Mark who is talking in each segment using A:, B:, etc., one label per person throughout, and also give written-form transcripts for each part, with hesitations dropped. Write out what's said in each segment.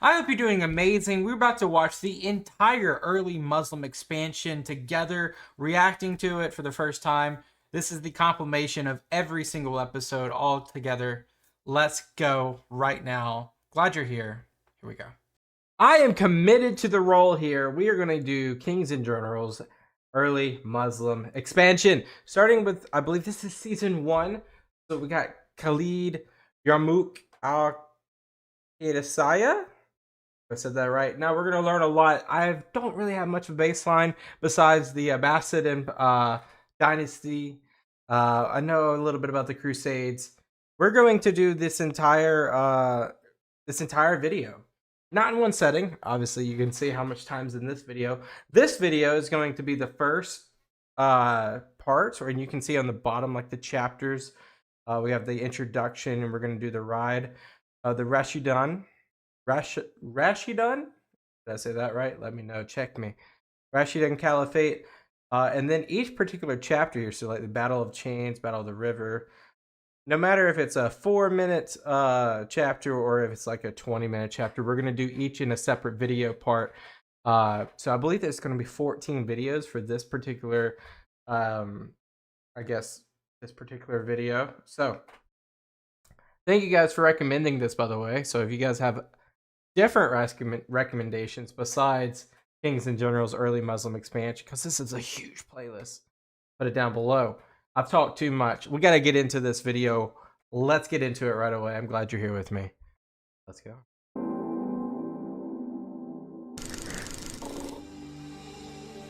A: I hope you're doing amazing. We're about to watch the entire early Muslim expansion together, reacting to it for the first time. This is the compilation of every single episode all together. Let's go right now. Glad you're here. Here we go. I am committed to the role here. We are going to do Kings and Generals, early Muslim expansion. Starting with, I believe this is season 1. So we got Khalid, Yarmouk, Qadisiyyah. I said that right. Now we're going to learn a lot. I don't really have much of a baseline besides the Abbasid dynasty. I know a little bit about the Crusades. We're going to do this entire video. Not in one setting. Obviously, you can see how much time's in this video. This video is going to be the first part, and you can see on the bottom like the chapters. We have the introduction, and we're going to do the ride. The Rashidun. Did I say that right? Let me know. Check me. Rashidun Caliphate. And then each particular chapter here, so like the Battle of Chains, Battle of the River. No matter if it's a 4-minute chapter or if it's like a 20-minute chapter, we're going to do each in a separate video part. So I believe there's going to be 14 videos for this particular, this particular video. So thank you guys for recommending this, by the way. So if you guys have different recommendations besides Kings and Generals Early Muslim Expansion, because this is a huge playlist, put it down below. I've talked too much. We got to get into this video. Let's get into it right away. I'm glad you're here with me. Let's go.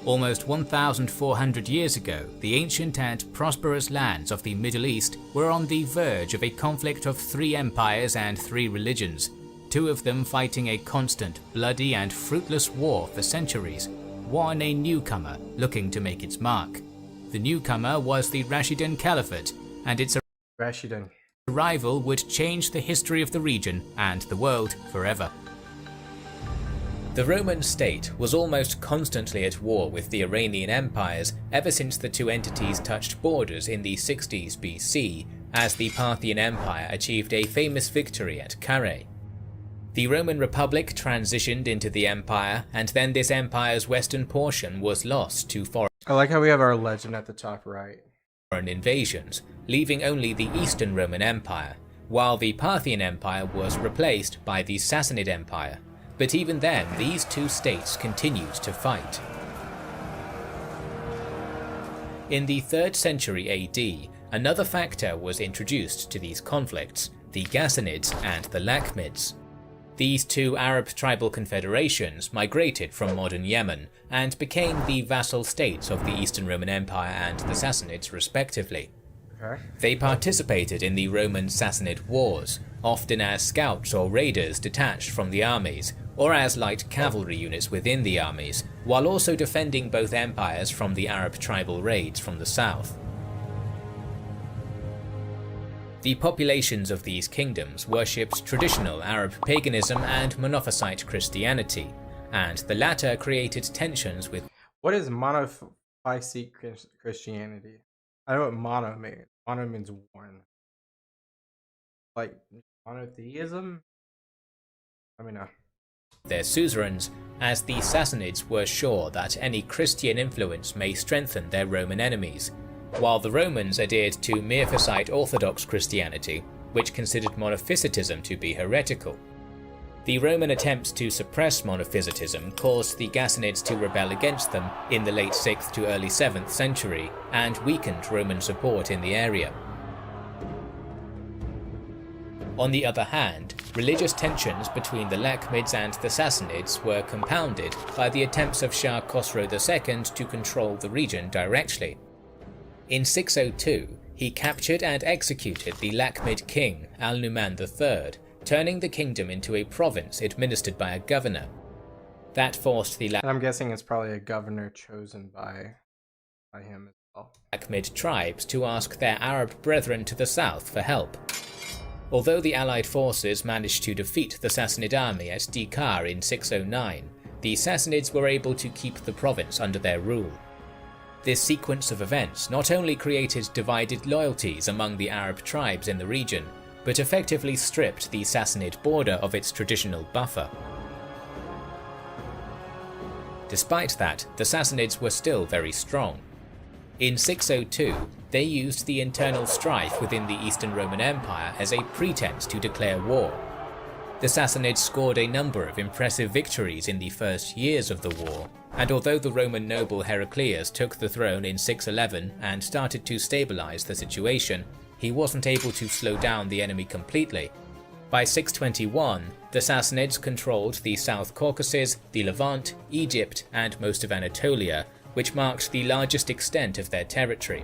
B: Almost 1,400 years ago, the ancient and prosperous lands of the Middle East were on the verge of a conflict of 3 empires and 3 religions, 2 of them fighting a constant, bloody and fruitless war for centuries, one a newcomer looking to make its mark. The newcomer was the Rashidun Caliphate, and its arrival would change the history of the region and the world forever. The Roman state was almost constantly at war with the Iranian empires ever since the 2 entities touched borders in the 60s BC, as the Parthian Empire achieved a famous victory at Carrhae. The Roman Republic transitioned into the empire, and then this empire's western portion was lost to foreign
A: I like how we have our legend at the top right.
B: Invasions, leaving only the Eastern Roman Empire, while the Parthian Empire was replaced by the Sassanid Empire. But even then, these 2 states continued to fight. In the 3rd century AD, another factor was introduced to these conflicts, the Ghassanids and the Lakhmids. These 2 Arab tribal confederations migrated from modern Yemen and became the vassal states of the Eastern Roman Empire and the Sassanids respectively.
A: Okay.
B: They participated in the Roman-Sassanid wars, often as scouts or raiders detached from the armies, or as light cavalry units within the armies, while also defending both empires from the Arab tribal raids from the south. The populations of these kingdoms worshipped traditional Arab paganism and Monophysite Christianity, and the latter created tensions with...
A: What is Monophysite Christianity? I know what mono means. Mono means one. Like monotheism? Let me know.
B: Their suzerains, as the Sassanids were sure that any Christian influence may strengthen their Roman enemies, while the Romans adhered to Miaphysite Orthodox Christianity, which considered monophysitism to be heretical. The Roman attempts to suppress monophysitism caused the Ghassanids to rebel against them in the late 6th to early 7th century, and weakened Roman support in the area. On the other hand, religious tensions between the Lakhmids and the Sassanids were compounded by the attempts of Shah Khosrow II to control the region directly. In 602, he captured and executed the Lakhmid king Al-Numan III, turning the kingdom into a province administered by a governor. That forced the
A: And I'm guessing it's probably a governor chosen by him as well.
B: Lakhmid tribes to ask their Arab brethren to the south for help. Although the allied forces managed to defeat the Sassanid army at Dikar in 609, the Sassanids were able to keep the province under their rule. This sequence of events not only created divided loyalties among the Arab tribes in the region, but effectively stripped the Sassanid border of its traditional buffer. Despite that, the Sassanids were still very strong. In 602, they used the internal strife within the Eastern Roman Empire as a pretense to declare war. The Sassanids scored a number of impressive victories in the first years of the war, and although the Roman noble Heraclius took the throne in 611 and started to stabilize the situation, he wasn't able to slow down the enemy completely. By 621, the Sassanids controlled the South Caucasus, the Levant, Egypt, and most of Anatolia, which marked the largest extent of their territory.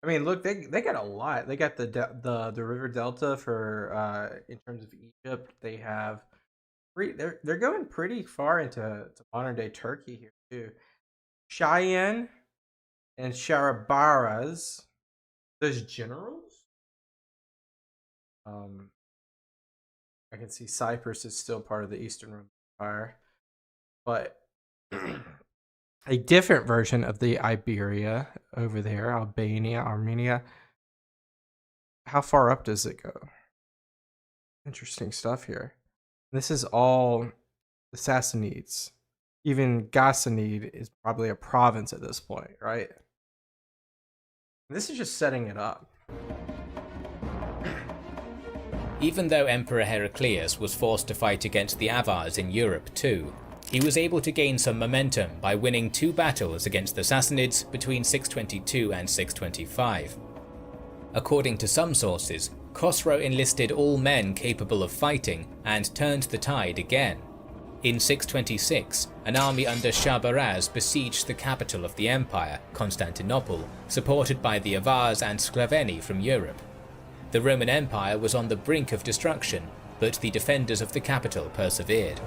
A: I mean, look, they got a lot. They got the river delta for in terms of Egypt. They have they're going pretty far into modern day Turkey here too. Cheyenne and Sharabaras, those generals. I can see Cyprus is still part of the Eastern Roman Empire, but a different version of the Iberia over there, Albania, Armenia. How far up does it go? Interesting stuff here. This is all the Sassanids. Even Ghassanid is probably a province at this point, right? This is just setting it up.
B: Even though Emperor Heraclius was forced to fight against the Avars in Europe too, he was able to gain some momentum by winning 2 battles against the Sassanids between 622 and 625. According to some sources, Khosrow enlisted all men capable of fighting and turned the tide again. In 626, an army under Shahrbaraz besieged the capital of the empire, Constantinople, supported by the Avars and Sclaveni from Europe. The Roman Empire was on the brink of destruction, but the defenders of the capital persevered.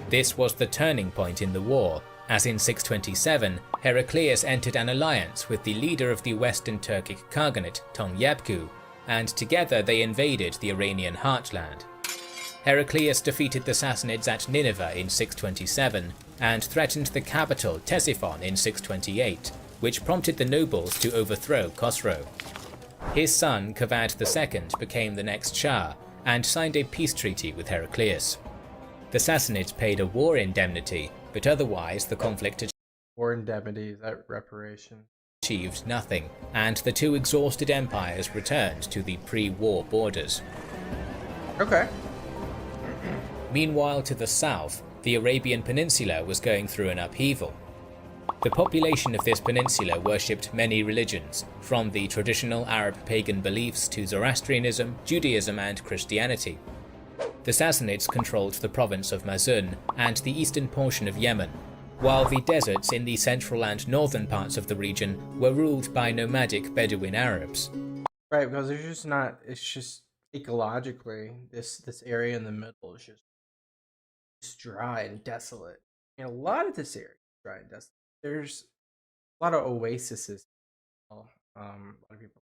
B: This was the turning point in the war, as in 627, Heraclius entered an alliance with the leader of the Western Turkic Khaganate, Tonyabku, and together they invaded the Iranian heartland. Heraclius defeated the Sassanids at Nineveh in 627 and threatened the capital Ctesiphon in 628, which prompted the nobles to overthrow Khosrow. His son Kavad II became the next Shah and signed a peace treaty with Heraclius. The Sassanids paid a war indemnity, but otherwise the conflict
A: War indemnity, is that reparation?
B: Achieved nothing, and the 2 exhausted empires returned to the pre-war borders.
A: Okay.
B: Meanwhile, to the south, the Arabian Peninsula was going through an upheaval. The population of this peninsula worshipped many religions, from the traditional Arab pagan beliefs to Zoroastrianism, Judaism, and Christianity. The Sassanids controlled the province of Mazun and the eastern portion of Yemen, while the deserts in the central and northern parts of the region were ruled by nomadic Bedouin Arabs.
A: Right, because there's just not, it's just ecologically, this area in the middle is just dry and desolate. And a lot of this area is dry and desolate. There's a lot of oases. A lot of people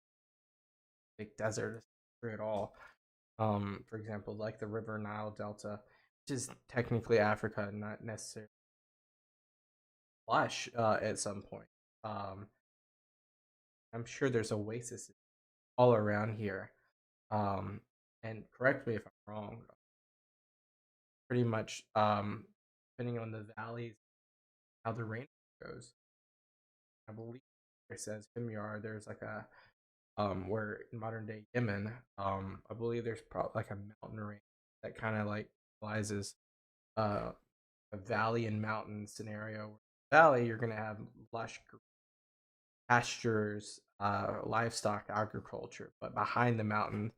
A: think desert is free at all. For example, like the River Nile Delta, which is technically Africa, not necessarily lush at some point. I'm sure there's oases all around here. And correct me if I'm wrong. Pretty much, depending on the valleys, how the rain goes. I believe it says Himyar. There's like a where in modern day Yemen, I believe there's probably like a mountain range that kind of like realizes a valley and mountain scenario. Valley, you're gonna have lush pastures, livestock, agriculture, but behind the mountain,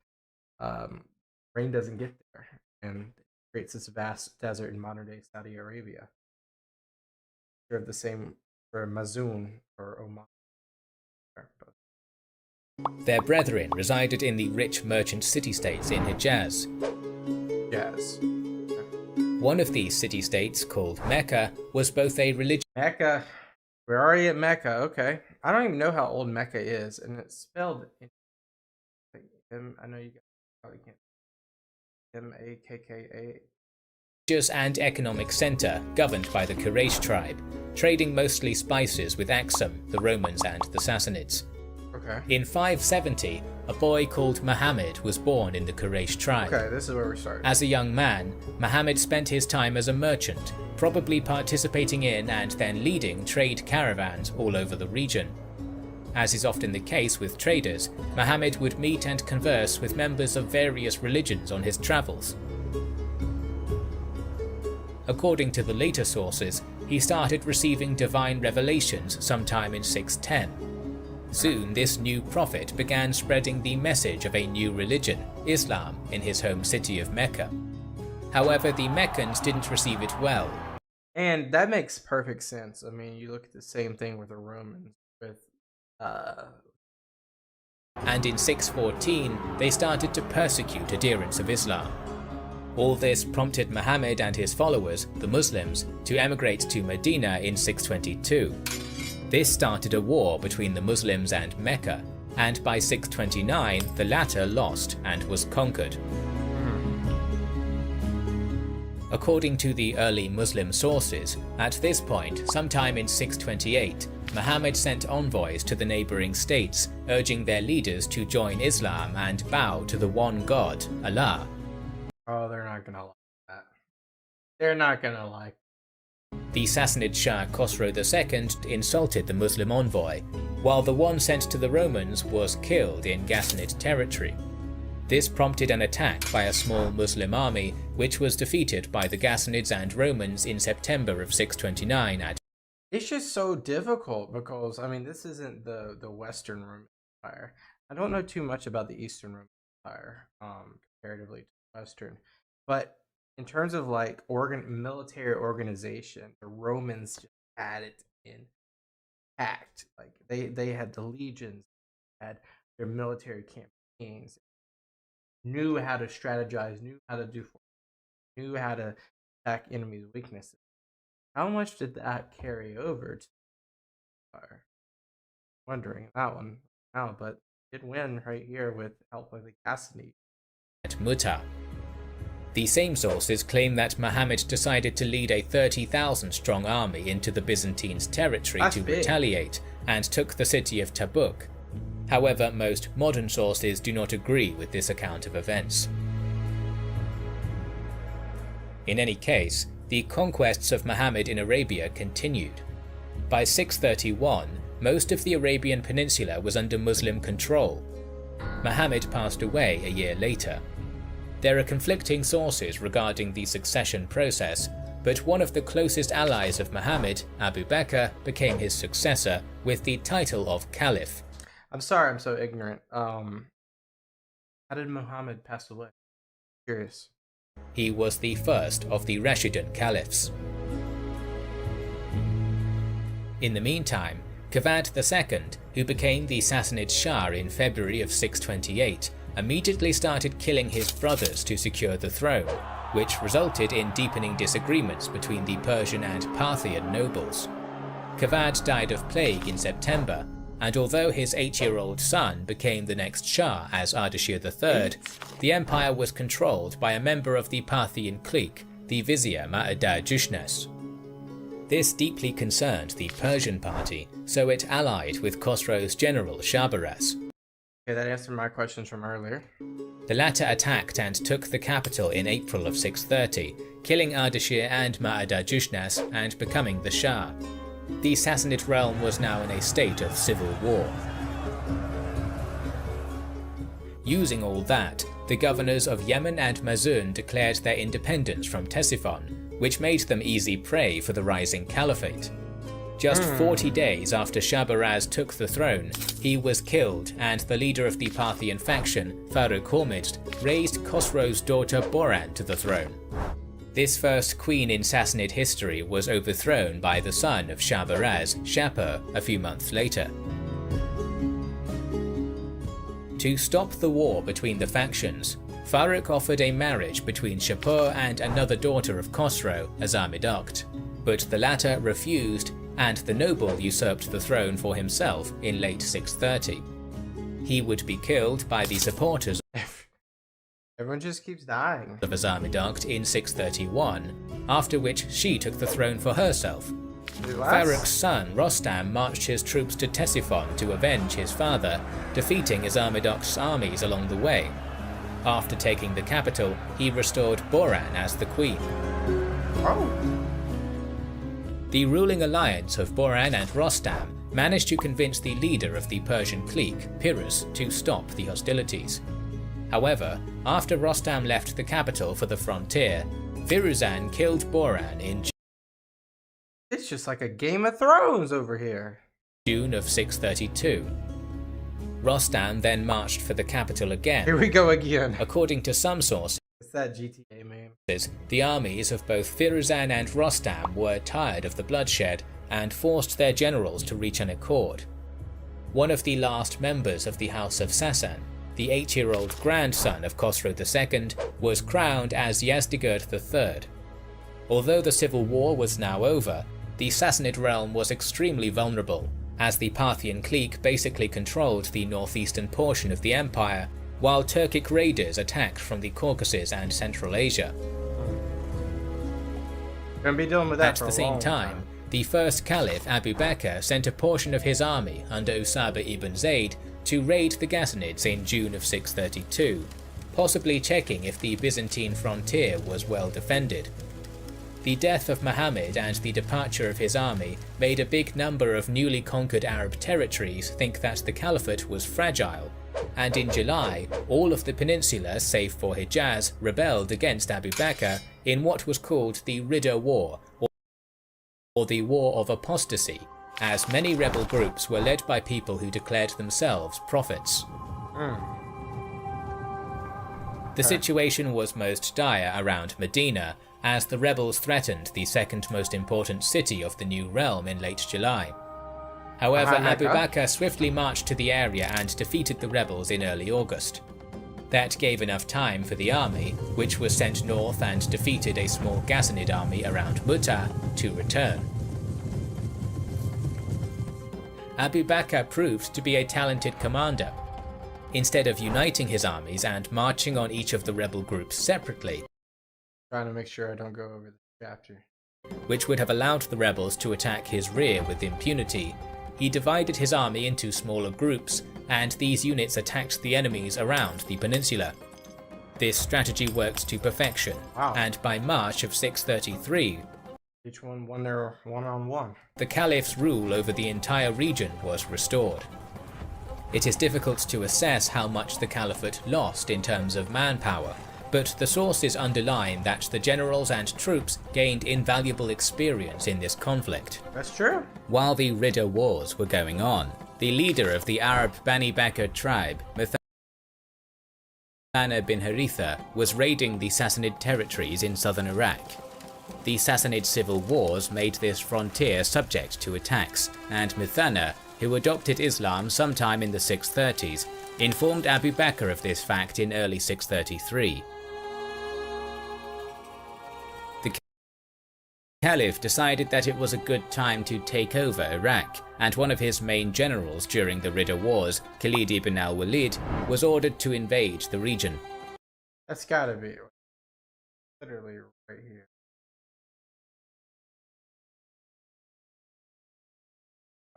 A: rain doesn't get there, and it creates this vast desert in modern day Saudi Arabia. They're the same for Mazun or Oman.
B: Their brethren resided in the rich merchant city-states in Hijaz.
A: Yes.
B: One of these city-states, called Mecca, was both a religious...
A: Mecca. We're already at Mecca. Okay. I don't even know how old Mecca is, and it's spelled... I know you guys probably can't... M-A-K-K-A...
B: and economic center governed by the Quraysh tribe, trading mostly spices with Aksum, the Romans and the Sassanids.
A: Okay.
B: In 570, a boy called Muhammad was born in the Quraysh tribe.
A: Okay, this is where we start.
B: As a young man, Muhammad spent his time as a merchant, probably participating in and then leading trade caravans all over the region. As is often the case with traders, Muhammad would meet and converse with members of various religions on his travels. According to the later sources, he started receiving divine revelations sometime in 610. Soon this new prophet began spreading the message of a new religion, Islam, in his home city of Mecca. However, the Meccans didn't receive it well.
A: And that makes perfect sense. I mean, you look at the same thing with the Romans, with
B: and in 614, they started to persecute adherents of Islam. All this prompted Muhammad and his followers, the Muslims, to emigrate to Medina in 622. This started a war between the Muslims and Mecca, and by 629 the latter lost and was conquered. According to the early Muslim sources, at this point, sometime in 628, Muhammad sent envoys to the neighboring states, urging their leaders to join Islam and bow to the one God, Allah.
A: Oh, they're not gonna like that. They're not gonna like.
B: The Sassanid Shah Khosrow II insulted the Muslim envoy, while the one sent to the Romans was killed in Ghassanid territory. This prompted an attack by a small Muslim army, which was defeated by the Ghassanids and Romans in September of 629 at.
A: It's just so difficult because, I mean, this isn't the Western Roman Empire. I don't know too much about the Eastern Roman Empire, comparatively to the Western. But in terms of like military organization, the Romans just had it intact. Like they had the legions, had their military campaigns, knew how to strategize, knew how to knew how to attack enemies' weaknesses. How much did that carry over to the Empire? Wondering that one now, but did win right here with help of the Ghassanids.
B: At Muta. The same sources claim that Muhammad decided to lead a 30,000 strong army into the Byzantines' territory to retaliate and took the city of Tabuk. However, most modern sources do not agree with this account of events. In any case, the conquests of Muhammad in Arabia continued. By 631, most of the Arabian Peninsula was under Muslim control. Muhammad passed away a year later. There are conflicting sources regarding the succession process, but one of the closest allies of Muhammad, Abu Bakr, became his successor with the title of Caliph.
A: I'm sorry, I'm so ignorant. How did Muhammad pass away? Curious.
B: He was the first of the Rashidun Caliphs. In the meantime, Qavad II, who became the Sassanid Shah in February of 628, immediately started killing his brothers to secure the throne, which resulted in deepening disagreements between the Persian and Parthian nobles. Qavad died of plague in September, and although his 8-year-old son became the next Shah as Ardashir III, the empire was controlled by a member of the Parthian clique, the Vizier Ma'adad-Jushnas. This deeply concerned the Persian party, so it allied with Khosrow's general Shabaraz.
A: Okay, that answered my questions from earlier.
B: The latter attacked and took the capital in April of 630, killing Ardashir and Ma'adad-Jushnas and becoming the Shah. The Sassanid realm was now in a state of civil war. Using all that, the governors of Yemen and Mazun declared their independence from Ctesiphon, which made them easy prey for the rising caliphate. Just 40 days after Shabaraz took the throne, he was killed, and the leader of the Parthian faction, Farrukh Hormizd, raised Khosrow's daughter Boran to the throne. This first queen in Sassanid history was overthrown by the son of Shabaraz, Shapur, a few months later. To stop the war between the factions, Farrukh offered a marriage between Shapur and another daughter of Khosrow, Azamidakht, but the latter refused, and the noble usurped the throne for himself in late 630. He would be killed by the supporters
A: Everyone just keeps dying.
B: of Azamidakht in 631, after which she took the throne for herself. Farrukh's son Rostam marched his troops to Ctesiphon to avenge his father, defeating Izarmidok's armies along the way. After taking the capital, he restored Boran as the queen. The ruling alliance of Boran and Rostam managed to convince the leader of the Persian clique, Pyrrhus, to stop the hostilities. However, after Rostam left the capital for the frontier, Firuzan killed Boran in
A: It's just like a Game of Thrones over here.
B: June of 632. Rostam then marched for the capital again.
A: Here we go again.
B: According to some sources,
A: It's that GTA meme.
B: the armies of both Firuzan and Rostam were tired of the bloodshed and forced their generals to reach an accord. One of the last members of the House of Sassan, the 8-year-old grandson of Khosrow II, was crowned as Yazdegerd III. Although the civil war was now over, the Sassanid realm was extremely vulnerable, as the Parthian clique basically controlled the northeastern portion of the empire, while Turkic raiders attacked from the Caucasus and Central Asia.
A: We're gonna be dealing with that
B: At
A: for
B: the
A: a
B: same
A: long
B: time, the first caliph Abu Bakr sent a portion of his army under Usama ibn Zayd to raid the Ghassanids in June of 632, possibly checking if the Byzantine frontier was well defended. The death of Muhammad and the departure of his army made a big number of newly conquered Arab territories think that the caliphate was fragile, and in July, all of the peninsula save for Hijaz rebelled against Abu Bakr in what was called the Ridda War, or the War of Apostasy, as many rebel groups were led by people who declared themselves prophets. The situation was most dire around Medina, as the rebels threatened the second most important city of the new realm in late July. However, Abu Bakr swiftly marched to the area and defeated the rebels in early August. That gave enough time for the army, which was sent north and defeated a small Ghassanid army around Muta, to return. Abu Bakr proved to be a talented commander. Instead of uniting his armies and marching on each of the rebel groups separately,
A: Trying to make sure I don't go over the chapter,
B: which would have allowed the rebels to attack his rear with impunity, he divided his army into smaller groups, and these units attacked the enemies around the peninsula. This strategy worked to perfection, and by March of 633,
A: each one won their one-on-one.
B: The caliph's rule over the entire region was restored. It is difficult to assess how much the caliphate lost in terms of manpower, but the sources underline that the generals and troops gained invaluable experience in this conflict.
A: That's true.
B: While the Ridda Wars were going on, the leader of the Arab Bani Bakr tribe, Muthanna bin Haritha, was raiding the Sassanid territories in southern Iraq. The Sassanid civil wars made this frontier subject to attacks, and Muthanna, who adopted Islam sometime in the 630s, informed Abu Bakr of this fact in early 633. The Caliph decided that it was a good time to take over Iraq, and one of his main generals during the Ridda Wars, Khalid ibn al-Walid, was ordered to invade the region.
A: That's gotta be literally right here.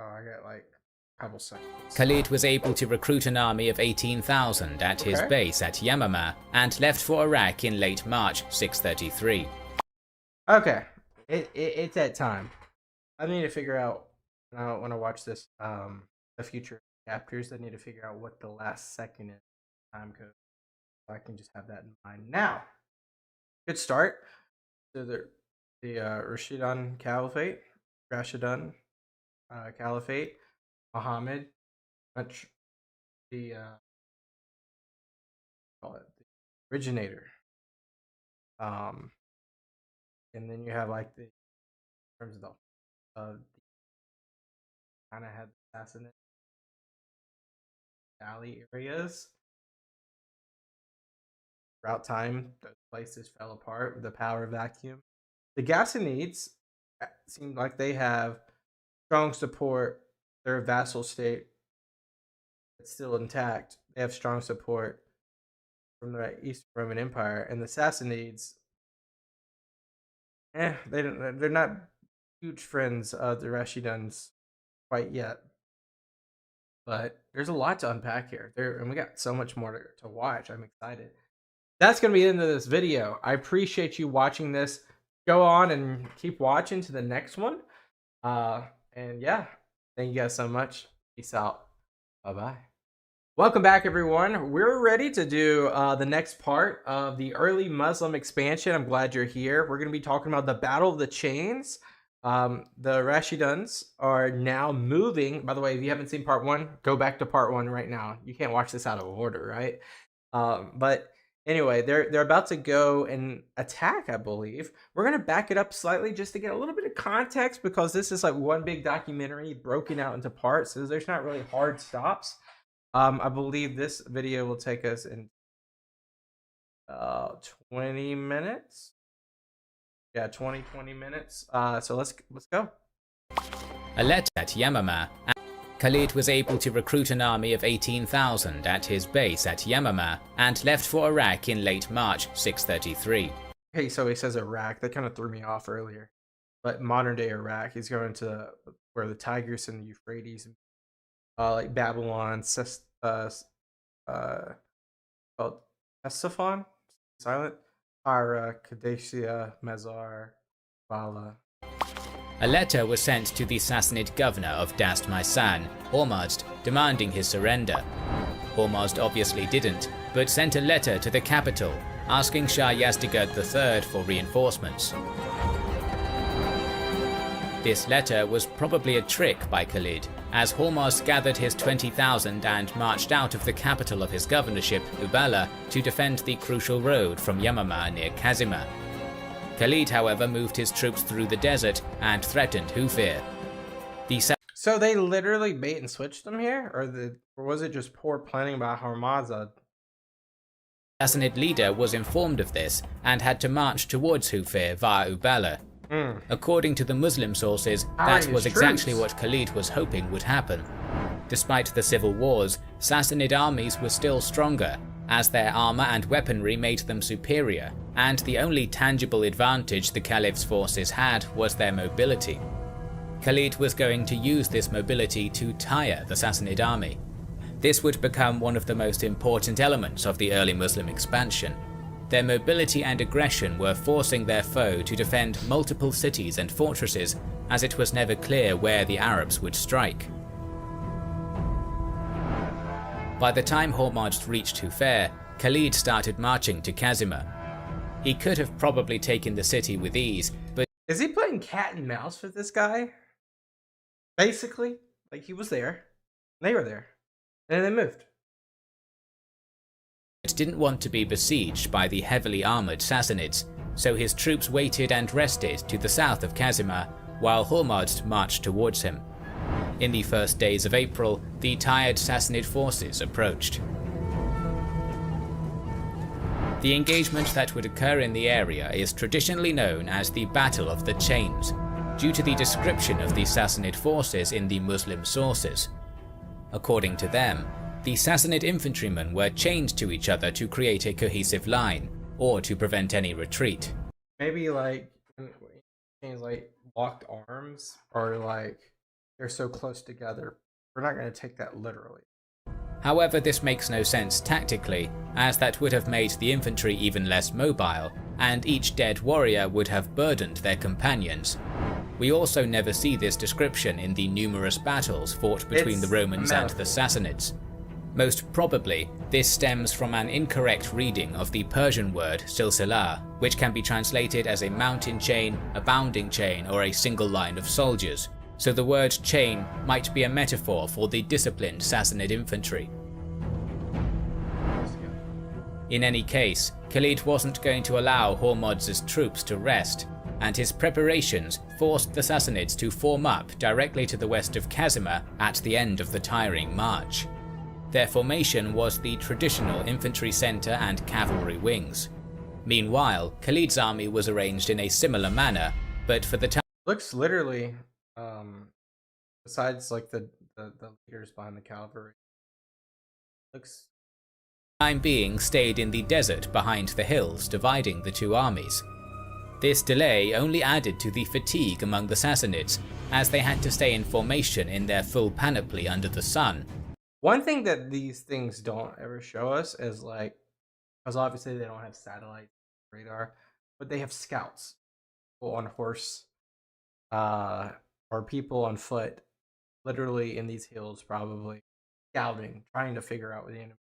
A: Oh, I got like a couple seconds.
B: Khalid was able to recruit an army of 18,000 at his base at Yamama and left for Iraq in late March 633.
A: Okay. It's that time. I need to figure out when I watch this the future chapters. I need to figure out what the last second is time code, so I can just have that in mind. Now, good start. So the Rashidun Caliphate, Muhammad, much the call it the originator. And then you have like the in terms of the kind of had the Sassanid valley areas. Throughout time, those places fell apart with the power vacuum. The Ghassanids seem like they have strong support. Their vassal state is still intact. They have strong support from the Eastern Roman Empire, and the Sassanids, they're not huge friends of the Rashiduns quite yet. But there's a lot to unpack here. And we got so much more to watch. I'm excited. That's going to be the end of this video. I appreciate you watching this. Go on and keep watching to the next one. And yeah, thank you guys so much. Peace out. Bye-bye. Welcome back, everyone. We're ready to do the next part of the early Muslim expansion. I'm glad you're here. We're going to be talking about the Battle of the Chains. The Rashiduns are now moving. By the way, if you haven't seen part 1, go back to part 1 right now. You can't watch this out of order, right? But anyway, they're about to go and attack, I believe. We're going to back it up slightly just to get a little bit of context, because this is like one big documentary broken out into parts, so there's not really hard stops. I believe this video will take us in 20 minutes. Yeah, 20 minutes. So let's go.
B: A letter at Yamama. Khalid was able to recruit an army of 18,000 at his base at Yamama and left for Iraq in late March 633.
A: Okay, so he says Iraq. That kind of threw me off earlier. But modern day Iraq, he's going to where the Tigris and the Euphrates, like Babylon, called Ctesiphon, silent, Tyre, Qadisiyyah, Mezar, Bala.
B: A letter was sent to the Sassanid governor of Dast-Maisan, Hormozd, demanding his surrender. Hormozd obviously didn't, but sent a letter to the capital, asking Shah Yazdegerd III for reinforcements. This letter was probably a trick by Khalid, as Hormozd gathered his 20,000 and marched out of the capital of his governorship, Uballa, to defend the crucial road from Yamama near Kazima. Khalid, however, moved his troops through the desert and threatened Hufir.
A: So they literally bait and switched them here, or was it just poor planning by Hormozd?
B: Sassanid leader was informed of this and had to march towards Hufir via Uballa. According to the Muslim sources, that was exactly what Khalid was hoping would happen. Despite the civil wars, Sassanid armies were still stronger, as their armor and weaponry made them superior, and the only tangible advantage the Caliph's forces had was their mobility. Khalid was going to use this mobility to tire the Sassanid army. This would become one of the most important elements of the early Muslim expansion. Their mobility and aggression were forcing their foe to defend multiple cities and fortresses, as it was never clear where the Arabs would strike. By the time Hormozd reached Hufir, Khalid started marching to Kazima. He could have probably taken the city with ease, but
A: is he playing cat and mouse with this guy? Basically, like he was there, they were there, and they moved.
B: Didn't want to be besieged by the heavily armoured Sassanids, so his troops waited and rested to the south of Kazima, while Hormozd marched towards him. In the first days of April, the tired Sassanid forces approached. The engagement that would occur in the area is traditionally known as the Battle of the Chains, due to the description of the Sassanid forces in the Muslim sources. According to them, the Sassanid infantrymen were chained to each other to create a cohesive line, or to prevent any retreat.
A: Maybe like locked arms, or like they're so close together. We're not going to take that literally.
B: However, this makes no sense tactically, as that would have made the infantry even less mobile, and each dead warrior would have burdened their companions. We also never see this description in the numerous battles fought between the Romans and the Sassanids. Most probably, this stems from an incorrect reading of the Persian word silsilah, which can be translated as a mountain chain, a bounding chain, or a single line of soldiers, so the word chain might be a metaphor for the disciplined Sassanid infantry. In any case, Khalid wasn't going to allow Hormozd's troops to rest, and his preparations forced the Sassanids to form up directly to the west of Kazima at the end of the tiring march. Their formation was the traditional infantry centre and cavalry wings. Meanwhile, Khalid's army was arranged in a similar manner, but for the time
A: looks literally, besides like the leaders behind the cavalry, looks
B: being stayed in the desert behind the hills dividing the two armies. This delay only added to the fatigue among the Sassanids, as they had to stay in formation in their full panoply under the sun.
A: One thing that these things don't ever show us is like, because obviously they don't have satellite radar, but they have scouts, people on horse, or people on foot, literally in these hills, probably scouting, trying to figure out where the enemy.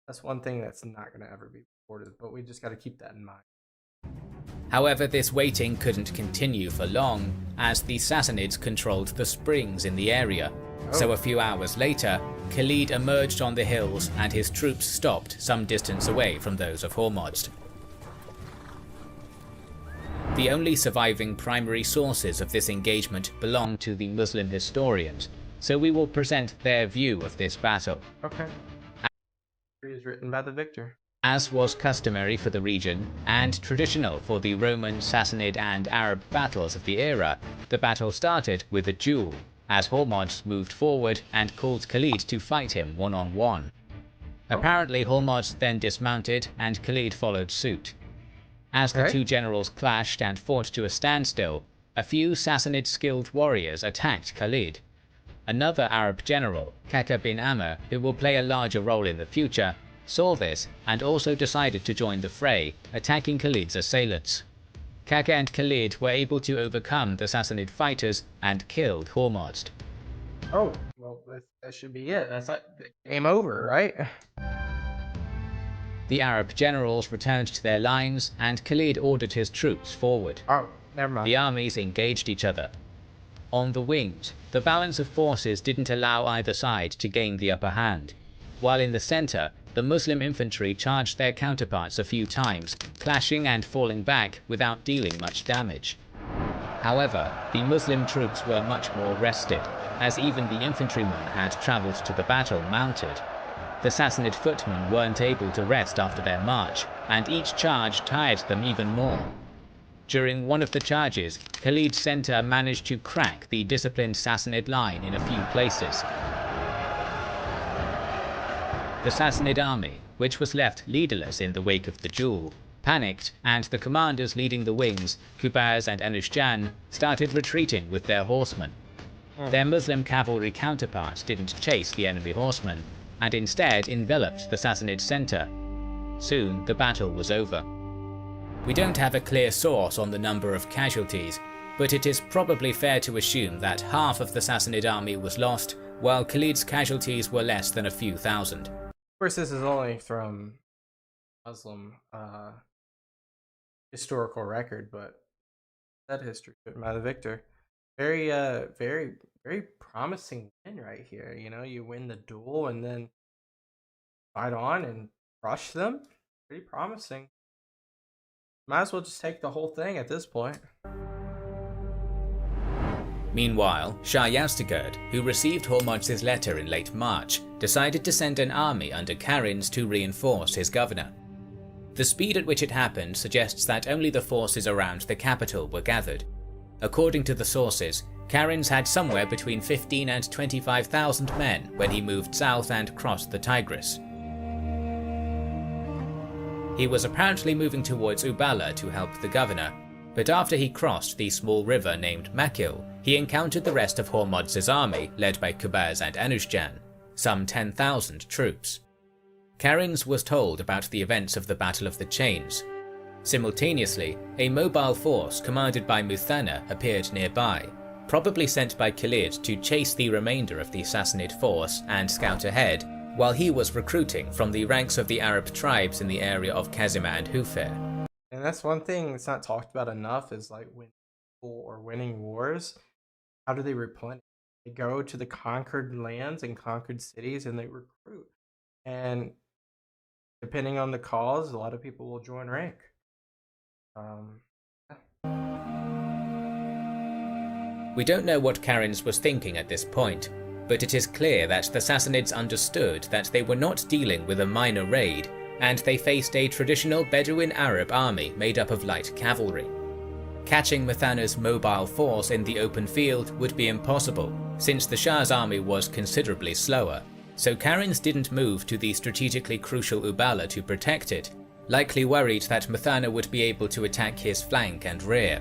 A: That's one thing that's not going to ever be reported, but we just got to keep that in mind.
B: However, this waiting couldn't continue for long, as the Sassanids controlled the springs in the area. So a few hours later, Khalid emerged on the hills and his troops stopped some distance away from those of Hormozd. The only surviving primary sources of this engagement belong to the Muslim historians, so we will present their view of this battle.
A: Okay. History is written by the victor.
B: As was customary for the region, and traditional for the Roman, Sassanid and Arab battles of the era, the battle started with a duel, as Hormozd moved forward and called Khalid to fight him one-on-one. Apparently Hormozd then dismounted and Khalid followed suit. As the two generals clashed and fought to a standstill, a few Sassanid skilled warriors attacked Khalid. Another Arab general, Kaka bin Amr, who will play a larger role in the future, saw this and also decided to join the fray, attacking Khalid's assailants. Kaka and Khalid were able to overcome the Sassanid fighters and killed Hormozd.
A: Oh, well, that should be it. That's like game over, right?
B: The Arab generals returned to their lines and Khalid ordered his troops forward.
A: Oh, never mind.
B: The armies engaged each other. On the wings, the balance of forces didn't allow either side to gain the upper hand, while in the center, the Muslim infantry charged their counterparts a few times, clashing and falling back without dealing much damage. However, the Muslim troops were much more rested, as even the infantrymen had travelled to the battle mounted. The Sassanid footmen weren't able to rest after their march, and each charge tired them even more. During one of the charges, Khalid's center managed to crack the disciplined Sassanid line in a few places. The Sassanid army, which was left leaderless in the wake of the duel, panicked, and the commanders leading the wings, Qubaz and Anushjan, started retreating with their horsemen. Their Muslim cavalry counterparts didn't chase the enemy horsemen, and instead enveloped the Sassanid center. Soon the battle was over. We don't have a clear source on the number of casualties, but it is probably fair to assume that half of the Sassanid army was lost, while Khalid's casualties were less than a few thousand.
A: Of course, this is only from Muslim historical record, but that history written by the victor. Very, very promising win right here. You know, you win the duel and then fight on and crush them. Pretty promising. Might as well just take the whole thing at this point.
B: Meanwhile, Shah Yazdegerd, who received Hormozd's letter in late March, decided to send an army under Karinz to reinforce his governor. The speed at which it happened suggests that only the forces around the capital were gathered. According to the sources, Karinz had somewhere between 15 and 25,000 men when he moved south and crossed the Tigris. He was apparently moving towards Uballa to help the governor, but after he crossed the small river named Makil, he encountered the rest of Hormozd's army led by Qubaz and Anushjan, some 10,000 troops. Karinz was told about the events of the Battle of the Chains. Simultaneously, a mobile force commanded by Muthanna appeared nearby, probably sent by Khalid to chase the remainder of the Sassanid force and scout ahead, while he was recruiting from the ranks of the Arab tribes in the area of Kazima and Hufeir.
A: And that's one thing that's not talked about enough is like winning wars. How do they replenish? They go to the conquered lands and conquered cities and they recruit. And depending on the cause, a lot of people will join rank.
B: We don't know what Karinz was thinking at this point, but it is clear that the Sassanids understood that they were not dealing with a minor raid, and they faced a traditional Bedouin Arab army made up of light cavalry. Catching Muthanna's mobile force in the open field would be impossible, since the Shah's army was considerably slower, so Karinz didn't move to the strategically crucial Uballa to protect it. likely worried that Muthanna would be able to attack his flank and rear.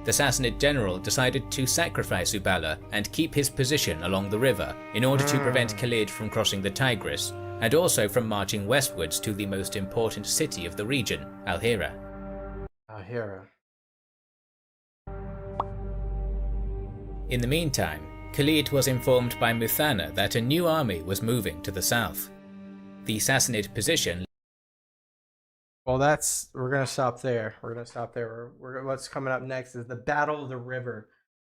B: The Sassanid general decided to sacrifice Uballa and keep his position along the river in order to prevent Khalid from crossing the Tigris, and also from marching westwards to the most important city of the region, Al-Hira.
A: Al-Hira.
B: In the meantime, Khalid was informed by Muthanna that a new army was moving to the south. The Sassanid position.
A: Well, we're gonna stop there. What's coming up next is the Battle of the River,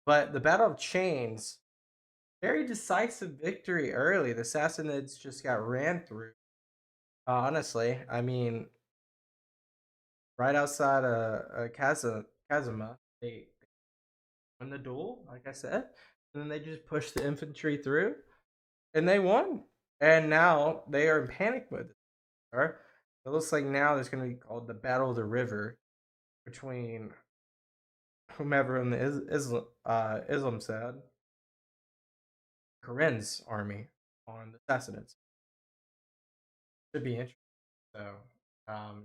A: but the Battle of Chains, very decisive victory early. The Sassanids just got ran through. Honestly, I mean, right outside Kazima, they won the duel, like I said, and then they just pushed the infantry through, and they won. And now they are in panic mode. It looks like now there's going to be called the Battle of the River between whomever on the Islam side, Karen's army on the Sassanids. Should be interesting. So,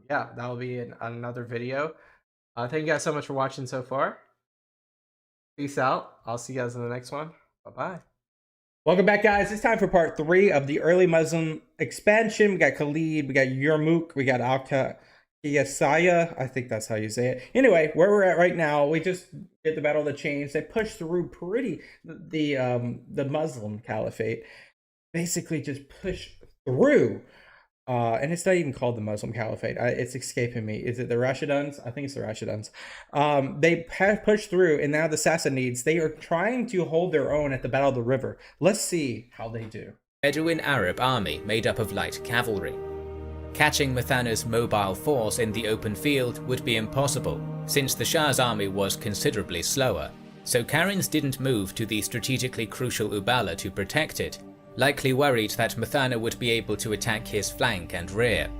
A: yeah, that will be in another video. Thank you guys so much for watching so far. Peace out. I'll see you guys in the next one. Bye-bye. Welcome back, guys. It's time for part 3 of the early Muslim expansion. We got Khalid, we got Yarmouk, we got Qadisiyyah. I think that's how you say it. Anyway, where we're at right now, we just did the Battle of the Chains. They pushed through the Muslim Caliphate. Basically just pushed through. And it's not even called the Muslim Caliphate. It's escaping me. Is it the Rashiduns? I think it's the Rashiduns. They have pushed through, and now the Sassanids, they are trying to hold their own at the Battle of the River. Let's see how they do.
B: Bedouin Arab army made up of light cavalry. Catching Muthanna's mobile force in the open field would be impossible, since the Shah's army was considerably slower, so Karinz didn't move to the strategically crucial Uballa to protect it, likely worried that Muthanna would be able to attack his flank and rear.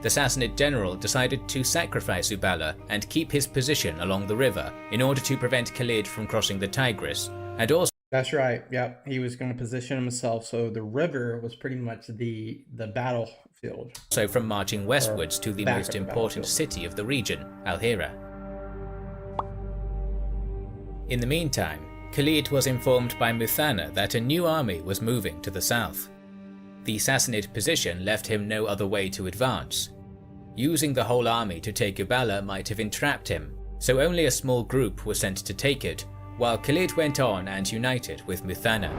B: The Sassanid general decided to sacrifice Uballa and keep his position along the river in order to prevent Khalid from crossing the Tigris, and also—
A: That's right, yep, he was going to position himself so the river was pretty much the battlefield.
B: So from marching westwards to the most important city of the region, Al-Hira. In the meantime, Khalid was informed by Muthanna that a new army was moving to the south. The Sassanid position left him no other way to advance. Using the whole army to take Uballa might have entrapped him, so only a small group was sent to take it, while Khalid went on and united with Muthanna.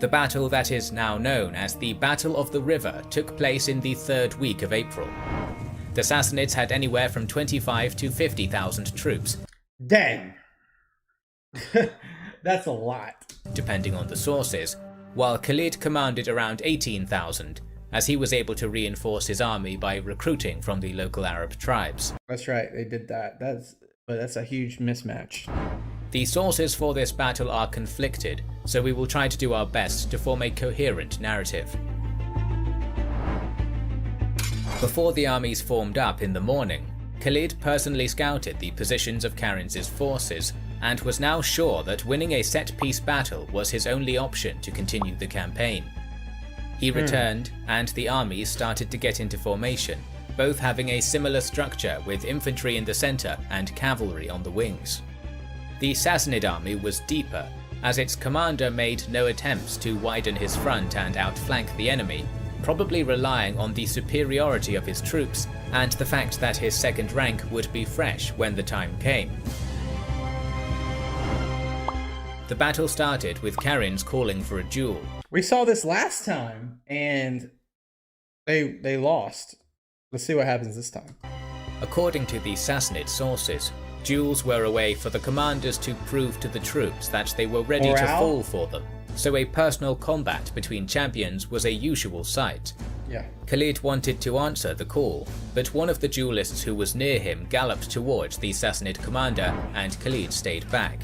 B: The battle that is now known as the Battle of the River took place in the 3rd week of April. The Sassanids had anywhere from 25 to 50,000 troops.
A: Dang. That's a lot.
B: Depending on the sources, while Khalid commanded around 18,000, as he was able to reinforce his army by recruiting from the local Arab tribes.
A: That's right, they did that. That's a huge mismatch.
B: The sources for this battle are conflicted, so we will try to do our best to form a coherent narrative. Before the armies formed up in the morning, Khalid personally scouted the positions of Karinz's forces, and was now sure that winning a set-piece battle was his only option to continue the campaign. He returned, and the armies started to get into formation, both having a similar structure with infantry in the centre and cavalry on the wings. The Sassanid army was deeper, as its commander made no attempts to widen his front and outflank the enemy, probably relying on the superiority of his troops and the fact that his second rank would be fresh when the time came. The battle started with Karinz calling for a duel.
A: We saw this last time, and they lost. Let's see what happens this time.
B: According to the Sassanid sources, duels were a way for the commanders to prove to the troops that they were ready to fall for them, so a personal combat between champions was a usual sight.
A: Yeah.
B: Khalid wanted to answer the call, but one of the duelists who was near him galloped towards the Sassanid commander, and Khalid stayed back.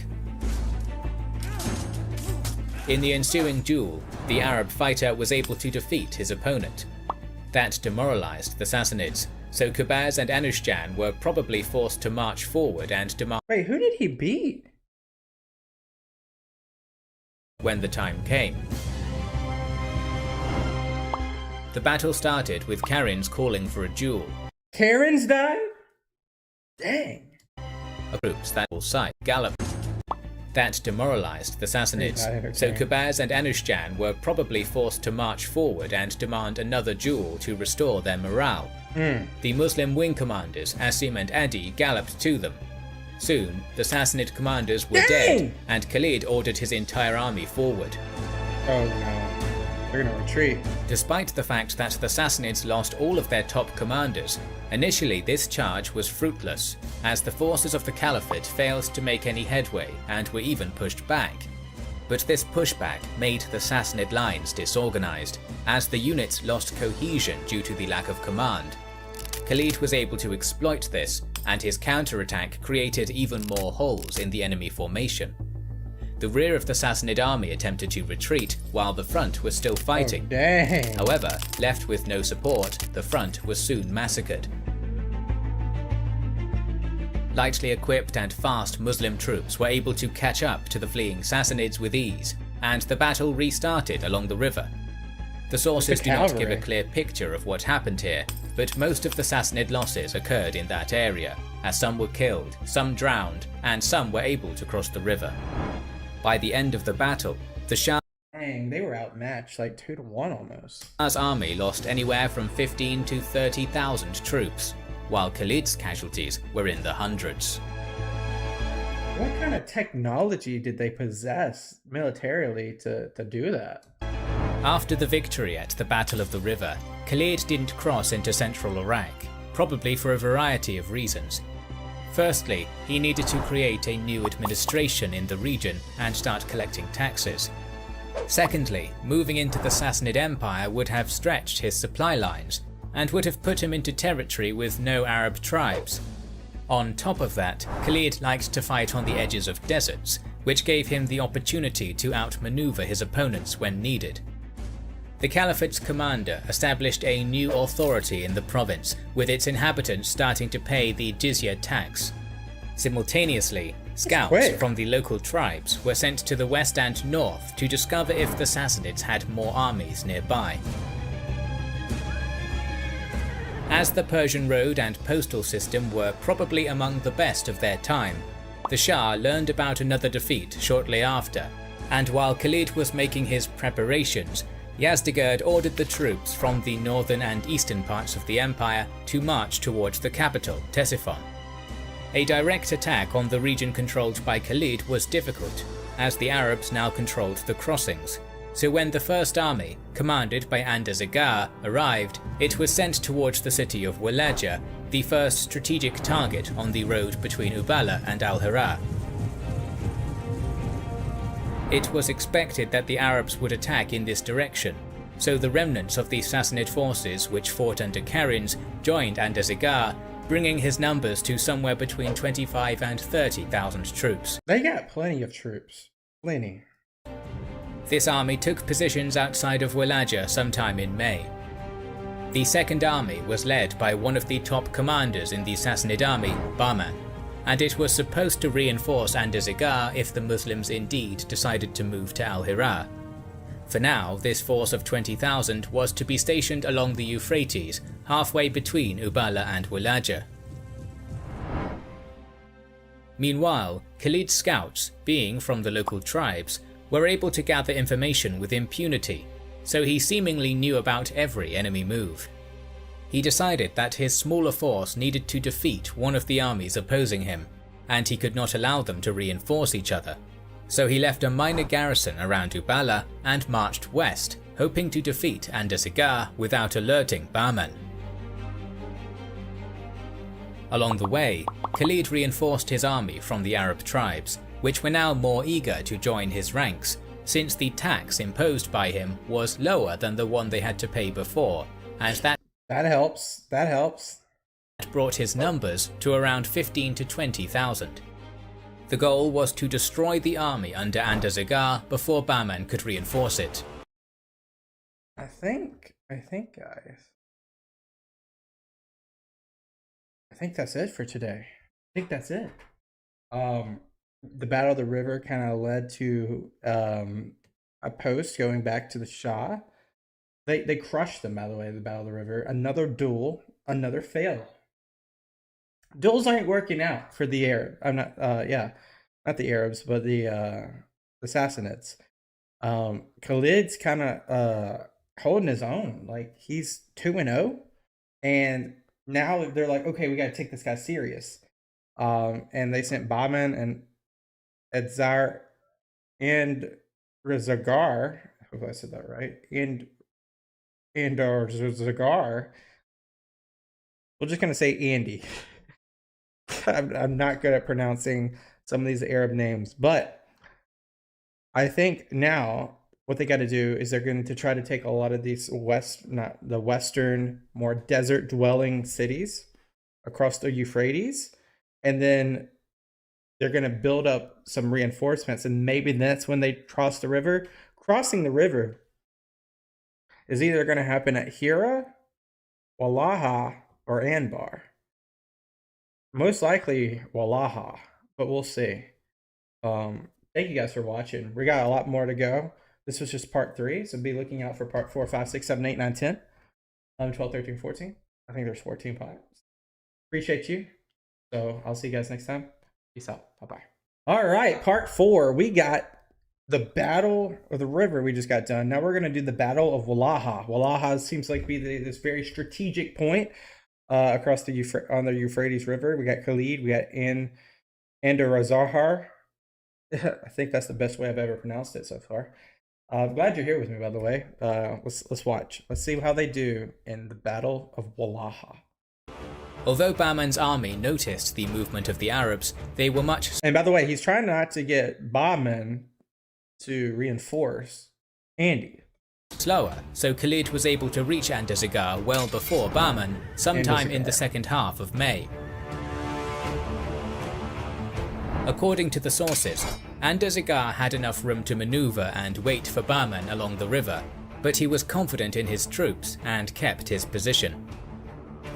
B: In the ensuing duel, the Arab fighter was able to defeat his opponent. That demoralized the Sassanids, so Qubaz and Anushjan were probably forced to march forward and demand—
A: Wait, who did he beat?
B: When the time came. The battle started with Karinz calling for a duel.
A: Karinz died? Dang.
B: Troops that will side gallop. That demoralized the Sassanids, so Qubaz and Anushjan were probably forced to march forward and demand another duel to restore their morale. The Muslim wing commanders Asim and Adi galloped to them. Soon, the Sassanid commanders were dead, and Khalid ordered his entire army forward.
A: Oh no. They're gonna retreat.
B: Despite the fact that the Sassanids lost all of their top commanders, initially this charge was fruitless, as the forces of the Caliphate failed to make any headway and were even pushed back. But this pushback made the Sassanid lines disorganized, as the units lost cohesion due to the lack of command. Khalid was able to exploit this, and his counterattack created even more holes in the enemy formation. The rear of the Sassanid army attempted to retreat, while the front was still fighting. However, left with no support, the front was soon massacred. Lightly equipped and fast Muslim troops were able to catch up to the fleeing Sassanids with ease, and the battle restarted along the river. The sources do not give a clear picture of what happened here, but most of the Sassanid losses occurred in that area, as some were killed, some drowned, and some were able to cross the river. By the end of the battle, the Shah's
A: they were outmatched, like 2-1 almost.
B: army lost anywhere from 15 to 30,000 troops, while Khalid's casualties were in the hundreds.
A: What kind of technology did they possess militarily to do that?
B: After the victory at the Battle of the River, Khalid didn't cross into central Iraq, probably for a variety of reasons. Firstly, he needed to create a new administration in the region and start collecting taxes. Secondly, moving into the Sassanid Empire would have stretched his supply lines, and would have put him into territory with no Arab tribes. On top of that, Khalid liked to fight on the edges of deserts, which gave him the opportunity to outmaneuver his opponents when needed. The Caliphate's commander established a new authority in the province, with its inhabitants starting to pay the jizya tax. Simultaneously, scouts from the local tribes were sent to the west and north to discover if the Sassanids had more armies nearby. As the Persian road and postal system were probably among the best of their time, the Shah learned about another defeat shortly after, and while Khalid was making his preparations, Yazdegerd ordered the troops from the northern and eastern parts of the empire to march towards the capital, Ctesiphon. A direct attack on the region controlled by Khalid was difficult, as the Arabs now controlled the crossings. So when the first army, commanded by Andazigar, arrived, it was sent towards the city of Walaja, the first strategic target on the road between Uballa and Al-Hira. It was expected that the Arabs would attack in this direction, so the remnants of the Sassanid forces which fought under Karinz joined Andazigar, bringing his numbers to somewhere between 25 and 30,000 troops.
A: They got plenty of troops. Plenty.
B: This army took positions outside of Walaja sometime in May. The second army was led by one of the top commanders in the Sassanid army, Bahman, and it was supposed to reinforce Andazigar if the Muslims indeed decided to move to Al-Hira. For now, this force of 20,000 was to be stationed along the Euphrates, halfway between Uballa and Walaja. Meanwhile, Khalid's scouts, being from the local tribes, were able to gather information with impunity, so he seemingly knew about every enemy move. He decided that his smaller force needed to defeat one of the armies opposing him, and he could not allow them to reinforce each other. So he left a minor garrison around Uballa and marched west, hoping to defeat Andazigar without alerting Bahman. Along the way, Khalid reinforced his army from the Arab tribes, which were now more eager to join his ranks, since the tax imposed by him was lower than the one they had to pay before, and that
A: helps. That helps.
B: Brought his numbers to around 15 to 20,000. The goal was to destroy the army under Andazigar before Bahman could reinforce it.
A: I think guys. I think that's it for today. I think that's it. The Battle of the River kind of led to a post going back to the Shah. They crushed them, by the way, at the Battle of the River. Another duel, another fail. Duels aren't working out for the Arab. I'm not. Yeah, not the Arabs, but the Sassanids. Khalid's kind of holding his own. Like he's 2-0, and now they're like, okay, we got to take this guy serious. And they sent Bahman and Edzar and Rezagar. I hope I said that right. And Zagar. We're just gonna say Andy. I'm not good at pronouncing some of these Arab names, but I think now what they got to do is they're going to try to take a lot of these not the western, more desert dwelling cities across the Euphrates, and then they're going to build up some reinforcements, and maybe that's when they cross the river. Crossing the river is either going to happen at Hira, Walaha, or Anbar. Most likely Walaha, but we'll see. Thank you guys for watching. We got a lot more to go. This was just part 3, so be looking out for part 4, 5, 6, 7, 8, 9, 10, 11, 12, 13, 14. I think there's 14 parts. Appreciate you. So I'll see you guys next time. Peace out. Bye-bye. All right, part 4. We got the Battle of the River we just got done. Now we're going to do the Battle of Walaha. Walaha seems like be this very strategic point across the Euphrates River. We got Khalid. We got Andarazahar. I think that's the best way I've ever pronounced it so far. I'm glad you're here with me, by the way. Let's watch. Let's see how they do in the Battle of Walaha.
B: Although Bahman's army noticed the movement of the Arabs, they were much...
A: And by the way, he's trying not to get Bahman to reinforce Andy.
B: slower, so Khalid was able to reach Andazagar well before Bahman, sometime in the second half of May. According to the sources, Andazagar had enough room to maneuver and wait for Bahman along the river, but he was confident in his troops and kept his position.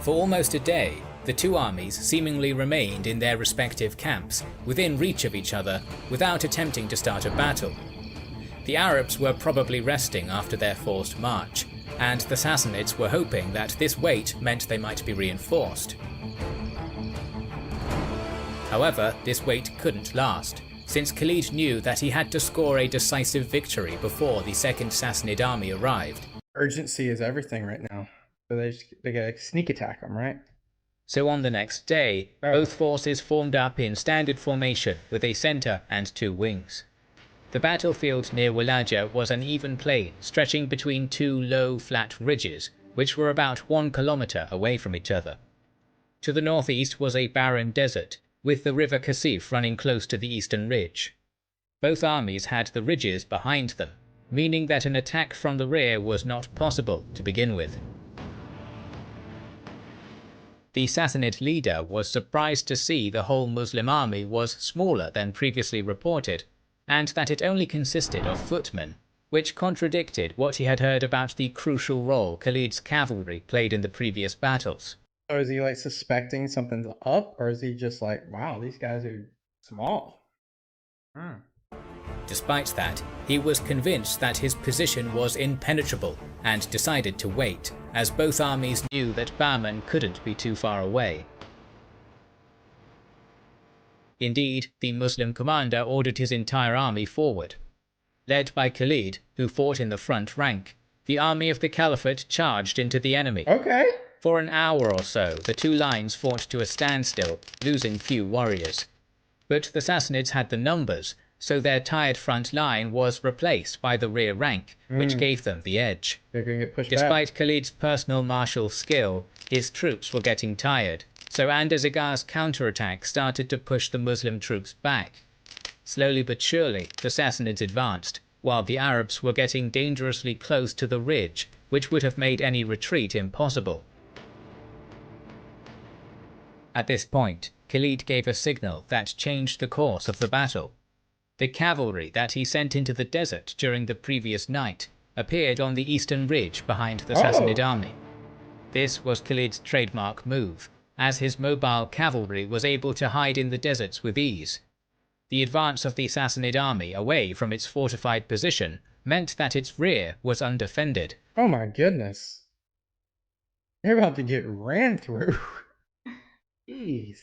B: For almost a day, the two armies seemingly remained in their respective camps, within reach of each other, without attempting to start a battle. The Arabs were probably resting after their forced march, and the Sassanids were hoping that this wait meant they might be reinforced. However, this wait couldn't last, since Khalid knew that he had to score a decisive victory before the second Sassanid army arrived.
A: Urgency is everything right now. So they gotta sneak attack them, right?
B: So on the next day, both forces formed up in standard formation with a centre and two wings. The battlefield near Walaja was an even plain stretching between two low, flat ridges, which were about 1 kilometre away from each other. To the northeast was a barren desert, with the river Qadisiyyah running close to the eastern ridge. Both armies had the ridges behind them, meaning that an attack from the rear was not possible to begin with. The Sassanid leader was surprised to see the whole Muslim army was smaller than previously reported, and that it only consisted of footmen, which contradicted what he had heard about the crucial role Khalid's cavalry played in the previous battles.
A: So is he like suspecting something's up, or is he just like, wow, these guys are small?
B: Despite that, he was convinced that his position was impenetrable and decided to wait, as both armies knew that Bahman couldn't be too far away. Indeed, the Muslim commander ordered his entire army forward. Led by Khalid, who fought in the front rank, the army of the Caliphate charged into the enemy.
A: Okay.
B: For an hour or so, the two lines fought to a standstill, losing few warriors. But the Sassanids had the numbers, so their tired front line was replaced by the rear rank, which gave them the edge.
A: They're gonna get pushed
B: Despite
A: back.
B: Khalid's personal martial skill, his troops were getting tired, so Andazagar's counterattack started to push the Muslim troops back. Slowly but surely, the Sassanids advanced, while the Arabs were getting dangerously close to the ridge, which would have made any retreat impossible. At this point, Khalid gave a signal that changed the course of the battle. The cavalry that he sent into the desert during the previous night appeared on the eastern ridge behind the Sassanid army. This was Khalid's trademark move, as his mobile cavalry was able to hide in the deserts with ease. The advance of the Sassanid army away from its fortified position meant that its rear was undefended.
A: Oh my goodness. They're about to get ran through. Jeez.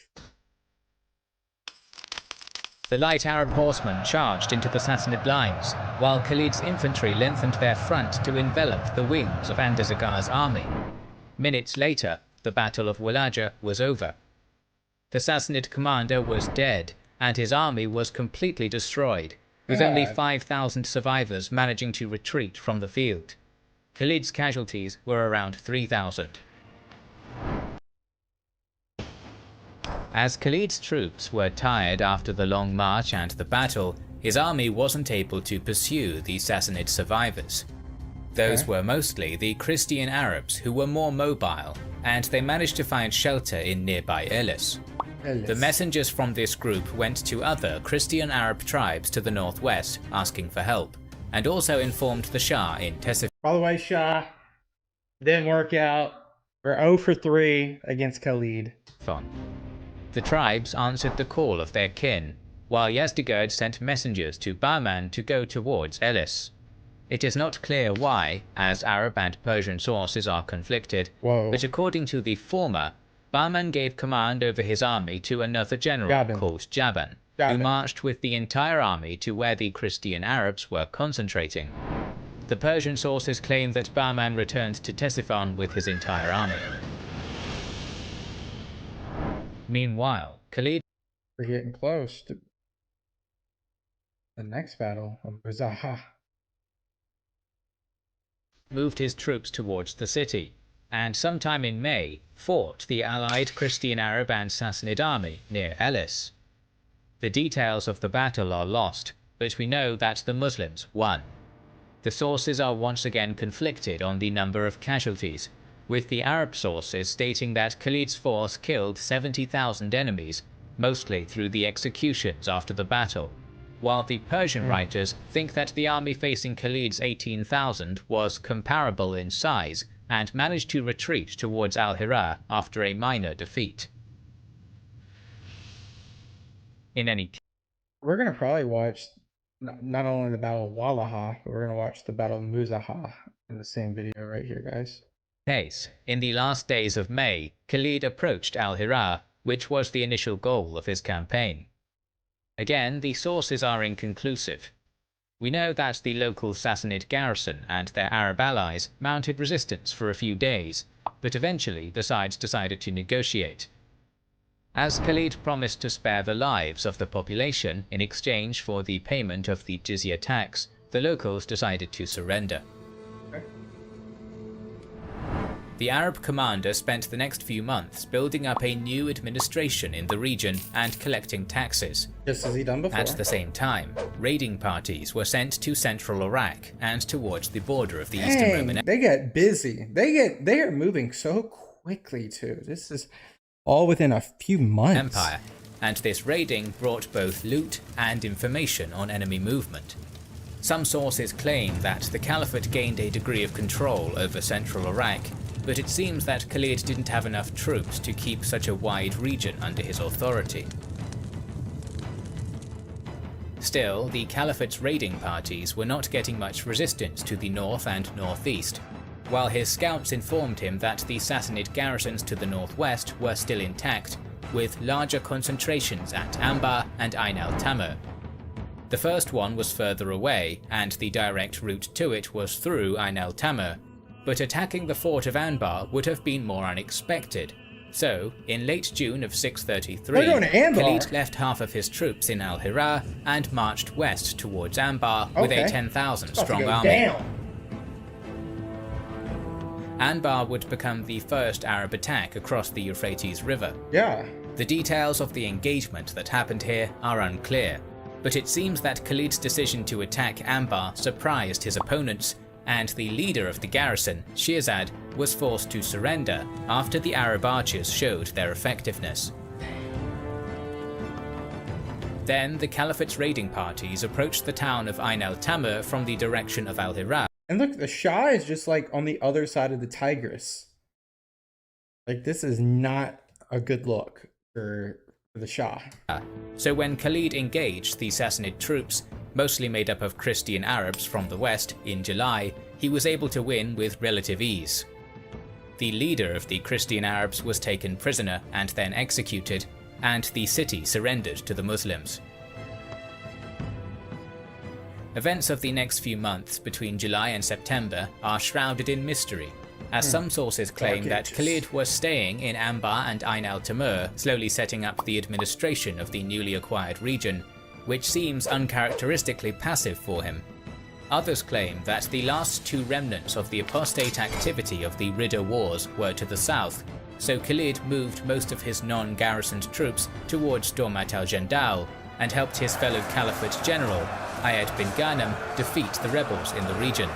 B: The light Arab horsemen charged into the Sassanid lines, while Khalid's infantry lengthened their front to envelop the wings of Andarzagh's army. Minutes later, the Battle of Walaja was over. The Sassanid commander was dead, and his army was completely destroyed, with only 5,000 survivors managing to retreat from the field. Khalid's casualties were around 3,000. As Khalid's troops were tired after the long march and the battle, his army wasn't able to pursue the Sassanid survivors. Those were mostly the Christian Arabs who were more mobile, and they managed to find shelter in nearby Elis. The messengers from this group went to other Christian Arab tribes to the northwest asking for help, and also informed the Shah in Ctesiphon.
A: By the way, Shah, didn't work out. We're 0 for 3 against Khalid.
B: The tribes answered the call of their kin, while Yazdegerd sent messengers to Bahman to go towards Elis. It is not clear why, as Arab and Persian sources are conflicted, but according to the former, Bahman gave command over his army to another general called Jaban, who marched with the entire army to where the Christian Arabs were concentrating. The Persian sources claim that Bahman returned to Ctesiphon with his entire army. Meanwhile, Khalid,
A: we're getting close to the next battle of Bazaha,
B: moved his troops towards the city, and sometime in May fought the allied Christian Arab and Sassanid army near Elis. The details of the battle are lost, but we know that the Muslims won. The sources are once again conflicted on the number of casualties, with the Arab sources stating that Khalid's force killed 70,000 enemies, mostly through the executions after the battle, while the Persian writers think that the army facing Khalid's 18,000 was comparable in size and managed to retreat towards Al-Hira after a minor defeat. In any case,
A: we're going to probably watch not only the Battle of Walaha, but we're going to watch the Battle of Muzaha in the same video right here, guys.
B: In the last days of May, Khalid approached Al-Hira, which was the initial goal of his campaign. Again, the sources are inconclusive. We know that the local Sassanid garrison and their Arab allies mounted resistance for a few days, but eventually the sides decided to negotiate. As Khalid promised to spare the lives of the population in exchange for the payment of the jizya tax, the locals decided to surrender. The Arab commander spent the next few months building up a new administration in the region and collecting taxes.
A: Just as he done before.
B: At the same time, raiding parties were sent to central Iraq and towards the border of the Eastern Roman Empire.
A: They get busy. They are moving so quickly too. This is all within a few months.
B: And this raiding brought both loot and information on enemy movement. Some sources claim that the Caliphate gained a degree of control over central Iraq, but it seems that Khalid didn't have enough troops to keep such a wide region under his authority. Still, the Caliphate's raiding parties were not getting much resistance to the north and northeast, while his scouts informed him that the Sassanid garrisons to the northwest were still intact, with larger concentrations at Anbar and Ain al-Tamr. The first one was further away, and the direct route to it was through Ain al-Tamr, but attacking the fort of Anbar would have been more unexpected. So, in late June of 633, Khalid left half of his troops in Al-Hira and marched west towards Anbar with a 10,000 strong army. Anbar would become the first Arab attack across the Euphrates River. The details of the engagement that happened here are unclear, but it seems that Khalid's decision to attack Anbar surprised his opponents, and the leader of the garrison, Shirzad, was forced to surrender after the Arab archers showed their effectiveness. Then the Caliphate's raiding parties approached the town of Ain al-Tamr from the direction of Al-Hira.
A: And look, the Shah is just like on the other side of the Tigris. Like, this is not a good look for the Shah.
B: So when Khalid engaged the Sassanid troops, mostly made up of Christian Arabs from the west, in July, he was able to win with relative ease. The leader of the Christian Arabs was taken prisoner and then executed, and the city surrendered to the Muslims. Events of the next few months between July and September are shrouded in mystery, as some sources claim that Khalid was staying in Anbar and Ain al-Tamur, slowly setting up the administration of the newly acquired region, which seems uncharacteristically passive for him. Others claim that the last two remnants of the apostate activity of the Ridda Wars were to the south, so Khalid moved most of his non-garrisoned troops towards Dormat al-Jandal and helped his fellow Caliphate general, Ayad bin Ghanem, defeat the rebels in the region.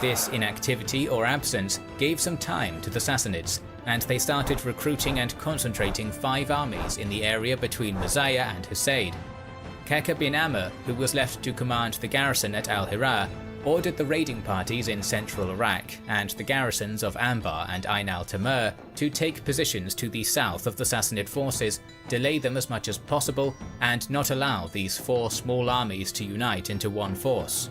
B: This inactivity or absence gave some time to the Sassanids, and they started recruiting and concentrating 5 armies in the area between Muzayya and Husayd. Keka bin Amr, who was left to command the garrison at Al-Hira, ordered the raiding parties in central Iraq and the garrisons of Anbar and Ain al-Tamur to take positions to the south of the Sassanid forces, delay them as much as possible, and not allow these 4 small armies to unite into one force.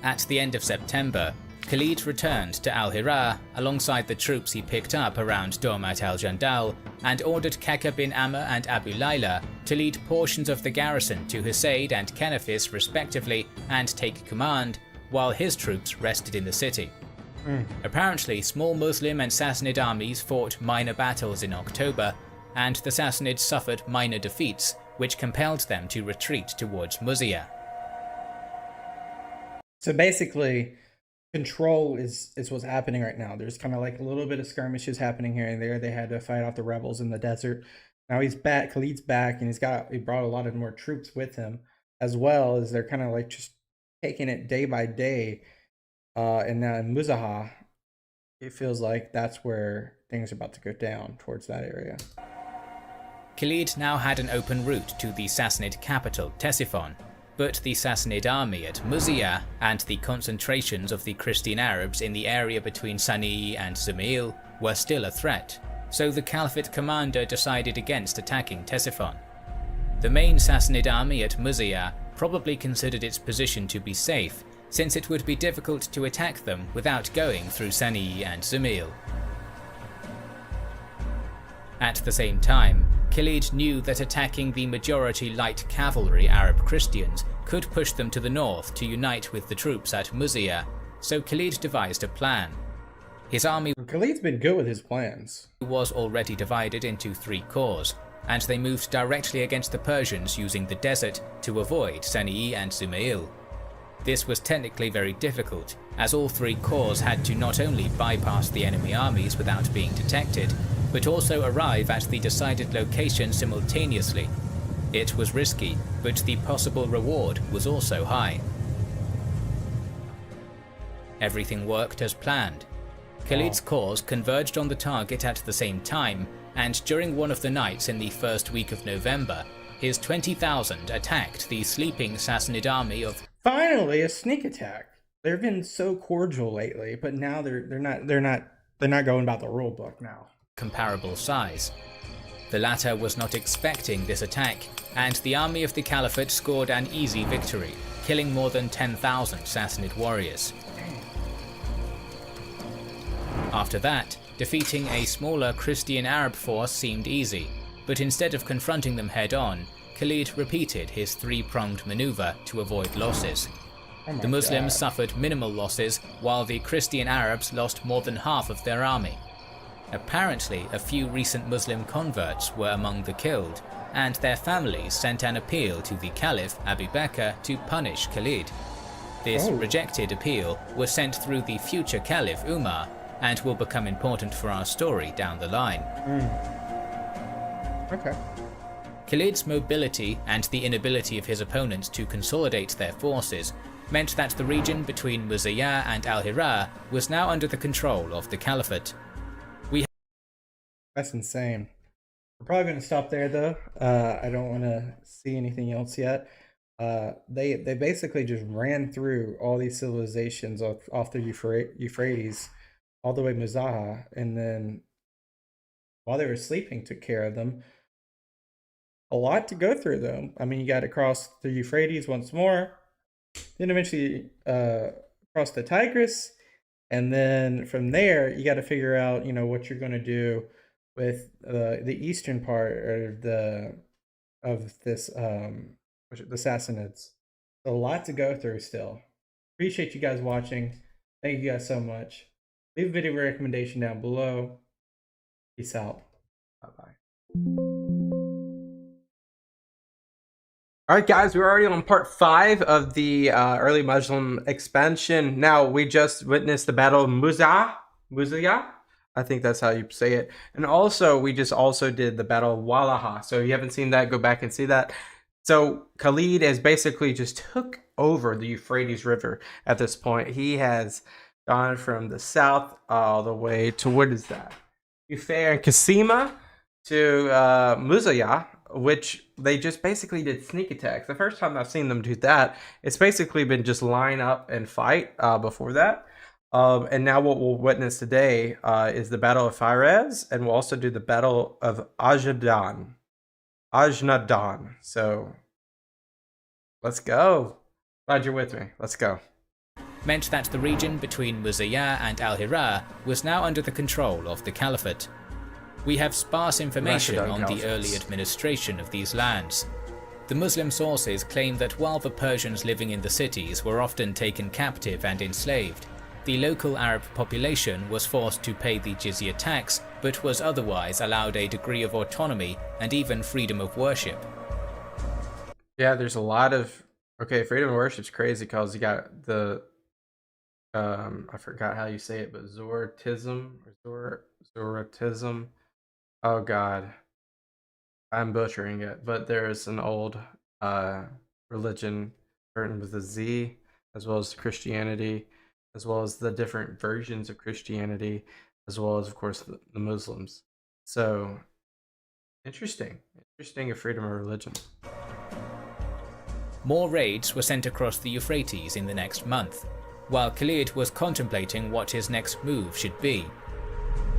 B: At the end of September, Khalid returned to Al-Hira alongside the troops he picked up around Dormat al-Jandal and ordered Keka bin Amr and Abu Layla to lead portions of the garrison to Husayd and Kenafis respectively and take command, while his troops rested in the city. Apparently, small Muslim and Sassanid armies fought minor battles in October, and the Sassanids suffered minor defeats, which compelled them to retreat towards Muzayya.
A: So basically, control is what's happening right now. There's kind of like a little bit of skirmishes happening here and there. They had to fight off the rebels in the desert. Now he's back. Khalid's back, and he brought a lot of more troops with him, as well as they're kind of like just taking it day by day. And now in Muzayya, it feels like that's where things are about to go down towards that area.
B: Khalid now had an open route to the Sassanid capital, Ctesiphon, but the Sassanid army at Muzayya and the concentrations of the Christian Arabs in the area between Sana'i and Zumail were still a threat, so the Caliphate commander decided against attacking Ctesiphon. The main Sassanid army at Muzayya probably considered its position to be safe, since it would be difficult to attack them without going through Sana'i and Zumail. At the same time, Khalid knew that attacking the majority light cavalry Arab Christians could push them to the north to unite with the troops at Muzayya, so Khalid devised a plan. His army
A: Khalid's been good with his plans.
B: Was already divided into 3 corps, and they moved directly against the Persians using the desert to avoid Sana'i and Zumail. This was technically very difficult, as all 3 corps had to not only bypass the enemy armies without being detected, but also arrive at the decided location simultaneously. It was risky, but the possible reward was also high. Everything worked as planned. Khalid's corps converged on the target at the same time, and during one of the nights in the first week of November, his 20,000 attacked the sleeping Sassanid army of...
A: Finally, a sneak attack. They've been so cordial lately, but now they're not going about the rule book now.
B: Comparable size. The latter was not expecting this attack, and the army of the Caliphate scored an easy victory, killing more than 10,000 Sassanid warriors. After that, defeating a smaller Christian Arab force seemed easy, but instead of confronting them head-on, Khalid repeated his 3-pronged maneuver to avoid losses. The Muslims suffered minimal losses, while the Christian Arabs lost more than half of their army. Apparently, a few recent Muslim converts were among the killed, and their families sent an appeal to the Caliph Abu Bakr to punish Khalid. This rejected appeal was sent through the future Caliph Umar, and will become important for our story down the line.
A: Okay.
B: Khalid's mobility and the inability of his opponents to consolidate their forces meant that the region between Muzayya and Al-Hira was now under the control of the Caliphate.
A: That's insane. We're probably going to stop there, though. I don't want to see anything else yet. They basically just ran through all these civilizations off the Euphrates, all the way to Muzayya, and then while they were sleeping, took care of them. A lot to go through, though. I mean, you got to cross the Euphrates once more, then eventually cross the Tigris, and then from there you got to figure out, what you're going to do with the eastern part of this the Sassanids. So a lot to go through still. Appreciate you guys watching. Thank you guys so much. Leave a video recommendation down below. Peace out. Bye bye. All right, guys, we're already on part 5 of the early Muslim expansion. Now, we just witnessed the Battle of Muzayah. I think that's how you say it. And also, we just also did the Battle of Walaha. So if you haven't seen that, go back and see that. So Khalid has basically just took over the Euphrates River at this point. He has gone from the south all the way to, what is that? Euphrates and Qasima to Muzayah, which they just basically did sneak attacks. The first time I've seen them do that, it's basically been just line up and fight before that. And now what we'll witness today is the Battle of Fares, and we'll also do the Battle of Ajnadan. So let's go. Glad you're with me. Let's go.
B: Meant that the region between Muzayah and Al-Hira was now under the control of the Caliphate. We have sparse information on the early administration of these lands. The Muslim sources claim that while the Persians living in the cities were often taken captive and enslaved, the local Arab population was forced to pay the jizya tax, but was otherwise allowed a degree of autonomy and even freedom of worship.
A: Yeah, there's a lot of... Okay, freedom of worship's crazy because you got the... I forgot how you say it, but Zoroastrianism. Oh god, I'm butchering it, but there's an old religion written with a Z, as well as Christianity, as well as the different versions of Christianity, as well as, of course, the Muslims. So, interesting of freedom of religion.
B: More raids were sent across the Euphrates in the next month, while Khalid was contemplating what his next move should be.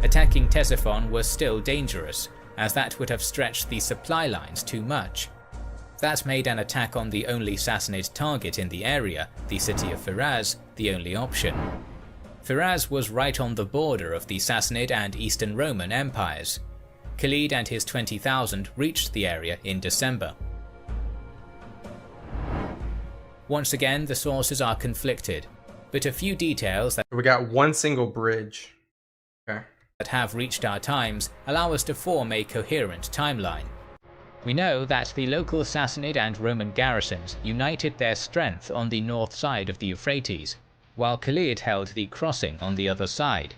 B: Attacking Ctesiphon was still dangerous, as that would have stretched the supply lines too much. That made an attack on the only Sassanid target in the area, the city of Firaz, the only option. Firaz was right on the border of the Sassanid and Eastern Roman empires. Khalid and his 20,000 reached the area in December. Once again, the sources are conflicted, but a few details that
A: we got one single bridge. Okay.
B: That have reached our times allow us to form a coherent timeline. We know that the local Sassanid and Roman garrisons united their strength on the north side of the Euphrates, while Khalid held the crossing on the other side.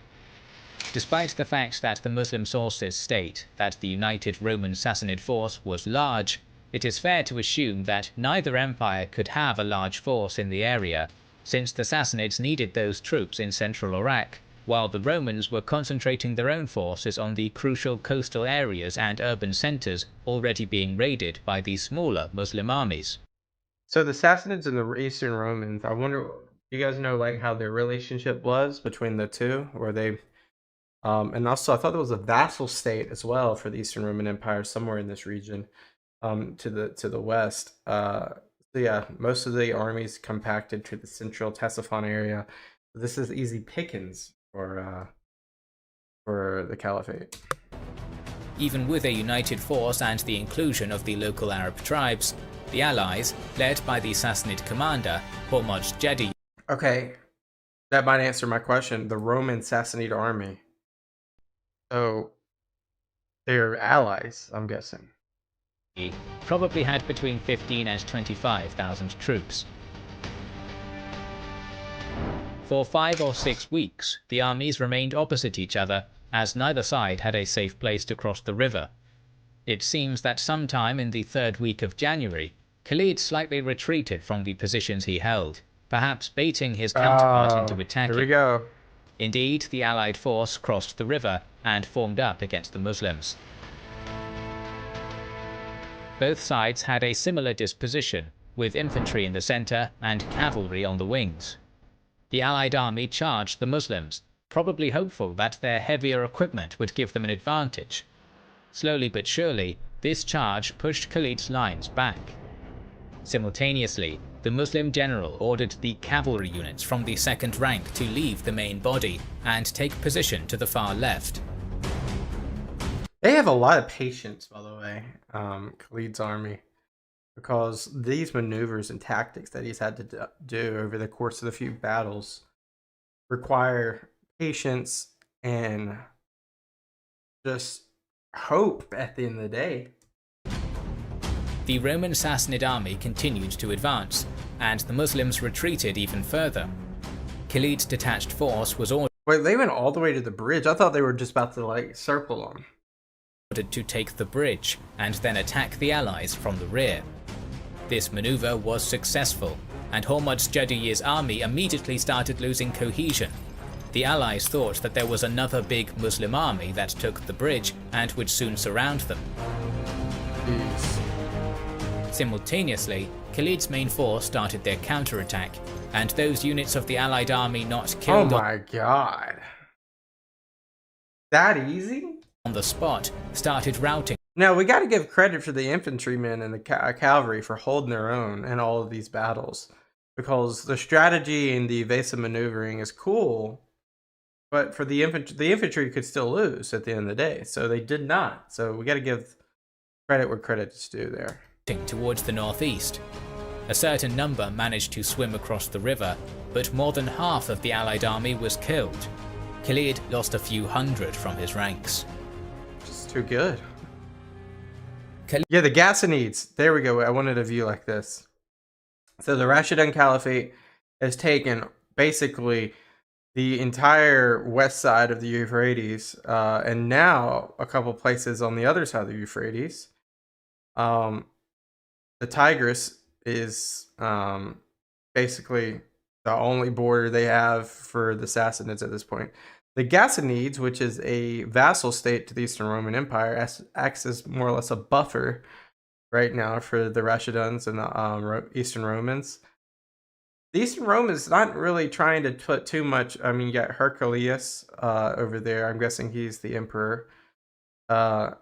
B: Despite the fact that the Muslim sources state that the united Roman Sassanid force was large, it is fair to assume that neither empire could have a large force in the area, since the Sassanids needed those troops in central Iraq, while the Romans were concentrating their own forces on the crucial coastal areas and urban centres already being raided by the smaller Muslim armies.
A: So the Sassanids and the Eastern Romans, I wonder, you guys know like how their relationship was between the two? Were they, and also I thought there was a vassal state as well for the Eastern Roman Empire somewhere in this region, to the west. So yeah, most of the armies compacted to the central Ctesiphon area. This is easy pickings for the Caliphate.
B: Even with a united force and the inclusion of the local Arab tribes, the allies, led by the Sassanid commander, Hormozd Jadi.
A: Okay, that might answer my question. The Roman Sassanid army. So, they're allies, I'm guessing.
B: Probably had between 15 and 25,000 troops. For 5 or 6 weeks, the armies remained opposite each other, as neither side had a safe place to cross the river. It seems that sometime in the 3rd week of January, Khalid slightly retreated from the positions he held, perhaps baiting his counterpart into attacking.
A: Here we go.
B: Indeed, the allied force crossed the river and formed up against the Muslims. Both sides had a similar disposition, with infantry in the centre and cavalry on the wings. The allied army charged the Muslims, probably hopeful that their heavier equipment would give them an advantage. Slowly but surely, This charge pushed Khalid's lines back. Simultaneously, the Muslim general ordered the cavalry units from the second rank to leave the main body and take position to the far left.
A: They have a lot of patience, by the way, Khalid's army, because these maneuvers and tactics that he's had to do over the course of the few battles require patience and just hope at the end of the day.
B: The Roman Sassanid army continued to advance, and the Muslims retreated even further. Khalid's detached force was ordered
A: Wait, they went all the way to the bridge? I thought they were just about to, like, circle them.
B: to take the bridge and then attack the allies from the rear. This maneuver was successful, and Hormuzd Jadid's army immediately started losing cohesion. The allies thought that there was another big Muslim army that took the bridge and would soon surround them.
A: Jeez.
B: Simultaneously, Khalid's main force started their counterattack, and those units of the allied army not killed
A: Oh my god. That easy?
B: on the spot started routing.
A: Now, we got to give credit for the infantrymen and the cavalry for holding their own in all of these battles, because the strategy and the evasive maneuvering is cool, but for the infantry could still lose at the end of the day, so they did not. So we got to give credit where credit's due there.
B: Towards the northeast. A certain number managed to swim across the river, but more than half of the allied army was killed. Khalid lost a few hundred from his ranks.
A: Just too good. Yeah, the Ghassanids. There we go. I wanted a view like this. So the Rashidun Caliphate has taken basically the entire west side of the Euphrates, and now a couple places on the other side of the Euphrates. The Tigris is basically the only border they have for the Sassanids at this point. The Ghassanids, which is a vassal state to the Eastern Roman Empire, acts as more or less a buffer right now for the Rashiduns and the Eastern Romans. The Eastern Romans not really trying to put too much. I mean, you got Herculius over there. I'm guessing he's the emperor. They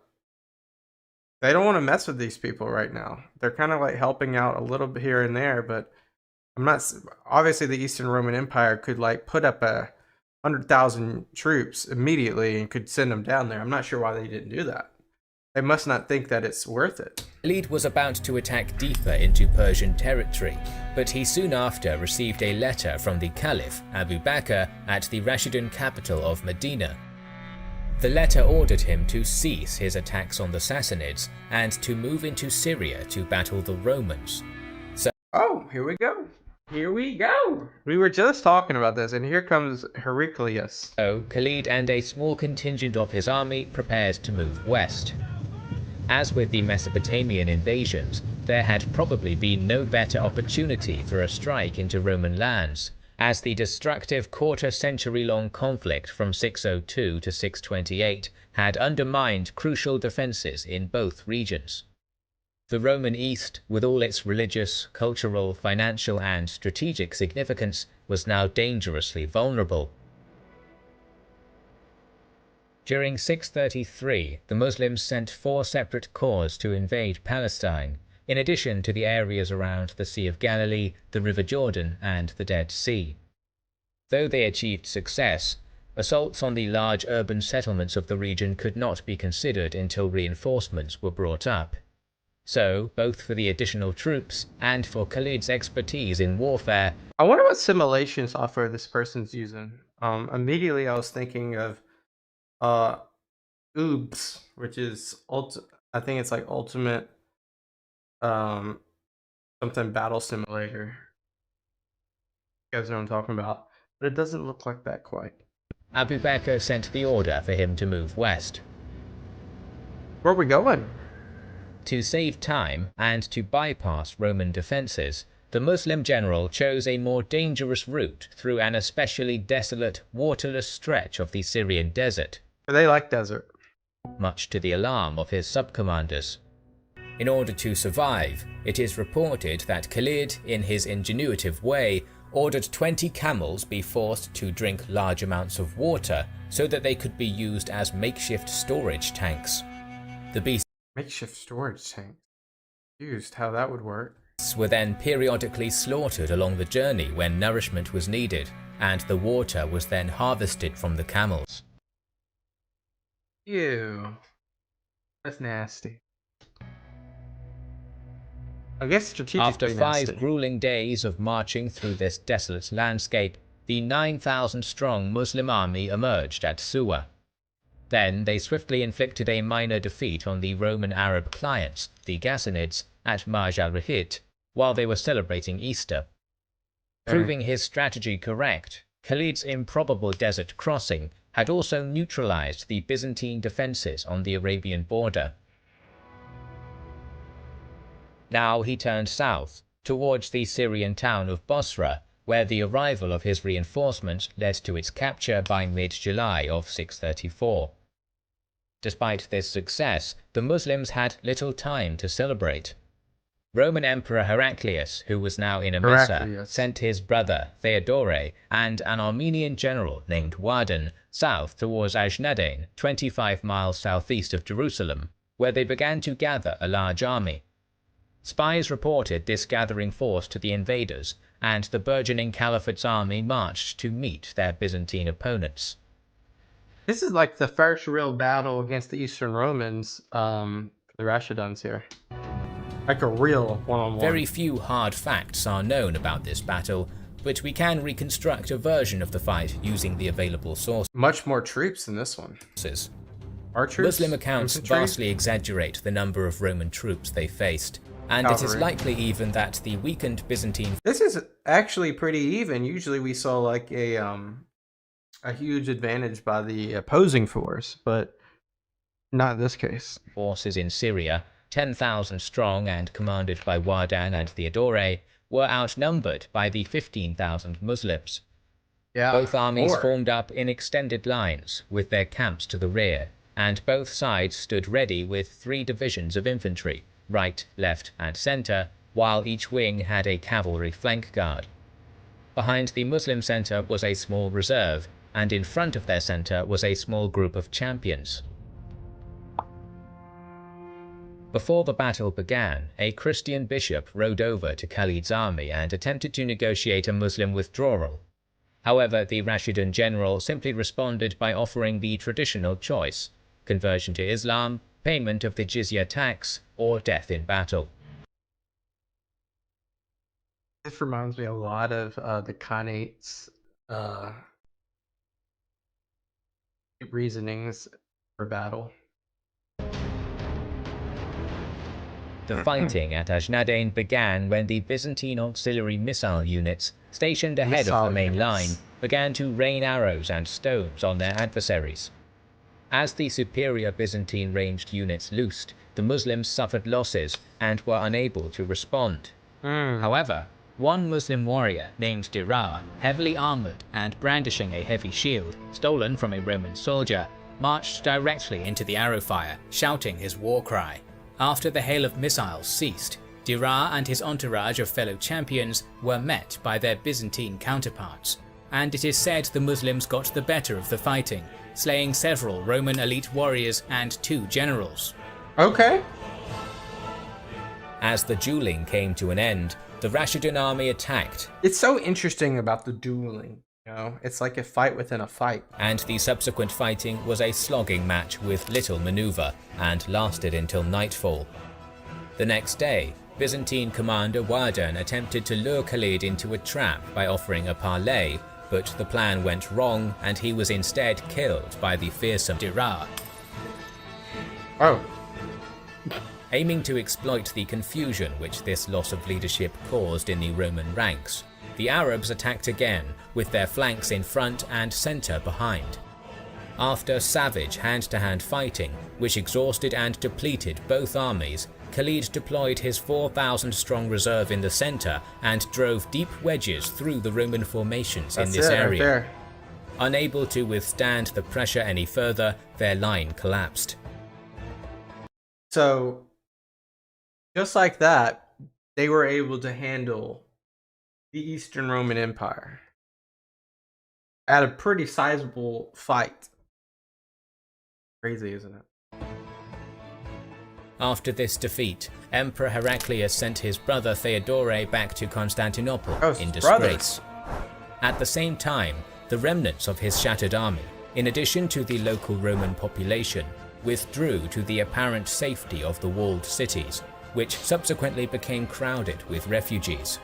A: don't want to mess with these people right now. They're kind of like helping out a little bit here and there, but I'm not. Obviously, the Eastern Roman Empire could like put up 100,000 troops immediately and could send them down there. I'm not sure why they didn't do that. They must not think that it's worth it.
B: Khalid was about to attack deeper into Persian territory, but he soon after received a letter from the Caliph, Abu Bakr, at the Rashidun capital of Medina. The letter ordered him to cease his attacks on the Sassanids and to move into Syria to battle the Romans.
A: Oh, here we go. Here we go. We were just talking about this, and here comes Heraclius.
B: So, Khalid and a small contingent of his army prepared to move west. As with the Mesopotamian invasions, there had probably been no better opportunity for a strike into Roman lands, as the destructive quarter-century-long conflict from 602 to 628 had undermined crucial defences in both regions. The Roman East, with all its religious, cultural, financial and strategic significance, was now dangerously vulnerable. During 633, the Muslims sent 4 separate corps to invade Palestine, in addition to the areas around the Sea of Galilee, the River Jordan and the Dead Sea. Though they achieved success, assaults on the large urban settlements of the region could not be considered until reinforcements were brought up. So, both for the additional troops and for Khalid's expertise in warfare,
A: I wonder what simulation software this person's using. Immediately I was thinking of OOBS, which is I think it's like Ultimate something battle simulator. You guys know what I'm talking about. But it doesn't look like that quite.
B: Abu Bakr sent the order for him to move west.
A: Where are we going?
B: To save time and to bypass Roman defences, the Muslim general chose a more dangerous route through an especially desolate, waterless stretch of the Syrian desert.
A: They like desert.
B: Much to the alarm of his sub-commanders. In order to survive, it is reported that Khalid, in his ingenuitive way, ordered 20 camels be forced to drink large amounts of water so that they could be used as makeshift storage tanks. The beasts
A: Makeshift storage tank. Used how that would work.
B: Were then periodically slaughtered along the journey when nourishment was needed, and the water was then harvested from the camels.
A: Ew. That's nasty. I guess
B: After
A: strategically
B: 5
A: nasty.
B: grueling days of marching through this desolate landscape, the 9,000-strong Muslim army emerged at Suwa. Then they swiftly inflicted a minor defeat on the Roman Arab clients, the Ghassanids, at Marj al-Rahit, while they were celebrating Easter. Proving his strategy correct, Khalid's improbable desert crossing had also neutralized the Byzantine defenses on the Arabian border. Now he turned south, towards the Syrian town of Bosra, where the arrival of his reinforcements led to its capture by mid-July of 634. Despite this success, the Muslims had little time to celebrate. Roman Emperor Heraclius, who was now in Emesa, sent his brother Theodore and an Armenian general named Wardan south towards Ajnadain, 25 miles southeast of Jerusalem, where they began to gather a large army. Spies reported this gathering force to the invaders, and the burgeoning Caliphate's army marched to meet their Byzantine opponents.
A: This is like the first real battle against the Eastern Romans, for the Rashiduns here. Like a real one-on-one.
B: Very few hard facts are known about this battle, but we can reconstruct a version of the fight using the available sources.
A: Much more troops in this one. Archers,
B: Muslim accounts
A: infantry?
B: vastly exaggerate the number of Roman troops they faced, and it is likely even that the weakened Byzantine...
A: This is actually pretty even. Usually we saw like a huge advantage by the opposing force, but not in this case.
B: Forces in Syria, 10,000 strong and commanded by Wardan and Theodore, were outnumbered by the 15,000 Muslims.
A: Yeah,
B: both armies formed up in extended lines, with their camps to the rear, and both sides stood ready with 3 divisions of infantry, right, left, and centre, while each wing had a cavalry flank guard. Behind the Muslim centre was a small reserve, and in front of their centre was a small group of champions. Before the battle began, a Christian bishop rode over to Khalid's army and attempted to negotiate a Muslim withdrawal. However, the Rashidun general simply responded by offering the traditional choice: conversion to Islam, payment of the jizya tax, or death in battle.
A: This reminds me a lot of the Khanate's reasonings for battle.
B: The fighting at Ajnadain began when the Byzantine auxiliary missile units, stationed ahead of the main line, began to rain arrows and stones on their adversaries. As the superior Byzantine ranged units loosed, the Muslims suffered losses and were unable to respond. However, one Muslim warrior named Dirar, heavily armoured and brandishing a heavy shield, stolen from a Roman soldier, marched directly into the arrow fire, shouting his war cry. After the hail of missiles ceased, Dirar and his entourage of fellow champions were met by their Byzantine counterparts, and it is said the Muslims got the better of the fighting, slaying several Roman elite warriors and 2 generals.
A: Okay.
B: As the dueling came to an end, the Rashidun army attacked.
A: It's so interesting about the dueling. You know, it's like a fight within a fight.
B: And the subsequent fighting was a slogging match with little maneuver, and lasted until nightfall. The next day, Byzantine commander Wardan attempted to lure Khalid into a trap by offering a parley, but the plan went wrong and he was instead killed by the fearsome Dirar. Aiming to exploit the confusion which this loss of leadership caused in the Roman ranks, the Arabs attacked again, with their flanks in front and centre behind. After savage hand-to-hand fighting, which exhausted and depleted both armies, Khalid deployed his 4,000-strong reserve in the centre and drove deep wedges through the Roman formations in this area.
A: Right.
B: Unable to withstand the pressure any further, their line collapsed.
A: So, just like that, they were able to handle the Eastern Roman Empire at a pretty sizable fight. Crazy, isn't it?
B: After this defeat, Emperor Heraclius sent his brother Theodore back to Constantinople in disgrace. At the same time, the remnants of his shattered army, in addition to the local Roman population, withdrew to the apparent safety of the walled cities, which subsequently became crowded with refugees.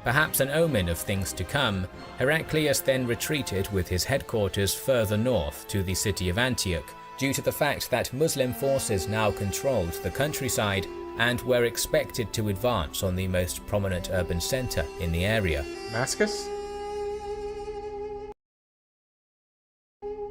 B: Perhaps an omen of things to come, Heraclius then retreated with his headquarters further north to the city of Antioch, due to the fact that Muslim forces now controlled the countryside and were expected to advance on the most prominent urban center in the area.
A: Damascus?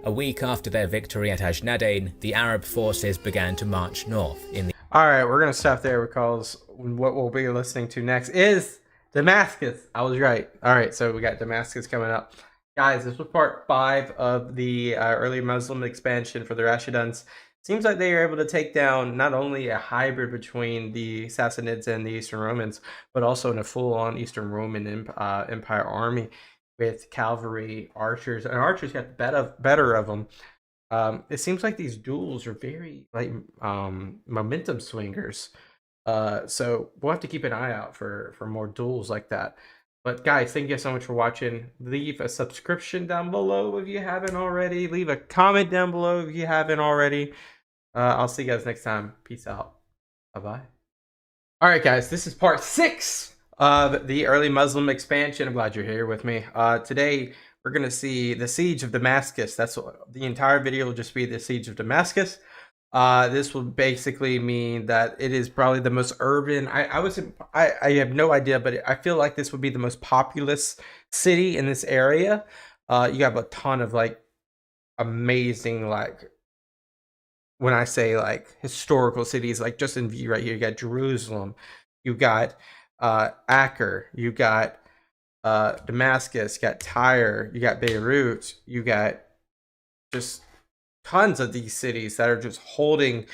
B: A week after their victory at Ajnadayn, the Arab forces began to march north in the...
A: Alright, we're going to stop there because what we'll be listening to next is Damascus. I was right. Alright, so we got Damascus coming up. Guys, this was part 5 of the early Muslim expansion for the Rashiduns. Seems like they were able to take down not only a hybrid between the Sassanids and the Eastern Romans, but also in a full-on Eastern Roman Empire army with cavalry, archers, and archers got the better of them. It seems like these duels are very like momentum swingers. So we'll have to keep an eye out for more duels like that. But guys, thank you so much for watching. Leave a subscription down below if you haven't already. Leave a comment down below if you haven't already. I'll see you guys next time. Peace out. Bye-bye. All right, guys, this is part 6 of the early Muslim expansion. I'm glad you're here with me. Today, we're going to see the Siege of Damascus. That's what the entire video will just be, the Siege of Damascus. This will basically mean that it is probably the most urban. I have no idea, but I feel like this would be the most populous city in this area. You have a ton of like amazing, like when I say like historical cities, like just in view right here, you got Jerusalem, you got Acre, you got Damascus, you got Tyre, you got Beirut, you got just tons of these cities that are just holding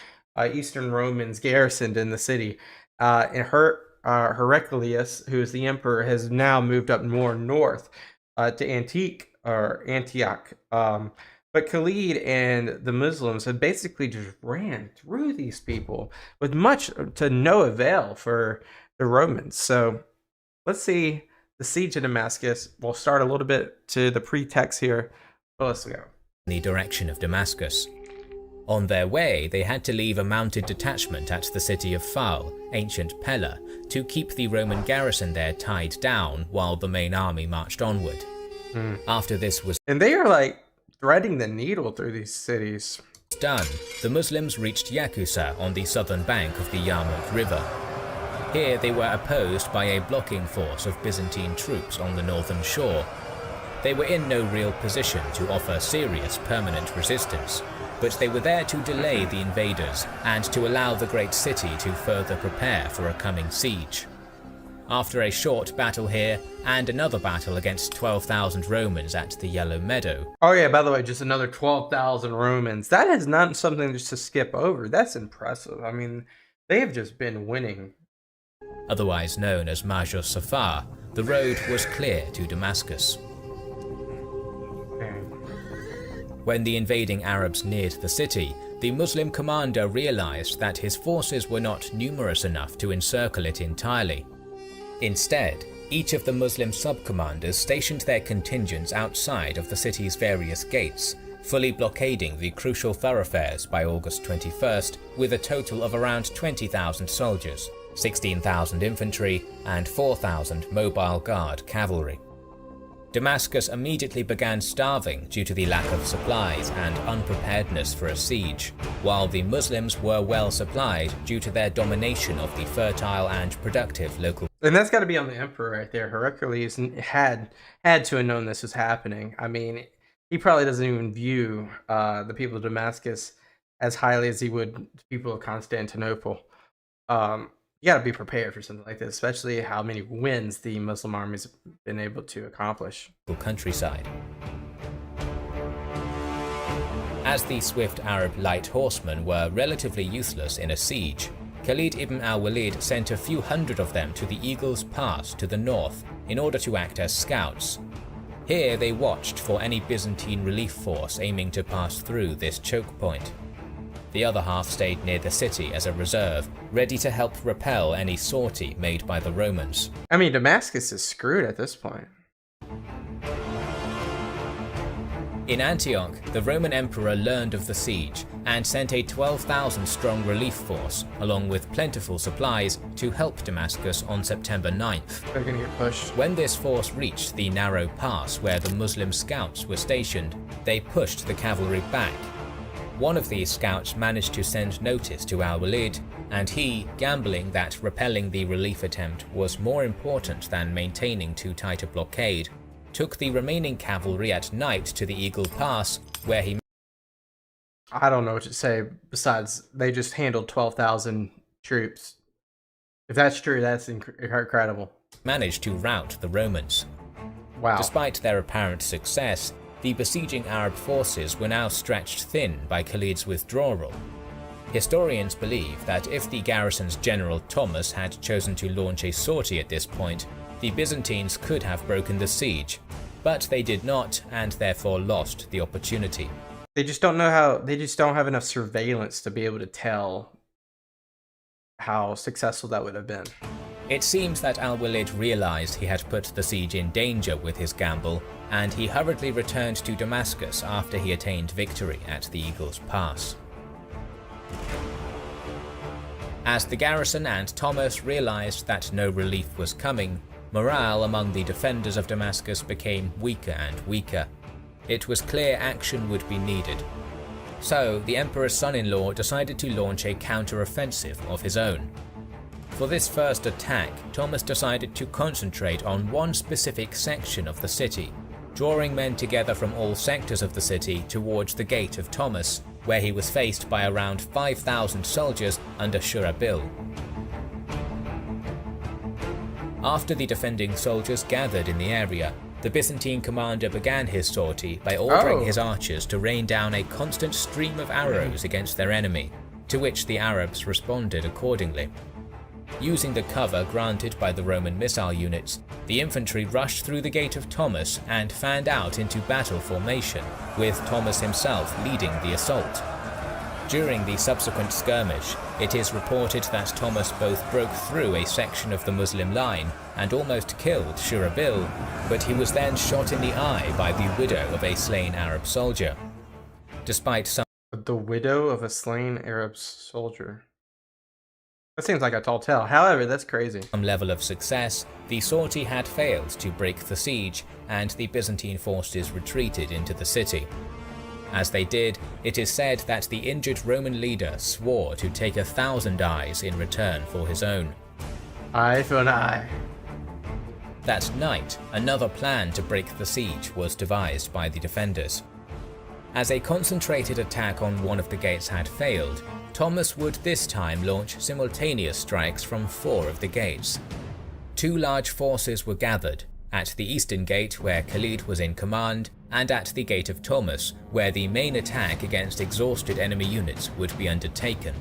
A: Eastern Romans garrisoned in the city. And Heraclius, who is the emperor, has now moved up more north to Antioch. But Khalid and the Muslims have basically just ran through these people with much to no avail for the Romans. So let's see the Siege of Damascus. We'll start a little bit to the pretext here, but let's go.
B: The direction of Damascus. On their way, they had to leave a mounted detachment at the city of Fal, ancient Pella, to keep the Roman garrison there tied down while the main army marched onward. After this was
A: and they are like threading the needle through these cities
B: done, the Muslims reached Yakusa on the southern bank of the Yarmouk River. Here they were opposed by a blocking force of Byzantine troops on the northern shore. They were in no real position to offer serious permanent resistance, but they were there to delay the invaders and to allow the great city to further prepare for a coming siege. After a short battle here, and another battle against 12,000 Romans at the Yellow Meadow.
A: Oh yeah, by the way, just another 12,000 Romans. That is not something just to skip over. That's impressive. I mean, they have just been winning.
B: Otherwise known as Major Safar, the road was clear to Damascus. When the invading Arabs neared the city, the Muslim commander realized that his forces were not numerous enough to encircle it entirely. Instead, each of the Muslim sub-commanders stationed their contingents outside of the city's various gates, fully blockading the crucial thoroughfares by August 21st with a total of around 20,000 soldiers, 16,000 infantry, and 4,000 mobile guard cavalry. Damascus immediately began starving due to the lack of supplies and unpreparedness for a siege, while the Muslims were well supplied due to their domination of the fertile and productive local.
A: And that's got to be on the emperor right there. Heraclius had to have known this was happening. I mean, he probably doesn't even view the people of Damascus as highly as he would the people of Constantinople. You got to be prepared for something like this, especially how many wins the Muslim armies have been able to accomplish.
B: Countryside. As the swift Arab light horsemen were relatively useless in a siege, Khalid ibn al-Walid sent a few hundred of them to the Eagle's Pass to the north in order to act as scouts. Here they watched for any Byzantine relief force aiming to pass through this choke point. The other half stayed near the city as a reserve, ready to help repel any sortie made by the Romans.
A: I mean, Damascus is screwed at this point.
B: In Antioch, the Roman emperor learned of the siege and sent a 12,000-strong relief force, along with plentiful supplies, to help Damascus on September 9th.
A: They're gonna get pushed.
B: When this force reached the narrow pass where the Muslim scouts were stationed, they pushed the cavalry back. One of these scouts managed to send notice to al-Walid, and he, gambling that repelling the relief attempt was more important than maintaining too tight a blockade, took the remaining cavalry at night to the Eagle Pass, where he...
A: I don't know what to say besides they just handled 12,000 troops. If that's true, that's incredible.
B: managed to rout the Romans.
A: Wow.
B: Despite their apparent success, the besieging Arab forces were now stretched thin by Khalid's withdrawal. Historians believe that if the garrison's general Thomas had chosen to launch a sortie at this point, the Byzantines could have broken the siege, but they did not and therefore lost the opportunity.
A: They just don't know how, they just don't have enough surveillance to be able to tell how successful that would have been.
B: It seems that al-Walid realized he had put the siege in danger with his gamble, and he hurriedly returned to Damascus after he attained victory at the Eagle's Pass. As the garrison and Thomas realized that no relief was coming, morale among the defenders of Damascus became weaker and weaker. It was clear action would be needed. So, the emperor's son-in-law decided to launch a counter-offensive of his own. For this first attack, Thomas decided to concentrate on one specific section of the city, drawing men together from all sectors of the city towards the Gate of Thomas, where he was faced by around 5,000 soldiers under Shurabil. After the defending soldiers gathered in the area, the Byzantine commander began his sortie by ordering his archers to rain down a constant stream of arrows against their enemy, to which the Arabs responded accordingly. Using the cover granted by the Roman missile units, the infantry rushed through the Gate of Thomas and fanned out into battle formation, with Thomas himself leading the assault. During the subsequent skirmish, it is reported that Thomas both broke through a section of the Muslim line and almost killed Shurabil, but he was then shot in the eye by the widow of a slain Arab soldier. Despite some
A: The widow of a slain Arab soldier. That seems like a tall tale. However, that's crazy.
B: level of success, the sortie had failed to break the siege, and the Byzantine forces retreated into the city. As they did, it is said that the injured Roman leader swore to take 1,000 eyes in return for his own.
A: Eye for an eye.
B: That night, another plan to break the siege was devised by the defenders. As a concentrated attack on one of the gates had failed, Thomas would this time launch simultaneous strikes from 4 of the gates. 2 large forces were gathered, at the eastern gate where Khalid was in command, and at the Gate of Thomas, where the main attack against exhausted enemy units would be undertaken.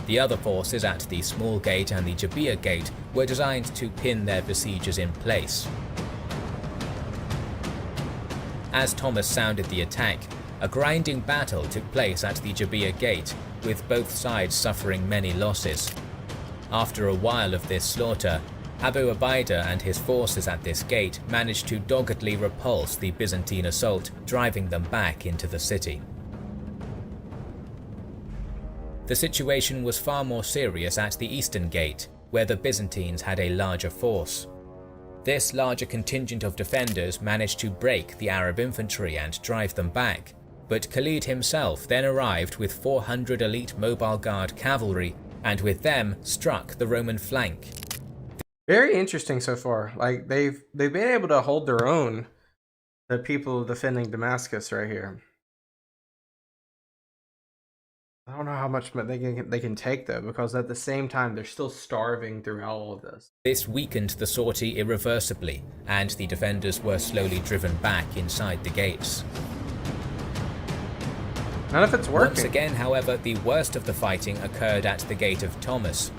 B: The other forces at the small gate and the Jabiyah gate were designed to pin their besiegers in place. As Thomas sounded the attack, a grinding battle took place at the Jabiyah gate, with both sides suffering many losses. After a while of this slaughter, Abu Ubaidah and his forces at this gate managed to doggedly repulse the Byzantine assault, driving them back into the city. The situation was far more serious at the eastern gate, where the Byzantines had a larger force. This larger contingent of defenders managed to break the Arab infantry and drive them back, but Khalid himself then arrived with 400 elite mobile guard cavalry, and with them struck the Roman flank.
A: Very interesting so far. Like they've been able to hold their own. The people defending Damascus right here. I don't know how much they can take though, because at the same time they're still starving through all of this.
B: This weakened the sortie irreversibly, and the defenders were slowly driven back inside the gates.
A: None of it's working.
B: Once again, however, the worst of the fighting occurred at the Gate of Thomas.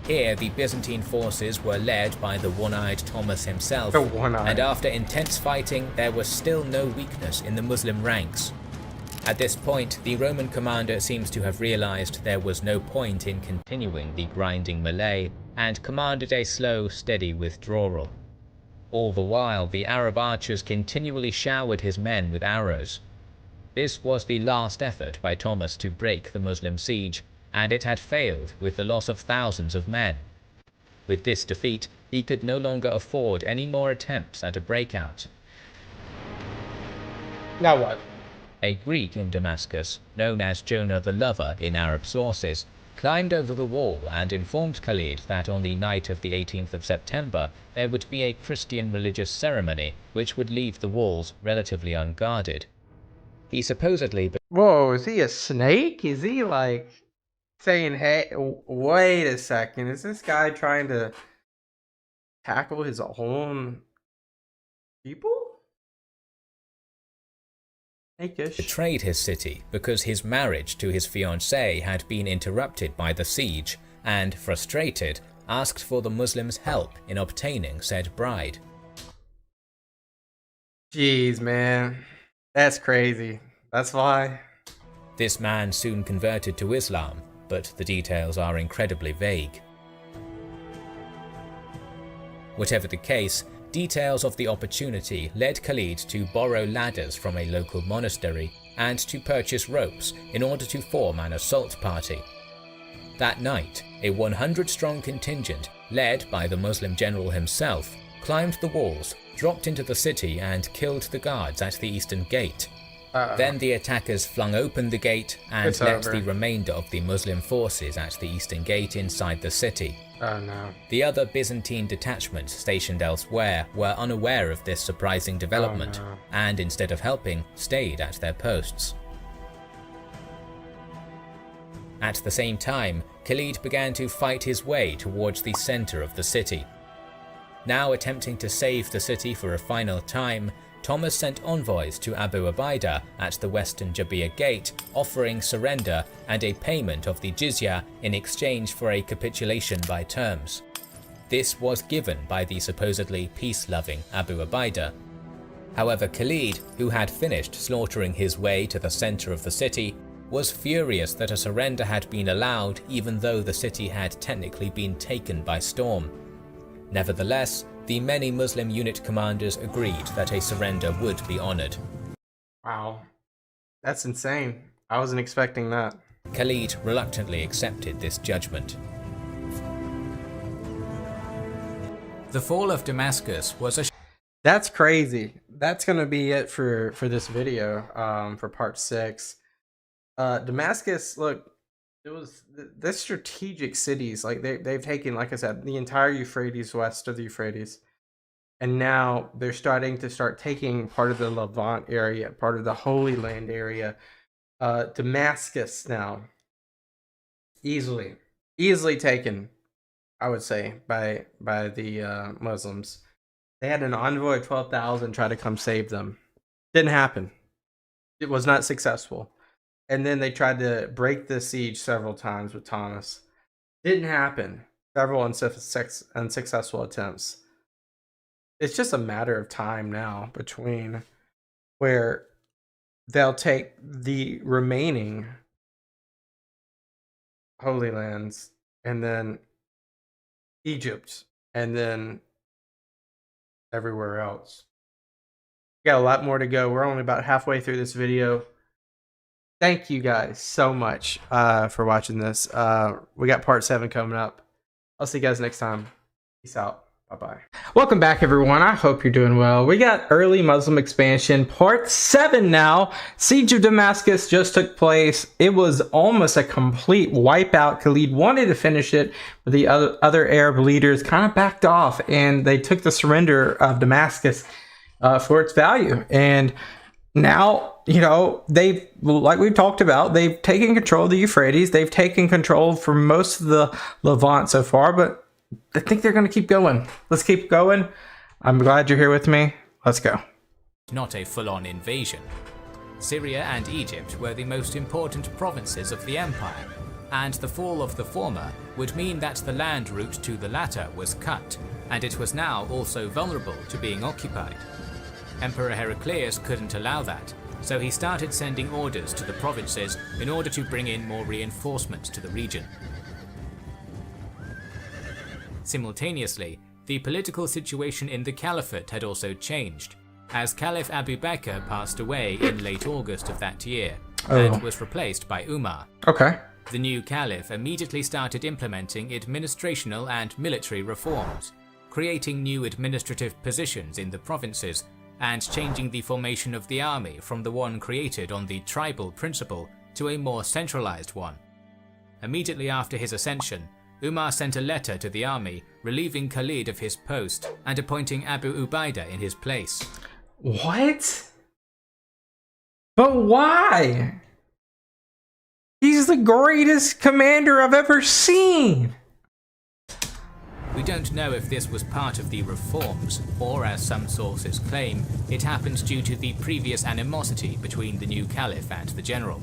B: Here, the Byzantine forces were led by the one-eyed Thomas himself, and after intense fighting, there was still no weakness in the Muslim ranks. At this point, the Roman commander seems to have realized there was no point in continuing the grinding melee and commanded a slow, steady withdrawal. All the while, the Arab archers continually showered his men with arrows. This was the last effort by Thomas to break the Muslim siege, and it had failed with the loss of thousands of men. With this defeat, he could no longer afford any more attempts at a breakout.
A: Now what?
B: A Greek in Damascus, known as Jonah the Lover in Arab sources, climbed over the wall and informed Khalid that on the night of the 18th of September there would be a Christian religious ceremony which would leave the walls relatively unguarded. He supposedly...
A: Whoa, is he a snake? Is he like saying, hey, wait a second, is this guy trying to tackle his own people?
B: betrayed his city because his marriage to his fiancée had been interrupted by the siege and, frustrated, asked for the Muslims' help in obtaining said bride.
A: Jeez, man. That's crazy. That's why.
B: This man soon converted to Islam, but the details are incredibly vague. Whatever the case, details of the opportunity led Khalid to borrow ladders from a local monastery and to purchase ropes in order to form an assault party. That night, a 100-strong contingent, led by the Muslim general himself, climbed the walls, dropped into the city and killed the guards at the eastern gate. Then the attackers flung open the gate and let the remainder of the Muslim forces at the eastern gate inside the city.
A: Oh no.
B: The other Byzantine detachments stationed elsewhere were unaware of this surprising development and, instead of helping, stayed at their posts. At the same time, Khalid began to fight his way towards the center of the city. Now attempting to save the city for a final time, Thomas sent envoys to Abu Ubaidah at the western Jabiyah gate, offering surrender and a payment of the jizya in exchange for a capitulation by terms. This was given by the supposedly peace-loving Abu Ubaidah. However, Khalid, who had finished slaughtering his way to the center of the city, was furious that a surrender had been allowed even though the city had technically been taken by storm. Nevertheless, the many Muslim unit commanders agreed that a surrender would be honored.
A: Wow. That's insane. I wasn't expecting that.
B: Khalid reluctantly accepted this judgment. The fall of Damascus was a...
A: That's crazy. That's going to be it for this video, for part 6. Damascus, look, it was the strategic cities, like they've taken, like I said, the entire Euphrates, west of the Euphrates, and now they're starting to taking part of the Levant area, part of the Holy Land area. Damascus now, easily taken, I would say, by the Muslims. They had an envoy of 12,000 try to come save them. Didn't happen. It was not successful. And then they tried to break the siege several times with Thomas. Didn't happen. Several unsuccessful attempts. It's just a matter of time now between where they'll take the remaining Holy Lands and then Egypt and then everywhere else. We got a lot more to go. We're only about halfway through this video. Thank you guys so much for watching this. We got part 7 coming up. I'll see you guys next time. Peace out. Bye-bye. Welcome back, everyone. I hope you're doing well. We got early Muslim expansion, part 7 now. Siege of Damascus just took place. It was almost a complete wipeout. Khalid wanted to finish it, but the other Arab leaders kind of backed off, and they took the surrender of Damascus for its value. And now, you know, they've, like we've talked about, they've taken control of the Euphrates. They've taken control for most of the Levant so far, but I think they're going to keep going. Let's keep going. I'm glad you're here with me. Let's go.
B: Not a full-on invasion. Syria and Egypt were the most important provinces of the empire, and the fall of the former would mean that the land route to the latter was cut, and it was now also vulnerable to being occupied. Emperor Heraclius couldn't allow that, so he started sending orders to the provinces in order to bring in more reinforcements to the region. Simultaneously, the political situation in the Caliphate had also changed, as Caliph Abu Bakr passed away in late August of that year and was replaced by Umar.
A: Okay.
B: The new Caliph immediately started implementing administrational and military reforms, creating new administrative positions in the provinces and changing the formation of the army from the one created on the tribal principle to a more centralized one. Immediately after his ascension, Umar sent a letter to the army relieving Khalid of his post and appointing Abu Ubaidah in his place.
A: What? But why? He's the greatest commander I've ever seen.
B: We don't know if this was part of the reforms, or as some sources claim, it happened due to the previous animosity between the new caliph and the general.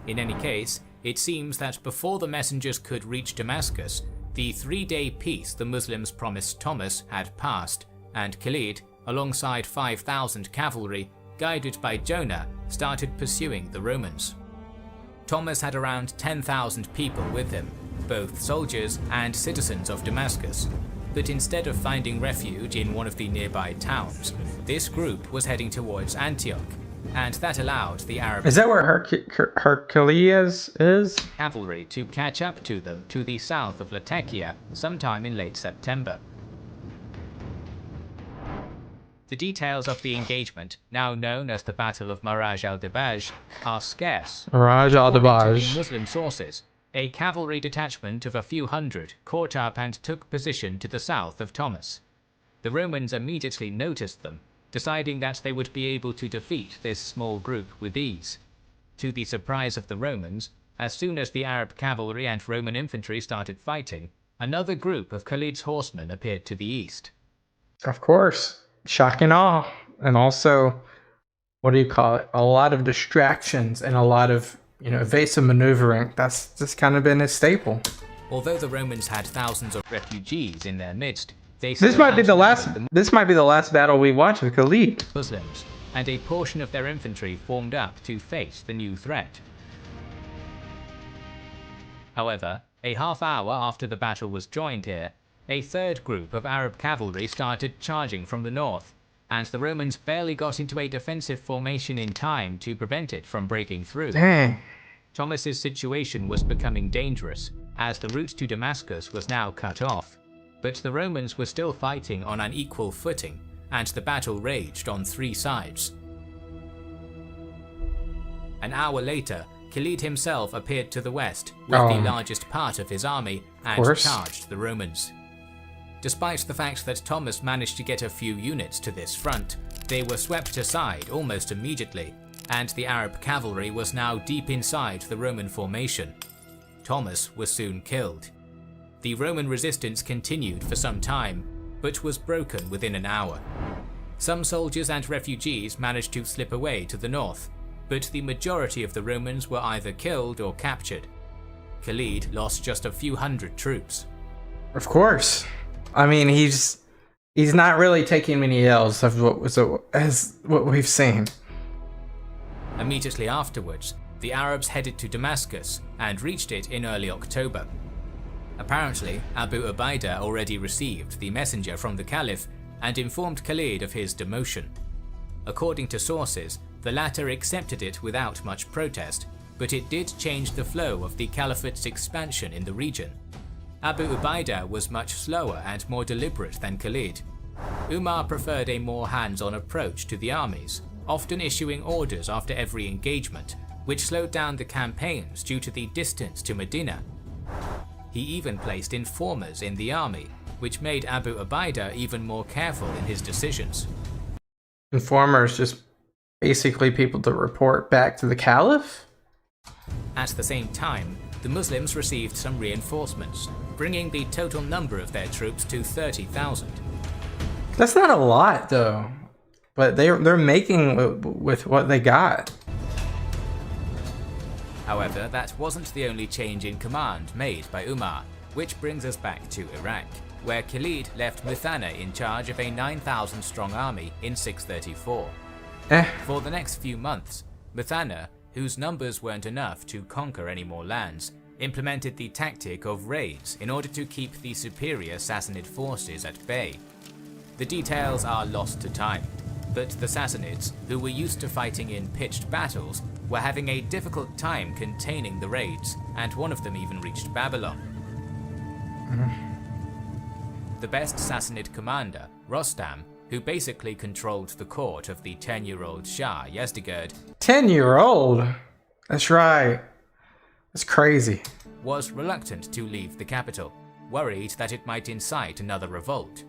B: In any case, it seems that before the messengers could reach Damascus, the 3-day peace the Muslims promised Thomas had passed, and Khalid, alongside 5,000 cavalry, guided by Jonah, started pursuing the Romans. Thomas had around 10,000 people with him, both soldiers and citizens of Damascus, but instead of finding refuge in one of the nearby towns, this group was heading towards Antioch, and that allowed the Arab
A: Is that where Hercules is?
B: cavalry to catch up to them to the south of Latakia sometime in late September. The details of the engagement, now known as the Battle of Maraj al-Dabaj, are scarce.
A: Maraj al-Dabaj.
B: According to Muslim sources, a cavalry detachment of a few hundred caught up and took position to the south of Thomas. The Romans immediately noticed them, deciding that they would be able to defeat this small group with ease. To the surprise of the Romans, as soon as the Arab cavalry and Roman infantry started fighting, another group of Khalid's horsemen appeared to the east.
A: Of course. Shock and awe. And also, what do you call it? A lot of distractions and a lot of, evasive maneuvering. That's just kind of been his staple.
B: Although the Romans had thousands of refugees in their midst,
A: This might be the last battle we watch with Khalid.
B: Muslims, and a portion of their infantry formed up to face the new threat. However, a half hour after the battle was joined here, a third group of Arab cavalry started charging from the north, and the Romans barely got into a defensive formation in time to prevent it from breaking through.
A: Dang.
B: Thomas's situation was becoming dangerous, as the route to Damascus was now cut off. But the Romans were still fighting on an equal footing, and the battle raged on 3 sides. An hour later, Khalid himself appeared to the west with the largest part of his army and charged the Romans. Despite the fact that Thomas managed to get a few units to this front, they were swept aside almost immediately, and the Arab cavalry was now deep inside the Roman formation. Thomas was soon killed. The Roman resistance continued for some time, but was broken within an hour. Some soldiers and refugees managed to slip away to the north, but the majority of the Romans were either killed or captured. Khalid lost just a few hundred troops.
A: Of course. I mean, he's not really taking many L's of what we've seen.
B: Immediately afterwards, the Arabs headed to Damascus and reached it in early October. Apparently, Abu Ubaidah already received the messenger from the Caliph and informed Khalid of his demotion. According to sources, the latter accepted it without much protest, but it did change the flow of the Caliphate's expansion in the region. Abu Ubaidah was much slower and more deliberate than Khalid. Umar preferred a more hands-on approach to the armies, often issuing orders after every engagement, which slowed down the campaigns due to the distance to Medina. He even placed informers in the army, which made Abu Ubaidah even more careful in his decisions.
A: Informers, just basically people to report back to the Caliph?
B: At the same time, the Muslims received some reinforcements, bringing the total number of their troops to 30,000.
A: That's not a lot, though. But they're making with what they got.
B: However, that wasn't the only change in command made by Umar, which brings us back to Iraq. where Khalid left Muthanna in charge of a 9,000 strong army in 634. For the next few months, Muthanna, whose numbers weren't enough to conquer any more lands, implemented the tactic of raids in order to keep the superior Sassanid forces at bay. The details are lost to time, but the Sassanids, who were used to fighting in pitched battles, were having a difficult time containing the raids, and one of them even reached Babylon. The best Sassanid commander, Rostam, who basically controlled the court of the 10-year-old Shah Yezdegerd.
A: 10-year-old? That's right. That's crazy.
B: Was reluctant to leave the capital, worried that it might incite another revolt.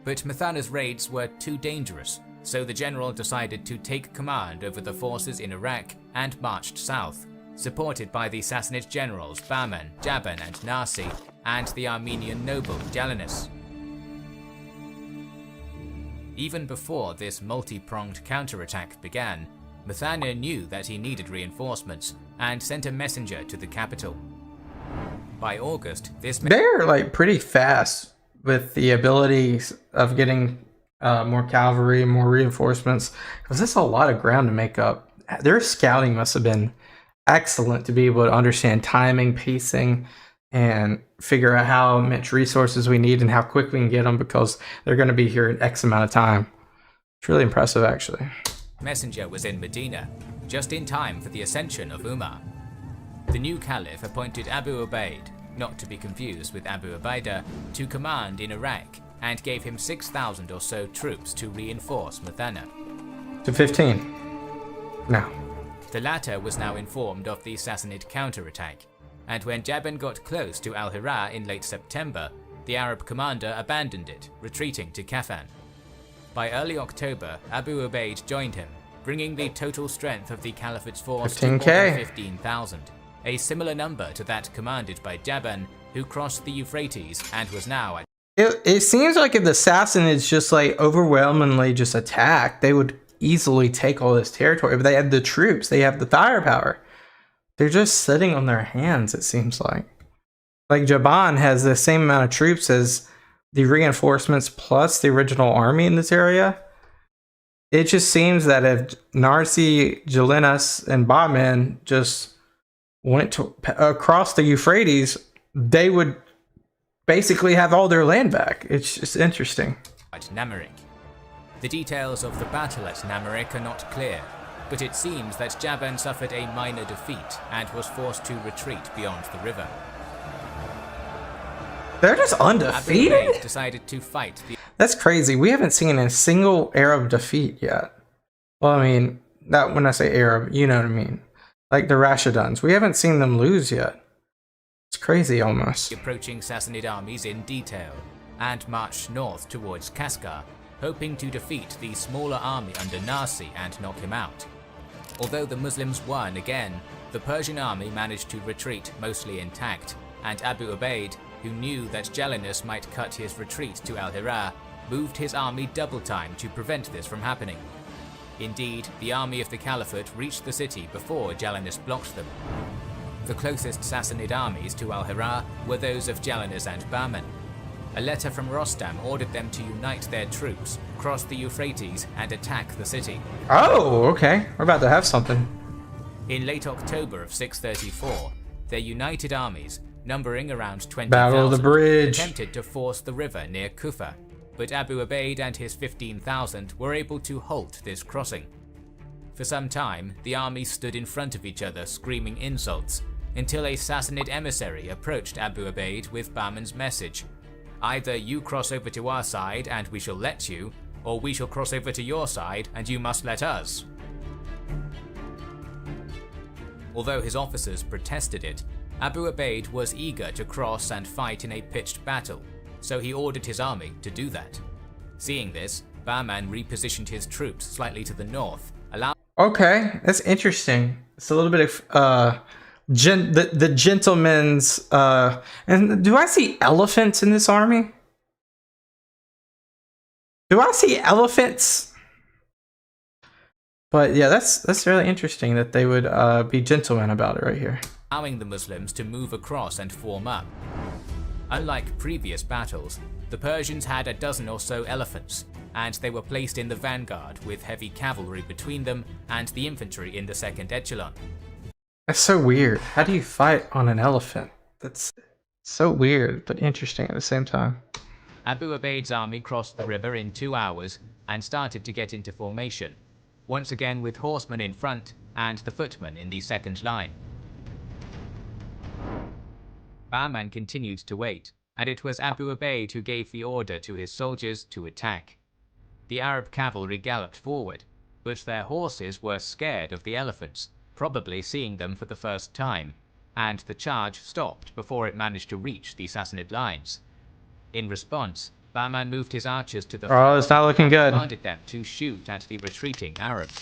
B: But Muthanna's raids were too dangerous, so the general decided to take command over the forces in Iraq and marched south, supported by the Sassanid generals Bahman, Jaban and Nasi, and the Armenian noble Jalinus. Even before this multi-pronged counterattack began, Muthanna knew that he needed reinforcements and sent a messenger to the capital. By August,
A: they're like pretty fast with the abilities of getting more cavalry, more reinforcements, because that's a lot of ground to make up. Their scouting must have been excellent to be able to understand timing, pacing, and figure out how much resources we need and how quick we can get them, because they're going to be here in X amount of time. It's really impressive, actually.
B: Messenger was in Medina, just in time for the ascension of Umar. The new caliph appointed Abu Ubaid, not to be confused with Abu Ubaidah, to command in Iraq, and gave him 6,000 or so troops to reinforce Muthanna.
A: To 15. No.
B: The latter was now informed of the Sassanid counterattack, and when Jaban got close to Al-Hira in late September, the Arab commander abandoned it, retreating to Kafan. By early October, Abu Ubaid joined him, bringing the total strength of the Caliphate's force to more than 15,000, a similar number to that commanded by Jaban, who crossed the Euphrates and was now at...
A: It seems like if the Sassanids just like overwhelmingly just attack, they would easily take all this territory. But they have the troops, they have the firepower. They're just sitting on their hands, it seems like. Like Jaban has the same amount of troops as the reinforcements plus the original army in this area. It just seems that if Narsi, Jalinus, and Bahman just went to, across the Euphrates, they would basically have all their land back. It's just interesting.
B: At Namarik. The details of the battle at Namarik are not clear, but it seems that Jaban suffered a minor defeat and was forced to retreat beyond the river.
A: They're just undefeated?
B: Decided to fight the...
A: That's crazy. We haven't seen a single Arab defeat yet. Well, I mean, not when I say Arab, you know what I mean. Like the Rashiduns. We haven't seen them lose yet. It's crazy almost.
B: Approaching Sassanid armies in detail, and marched north towards Kaskar, hoping to defeat the smaller army under Nasi and knock him out. Although the Muslims won again, the Persian army managed to retreat mostly intact, and Abu Ubaid, who knew that Jalinus might cut his retreat to Al-Hira, moved his army double time to prevent this from happening. Indeed, the army of the Caliphate reached the city before Jalinus blocked them. The closest Sassanid armies to Al-Hira were those of Jalinus and Bahman. A letter from Rostam ordered them to unite their troops, cross the Euphrates, and attack the city.
A: Oh, okay. We're about to have something.
B: In late October of 634, their united armies, numbering around 20,000,
A: Battle of the Bridge,
B: attempted to force the river near Kufa, but Abu Ubaid and his 15,000 were able to halt this crossing. For some time, the armies stood in front of each other screaming insults, until a Sassanid emissary approached Abu Ubaid with Bahman's message: "Either you cross over to our side and we shall let you, or we shall cross over to your side and you must let us." Although his officers protested it, Abu Ubaid was eager to cross and fight in a pitched battle, so he ordered his army to do that. Seeing this, Bahman repositioned his troops slightly to the north, allowing...
A: Okay, that's interesting. It's a little bit of the gentleman's... and do I see elephants in this army? Do I see elephants? But yeah, that's really interesting that they would be gentlemen about it right here.
B: Allowing the Muslims to move across and form up. Unlike previous battles, the Persians had a dozen or so elephants, and they were placed in the vanguard with heavy cavalry between them and the infantry in the second echelon.
A: That's so weird. How do you fight on an elephant? That's so weird, but interesting at the same time.
B: Abu Ubaid's army crossed the river in 2 hours and started to get into formation, once again with horsemen in front and the footmen in the second line. Bahman continued to wait, and it was Abu Ubaid who gave the order to his soldiers to attack. The Arab cavalry galloped forward, but their horses were scared of the elephants, probably seeing them for the first time, and the charge stopped before it managed to reach the Sassanid lines. In response, Bahman moved his archers to the front
A: it's not looking
B: and
A: good.
B: commanded them to shoot at the retreating Arabs.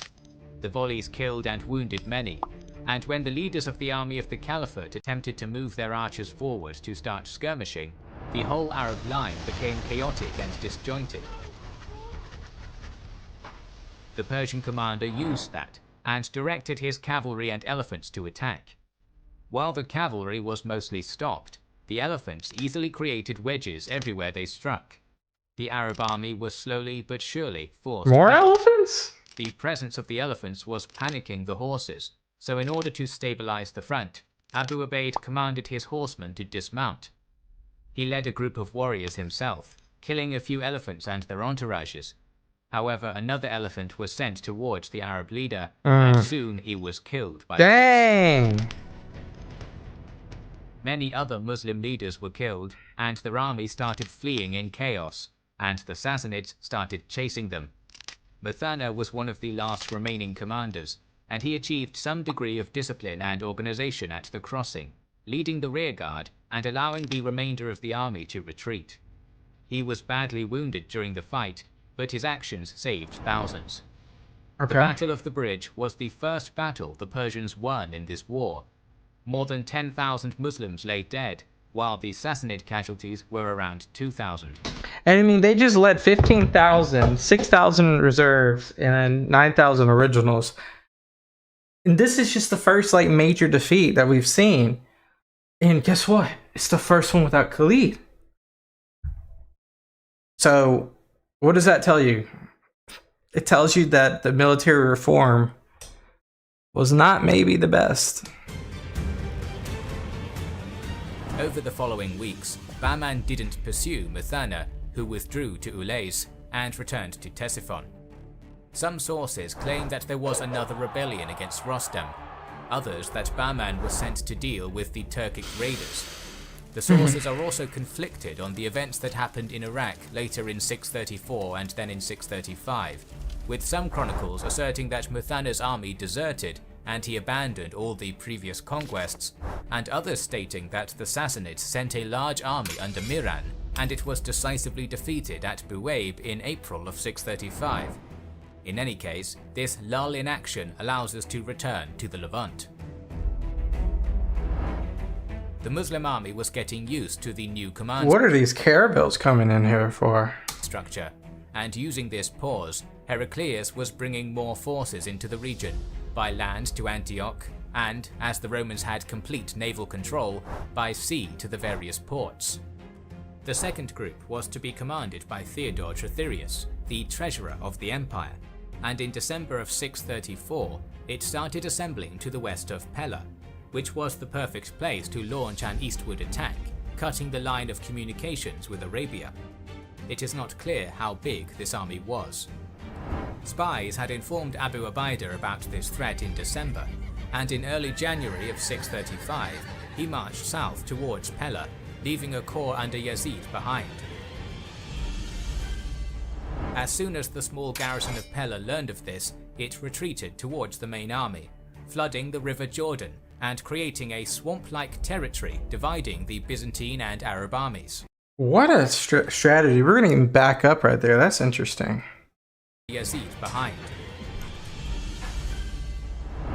B: The volleys killed and wounded many, and when the leaders of the army of the Caliphate attempted to move their archers forward to start skirmishing, the whole Arab line became chaotic and disjointed. The Persian commander used that and directed his cavalry and elephants to attack. While the cavalry was mostly stopped, the elephants easily created wedges everywhere they struck. The Arab army was slowly but surely forced
A: More
B: back.
A: elephants?
B: The presence of the elephants was panicking the horses, so in order to stabilize the front, Abu Ubaid commanded his horsemen to dismount. He led a group of warriors himself, killing a few elephants and their entourages. However, another elephant was sent towards the Arab leader, and soon he was killed by
A: Dang!
B: Many other Muslim leaders were killed, and their army started fleeing in chaos, and the Sassanids started chasing them. Muthanna was one of the last remaining commanders, and he achieved some degree of discipline and organization at the crossing, leading the rearguard and allowing the remainder of the army to retreat. He was badly wounded during the fight, but his actions saved thousands.
A: Okay.
B: The Battle of the Bridge was the first battle the Persians won in this war. More than 10,000 Muslims lay dead, while the Sassanid casualties were around 2,000.
A: And I mean, they just led 15,000, 6,000 reserves, and then 9,000 originals. And this is just the first like major defeat that we've seen. And guess what? It's the first one without Khalid. So, what does that tell you? It tells you that the military reform was not maybe the best.
B: Over the following weeks, Bahman didn't pursue Muthanna, who withdrew to Ulays and returned to Ctesiphon. Some sources claim that there was another rebellion against Rostam, others that Bahman was sent to deal with the Turkic raiders. The sources are also conflicted on the events that happened in Iraq later in 634 and then in 635, with some chronicles asserting that Muthanna's army deserted and he abandoned all the previous conquests, and others stating that the Sassanids sent a large army under Miran and it was decisively defeated at Buwaib in April of 635. In any case, this lull in action allows us to return to the Levant. The Muslim army was getting used to the new command
A: What are these caravels coming in here for?
B: structure, and using this pause, Heraclius was bringing more forces into the region, by land to Antioch, and, as the Romans had complete naval control, by sea to the various ports. The second group was to be commanded by Theodore Tritherius, the treasurer of the empire, and in December of 634 it started assembling to the west of Pella, which was the perfect place to launch an eastward attack, cutting the line of communications with Arabia. It is not clear how big this army was. Spies had informed Abu Ubaidah about this threat in December, and in early January of 635 he marched south towards Pella, leaving a corps under Yazid behind. As soon as the small garrison of Pella learned of this, it retreated towards the main army, flooding the river Jordan and creating a swamp-like territory dividing the Byzantine and Arab armies.
A: What a strategy. We're going to even back up right there. That's interesting.
B: Yazid behind.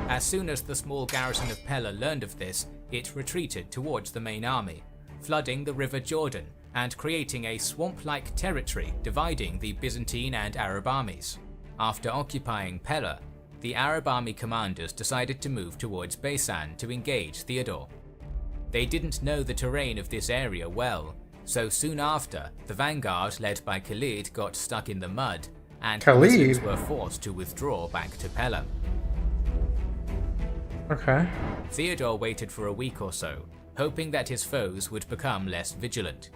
B: As soon as the small garrison of Pella learned of this, it retreated towards the main army, flooding the river Jordan and creating a swamp-like territory dividing the Byzantine and Arab armies. After occupying Pella, the Arab army commanders decided to move towards Baisan to engage Theodore. They didn't know the terrain of this area well, So soon after, the vanguard led by Khalid got stuck in the mud, and the
A: Khalid?
B: Muslims were forced to withdraw back to Pella.
A: Okay.
B: Theodore waited for a week or so, hoping that his foes would become less vigilant.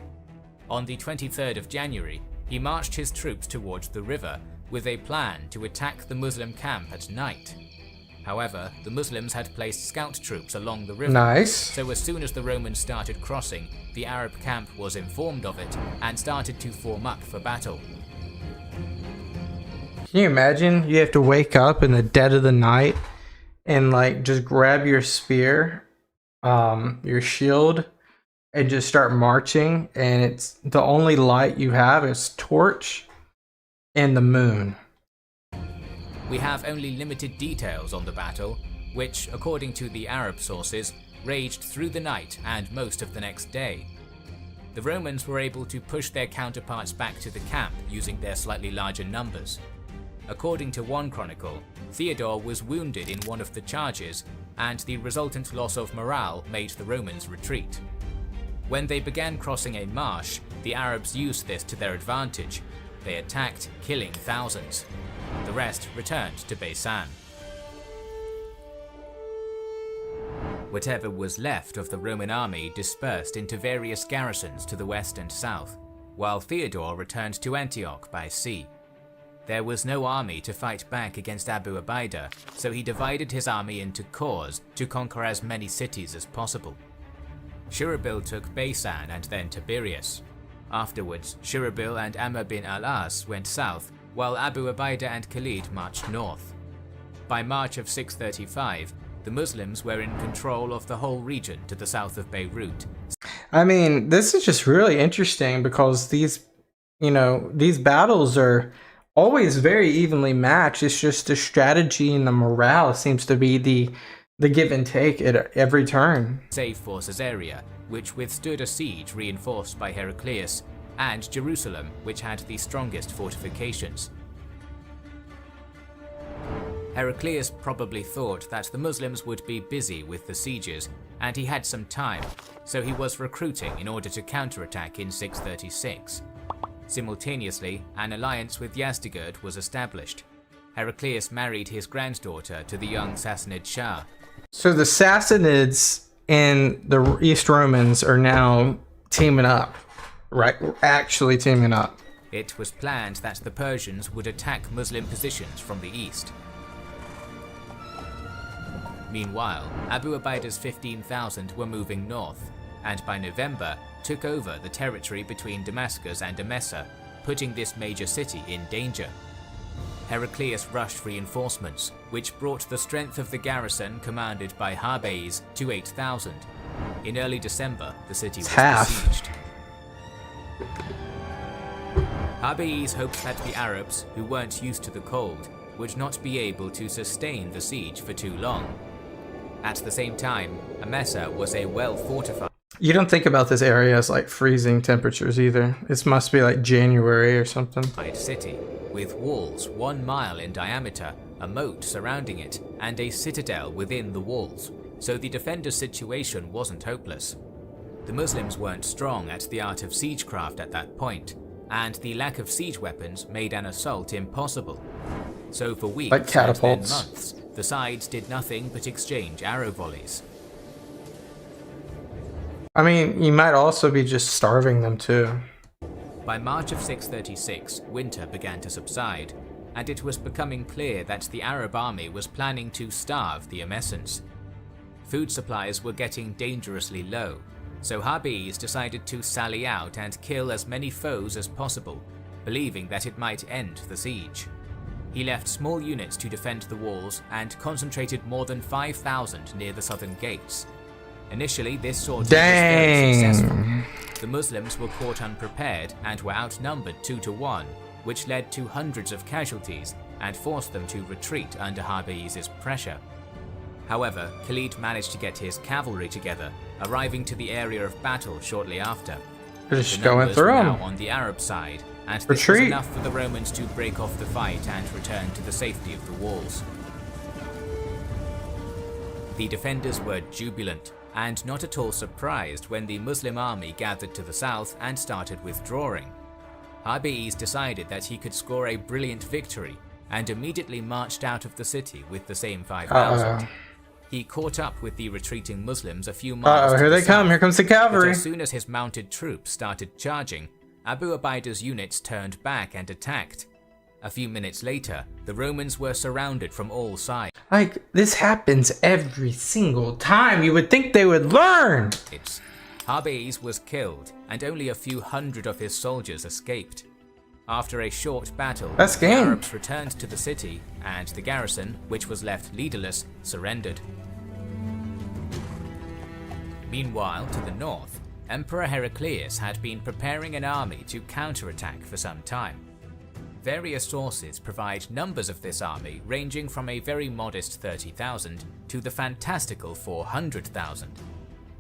B: On the 23rd of January, he marched his troops towards the river with a plan to attack the Muslim camp at night. However, the Muslims had placed scout troops along the river,
A: Nice.
B: so as soon as the Romans started crossing, the Arab camp was informed of it and started to form up for battle.
A: Can you imagine? You have to wake up in the dead of the night and like just grab your spear, your shield, and just start marching, and it's the only light you have is torch and the moon.
B: We have only limited details on the battle, which, according to the Arab sources, raged through the night and most of the next day. The Romans were able to push their counterparts back to the camp using their slightly larger numbers. According to one chronicle, Theodore was wounded in one of the charges, and the resultant loss of morale made the Romans retreat. When they began crossing a marsh, the Arabs used this to their advantage. They attacked, killing thousands. The rest returned to Byzantium. Whatever was left of the Roman army dispersed into various garrisons to the west and south, while Theodore returned to Antioch by sea. There was no army to fight back against Abu Ubaidah, so he divided his army into corps to conquer as many cities as possible. Shirabil took Baysan and then Tiberias. Afterwards, Shirabil and Amr bin al-As went south, while Abu Ubaidah and Khalid marched north. By March of 635, the Muslims were in control of the whole region to the south of Beirut.
A: I mean, this is just really interesting because these battles are always very evenly matched. It's just the strategy and the morale seems to be the give and take at every turn.
B: Save for Caesarea, which withstood a siege reinforced by Heraclius, and Jerusalem, which had the strongest fortifications. Heraclius probably thought that the Muslims would be busy with the sieges, and he had some time, so he was recruiting in order to counterattack in 636. Simultaneously, an alliance with Yazdegerd was established. Heraclius married his granddaughter to the young Sassanid Shah.
A: So the Sassanids and the East Romans are now teaming up, right? Actually teaming up.
B: It was planned that the Persians would attack Muslim positions from the east. Meanwhile, Abu Ubaidah's 15,000 were moving north, and by November took over the territory between Damascus and Emesa, putting this major city in danger. Heraclius rushed reinforcements, which brought the strength of the garrison commanded by Harbeis to 8,000. In early December, the city was besieged. Harbeis hoped that the Arabs, who weren't used to the cold, would not be able to sustain the siege for too long. At the same time, Emesa was a well-fortified.
A: You don't think about this area as like freezing temperatures either. It must be like January or something.
B: City, with walls 1 mile in diameter, a moat surrounding it, and a citadel within the walls, so the defenders' situation wasn't hopeless. The Muslims weren't strong at the art of siegecraft at that point, and the lack of siege weapons made an assault impossible. So for weeks
A: like catapults.
B: and then months, the sides did nothing but exchange arrow volleys.
A: I mean, you might also be just starving them too.
B: By March of 636, winter began to subside, and it was becoming clear that the Arab army was planning to starve the Emesans. Food supplies were getting dangerously low, so Harbeis decided to sally out and kill as many foes as possible, believing that it might end the siege. He left small units to defend the walls and concentrated more than 5,000 near the southern gates. Initially, this sortie was very successful. The Muslims were caught unprepared and were outnumbered 2 to 1, which led to hundreds of casualties and forced them to retreat under Harbeis' pressure. However, Khalid managed to get his cavalry together, arriving to the area of battle shortly after.
A: They're just
B: The
A: going
B: numbers
A: through
B: were
A: them.
B: now on the Arab side, and this was
A: Retreat.
B: enough for the Romans to break off the fight and return to the safety of the walls. The defenders were jubilant, and not at all surprised when the Muslim army gathered to the south and started withdrawing. Harbees decided that he could score a brilliant victory and immediately marched out of the city with the same 5,000. He caught up with the retreating Muslims a few miles to
A: here
B: the
A: they come.
B: south,
A: Here comes the cavalry.
B: but as soon as his mounted troops started charging, Abu Ubaida's units turned back and attacked. A few minutes later, the Romans were surrounded from all sides.
A: Like, this happens every single time. You would think they would learn.
B: Harbees was killed, and only a few hundred of his soldiers escaped. After a short battle, the Arabs returned to the city, and the garrison, which was left leaderless, surrendered. Meanwhile, to the north, Emperor Heraclius had been preparing an army to counterattack for some time. Various sources provide numbers of this army ranging from a very modest 30,000 to the fantastical 400,000.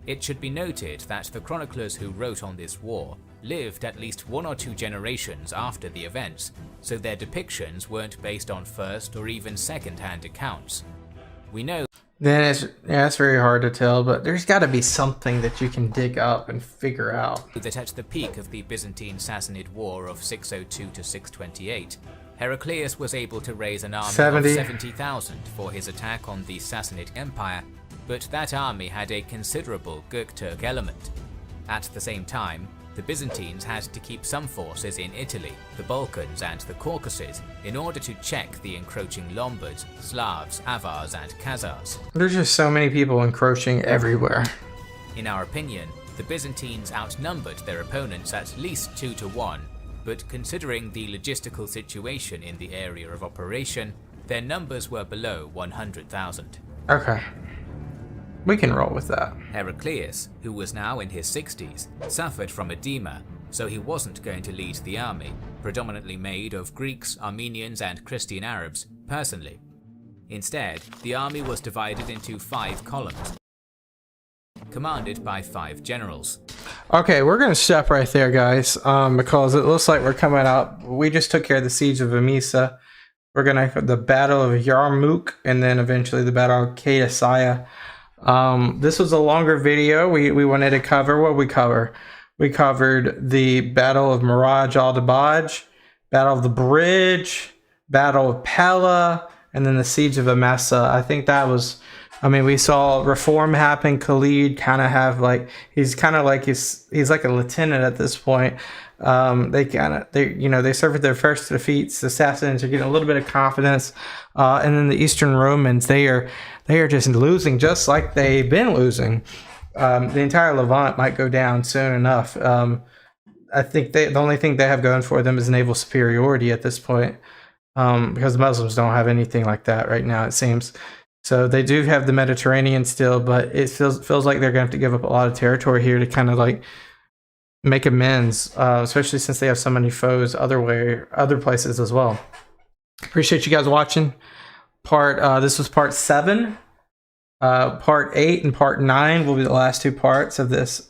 B: It should be noted that the chroniclers who wrote on this war lived at least 1 or 2 generations after the events, so their depictions weren't based on first or even second-hand accounts. We know
A: Then it's very hard to tell, but there's got to be something that you can dig up and figure out.
B: That at the peak of the Byzantine Sassanid War of 602 to 628, Heraclius was able to raise an army of 70,000 for his attack on the Sassanid Empire, but that army had a considerable Göktürk element. At the same time, the Byzantines had to keep some forces in Italy, the Balkans and the Caucasus in order to check the encroaching Lombards, Slavs, Avars and Khazars.
A: There's just so many people encroaching everywhere.
B: In our opinion, the Byzantines outnumbered their opponents at least 2 to 1, but considering the logistical situation in the area of operation, their numbers were below 100,000.
A: Okay. We can roll with that.
B: Heraclius, who was now in his 60s, suffered from edema, so he wasn't going to lead the army, predominantly made of Greeks, Armenians and Christian Arabs, personally. Instead, the army was divided into 5 columns, commanded by 5 generals.
A: Okay, we're going to stop right there, guys, because it looks like we're coming up. We just took care of the siege of Emesa. We're going to the Battle of Yarmouk, and then eventually the Battle of Qadisiyyah. This was a longer video. We wanted to cover what we cover. We covered the Battle of Miraj al-Dabaj, Battle of the Bridge, Battle of Pella, and then the Siege of Emesa. I think that was, I mean, we saw reform happen. Khalid kind of have like, he's like a lieutenant at this point. They suffered their first defeats. The Sassanids are getting a little bit of confidence, and then the Eastern Romans, they are just losing, just like they've been losing. The entire Levant might go down soon enough. I think the only thing they have going for them is naval superiority at this point, because the Muslims don't have anything like that right now, it seems. So they do have the Mediterranean still, but it feels like they're going to have to give up a lot of territory here to kind of like make amends, especially since they have so many foes other places as well. Appreciate you guys watching. This was part 7. Part 8 and part 9 will be the last 2 parts of this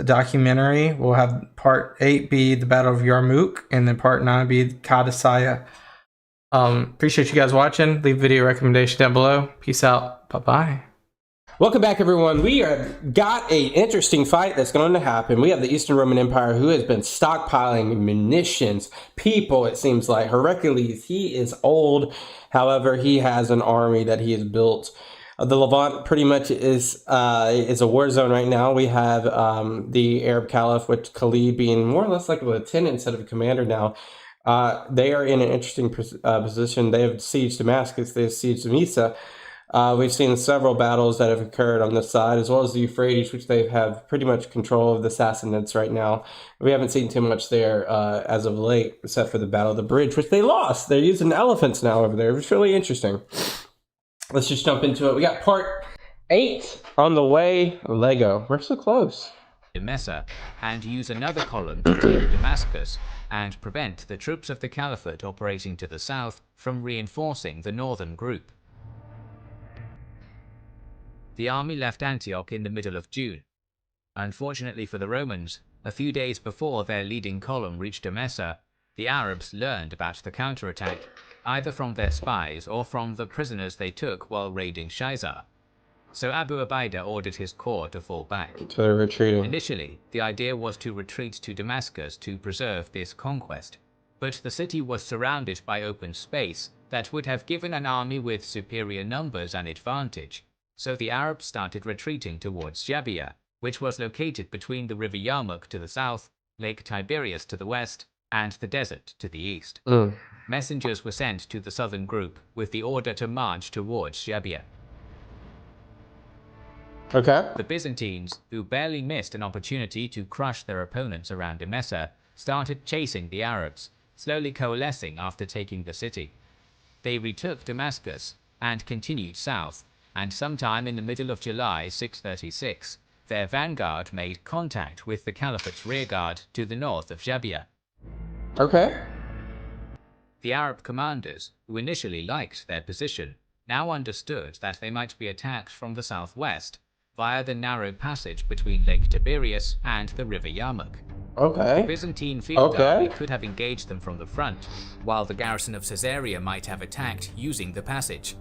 A: documentary. We'll have part 8 be the Battle of Yarmouk, and then part 9 be Qadisiyyah. Appreciate you guys watching. Leave video recommendation down below. Peace out. Bye bye.
C: Welcome back, everyone. We have got an interesting fight that's going to happen. We have the Eastern Roman Empire, who has been stockpiling munitions, people, it seems like. Heraclius, he is old. However, he has an army that he has built. The Levant pretty much is a war zone right now. We have the Arab Caliph, with Khalid being more or less like a lieutenant instead of a commander now. They are in an interesting position. They have sieged Damascus. They have sieged Emesa. We've seen several battles that have occurred on this side, as well as the Euphrates, which they have pretty much control of the Sassanids right now. We haven't seen too much there as of late, except for the Battle of the Bridge, which they lost. They're using elephants now over there. It's really interesting. Let's just jump into it. We got part 8 on the way. Lego. We're so close.
B: Emesa, and use another column to take Damascus and prevent the troops of the Caliphate operating to the south from reinforcing the northern group. The army left Antioch in the middle of June. Unfortunately for the Romans, a few days before their leading column reached Emesa, the Arabs learned about the counterattack, either from their spies or from the prisoners they took while raiding Shaizar. so Abu Ubaidah ordered his corps to fall back.
C: So they're retreating.
B: Initially, the idea was to retreat to Damascus to preserve this conquest, but the city was surrounded by open space that would have given an army with superior numbers an advantage, so the Arabs started retreating towards Jabiya, which was located between the river Yarmouk to the south, Lake Tiberias to the west, and the desert to the east. Messengers were sent to the southern group with the order to march towards Jabiya.
C: Okay.
B: The Byzantines, who barely missed an opportunity to crush their opponents around Emesa, started chasing the Arabs, slowly coalescing after taking the city. They retook Damascus and continued south, and sometime in the middle of July 636, their vanguard made contact with the Caliphate's rearguard to the north of Jabiya.
C: Okay.
B: The Arab commanders, who initially liked their position, now understood that they might be attacked from the southwest via the narrow passage between Lake Tiberias and the river Yarmouk.
C: Okay.
B: The Byzantine field army could have engaged them from the front, while the garrison of Caesarea might have attacked using the passage.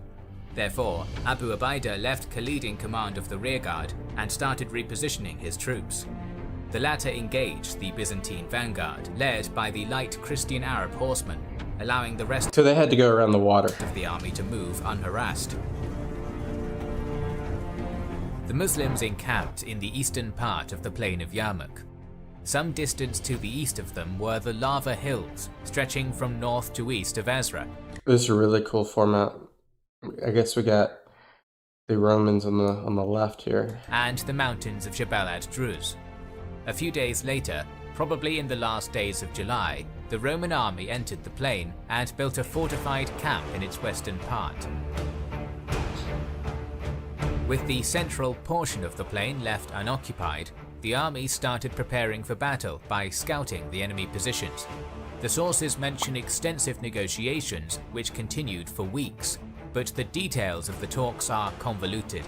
B: Therefore, Abu Ubaidah left Khalid in command of the rearguard and started repositioning his troops. The latter engaged the Byzantine vanguard, led by the light Christian Arab horsemen, allowing the rest
C: So they had to go around the water.
B: of the army to move unharassed. The Muslims encamped in the eastern part of the plain of Yarmouk. Some distance to the east of them were the lava hills, stretching from north to east of Ezra.
C: This is a really cool format. I guess we got the Romans on the left here.
B: And the mountains of Jabal ad-Druz. A few days later, probably in the last days of July, the Roman army entered the plain and built a fortified camp in its western part. With the central portion of the plain left unoccupied, the army started preparing for battle by scouting the enemy positions. The sources mention extensive negotiations which continued for weeks, but the details of the talks are convoluted.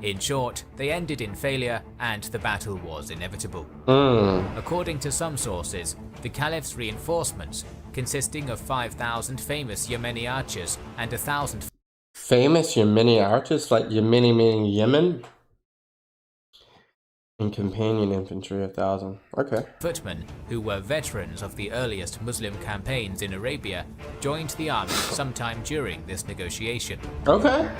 B: In short, they ended in failure and the battle was inevitable. According to some sources, the Caliph's reinforcements, consisting of 5,000 famous Yemeni archers and 1,000
C: Famous Yemeni archers, like Yemeni meaning Yemen? And companion infantry, 1,000. Okay.
B: footmen, who were veterans of the earliest Muslim campaigns in Arabia, joined the army sometime during this negotiation.
C: Okay.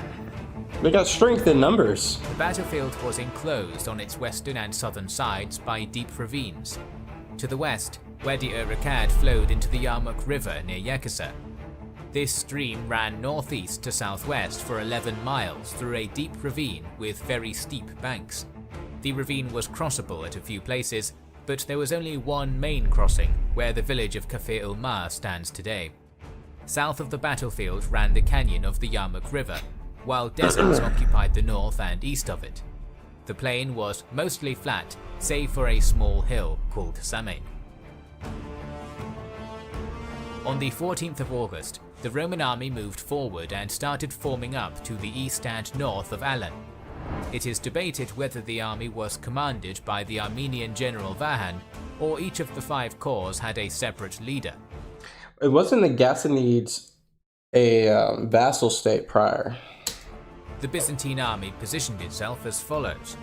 C: They got strength in numbers.
B: The battlefield was enclosed on its western and southern sides by deep ravines. To the west, Wadi-ur-Rakad flowed into the Yarmouk River near Yekasa. This stream ran northeast to southwest for 11 miles through a deep ravine with very steep banks. The ravine was crossable at a few places, but there was only one main crossing, where the village of Kafir-ul-Ma stands today. South of the battlefield ran the canyon of the Yarmouk River, while deserts occupied the north and east of it. The plain was mostly flat, save for a small hill called Samain. On the 14th of August, the Roman army moved forward and started forming up to the east and north of Alan. It is debated whether the army was commanded by the Armenian general Vahan, or each of the 5 corps had a separate leader.
C: It wasn't the Ghassanids a vassal state prior.
B: The Byzantine army positioned itself as follows.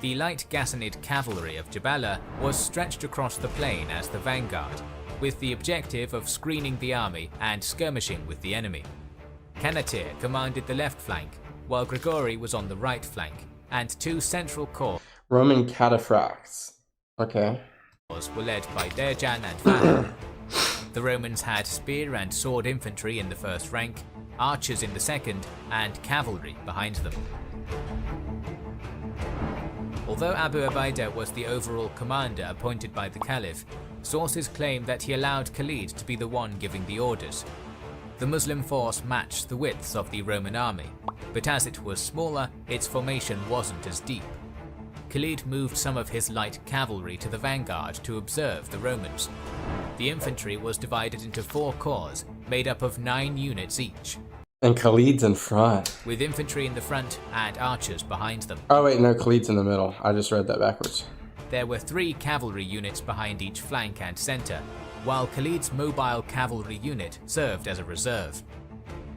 B: The light Ghassanid cavalry of Jabala was stretched across the plain as the vanguard, with the objective of screening the army and skirmishing with the enemy. Kanatir commanded the left flank, while Grigori was on the right flank, and 2 central corps
C: Roman cataphracts. Okay.
B: were led by Derjan and Vahan. The Romans had spear and sword infantry in the first rank, archers in the second, and cavalry behind them. Although Abu Ubaidah was the overall commander appointed by the Caliph, sources claim that he allowed Khalid to be the one giving the orders. The Muslim force matched the widths of the Roman army, but as it was smaller, its formation wasn't as deep. Khalid moved some of his light cavalry to the vanguard to observe the Romans. The infantry was divided into 4 corps, made up of 9 units each,
C: And Khalid's in front.
B: with infantry in the front and archers behind them.
C: Oh wait, no, Khalid's in the middle. I just read that backwards.
B: There were 3 cavalry units behind each flank and center, while Khalid's mobile cavalry unit served as a reserve.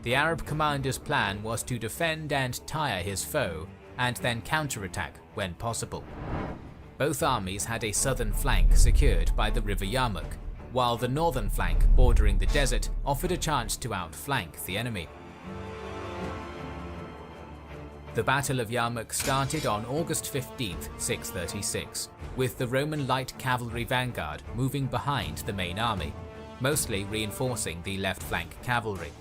B: The Arab commander's plan was to defend and tire his foe, and then counterattack when possible. Both armies had a southern flank secured by the river Yarmouk, while the northern flank bordering the desert offered a chance to outflank the enemy. The Battle of Yarmouk started on August 15, 636, with the Roman light cavalry vanguard moving behind the main army, mostly reinforcing the left flank cavalry.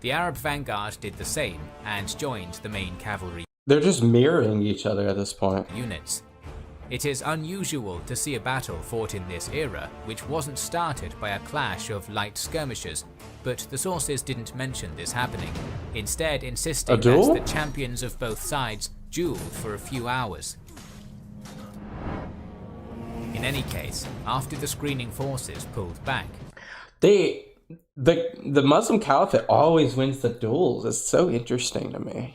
B: The Arab vanguard did the same and joined the main cavalry.
C: They're just mirroring each other at this point.
B: Units. It is unusual to see a battle fought in this era which wasn't started by a clash of light skirmishers, but the sources didn't mention this happening, instead insisting that the champions of both sides dueled for a few hours. In any case, after the screening forces pulled back,
C: the Muslim Caliphate always wins the duels. It's so interesting to me.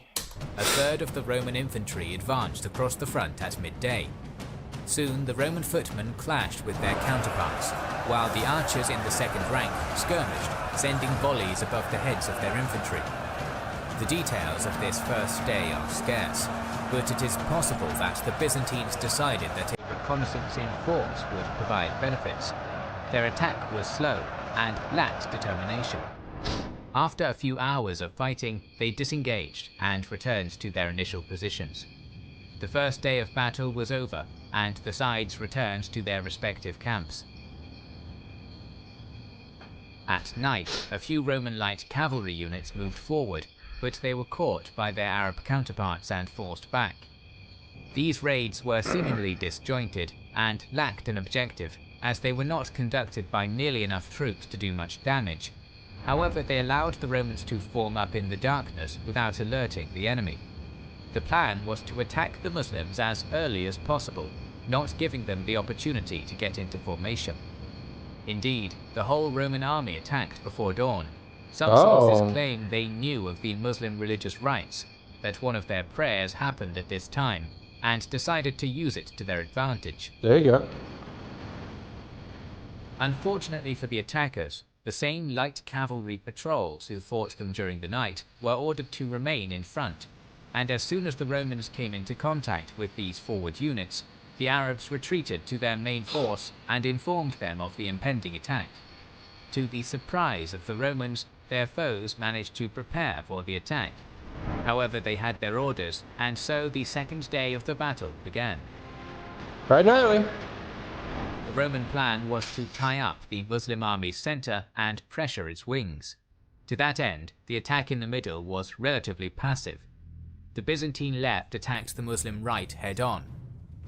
B: A third of the Roman infantry advanced across the front at midday. Soon the Roman footmen clashed with their counterparts, while the archers in the second rank skirmished, sending volleys above the heads of their infantry. The details of this first day are scarce, but it is possible that the Byzantines decided that a reconnaissance in force would provide benefits. Their attack was slow and lacked determination. After a few hours of fighting, they disengaged and returned to their initial positions. The first day of battle was over, and the sides returned to their respective camps. At night, a few Roman light cavalry units moved forward, but they were caught by their Arab counterparts and forced back. These raids were seemingly disjointed and lacked an objective, as they were not conducted by nearly enough troops to do much damage. However, they allowed the Romans to form up in the darkness without alerting the enemy. The plan was to attack the Muslims as early as possible, not giving them the opportunity to get into formation. Indeed, the whole Roman army attacked before dawn. Some sources claim they knew of the Muslim religious rites, that one of their prayers happened at this time, and decided to use it to their advantage.
C: There you go.
B: Unfortunately for the attackers, the same light cavalry patrols who fought them during the night were ordered to remain in front, and as soon as the Romans came into contact with these forward units, the Arabs retreated to their main force and informed them of the impending attack. To the surprise of the Romans, their foes managed to prepare for the attack. However, they had their orders, and so the second day of the battle began.
C: Right now.
B: The Roman plan was to tie up the Muslim army's center and pressure its wings. To that end, the attack in the middle was relatively passive. The Byzantine left attacked the Muslim right head-on.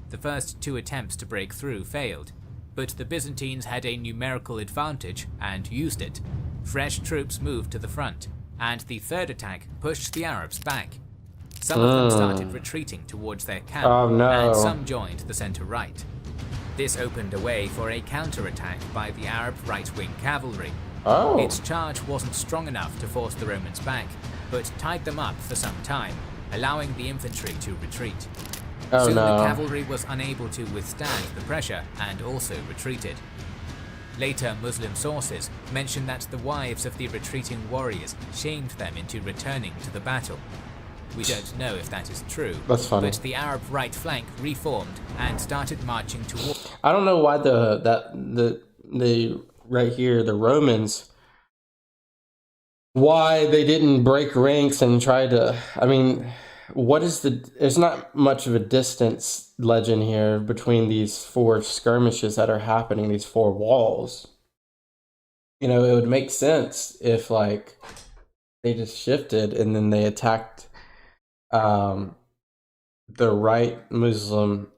B: The first two attempts to break through failed, but the Byzantines had a numerical advantage and used it. Fresh troops moved to the front, and the third attack pushed the Arabs back. Some of them started retreating towards their camp, and some joined the center right. This opened a way for a counterattack by the Arab right-wing cavalry. Its charge wasn't strong enough to force the Romans back, but tied them up for some time, allowing the infantry to retreat. Soon the cavalry was unable to withstand the pressure and also retreated. Later Muslim sources mention that the wives of the retreating warriors shamed them into returning to the battle. We don't know if that is true,
C: but
B: the Arab right flank reformed and started marching toward.
C: I don't know why the right here, the Romans, why they didn't break ranks and try to, I mean, there's not much of a distance legend here between these four skirmishes that are happening, these four walls. You know, it would make sense if, like, they just shifted and then they attacked the right Muslim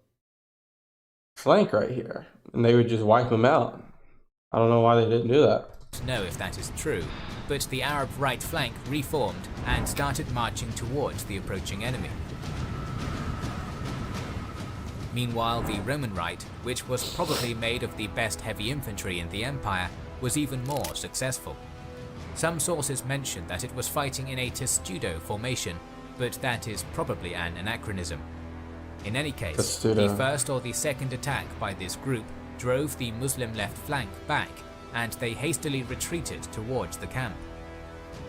C: flank right here, and they would just wipe them out. I don't know why they didn't do that.
B: Know if that is true, but the Arab right flank reformed and started marching towards the approaching enemy. Meanwhile, the Roman right, which was probably made of the best heavy infantry in the empire, was even more successful. Some sources mention that it was fighting in a testudo formation, but that is probably an anachronism. In any case, the first or the second attack by this group drove the Muslim left flank back, and they hastily retreated towards the camp.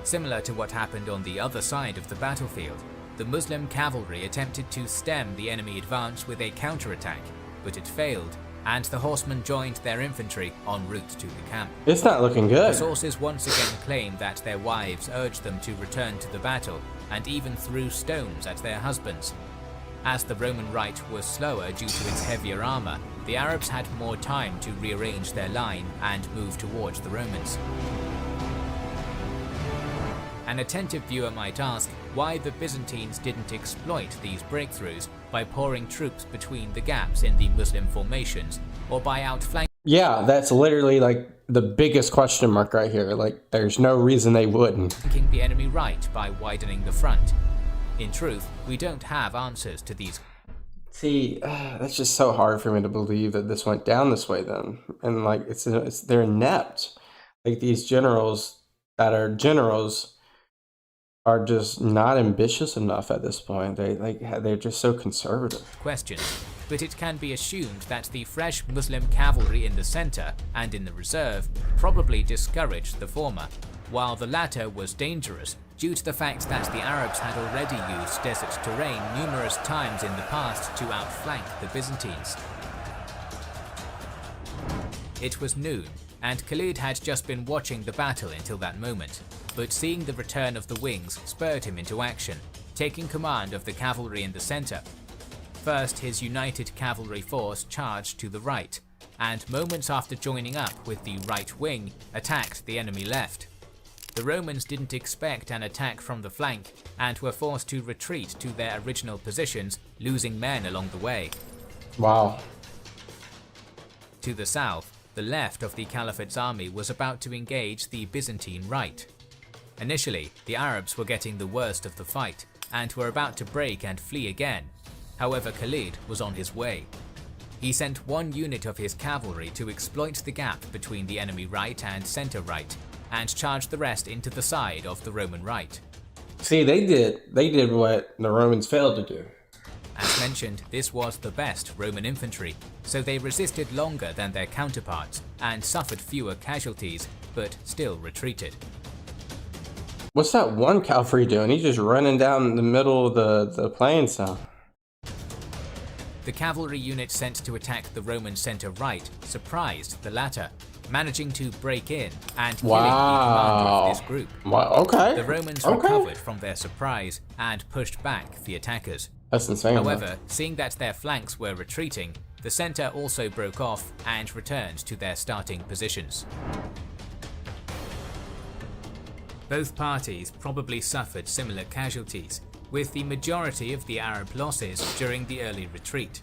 B: Similar to what happened on the other side of the battlefield, The Muslim cavalry attempted to stem the enemy advance with a counterattack, but it failed, and the horsemen joined their infantry en route to the camp.
C: It's not looking
B: The
C: good.
B: sources once again claim that their wives urged them to return to the battle and even threw stones at their husbands. As the Roman right was slower due to its heavier armour, the Arabs had more time to rearrange their line and move towards the Romans. An attentive viewer might ask why the Byzantines didn't exploit these breakthroughs by pouring troops between the gaps in the Muslim formations or by outflanking
C: Yeah, that's literally like the biggest question mark right here. Like, there's no reason they wouldn't.
B: the enemy right by widening the front. In truth, we don't have answers to these.
C: See, that's just so hard for me to believe that this went down this way then. And like, they're inept. Like, these generals that are generals are just not ambitious enough at this point. They're just so conservative.
B: Questions, but it can be assumed that the fresh Muslim cavalry in the center and in the reserve probably discouraged the former, while the latter was dangerous due to the fact that the Arabs had already used desert terrain numerous times in the past to outflank the Byzantines. It was noon, and Khalid had just been watching the battle until that moment, but seeing the return of the wings spurred him into action, taking command of the cavalry in the center. First, his united cavalry force charged to the right, and moments after joining up with the right wing, attacked the enemy left. The Romans didn't expect an attack from the flank, and were forced to retreat to their original positions, losing men along the way.
C: Wow.
B: To the south, the left of the Caliphate's army was about to engage the Byzantine right. Initially, the Arabs were getting the worst of the fight, and were about to break and flee again. However, Khalid was on his way. He sent one unit of his cavalry to exploit the gap between the enemy right and center right, and charge the rest into the side of the Roman right.
C: See, they did what the Romans failed to do.
B: As mentioned, this was the best Roman infantry, so they resisted longer than their counterparts and suffered fewer casualties, but still retreated.
C: What's that one cavalry doing? He's just running down the middle of the plains now.
B: The cavalry unit sent to attack the Roman center right surprised the latter, managing to break in and killing the commander of this group.
C: Wow, okay.
B: The Romans recovered from their surprise and pushed back the attackers.
C: That's insane.
B: However, seeing that their flanks were retreating, the center also broke off and returned to their starting positions. Both parties probably suffered similar casualties, with the majority of the Arab losses during the early retreat.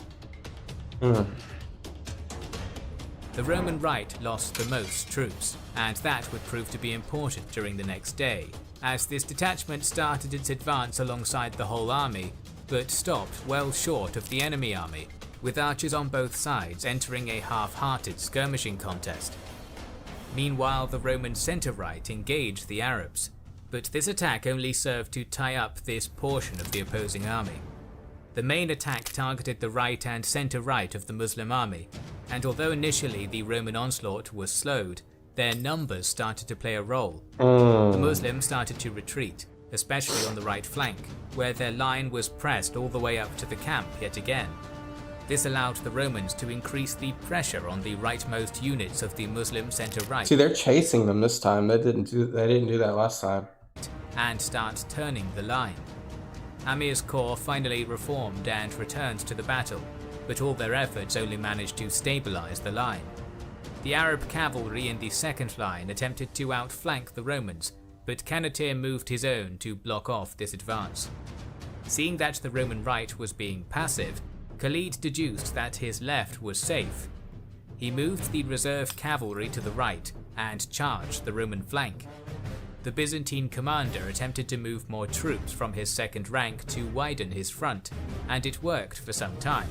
B: The Roman right lost the most troops, and that would prove to be important during the next day, as this detachment started its advance alongside the whole army, but stopped well short of the enemy army, with archers on both sides entering a half-hearted skirmishing contest. Meanwhile, the Roman center-right engaged the Arabs, but this attack only served to tie up this portion of the opposing army. The main attack targeted the right and center-right of the Muslim army, and although initially the Roman onslaught was slowed, their numbers started to play a role. The Muslims started to retreat, especially on the right flank, where their line was pressed all the way up to the camp yet again. This allowed the Romans to increase the pressure on the rightmost units of the Muslim center-right.
C: See, they're chasing them this time. They didn't do that last time.
B: And start turning the line. Amir's corps finally reformed and returned to the battle, but all their efforts only managed to stabilize the line. The Arab cavalry in the second line attempted to outflank the Romans, but Canatir moved his own to block off this advance. Seeing that the Roman right was being passive, Khalid deduced that his left was safe. He moved the reserve cavalry to the right and charged the Roman flank. The Byzantine commander attempted to move more troops from his second rank to widen his front, and it worked for some time.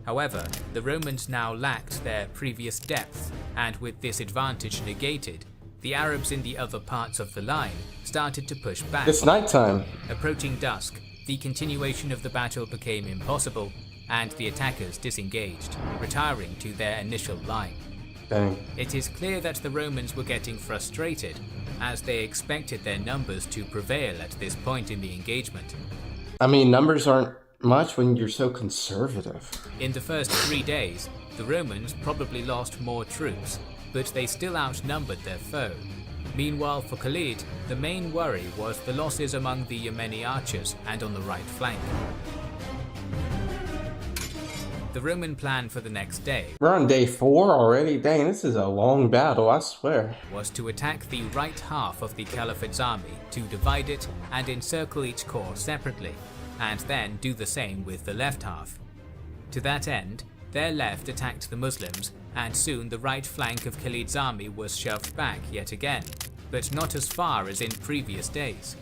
B: However, the Romans now lacked their previous depth, and with this advantage negated, the Arabs in the other parts of the line started to push back.
C: It's nighttime.
B: Approaching dusk, the continuation of the battle became impossible, and the attackers disengaged, retiring to their initial line.
C: Dang.
B: It is clear that the Romans were getting frustrated, as they expected their numbers to prevail at this point in the engagement.
C: I mean, numbers aren't much when you're so conservative.
B: In the first 3 days, the Romans probably lost more troops, but they still outnumbered their foe. Meanwhile, for Khalid, the main worry was the losses among the Yemeni archers and on the right flank. The Roman plan for the next day
C: We're on day 4 already? Dang, this is a long battle, I swear.
B: was to attack the right half of the Caliphate's army, to divide it and encircle each corps separately, and then do the same with the left half. To that end, their left attacked the Muslims, and soon the right flank of Khalid's army was shoved back yet again, but not as far as in previous days.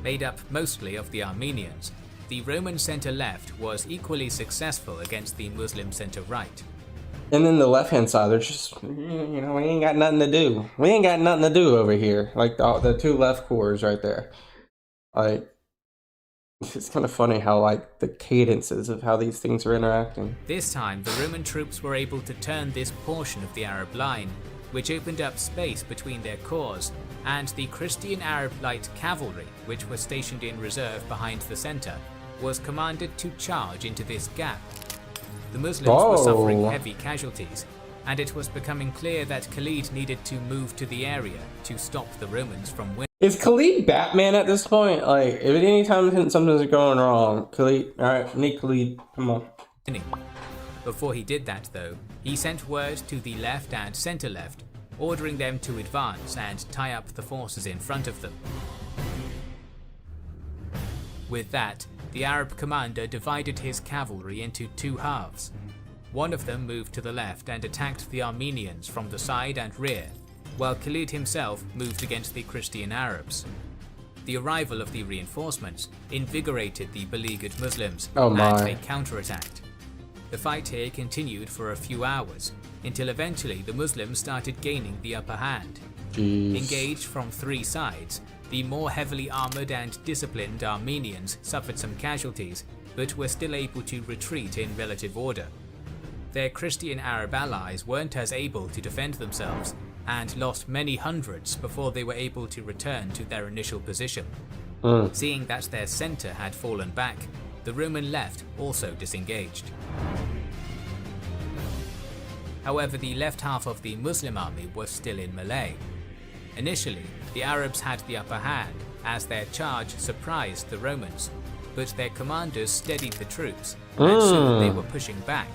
B: Made up mostly of the Armenians, the Roman center-left was equally successful against the Muslim center-right.
C: And then the left-hand side, they're just, you know, we ain't got nothing to do. We ain't got nothing to do over here. Like the 2 left corps right there. Like, it's kind of funny how, like, the cadences of how these things are interacting.
B: This time, the Roman troops were able to turn this portion of the Arab line, which opened up space between their corps, and the Christian Arab light cavalry, which was stationed in reserve behind the center, was commanded to charge into this gap. The Muslims were suffering heavy casualties, and it was becoming clear that Khalid needed to move to the area to stop the Romans from winning.
C: Is Khalid Batman at this point? Like, if at any time something's going wrong, Khalid, alright, need Khalid, come on.
B: Before he did that though, he sent word to the left and center-left, ordering them to advance and tie up the forces in front of them. With that, the Arab commander divided his cavalry into 2 halves. One of them moved to the left and attacked the Armenians from the side and rear, while Khalid himself moved against the Christian Arabs. The arrival of the reinforcements invigorated the beleaguered Muslims, and they counterattacked. The fight here continued for a few hours, until eventually the Muslims started gaining the upper hand. Engaged from 3 sides, the more heavily armoured and disciplined Armenians suffered some casualties, but were still able to retreat in relative order. Their Christian Arab allies weren't as able to defend themselves, and lost many hundreds before they were able to return to their initial position. Seeing that their centre had fallen back, the Roman left also disengaged. However, the left half of the Muslim army was still in melee. Initially, the Arabs had the upper hand as their charge surprised the Romans, but their commanders steadied the troops, and soon they were pushing back.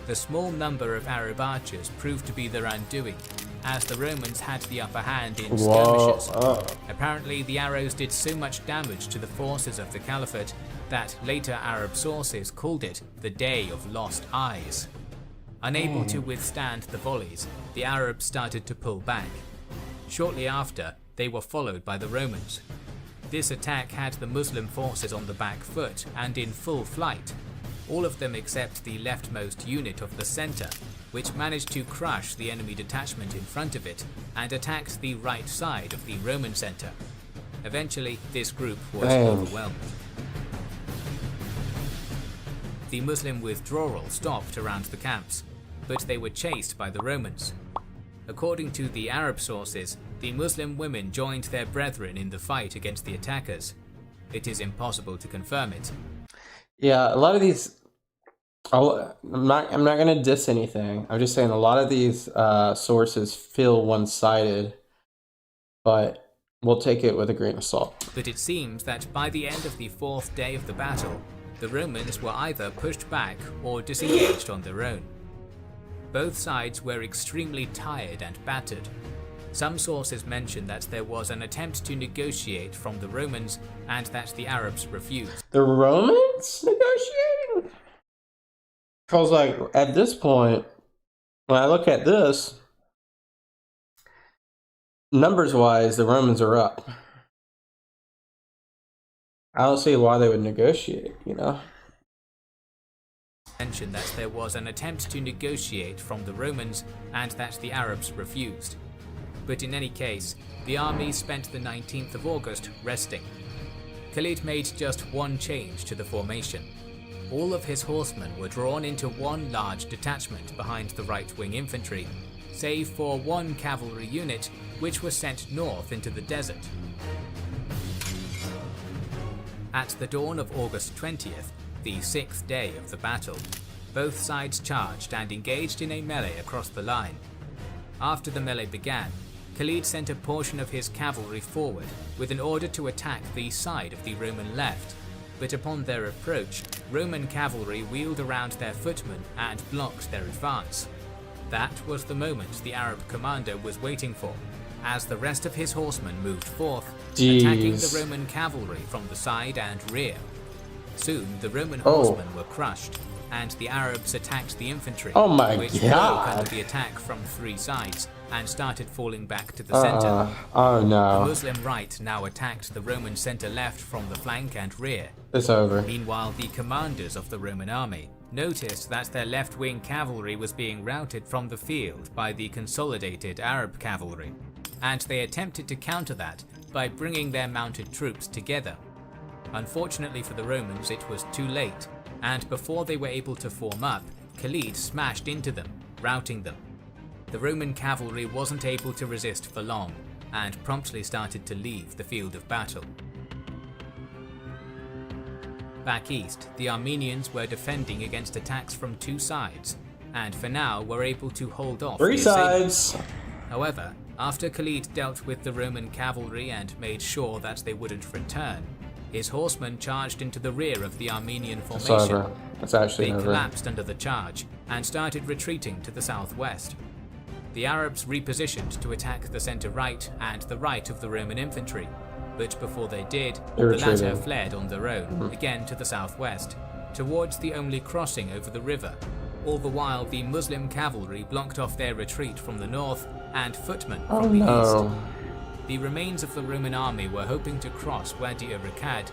B: The small number of Arab archers proved to be their undoing, as the Romans had the upper hand in skirmishes. Apparently, the arrows did so much damage to the forces of the Caliphate that later Arab sources called it the Day of Lost Eyes. Unable to withstand the volleys, the Arabs started to pull back. Shortly after, they were followed by the Romans. This attack had the Muslim forces on the back foot and in full flight, all of them except the leftmost unit of the centre, which managed to crush the enemy detachment in front of it and attacked the right side of the Roman centre. Eventually, this group was overwhelmed. The Muslim withdrawal stopped around the camps, but they were chased by the Romans. According to the Arab sources, the Muslim women joined their brethren in the fight against the attackers. It is impossible to confirm it.
C: Yeah, a lot of these, I'm not going to diss anything. I'm just saying a lot of these sources feel one-sided, but we'll take it with a grain of salt.
B: But it seems that by the end of the 4th day of the battle, the Romans were either pushed back or disengaged on their own. Both sides were extremely tired and battered. Some sources mention that there was an attempt to negotiate from the Romans and that the Arabs refused.
C: The Romans negotiating? Because, like, at this point, when I look at this, numbers-wise, the Romans are up. I don't see why they would negotiate, you know?
B: Mention that there was an attempt to negotiate from the Romans and that the Arabs refused. But in any case, the army spent the 19th of August resting. Khalid made just one change to the formation. All of his horsemen were drawn into one large detachment behind the right-wing infantry, save for one cavalry unit which was sent north into the desert. At the dawn of August 20th, the 6th day of the battle, both sides charged and engaged in a melee across the line. After the melee began, Khalid sent a portion of his cavalry forward with an order to attack the side of the Roman left, but upon their approach, Roman cavalry wheeled around their footmen and blocked their advance. That was the moment the Arab commander was waiting for, as the rest of his horsemen moved forth, attacking the Roman cavalry from the side and rear. Soon the Roman horsemen were crushed, and the Arabs attacked the infantry, which broke under the attack from 3 sides and started falling back to the center.
C: Oh no.
B: The Muslim right now attacked the Roman center left from the flank and rear.
C: It's over.
B: Meanwhile, the commanders of the Roman army noticed that their left-wing cavalry was being routed from the field by the consolidated Arab cavalry, and they attempted to counter that by bringing their mounted troops together. Unfortunately for the Romans, it was too late, and before they were able to form up, Khalid smashed into them, routing them. The Roman cavalry wasn't able to resist for long, and promptly started to leave the field of battle. Back east, the Armenians were defending against attacks from 2 sides, and for now were able to hold off
C: 3 sides.
B: However, after Khalid dealt with the Roman cavalry and made sure that they wouldn't return, his horsemen charged into the rear of the Armenian formation. They collapsed under the charge and started retreating to the southwest. The Arabs repositioned to attack the center right and the right of the Roman infantry, but before they did, the latter fled on their own, again to the southwest, towards the only crossing over the river. All the while, the Muslim cavalry blocked off their retreat from the north and footmen from the east. The remains of the Roman army were hoping to cross Wadi Rakad,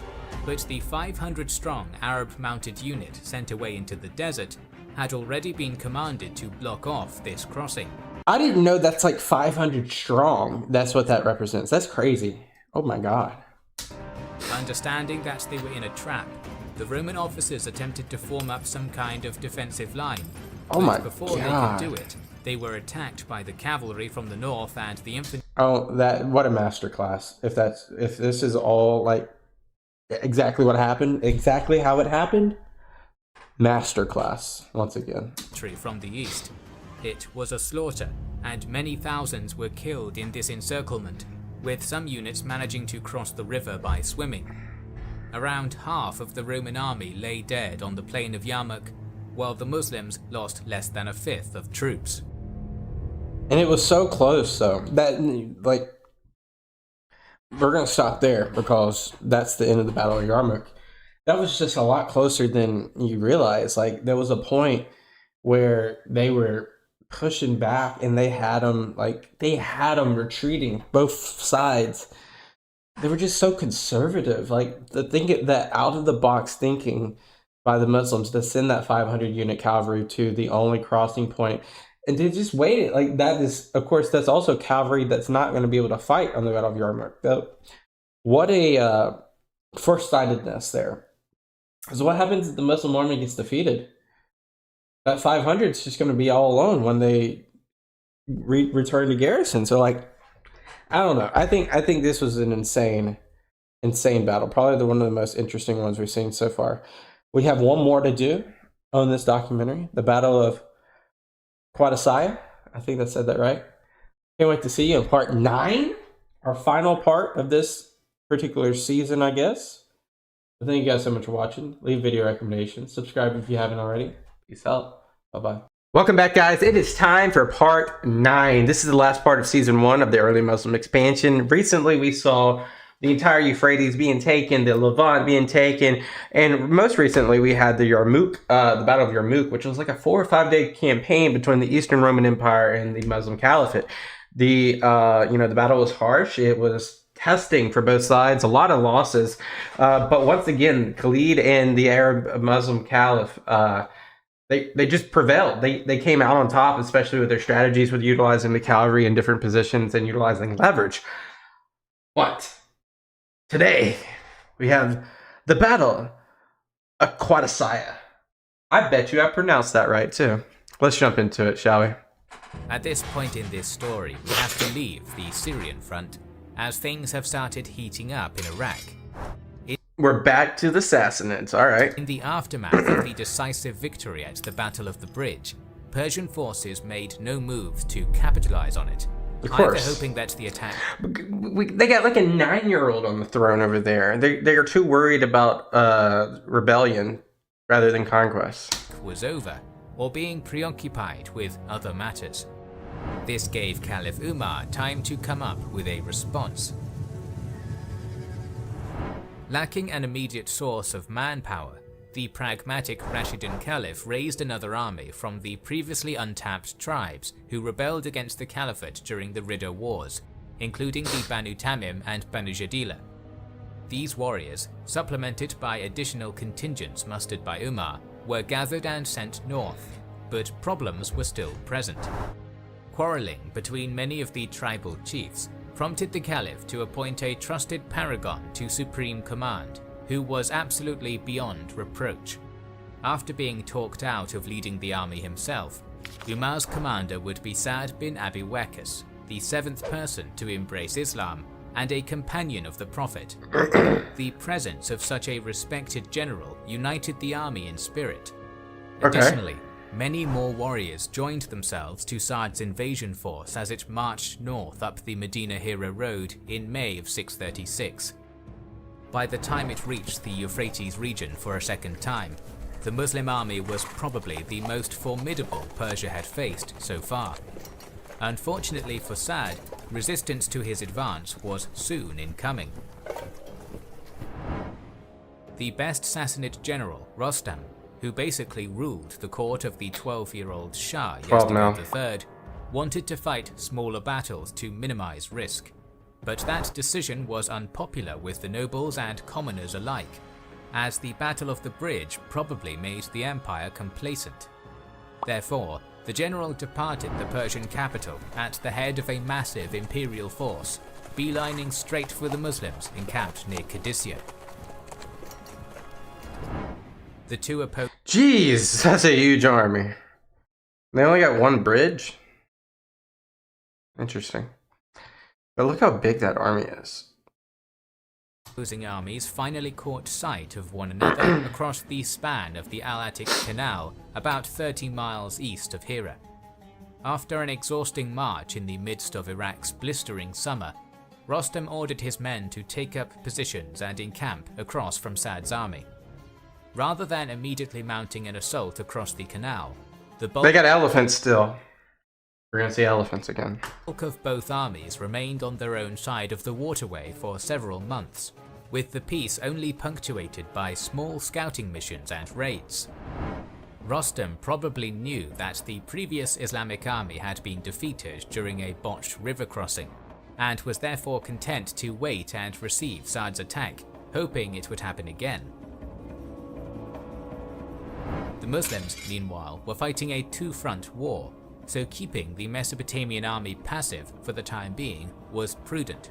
B: but the 500-strong Arab-mounted unit sent away into the desert had already been commanded to block off this crossing.
C: I didn't know that's like 500 strong. That's what that represents. That's crazy. Oh my god.
B: Understanding that they were in a trap, the Roman officers attempted to form up some kind of defensive line. But before they could do it, they were attacked by the cavalry from the north and the infantry.
C: Oh, what a masterclass. If this is all like exactly what happened, exactly how it happened, masterclass once again.
B: From the east. It was a slaughter, and many thousands were killed in this encirclement, with some units managing to cross the river by swimming. Around half of the Roman army lay dead on the plain of Yarmouk, while the Muslims lost less than a fifth of troops.
C: And it was so close, though, that, like, we're going to stop there because that's the end of the Battle of Yarmouk. That was just a lot closer than you realize. Like, there was a point where they were pushing back and they had them retreating, both sides. They were just so conservative. Like, that out of the box thinking by the Muslims to send that 500 unit cavalry to the only crossing point, and they just waited. Like, that is, of course, that's also cavalry that's not going to be able to fight on the Battle of Yarmouk. What a foresightedness there. Because what happens if the Muslim army gets defeated? That 500 is just going to be all alone when they return to garrison. So, like, I don't know. I think this was an insane battle. Probably one of the most interesting ones we've seen so far. We have one more to do on this documentary, the Battle of Qadisiyyah. I think I said that right. Can't wait to see you in part 9, our final part of this particular season, I guess. But thank you guys so much for watching. Leave video recommendations. Subscribe if you haven't already. Peace out. Bye-bye. Welcome back, guys. It is time for part 9. This is the last part of season 1 of the early Muslim expansion. Recently, we saw the entire Euphrates being taken, the Levant being taken, and most recently we had the Yarmouk, the Battle of Yarmouk, which was like a 4 or 5 day campaign between the Eastern Roman Empire and the Muslim Caliphate. The battle was harsh. It was testing for both sides, a lot of losses, but once again, Khalid and the Arab Muslim Caliph, they just prevailed. They came out on top, especially with their strategies with utilizing the cavalry in different positions and utilizing leverage. But today, we have the Battle of Qadisiyyah. I bet you I pronounced that right, too. Let's jump into it, shall we?
B: At this point in this story, we have to leave the Syrian front, as things have started heating up in Iraq.
C: We're back to the Sassanids. All right.
B: In the aftermath of the decisive victory at the Battle of the Bridge, Persian forces made no move to capitalize on it,
C: Of
B: either
C: course.
B: hoping that the attack
C: They got like a 9-year-old on the throne over there. They are too worried about rebellion rather than conquest.
B: was over, or being preoccupied with other matters. This gave Caliph Umar time to come up with a response. Lacking an immediate source of manpower, the pragmatic Rashidun Caliph raised another army from the previously untapped tribes who rebelled against the Caliphate during the Ridda Wars, including the Banu Tamim and Banu Jadila. These warriors, supplemented by additional contingents mustered by Umar, were gathered and sent north, but problems were still present. Quarreling between many of the tribal chiefs prompted the Caliph to appoint a trusted paragon to supreme command, who was absolutely beyond reproach. After being talked out of leading the army himself, Umar's commander would be Sa'd bin Abi Waqqas, the 7th person to embrace Islam and a companion of the Prophet. The presence of such a respected general united the army in spirit. Additionally, many more warriors joined themselves to Sa'd's invasion force as it marched north up the Medina-Hira road in May of 636. By the time it reached the Euphrates region for a second time, the Muslim army was probably the most formidable Persia had faced so far. Unfortunately for Sa'd, resistance to his advance was soon in coming. The best Sassanid general, Rostam, who basically ruled the court of the 12-year-old Shah Yazdegerd III, wanted to fight smaller battles to minimize risk. But that decision was unpopular with the nobles and commoners alike, as the Battle of the Bridge probably made the empire complacent. Therefore, the general departed the Persian capital at the head of a massive imperial force, beelining straight for the Muslims encamped near Qadisiyyah. The two opposed.
C: Jeez, that's a huge army. They only got one bridge? Interesting. But look how big that army is.
B: Opposing armies finally caught sight of one another across the span of the Al-Atiq Canal, about 30 miles east of Hira. After an exhausting march in the midst of Iraq's blistering summer, Rostam ordered his men to take up positions and encamp across from Sa'd's army. Rather than immediately mounting an assault across the canal, the bulk
C: They got elephants still. We're gonna see elephants again.
B: of both armies remained on their own side of the waterway for several months, with the peace only punctuated by small scouting missions and raids. Rostam probably knew that the previous Islamic army had been defeated during a botched river crossing, and was therefore content to wait and receive Sa'd's attack, hoping it would happen again. The Muslims, meanwhile, were fighting a two-front war, so keeping the Mesopotamian army passive for the time being was prudent.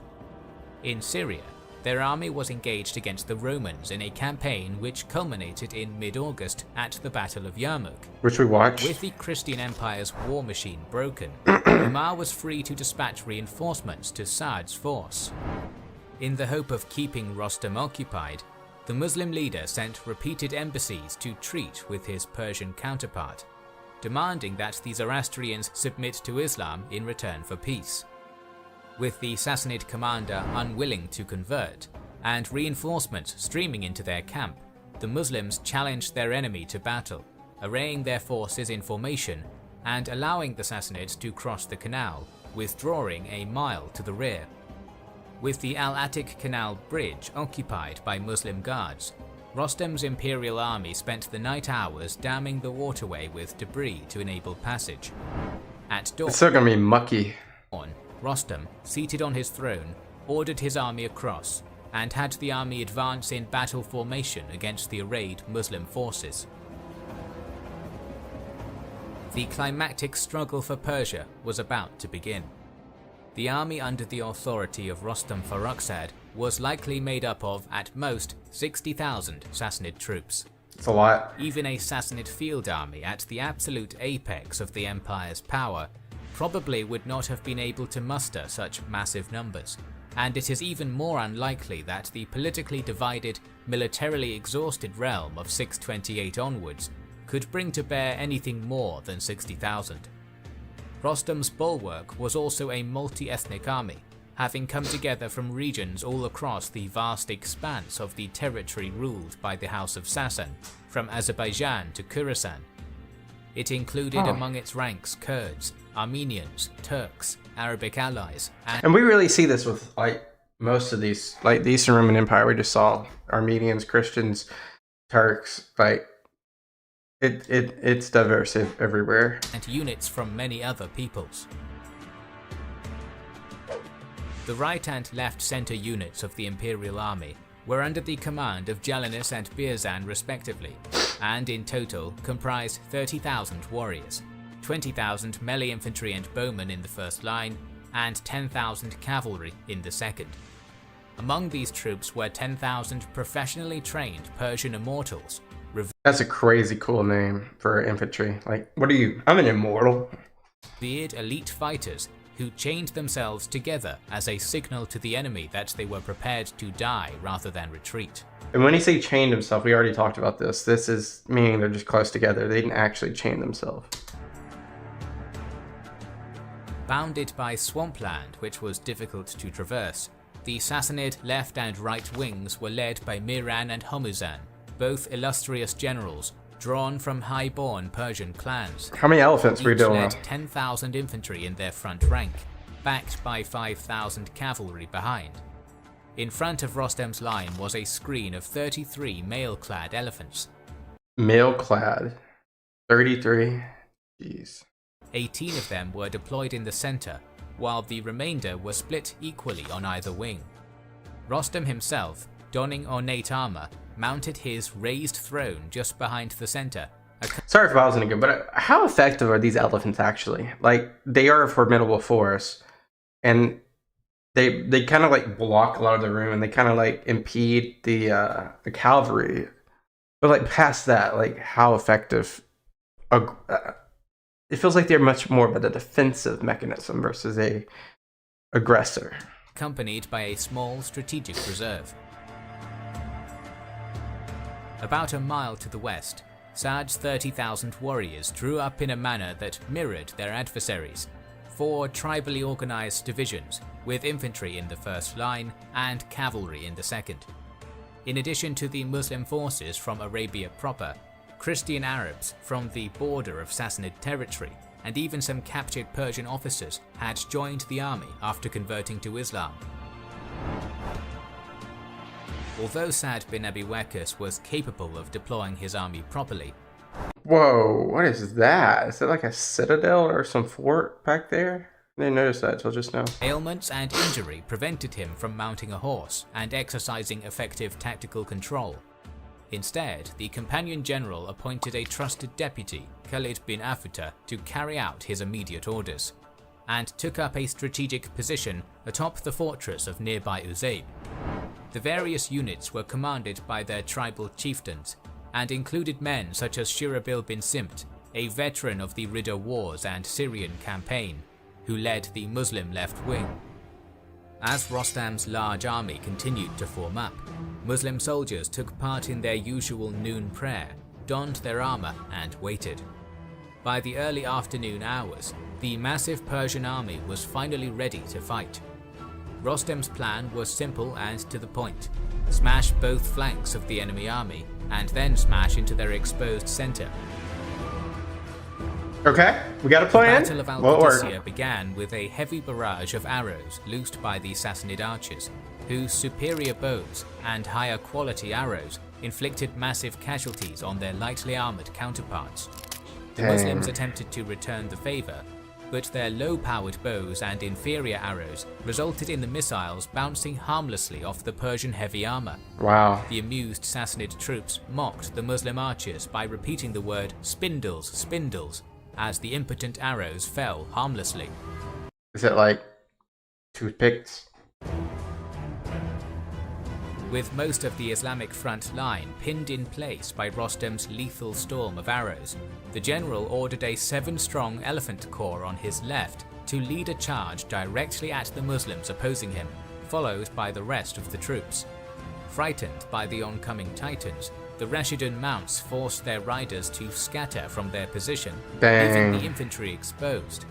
B: In Syria, their army was engaged against the Romans in a campaign which culminated in mid-August at the Battle of Yarmouk.
C: Which we watched.
B: With the Christian Empire's war machine broken, Umar was free to dispatch reinforcements to Sa'd's force. In the hope of keeping Rostam occupied, the Muslim leader sent repeated embassies to treat with his Persian counterpart, demanding that the Zoroastrians submit to Islam in return for peace. With the Sassanid commander unwilling to convert, and reinforcements streaming into their camp, the Muslims challenged their enemy to battle, arraying their forces in formation and allowing the Sassanids to cross the canal, withdrawing a mile to the rear. With the Al-Atiq Canal bridge occupied by Muslim guards, Rostam's imperial army spent the night hours damming the waterway with debris to enable passage. At dawn,
C: It's still gonna be mucky.
B: Rostam, seated on his throne, ordered his army across, and had the army advance in battle formation against the arrayed Muslim forces. The climactic struggle for Persia was about to begin. The army under the authority of Rostam Farrukhzad was likely made up of, at most, 60,000 Sassanid troops.
C: It's a lot.
B: Even a Sassanid field army at the absolute apex of the empire's power probably would not have been able to muster such massive numbers, and it is even more unlikely that the politically divided, militarily exhausted realm of 628 onwards could bring to bear anything more than 60,000. Rostam's bulwark was also a multi-ethnic army, having come together from regions all across the vast expanse of the territory ruled by the House of Sassan, from Azerbaijan to Khorasan. It included among its ranks Kurds, Armenians, Turks, Arabic allies,
A: and we really see this with like most of these, like the Eastern Roman Empire. We just saw Armenians, Christians, Turks. Like it's diverse everywhere.
B: And units from many other peoples. The right and left center units of the Imperial Army were under the command of Jalinus and Birzan respectively, and in total comprised 30,000 warriors, 20,000 melee infantry and bowmen in the first line, and 10,000 cavalry in the second. Among these troops were 10,000 professionally trained Persian immortals.
A: That's a crazy cool name for infantry. Like, what are you? I'm an immortal.
B: Revered elite fighters who chained themselves together as a signal to the enemy that they were prepared to die rather than retreat.
A: And when you say chained himself, we already talked about this. This is meaning they're just close together. They didn't actually chain themselves.
B: Bounded by swampland, which was difficult to traverse, the Sassanid left and right wings were led by Miran and Hormuzan, both illustrious generals drawn from high-born Persian clans.
A: How many elephants were you doing?
B: Each led 10,000 infantry in their front rank, backed by 5,000 cavalry behind. In front of Rostam's line was a screen of 33 mail-clad elephants.
A: Mail-clad? 33? Jeez.
B: 18 of them were deployed in the center, while the remainder were split equally on either wing. Rostam himself, donning ornate armor, mounted his raised throne just behind the center.
A: Sorry if I wasn't good, but how effective are these elephants actually? Like, they are a formidable force, and they kind of like block a lot of the room, and they kind of like impede the cavalry. But like past that, like how effective? It feels like they're much more of a defensive mechanism versus a aggressor.
B: Accompanied by a small strategic reserve. About a mile to the west, Sa'd's 30,000 warriors drew up in a manner that mirrored their adversaries. 4 tribally organized divisions, with infantry in the first line and cavalry in the second. In addition to the Muslim forces from Arabia proper, Christian Arabs from the border of Sassanid territory, and even some captured Persian officers had joined the army after converting to Islam. Although Sa'd bin Abi Waqqas was capable of deploying his army properly.
A: Whoa, what is that? Is it like a citadel or some fort back there? I didn't notice that till just now.
B: Ailments and injury prevented him from mounting a horse and exercising effective tactical control. Instead, the companion general appointed a trusted deputy, Khalid bin Afuta, to carry out his immediate orders, and took up a strategic position atop the fortress of nearby Uzayb. The various units were commanded by their tribal chieftains, and included men such as Shirabil bin Simt, a veteran of the Ridda Wars and Syrian campaign, who led the Muslim left wing. As Rostam's large army continued to form up, Muslim soldiers took part in their usual noon prayer, donned their armor, and waited. By the early afternoon hours, the massive Persian army was finally ready to fight. Rostam's plan was simple and to the point: smash both flanks of the enemy army, and then smash into their exposed center.
A: Okay, we got a plan.
B: The Battle of Qadisiyyah began with a heavy barrage of arrows loosed by the Sassanid archers, whose superior bows and higher quality arrows inflicted massive casualties on their lightly armored counterparts. The Muslims attempted to return the favor, but their low-powered bows and inferior arrows resulted in the missiles bouncing harmlessly off the Persian heavy armor.
A: Wow.
B: The amused Sassanid troops mocked the Muslim archers by repeating the word "spindles, spindles," as the impotent arrows fell harmlessly.
A: Is it like toothpicks?
B: With most of the Islamic front line pinned in place by Rostam's lethal storm of arrows, the general ordered a 7-strong elephant corps on his left to lead a charge directly at the Muslims opposing him, followed by the rest of the troops. Frightened by the oncoming Titans, the Rashidun mounts forced their riders to scatter from their position, leaving the infantry exposed.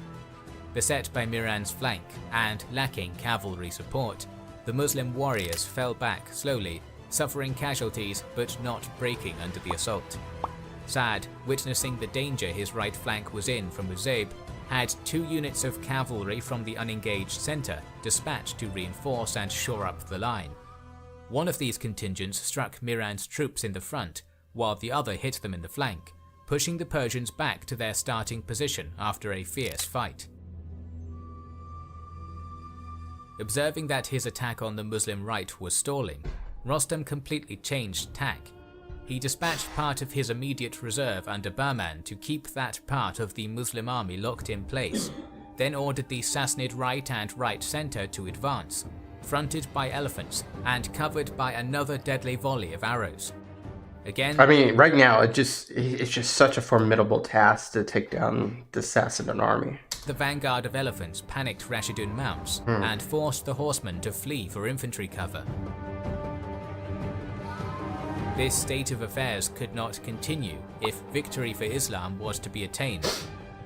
B: Beset by Mihran's flank and lacking cavalry support, the Muslim warriors fell back slowly, suffering casualties but not breaking under the assault. Sa'd, witnessing the danger his right flank was in from Uzaib, had 2 units of cavalry from the unengaged centre dispatched to reinforce and shore up the line. One of these contingents struck Mihran's troops in the front, while the other hit them in the flank, pushing the Persians back to their starting position after a fierce fight. Observing that his attack on the Muslim right was stalling, Rostam completely changed tack. He dispatched part of his immediate reserve under Bahman to keep that part of the Muslim army locked in place, then ordered the Sassanid right and right centre to advance, fronted by elephants and covered by another deadly volley of arrows. Again,
C: I mean, right now it's just such a formidable task to take down the Sassanid army.
B: The vanguard of elephants panicked Rashidun mounts and forced the horsemen to flee for infantry cover. This state of affairs could not continue if victory for Islam was to be attained.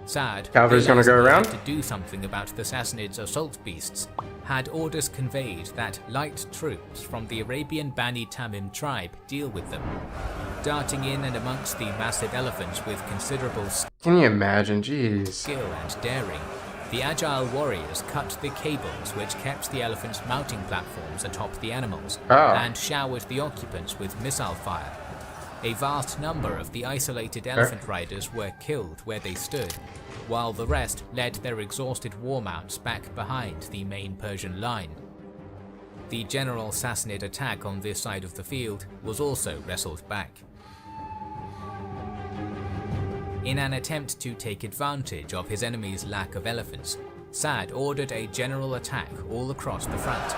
B: Sa'd,
C: Cavalry's gonna go around
B: to do something about the Sassanids' assault beasts, had orders conveyed that light troops from the Arabian Bani Tamim tribe deal with them. Darting in and amongst the massive elephants with considerable
C: Can you imagine? Jeez.
B: skill and daring, the agile warriors cut the cables which kept the elephants' mounting platforms atop the animals and showered the occupants with missile fire. A vast number of the isolated elephant riders were killed where they stood, while the rest led their exhausted war mounts back behind the main Persian line. The general Sassanid attack on this side of the field was also wrestled back. In an attempt to take advantage of his enemy's lack of elephants, Sa'd ordered a general attack all across the front.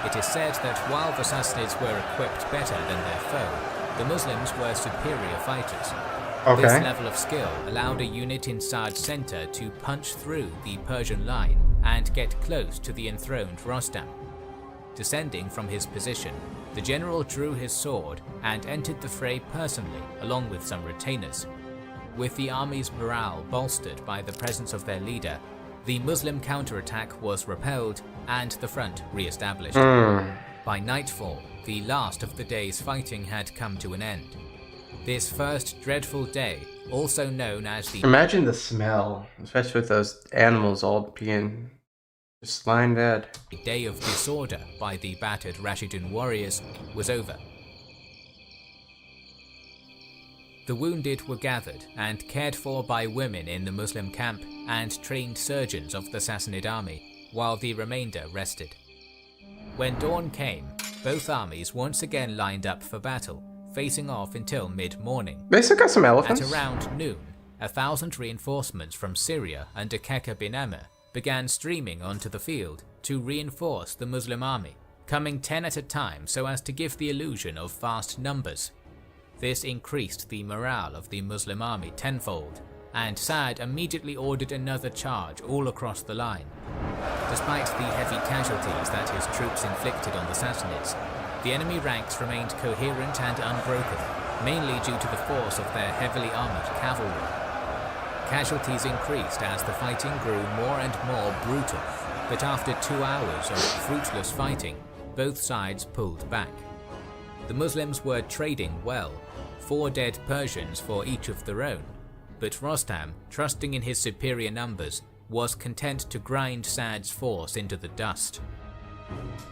B: It is said that while the Sassanids were equipped better than their foe, the Muslims were superior fighters. This level of skill allowed a unit in Sa'd's center to punch through the Persian line and get close to the enthroned Rostam. Descending from his position, the general drew his sword and entered the fray personally along with some retainers. With the army's morale bolstered by the presence of their leader, the Muslim counterattack was repelled and the front re-established. By nightfall, the last of the day's fighting had come to an end. This first dreadful day, also known as the
C: Imagine the smell, especially with those animals all being just lying dead.
B: Day of Disorder by the battered Rashidun warriors, was over. The wounded were gathered and cared for by women in the Muslim camp and trained surgeons of the Sassanid army, while the remainder rested. When dawn came, both armies once again lined up for battle, facing off until mid-morning.
C: They still got some elephants.
B: At around noon, 1,000 reinforcements from Syria under Keka bin Amr began streaming onto the field to reinforce the Muslim army, coming 10 at a time so as to give the illusion of vast numbers. This increased the morale of the Muslim army tenfold, and Sa'd immediately ordered another charge all across the line. Despite the heavy casualties that his troops inflicted on the Sassanids, the enemy ranks remained coherent and unbroken, mainly due to the force of their heavily armoured cavalry. Casualties increased as the fighting grew more and more brutal, but after 2 hours of fruitless fighting, both sides pulled back. The Muslims were trading well, 4 dead Persians for each of their own, but Rostam, trusting in his superior numbers, was content to grind Sa'd's force into the dust.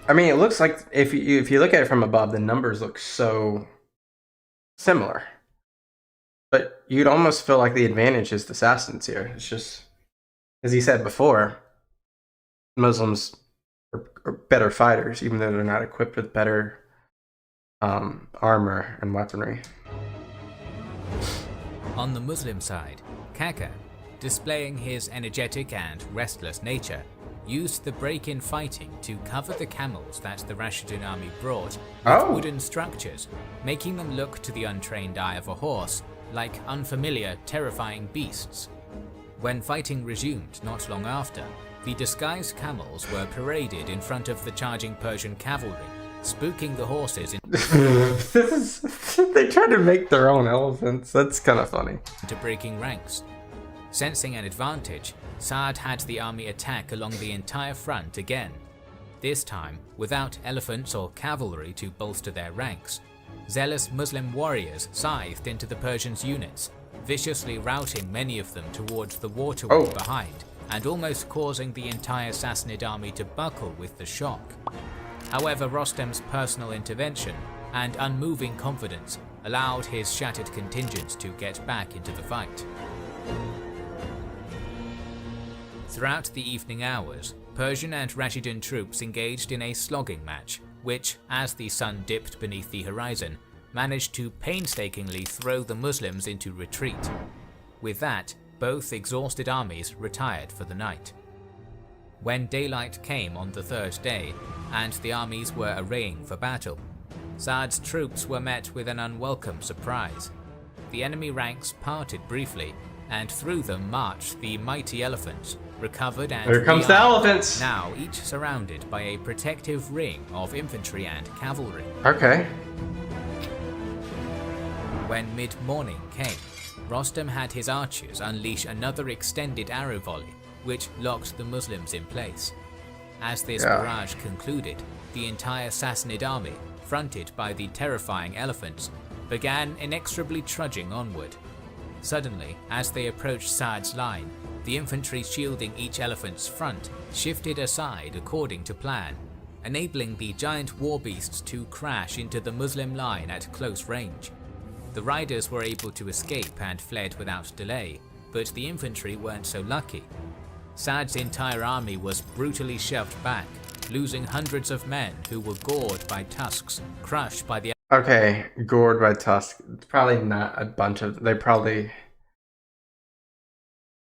C: I mean, it looks like if you look at it from above, the numbers look so similar. But you'd almost feel like the advantage is the Sassanids here. It's just, as he said before, Muslims are better fighters, even though they're not equipped with better armor and weaponry.
B: On the Muslim side, Kaka, displaying his energetic and restless nature, used the break-in fighting to cover the camels that the Rashidun army brought with wooden structures, making them look to the untrained eye of a horse like unfamiliar, terrifying beasts. When fighting resumed not long after, The disguised camels were paraded in front of the charging Persian cavalry, spooking the horses
A: They try to make their own elephants. That's kind of funny.
B: into breaking ranks. Sensing an advantage, Sa'd had the army attack along the entire front again, this time without elephants or cavalry to bolster their ranks. Zealous Muslim warriors scythed into the Persians' units, viciously routing many of them towards the water wall behind, and almost causing the entire Sassanid army to buckle with the shock. However, Rostam's personal intervention and unmoving confidence allowed his shattered contingents to get back into the fight. Throughout the evening hours, Persian and Rashidun troops engaged in a slogging match, which, as the sun dipped beneath the horizon, managed to painstakingly throw the Muslims into retreat. With that, both exhausted armies retired for the night. When daylight came on the third day, and the armies were arraying for battle, Sa'd's troops were met with an unwelcome surprise. The enemy ranks parted briefly, and through them marched the mighty elephants, recovered and
A: Here comes the elephants!
B: now each surrounded by a protective ring of infantry and cavalry.
A: Okay.
B: When mid-morning came, Rostam had his archers unleash another extended arrow volley, which locked the Muslims in place. As this barrage concluded, the entire Sassanid army, fronted by the terrifying elephants, began inexorably trudging onward. Suddenly, as they approached Sa'd's line, the infantry shielding each elephant's front shifted aside according to plan, enabling the giant war beasts to crash into the Muslim line at close range. The riders were able to escape and fled without delay, but the infantry weren't so lucky. Sa'd's entire army was brutally shoved back, losing hundreds of men who were gored by tusks, crushed by the
A: Okay, gored by tusk. It's probably not a bunch of. They probably.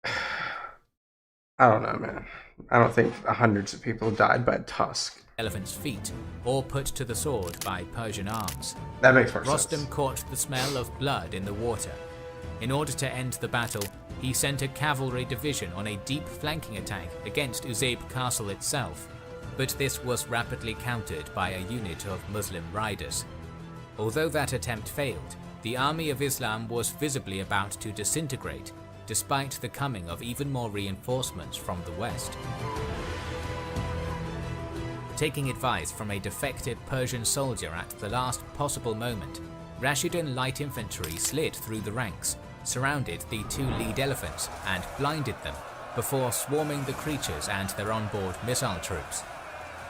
A: I don't know, man. I don't think hundreds of people died by tusk.
B: elephant's feet, or put to the sword by Persian arms.
A: That makes more sense.
B: Rostam caught the smell of blood in the water. In order to end the battle, he sent a cavalry division on a deep flanking attack against Uzayb Castle itself, but this was rapidly countered by a unit of Muslim riders. Although that attempt failed, the army of Islam was visibly about to disintegrate, despite the coming of even more reinforcements from the west. Taking advice from a defected Persian soldier at the last possible moment, Rashidun light infantry slid through the ranks, surrounded the two lead elephants and blinded them, before swarming the creatures and their onboard missile troops.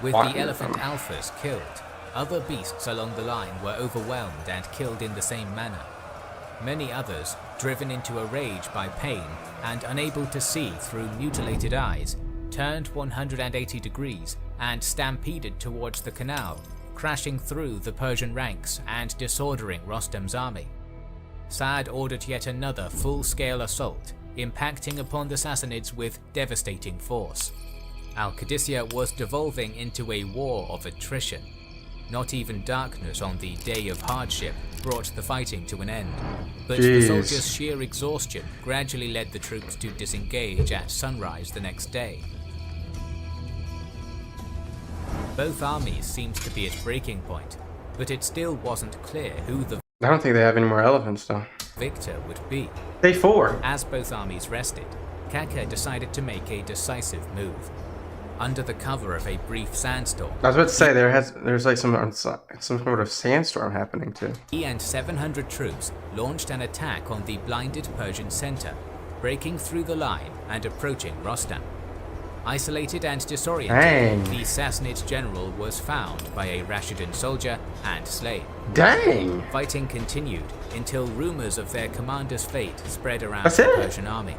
B: With the elephant alphas killed, other beasts along the line were overwhelmed and killed in the same manner. Many others, driven into a rage by pain and unable to see through mutilated eyes, turned 180 degrees and stampeded towards the canal, crashing through the Persian ranks and disordering Rostam's army. Sa'd ordered yet another full-scale assault, impacting upon the Sassanids with devastating force. Al-Qadisiyyah was devolving into a war of attrition. Not even darkness on the day of hardship brought the fighting to an end, but the soldiers' sheer exhaustion gradually led the troops to disengage at sunrise the next day. Both armies seemed to be at breaking point, but it still wasn't clear who the
A: I don't think they have any more elephants, though.
B: victor would be.
A: Day 4.
B: As both armies rested, Kaka decided to make a decisive move. Under the cover of a brief sandstorm,
A: I was about to say there's like some sort of sandstorm happening too.
B: he and 700 troops launched an attack on the blinded Persian center, breaking through the line and approaching Rostam. Isolated and disoriented, the Sassanid general was found by a Rashidun soldier and slain.
A: Dang!
B: Fighting continued until rumors of their commander's fate spread around
A: That's
B: the
A: it?
B: Persian army.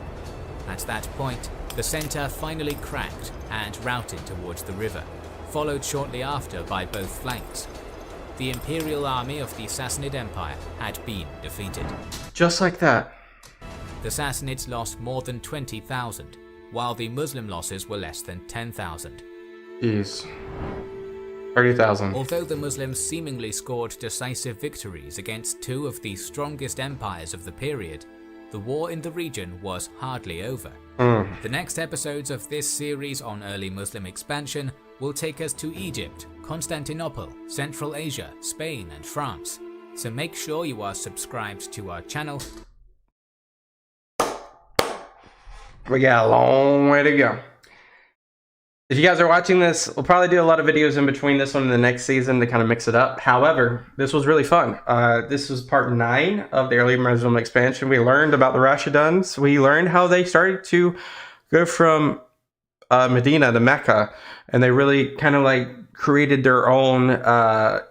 B: At that point, the center finally cracked and routed towards the river, followed shortly after by both flanks. The imperial army of the Sassanid Empire had been defeated.
A: Just like that.
B: The Sassanids lost more than 20,000, while the Muslim losses were less than 10,000.
A: Jeez. 30,000.
B: Although the Muslims seemingly scored decisive victories against two of the strongest empires of the period, the war in the region was hardly over. The next episodes of this series on early Muslim expansion will take us to Egypt, Constantinople, Central Asia, Spain and France. So make sure you are subscribed to our channel.
C: We got a long way to go. If you guys are watching this, we'll probably do a lot of videos in between this one and the next season to kind of mix it up. However, this was really fun. This was part 9 of the early Muslim expansion. We learned about the Rashiduns. We learned how they started to go from Medina to Mecca, and they really kind of like created their own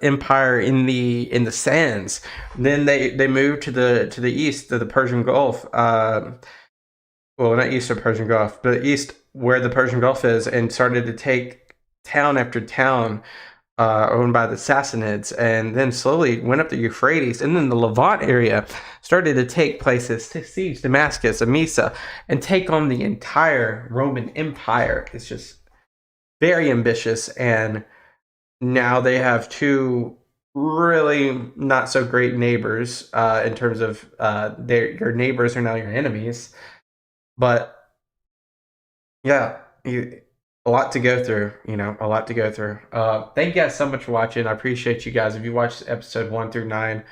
C: empire in the sands. Then they moved to the east, to the Persian Gulf. Well, not east of Persian Gulf, but east where the Persian Gulf is, and started to take town after town owned by the Sassanids, and then slowly went up the Euphrates, and then the Levant area started to take places, to siege Damascus, Emesa, and take on the entire Roman Empire. It's just very ambitious, and now they have 2 really not so great neighbors in terms of your neighbors are now your enemies. But yeah, a lot to go through, a lot to go through. Thank you guys so much for watching. I appreciate you guys. If you watched episode 1 through 9,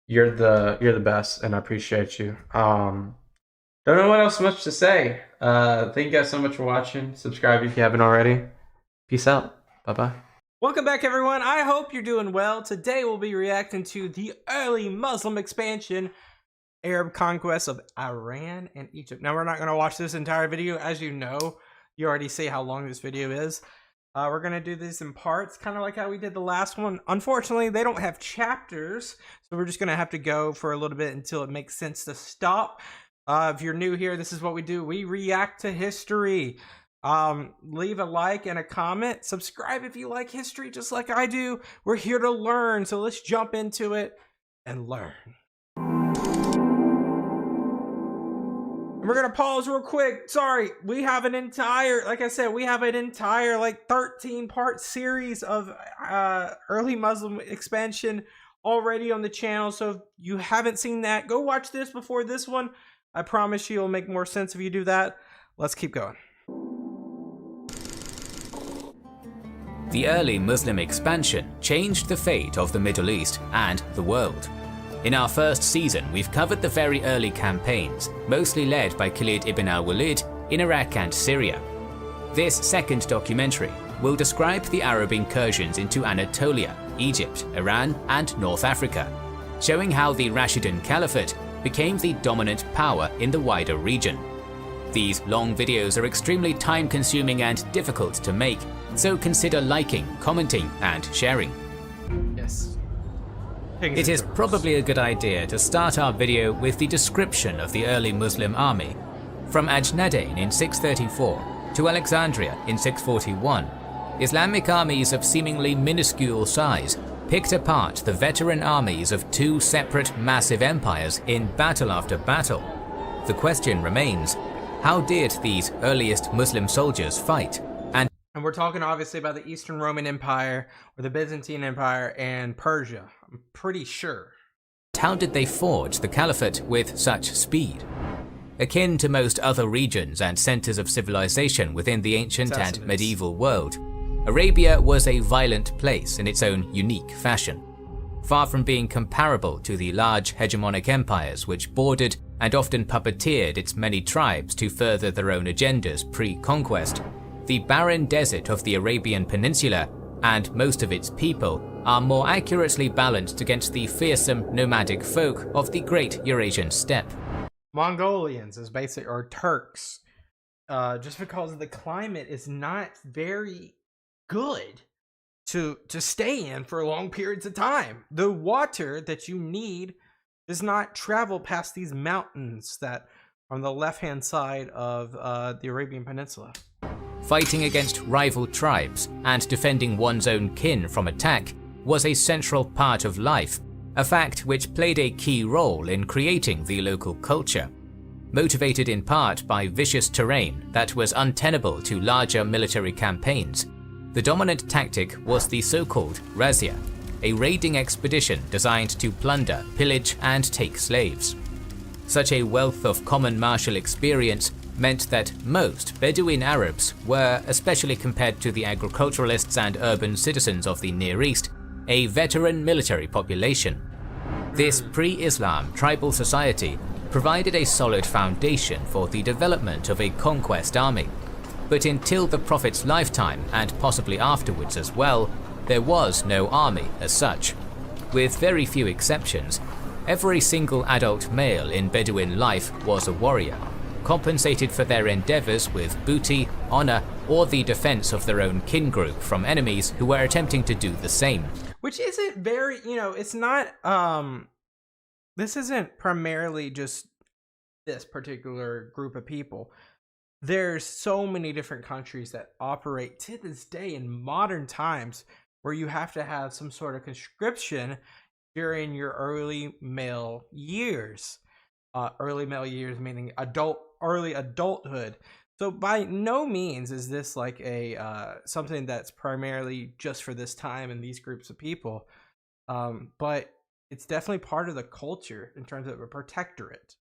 C: you're the best, and I appreciate you. Don't know what else much to say. Thank you guys so much for watching. Subscribe if you haven't already. Peace out. Bye-bye.
A: Welcome back, everyone. I hope you're doing well. Today we'll be reacting to the early Muslim expansion, Arab conquests of Iran and Egypt. Now, we're not going to watch this entire video. As you know, you already see how long this video is. We're going to do this in parts, kind of like how we did the last one. Unfortunately, they don't have chapters, so we're just going to have to go for a little bit until it makes sense to stop. If you're new here, this is what we do. We react to history. Leave a like and a comment. Subscribe if you like history just like I do. We're here to learn, so let's jump into it and learn. We're gonna pause real quick. Sorry, we have an entire, like I said, we have an entire like 13-part series of early Muslim expansion already on the channel. So if you haven't seen that, go watch this before this one. I promise you it'll make more sense if you do that. Let's keep going.
B: The early Muslim expansion changed the fate of the Middle East and the world. In our first season, we've covered the very early campaigns, mostly led by Khalid ibn al-Walid in Iraq and Syria. This second documentary will describe the Arab incursions into Anatolia, Egypt, Iran, and North Africa, showing how the Rashidun Caliphate became the dominant power in the wider region. These long videos are extremely time-consuming and difficult to make, so consider liking, commenting, and sharing.
A: Yes.
B: It is probably a good idea to start our video with the description of the early Muslim army. From Ajnadain in 634 to Alexandria in 641, Islamic armies of seemingly minuscule size picked apart the veteran armies of 2 separate massive empires in battle after battle. The question remains, how did these earliest Muslim soldiers fight?
A: And we're talking obviously about the Eastern Roman Empire, or the Byzantine Empire, and Persia. I'm pretty sure.
B: How did they forge the caliphate with such speed? Akin to most other regions and centers of civilization within the ancient and medieval world, Arabia was a violent place in its own unique fashion. Far from being comparable to the large hegemonic empires which bordered and often puppeteered its many tribes to further their own agendas pre-conquest, the barren desert of the Arabian Peninsula and most of its people are more accurately balanced against the fearsome nomadic folk of the Great Eurasian Steppe.
A: Mongolians is basically, or Turks, just because the climate is not very good to stay in for long periods of time. The water that you need does not travel past these mountains that are on the left-hand side of the Arabian Peninsula.
B: Fighting against rival tribes and defending one's own kin from attack was a central part of life, a fact which played a key role in creating the local culture. Motivated in part by vicious terrain that was untenable to larger military campaigns, the dominant tactic was the so-called razzia, a raiding expedition designed to plunder, pillage, and take slaves. Such a wealth of common martial experience meant that most Bedouin Arabs were, especially compared to the agriculturalists and urban citizens of the Near East, a veteran military population. This pre-Islam tribal society provided a solid foundation for the development of a conquest army. But until the Prophet's lifetime, and possibly afterwards as well, there was no army as such. With very few exceptions, every single adult male in Bedouin life was a warrior, compensated for their endeavors with booty, honor, or the defense of their own kin group from enemies who were attempting to do the same.
A: Which isn't very, it's not, this isn't primarily just this particular group of people. There's so many different countries that operate to this day in modern times where you have to have some sort of conscription during your early male years. Early male years meaning early adulthood. So by no means is this like a something that's primarily just for this time and these groups of people, but it's definitely part of the culture in terms of a protectorate.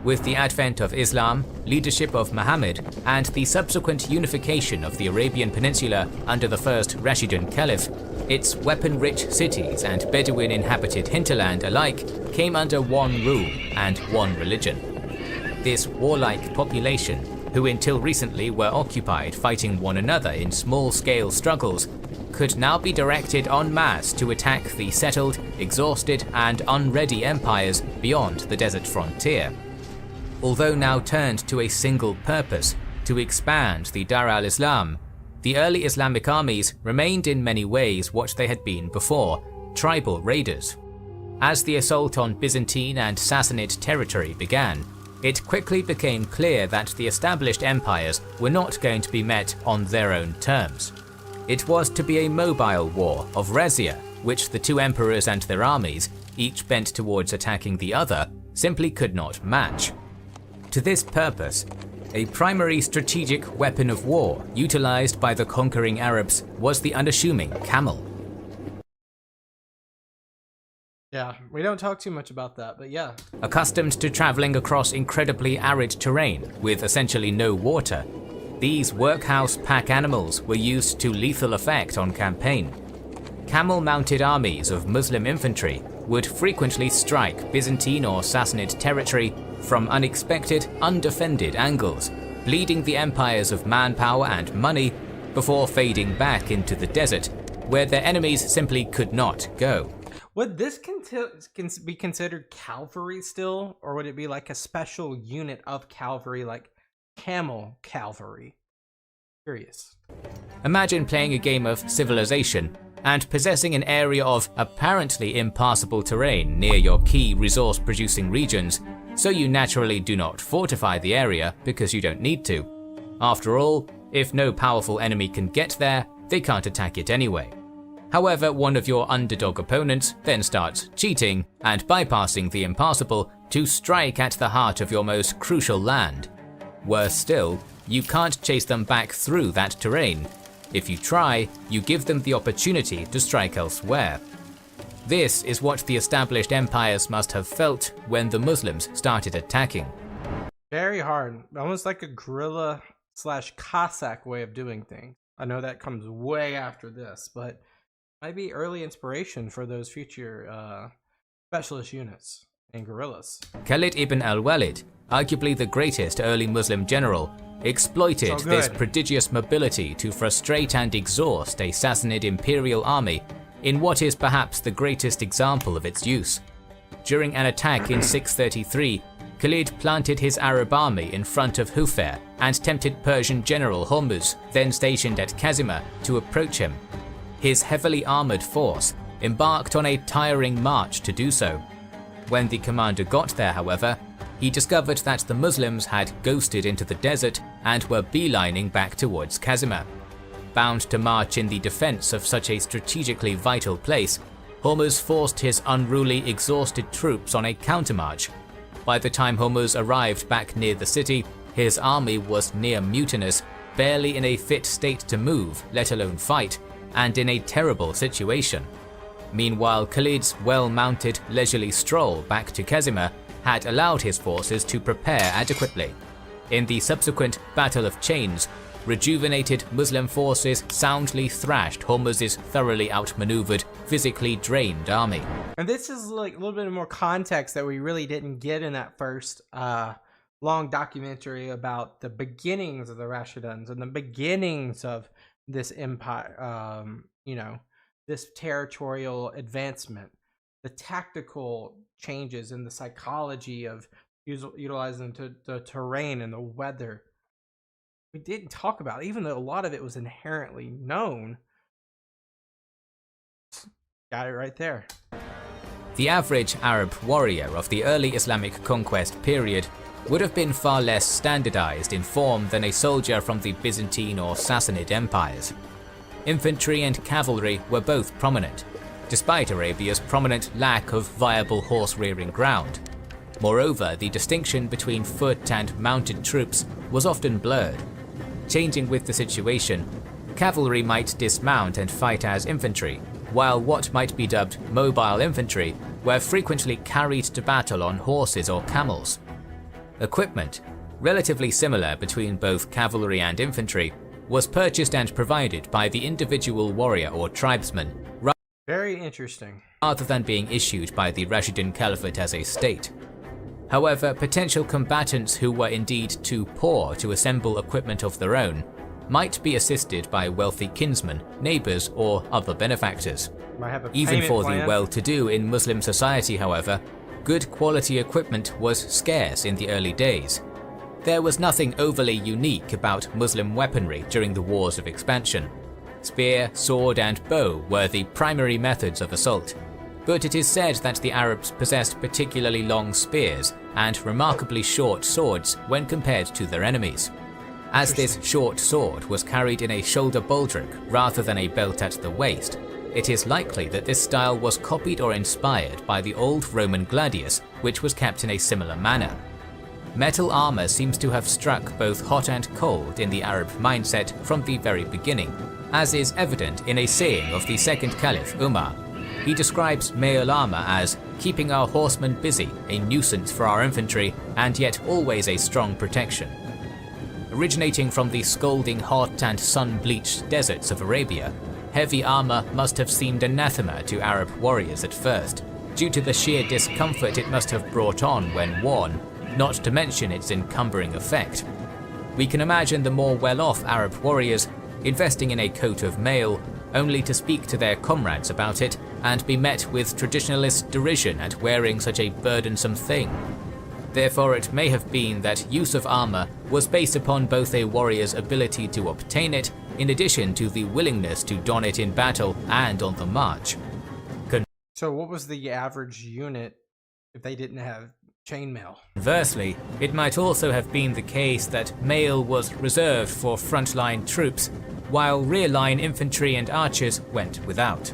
B: With the advent of Islam, leadership of Muhammad, and the subsequent unification of the Arabian Peninsula under the first Rashidun Caliphs, its weapon-rich cities and Bedouin-inhabited hinterland alike came under one rule and one religion. This warlike population, who until recently were occupied fighting one another in small-scale struggles, could now be directed en masse to attack the settled, exhausted, and unready empires beyond the desert frontier. Although now turned to a single purpose, to expand the Dar al-Islam, the early Islamic armies remained in many ways what they had been before, tribal raiders. As the assault on Byzantine and Sassanid territory began, it quickly became clear that the established empires were not going to be met on their own terms. It was to be a mobile war of razzia, which the two emperors and their armies, each bent towards attacking the other, simply could not match. To this purpose, a primary strategic weapon of war utilized by the conquering Arabs was the unassuming camel.
A: Yeah, we don't talk too much about that, but yeah.
B: Accustomed to traveling across incredibly arid terrain with essentially no water, these workhouse pack animals were used to lethal effect on campaign. Camel-mounted armies of Muslim infantry would frequently strike Byzantine or Sassanid territory from unexpected, undefended angles, bleeding the empires of manpower and money before fading back into the desert, where their enemies simply could not go.
A: Would this be considered cavalry still, or would it be like a special unit of cavalry, like camel cavalry? Curious.
B: Imagine playing a game of Civilization and possessing an area of apparently impassable terrain near your key resource-producing regions, so you naturally do not fortify the area because you don't need to. After all, if no powerful enemy can get there, they can't attack it anyway. However, one of your underdog opponents then starts cheating and bypassing the impassable to strike at the heart of your most crucial land. Worse still, you can't chase them back through that terrain. If you try, you give them the opportunity to strike elsewhere. This is what the established empires must have felt when the Muslims started attacking.
A: Very hard, almost like a guerrilla / Cossack way of doing things. I know that comes way after this, but might be early inspiration for those future specialist units and guerrillas.
B: Khalid ibn al-Walid, arguably the greatest early Muslim general, exploited this prodigious mobility to frustrate and exhaust a Sassanid imperial army in what is perhaps the greatest example of its use. During an attack in 633, Khalid planted his Arab army in front of Hufeir and tempted Persian general Hormuz, then stationed at Kazima, to approach him. His heavily armoured force embarked on a tiring march to do so. When the commander got there, however, he discovered that the Muslims had ghosted into the desert and were beelining back towards Kazima. Bound to march in the defence of such a strategically vital place, Hormuz forced his unruly, exhausted troops on a countermarch. By the time Hormuz arrived back near the city, his army was near mutinous, barely in a fit state to move, let alone fight, and in a terrible situation. Meanwhile, Khalid's well-mounted, leisurely stroll back to Kazima had allowed his forces to prepare adequately. In the subsequent Battle of Chains, rejuvenated Muslim forces soundly thrashed Hormuz's thoroughly outmaneuvered, physically drained army.
A: And this is like a little bit more context that we really didn't get in that first long documentary about the beginnings of the Rashiduns and the beginnings of this empire, this territorial advancement, the tactical changes in the psychology of utilizing the terrain and the weather. We didn't talk about it, even though a lot of it was inherently known. Got it right there.
B: The average Arab warrior of the early Islamic conquest period would have been far less standardized in form than a soldier from the Byzantine or Sassanid empires. Infantry and cavalry were both prominent, despite Arabia's prominent lack of viable horse-rearing ground. Moreover, the distinction between foot and mounted troops was often blurred. Changing with the situation, cavalry might dismount and fight as infantry, while what might be dubbed mobile infantry were frequently carried to battle on horses or camels. Equipment, relatively similar between both cavalry and infantry, was purchased and provided by the individual warrior or tribesman,
A: very interesting,
B: rather than being issued by the Rashidun Caliphate as a state. However, potential combatants who were indeed too poor to assemble equipment of their own might be assisted by wealthy kinsmen, neighbors, or other benefactors. Even for the well-to-do in Muslim society, however, good quality equipment was scarce in the early days. There was nothing overly unique about Muslim weaponry during the wars of expansion. Spear, sword, and bow were the primary methods of assault, but it is said that the Arabs possessed particularly long spears and remarkably short swords when compared to their enemies. As this short sword was carried in a shoulder baldric rather than a belt at the waist, it is likely that this style was copied or inspired by the old Roman gladius, which was kept in a similar manner. Metal armor seems to have struck both hot and cold in the Arab mindset from the very beginning, as is evident in a saying of the second Caliph Umar. He describes mail armor as keeping our horsemen busy, a nuisance for our infantry, and yet always a strong protection. Originating from the scalding hot and sun-bleached deserts of Arabia, heavy armor must have seemed anathema to Arab warriors at first, due to the sheer discomfort it must have brought on when worn, not to mention its encumbering effect. We can imagine the more well-off Arab warriors investing in a coat of mail, only to speak to their comrades about it and be met with traditionalist derision at wearing such a burdensome thing. Therefore, it may have been that use of armor was based upon both a warrior's ability to obtain it, in addition to the willingness to don it in battle and on the march.
A: So what was the average unit if they didn't have chainmail?
B: Conversely, it might also have been the case that mail was reserved for frontline troops, while rear-line infantry and archers went without.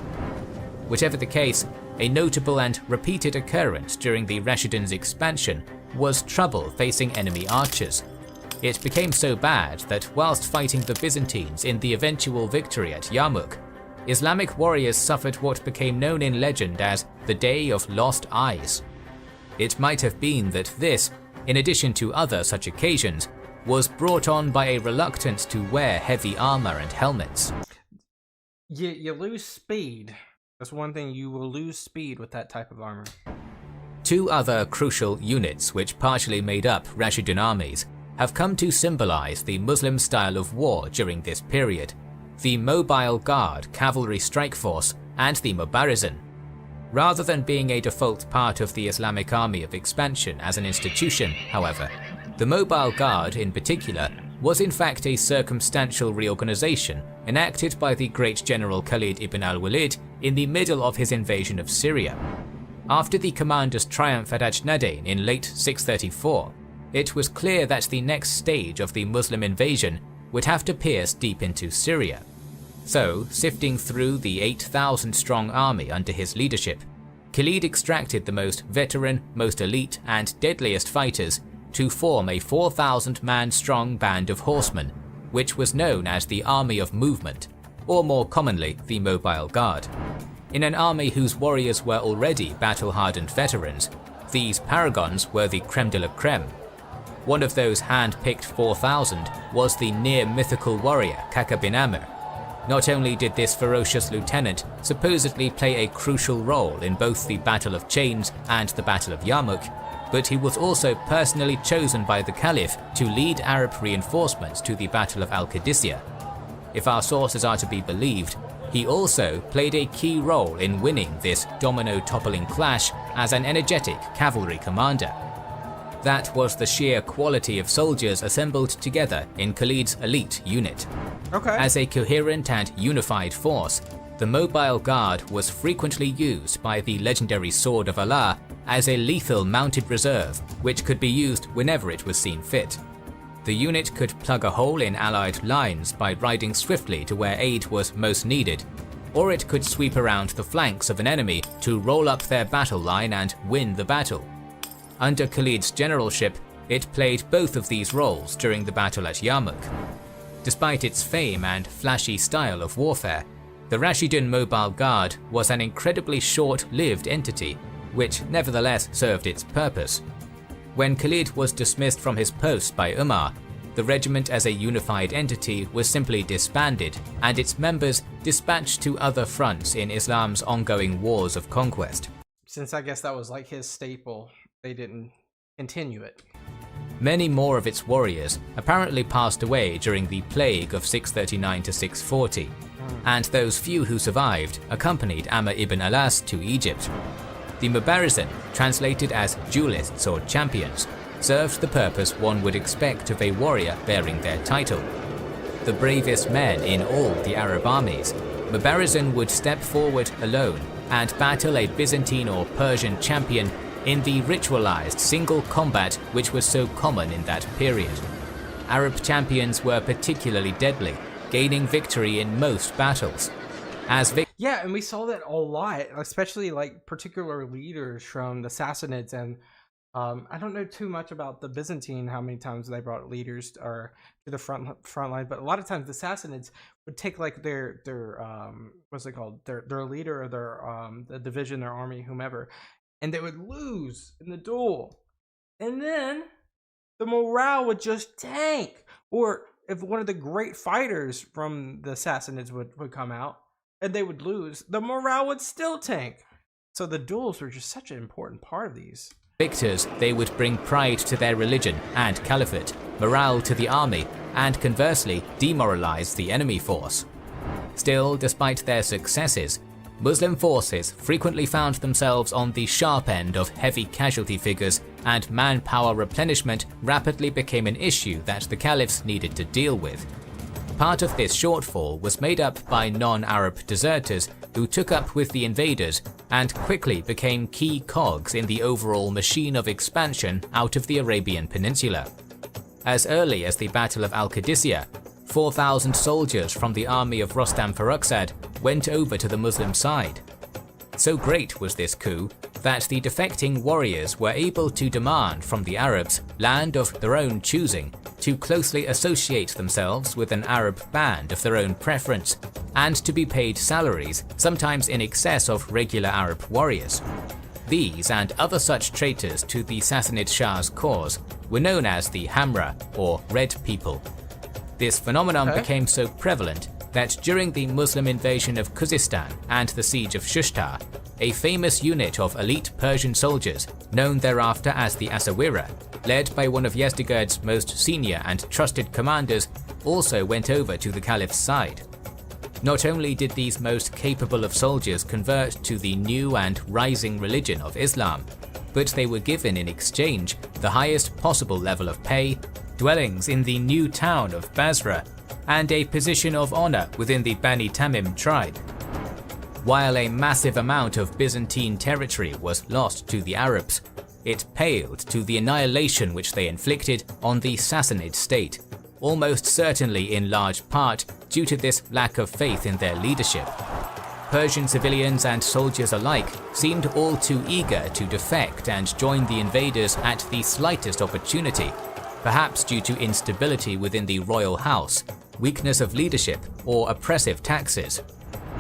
B: Whichever the case, a notable and repeated occurrence during the Rashiduns' expansion was trouble facing enemy archers. It became so bad that whilst fighting the Byzantines in the eventual victory at Yarmouk, Islamic warriors suffered what became known in legend as the Day of Lost Eyes. It might have been that this, in addition to other such occasions, was brought on by a reluctance to wear heavy armor and helmets.
A: You lose speed. That's one thing, you will lose speed with that type of armor.
B: Two other crucial units which partially made up Rashidun armies have come to symbolize the Muslim style of war during this period: the Mobile Guard Cavalry Strike Force and the Mubarizan. Rather than being a default part of the Islamic Army of Expansion as an institution, however, the Mobile Guard in particular was in fact a circumstantial reorganization enacted by the great general Khalid ibn al-Walid in the middle of his invasion of Syria. After the commander's triumph at Ajnadayn in late 634, it was clear that the next stage of the Muslim invasion would have to pierce deep into Syria. So, sifting through the 8,000-strong army under his leadership, Khalid extracted the most veteran, most elite, and deadliest fighters to form a 4,000-man strong band of horsemen, which was known as the Army of Movement, or more commonly, the Mobile Guard. In an army whose warriors were already battle-hardened veterans, These paragons were the creme de la creme. One of those hand-picked 4,000 was the near-mythical warrior Kaka bin Amr. Not only did this ferocious lieutenant supposedly play a crucial role in both the Battle of Chains and the Battle of Yarmouk, but he was also personally chosen by the Caliph to lead Arab reinforcements to the Battle of Al-Qadisiyyah. If our sources are to be believed, he also played a key role in winning this domino-toppling clash as an energetic cavalry commander. That was the sheer quality of soldiers assembled together in Khalid's elite unit.
A: Okay.
B: As a coherent and unified force, the mobile guard was frequently used by the legendary Sword of Allah as a lethal mounted reserve, which could be used whenever it was seen fit. The unit could plug a hole in allied lines by riding swiftly to where aid was most needed, or it could sweep around the flanks of an enemy to roll up their battle line and win the battle. Under Khalid's generalship, it played both of these roles during the battle at Yarmouk. Despite its fame and flashy style of warfare, the Rashidun Mobile Guard was an incredibly short-lived entity, which nevertheless served its purpose. When Khalid was dismissed from his post by Umar, the regiment as a unified entity was simply disbanded and its members dispatched to other fronts in Islam's ongoing wars of conquest.
A: Since I guess that was like his staple, they didn't continue it.
B: Many more of its warriors apparently passed away during the plague of 639 to 640, and those few who survived accompanied Amr ibn Alas to Egypt. The Mubarizin, translated as duelists or champions, served the purpose one would expect of a warrior bearing their title. The bravest men in all the Arab armies, Mubarizin would step forward alone and battle a Byzantine or Persian champion in the ritualized single combat which was so common in that period. Arab champions were particularly deadly, gaining victory in most battles.
A: Yeah, and we saw that a lot, especially like particular leaders from the Sassanids, and I don't know too much about the Byzantine, how many times they brought leaders to the front line, but a lot of times the Sassanids would take like their what's it called, their leader or their the division, their army, whomever, and they would lose in the duel, and then the morale would just tank. Or if one of the great fighters from the Sassanids would come out and they would lose, the morale would still tank. So the duels were just such an important part of these.
B: Victors, they would bring pride to their religion and caliphate, morale to the army, and conversely demoralize the enemy force. Still, despite their successes, Muslim forces frequently found themselves on the sharp end of heavy casualty figures, and manpower replenishment rapidly became an issue that the caliphs needed to deal with. Part of this shortfall was made up by non-Arab deserters who took up with the invaders and quickly became key cogs in the overall machine of expansion out of the Arabian Peninsula. As early as the Battle of Al-Qadisiyyah, 4,000 soldiers from the army of Rostam Farrukhzad went over to the Muslim side. So great was this coup that the defecting warriors were able to demand from the Arabs land of their own choosing, to closely associate themselves with an Arab band of their own preference, and to be paid salaries, sometimes in excess of regular Arab warriors. These and other such traitors to the Sassanid Shah's cause were known as the Hamra, or Red People. This phenomenon became so prevalent that during the Muslim invasion of Khuzestan and the siege of Shushtar, a famous unit of elite Persian soldiers, known thereafter as the Asawira, led by one of Yezdegerd's most senior and trusted commanders, also went over to the Caliph's side. Not only did these most capable of soldiers convert to the new and rising religion of Islam, but they were given in exchange the highest possible level of pay, dwellings in the new town of Basra, and a position of honor within the Bani Tamim tribe. While a massive amount of Byzantine territory was lost to the Arabs, it paled to the annihilation which they inflicted on the Sassanid state, almost certainly in large part due to this lack of faith in their leadership. Persian civilians and soldiers alike seemed all too eager to defect and join the invaders at the slightest opportunity, perhaps due to instability within the royal house, weakness of leadership, or oppressive taxes.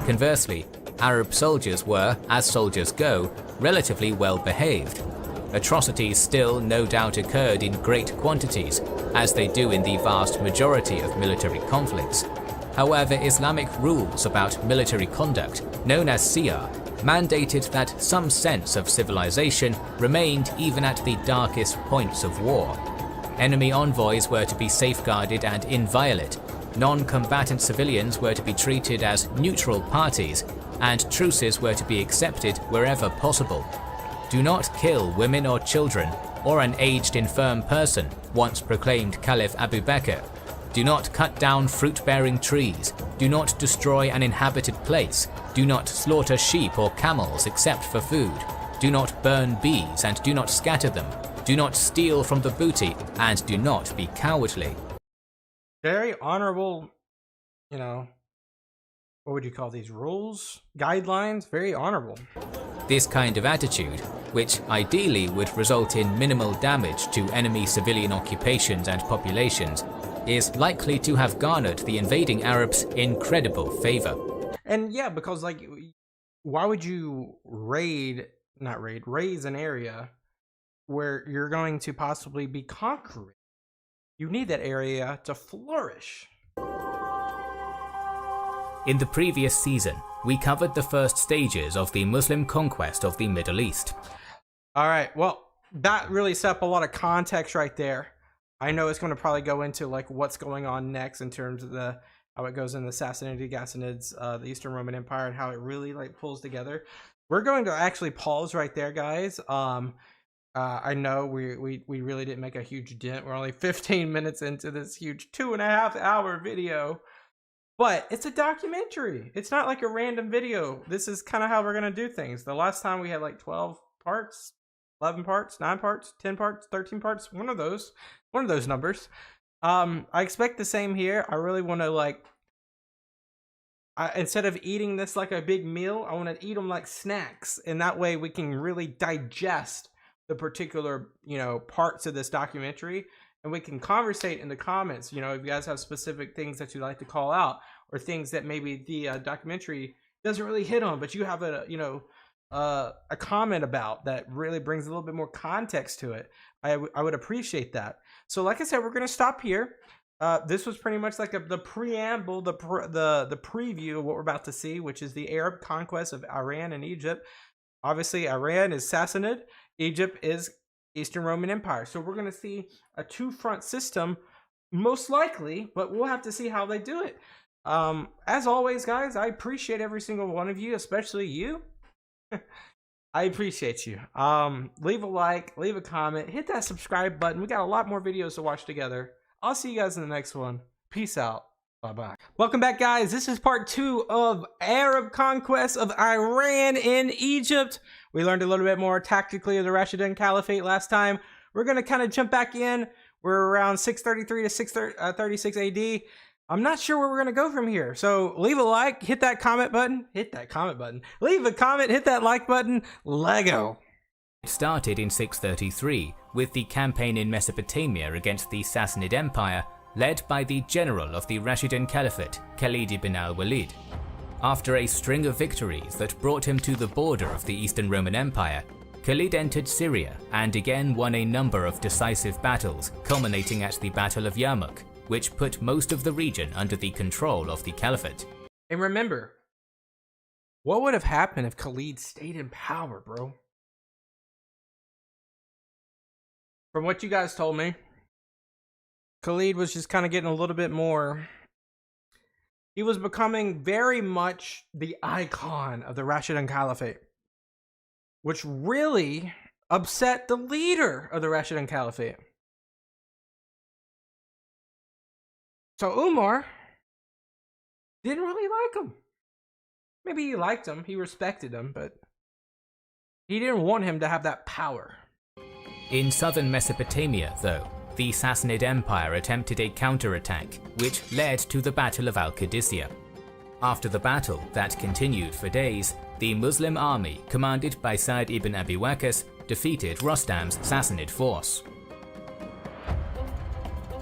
B: Conversely, Arab soldiers were, as soldiers go, relatively well behaved. Atrocities still no doubt occurred in great quantities, as they do in the vast majority of military conflicts. However, Islamic rules about military conduct, known as siyar, mandated that some sense of civilization remained even at the darkest points of war. Enemy envoys were to be safeguarded and inviolate, non-combatant civilians were to be treated as neutral parties, and truces were to be accepted wherever possible. Do not kill women or children, or an aged infirm person, once proclaimed Caliph Abu Bakr. Do not cut down fruit-bearing trees. Do not destroy an inhabited place. Do not slaughter sheep or camels except for food. Do not burn bees and do not scatter them. Do not steal from the booty and do not be cowardly.
A: Very honorable, what would you call these, rules? Guidelines? Very honorable.
B: This kind of attitude, which ideally would result in minimal damage to enemy civilian occupations and populations, is likely to have garnered the invading Arabs incredible favor.
A: And yeah, because why would you raise an area where you're going to possibly be conquering? You need that area to flourish.
B: In the previous season, we covered the first stages of the Muslim conquest of the Middle East.
A: All right, well, that really set up a lot of context right there. I know it's going to probably go into what's going on next in terms of how it goes in the Sassanids, the Eastern Roman Empire, and how it really pulls together. We're going to actually pause right there, guys. I know we really didn't make a huge dent. We're only 15 minutes into this huge 2.5-hour video, but it's a documentary. It's not like a random video. This is kind of how we're going to do things. The last time we had 12 parts, 11 parts, 9 parts, 10 parts, 13 parts, one of those numbers. I expect the same here. I really want to instead of eating this like a big meal, I want to eat them like snacks, and that way we can really digest the particular parts of this documentary, and we can conversate in the comments. If you guys have specific things that you'd like to call out, or things that maybe the documentary doesn't really hit on, but you have a comment about that really brings a little bit more context to it, I would appreciate that. So like I said, we're going to stop here. This was pretty much the preamble, the preview of what we're about to see, which is the Arab conquest of Iran and Egypt. Obviously, Iran is Sassanid, Egypt is Eastern Roman Empire. So we're going to see a two-front system, most likely, but we'll have to see how they do it. As always, guys, I appreciate every single one of you, especially you. I appreciate you. Leave a like, leave a comment, hit that subscribe button. We got a lot more videos to watch together. I'll see you guys in the next one. Peace out. Bye-bye. Welcome back, guys. This is part 2 of Arab conquest of Iran and Egypt. We learned a little bit more tactically of the Rashidun Caliphate last time. We're going to kind of jump back in. We're around 633 to 636 AD. I'm not sure where we're going to go from here. So leave a like, hit that comment button, leave a comment, hit that like button. Lego.
B: It started in 633 with the campaign in Mesopotamia against the Sassanid Empire, led by the general of the Rashidun Caliphate, Khalid ibn al-Walid. After a string of victories that brought him to the border of the Eastern Roman Empire, Khalid entered Syria and again won a number of decisive battles, culminating at the Battle of Yarmouk, which put most of the region under the control of the Caliphate.
A: And remember, what would have happened if Khalid stayed in power, bro? From what you guys told me, Khalid was just kind of getting a little bit more. He was becoming very much the icon of the Rashidun Caliphate, which really upset the leader of the Rashidun Caliphate. So Umar didn't really like him. Maybe he liked him, he respected him, but he didn't want him to have that power.
B: In southern Mesopotamia, though, the Sassanid Empire attempted a counterattack, which led to the Battle of Al-Qadisiyyah. After the battle, that continued for days, the Muslim army, commanded by Sa'd ibn Abi Waqqas, defeated Rostam's Sassanid force.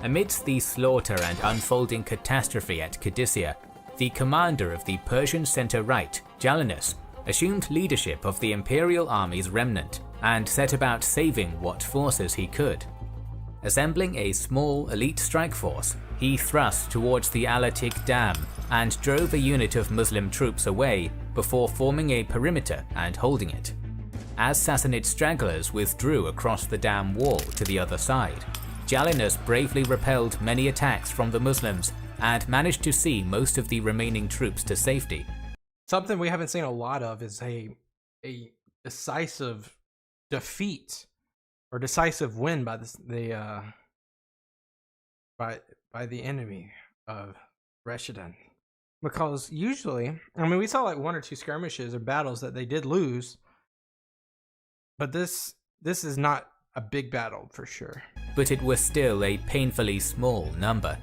B: Amidst the slaughter and unfolding catastrophe at Qadisiyyah, the commander of the Persian centre-right, Jalinus, assumed leadership of the imperial army's remnant, and set about saving what forces he could. Assembling a small elite strike force, he thrust towards the Alatik Dam and drove a unit of Muslim troops away before forming a perimeter and holding it. As Sassanid stragglers withdrew across the dam wall to the other side, Jalinus bravely repelled many attacks from the Muslims and managed to see most of the remaining troops to safety.
A: Something we haven't seen a lot of is a decisive defeat or decisive win by the enemy of Rashidun. Because usually, I mean, we saw like 1 or 2 skirmishes or battles that they did lose, but this is not a big battle for sure.
B: But it was still a painfully small number.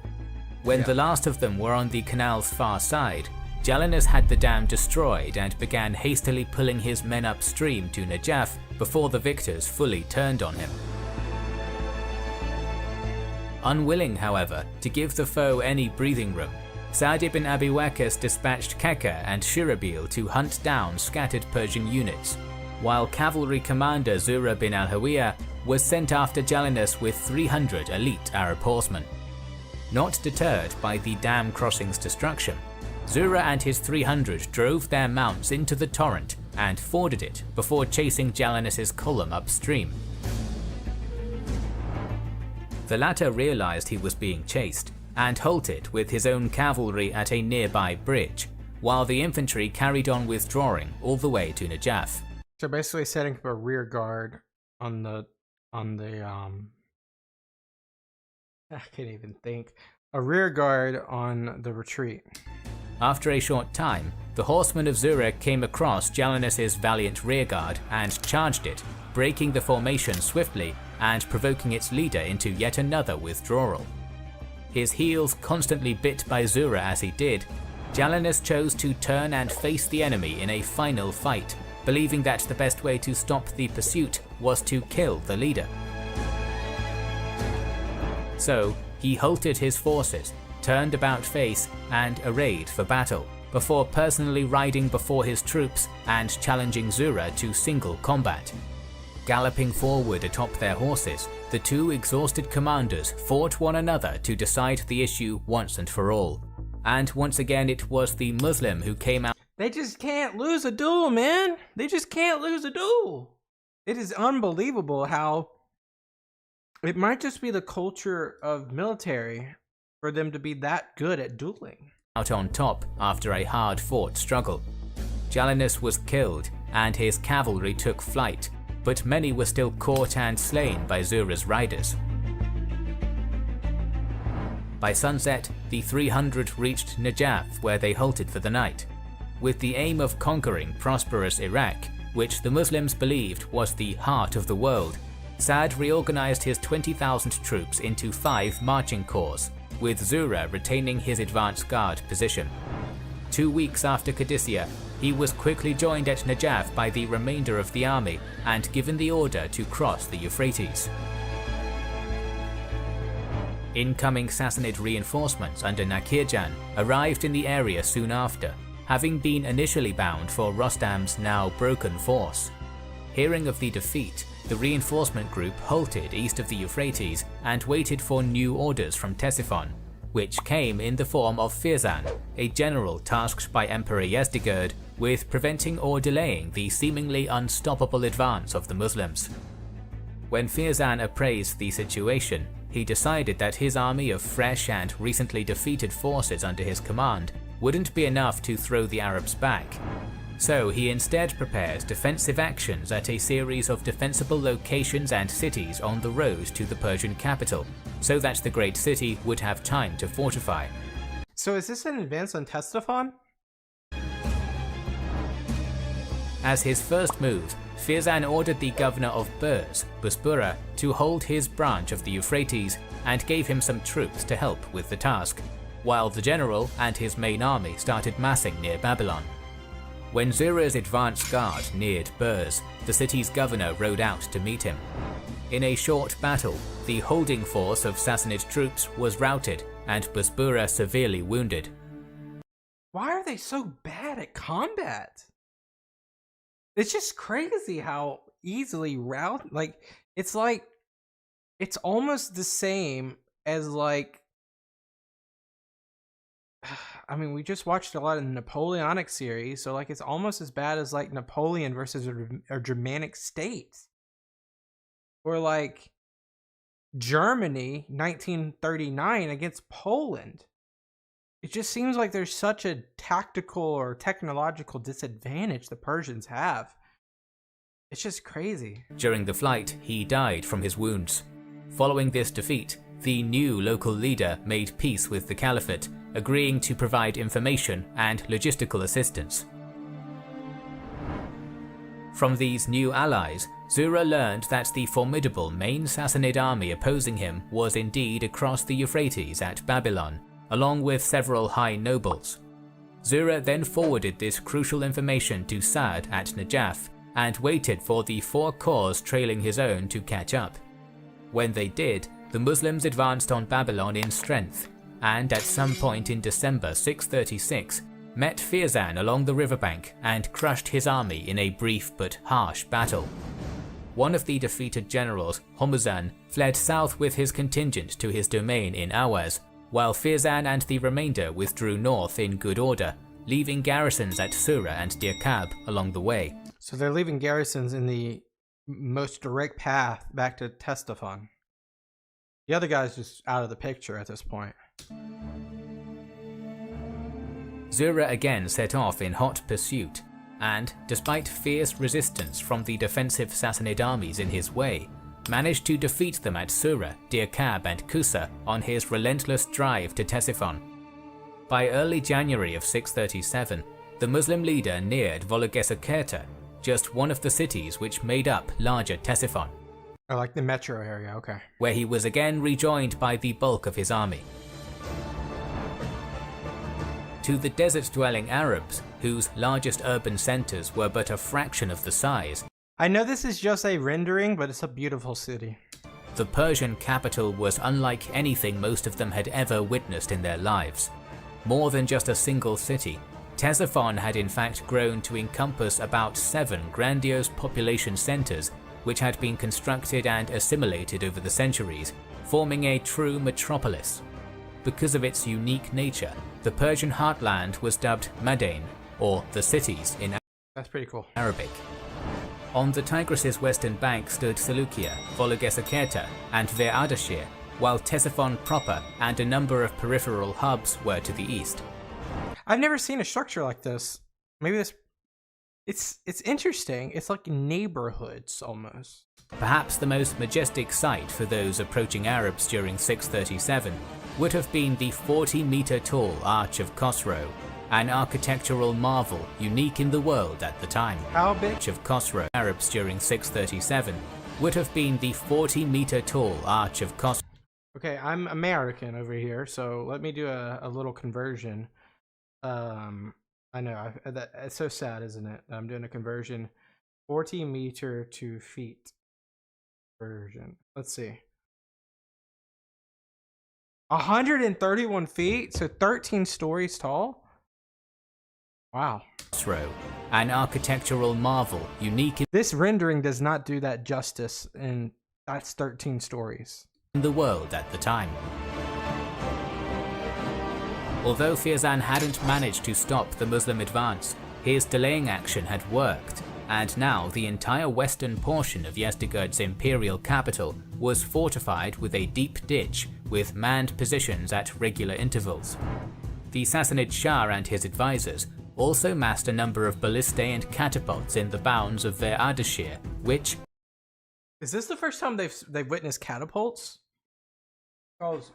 B: When the last of them were on the canal's far side, Jalinus had the dam destroyed and began hastily pulling his men upstream to Najaf before the victors fully turned on him. Unwilling, however, to give the foe any breathing room, Sa'd ibn Abi Waqqas dispatched Kaka and Shirabil to hunt down scattered Persian units, while cavalry commander Zura bin al-Hawiyah was sent after Jalinus with 300 elite Arab horsemen. Not deterred by the dam crossing's destruction, Zura and his 300 drove their mounts into the torrent and forded it before chasing Jalinus's column upstream. The latter realized he was being chased and halted with his own cavalry at a nearby bridge, while the infantry carried on withdrawing all the way to Najaf.
A: So basically setting up a rear guard on the I can't even think. A rear guard on the retreat.
B: After a short time, the horsemen of Zura came across Jalinus's valiant rearguard and charged it, breaking the formation swiftly and provoking its leader into yet another withdrawal. His heels constantly bit by Zura as he did, Jalinus chose to turn and face the enemy in a final fight, believing that the best way to stop the pursuit was to kill the leader. So, he halted his forces, turned about face, and arrayed for battle, before personally riding before his troops and challenging Zura to single combat. Galloping forward atop their horses, the two exhausted commanders fought one another to decide the issue once and for all. And once again it was the Muslim who came out.
A: They just can't lose a duel, man. They just can't lose a duel. It is unbelievable how it might just be the culture of military for them to be that good at dueling.
B: Out on top after a hard-fought struggle. Jalinus was killed and his cavalry took flight, but many were still caught and slain by Zura's riders. By sunset, the 300 reached Najaf, where they halted for the night. With the aim of conquering prosperous Iraq, which the Muslims believed was the heart of the world, Sa'd reorganized his 20,000 troops into 5 marching corps, with Zura retaining his advance guard position. 2 weeks after Qadisiyyah, he was quickly joined at Najaf by the remainder of the army and given the order to cross the Euphrates. Incoming Sassanid reinforcements under Nakirjan arrived in the area soon after, having been initially bound for Rostam's now broken force. Hearing of the defeat, the reinforcement group halted east of the Euphrates and waited for new orders from Ctesiphon, which came in the form of Firzan, a general tasked by Emperor Yezdegerd with preventing or delaying the seemingly unstoppable advance of the Muslims. When Firzan appraised the situation, he decided that his army of fresh and recently defeated forces under his command wouldn't be enough to throw the Arabs back. So he instead prepared defensive actions at a series of defensible locations and cities on the road to the Persian capital, so that the great city would have time to fortify.
A: So is this an advance on Ctesiphon?
B: As his first move, Firzan ordered the governor of Burs, Buspura, to hold his branch of the Euphrates and gave him some troops to help with the task, while the general and his main army started massing near Babylon. When Zura's advance guard neared Burs, the city's governor rode out to meet him. In a short battle, the holding force of Sassanid troops was routed and Buspura severely wounded.
A: Why are they so bad at combat? It's just crazy how easily route. Like it's almost the same as like. I mean, we just watched a lot of the Napoleonic series, so like it's almost as bad as like Napoleon versus a Germanic states, or like Germany 1939 against Poland. It just seems like there's such a tactical or technological disadvantage the Persians have. It's just crazy.
B: During the flight, he died from his wounds. Following this defeat, the new local leader made peace with the Caliphate, agreeing to provide information and logistical assistance. From these new allies, Zura learned that the formidable main Sassanid army opposing him was indeed across the Euphrates at Babylon, along with several high nobles. Zura then forwarded this crucial information to Sa'd at Najaf and waited for the 4 corps trailing his own to catch up. When they did, the Muslims advanced on Babylon in strength, and at some point in December 636, met Firzan along the riverbank and crushed his army in a brief but harsh battle. One of the defeated generals, Hormuzan, fled south with his contingent to his domain in Awaz, while Firzan and the remainder withdrew north in good order, leaving garrisons at Sura and Dirkab along the way.
A: So they're leaving garrisons in the most direct path back to Ctesiphon. The other guy's just out of the picture at this point.
B: Zura again set off in hot pursuit, and, despite fierce resistance from the defensive Sassanid armies in his way, managed to defeat them at Sura, Dirkab and Kusa on his relentless drive to Ctesiphon. By early January of 637, the Muslim leader neared Vologesakerta, just one of the cities which made up larger Ctesiphon.
A: I like the metro area, okay.
B: Where he was again rejoined by the bulk of his army. To the desert-dwelling Arabs, whose largest urban centers were but a fraction of the size,
A: I know this is just a rendering, but it's a beautiful city.
B: The Persian capital was unlike anything most of them had ever witnessed in their lives. More than just a single city, Ctesiphon had in fact grown to encompass about 7 grandiose population centers which had been constructed and assimilated over the centuries, forming a true metropolis. Because of its unique nature, the Persian heartland was dubbed Madain, or the cities in
A: That's pretty cool.
B: Arabic. On the Tigris's western bank stood Seleucia, Vologesakerta, and Ve'ardashir, while Ctesiphon proper and a number of peripheral hubs were to the east.
A: I've never seen a structure like this. Maybe this... It's interesting. It's like neighborhoods, almost.
B: Perhaps the most majestic sight for those approaching Arabs during 637 would have been the 40-meter-tall Arch of Khosrow, an architectural marvel unique in the world at the time.
A: How big?
B: Arch of Khosrow. Arabs during 637 would have been the 40-meter-tall Arch of Khosrow.
A: Okay, I'm American over here, so let me do a little conversion. I know, it's so sad, isn't it? I'm doing a conversion. 40 meter to feet conversion. Let's see. 131 feet, so 13 stories tall? Wow.
B: An architectural marvel unique
A: This rendering does not do that justice, and that's 13 stories.
B: In the world at the time. Although Firzan hadn't managed to stop the Muslim advance, his delaying action had worked, and now the entire western portion of Yezdegerd's imperial capital was fortified with a deep ditch with manned positions at regular intervals. The Sassanid Shah and his advisors also massed a number of ballistae and catapults in the bounds of Ve'ardashir, which...
A: Is this the first time they've witnessed catapults? Because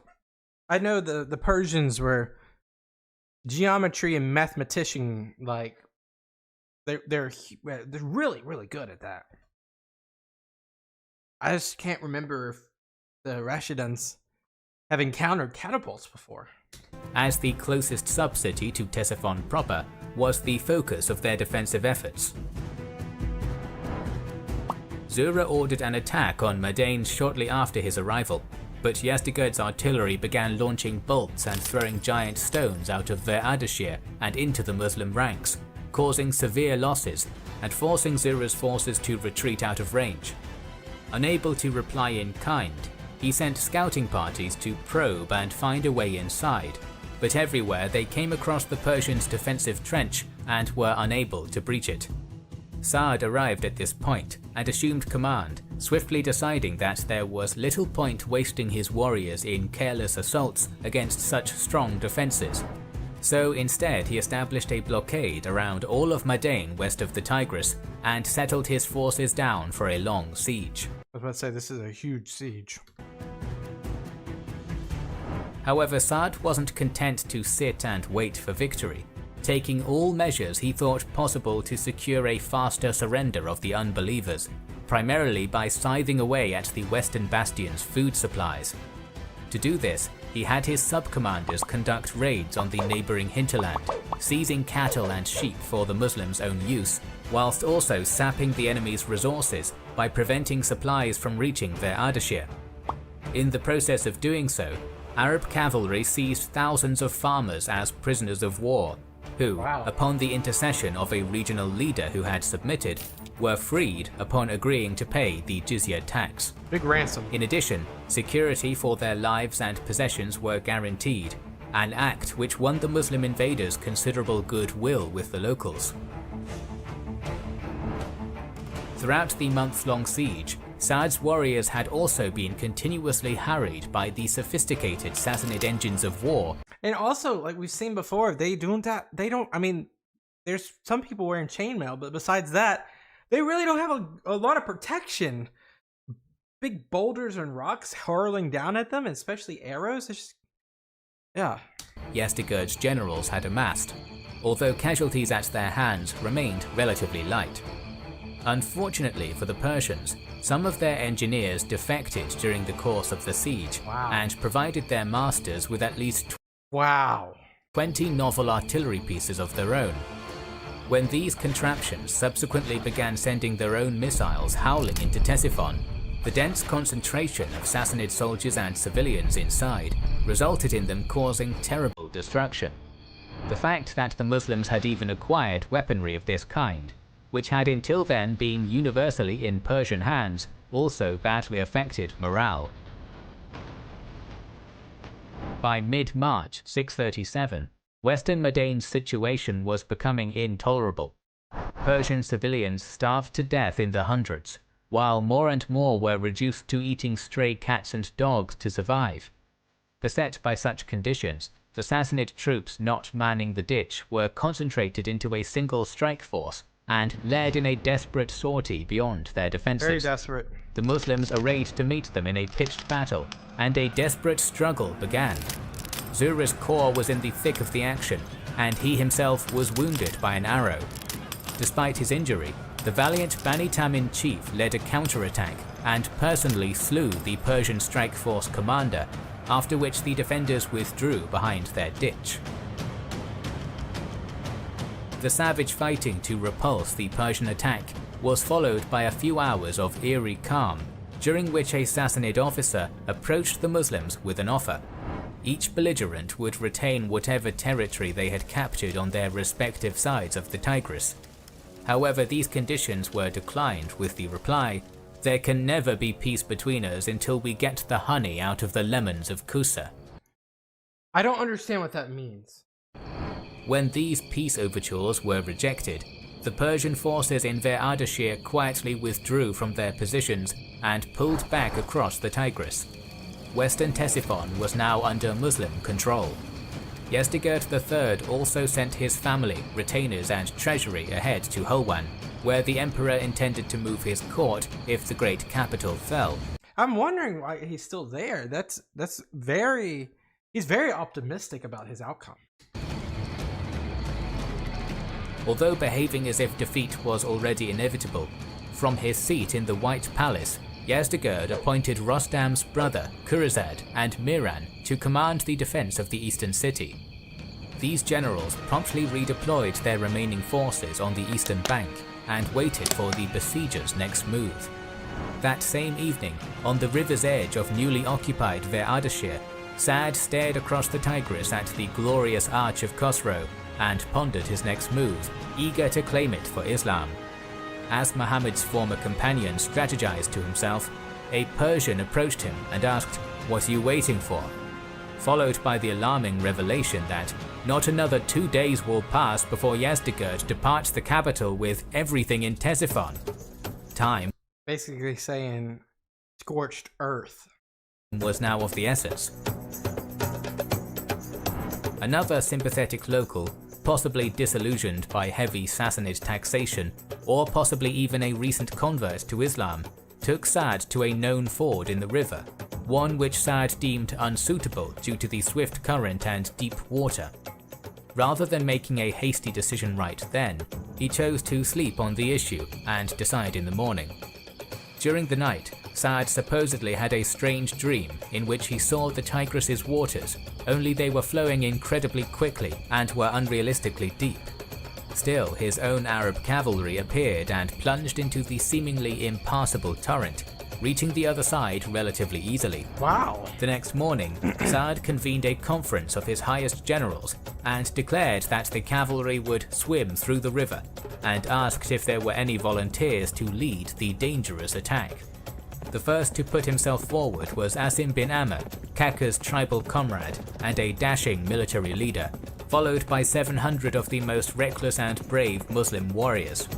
A: I know the Persians were geometry and mathematician, like they're really good at that. I just can't remember if the Rashiduns have encountered catapults before.
B: As the closest sub-city to Ctesiphon proper, was the focus of their defensive efforts. Zura ordered an attack on Madain shortly after his arrival, but Yezdegerd's artillery began launching bolts and throwing giant stones out of Ve'ardashir and into the Muslim ranks, causing severe losses and forcing Zura's forces to retreat out of range. Unable to reply in kind, he sent scouting parties to probe and find a way inside, but everywhere they came across the Persians' defensive trench and were unable to breach it. Sa'd arrived at this point and assumed command, swiftly deciding that there was little point wasting his warriors in careless assaults against such strong defenses. So instead he established a blockade around all of Madain west of the Tigris and settled his forces down for a long siege.
A: I was about to say, this is a huge siege.
B: However, Sa'd wasn't content to sit and wait for victory, taking all measures he thought possible to secure a faster surrender of the unbelievers, primarily by scything away at the Western Bastion's food supplies. To do this, he had his sub-commanders conduct raids on the neighbouring hinterland, seizing cattle and sheep for the Muslims' own use, whilst also sapping the enemy's resources by preventing supplies from reaching wereacthistory. In the process of doing so, Arab cavalry seized thousands of farmers as prisoners of war, who, upon the intercession of a regional leader who had submitted, were freed upon agreeing to pay the jizya tax.
A: Big ransom.
B: In addition, security for their lives and possessions were guaranteed, an act which won the Muslim invaders considerable goodwill with the locals. Throughout the month-long siege, Sa'd's warriors had also been continuously harried by the sophisticated Sassanid engines of war.
A: And also, like we've seen before, they don't, I mean, there's some people wearing chainmail, but besides that, they really don't have a lot of protection. Big boulders and rocks hurling down at them, especially arrows. It's just, yeah.
B: Yezdegerd's generals had amassed, although casualties at their hands remained relatively light. Unfortunately for the Persians, some of their engineers defected during the course of the siege and provided their masters with at least 20 novel artillery pieces of their own. When these contraptions subsequently began sending their own missiles howling into Ctesiphon, the dense concentration of Sassanid soldiers and civilians inside resulted in them causing terrible destruction. The fact that the Muslims had even acquired weaponry of this kind, which had until then been universally in Persian hands, also badly affected morale. By mid-March 637, Western Madain's situation was becoming intolerable. Persian civilians starved to death in the hundreds, while more and more were reduced to eating stray cats and dogs to survive. Beset by such conditions, the Sassanid troops not manning the ditch were concentrated into a single strike force and led in a desperate sortie beyond their defences.
A: Very desperate.
B: The Muslims arrayed to meet them in a pitched battle, and a desperate struggle began. Zura's corps was in the thick of the action, and he himself was wounded by an arrow. Despite his injury, the valiant Bani Tamim chief led a counterattack and personally slew the Persian strike force commander, after which the defenders withdrew behind their ditch. The savage fighting to repulse the Persian attack was followed by a few hours of eerie calm, during which a Sassanid officer approached the Muslims with an offer. Each belligerent would retain whatever territory they had captured on their respective sides of the Tigris. However, these conditions were declined with the reply, "There can never be peace between us until we get the honey out of the lemons of Kusa."
A: I don't understand what that means.
B: When these peace overtures were rejected, the Persian forces in wereacthistory quietly withdrew from their positions and pulled back across the Tigris. Western Ctesiphon was now under Muslim control. Yezdegerd III also sent his family, retainers and treasury ahead to Hulwan, where the emperor intended to move his court if the great capital fell.
A: I'm wondering why he's still there. He's very optimistic about his outcome.
B: Although behaving as if defeat was already inevitable, from his seat in the White Palace, Yezdegerd appointed Rostam's brother, Kurazad, and Miran to command the defense of the eastern city. These generals promptly redeployed their remaining forces on the eastern bank and waited for the besiegers' next move. That same evening, on the river's edge of newly occupied wereacthistory, Sa'd stared across the Tigris at the glorious arch of Khosrow and pondered his next move, eager to claim it for Islam. As Muhammad's former companion strategized to himself, a Persian approached him and asked, "What are you waiting for?" Followed by the alarming revelation that not another 2 days will pass before Yazdegerd departs the capital with everything in Ctesiphon. Time
A: Basically saying scorched earth
B: was now of the essence. Another sympathetic local, possibly disillusioned by heavy Sassanid taxation, or possibly even a recent convert to Islam, took Sa'd to a known ford in the river, one which Sa'd deemed unsuitable due to the swift current and deep water. Rather than making a hasty decision right then, he chose to sleep on the issue and decide in the morning. During the night, Sa'd supposedly had a strange dream in which he saw the Tigris's waters, only they were flowing incredibly quickly and were unrealistically deep. Still, his own Arab cavalry appeared and plunged into the seemingly impassable torrent, reaching the other side relatively easily.
A: Wow.
B: The next morning, Sa'd convened a conference of his highest generals and declared that the cavalry would swim through the river, and asked if there were any volunteers to lead the dangerous attack. The first to put himself forward was Asim bin Amr, Kaka's tribal comrade and a dashing military leader, followed by 700 of the most reckless and brave Muslim warriors.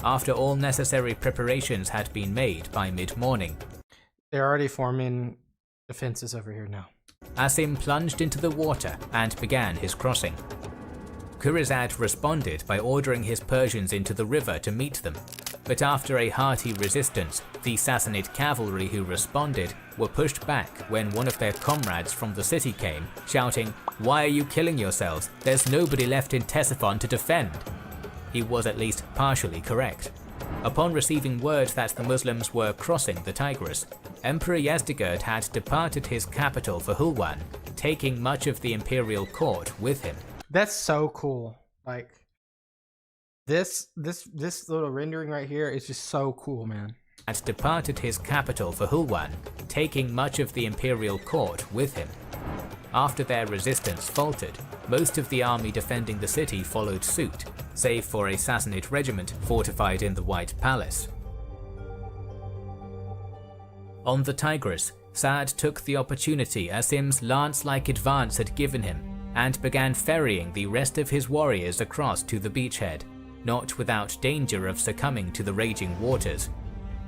B: After all necessary preparations had been made by mid-morning,
A: They're already forming defenses over here now.
B: Asim plunged into the water and began his crossing. Khurizad responded by ordering his Persians into the river to meet them, but after a hearty resistance, the Sassanid cavalry who responded were pushed back when one of their comrades from the city came, shouting, "Why are you killing yourselves? There's nobody left in Ctesiphon to defend." He was at least partially correct. Upon receiving word that the Muslims were crossing the Tigris, Emperor Yazdegerd had departed his capital for Hulwan, taking much of the imperial court with him.
A: That's so cool. Like this little rendering right here is just so cool, man.
B: Had departed his capital for Hulwan, taking much of the imperial court with him. After their resistance faltered, most of the army defending the city followed suit, save for a Sassanid regiment fortified in the White Palace. On the Tigris, Sa'd took the opportunity Asim's lance-like advance had given him, and began ferrying the rest of his warriors across to the beachhead, not without danger of succumbing to the raging waters.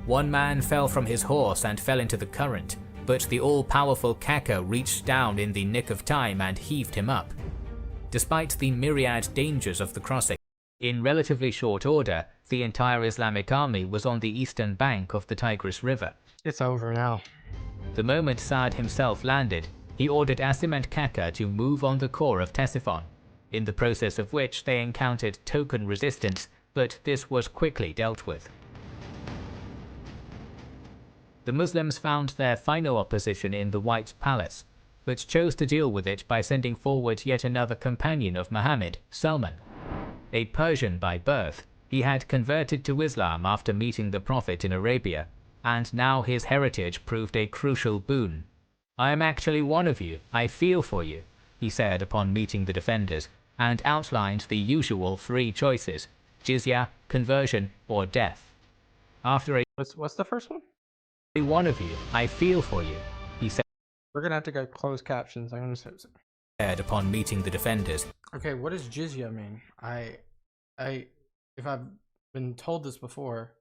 B: One man fell from his horse and fell into the current, but the all-powerful Kaka reached down in the nick of time and heaved him up. Despite the myriad dangers of the crossing, in relatively short order, the entire Islamic army was on the eastern bank of the Tigris River.
A: It's over now.
B: The moment Sa'd himself landed, he ordered Asim and Kaka to move on the core of Ctesiphon, in the process of which they encountered token resistance, but this was quickly dealt with. The Muslims found their final opposition in the White Palace, but chose to deal with it by sending forward yet another companion of Muhammad, Salman. A Persian by birth, he had converted to Islam after meeting the Prophet in Arabia, and now his heritage proved a crucial boon. "I am actually one of you, I feel for you," he said upon meeting the defenders, and outlined the usual 3 choices: jizya, conversion, or death. After a
A: What's the first one?
B: "One of you, I feel for you," he
A: We're gonna have to go closed captions. I'm gonna say.
B: said upon meeting the defenders.
A: Okay, what does jizya mean? If I've been told this before,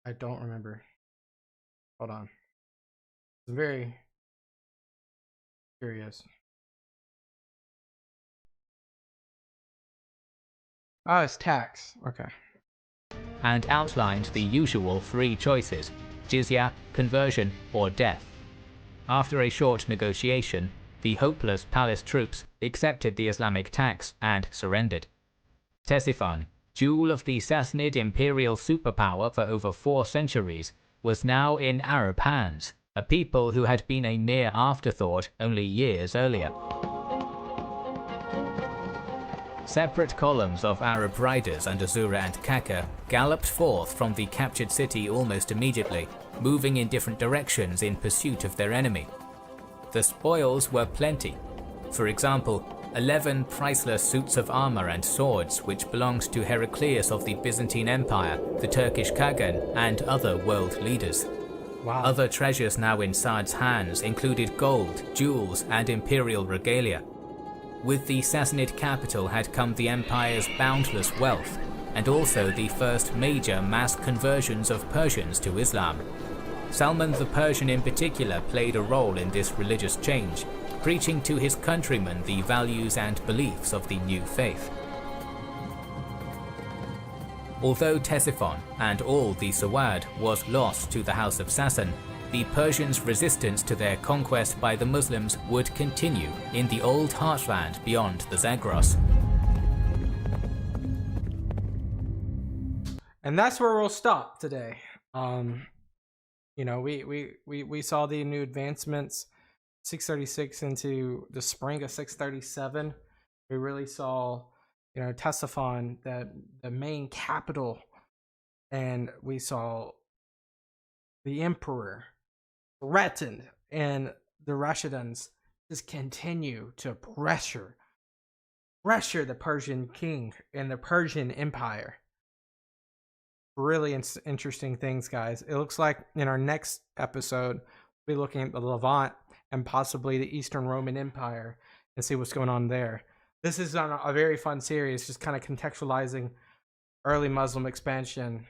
A: I don't remember. Hold on. I'm very curious. Oh, it's tax. Okay.
B: And outlined the usual 3 choices: jizya, conversion, or death. After a short negotiation, the hopeless palace troops accepted the Islamic tax and surrendered. Ctesiphon, jewel of the Sassanid imperial superpower for over 4 centuries, was now in Arab hands, a people who had been a mere afterthought only years earlier. Separate columns of Arab riders under Zura and Kaka galloped forth from the captured city almost immediately, moving in different directions in pursuit of their enemy. The spoils were plenty. For example, 11 priceless suits of armor and swords which belonged to Heraclius of the Byzantine Empire, the Turkish Khagan, and other world leaders.
A: Wow.
B: Other treasures now in Saad's hands included gold, jewels, and imperial regalia. With the Sassanid capital had come the empire's boundless wealth, and also the first major mass conversions of Persians to Islam. Salman the Persian in particular played a role in this religious change, preaching to his countrymen the values and beliefs of the new faith. Although Ctesiphon and all the Sawad was lost to the House of Sassan, the Persians' resistance to their conquest by the Muslims would continue in the old heartland beyond the Zagros.
A: And that's where we'll stop today. You know, we saw the new advancements, 636 into the spring of 637. We really saw, you know, Ctesiphon, the main capital, and we saw the emperor threatened, and the Rashiduns just continue to pressure the Persian king and the Persian Empire. Really interesting things, guys. It looks like in our next episode, we'll be looking at the Levant and possibly the Eastern Roman Empire and see what's going on there. This is a very fun series, just kind of contextualizing early Muslim expansion.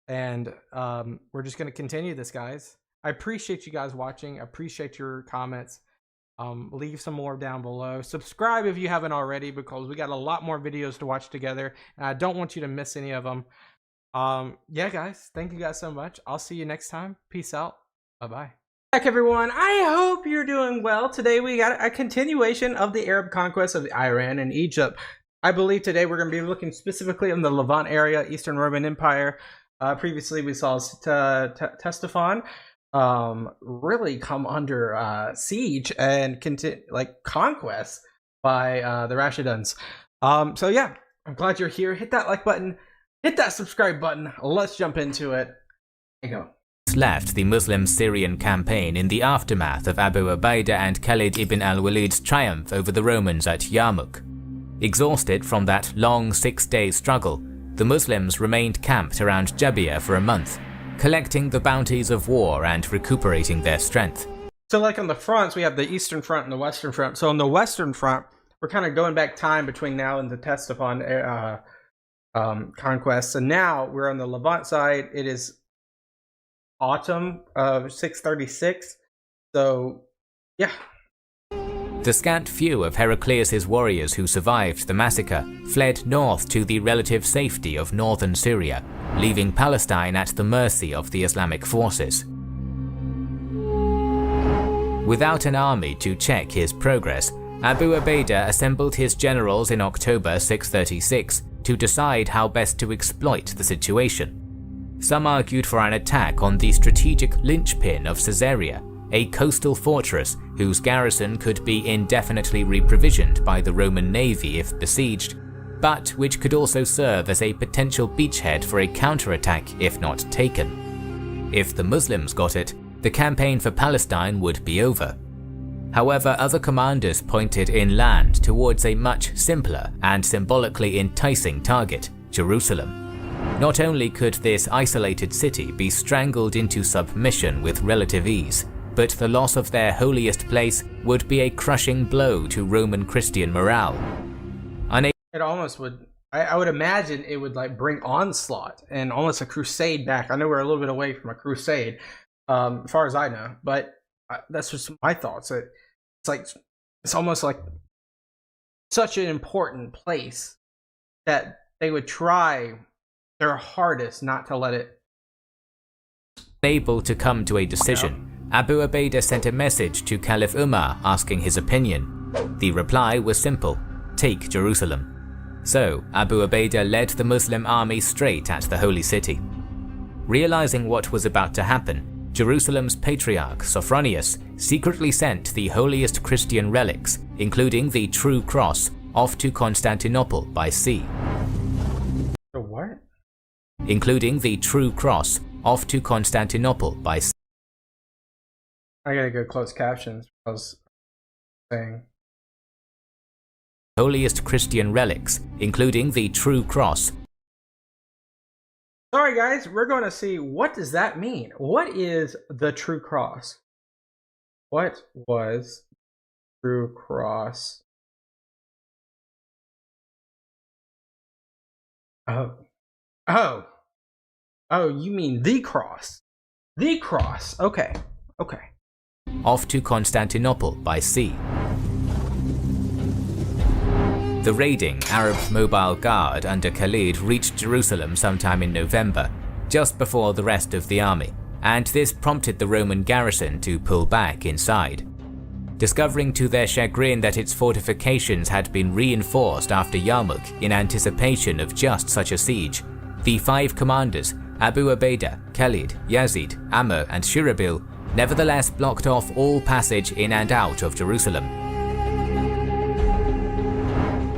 A: And we're just going to continue this, guys. I appreciate you guys watching. I appreciate your comments. Leave some more down below. Subscribe if you haven't already, because we got a lot more videos to watch together, and I don't want you to miss any of them. Yeah, guys, thank you guys so much. I'll see you next time. Peace out. Bye-bye. Back, everyone. I hope you're doing well. Today we got a continuation of the Arab conquest of Iran and Egypt. I believe today we're going to be looking specifically in the Levant area, Eastern Roman Empire. Previously we saw Ctesiphon really come under siege and conquest by the Rashiduns. So yeah, I'm glad you're here. Hit that like button. Hit that subscribe button. Let's jump into it. There you go.
B: Left the Muslim-Syrian campaign in the aftermath of Abu Ubaidah and Khalid ibn al-Walid's triumph over the Romans at Yarmouk. Exhausted from that long 6-day struggle, the Muslims remained camped around Jabiya for a month, collecting the bounties of war and recuperating their strength.
A: So like on the fronts, we have the Eastern Front and the Western Front. So on the Western Front, we're kind of going back time between now and the Ctesiphon conquest. So now we're on the Levant side. It is autumn of 636. So yeah.
B: The scant few of Heraclius' warriors who survived the massacre fled north to the relative safety of northern Syria, leaving Palestine at the mercy of the Islamic forces. Without an army to check his progress, Abu Ubaidah assembled his generals in October 636 to decide how best to exploit the situation. Some argued for an attack on the strategic linchpin of Caesarea, a coastal fortress whose garrison could be indefinitely reprovisioned by the Roman navy if besieged, but which could also serve as a potential beachhead for a counterattack if not taken. If the Muslims got it, the campaign for Palestine would be over. However, other commanders pointed inland towards a much simpler and symbolically enticing target, Jerusalem. Not only could this isolated city be strangled into submission with relative ease, but the loss of their holiest place would be a crushing blow to Roman Christian morale.
A: It almost would, I would imagine it would like bring onslaught and almost a crusade back. I know we're a little bit away from a crusade, as far as I know, but that's just my thoughts. It's almost like such an important place that they would try their hardest not to let it.
B: Unable to come to a decision, Abu Ubaidah sent a message to Caliph Umar asking his opinion. The reply was simple: take Jerusalem. So Abu Ubaidah led the Muslim army straight at the holy city. Realizing what was about to happen, Jerusalem's patriarch Sophronius secretly sent the holiest Christian relics, including the True Cross, off to Constantinople by sea.
A: The what?
B: Including the True Cross off to Constantinople by sea.
A: I gotta go close captions. I was saying.
B: holiest Christian relics, including the True Cross.
A: Sorry guys, we're going to see, what does that mean? What is the True Cross? What was True Cross? Oh, you mean the cross. The cross. Okay.
B: Off to Constantinople by sea. The raiding Arab mobile guard under Khalid reached Jerusalem sometime in November, just before the rest of the army, and this prompted the Roman garrison to pull back inside. Discovering to their chagrin that its fortifications had been reinforced after Yarmouk in anticipation of just such a siege, the 5 commanders, Abu Ubaidah, Khalid, Yazid, Amr and Shirabil, nevertheless blocked off all passage in and out of Jerusalem.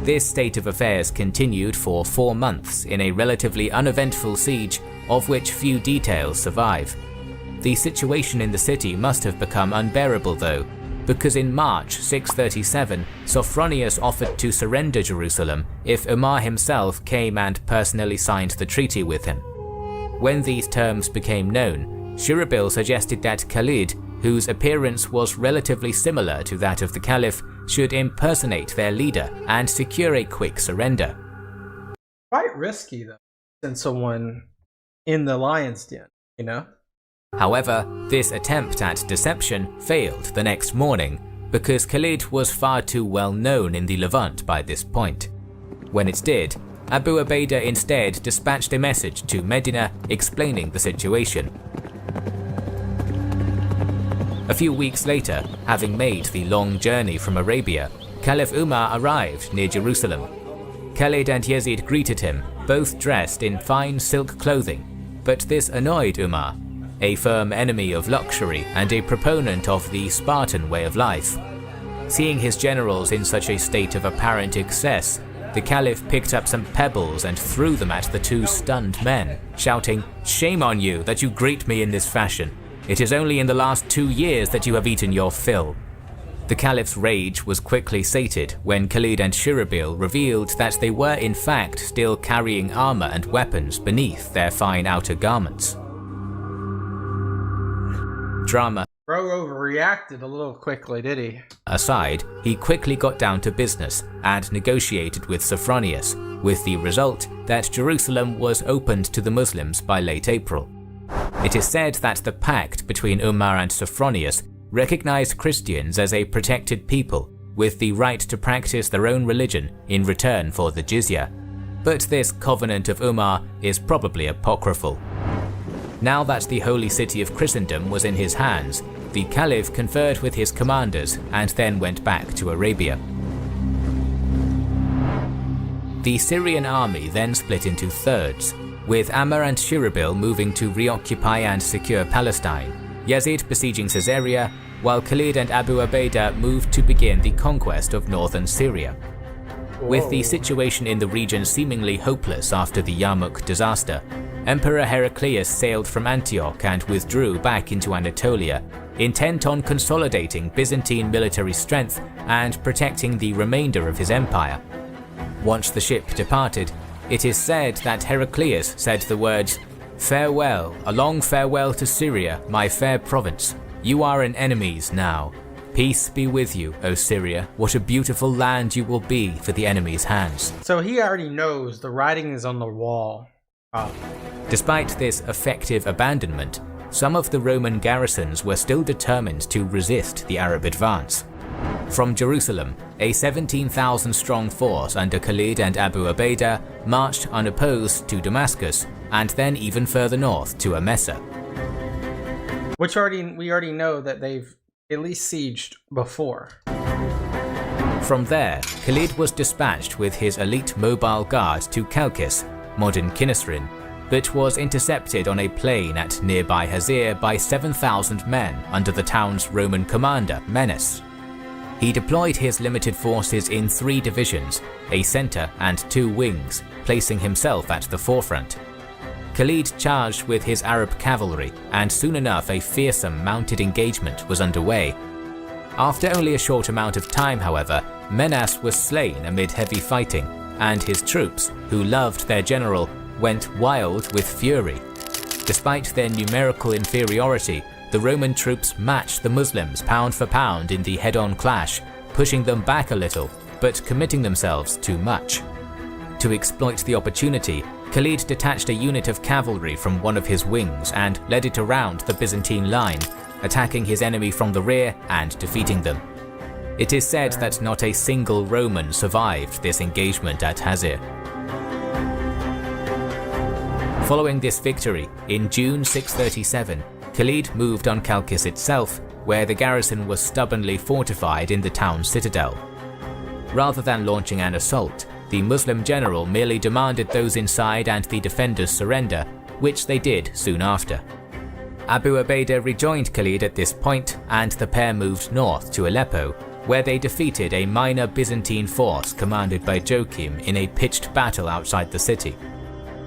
B: This state of affairs continued for 4 months in a relatively uneventful siege, of which few details survive. The situation in the city must have become unbearable though, because in March 637, Sophronius offered to surrender Jerusalem if Umar himself came and personally signed the treaty with him. When these terms became known, Shirabil suggested that Khalid, whose appearance was relatively similar to that of the Caliph, should impersonate their leader and secure a quick surrender.
A: Quite risky though, send someone in the lion's den, you know?
B: However, this attempt at deception failed the next morning because Khalid was far too well known in the Levant by this point. When it did, Abu Ubaidah instead dispatched a message to Medina explaining the situation. A few weeks later, having made the long journey from Arabia, Caliph Umar arrived near Jerusalem. Khalid and Yazid greeted him, both dressed in fine silk clothing, but this annoyed Umar, a firm enemy of luxury and a proponent of the Spartan way of life. Seeing his generals in such a state of apparent excess, the Caliph picked up some pebbles and threw them at the 2 stunned men, shouting, "Shame on you that you greet me in this fashion. It is only in the last 2 years that you have eaten your fill." The Caliph's rage was quickly sated when Khalid and Shirabil revealed that they were in fact still carrying armor and weapons beneath their fine outer garments. Drama
A: Bro overreacted a little quickly, did he?
B: aside, he quickly got down to business and negotiated with Sophronius, with the result that Jerusalem was opened to the Muslims by late April. It is said that the pact between Umar and Sophronius recognized Christians as a protected people with the right to practice their own religion in return for the jizya, but this covenant of Umar is probably apocryphal. Now that the holy city of Christendom was in his hands, the Caliph conferred with his commanders and then went back to Arabia. The Syrian army then split into thirds, with Amr and Shirabil moving to reoccupy and secure Palestine, Yazid besieging Caesarea, while Khalid and Abu Ubaidah moved to begin the conquest of northern Syria. With the situation in the region seemingly hopeless after the Yarmouk disaster, Emperor Heraclius sailed from Antioch and withdrew back into Anatolia, intent on consolidating Byzantine military strength and protecting the remainder of his empire. Once the ship departed, it is said that Heraclius said the words, "Farewell, a long farewell to Syria, my fair province. You are in enemies now. Peace be with you, O Syria. What a beautiful land you will be for the enemy's hands."
A: So he already knows the writing is on the wall.
B: Despite this effective abandonment, some of the Roman garrisons were still determined to resist the Arab advance. From Jerusalem, a 17,000-strong force under Khalid and Abu Ubaidah marched unopposed to Damascus and then even further north to Emesa.
A: Which we already know that they've at least sieged before.
B: From there, Khalid was dispatched with his elite mobile guard to Chalcis, modern Kinisrin, but was intercepted on a plain at nearby Hazir by 7,000 men under the town's Roman commander, Menes. He deployed his limited forces in 3 divisions, a center and 2 wings, placing himself at the forefront. Khalid charged with his Arab cavalry, and soon enough a fearsome mounted engagement was underway. After only a short amount of time, however, Menas was slain amid heavy fighting, and his troops, who loved their general, went wild with fury. Despite their numerical inferiority, the Roman troops matched the Muslims pound for pound in the head-on clash, pushing them back a little, but committing themselves too much. To exploit the opportunity, Khalid detached a unit of cavalry from one of his wings and led it around the Byzantine line, attacking his enemy from the rear and defeating them. It is said that not a single Roman survived this engagement at Hazir. Following this victory, in June 637, Khalid moved on Chalkis itself, where the garrison was stubbornly fortified in the town's citadel. Rather than launching an assault, the Muslim general merely demanded those inside and the defenders surrender, which they did soon after. Abu Ubaidah rejoined Khalid at this point, and the pair moved north to Aleppo, where they defeated a minor Byzantine force commanded by Joachim in a pitched battle outside the city.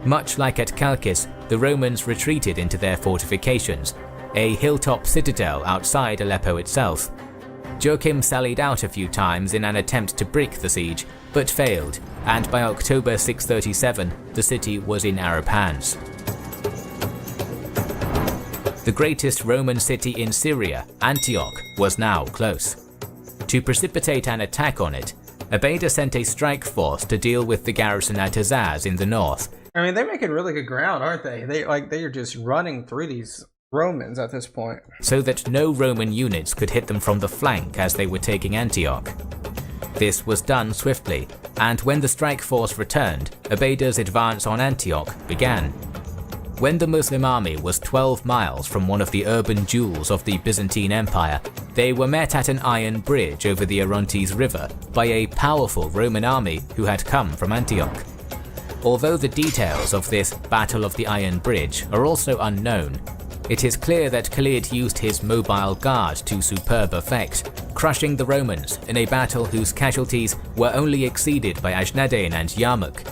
B: Much like at Chalkis, the Romans retreated into their fortifications, a hilltop citadel outside Aleppo itself. Joachim sallied out a few times in an attempt to break the siege, but failed, and by October 637, the city was in Arab hands. The greatest Roman city in Syria, Antioch, was now close. To precipitate an attack on it, Ubaidah sent a strike force to deal with the garrison at Azaz in the north.
A: I mean, they're making really good ground, aren't they? They are just running through these Romans at this point.
B: So that no Roman units could hit them from the flank as they were taking Antioch. This was done swiftly, and when the strike force returned, Ubaidah's advance on Antioch began. When the Muslim army was 12 miles from one of the urban jewels of the Byzantine Empire, they were met at an iron bridge over the Orontes River by a powerful Roman army who had come from Antioch. Although the details of this Battle of the Iron Bridge are also unknown, it is clear that Khalid used his mobile guard to superb effect, crushing the Romans in a battle whose casualties were only exceeded by Ajnadayn and Yarmouk.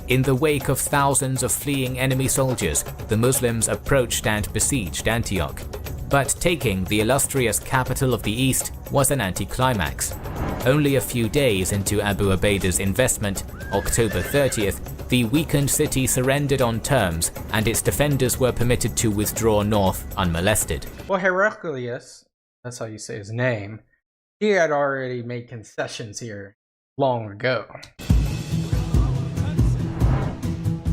B: In the wake of thousands of fleeing enemy soldiers, the Muslims approached and besieged Antioch. But taking the illustrious capital of the East was an anticlimax. Only a few days into Abu Ubaidah's investment, October 30th, the weakened city surrendered on terms, and its defenders were permitted to withdraw north unmolested.
A: Well, Heraclius, that's how you say his name, he had already made concessions here long ago.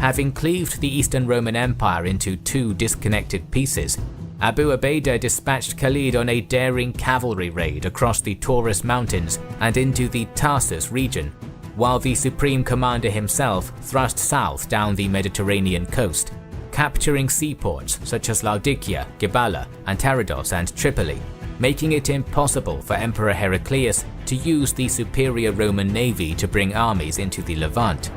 B: Having cleaved the Eastern Roman Empire into two disconnected pieces, Abu Ubaidah dispatched Khalid on a daring cavalry raid across the Taurus Mountains and into the Tarsus region, while the Supreme Commander himself thrust south down the Mediterranean coast, capturing seaports such as Laodicea, Gibala, Antarados and Tripoli, making it impossible for Emperor Heraclius to use the superior Roman navy to bring armies into the Levant.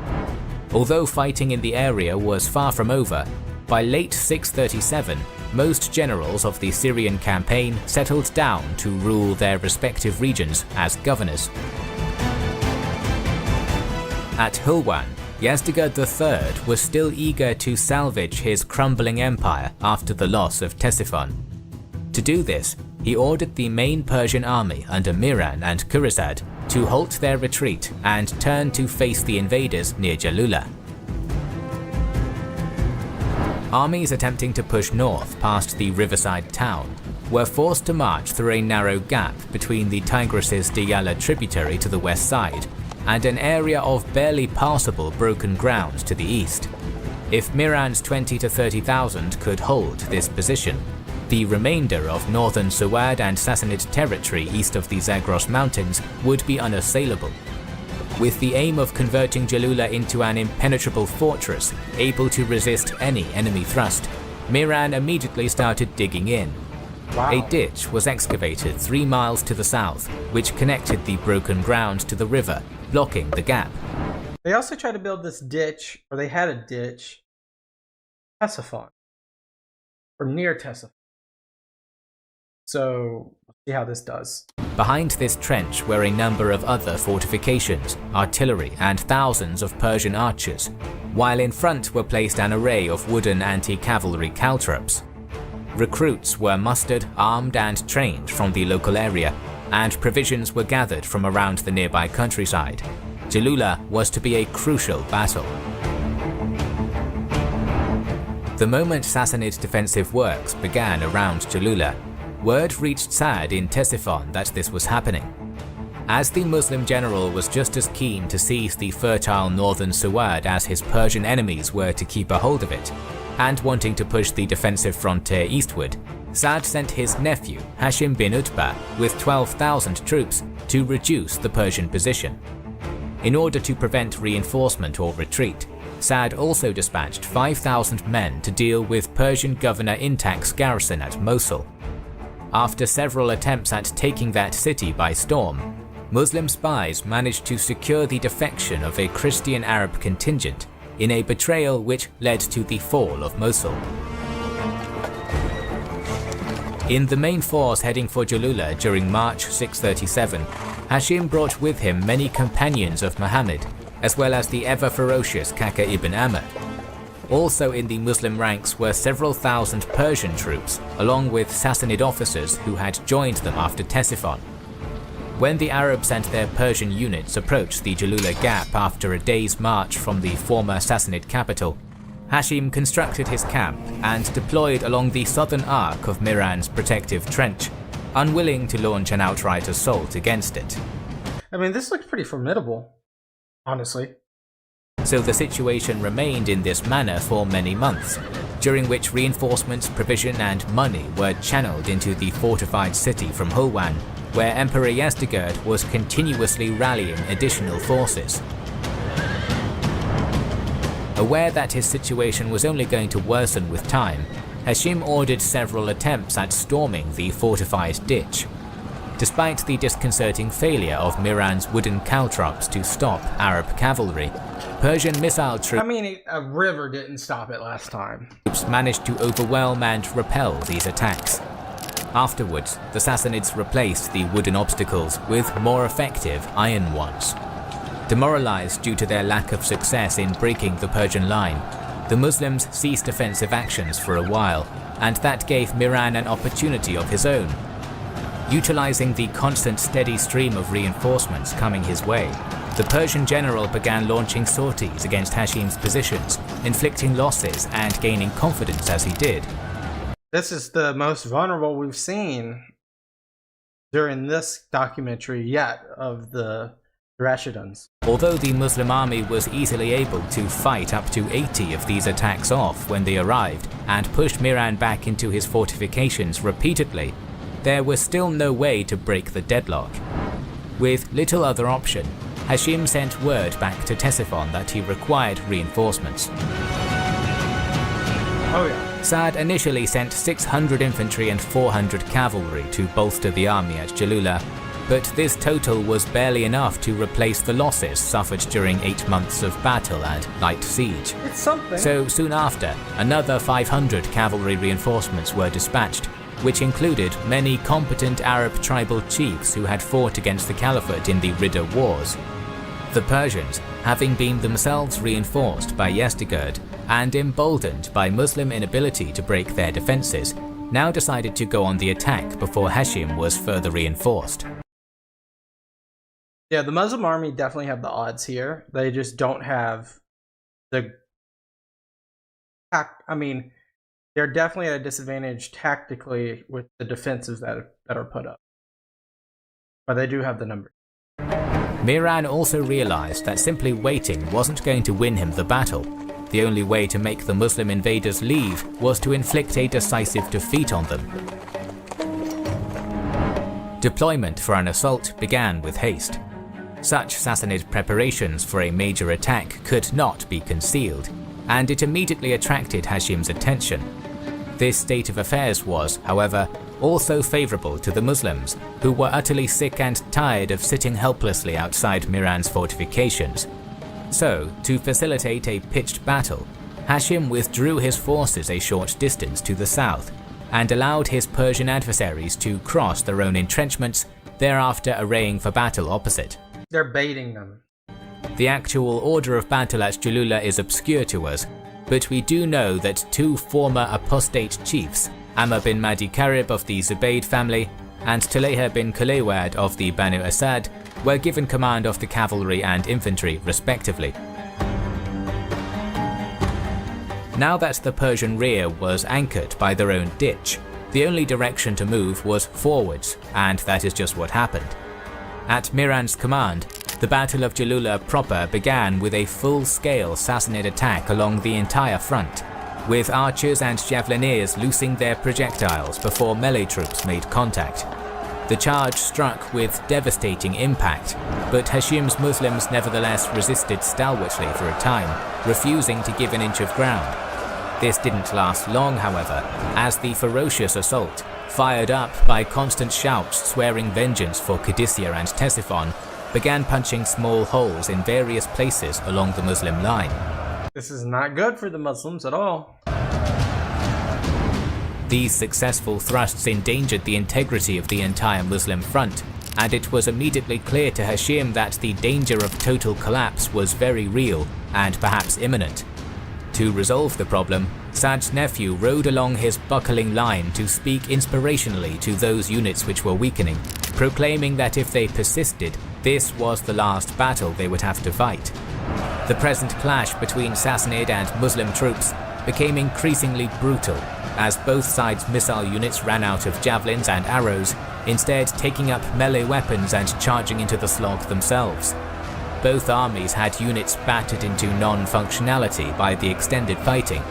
B: Although fighting in the area was far from over, by late 637, most generals of the Syrian campaign settled down to rule their respective regions as governors. At Hulwan, Yazdegerd III was still eager to salvage his crumbling empire after the loss of Ctesiphon. To do this, he ordered the main Persian army under Miran and Khurizad to halt their retreat and turn to face the invaders near Jalula. Armies attempting to push north past the riverside town were forced to march through a narrow gap between the Tigris's Diyala tributary to the west side and an area of barely passable broken ground to the east. If Miran's 20 to 30,000 could hold this position, the remainder of northern Suwad and Sassanid territory east of the Zagros Mountains would be unassailable. With the aim of converting Jalula into an impenetrable fortress able to resist any enemy thrust, Miran immediately started digging in.
A: Wow.
B: A ditch was excavated 3 miles to the south, which connected the broken ground to the river, blocking the gap.
A: They also tried to build this ditch, or they had a ditch, Ctesiphon, or near Ctesiphon. So, let's see how this does.
B: Behind this trench were a number of other fortifications, artillery, and thousands of Persian archers, while in front were placed an array of wooden anti-cavalry caltrops. Recruits were mustered, armed, and trained from the local area, and provisions were gathered from around the nearby countryside. Jalula was to be a crucial battle. The moment Sassanid defensive works began around Jalula, word reached Sa'd in Ctesiphon that this was happening. As the Muslim general was just as keen to seize the fertile northern Suwad as his Persian enemies were to keep a hold of it, and wanting to push the defensive frontier eastward, Sa'd sent his nephew Hashim bin Utbah with 12,000 troops to reduce the Persian position. In order to prevent reinforcement or retreat, Sa'd also dispatched 5,000 men to deal with Persian governor Intak's garrison at Mosul. After several attempts at taking that city by storm, Muslim spies managed to secure the defection of a Christian Arab contingent in a betrayal which led to the fall of Mosul. In the main force heading for Jalula during March 637, Hashim brought with him many companions of Muhammad, as well as the ever-ferocious Kaka ibn Amr. Also in the Muslim ranks were several thousand Persian troops, along with Sassanid officers who had joined them after Ctesiphon. When the Arabs and their Persian units approached the Jalula Gap after a day's march from the former Sassanid capital, Hashim constructed his camp and deployed along the southern arc of Miran's protective trench, unwilling to launch an outright assault against it.
A: I mean, this looks pretty formidable, honestly.
B: So the situation remained in this manner for many months, during which reinforcements, provision and money were channeled into the fortified city from Hulwan, where Emperor Yazdegerd was continuously rallying additional forces. Aware that his situation was only going to worsen with time, Hashim ordered several attempts at storming the fortified ditch. Despite the disconcerting failure of Miran's wooden caltrops to stop Arab cavalry, Persian missile troops
A: a river didn't stop it last time.
B: Managed to overwhelm and repel these attacks. Afterwards, the Sassanids replaced the wooden obstacles with more effective iron ones. Demoralized due to their lack of success in breaking the Persian line, the Muslims ceased offensive actions for a while, and that gave Miran an opportunity of his own. Utilizing the constant steady stream of reinforcements coming his way, the Persian general began launching sorties against Hashim's positions, inflicting losses and gaining confidence as he did.
A: This is the most vulnerable we've seen during this documentary yet of the Rashiduns.
B: Although the Muslim army was easily able to fight up to 80 of these attacks off when they arrived and pushed Miran back into his fortifications repeatedly, there was still no way to break the deadlock. With little other option, Hashim sent word back to Ctesiphon that he required reinforcements.
A: Oh yeah.
B: Sa'd initially sent 600 infantry and 400 cavalry to bolster the army at Jalula, but this total was barely enough to replace the losses suffered during 8 months of battle and light siege.
A: It's something.
B: So soon after, another 500 cavalry reinforcements were dispatched, which included many competent Arab tribal chiefs who had fought against the Caliphate in the Ridda Wars. The Persians, having been themselves reinforced by Yazdegerd and emboldened by Muslim inability to break their defences, now decided to go on the attack before Hashim was further reinforced.
A: Yeah, the Muslim army definitely have the odds here. They just don't have the... they're definitely at a disadvantage tactically with the defenses that are put up. But they do have the numbers.
B: Miran also realized that simply waiting wasn't going to win him the battle. The only way to make the Muslim invaders leave was to inflict a decisive defeat on them. Deployment for an assault began with haste. Such Sassanid preparations for a major attack could not be concealed, and it immediately attracted Hashim's attention. This state of affairs was, however, also favourable to the Muslims, who were utterly sick and tired of sitting helplessly outside Miran's fortifications. So, to facilitate a pitched battle, Hashim withdrew his forces a short distance to the south, and allowed his Persian adversaries to cross their own entrenchments, thereafter arraying for battle opposite.
A: They're baiting them.
B: The actual order of battle at Jalula is obscure to us, but we do know that 2 former apostate chiefs, Amr bin Madi Karib of the Zubayd family and Talayha bin Kulaywad of the Banu Asad were given command of the cavalry and infantry respectively. Now that the Persian rear was anchored by their own ditch, the only direction to move was forwards, and that is just what happened. At Mihran's command, the Battle of Jalula proper began with a full-scale Sassanid attack along the entire front, with archers and javelineers loosing their projectiles before melee troops made contact. The charge struck with devastating impact, but Hashim's Muslims nevertheless resisted stalwartly for a time, refusing to give an inch of ground. This didn't last long, however, as the ferocious assault, fired up by constant shouts swearing vengeance for Qadisiyyah and Ctesiphon, began punching small holes in various places along the Muslim line.
A: This is not good for the Muslims at all.
B: These successful thrusts endangered the integrity of the entire Muslim front, and it was immediately clear to Hashim that the danger of total collapse was very real and perhaps imminent. To resolve the problem, Sa'd's nephew rode along his buckling line to speak inspirationally to those units which were weakening, proclaiming that if they persisted, this was the last battle they would have to fight. The present clash between Sassanid and Muslim troops became increasingly brutal, as both sides' missile units ran out of javelins and arrows, instead taking up melee weapons and charging into the slog themselves. Both armies had units battered into non-functionality by the extended fighting,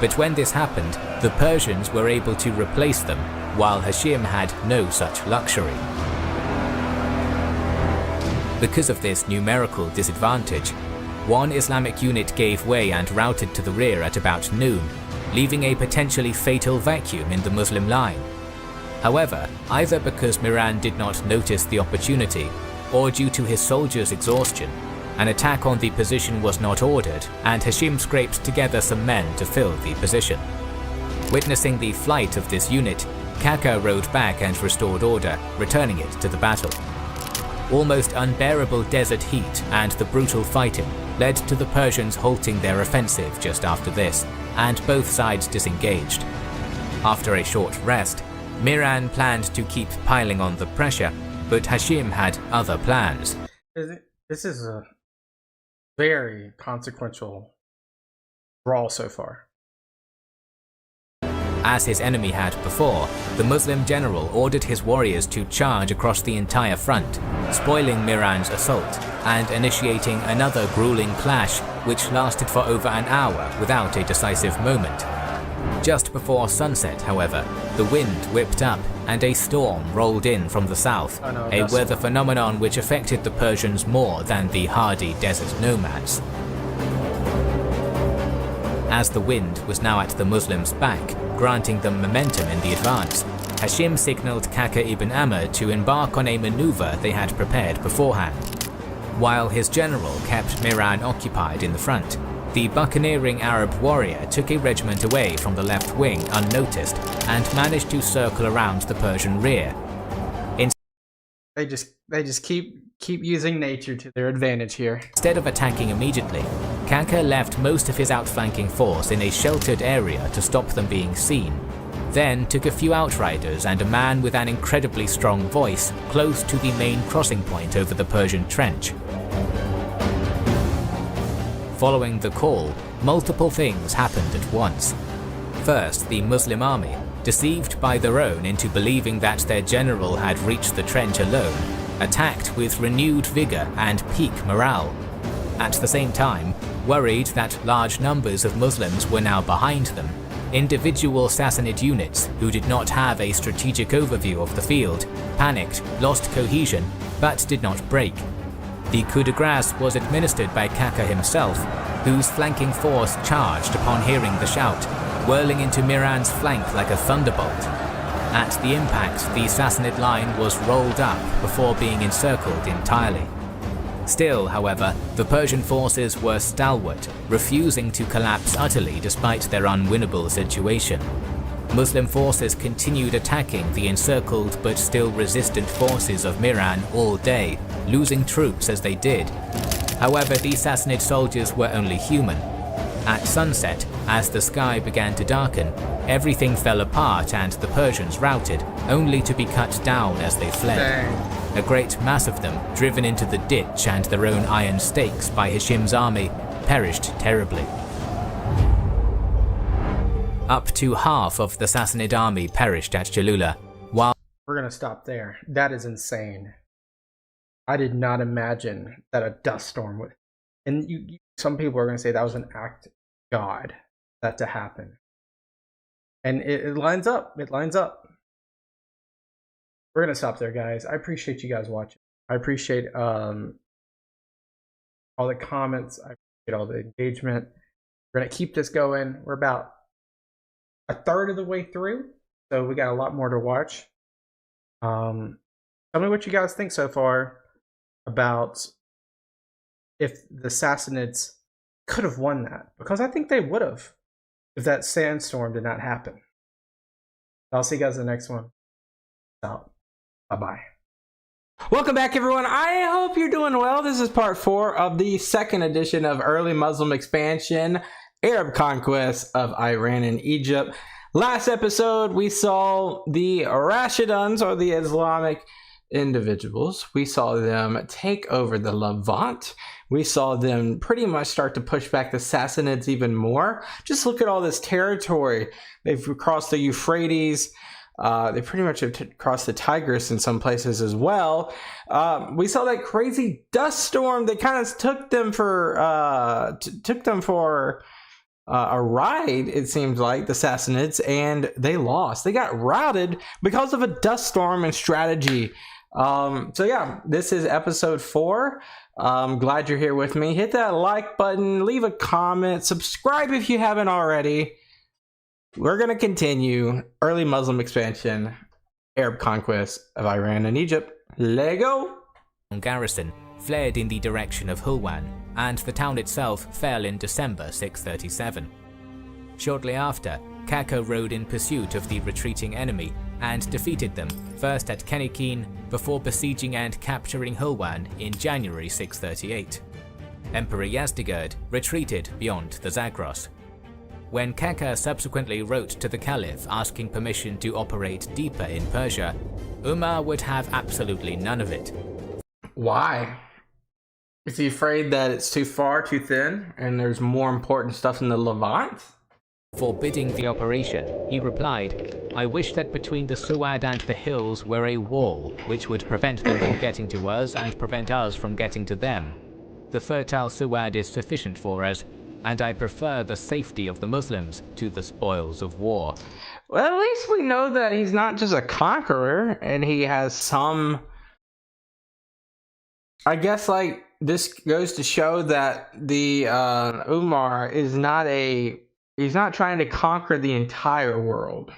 B: but when this happened, the Persians were able to replace them, while Hashim had no such luxury. Because of this numerical disadvantage, one Islamic unit gave way and routed to the rear at about noon, leaving a potentially fatal vacuum in the Muslim line. However, either because Mihran did not notice the opportunity, or due to his soldiers' exhaustion, an attack on the position was not ordered, and Hashim scraped together some men to fill the position. Witnessing the flight of this unit, Kaka rode back and restored order, returning it to the battle. Almost unbearable desert heat and the brutal fighting led to the Persians halting their offensive just after this, and both sides disengaged. After a short rest, Mihran planned to keep piling on the pressure, but Hashim had other plans.
A: This is a very consequential brawl so far.
B: As his enemy had before, the Muslim general ordered his warriors to charge across the entire front, spoiling Mihran's assault and initiating another grueling clash which lasted for over an hour without a decisive moment. Just before sunset, however, the wind whipped up and a storm rolled in from the south, a weather phenomenon which affected the Persians more than the hardy desert nomads. As the wind was now at the Muslims' back, granting them momentum in the advance, Hashim signalled Kaka ibn Amr to embark on a maneuver they had prepared beforehand. While his general kept Mihran occupied in the front, the buccaneering Arab warrior took a regiment away from the left wing unnoticed and managed to circle around the Persian rear.
A: They just keep using nature to their advantage here.
B: Instead of attacking immediately, Kaka left most of his outflanking force in a sheltered area to stop them being seen, then took a few outriders and a man with an incredibly strong voice close to the main crossing point over the Persian trench. Following the call, multiple things happened at once. First, the Muslim army, deceived by their own into believing that their general had reached the trench alone, attacked with renewed vigor and peak morale. At the same time, worried that large numbers of Muslims were now behind them, individual Sassanid units who did not have a strategic overview of the field panicked, lost cohesion, but did not break. The coup de grace was administered by Kaka himself, whose flanking force charged upon hearing the shout, whirling into Mihran's flank like a thunderbolt. At the impact, the Sassanid line was rolled up before being encircled entirely. Still, however, the Persian forces were stalwart, refusing to collapse utterly despite their unwinnable situation. Muslim forces continued attacking the encircled but still resistant forces of Mihran all day, losing troops as they did. However, the Sassanid soldiers were only human. At sunset, as the sky began to darken, everything fell apart and the Persians routed, only to be cut down as they fled.
A: Dang.
B: A great mass of them, driven into the ditch and their own iron stakes by Hashim's army, perished terribly. Up to half of the Sassanid army perished at Jalula, while
A: We're going to stop there. That is insane. I did not imagine that a dust storm would... And some people are going to say that was an act of God, that to happen. And it lines up. It lines up. We're going to stop there, guys. I appreciate you guys watching. I appreciate all the comments. I appreciate all the engagement. We're going to keep this going. We're about a third of the way through, so we got a lot more to watch. Tell me what you guys think so far about if the Sassanids could have won that, because I think they would have if that sandstorm did not happen. I'll see you guys in the next one. Out. Bye-bye. Welcome back, everyone. I hope you're doing well. This is part 4 of the second edition of Early Muslim Expansion, Arab Conquest of Iran and Egypt. Last episode, we saw the Rashiduns, or the Islamic individuals. We saw them take over the Levant. We saw them pretty much start to push back the Sassanids even more. Just look at all this territory. They've crossed the Euphrates. They pretty much have crossed the Tigris in some places as well. We saw that crazy dust storm that kind of took them for a ride, it seems like, the Sassanids, and they lost. They got routed because of a dust storm and strategy. So yeah, this is episode 4. I'm glad you're here with me. Hit that like button, leave a comment, subscribe if you haven't already. We're going to continue Early Muslim Expansion, Arab Conquest of Iran and Egypt. Lego!
B: garrison fled in the direction of Hulwan, and the town itself fell in December 637. Shortly after, Kaka rode in pursuit of the retreating enemy and defeated them, first at Kenikin before besieging and capturing Hulwan in January 638. Emperor Yazdegerd retreated beyond the Zagros. When Kaka subsequently wrote to the Caliph asking permission to operate deeper in Persia, Umar would have absolutely none of it.
A: Why? Is he afraid that it's too far, too thin, and there's more important stuff in the Levant?
B: Forbidding the operation, he replied, "I wish that between the Suad and the hills were a wall, which would prevent them from getting to us and prevent us from getting to them. The fertile Suad is sufficient for us, and I prefer the safety of the Muslims to the spoils of war."
A: Well, at least we know that he's not just a conqueror, and he has some... I guess, like, this goes to show that the Umar is not a... He's not trying to conquer the entire world.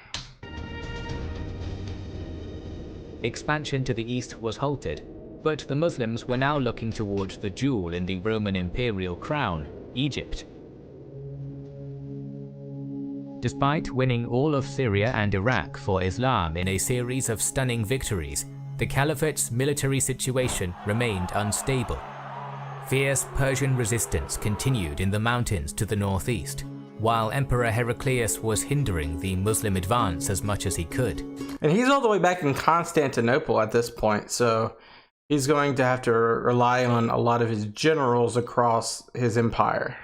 B: Expansion to the east was halted, but the Muslims were now looking towards the jewel in the Roman imperial crown, Egypt. Despite winning all of Syria and Iraq for Islam in a series of stunning victories, the Caliphate's military situation remained unstable. Fierce Persian resistance continued in the mountains to the northeast, while Emperor Heraclius was hindering the Muslim advance as much as he could.
A: And he's all the way back in Constantinople at this point, so he's going to have to rely on a lot of his generals across his empire.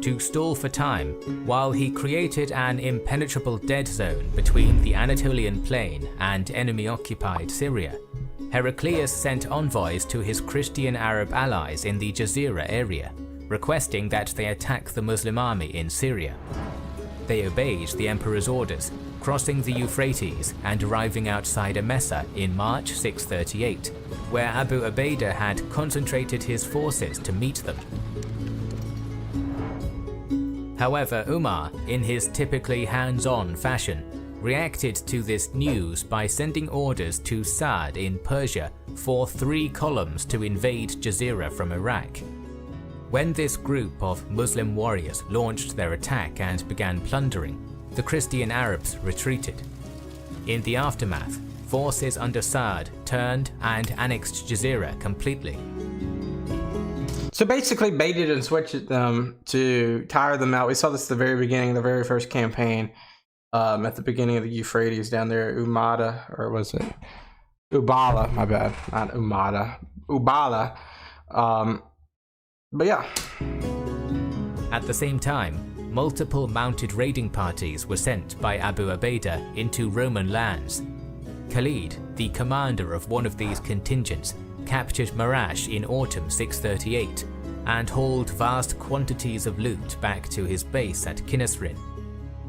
B: To stall for time, while he created an impenetrable dead zone between the Anatolian plain and enemy-occupied Syria, Heraclius sent envoys to his Christian Arab allies in the Jazeera area, requesting that they attack the Muslim army in Syria. They obeyed the emperor's orders, crossing the Euphrates and arriving outside Emesa in March 638, where Abu Ubaidah had concentrated his forces to meet them. However, Umar, in his typically hands-on fashion, reacted to this news by sending orders to Sa'd in Persia for 3 columns to invade Jazeera from Iraq. When this group of Muslim warriors launched their attack and began plundering, the Christian Arabs retreated. In the aftermath, forces under Sa'd turned and annexed Jazeera completely.
A: So basically baited and switched them to tire them out. We saw this at the very beginning, the very first campaign. at the beginning of the Euphrates down there, Umada, or was it Ubala? My bad, not Umada, Ubala. But yeah.
B: At the same time, multiple mounted raiding parties were sent by Abu Ubaidah into Roman lands. Khalid, the commander of one of these contingents, captured Marash in autumn 638 and hauled vast quantities of loot back to his base at Kinnisrin.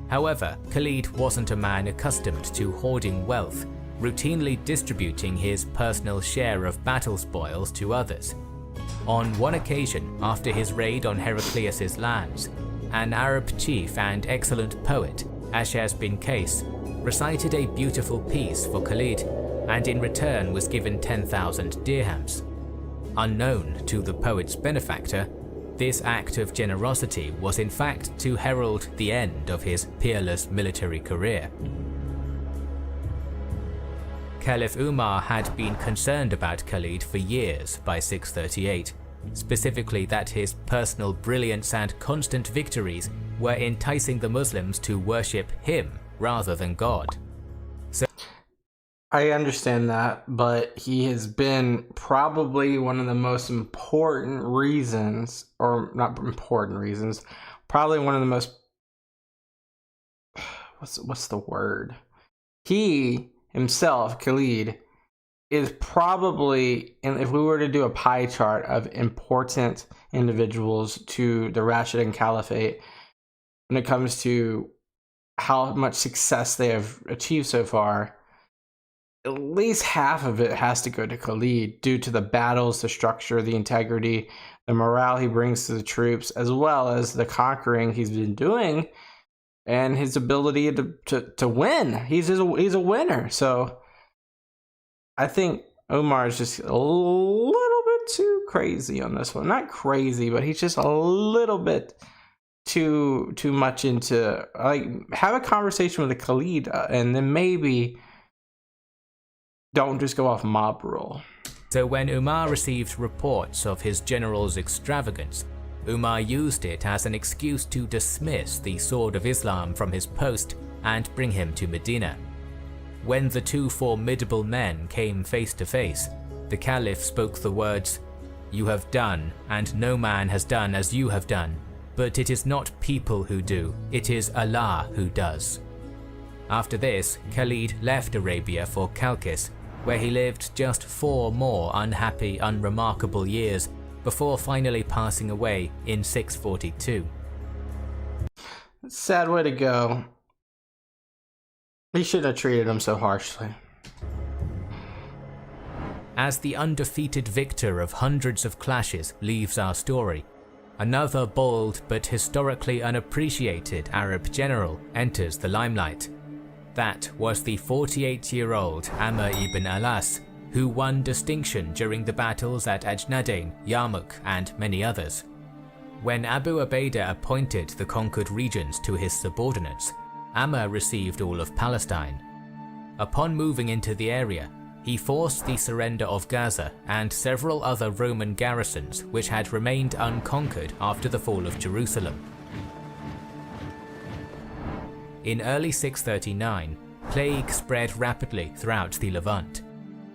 B: However, Khalid wasn't a man accustomed to hoarding wealth, routinely distributing his personal share of battle spoils to others. On one occasion, after his raid on Heraclius' lands, an Arab chief and excellent poet, Ashaz bin Qais, recited a beautiful piece for Khalid, and in return was given 10,000 dirhams. Unknown to the poet's benefactor, this act of generosity was in fact to herald the end of his peerless military career. Caliph Umar had been concerned about Khalid for years by 638, specifically that his personal brilliance and constant victories were enticing the Muslims to worship him rather than God.
A: I understand that, but he has been probably one of the most important reasons, or not important reasons, probably one of the most, what's the word? He himself, Khalid, is probably, and if we were to do a pie chart of important individuals to the Rashidun Caliphate, when it comes to how much success they have achieved so far, at least half of it has to go to Khalid due to the battles, the structure, the integrity, the morale he brings to the troops, as well as the conquering he's been doing and his ability to win. He's a winner. So I think Umar is just a little bit too crazy on this one. Not crazy, but he's just a little bit too much into, like, have a conversation with the Khalid and then maybe don't just go off mob rule.
B: So when Umar received reports of his general's extravagance, Umar used it as an excuse to dismiss the Sword of Islam from his post and bring him to Medina. When the two formidable men came face to face, the Caliph spoke the words, "You have done, and no man has done as you have done, but it is not people who do, it is Allah who does." After this, Khalid left Arabia for Chalcis, where he lived just 4 more unhappy, unremarkable years before finally passing away in 642.
A: Sad way to go. He shouldn't have treated him so harshly.
B: As the undefeated victor of hundreds of clashes leaves our story, another bold but historically unappreciated Arab general enters the limelight. That was the 48-year-old Amr ibn Alas, who won distinction during the battles at Ajnadain, Yarmouk, and many others. When Abu Ubaidah appointed the conquered regions to his subordinates, Amr received all of Palestine. Upon moving into the area, he forced the surrender of Gaza and several other Roman garrisons which had remained unconquered after the fall of Jerusalem. In early 639, plague spread rapidly throughout the Levant.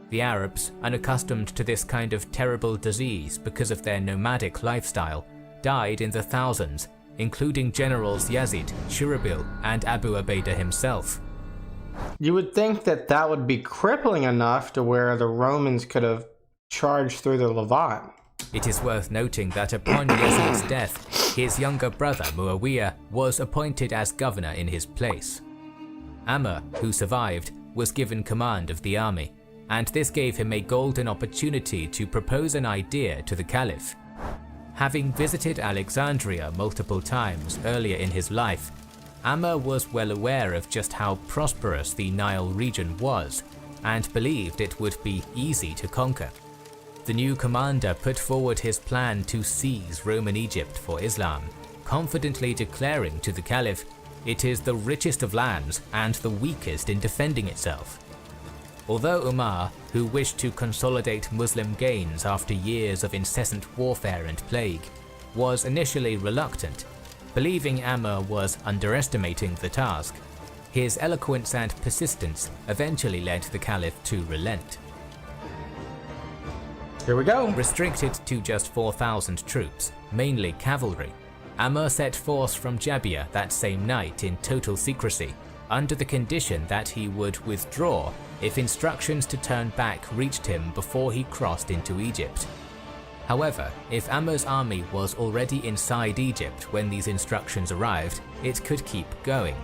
B: The Arabs, unaccustomed to this kind of terrible disease because of their nomadic lifestyle, died in the thousands, including generals Yazid, Shurabil, and Abu Ubaidah himself.
A: You would think that that would be crippling enough to where the Romans could have charged through the Levant.
B: It is worth noting that upon Yazid's death, his younger brother Muawiyah was appointed as governor in his place. Amr, who survived, was given command of the army, and this gave him a golden opportunity to propose an idea to the Caliph. Having visited Alexandria multiple times earlier in his life, Amr was well aware of just how prosperous the Nile region was, and believed it would be easy to conquer. The new commander put forward his plan to seize Roman Egypt for Islam, confidently declaring to the Caliph, "It is the richest of lands and the weakest in defending itself." Although Umar, who wished to consolidate Muslim gains after years of incessant warfare and plague, was initially reluctant, believing Amr was underestimating the task, His eloquence and persistence eventually led the Caliph to relent.
C: Here we go.
B: Restricted to just 4,000 troops, mainly cavalry, Amr set forth from Jabiya that same night in total secrecy, under the condition that he would withdraw if instructions to turn back reached him before he crossed into Egypt. However, if Amr's army was already inside Egypt when these instructions arrived, it could keep going.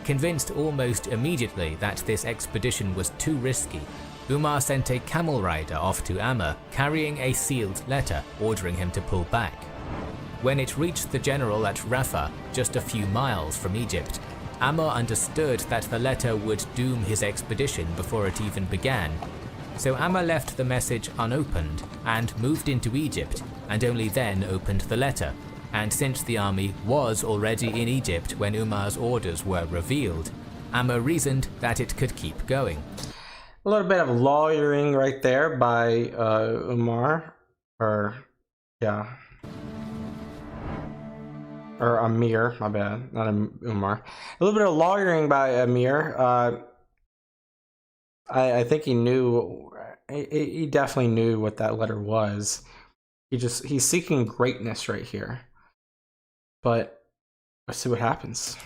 B: Convinced almost immediately that this expedition was too risky, Umar sent a camel rider off to Amr carrying a sealed letter ordering him to pull back. When it reached the general at Rafah, just a few miles from Egypt, Amr understood that the letter would doom his expedition before it even began. So Amr left the message unopened and moved into Egypt, and only then opened the letter. And since the army was already in Egypt when Umar's orders were revealed, Amr reasoned that it could keep going.
C: A little bit of lawyering right there by Umar, or Amir, my bad, not Umar. A little bit of lawyering by Amir. I think he knew, he definitely knew what that letter was. He's seeking greatness right here. But let's see what happens.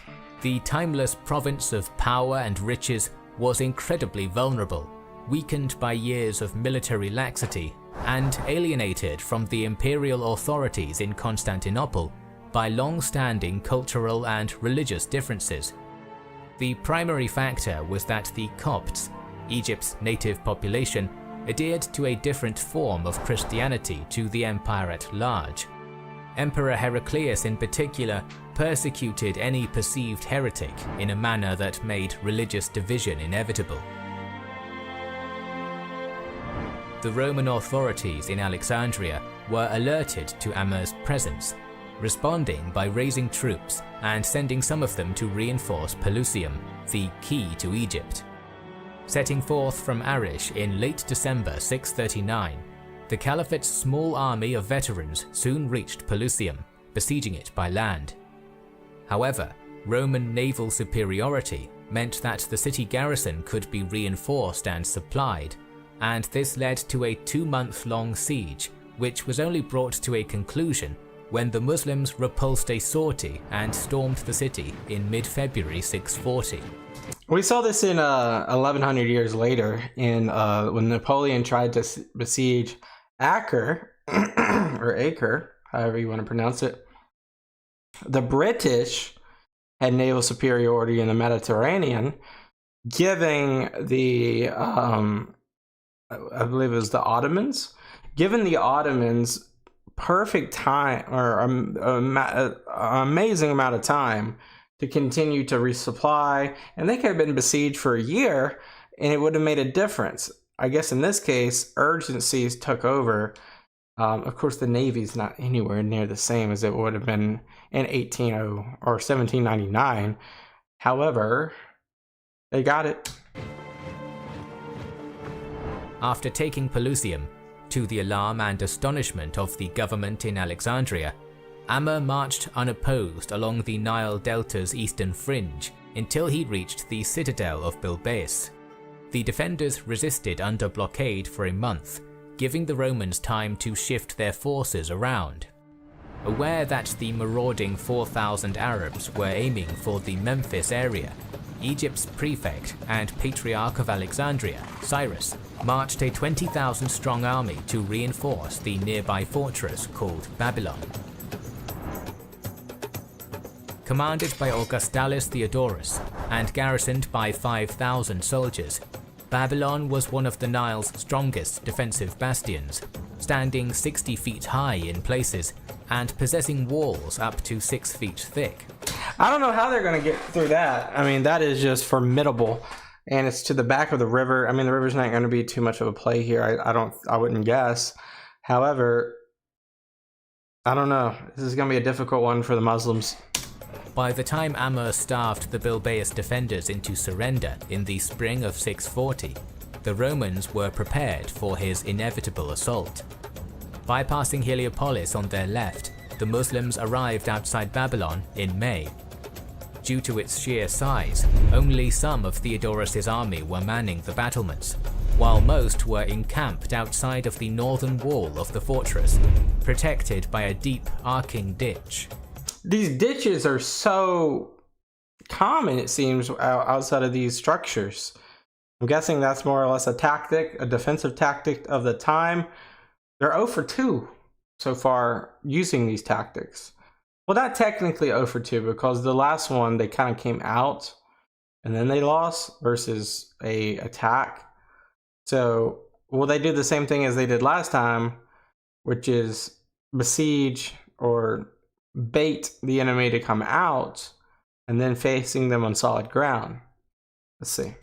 B: The timeless province of power and riches was incredibly vulnerable, weakened by years of military laxity, and alienated from the imperial authorities in Constantinople by long-standing cultural and religious differences. The primary factor was that the Copts, Egypt's native population, adhered to a different form of Christianity to the empire at large. Emperor Heraclius in particular persecuted any perceived heretic in a manner that made religious division inevitable. The Roman authorities in Alexandria were alerted to Amr's presence, responding by raising troops and sending some of them to reinforce Pelusium, the key to Egypt. Setting forth from Arish in late December 639, the Caliphate's small army of veterans soon reached Pelusium, besieging it by land. However, Roman naval superiority meant that the city garrison could be reinforced and supplied, and this led to a 2-month-long siege, which was only brought to a conclusion when the Muslims repulsed a sortie and stormed the city in mid-February 640.
C: We saw this in 1100 years later when Napoleon tried to besiege Acre, or Acre, however you want to pronounce it. The British had naval superiority in the Mediterranean, giving the, I believe it was the Ottomans, perfect time, or amazing amount of time to continue to resupply, and they could have been besieged for a year and it would have made a difference. I guess in this case, urgencies took over. Of course, the Navy's not anywhere near the same as it would have been in 1799. However, they got it.
B: After taking Pelusium, to the alarm and astonishment of the government in Alexandria, Amr marched unopposed along the Nile Delta's eastern fringe until he reached the citadel of Bilbais. The defenders resisted under blockade for a month, giving the Romans time to shift their forces around. Aware that the marauding 4,000 Arabs were aiming for the Memphis area, Egypt's prefect and patriarch of Alexandria, Cyrus, marched a 20,000-strong army to reinforce the nearby fortress called Babylon. Commanded by Augustulus Theodorus and garrisoned by 5,000 soldiers, Babylon was one of the Nile's strongest defensive bastions, standing 60 feet high in places and possessing walls up to 6 feet thick.
C: I don't know how they're going to get through that. I mean, that is just formidable. And it's to the back of the river. I mean, the river's not going to be too much of a play here. I wouldn't guess. However, I don't know. This is going to be a difficult one for the Muslims.
B: By the time Amr starved the Bilbais defenders into surrender in the spring of 640, the Romans were prepared for his inevitable assault. Bypassing Heliopolis on their left, the Muslims arrived outside Babylon in May. due to its sheer size, only some of Theodorus's army were manning the battlements, while most were encamped outside of the northern wall of the fortress, protected by a deep arcing ditch.
C: These ditches are so common, it seems, outside of these structures. I'm guessing that's more or less a tactic, a defensive tactic of the time. They're 0 for 2 so far using these tactics. Well, not technically 0 for 2 because the last one they kind of came out and then they lost versus a attack. So will they do the same thing as they did last time, which is besiege or bait the enemy to come out and then facing them on solid ground? Let's see.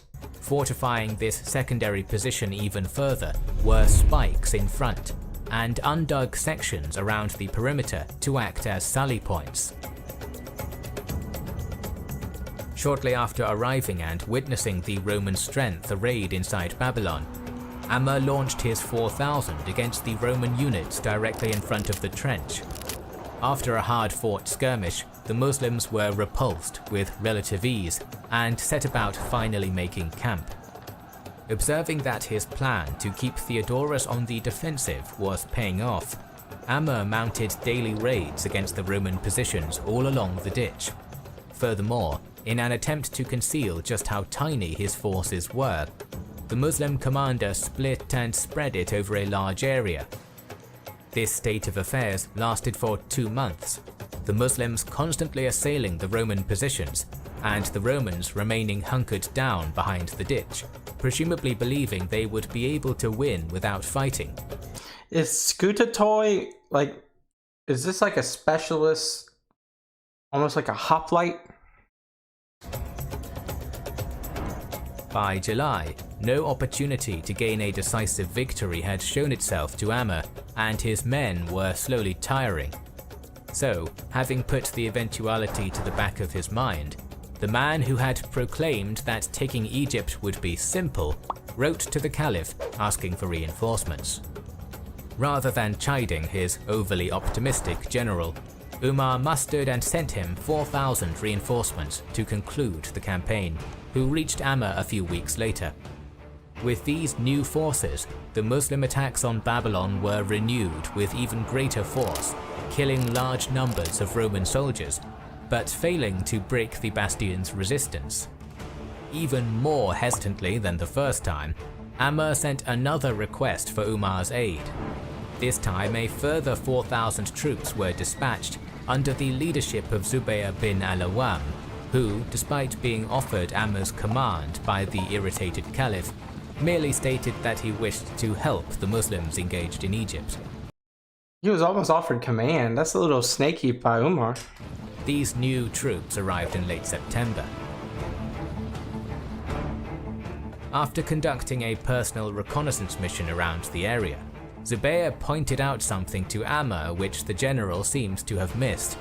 B: Fortifying this secondary position even further were spikes in front, and undug sections around the perimeter to act as sally points. Shortly after arriving and witnessing the Roman strength arrayed inside Babylon, Ammar launched his 4,000 against the Roman units directly in front of the trench. After a hard-fought skirmish, the Muslims were repulsed with relative ease and set about finally making camp. Observing that his plan to keep Theodorus on the defensive was paying off, Ammar mounted daily raids against the Roman positions all along the ditch. Furthermore, in an attempt to conceal just how tiny his forces were, the Muslim commander split and spread it over a large area. This state of affairs lasted for 2 months, the Muslims constantly assailing the Roman positions, and the Romans remaining hunkered down behind the ditch, presumably believing they would be able to win without fighting.
C: Is Skutatoy, is this like a specialist, almost like a hoplite?
B: By July, no opportunity to gain a decisive victory had shown itself to Ammar, and his men were slowly tiring. So, having put the eventuality to the back of his mind, the man who had proclaimed that taking Egypt would be simple wrote to the Caliph asking for reinforcements. Rather than chiding his overly optimistic general, Umar mustered and sent him 4,000 reinforcements to conclude the campaign, who reached Ammar a few weeks later. With these new forces, the Muslim attacks on Babylon were renewed with even greater force, killing large numbers of Roman soldiers, but failing to break the bastion's resistance. Even more hesitantly than the first time, Ammar sent another request for Umar's aid. This time a further 4,000 troops were dispatched under the leadership of Zubayr bin al-Awwam, who, despite being offered Ammar's command by the irritated Caliph, merely stated that he wished to help the Muslims engaged in Egypt.
C: He was almost offered command. That's a little snaky by Umar.
B: These new troops arrived in late September. After conducting a personal reconnaissance mission around the area, Zubayr pointed out something to Ammar which the general seems to have missed.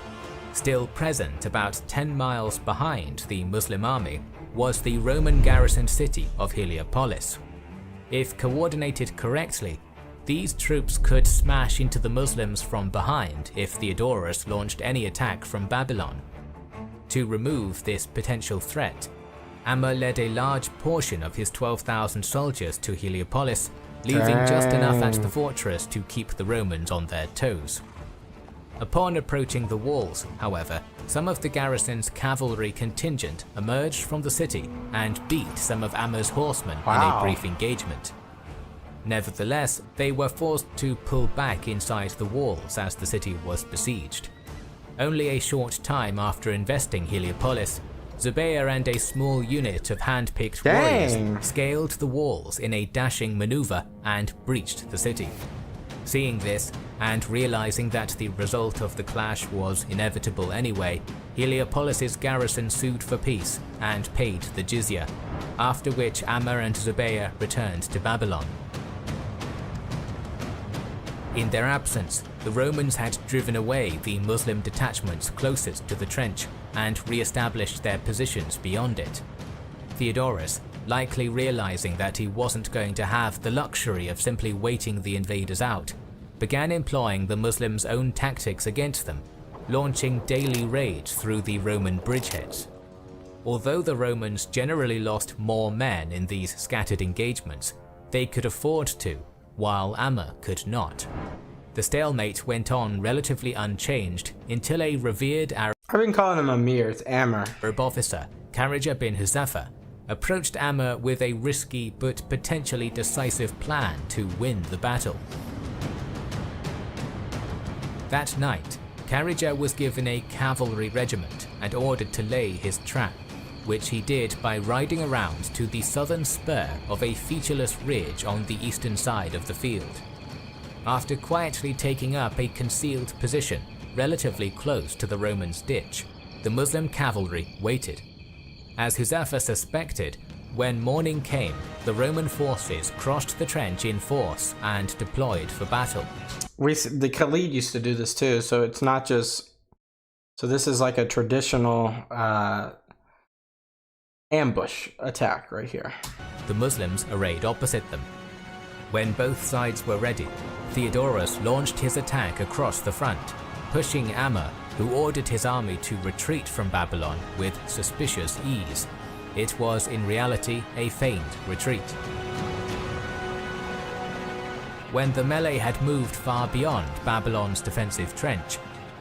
B: Still present about 10 miles behind the Muslim army was the Roman garrisoned city of Heliopolis. If coordinated correctly, these troops could smash into the Muslims from behind if Theodorus launched any attack from Babylon. To remove this potential threat, Ammar led a large portion of his 12,000 soldiers to Heliopolis, leaving just enough at the fortress to keep the Romans on their toes. Upon approaching the walls, however, some of the garrison's cavalry contingent emerged from the city and beat some of Ammar's horsemen in a brief engagement. Nevertheless, they were forced to pull back inside the walls as the city was besieged. Only a short time after investing Heliopolis, Zubayr and a small unit of hand-picked warriors scaled the walls in a dashing maneuver and breached the city. Seeing this, and realizing that the result of the clash was inevitable anyway, Heliopolis' garrison sued for peace and paid the jizya, after which Ammar and Zubayr returned to Babylon. In their absence, the Romans had driven away the Muslim detachments closest to the trench and re-established their positions beyond it. Theodorus, likely realizing that he wasn't going to have the luxury of simply waiting the invaders out, began employing the Muslims' own tactics against them, launching daily raids through the Roman bridgeheads. Although the Romans generally lost more men in these scattered engagements, they could afford to, while Amma could not. The stalemate went on relatively unchanged until a revered Arab
C: I've been calling him Amir, it's Amr.
B: officer, Kharija bin Huzaffa, approached Amma with a risky but potentially decisive plan to win the battle. That night, Kharija was given a cavalry regiment and ordered to lay his trap, which he did by riding around to the southern spur of a featureless ridge on the eastern side of the field. After quietly taking up a concealed position relatively close to the Romans' ditch, the Muslim cavalry waited. As Huzaffa suspected, when morning came, the Roman forces crossed the trench in force and deployed for battle.
C: The Khalid used to do this too, so it's not just... So this is like a traditional ambush attack right here.
B: The Muslims arrayed opposite them. When both sides were ready, Theodorus launched his attack across the front, pushing Amma, who ordered his army to retreat from Babylon with suspicious ease. It was in reality a feigned retreat. When the melee had moved far beyond Babylon's defensive trench,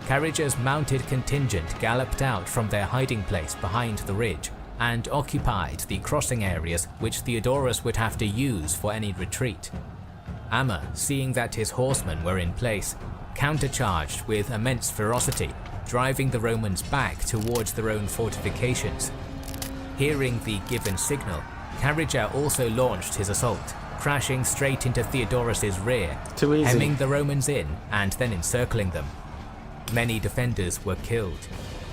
B: Kharija's mounted contingent galloped out from their hiding place behind the ridge and occupied the crossing areas which Theodorus would have to use for any retreat. Amma, seeing that his horsemen were in place, countercharged with immense ferocity, driving the Romans back towards their own fortifications. Hearing the given signal, Kharija also launched his assault, crashing straight into Theodorus's rear, hemming the Romans in and then encircling them. Many defenders were killed,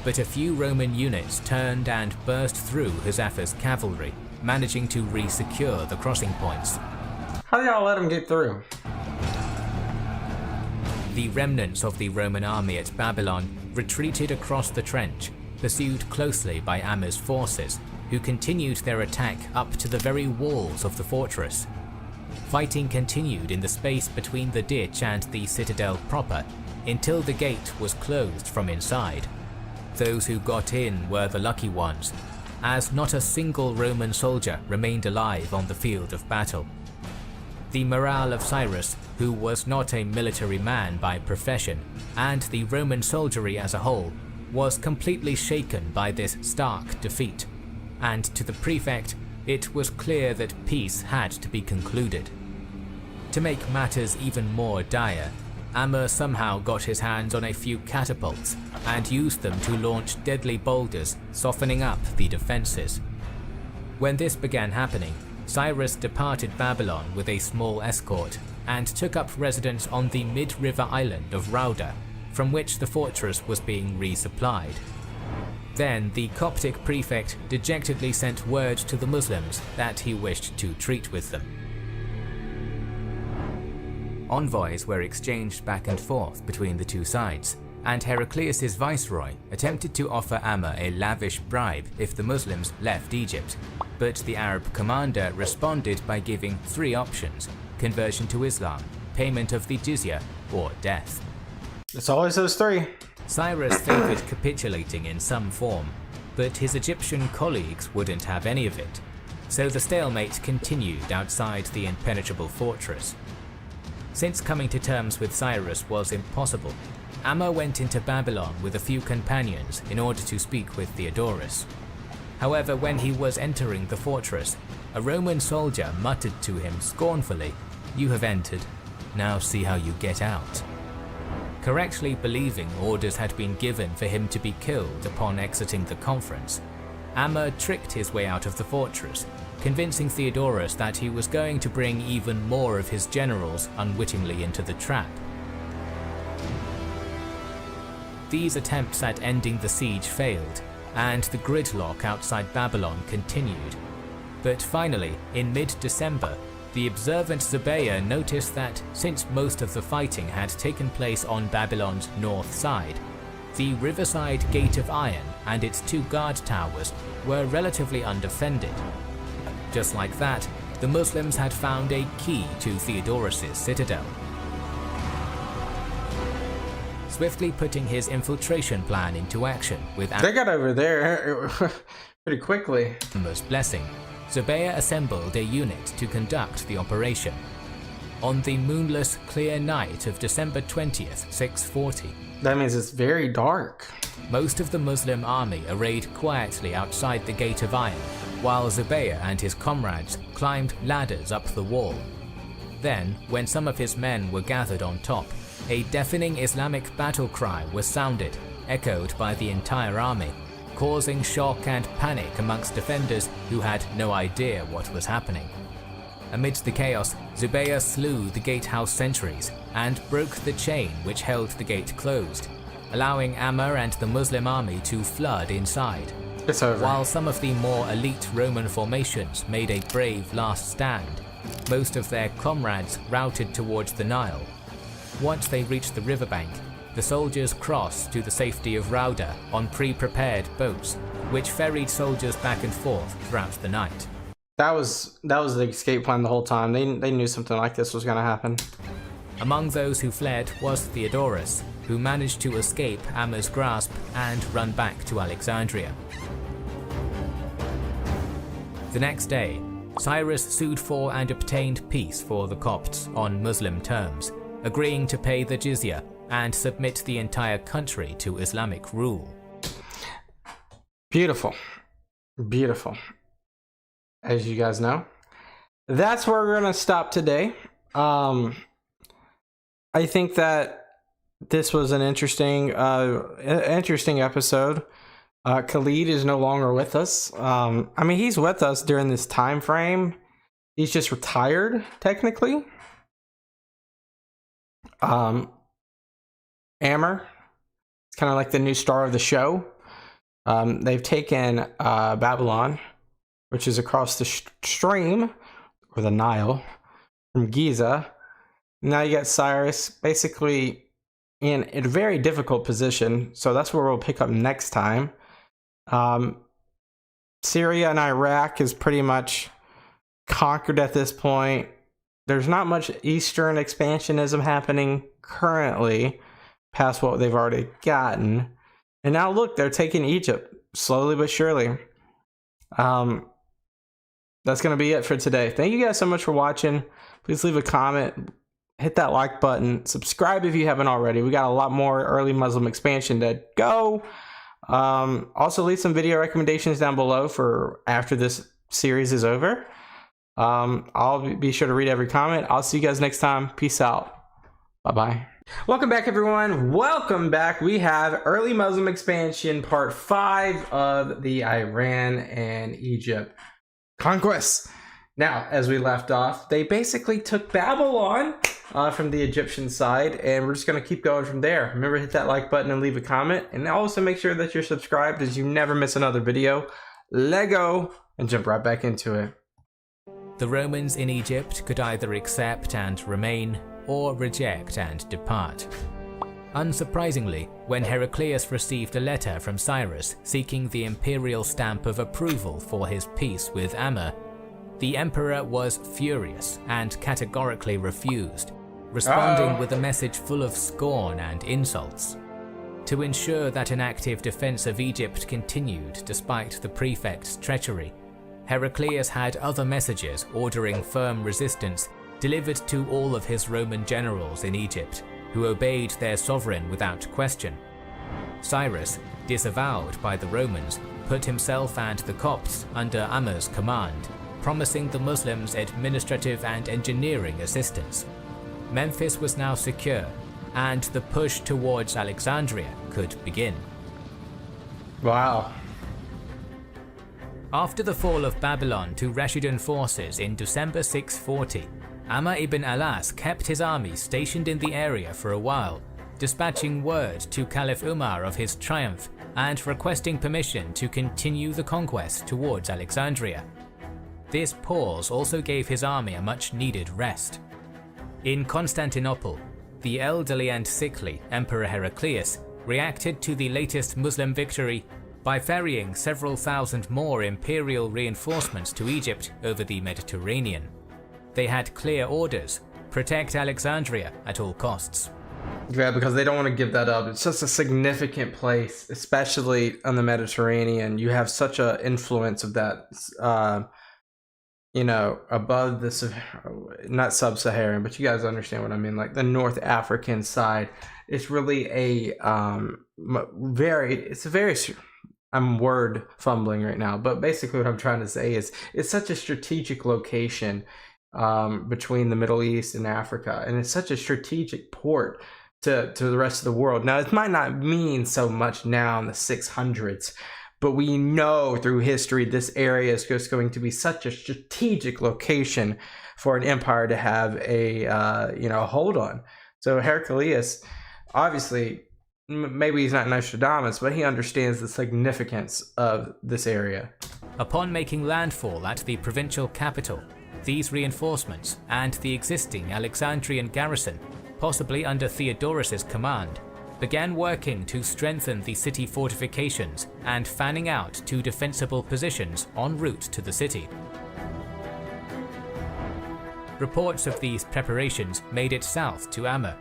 B: but a few Roman units turned and burst through Huzaffa's cavalry, managing to re-secure the crossing points.
C: How did y'all let him get through?
B: The remnants of the Roman army at Babylon retreated across the trench, pursued closely by Amma's forces, who continued their attack up to the very walls of the fortress. Fighting continued in the space between the ditch and the citadel proper, until the gate was closed from inside. Those who got in were the lucky ones, as not a single Roman soldier remained alive on the field of battle. The morale of Cyrus, who was not a military man by profession, and the Roman soldiery as a whole, was completely shaken by this stark defeat, and to the prefect, it was clear that peace had to be concluded. To make matters even more dire, Amma somehow got his hands on a few catapults and used them to launch deadly boulders, softening up the defenses. When this began happening, Cyrus departed Babylon with a small escort and took up residence on the mid-river island of Rauda, from which the fortress was being resupplied. Then the Coptic prefect dejectedly sent word to the Muslims that he wished to treat with them. Envoys were exchanged back and forth between the two sides, and Heraclius' viceroy attempted to offer Amma a lavish bribe if the Muslims left Egypt, but the Arab commander responded by giving three options: conversion to Islam, payment of the jizya, or death.
C: It's always those three.
B: Cyrus favored capitulating in some form, but his Egyptian colleagues wouldn't have any of it, so the stalemate continued outside the impenetrable fortress. Since coming to terms with Cyrus was impossible, Amma went into Babylon with a few companions in order to speak with Theodorus. However, when he was entering the fortress, a Roman soldier muttered to him scornfully, "You have entered, now see how you get out." Correctly believing orders had been given for him to be killed upon exiting the conference, Amma tricked his way out of the fortress, convincing Theodorus that he was going to bring even more of his generals unwittingly into the trap. These attempts at ending the siege failed, and the gridlock outside Babylon continued. But finally, in mid-December, the observant Zubayr noticed that since most of the fighting had taken place on Babylon's north side, the riverside Gate of Iron and its two guard towers were relatively undefended. Just like that, the Muslims had found a key to Theodorus' citadel. Swiftly putting his infiltration plan into action with...
C: They got over there.
A: Pretty quickly.
B: Amr's blessing, Zubayr assembled a unit to conduct the operation. On the moonless, clear night of December 20th, 640,
A: That means it's very dark.
B: most of the Muslim army arrayed quietly outside the Gate of Iron, while Zubayr and his comrades climbed ladders up the wall. Then, when some of his men were gathered on top, a deafening Islamic battle cry was sounded, echoed by the entire army, causing shock and panic amongst defenders who had no idea what was happening. Amidst the chaos, Zubayr slew the gatehouse sentries and broke the chain which held the gate closed, allowing Amr and the Muslim army to flood inside.
A: It's over.
B: While some of the more elite Roman formations made a brave last stand, most of their comrades routed towards the Nile. Once they reached the riverbank, the soldiers crossed to the safety of Rauda on pre-prepared boats, which ferried soldiers back and forth throughout the night.
A: That was the escape plan the whole time. They knew something like this was going to happen.
B: Among those who fled was Theodorus, who managed to escape Amr's grasp and run back to Alexandria. The next day, Cyrus sued for and obtained peace for the Copts on Muslim terms, agreeing to pay the jizya and submit the entire country to Islamic rule.
A: Beautiful. Beautiful. As you guys know. That's where we're going to stop today. I think that this was an interesting episode. Khalid is no longer with us. I mean, he's with us during this time frame. He's just retired, technically. Amr, it's kind of like the new star of the show. They've taken Babylon, which is across the stream, or the Nile, from Giza. Now you got Cyrus, basically in a very difficult position, so that's where we'll pick up next time. Syria and Iraq is pretty much conquered at this point. There's not much Eastern expansionism happening currently, past what they've already gotten. And now look, they're taking Egypt, slowly but surely. That's going to be it for today. Thank you guys so much for watching. Please leave a comment, hit that like button, subscribe if you haven't already. We got a lot more early Muslim expansion to go. Also leave some video recommendations down below for after this series is over. I'll be sure to read every comment. I'll see you guys next time. Peace out. Bye-bye. Welcome back, everyone. Welcome back. We have early Muslim expansion part 5 of the Iran and Egypt conquests. Now, as we left off, they basically took Babylon from the Egyptian side, and we're just going to keep going from there. Remember, hit that like button and leave a comment, and also make sure that you're subscribed as you never miss another video. Lego, and jump right back into it.
B: The Romans in Egypt could either accept and remain, or reject and depart. Unsurprisingly, when Heraclius received a letter from Cyrus seeking the imperial stamp of approval for his peace with Amr, the emperor was furious and categorically refused, responding with a message full of scorn and insults. To ensure that an active defense of Egypt continued despite the prefect's treachery, Heraclius had other messages ordering firm resistance delivered to all of his Roman generals in Egypt, who obeyed their sovereign without question. Cyrus, disavowed by the Romans, put himself and the Copts under Amr's command, promising the Muslims administrative and engineering assistance. Memphis was now secure, and the push towards Alexandria could begin.
A: Wow.
B: After the fall of Babylon to Rashidun forces in December 640, Amr ibn Alas kept his army stationed in the area for a while, dispatching word to Caliph Umar of his triumph and requesting permission to continue the conquest towards Alexandria. This pause also gave his army a much-needed rest. In Constantinople, the elderly and sickly Emperor Heraclius reacted to the latest Muslim victory by ferrying several thousand more imperial reinforcements to Egypt over the Mediterranean. They had clear orders: protect Alexandria at all costs.
A: Yeah, because they don't want to give that up. It's just a significant place, especially on the Mediterranean. You have such a influence of that, above the, not sub-Saharan, but you guys understand what I mean, like the North African side. It's really I'm word fumbling right now, but basically what I'm trying to say is it's such a strategic location between the Middle East and Africa, and it's such a strategic port to the rest of the world. Now, it might not mean so much now in the 600s, but we know through history this area is just going to be such a strategic location for an empire to have a hold on. So Heraclius, obviously, maybe he's not Nostradamus, but he understands the significance of this area.
B: Upon making landfall at the provincial capital, these reinforcements and the existing Alexandrian garrison, possibly under Theodorus's command, began working to strengthen the city fortifications and fanning out to defensible positions en route to the city. Reports of these preparations made it south to Amr.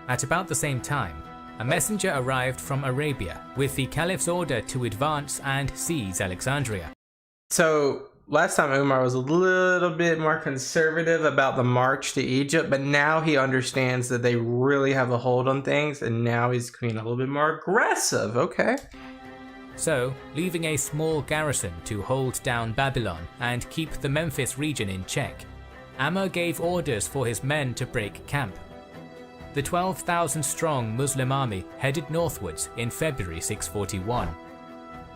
B: At about the same time, a messenger arrived from Arabia with the Caliph's order to advance and seize Alexandria.
A: So last time Umar was a little bit more conservative about the march to Egypt, but now he understands that they really have a hold on things, and now he's being a little bit more aggressive. Okay.
B: So, leaving a small garrison to hold down Babylon and keep the Memphis region in check, Amr gave orders for his men to break camp. The 12,000-strong Muslim army headed northwards in February 641.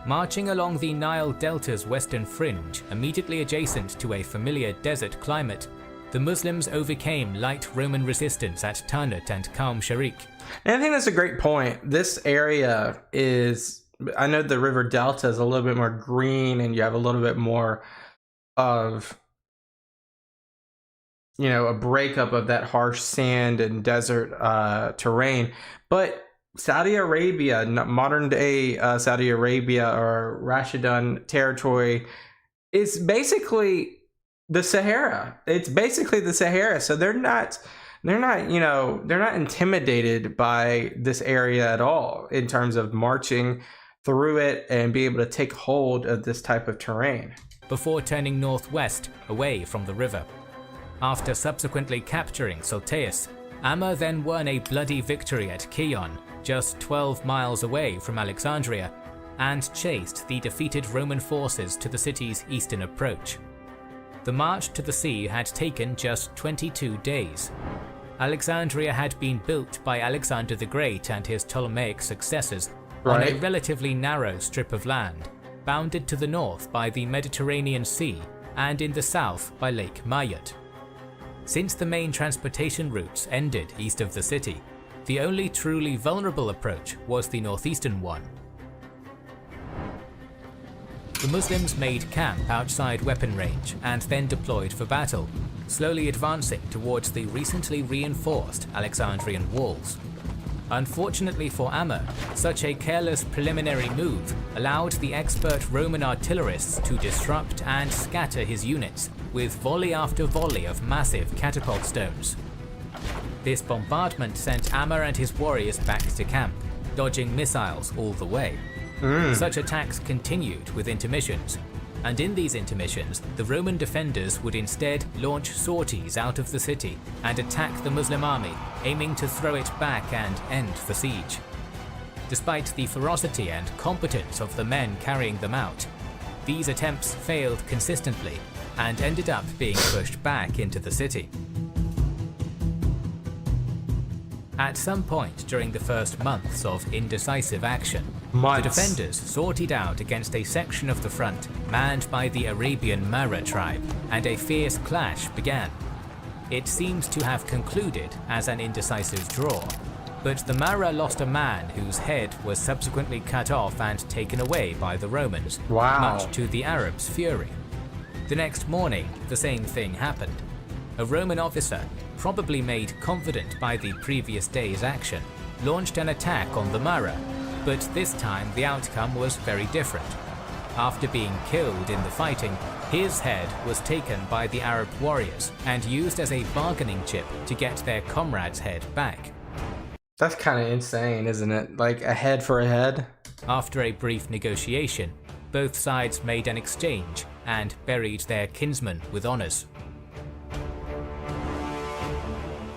B: Marching along the Nile Delta's western fringe, immediately adjacent to a familiar desert climate, the Muslims overcame light Roman resistance at Tanut and Qawm Sharik.
A: And I think that's a great point. This area is, I know the river delta is a little bit more green, and you have a little bit more of, a breakup of that harsh sand and desert terrain. But Saudi Arabia, modern day Saudi Arabia or Rashidun territory, is basically the Sahara. It's basically the Sahara. So they're not intimidated by this area at all in terms of marching through it and be able to take hold of this type of terrain.
B: Before turning northwest away from the river. After subsequently capturing Sultaeus, Amr then won a bloody victory at Kion, just 12 miles away from Alexandria, and chased the defeated Roman forces to the city's eastern approach. The march to the sea had taken just 22 days. Alexandria had been built by Alexander the Great and his Ptolemaic successors on a relatively narrow strip of land, bounded to the north by the Mediterranean Sea and in the south by Lake Mayotte. Since the main transportation routes ended east of the city, the only truly vulnerable approach was the northeastern one. The Muslims made camp outside weapon range and then deployed for battle, slowly advancing towards the recently reinforced Alexandrian walls. Unfortunately for Amr, such a careless preliminary move allowed the expert Roman artillerists to disrupt and scatter his units with volley after volley of massive catapult stones. This bombardment sent Amr and his warriors back to camp, dodging missiles all the way. Such attacks continued with intermissions, and in these intermissions, the Roman defenders would instead launch sorties out of the city and attack the Muslim army, aiming to throw it back and end the siege. Despite the ferocity and competence of the men carrying them out, these attempts failed consistently and ended up being pushed back into the city. At some point during the first months of indecisive action, the defenders sortied out against a section of the front manned by the Arabian Mara tribe, and a fierce clash began. It seems to have concluded as an indecisive draw, but the Mara lost a man whose head was subsequently cut off and taken away by the Romans, much to the Arabs' fury. The next morning, the same thing happened. A Roman officer, probably made confident by the previous day's action, launched an attack on the Mara, but this time the outcome was very different. After being killed in the fighting, his head was taken by the Arab warriors and used as a bargaining chip to get their comrade's head back.
A: That's kind of insane, isn't it? Like a head for a head.
B: After a brief negotiation, both sides made an exchange and buried their kinsmen with honours.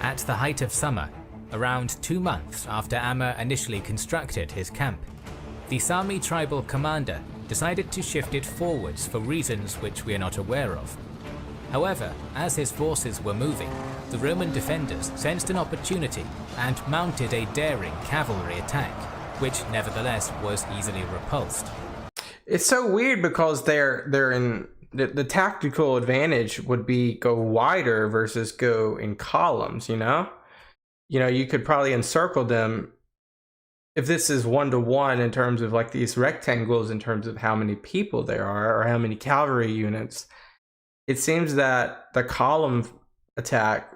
B: At the height of summer, around 2 months after Amr initially constructed his camp, the Sami tribal commander decided to shift it forwards for reasons which we are not aware of. However, as his forces were moving, the Roman defenders sensed an opportunity and mounted a daring cavalry attack, which nevertheless was easily repulsed.
A: It's so weird because they're in the tactical advantage would be go wider versus go in columns, you know? You could probably encircle them if this is 1-to-1 in terms of like these rectangles in terms of how many people there are or how many cavalry units. It seems that the column attack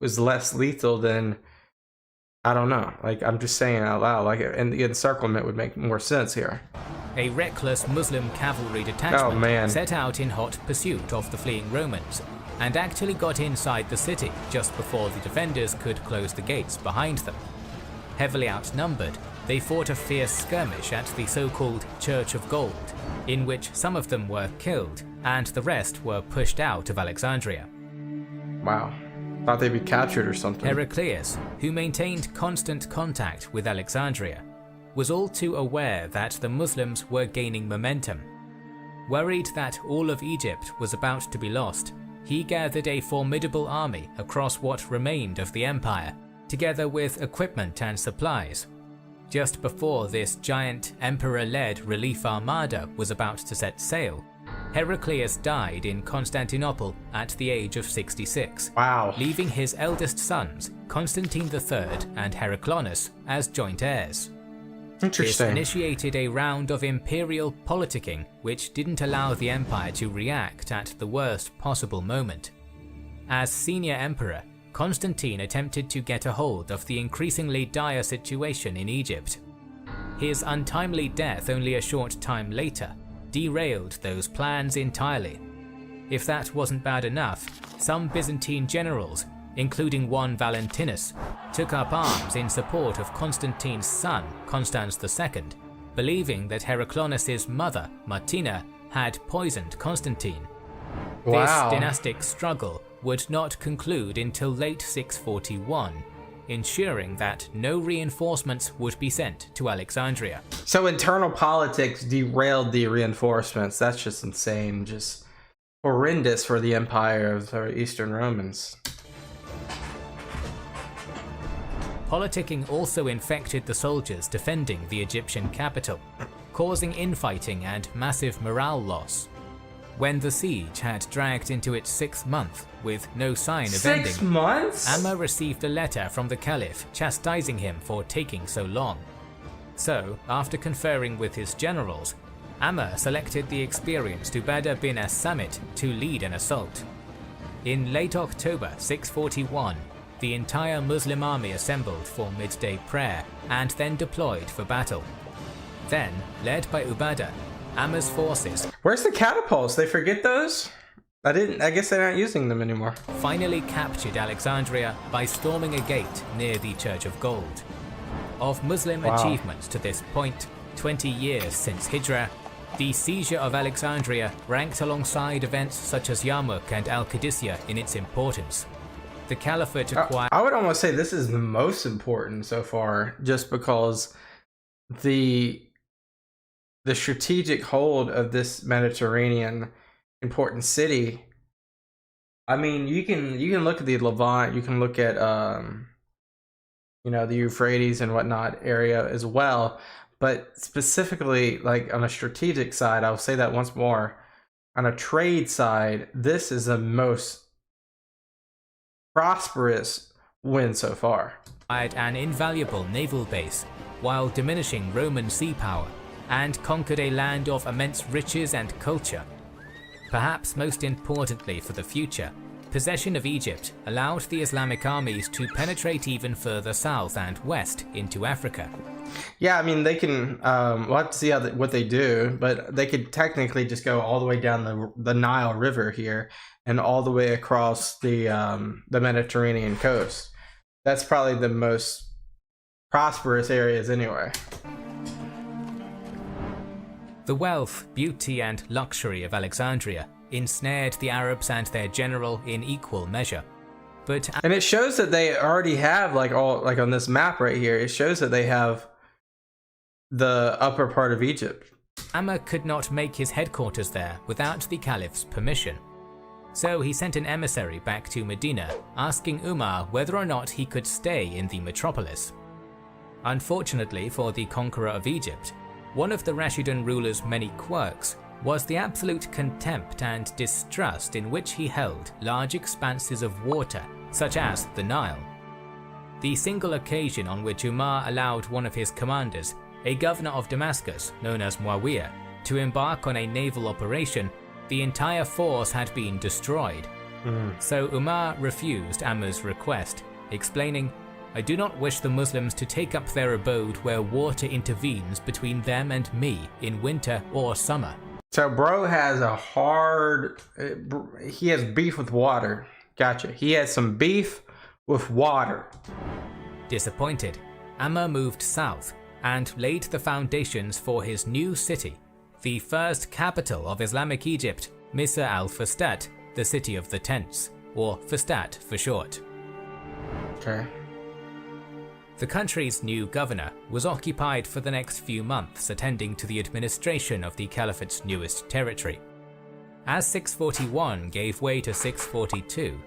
A: was less lethal than, I don't know, like I'm just saying out loud, like, and the encirclement would make more sense here.
B: A reckless Muslim cavalry detachment
A: Oh,
B: set out in hot pursuit of the fleeing Romans, and actually got inside the city just before the defenders could close the gates behind them. Heavily outnumbered, they fought a fierce skirmish at the so-called Church of Gold, in which some of them were killed and the rest were pushed out of Alexandria.
A: Wow. Thought they'd be captured or something.
B: Heraclius, who maintained constant contact with Alexandria, was all too aware that the Muslims were gaining momentum. Worried that all of Egypt was about to be lost, he gathered a formidable army across what remained of the empire, together with equipment and supplies. Just before this giant emperor-led relief armada was about to set sail, Heraclius died in Constantinople at the age of 66,
A: Wow.
B: leaving his eldest sons, Constantine III and Heraclonus, as joint heirs. This
A: Interesting.
B: initiated a round of imperial politicking which didn't allow the empire to react at the worst possible moment. As senior emperor, Constantine attempted to get a hold of the increasingly dire situation in Egypt. His untimely death only a short time later derailed those plans entirely. If that wasn't bad enough, some Byzantine generals, including one Valentinus, took up arms in support of Constantine's son, Constans II, believing that Heraclonus' mother, Martina, had poisoned Constantine.
A: Wow.
B: This dynastic struggle would not conclude until late 641, ensuring that no reinforcements would be sent to Alexandria.
A: So internal politics derailed the reinforcements. That's just insane. Just horrendous for the empire of the Eastern Romans.
B: Politicking also infected the soldiers defending the Egyptian capital, causing infighting and massive morale loss. When the siege had dragged into its 6th month with no sign of ending,
A: 6 months?
B: Amr received a letter from the Caliph chastising him for taking so long. So, after conferring with his generals, Amr selected the experienced Ubadah bin as-Samit to lead an assault. In late October 641, the entire Muslim army assembled for midday prayer and then deployed for battle. Then, led by Ubadah, Amr's forces
A: Where's the catapults? They forget those? I guess they're not using them anymore.
B: finally captured Alexandria by storming a gate near the Church of Gold. Of Muslim
A: Wow.
B: achievements to this point, 20 years since Hijrah, the seizure of Alexandria ranked alongside events such as Yarmouk and Qadisiyyah in its importance. The Caliphate acquired
A: I would almost say this is the most important so far, just because the strategic hold of this Mediterranean important city. I mean, you can look at the Levant, you can look at the Euphrates and whatnot area as well, but specifically like on a strategic side, I'll say that once more. On a trade side, this is the most prosperous win so far.
B: an invaluable naval base while diminishing Roman sea power, and conquered a land of immense riches and culture. Perhaps most importantly for the future, possession of Egypt allowed the Islamic armies to penetrate even further south and west into Africa.
A: Yeah, I mean, they can, we'll have to see what they do, but they could technically just go all the way down the Nile River here and all the way across the Mediterranean coast. That's probably the most prosperous areas anyway.
B: The wealth, beauty, and luxury of Alexandria ensnared the Arabs and their general in equal measure.
A: And it shows that they already have, like on this map right here, it shows that they have the upper part of Egypt.
B: Amr could not make his headquarters there without the Caliph's permission. So he sent an emissary back to Medina, asking Umar whether or not he could stay in the metropolis. Unfortunately for the conqueror of Egypt, one of the Rashidun ruler's many quirks was the absolute contempt and distrust in which he held large expanses of water, such as the Nile. The single occasion on which Umar allowed one of his commanders, a governor of Damascus known as Muawiyah, to embark on a naval operation, the entire force had been destroyed. So Umar refused Amr's request, explaining, "I do not wish the Muslims to take up their abode where water intervenes between them and me in winter or summer."
A: So bro has he has beef with water. Gotcha. He has some beef with water.
B: Disappointed, Amr moved south and laid the foundations for his new city, the first capital of Islamic Egypt, Misr al-Fustat, the city of the tents, or Fustat for short.
A: Okay.
B: The country's new governor was occupied for the next few months attending to the administration of the Caliphate's newest territory. As 641 gave way to 642,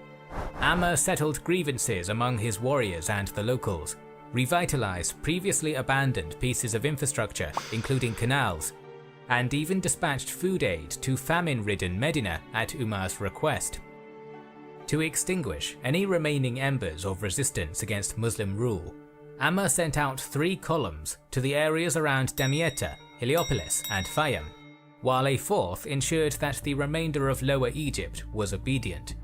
B: Amr settled grievances among his warriors and the locals, revitalized previously abandoned pieces of infrastructure, including canals, and even dispatched food aid to famine-ridden Medina at Umar's request. To extinguish any remaining embers of resistance against Muslim rule, Amr sent out 3 columns to the areas around Damietta, Heliopolis, and Fayum, while a 4th ensured that the remainder of Lower Egypt was obedient.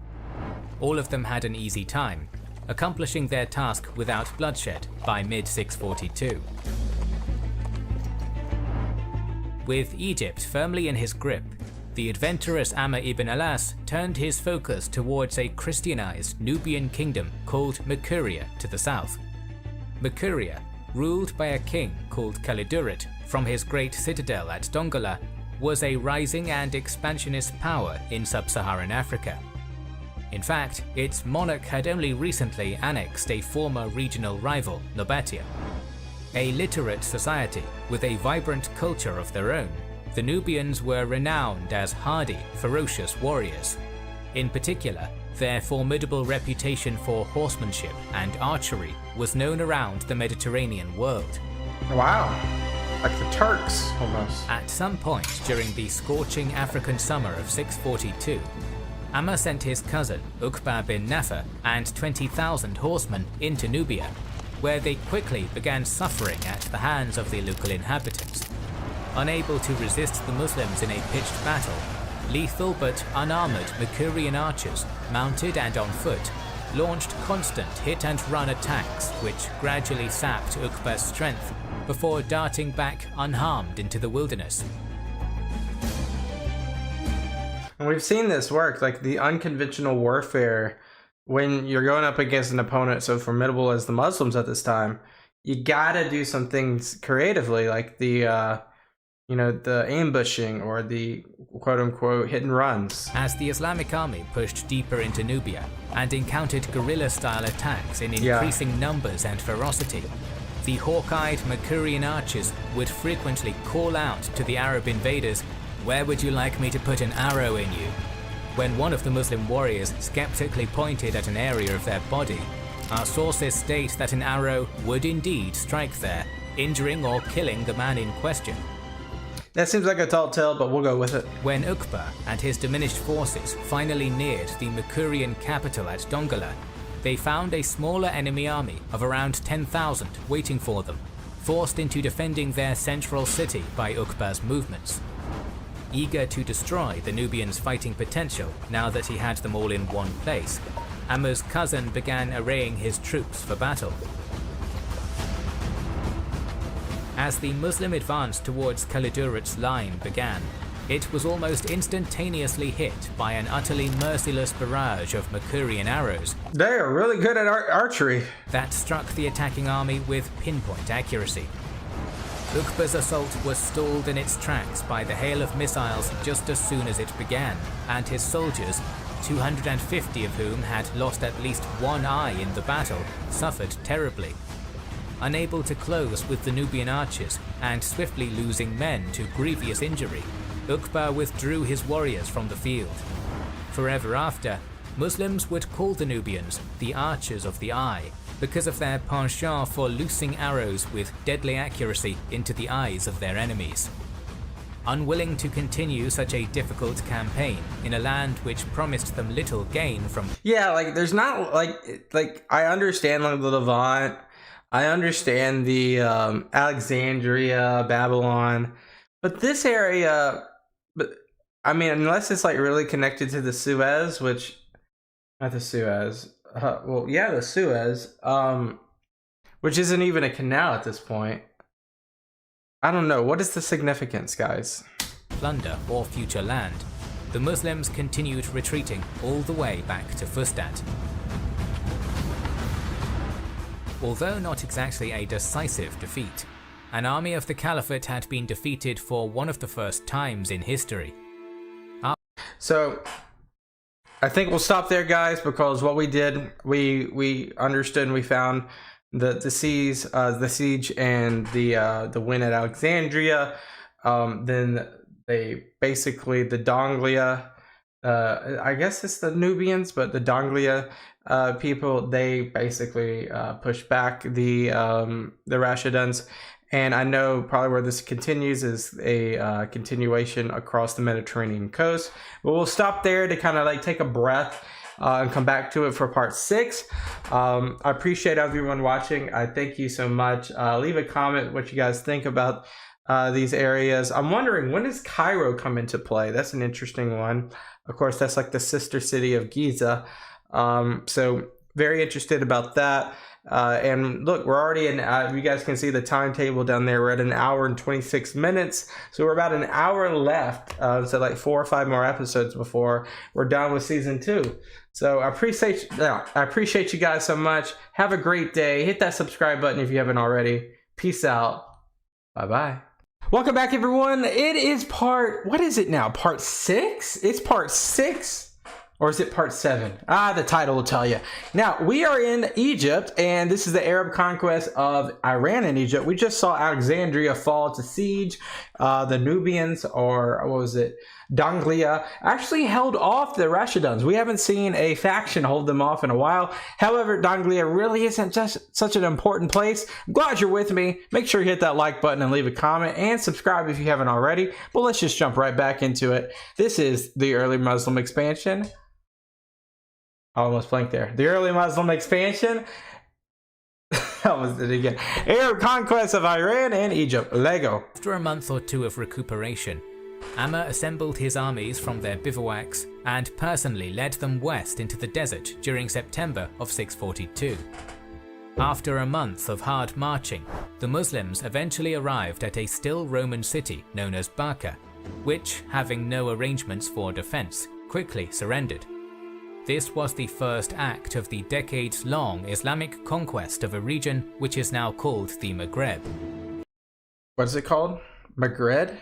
B: All of them had an easy time, accomplishing their task without bloodshed by mid-642. With Egypt firmly in his grip, the adventurous Amr ibn Alas turned his focus towards a Christianized Nubian kingdom called Mercuria to the south. Mercuria, ruled by a king called Kalidurit from his great citadel at Dongola, was a rising and expansionist power in sub-Saharan Africa. In fact, its monarch had only recently annexed a former regional rival, Nobatia. A literate society with a vibrant culture of their own, the Nubians were renowned as hardy, ferocious warriors. In particular, their formidable reputation for horsemanship and archery was known around the Mediterranean world.
A: Wow, like the Turks almost.
B: At some point during the scorching African summer of 642, Amr sent his cousin Uqba bin Nafa and 20,000 horsemen into Nubia, where they quickly began suffering at the hands of the local inhabitants. Unable to resist the Muslims in a pitched battle, lethal but unarmored Mercurian archers, mounted and on foot, launched constant hit-and-run attacks which gradually sapped Uqba's strength before darting back unharmed into the wilderness.
A: And we've seen this work, like the unconventional warfare, when you're going up against an opponent so formidable as the Muslims at this time, you gotta do some things creatively, like the ambushing or the quote-unquote hit and runs.
B: As the Islamic army pushed deeper into Nubia and encountered guerrilla-style attacks in increasing numbers and ferocity, the hawk-eyed Mercurian archers would frequently call out to the Arab invaders, "Where would you like me to put an arrow in you?" When one of the Muslim warriors skeptically pointed at an area of their body, our sources state that an arrow would indeed strike there, injuring or killing the man in question.
A: That seems like a tall tale, but we'll go with it.
B: When Uqba and his diminished forces finally neared the Mercurian capital at Dongola, they found a smaller enemy army of around 10,000 waiting for them, forced into defending their central city by Uqba's movements. Eager to destroy the Nubians' fighting potential now that he had them all in one place, Amr's cousin began arraying his troops for battle. As the Muslim advance towards Kalidurit's line began, It was almost instantaneously hit by an utterly merciless barrage of Makurian arrows.
C: They are really good at archery.
B: That struck the attacking army with pinpoint accuracy. Uqba's assault was stalled in its tracks by the hail of missiles just as soon as it began, and his soldiers, 250 of whom had lost at least one eye in the battle, suffered terribly. Unable to close with the Nubian archers, and swiftly losing men to grievous injury, Uqba withdrew his warriors from the field. Forever after, Muslims would call the Nubians the Archers of the Eye, because of their penchant for loosing arrows with deadly accuracy into the eyes of their enemies. Unwilling to continue such a difficult campaign in a land which promised them little gain from—
C: Yeah, like there's not like I understand like the Levant, I understand the Alexandria, Babylon, but this area, but I mean, unless it's like really connected to the Suez, which not the Suez. Well, yeah, the Suez, which isn't even a canal at this point. I don't know. What is the significance, guys?
B: Plunder or future land, the Muslims continued retreating all the way back to Fustat. Although not exactly a decisive defeat, an army of the Caliphate had been defeated for one of the first times in history.
C: So I think we'll stop there, guys, because what we did, we understood and we found the siege and the win at Alexandria. Then they basically, the Donglia, I guess it's the Nubians, but the Donglia people, they basically pushed back the Rashiduns. And I know probably where this continues is a continuation across the Mediterranean coast. But we'll stop there to kind of like take a breath and come back to it for part 6. I appreciate everyone watching. I thank you so much. Leave a comment what you guys think about these areas. I'm wondering, when does Cairo come into play? That's an interesting one. Of course, that's like the sister city of Giza. So very interested about that. And look, we're already in, you guys can see the timetable down there. We're at 1 hour and 26 minutes. So we're about an hour left. So like 4 or 5 more episodes before we're done with season 2. So I appreciate you guys so much. Have a great day. Hit that subscribe button if you haven't already. Peace out. Bye-bye. Welcome back, everyone. It is what is it now? Part 6? It's part 6. Or is it part 7? The title will tell you. Now, we are in Egypt, and this is the Arab conquest of Iran and Egypt. We just saw Alexandria fall to siege. The Nubians, or what was it, Donglia, actually held off the Rashiduns. We haven't seen a faction hold them off in a while. However, Donglia really isn't just such an important place. I'm glad you're with me. Make sure you hit that like button and leave a comment and subscribe if you haven't already. But let's just jump right back into it. This is the early Muslim expansion. I almost blanked there. The early Muslim expansion. I almost did it again. Arab conquest of Iran and Egypt. Lego.
B: After a month or two of recuperation, Amr assembled his armies from their bivouacs and personally led them west into the desert during September of 642. After a month of hard marching, the Muslims eventually arrived at a still Roman city known as Barca, which, having no arrangements for defense, quickly surrendered. This was the first act of the decades-long Islamic conquest of a region which is now called the Maghreb.
C: What is it called? Maghreb?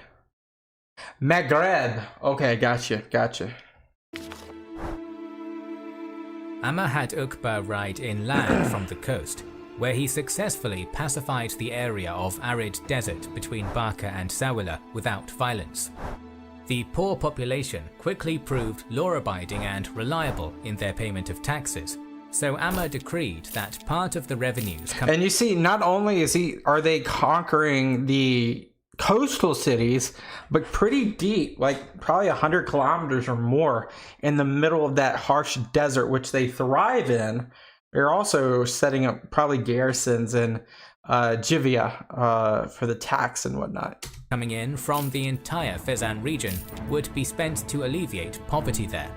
C: Maghreb. Okay, gotcha.
B: Amr had Uqba ride inland from the coast, where he successfully pacified the area of arid desert between Barca and Sawila without violence. The poor population quickly proved law-abiding and reliable in their payment of taxes, so Amr decreed that part of the revenues—
C: And you see, not only are they conquering the coastal cities, but pretty deep, like probably 100 kilometers or more in the middle of that harsh desert, which they thrive in. They're also setting up probably garrisons in Jivia for the tax and whatnot.
B: Coming in from the entire Fezzan region would be spent to alleviate poverty there.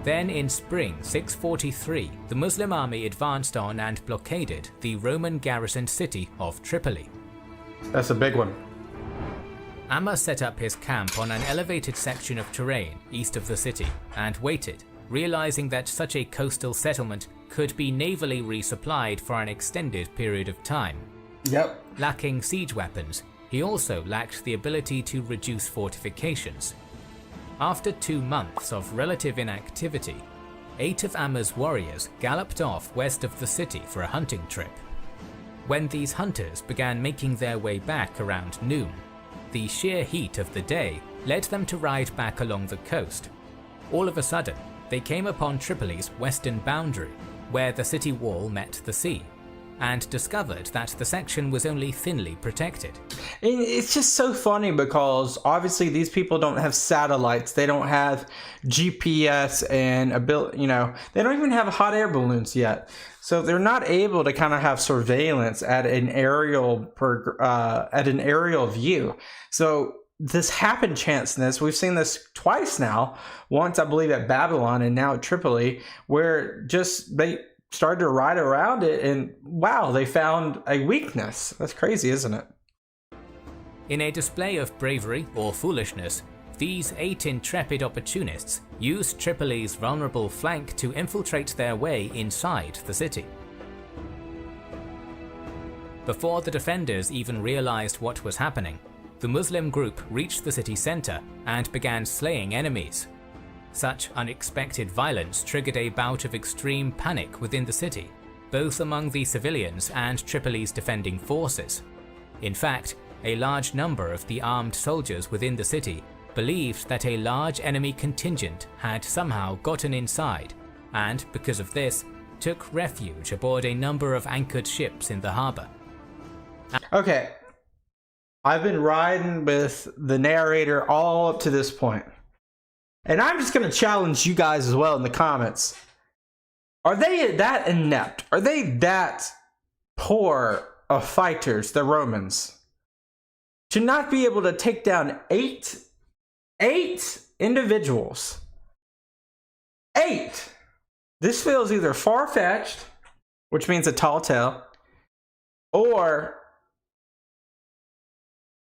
B: Then in spring 643, the Muslim army advanced on and blockaded the Roman garrisoned city of Tripoli.
C: That's a big one.
B: Ammar set up his camp on an elevated section of terrain east of the city and waited, realizing that such a coastal settlement could be navally resupplied for an extended period of time.
C: Yep.
B: Lacking siege weapons, he also lacked the ability to reduce fortifications. After 2 months of relative inactivity, 8 of Ammar's warriors galloped off west of the city for a hunting trip. When these hunters began making their way back around noon, the sheer heat of the day led them to ride back along the coast. All of a sudden, they came upon Tripoli's western boundary, where the city wall met the sea, and discovered that the section was only thinly protected.
A: It's just so funny because obviously these people don't have satellites, they don't have GPS and they don't even have hot air balloons yet. So they're not able to kind of have surveillance at an aerial view. So this happen chanceness, we've seen this twice now. Once I believe at Babylon and now at Tripoli, where just they started to ride around it and wow, they found a weakness. That's crazy, isn't it?
B: In a display of bravery or foolishness, these 8 intrepid opportunists used Tripoli's vulnerable flank to infiltrate their way inside the city. Before the defenders even realized what was happening, the Muslim group reached the city center and began slaying enemies. Such unexpected violence triggered a bout of extreme panic within the city, both among the civilians and Tripoli's defending forces. In fact, a large number of the armed soldiers within the city believed that a large enemy contingent had somehow gotten inside, and because of this, took refuge aboard a number of anchored ships in the harbor.
A: Okay, I've been riding with the narrator all up to this point. And I'm just going to challenge you guys as well in the comments. Are they that inept? Are they that poor of fighters, the Romans, to not be able to take down eight individuals? 8! This feels either far-fetched, which means a tall tale, or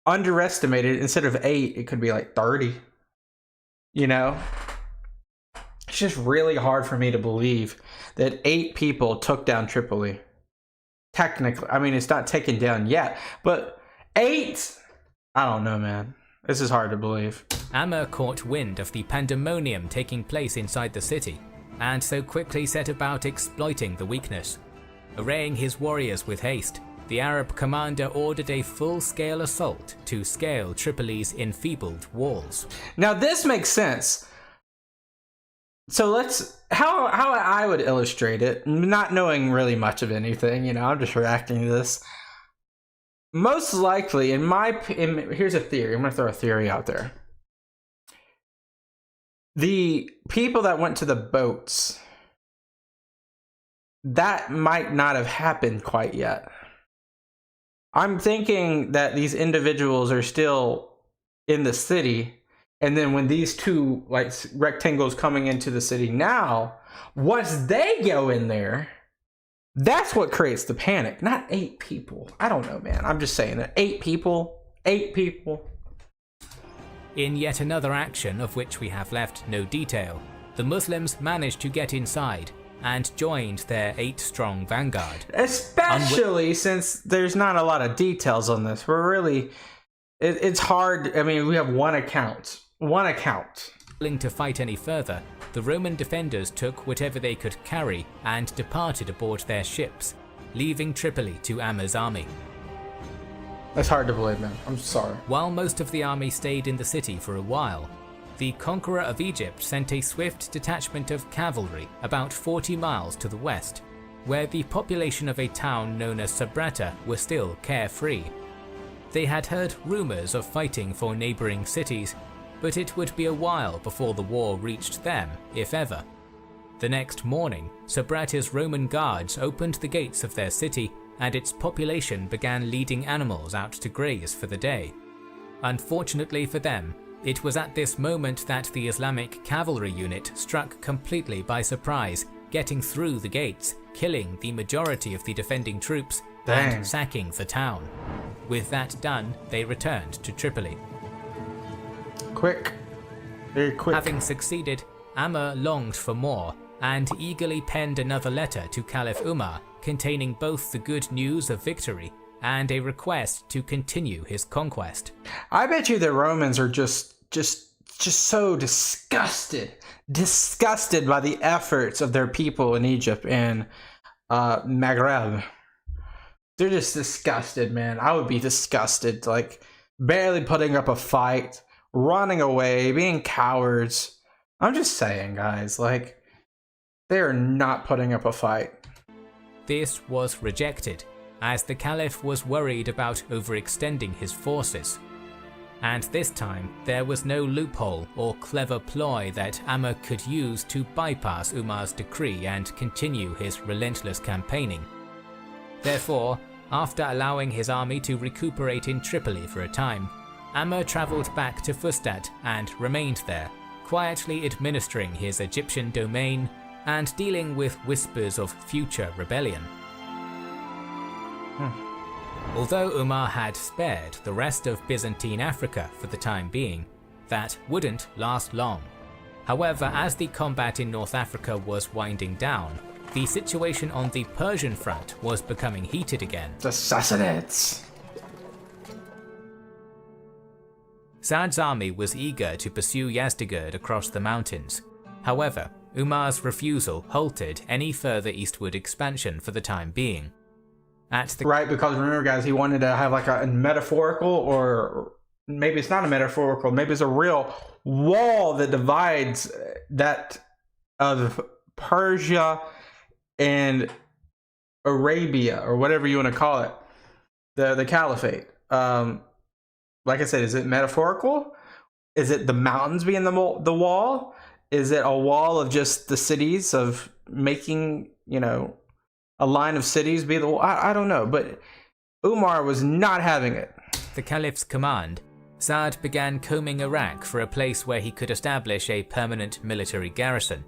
A: underestimated. Instead of 8, it could be like 30. You know, it's just really hard for me to believe that 8 people took down Tripoli. Technically, I mean, it's not taken down yet, but 8? I don't know, man. This is hard to believe.
B: Ammar caught wind of the pandemonium taking place inside the city, and so quickly set about exploiting the weakness. Arraying his warriors with haste, the Arab commander ordered a full-scale assault to scale Tripoli's enfeebled walls.
A: Now this makes sense. So how I would illustrate it, not knowing really much of anything, I'm just reacting to this. Most likely, here's a theory. I'm going to throw a theory out there. The people that went to the boats, that might not have happened quite yet. I'm thinking that these individuals are still in the city, and then when these 2 rectangles coming into the city now, once they go in there, that's what creates the panic, not 8 people. I don't know, man. I'm just saying that 8 people.
B: In yet another action of which we have left no detail, the Muslims managed to get inside and joined their 8-strong vanguard.
A: Especially since there's not a lot of details on this. It's hard. I mean, we have one account.
B: Willing to fight any further, the Roman defenders took whatever they could carry and departed aboard their ships, leaving Tripoli to Ammar's army.
A: That's hard to believe, man. I'm sorry.
B: While most of the army stayed in the city for a while, the conqueror of Egypt sent a swift detachment of cavalry about 40 miles to the west, where the population of a town known as Sabratha were still carefree. They had heard rumors of fighting for neighboring cities, but it would be a while before the war reached them, if ever. The next morning, Sabratha's Roman guards opened the gates of their city, and its population began leading animals out to graze for the day. Unfortunately for them, it was at this moment that the Islamic cavalry unit struck completely by surprise, getting through the gates, killing the majority of the defending troops, and sacking the town. With that done, they returned to Tripoli.
A: Quick. Very quick.
B: Having succeeded, Amr longed for more and eagerly penned another letter to Caliph Umar containing both the good news of victory and a request to continue his conquest.
A: I bet you the Romans are just so disgusted by the efforts of their people in Egypt and Maghreb. They're just disgusted, man. I would be disgusted, like barely putting up a fight, running away, being cowards. I'm just saying, guys, like they are not putting up a fight.
B: This was rejected, as the Caliph was worried about overextending his forces. And this time, there was no loophole or clever ploy that Amr could use to bypass Umar's decree and continue his relentless campaigning. Therefore, after allowing his army to recuperate in Tripoli for a time, Amr travelled back to Fustat and remained there, quietly administering his Egyptian domain and dealing with whispers of future rebellion. Although Umar had spared the rest of Byzantine Africa for the time being, that wouldn't last long. However, as the combat in North Africa was winding down, the situation on the Persian front was becoming heated again.
A: The Sassanids!
B: Sa'd's army was eager to pursue Yazdegerd across the mountains. However, Umar's refusal halted any further eastward expansion for the time being.
A: Right, because remember, guys, he wanted to have like a metaphorical, or maybe it's not a metaphorical, maybe it's a real wall that divides that of Persia and Arabia, or whatever you want to call it, the caliphate. Like I said, is it metaphorical? Is it the mountains being the wall? Is it a wall of just the cities, of making, a line of cities be the wall? I don't know, but Umar was not having it.
B: The Caliph's command, Sa'd began combing Iraq for a place where he could establish a permanent military garrison.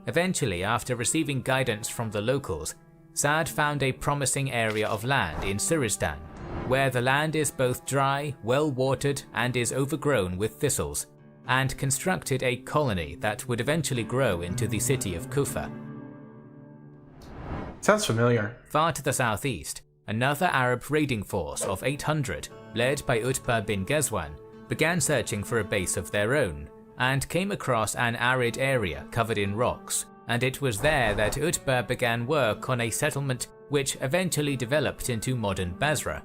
B: Eventually, after receiving guidance from the locals, Sa'd found a promising area of land in Siristan, where the land is both dry, well-watered, and is overgrown with thistles, and constructed a colony that would eventually grow into the city of Kufa.
A: Sounds familiar.
B: Far to the southeast, another Arab raiding force of 800, led by Utbah bin Ghazwan, began searching for a base of their own, and came across an arid area covered in rocks, and it was there that Utbah began work on a settlement which eventually developed into modern Basra.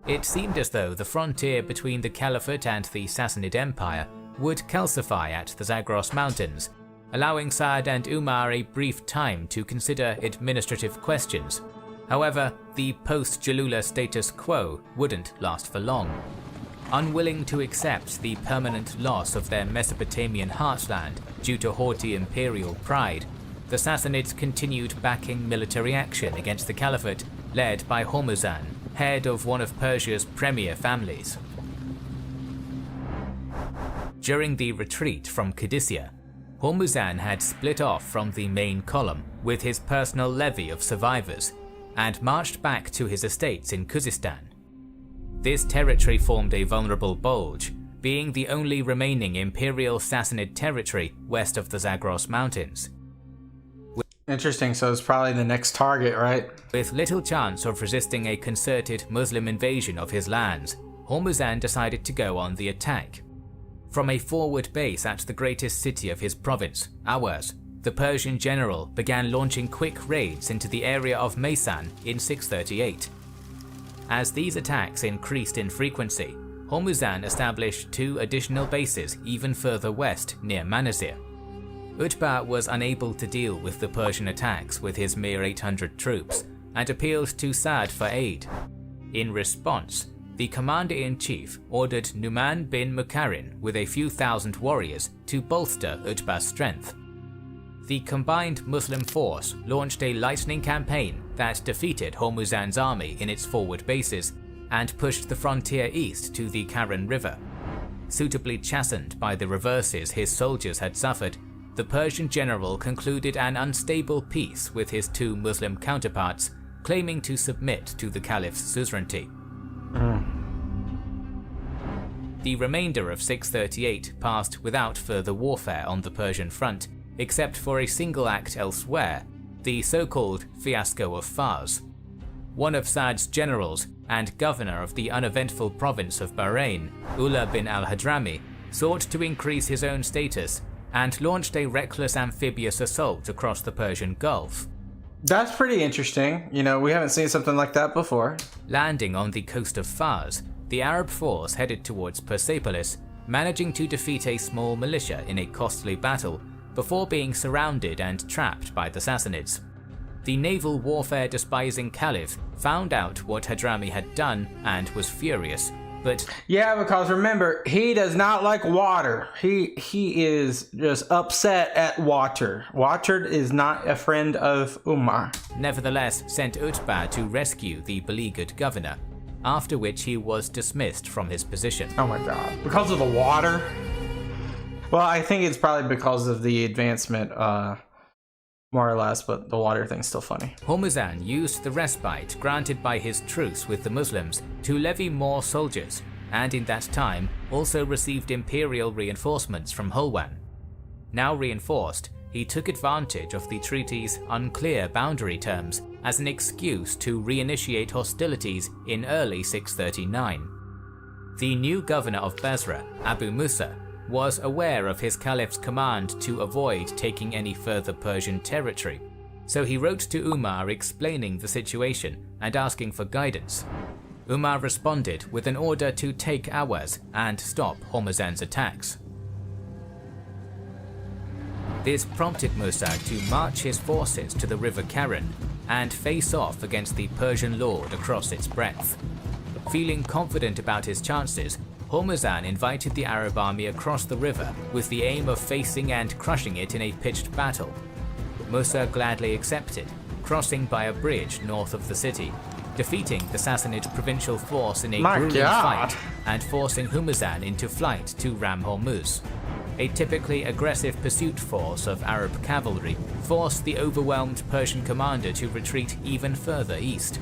B: It seemed as though the frontier between the Caliphate and the Sassanid Empire would calcify at the Zagros Mountains, allowing Sa'd and Umar a brief time to consider administrative questions. However, the post-Jalula status quo wouldn't last for long. Unwilling to accept the permanent loss of their Mesopotamian heartland due to haughty imperial pride, the Sassanids continued backing military action against the Caliphate, led by Hormuzan, head of one of Persia's premier families. During the retreat from Qadisiyyah, Hormuzan had split off from the main column with his personal levy of survivors and marched back to his estates in Khuzestan. This territory formed a vulnerable bulge, being the only remaining imperial Sassanid territory west of the Zagros Mountains.
A: Interesting, so it's probably the next target, right?
B: With little chance of resisting a concerted Muslim invasion of his lands, Hormuzan decided to go on the attack. From a forward base at the greatest city of his province, Awaz, the Persian general began launching quick raids into the area of Maysan in 638. As these attacks increased in frequency, Hormuzan established 2 additional bases even further west near Manazir. Utbah was unable to deal with the Persian attacks with his mere 800 troops and appealed to Sa'd for aid. In response, the commander-in-chief ordered Numan bin Mukarin with a few thousand warriors to bolster Utbah's strength. The combined Muslim force launched a lightning campaign that defeated Hormuzan's army in its forward bases and pushed the frontier east to the Karen River. Suitably chastened by the reverses his soldiers had suffered, the Persian general concluded an unstable peace with his 2 Muslim counterparts, claiming to submit to the Caliph's suzerainty. The remainder of 638 passed without further warfare on the Persian front, except for a single act elsewhere, the so-called Fiasco of Fars. One of Sa'd's generals and governor of the uneventful province of Bahrain, Ullah bin al-Hadrami, sought to increase his own status and launched a reckless amphibious assault across the Persian Gulf.
A: That's pretty interesting. You know, we haven't seen something like that before.
B: Landing on the coast of Fars, the Arab force headed towards Persepolis, managing to defeat a small militia in a costly battle before being surrounded and trapped by the Sassanids. The naval warfare despising Caliph found out what Hadrami had done and was furious, but
A: yeah, because remember, he does not like water. He is just upset at water. Water is not a friend of Umar.
B: Nevertheless sent Utbah to rescue the beleaguered governor, after which he was dismissed from his position.
A: Oh my god. Because of the water? Well, I think it's probably because of the advancement, more or less, but the water thing's still funny.
B: Hormuzan used the respite granted by his truce with the Muslims to levy more soldiers, and in that time also received imperial reinforcements from Hulwan. Now reinforced, he took advantage of the treaty's unclear boundary terms as an excuse to reinitiate hostilities in early 639. The new governor of Basra, Abu Musa, was aware of his caliph's command to avoid taking any further Persian territory, so he wrote to Umar explaining the situation and asking for guidance. Umar responded with an order to take Awaz and stop Hormuzan's attacks. This prompted Musa to march his forces to the river Karen and face off against the Persian lord across its breadth. Feeling confident about his chances, Hormuzan invited the Arab army across the river with the aim of facing and crushing it in a pitched battle. Musa gladly accepted, crossing by a bridge north of the city, defeating the Sassanid provincial force in a grueling fight and forcing Hormuzan into flight to Ram Hormuz. A typically aggressive pursuit force of Arab cavalry forced the overwhelmed Persian commander to retreat even further east.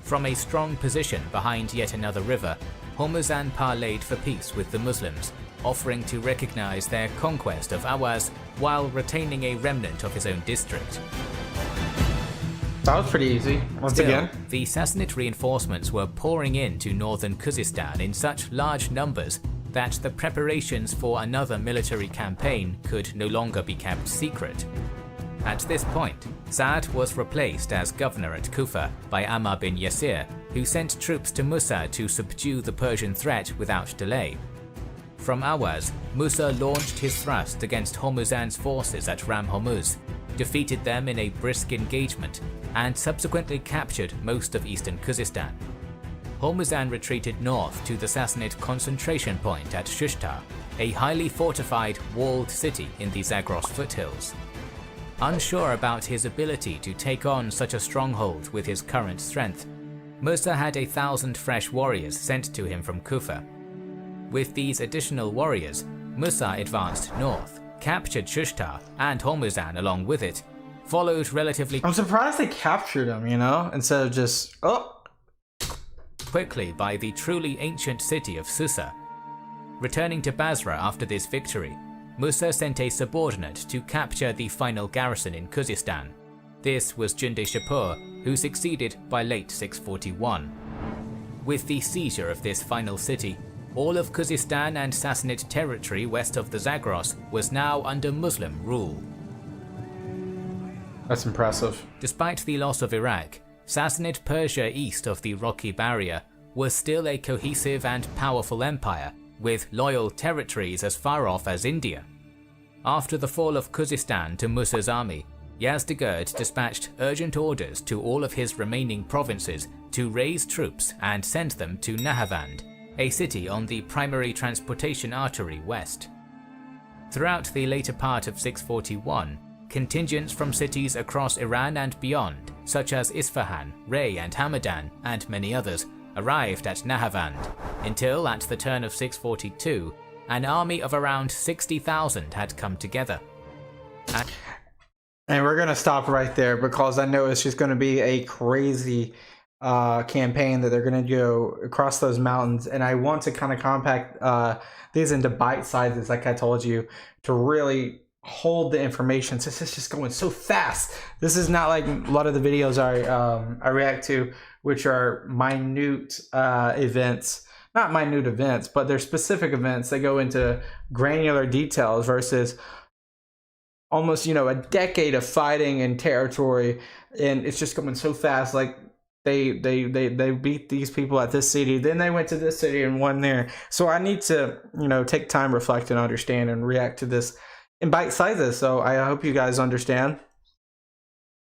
B: From a strong position behind yet another river, Hormuzan parleyed for peace with the Muslims, offering to recognize their conquest of Awaz while retaining a remnant of his own district.
A: That was pretty easy. Once again,
B: the Sassanid reinforcements were pouring into northern Khuzestan in such large numbers that the preparations for another military campaign could no longer be kept secret. At this point, Sa'd was replaced as governor at Kufa by Ammar bin Yasir, who sent troops to Musa to subdue the Persian threat without delay. From Awaz, Musa launched his thrust against Hormuzan's forces at Ram Hormuz, defeated them in a brisk engagement, and subsequently captured most of eastern Khuzestan. Hormuzan retreated north to the Sassanid concentration point at Shushtar, a highly fortified, walled city in the Zagros foothills. Unsure about his ability to take on such a stronghold with his current strength, Musa had 1,000 fresh warriors sent to him from Kufa. With these additional warriors, Musa advanced north, captured Shushtar and Hormuzan along with it, followed relatively
A: I'm surprised they captured him, you know, instead of just,
B: quickly by the truly ancient city of Susa. Returning to Basra after this victory, Musa sent a subordinate to capture the final garrison in Khuzestan. This was Junde Shapur, who succeeded by late 641. With the seizure of this final city, all of Khuzestan and Sassanid territory west of the Zagros was now under Muslim rule.
A: That's impressive.
B: Despite the loss of Iraq, Sassanid Persia east of the Rocky Barrier was still a cohesive and powerful empire, with loyal territories as far off as India. After the fall of Khuzestan to Musa's army, Yazdegerd dispatched urgent orders to all of his remaining provinces to raise troops and send them to Nahavand, a city on the primary transportation artery west. Throughout the later part of 641, contingents from cities across Iran and beyond, such as Isfahan, Ray and Hamadan, and many others, arrived at Nahavand, until at the turn of 642, an army of around 60,000 had come together.
A: And we're going to stop right there because I know it's just going to be a crazy campaign that they're going to go across those mountains, and I want to kind of compact these into bite sizes, like I told you, to really hold the information, since it's just going so fast. This is not like a lot of the videos I react to, which are minute events. Not minute events, but they're specific events that go into granular details versus almost, a decade of fighting and territory, and it's just going so fast. Like they beat these people at this city, then they went to this city and won there. So I need to, take time, reflect, and understand and react to this in bite sizes. So I hope you guys understand.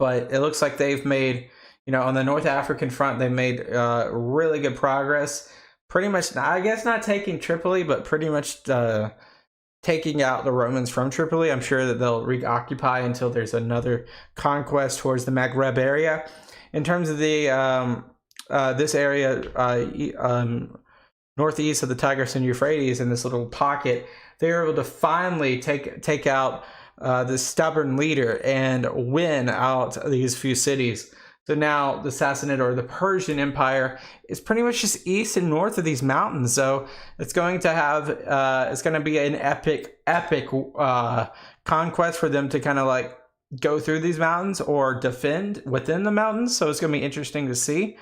A: But it looks like they've made, on the North African front, they made really good progress. Pretty much, I guess not taking Tripoli, but pretty much taking out the Romans from Tripoli. I'm sure that they'll reoccupy until there's another conquest towards the Maghreb area. In terms of the this area northeast of the Tigris and Euphrates, in this little pocket, they were able to finally take out this stubborn leader and win out these few cities. So now the Sassanid or the Persian Empire is pretty much just east and north of these mountains. So it's going to have, it's going to be an epic conquest for them to kind of like go through these mountains or defend within the mountains. So it's going to be interesting to see.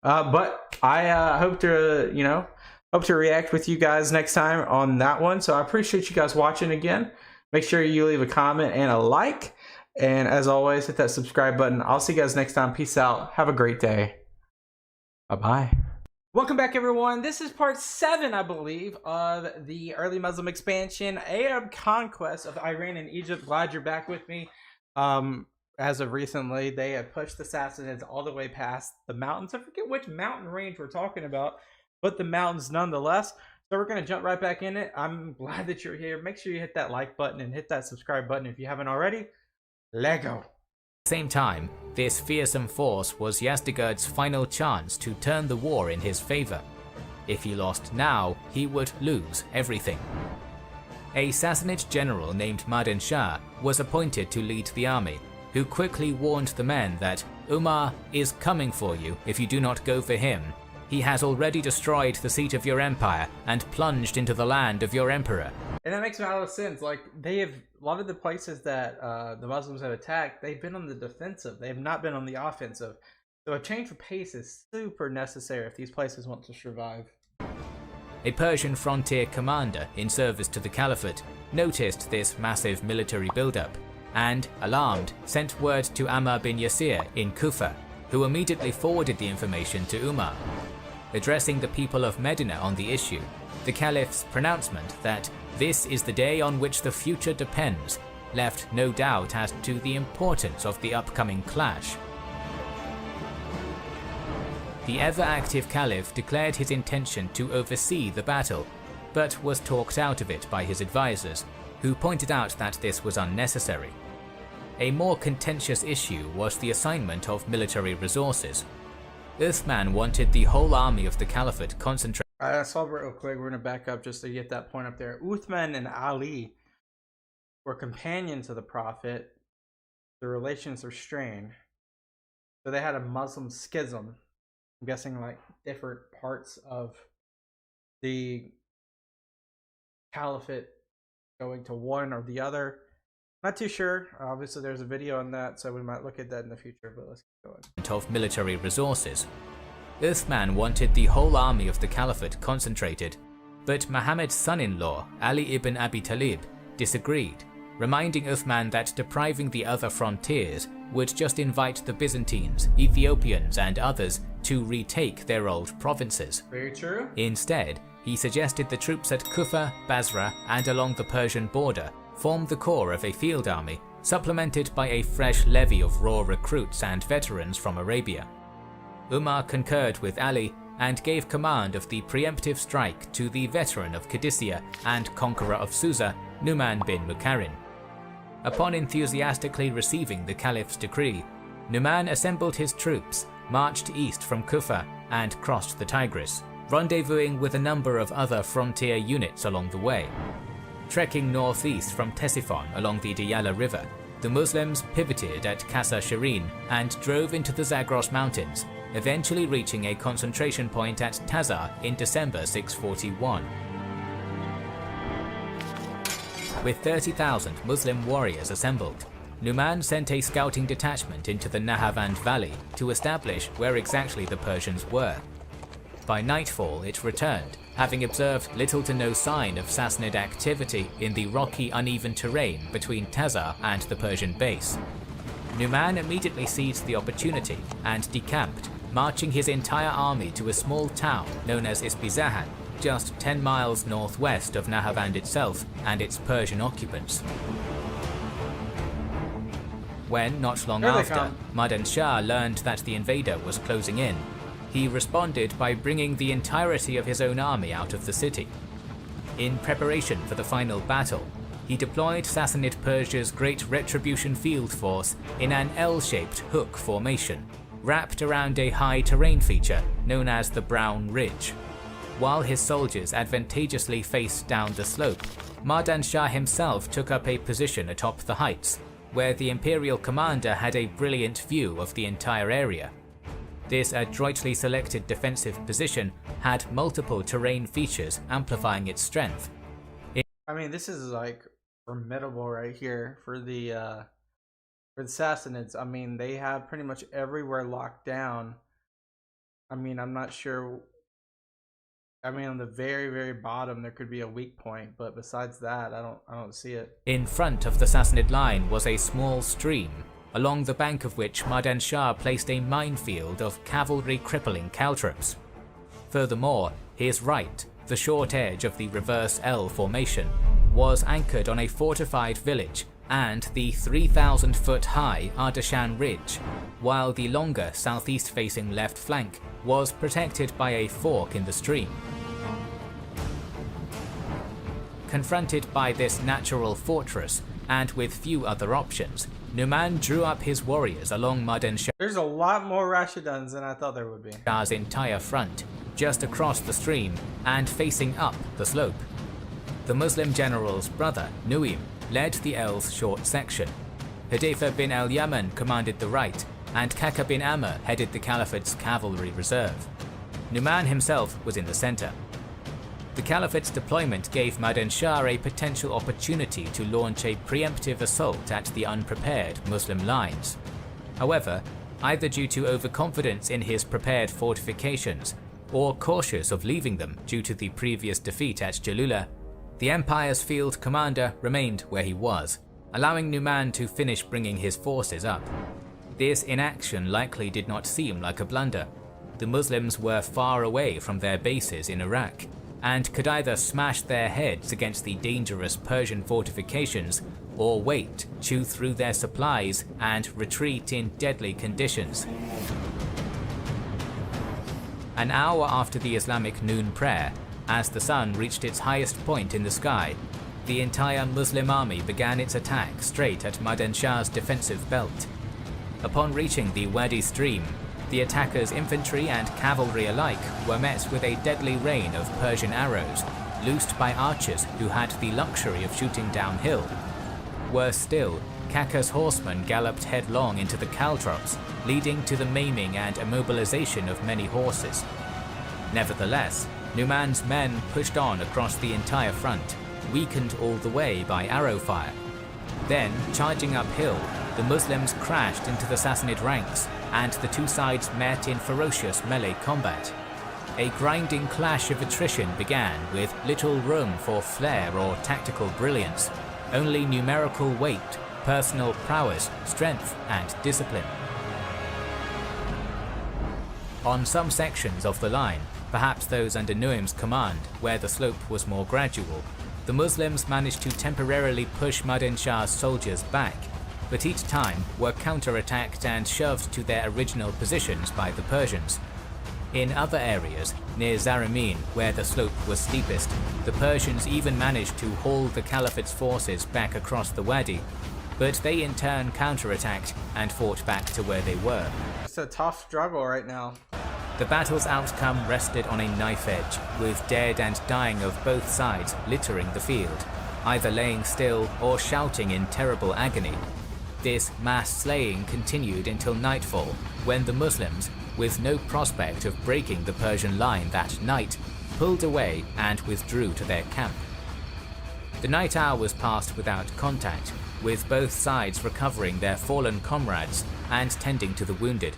A: But I hope to, hope to react with you guys next time on that one. So I appreciate you guys watching again. Make sure you leave a comment and a like. And as always, hit that subscribe button. I'll see you guys next time. Peace out. Have a great day. Bye-bye. Welcome back, everyone. This is part 7, I believe, of the early Muslim expansion, Arab conquest of Iran and Egypt. Glad you're back with me. As of recently, they have pushed the Sassanids all the way past the mountains. I forget which mountain range we're talking about, but the mountains nonetheless. So we're going to jump right back in it. I'm glad that you're here. Make sure you hit that like button and hit that subscribe button if you haven't already. Lego.
B: At the same time, this fearsome force was Yazdegerd's final chance to turn the war in his favor. If he lost now, he would lose everything. A Sassanid general named Mardin Shah was appointed to lead the army, who quickly warned the men that Umar is coming for you if you do not go for him. He has already destroyed the seat of your empire and plunged into the land of your emperor.
A: And that makes a lot of sense. Like, they have, a lot of the places that the Muslims have attacked, they've been on the defensive. They have not been on the offensive. So a change of pace is super necessary if these places want to survive.
B: A Persian frontier commander in service to the Caliphate noticed this massive military buildup and, alarmed, sent word to Ammar bin Yasir in Kufa, who immediately forwarded the information to Umar. Addressing the people of Medina on the issue, the Caliph's pronouncement that this is the day on which the future depends left no doubt as to the importance of the upcoming clash. The ever-active Caliph declared his intention to oversee the battle, but was talked out of it by his advisors, who pointed out that this was unnecessary. A more contentious issue was the assignment of military resources. Uthman wanted the whole army of the Caliphate concentrated.
A: I saw real quick, we're going to back up just to get that point up there. Uthman and Ali were companions of the Prophet. The relations are strained. So they had a Muslim schism. I'm guessing like different parts of the Caliphate going to one or the other. Not too sure. Obviously there's a video on that, so we might look at that in the future, but let's keep going.
B: Of military resources. Uthman wanted the whole army of the Caliphate concentrated, but Muhammad's son-in-law, Ali ibn Abi Talib, disagreed, reminding Uthman that depriving the other frontiers would just invite the Byzantines, Ethiopians and others to retake their old provinces.
A: Very true.
B: Instead, he suggested the troops at Kufa, Basra and along the Persian border form the core of a field army, supplemented by a fresh levy of raw recruits and veterans from Arabia. Umar concurred with Ali and gave command of the preemptive strike to the veteran of Qadisiyyah and conqueror of Susa, Numan bin Muqarrin. Upon enthusiastically receiving the Caliph's decree, Numan assembled his troops, marched east from Kufa and crossed the Tigris, rendezvousing with a number of other frontier units along the way. Trekking northeast from Ctesiphon along the Diyala River, the Muslims pivoted at Qasr Shirin and drove into the Zagros Mountains, eventually reaching a concentration point at Tazar in December 641. With 30,000 Muslim warriors assembled, Numan sent a scouting detachment into the Nahavand Valley to establish where exactly the Persians were. By nightfall it returned, having observed little to no sign of Sassanid activity in the rocky uneven terrain between Tazar and the Persian base. Numan immediately seized the opportunity and decamped, marching his entire army to a small town known as Isbizahan, just 10 miles northwest of Nahavand itself and its Persian occupants. When, not long after, Madan Shah learned that the invader was closing in, he responded by bringing the entirety of his own army out of the city. In preparation for the final battle, he deployed Sassanid Persia's great retribution field force in an L-shaped hook formation, wrapped around a high terrain feature known as the Brown Ridge. While his soldiers advantageously faced down the slope, Madan Shah himself took up a position atop the heights, where the imperial commander had a brilliant view of the entire area. This adroitly selected defensive position had multiple terrain features amplifying its strength.
A: I mean, this is like formidable right here for the Sassanids. I mean, they have pretty much everywhere locked down. I mean, I'm not sure. I mean, on the very, very bottom there could be a weak point, but besides that, I don't see it.
B: In front of the Sassanid line was a small stream, along the bank of which Madan Shah placed a minefield of cavalry crippling caltrops. Furthermore, his right, the short edge of the reverse L formation, was anchored on a fortified village and the 3,000-foot high Ardashan Ridge, while the longer southeast-facing left flank was protected by a fork in the stream. Confronted by this natural fortress, and with few other options, Numan drew up his warriors along Madan Shah's
A: There's a lot more Rashiduns than I thought there would be.
B: entire front, just across the stream and facing up the slope. The Muslim general's brother, Nu'aym, led the L's short section. Hudayfa bin al-Yaman commanded the right, and Kaka bin Amr headed the Caliphate's cavalry reserve. Numan himself was in the center. The Caliphate's deployment gave Madan Shah a potential opportunity to launch a preemptive assault at the unprepared Muslim lines. However, either due to overconfidence in his prepared fortifications, or cautious of leaving them due to the previous defeat at Jalula, the Empire's field commander remained where he was, allowing Numan to finish bringing his forces up. This inaction likely did not seem like a blunder. The Muslims were far away from their bases in Iraq, and could either smash their heads against the dangerous Persian fortifications, or wait, chew through their supplies, and retreat in deadly conditions. An hour after the Islamic noon prayer, as the sun reached its highest point in the sky, the entire Muslim army began its attack straight at Madan Shah's defensive belt. Upon reaching the Wadi stream, the attackers' infantry and cavalry alike were met with a deadly rain of Persian arrows, loosed by archers who had the luxury of shooting downhill. Worse still, Kaka's horsemen galloped headlong into the caltrops, leading to the maiming and immobilization of many horses. Nevertheless, Numan's men pushed on across the entire front, weakened all the way by arrow fire. Then, charging uphill, the Muslims crashed into the Sassanid ranks, and the two sides met in ferocious melee combat. A grinding clash of attrition began with little room for flair or tactical brilliance, only numerical weight, personal prowess, strength, and discipline. On some sections of the line, perhaps those under Nu'aym's command, where the slope was more gradual, the Muslims managed to temporarily push Madan Shah's soldiers back, but each time were counterattacked and shoved to their original positions by the Persians. In other areas, near Zaramin, where the slope was steepest, the Persians even managed to haul the Caliphate's forces back across the wadi, but they in turn counterattacked and fought back to where they were.
A: It's a tough struggle right now.
B: The battle's outcome rested on a knife edge, with dead and dying of both sides littering the field, either laying still or shouting in terrible agony. This mass slaying continued until nightfall, when the Muslims, with no prospect of breaking the Persian line that night, pulled away and withdrew to their camp. The night hour was passed without contact, with both sides recovering their fallen comrades and tending to the wounded.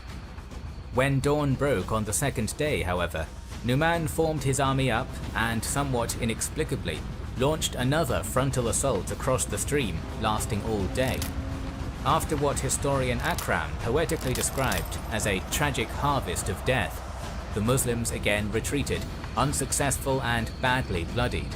B: When dawn broke on the second day, however, Numan formed his army up and, somewhat inexplicably, launched another frontal assault across the stream, lasting all day. After what historian Akram poetically described as a tragic harvest of death, the Muslims again retreated, unsuccessful and badly bloodied.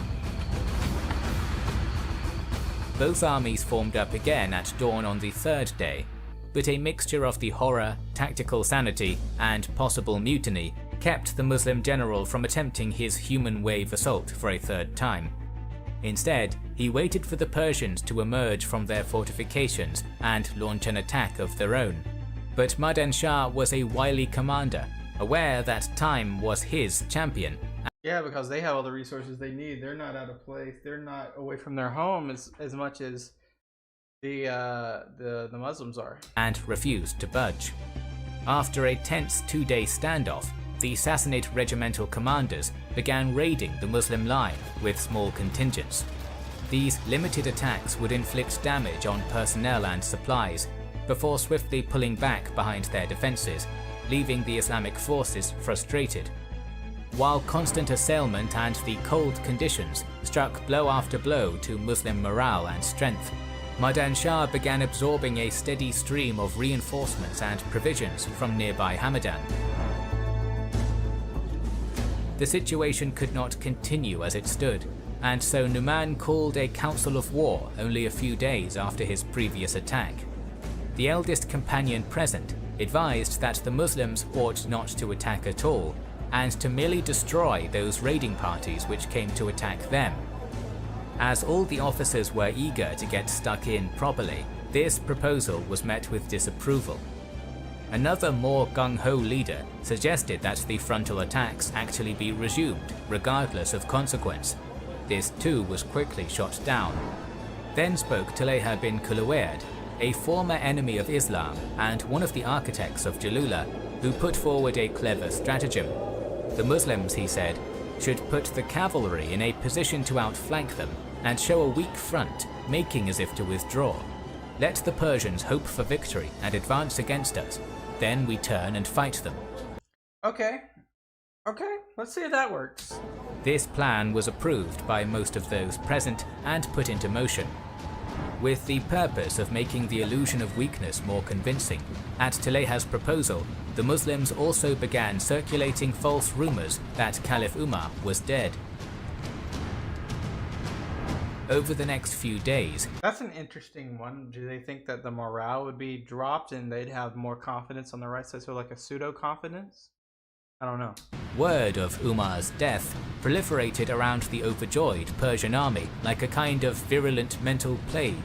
B: Both armies formed up again at dawn on the third day, but a mixture of the horror, tactical sanity, and possible mutiny kept the Muslim general from attempting his human wave assault for a third time. Instead, he waited for the Persians to emerge from their fortifications and launch an attack of their own. But Madan Shah was a wily commander, aware that time was his champion.
A: Yeah, because they have all the resources they need. They're not out of place. They're not away from their home as much as the Muslims are.
B: And refused to budge. After a tense 2-day standoff, the Sassanid regimental commanders began raiding the Muslim line with small contingents. These limited attacks would inflict damage on personnel and supplies, before swiftly pulling back behind their defences, leaving the Islamic forces frustrated. While constant assailment and the cold conditions struck blow after blow to Muslim morale and strength, Madan Shah began absorbing a steady stream of reinforcements and provisions from nearby Hamadan. The situation could not continue as it stood, and so Numan called a council of war only a few days after his previous attack. The eldest companion present advised that the Muslims ought not to attack at all, and to merely destroy those raiding parties which came to attack them. As all the officers were eager to get stuck in properly, this proposal was met with disapproval. Another more gung-ho leader suggested that the frontal attacks actually be resumed, regardless of consequence. This too was quickly shot down. Then spoke Taleha bin Kuluwayd, a former enemy of Islam and one of the architects of Jalula, who put forward a clever stratagem. The Muslims, he said, should put the cavalry in a position to outflank them and show a weak front, making as if to withdraw. Let the Persians hope for victory and advance against us. Then we turn and fight them.
A: Okay, let's see if that works.
B: This plan was approved by most of those present and put into motion. With the purpose of making the illusion of weakness more convincing, at Taleha's proposal, the Muslims also began circulating false rumors that Caliph Umar was dead. Over the next few days,
A: that's an interesting one. Do they think that the morale would be dropped and they'd have more confidence on the right side, so like a pseudo-confidence? I don't know.
B: Word of Umar's death proliferated around the overjoyed Persian army like a kind of virulent mental plague,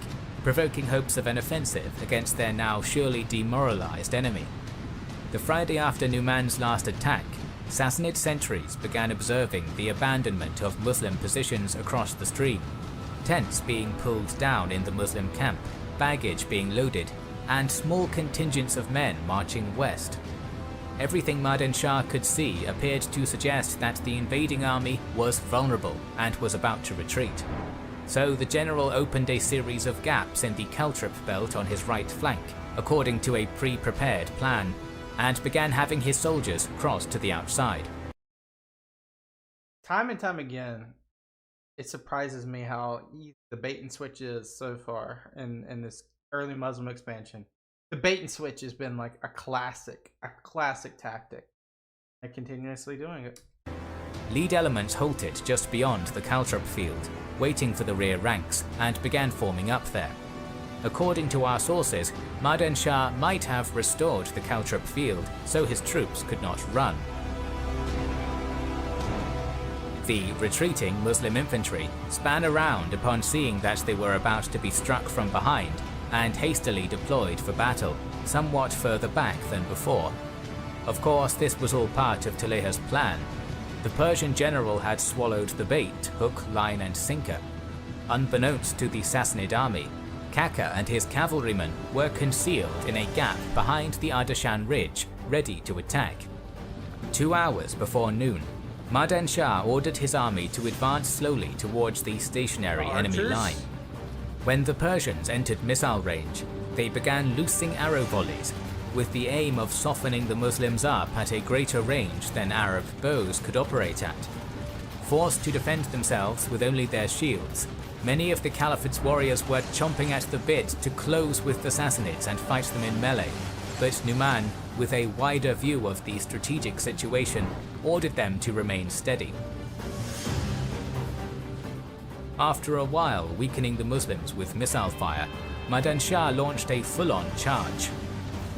B: provoking hopes of an offensive against their now surely demoralized enemy. The Friday after Numan's last attack, Sassanid sentries began observing the abandonment of Muslim positions across the stream, tents being pulled down in the Muslim camp, baggage being loaded, and small contingents of men marching west. Everything Madan Shah could see appeared to suggest that the invading army was vulnerable and was about to retreat. So the general opened a series of gaps in the Caltrip belt on his right flank, according to a pre-prepared plan, and began having his soldiers cross to the outside.
A: Time and time again, it surprises me how easy the bait and switch is so far in this early Muslim expansion. The bait and switch has been like a classic tactic, and continuously doing it.
B: Lead elements halted just beyond the Caltrip field, waiting for the rear ranks, and began forming up there. According to our sources, Madan Shah might have restored the Caltrip field so his troops could not run. The retreating Muslim infantry span around upon seeing that they were about to be struck from behind, and hastily deployed for battle, somewhat further back than before. Of course, this was all part of Taleha's plan. The Persian general had swallowed the bait, hook, line and sinker. Unbeknownst to the Sassanid army, Kaka and his cavalrymen were concealed in a gap behind the Ardashan ridge ready to attack. 2 hours before noon, Madan Shah ordered his army to advance slowly towards the stationary enemy line. When the Persians entered missile range, they began loosing arrow volleys, with the aim of softening the Muslims up at a greater range than Arab bows could operate at. Forced to defend themselves with only their shields, many of the Caliphate's warriors were chomping at the bit to close with the Sassanids and fight them in melee, but Numan, with a wider view of the strategic situation, ordered them to remain steady. After a while weakening the Muslims with missile fire, Madan Shah launched a full-on charge.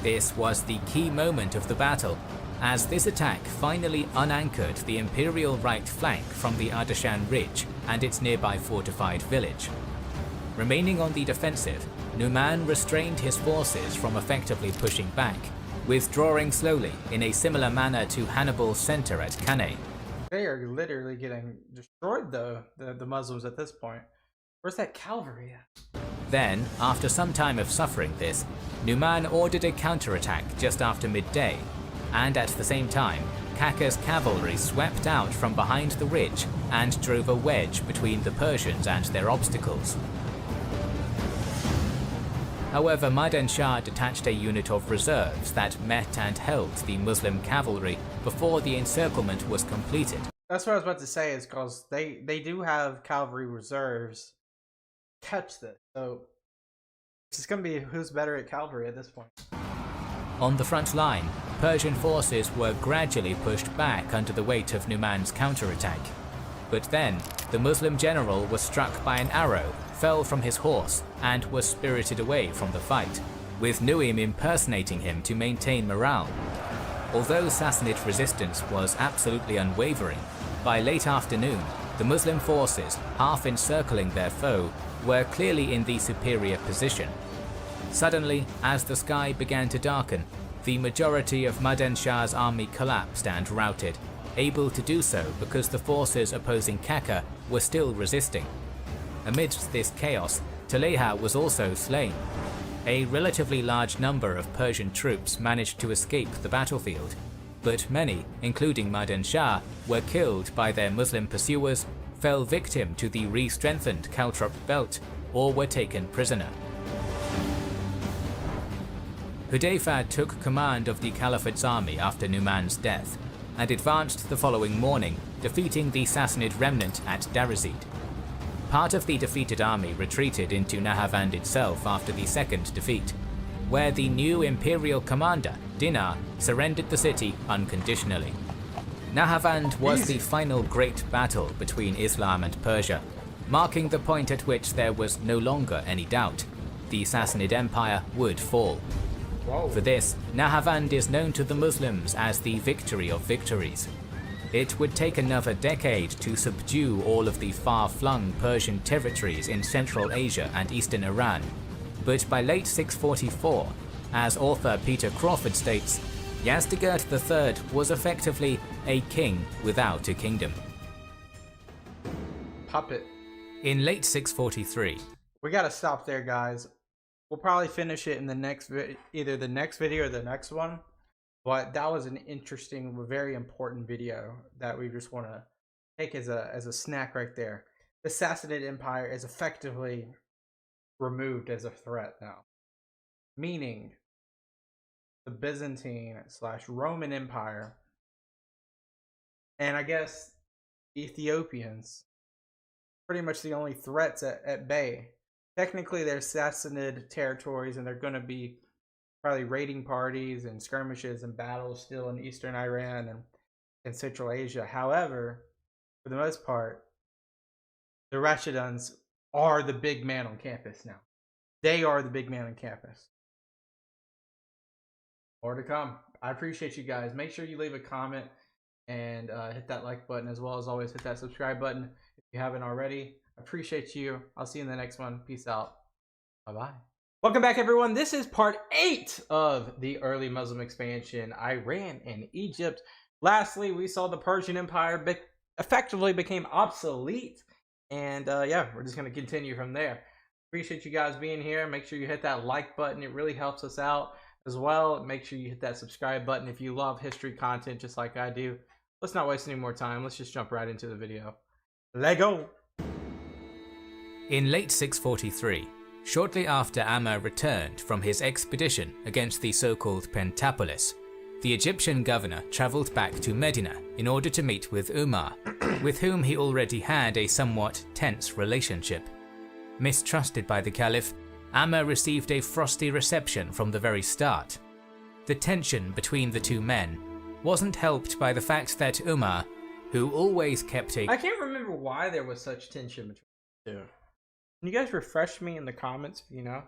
B: This was the key moment of the battle, as this attack finally unanchored the Imperial right flank from the Ardashan Ridge and its nearby fortified village. Remaining on the defensive, Numan restrained his forces from effectively pushing back, withdrawing slowly in a similar manner to Hannibal's center at Cannae.
A: They are literally getting destroyed, though, the Muslims at this point. Where's that cavalry at?
B: Then, after some time of suffering this, Numan ordered a counterattack just after midday, and at the same time, Kaka's cavalry swept out from behind the ridge and drove a wedge between the Persians and their obstacles. However, Madan Shah detached a unit of reserves that met and held the Muslim cavalry before the encirclement was completed.
A: That's what I was about to say, is because they do have cavalry reserves. Catch this. So it's just going to be who's better at cavalry at this point.
B: On the front line, Persian forces were gradually pushed back under the weight of Numan's counterattack. But then, the Muslim general was struck by an arrow, fell from his horse, and was spirited away from the fight, with Nuim impersonating him to maintain morale. Although Sassanid resistance was absolutely unwavering, by late afternoon, the Muslim forces, half encircling their foe, were clearly in the superior position. Suddenly, as the sky began to darken, the majority of Madan Shah's army collapsed and routed, able to do so because the forces opposing Kaka were still resisting. Amidst this chaos, Taleha was also slain. A relatively large number of Persian troops managed to escape the battlefield, but many, including Madan Shah, were killed by their Muslim pursuers, fell victim to the re-strengthened Caltrop belt, or were taken prisoner. Hudayfa took command of the Caliphate's army after Numan's death, and advanced the following morning, defeating the Sassanid remnant at Darazid. Part of the defeated army retreated into Nahavand itself after the second defeat, where the new imperial commander, Dinar, surrendered the city unconditionally. Nahavand was the final great battle between Islam and Persia, marking the point at which there was no longer any doubt. The Sassanid Empire would fall.
A: Whoa.
B: For this, Nahavand is known to the Muslims as the victory of victories. It would take another decade to subdue all of the far-flung Persian territories in Central Asia and Eastern Iran, but by late 644, as author Peter Crawford states, Yazdegerd III was effectively a king without a kingdom.
A: Puppet.
B: In late 643,
A: We gotta stop there, guys. We'll probably finish it in the next either the next video or the next one. But that was an interesting, very important video that we just want to take as a snack right there. The Sassanid Empire is effectively removed as a threat now, meaning the Byzantine / Roman Empire, and I guess Ethiopians, pretty much the only threats at bay. Technically, they're Sassanid territories, and they're going to be probably raiding parties and skirmishes and battles still in eastern Iran and Central Asia. However, for the most part, the Rashiduns are the big man on campus now. They are the big man on campus. More to come. I appreciate you guys. Make sure you leave a comment and hit that like button, as well as always hit that subscribe button if you haven't already. Appreciate you. I'll see you in the next one. Peace out. Bye-bye. Welcome back, everyone. This is part 8 of the early Muslim expansion, Iran and Egypt. Lastly, we saw the Persian Empire effectively became obsolete. And yeah, we're just going to continue from there. Appreciate you guys being here. Make sure you hit that like button. It really helps us out. as well. Make sure you hit that subscribe button if you love history content just like I do. Let's not waste any more time. Let's just jump right into the video. Let go!
B: In late 643, shortly after Ammar returned from his expedition against the so-called Pentapolis, the Egyptian governor travelled back to Medina in order to meet with Umar, with whom he already had a somewhat tense relationship. Mistrusted by the Caliph, Ammar received a frosty reception from the very start. The tension between the two men wasn't helped by the fact that Umar, who always kept
A: I can't remember why there was such tension between the two. Can you guys refresh me in the comments if you know?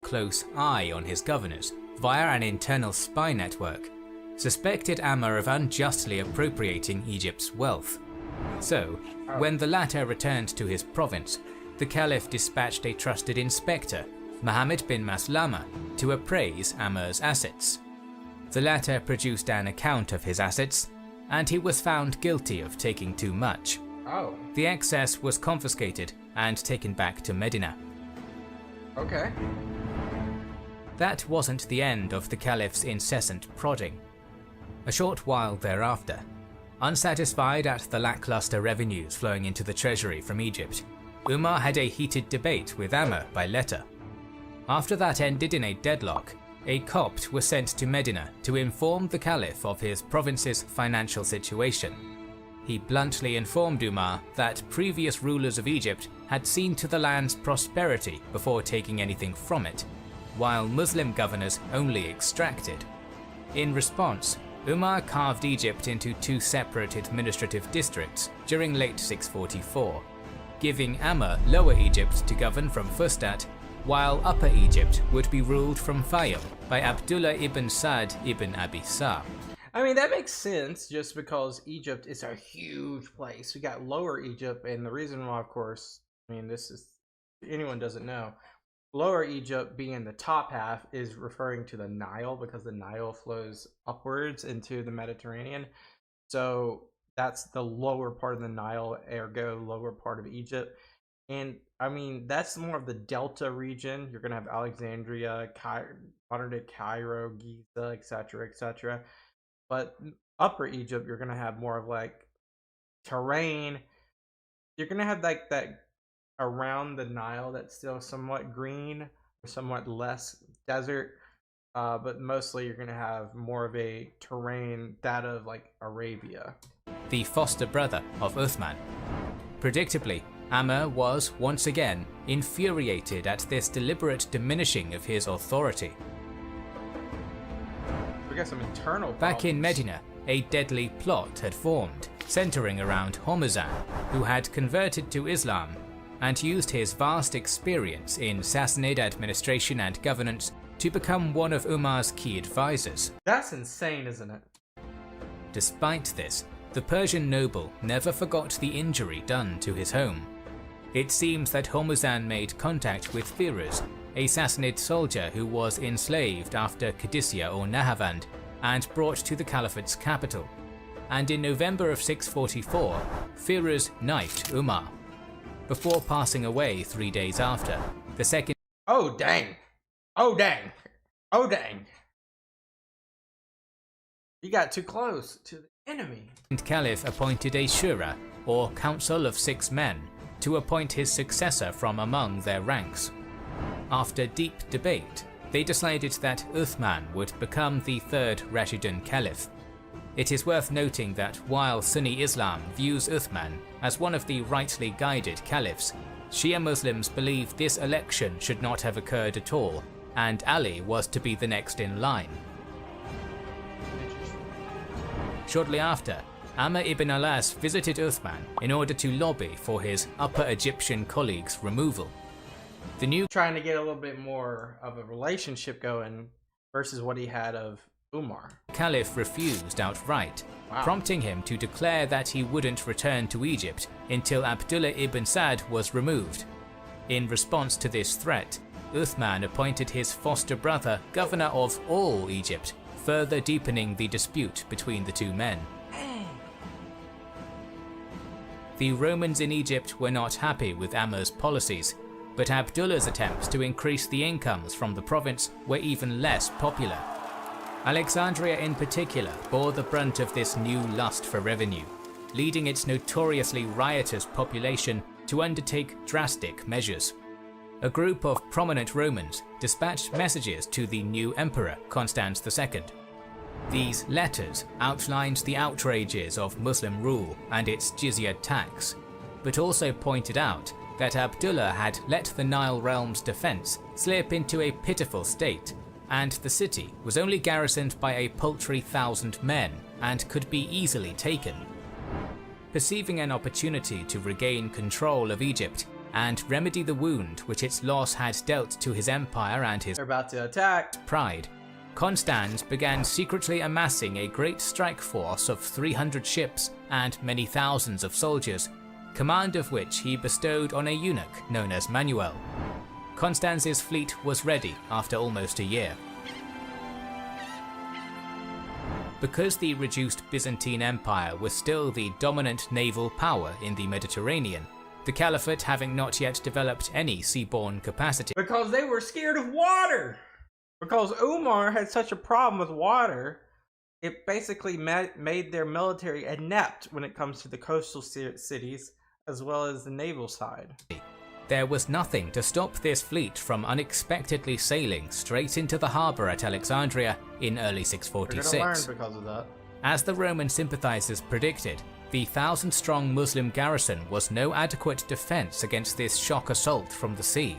B: close eye on his governors via an internal spy network, suspected Ammar of unjustly appropriating Egypt's wealth. So, when the latter returned to his province, the Caliph dispatched a trusted inspector, Muhammad bin Maslama, to appraise Ammar's assets. The latter produced an account of his assets, and he was found guilty of taking too much. The excess was confiscated and taken back to Medina.
A: Okay.
B: That wasn't the end of the Caliph's incessant prodding. A short while thereafter, unsatisfied at the lackluster revenues flowing into the treasury from Egypt, Umar had a heated debate with Ammar by letter. After that ended in a deadlock, a Copt was sent to Medina to inform the Caliph of his province's financial situation. He bluntly informed Umar that previous rulers of Egypt had seen to the land's prosperity before taking anything from it, while Muslim governors only extracted. In response, Umar carved Egypt into two separate administrative districts during late 644, giving Ammar Lower Egypt to govern from Fustat, while Upper Egypt would be ruled from Fayum by Abdullah ibn Sa'd ibn Abi Sa.
A: I mean, that makes sense just because Egypt is a huge place. We got Lower Egypt, and the reason why, of course, I mean, this is, anyone doesn't know, Lower Egypt being the top half is referring to the Nile because the Nile flows upwards into the Mediterranean. So that's the lower part of the Nile, ergo lower part of Egypt. And I mean, that's more of the Delta region. You're going to have Alexandria, modern day Cairo, Giza, etc., etc. But Upper Egypt, you're going to have more of like terrain. You're going to have like that around the Nile that's still somewhat green or somewhat less desert. But mostly you're going to have more of a terrain, that of like Arabia.
B: The foster brother of Uthman. Predictably, Ammar was once again infuriated at this deliberate diminishing of his authority.
A: We got some internal problems.
B: Back in Medina, a deadly plot had formed, centering around Hormuzan, who had converted to Islam and used his vast experience in Sassanid administration and governance to become one of Umar's key advisors.
A: That's insane, isn't it?
B: Despite this, the Persian noble never forgot the injury done to his home. It seems that Hormuzan made contact with Firuz, a Sassanid soldier who was enslaved after Qadisiyyah or Nahavand and brought to the Caliphate's capital. And in November of 644, Firuz knifed Umar. Before passing away 3 days after, the second—
A: Oh dang! Oh dang! Oh dang! You got too close to the enemy.
B: Caliph appointed a shura, or council of 6 men, to appoint his successor from among their ranks. After deep debate, they decided that Uthman would become the third Rashidun Caliph. It is worth noting that while Sunni Islam views Uthman as one of the rightly guided caliphs, Shia Muslims believe this election should not have occurred at all, and Ali was to be the next in line. Shortly after, Ammar ibn al-As visited Uthman in order to lobby for his Upper Egyptian colleague's removal. The new
A: Trying to get a little bit more of a relationship going versus what he had of Umar.
B: Caliph refused outright, prompting him to declare that he wouldn't return to Egypt until Abdullah ibn Sa'd was removed. In response to this threat, Uthman appointed his foster brother governor of all Egypt, further deepening the dispute between the two men. The Romans in Egypt were not happy with Ammar's policies, but Abdullah's attempts to increase the incomes from the province were even less popular. Alexandria in particular bore the brunt of this new lust for revenue, leading its notoriously riotous population to undertake drastic measures. A group of prominent Romans dispatched messages to the new emperor, Constans II. These letters outlined the outrages of Muslim rule and its jizya tax, but also pointed out that Abdullah had let the Nile realm's defense slip into a pitiful state, and the city was only garrisoned by a paltry 1,000 men and could be easily taken. Perceiving an opportunity to regain control of Egypt and remedy the wound which its loss had dealt to his empire and his
A: They're about to attack.
B: pride, Constans began secretly amassing a great strike force of 300 ships and many thousands of soldiers, command of which he bestowed on a eunuch known as Manuel. Constance's fleet was ready after almost a year. Because the reduced Byzantine Empire was still the dominant naval power in the Mediterranean, the Caliphate having not yet developed any seaborne capacity.
A: Because they were scared of water. Because Umar had such a problem with water, it basically made their military inept when it comes to the coastal cities as well as the naval side.
B: There was nothing to stop this fleet from unexpectedly sailing straight into the harbour at Alexandria in early 646.
A: They're gonna learn because of that.
B: As the Roman sympathizers predicted, the 1,000-strong Muslim garrison was no adequate defense against this shock assault from the sea.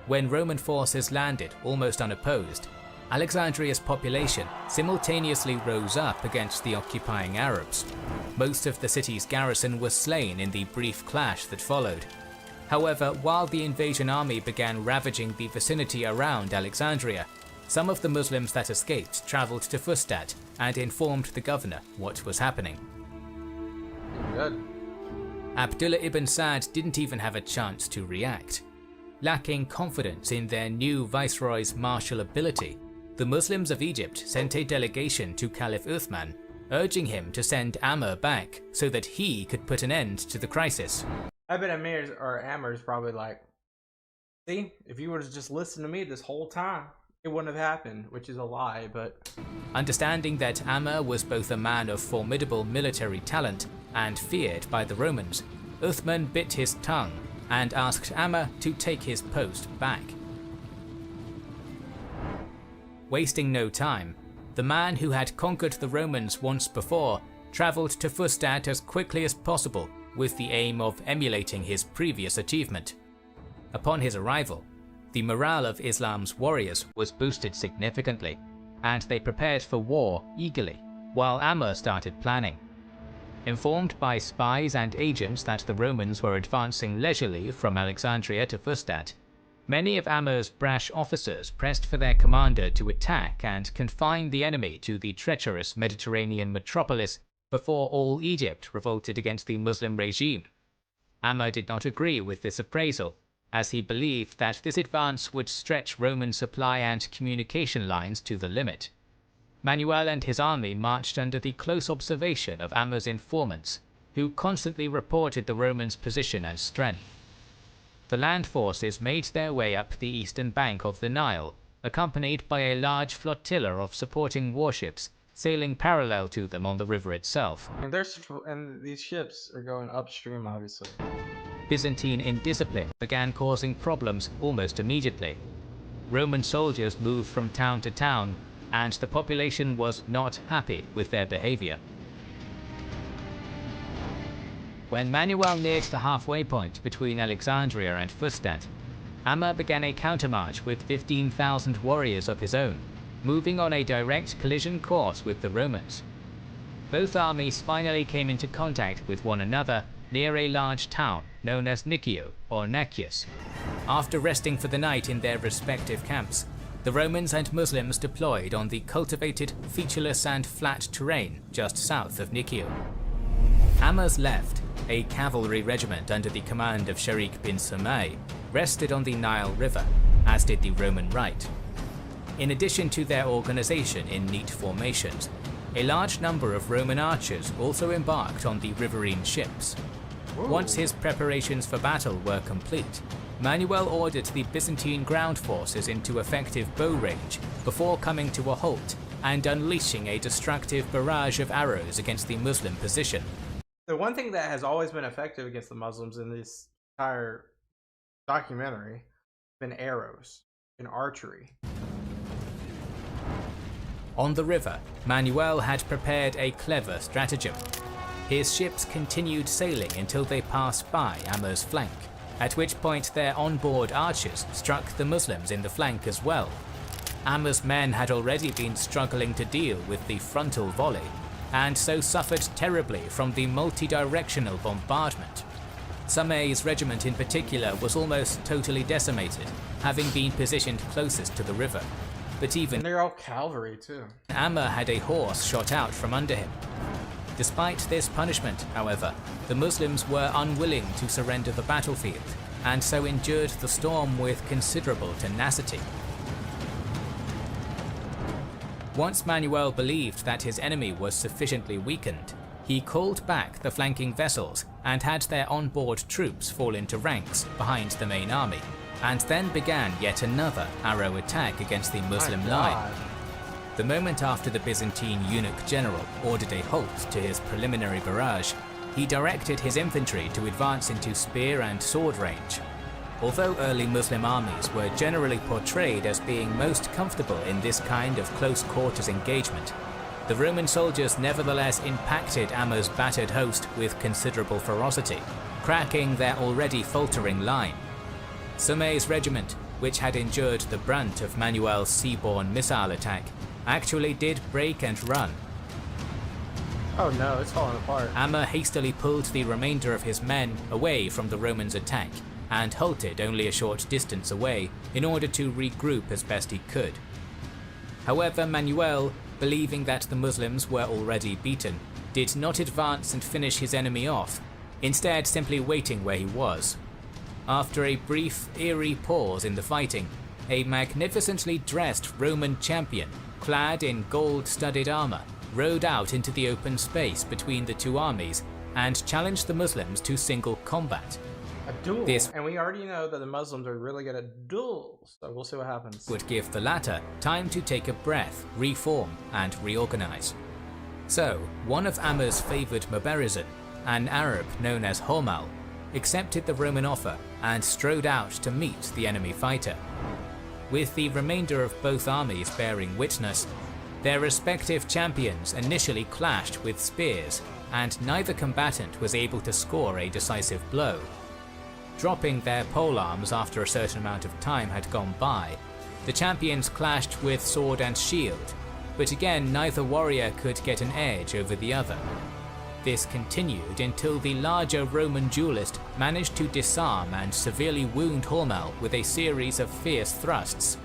B: When Roman forces landed almost unopposed, Alexandria's population simultaneously rose up against the occupying Arabs. Most of the city's garrison was slain in the brief clash that followed. However, while the invasion army began ravaging the vicinity around Alexandria, some of the Muslims that escaped travelled to Fustat and informed the governor what was happening.
A: Good.
B: Abdullah ibn Sa'd didn't even have a chance to react. Lacking confidence in their new viceroy's martial ability, the Muslims of Egypt sent a delegation to Caliph Uthman, urging him to send Amr back so that he could put an end to the crisis.
A: I bet Amir's probably like, see, if you were to just listen to me this whole time, it wouldn't have happened, which is a lie, but...
B: Understanding that Amr was both a man of formidable military talent and feared by the Romans, Uthman bit his tongue and asked Amr to take his post back. Wasting no time, the man who had conquered the Romans once before travelled to Fustat as quickly as possible with the aim of emulating his previous achievement. Upon his arrival, the morale of Islam's warriors was boosted significantly, and they prepared for war eagerly, while Amr started planning. Informed by spies and agents that the Romans were advancing leisurely from Alexandria to Fustat, many of Amr's brash officers pressed for their commander to attack and confine the enemy to the treacherous Mediterranean metropolis before all Egypt revolted against the Muslim regime. Amr did not agree with this appraisal, as he believed that this advance would stretch Roman supply and communication lines to the limit. Manuel and his army marched under the close observation of Amr's informants, who constantly reported the Romans' position and strength. The land forces made their way up the eastern bank of the Nile, accompanied by a large flotilla of supporting warships sailing parallel to them on the river itself.
A: And these ships are going upstream, obviously.
B: Byzantine indiscipline began causing problems almost immediately. Roman soldiers moved from town to town, and the population was not happy with their behavior. When Manuel neared the halfway point between Alexandria and Fustat, Amr began a countermarch with 15,000 warriors of his own, moving on a direct collision course with the Romans. Both armies finally came into contact with one another near a large town known as Nicaea or Nakios. After resting for the night in their respective camps, the Romans and Muslims deployed on the cultivated, featureless and flat terrain just south of Nicaea. Amr's left, a cavalry regiment under the command of Sharik bin Samay, rested on the Nile River, as did the Roman right. In addition to their organization in neat formations, a large number of Roman archers also embarked on the riverine ships.
A: Whoa.
B: Once his preparations for battle were complete, Manuel ordered the Byzantine ground forces into effective bow range before coming to a halt and unleashing a destructive barrage of arrows against the Muslim position.
A: The one thing that has always been effective against the Muslims in this entire documentary has been arrows and archery.
B: On the river, Manuel had prepared a clever stratagem. His ships continued sailing until they passed by Amr's flank, at which point their onboard archers struck the Muslims in the flank as well. Amr's men had already been struggling to deal with the frontal volley, and so suffered terribly from the multi-directional bombardment. Samai's regiment in particular was almost totally decimated, having been positioned closest to the river. But even
A: And they're all cavalry too.
B: Amr had a horse shot out from under him. Despite this punishment, however, the Muslims were unwilling to surrender the battlefield, and so endured the storm with considerable tenacity. Once Manuel believed that his enemy was sufficiently weakened, he called back the flanking vessels and had their onboard troops fall into ranks behind the main army, and then began yet another arrow attack against the Muslim line. The moment after the Byzantine eunuch general ordered a halt to his preliminary barrage, he directed his infantry to advance into spear and sword range. Although early Muslim armies were generally portrayed as being most comfortable in this kind of close quarters engagement, the Roman soldiers nevertheless impacted Amr's battered host with considerable ferocity, cracking their already faltering line. Samai's regiment, which had endured the brunt of Manuel's sea-borne missile attack, actually did break and run.
A: Oh no, it's falling apart.
B: Amr hastily pulled the remainder of his men away from the Romans' attack and halted only a short distance away in order to regroup as best he could. However, Manuel, believing that the Muslims were already beaten, did not advance and finish his enemy off, instead simply waiting where he was. After a brief, eerie pause in the fighting, a magnificently dressed Roman champion, clad in gold-studded armor, rode out into the open space between the two armies and challenged the Muslims to single combat.
A: A duel. And we already know that the Muslims are really good at duels, so we'll see what happens.
B: Would give the latter time to take a breath, reform, and reorganize. So, one of Amr's favored Mubarizan, an Arab known as Hormal, accepted the Roman offer and strode out to meet the enemy fighter. With the remainder of both armies bearing witness, their respective champions initially clashed with spears, and neither combatant was able to score a decisive blow. Dropping their polearms after a certain amount of time had gone by, the champions clashed with sword and shield, but again neither warrior could get an edge over the other. This continued until the larger Roman duelist managed to disarm and severely wound Hormal with a series of fierce thrusts.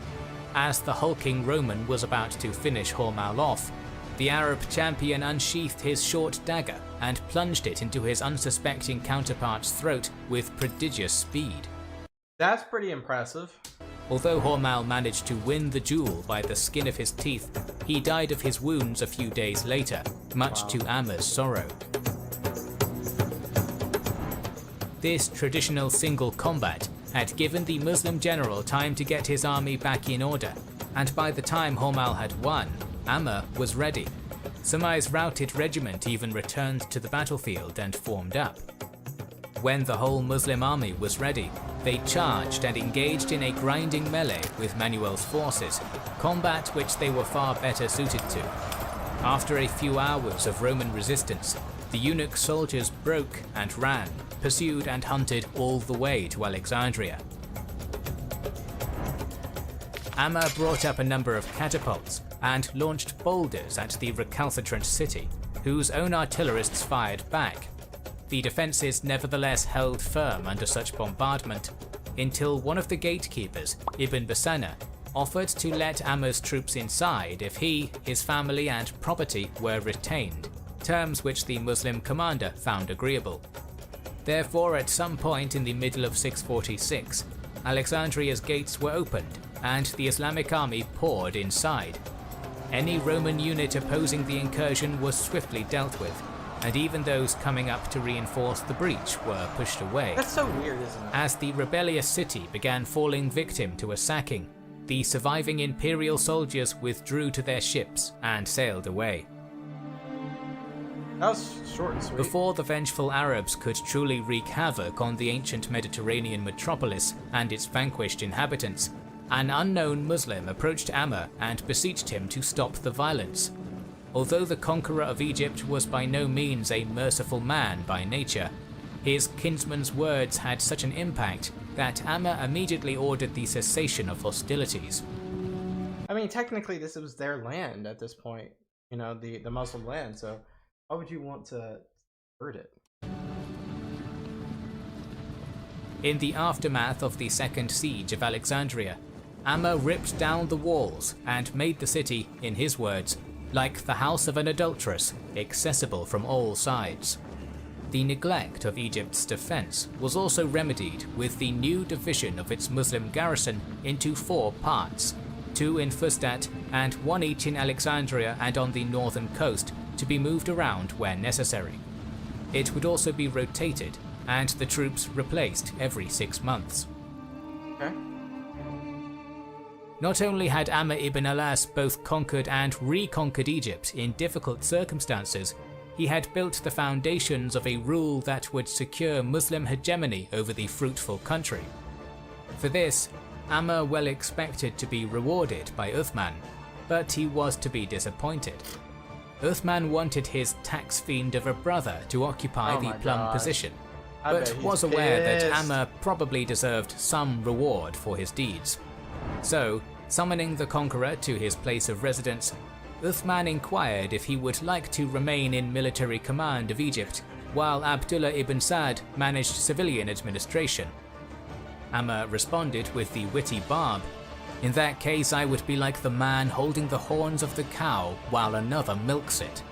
B: As the hulking Roman was about to finish Hormal off, the Arab champion unsheathed his short dagger and plunged it into his unsuspecting counterpart's throat with prodigious speed.
A: That's pretty impressive.
B: Although Hormal managed to win the duel by the skin of his teeth, he died of his wounds a few days later, much to Amr's sorrow. This traditional single combat had given the Muslim general time to get his army back in order, and by the time Hormal had won, Amr was ready. Samai's routed regiment even returned to the battlefield and formed up. When the whole Muslim army was ready, they charged and engaged in a grinding melee with Manuel's forces, combat which they were far better suited to. After a few hours of Roman resistance, the eunuch soldiers broke and ran, pursued and hunted all the way to Alexandria. Amr brought up a number of catapults and launched boulders at the recalcitrant city, whose own artillerists fired back. The defences nevertheless held firm under such bombardment, until one of the gatekeepers, Ibn Basana, offered to let Amr's troops inside if he, his family and property were retained, terms which the Muslim commander found agreeable. Therefore, at some point in the middle of 646, Alexandria's gates were opened and the Islamic army poured inside. Any Roman unit opposing the incursion was swiftly dealt with, and even those coming up to reinforce the breach were pushed away.
A: That's so weird, isn't it?
B: As the rebellious city began falling victim to a sacking, the surviving imperial soldiers withdrew to their ships and sailed away.
A: That was short and sweet.
B: Before the vengeful Arabs could truly wreak havoc on the ancient Mediterranean metropolis and its vanquished inhabitants, an unknown Muslim approached Amr and beseeched him to stop the violence. Although the conqueror of Egypt was by no means a merciful man by nature, his kinsman's words had such an impact that Amr immediately ordered the cessation of hostilities.
A: I mean, technically this was their land at this point, you know, the Muslim land, so why would you want to hurt it?
B: In the aftermath of the Second Siege of Alexandria, Amr ripped down the walls and made the city, in his words, like the house of an adulteress, accessible from all sides. The neglect of Egypt's defense was also remedied with the new division of its Muslim garrison into 4 parts, 2 in Fustat and 1 each in Alexandria and on the northern coast, to be moved around where necessary. It would also be rotated, and the troops replaced every 6 months.
A: Okay.
B: Not only had Amr ibn al-As both conquered and reconquered Egypt in difficult circumstances, he had built the foundations of a rule that would secure Muslim hegemony over the fruitful country. For this, Amr well expected to be rewarded by Uthman, but he was to be disappointed. Uthman wanted his tax fiend of a brother to occupy the plum position, but was aware that Amr probably deserved some reward for his deeds. So, summoning the conqueror to his place of residence, Uthman inquired if he would like to remain in military command of Egypt, while Abdullah ibn Sa'd managed civilian administration. Amr responded with the witty barb, "In that case I would be like the man holding the horns of the cow while another milks it."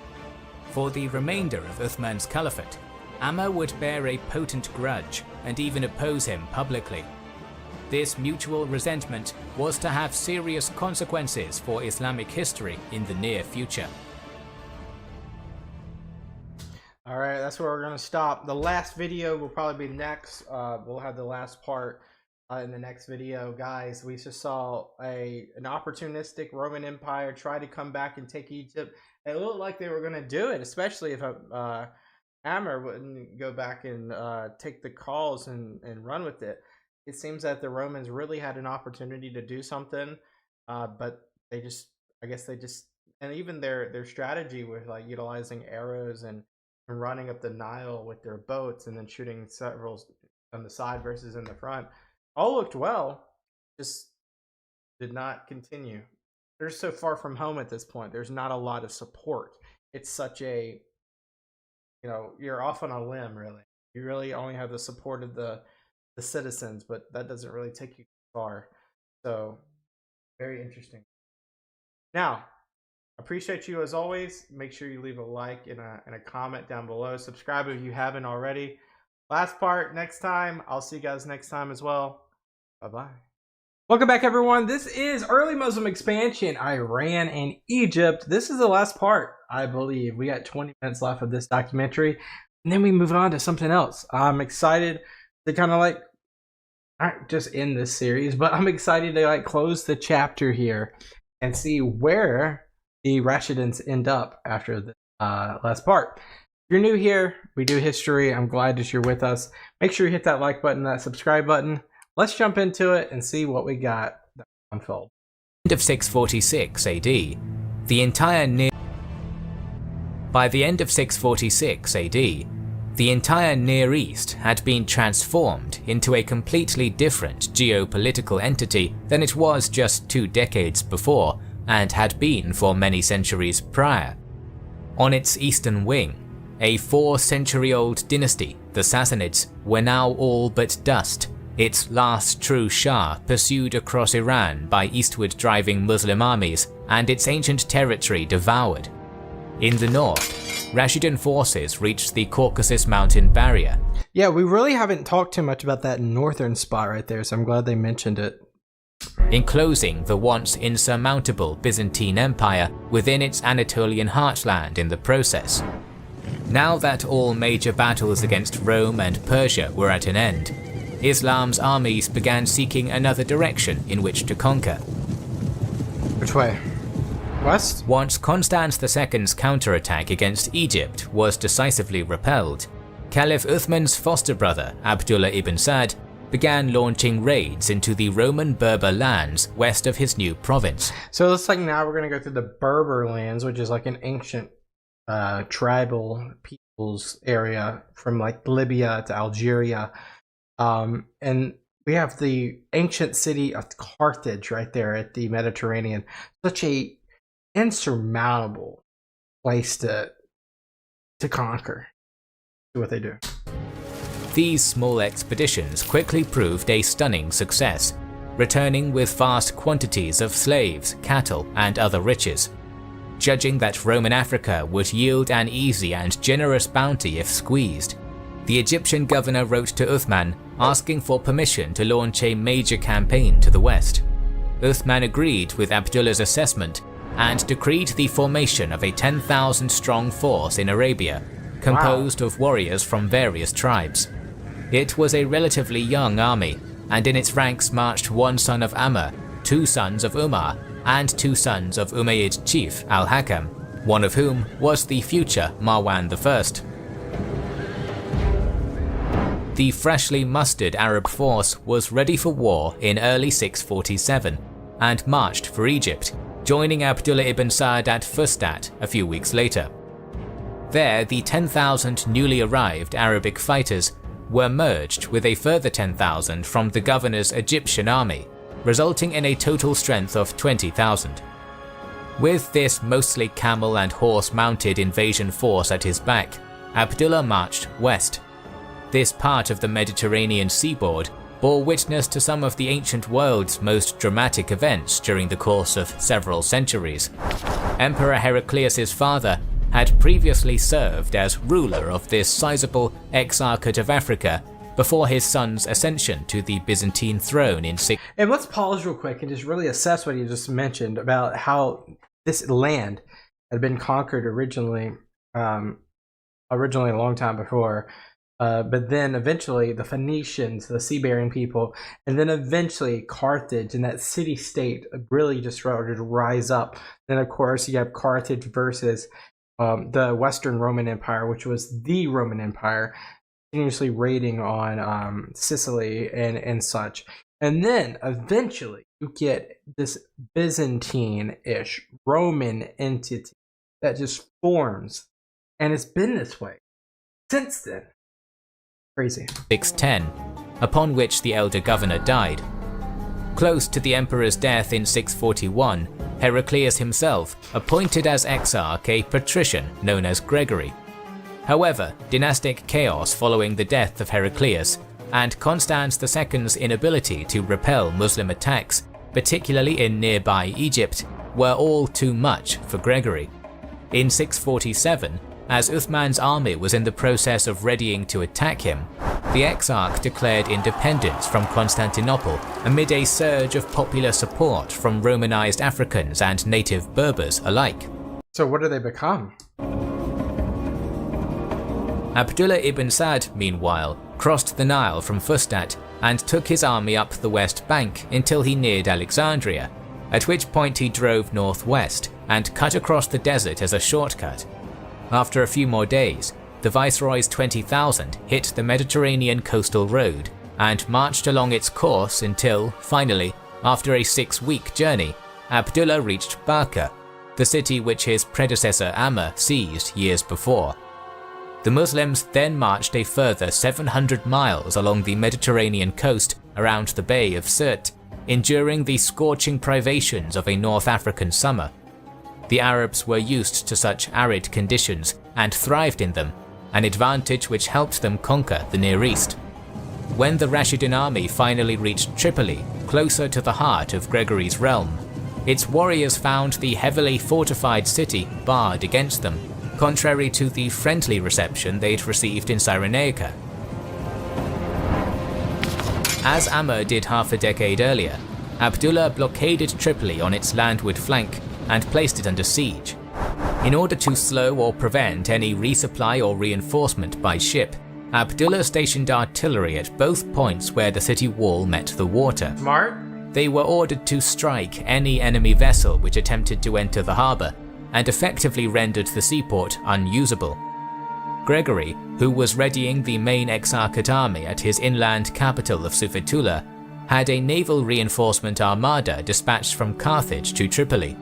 B: For the remainder of Uthman's caliphate, Amr would bear a potent grudge and even oppose him publicly. This mutual resentment was to have serious consequences for Islamic history in the near future.
A: Alright, that's where we're going to stop. The last video will probably be next. We'll have the last part in the next video. Guys, we just saw an opportunistic Roman Empire try to come back and take Egypt. It looked like they were going to do it, especially if Amr wouldn't go back and take the calls and run with it. It seems that the Romans really had an opportunity to do something, but they just, I guess they just, and even their strategy with like utilizing arrows and running up the Nile with their boats and then shooting several on the side versus in the front, all looked well, just did not continue. They're so far from home at this point. There's not a lot of support. It's such a, you know, you're off on a limb, really. You really only have the support of the citizens, but that doesn't really take you far. So very interesting. Now, appreciate you as always. Make sure you leave a like and a comment down below. Subscribe if you haven't already. Last part next time. I'll see you guys next time as well. Bye-bye. Welcome back, everyone. This is early Muslim expansion, Iran and Egypt. This is the last part, I believe. We got 20 minutes left of this documentary, and then we move on to something else. I'm excited to kind of like, not just end this series, but I'm excited to like close the chapter here and see where the Rashiduns end up after the last part. If you're new here, we do history. I'm glad that you're with us. Make sure you hit that like button, that subscribe button. Let's jump into it and see what we got that unfold.
B: End of 646 AD, By the end of 646 AD, the entire Near East had been transformed into a completely different geopolitical entity than it was just 2 decades before, and had been for many centuries prior. On its eastern wing, a 4-century-old dynasty, the Sassanids, were now all but dust, its last true Shah pursued across Iran by eastward driving Muslim armies, and its ancient territory devoured. In the north, Rashidun forces reached the Caucasus mountain barrier.
A: Yeah, we really haven't talked too much about that northern spot right there, so I'm glad they mentioned it.
B: Enclosing the once insurmountable Byzantine Empire within its Anatolian heartland in the process. Now that all major battles against Rome and Persia were at an end, Islam's armies began seeking another direction in which to conquer.
A: Which way? West?
B: Once Constans II's counterattack against Egypt was decisively repelled, Caliph Uthman's foster brother Abdullah ibn Sa'd began launching raids into the Roman Berber lands west of his new province.
A: So it looks like now we're going to go through the Berber lands, which is like an ancient tribal peoples area from like Libya to Algeria. And we have the ancient city of Carthage right there at the Mediterranean. Such a insurmountable place to conquer. See what they do.
B: These small expeditions quickly proved a stunning success, returning with vast quantities of slaves, cattle, and other riches. Judging that Roman Africa would yield an easy and generous bounty if squeezed, the Egyptian governor wrote to Uthman asking for permission to launch a major campaign to the west. Uthman agreed with Abdullah's assessment and decreed the formation of a 10,000-strong force in Arabia, composed of warriors from various tribes. It was a relatively young army, and in its ranks marched one son of Amr, two sons of Umar, and two sons of Umayyad chief Al-Hakam, one of whom was the future Marwan I. The freshly mustered Arab force was ready for war in early 647 and marched for Egypt, joining Abdullah ibn Sa'd at Fustat a few weeks later. There, the 10,000 newly arrived Arabic fighters were merged with a further 10,000 from the governor's Egyptian army, resulting in a total strength of 20,000. With this mostly camel and horse-mounted invasion force at his back, Abdullah marched west. This part of the Mediterranean seaboard bore witness to some of the ancient world's most dramatic events during the course of several centuries. Emperor Heraclius' father had previously served as ruler of this sizable exarchate of Africa before his son's ascension to the Byzantine throne in
A: And let's pause real quick and just really assess what you just mentioned about how this land had been conquered originally a long time before. But then eventually the Phoenicians, the sea-bearing people, and then eventually Carthage and that city-state really just started to rise up. Then, of course, you have Carthage versus the Western Roman Empire, which was the Roman Empire, continuously raiding on Sicily and such. And then eventually you get this Byzantine-ish Roman entity that just forms. And it's been this way since then. Crazy.
B: 610, upon which the elder governor died. Close to the emperor's death in 641, Heraclius himself appointed as exarch a patrician known as Gregory. However, dynastic chaos following the death of Heraclius and Constans II's inability to repel Muslim attacks, particularly in nearby Egypt, were all too much for Gregory. In 647, as Uthman's army was in the process of readying to attack him, the exarch declared independence from Constantinople amid a surge of popular support from Romanized Africans and native Berbers alike.
A: So what do they become?
B: Abdullah ibn Sa'd, meanwhile, crossed the Nile from Fustat and took his army up the west bank until he neared Alexandria, at which point he drove northwest and cut across the desert as a shortcut. After a few more days, the Viceroy's 20,000 hit the Mediterranean coastal road and marched along its course until, finally, after a 6-week journey, Abdullah reached Barca, the city which his predecessor Amr seized years before. The Muslims then marched a further 700 miles along the Mediterranean coast around the Bay of Sirte, enduring the scorching privations of a North African summer. The Arabs were used to such arid conditions and thrived in them, an advantage which helped them conquer the Near East. When the Rashidun army finally reached Tripoli, closer to the heart of Gregory's realm, its warriors found the heavily fortified city barred against them, contrary to the friendly reception they'd received in Cyrenaica. As Amr did half a decade earlier, Abdullah blockaded Tripoli on its landward flank and placed it under siege. In order to slow or prevent any resupply or reinforcement by ship, Abdullah stationed artillery at both points where the city wall met the water.
A: Smart.
B: They were ordered to strike any enemy vessel which attempted to enter the harbour, and effectively rendered the seaport unusable. Gregory, who was readying the main Exarchate army at his inland capital of Sufetula, had a naval reinforcement armada dispatched from Carthage to Tripoli.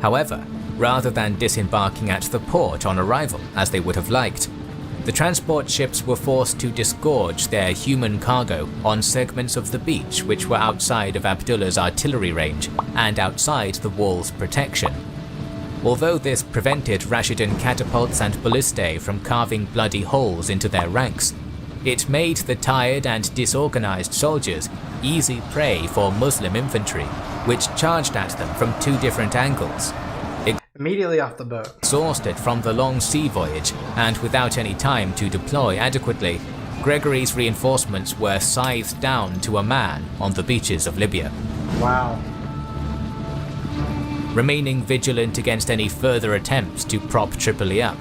B: However, rather than disembarking at the port on arrival as they would have liked, the transport ships were forced to disgorge their human cargo on segments of the beach which were outside of Abdullah's artillery range and outside the wall's protection. Although this prevented Rashidun catapults and ballistae from carving bloody holes into their ranks, it made the tired and disorganized soldiers easy prey for Muslim infantry, which charged at them from two different angles.
A: Immediately off the boat.
B: Exhausted from the long sea voyage and without any time to deploy adequately, Gregory's reinforcements were scythed down to a man on the beaches of Libya.
A: Wow.
B: Remaining vigilant against any further attempts to prop Tripoli up,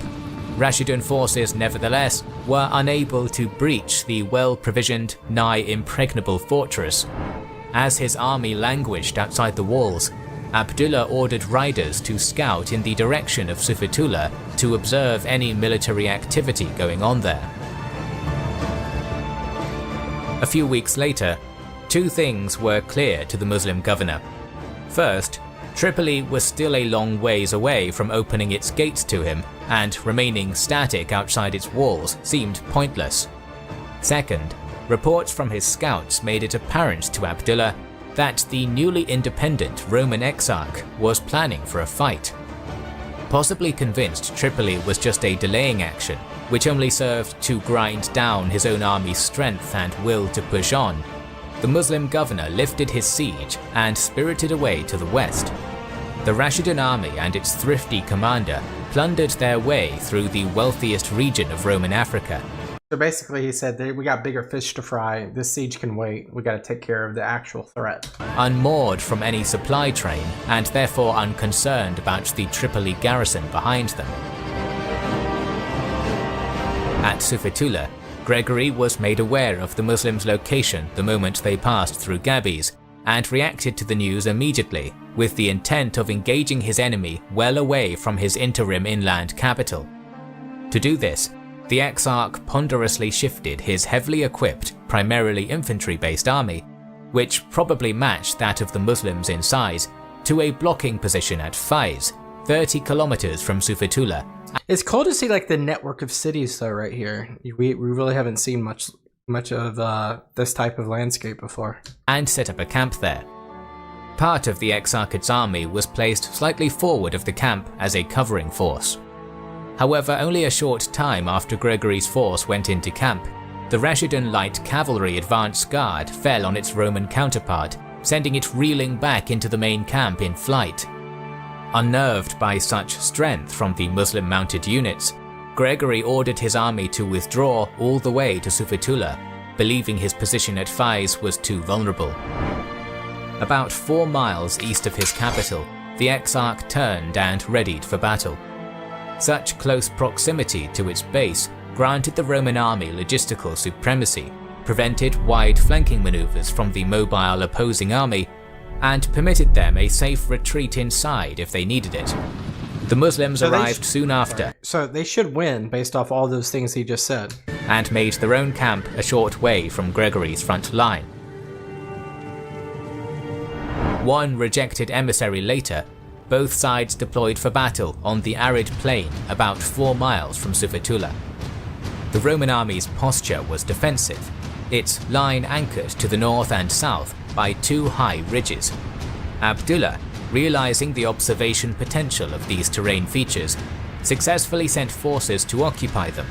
B: Rashidun forces nevertheless were unable to breach the well-provisioned, nigh impregnable fortress. As his army languished outside the walls, Abdullah ordered riders to scout in the direction of Sufetula to observe any military activity going on there. A few weeks later, two things were clear to the Muslim governor. First, Tripoli was still a long ways away from opening its gates to him, and remaining static outside its walls seemed pointless. Second, reports from his scouts made it apparent to Abdullah that the newly independent Roman Exarch was planning for a fight. Possibly convinced Tripoli was just a delaying action, which only served to grind down his own army's strength and will to push on, the Muslim governor lifted his siege and spirited away to the west. The Rashidun army and its thrifty commander plundered their way through the wealthiest region of Roman Africa.
A: So basically he said, we got bigger fish to fry, this siege can wait, we gotta take care of the actual threat.
B: Unmoored from any supply train, and therefore unconcerned about the Tripoli garrison behind them. At Sufetula, Gregory was made aware of the Muslims' location the moment they passed through Gabes, and reacted to the news immediately, with the intent of engaging his enemy well away from his interim inland capital. To do this, the Exarch ponderously shifted his heavily equipped, primarily infantry-based army, which probably matched that of the Muslims in size, to a blocking position at Faiz, 30 kilometers from Sufetula.
A: It's cool to see like the network of cities though right here. We really haven't seen much of this type of landscape before.
B: And set up a camp there. Part of the Exarchate's army was placed slightly forward of the camp as a covering force. However, only a short time after Gregory's force went into camp, the Rashidun light cavalry advance guard fell on its Roman counterpart, sending it reeling back into the main camp in flight. Unnerved by such strength from the Muslim mounted units, Gregory ordered his army to withdraw all the way to Sufetula, believing his position at Faiz was too vulnerable. About 4 miles east of his capital, the Exarch turned and readied for battle. Such close proximity to its base granted the Roman army logistical supremacy, prevented wide flanking maneuvers from the mobile opposing army, and permitted them a safe retreat inside if they needed it. The Muslims arrived soon after.
A: So they should win based off all those things he just said.
B: And made their own camp a short way from Gregory's front line. One rejected emissary later, both sides deployed for battle on the arid plain about 4 miles from Sufetula. The Roman army's posture was defensive, its line anchored to the north and south by 2 high ridges. Abdullah, realizing the observation potential of these terrain features, successfully sent forces to occupy them.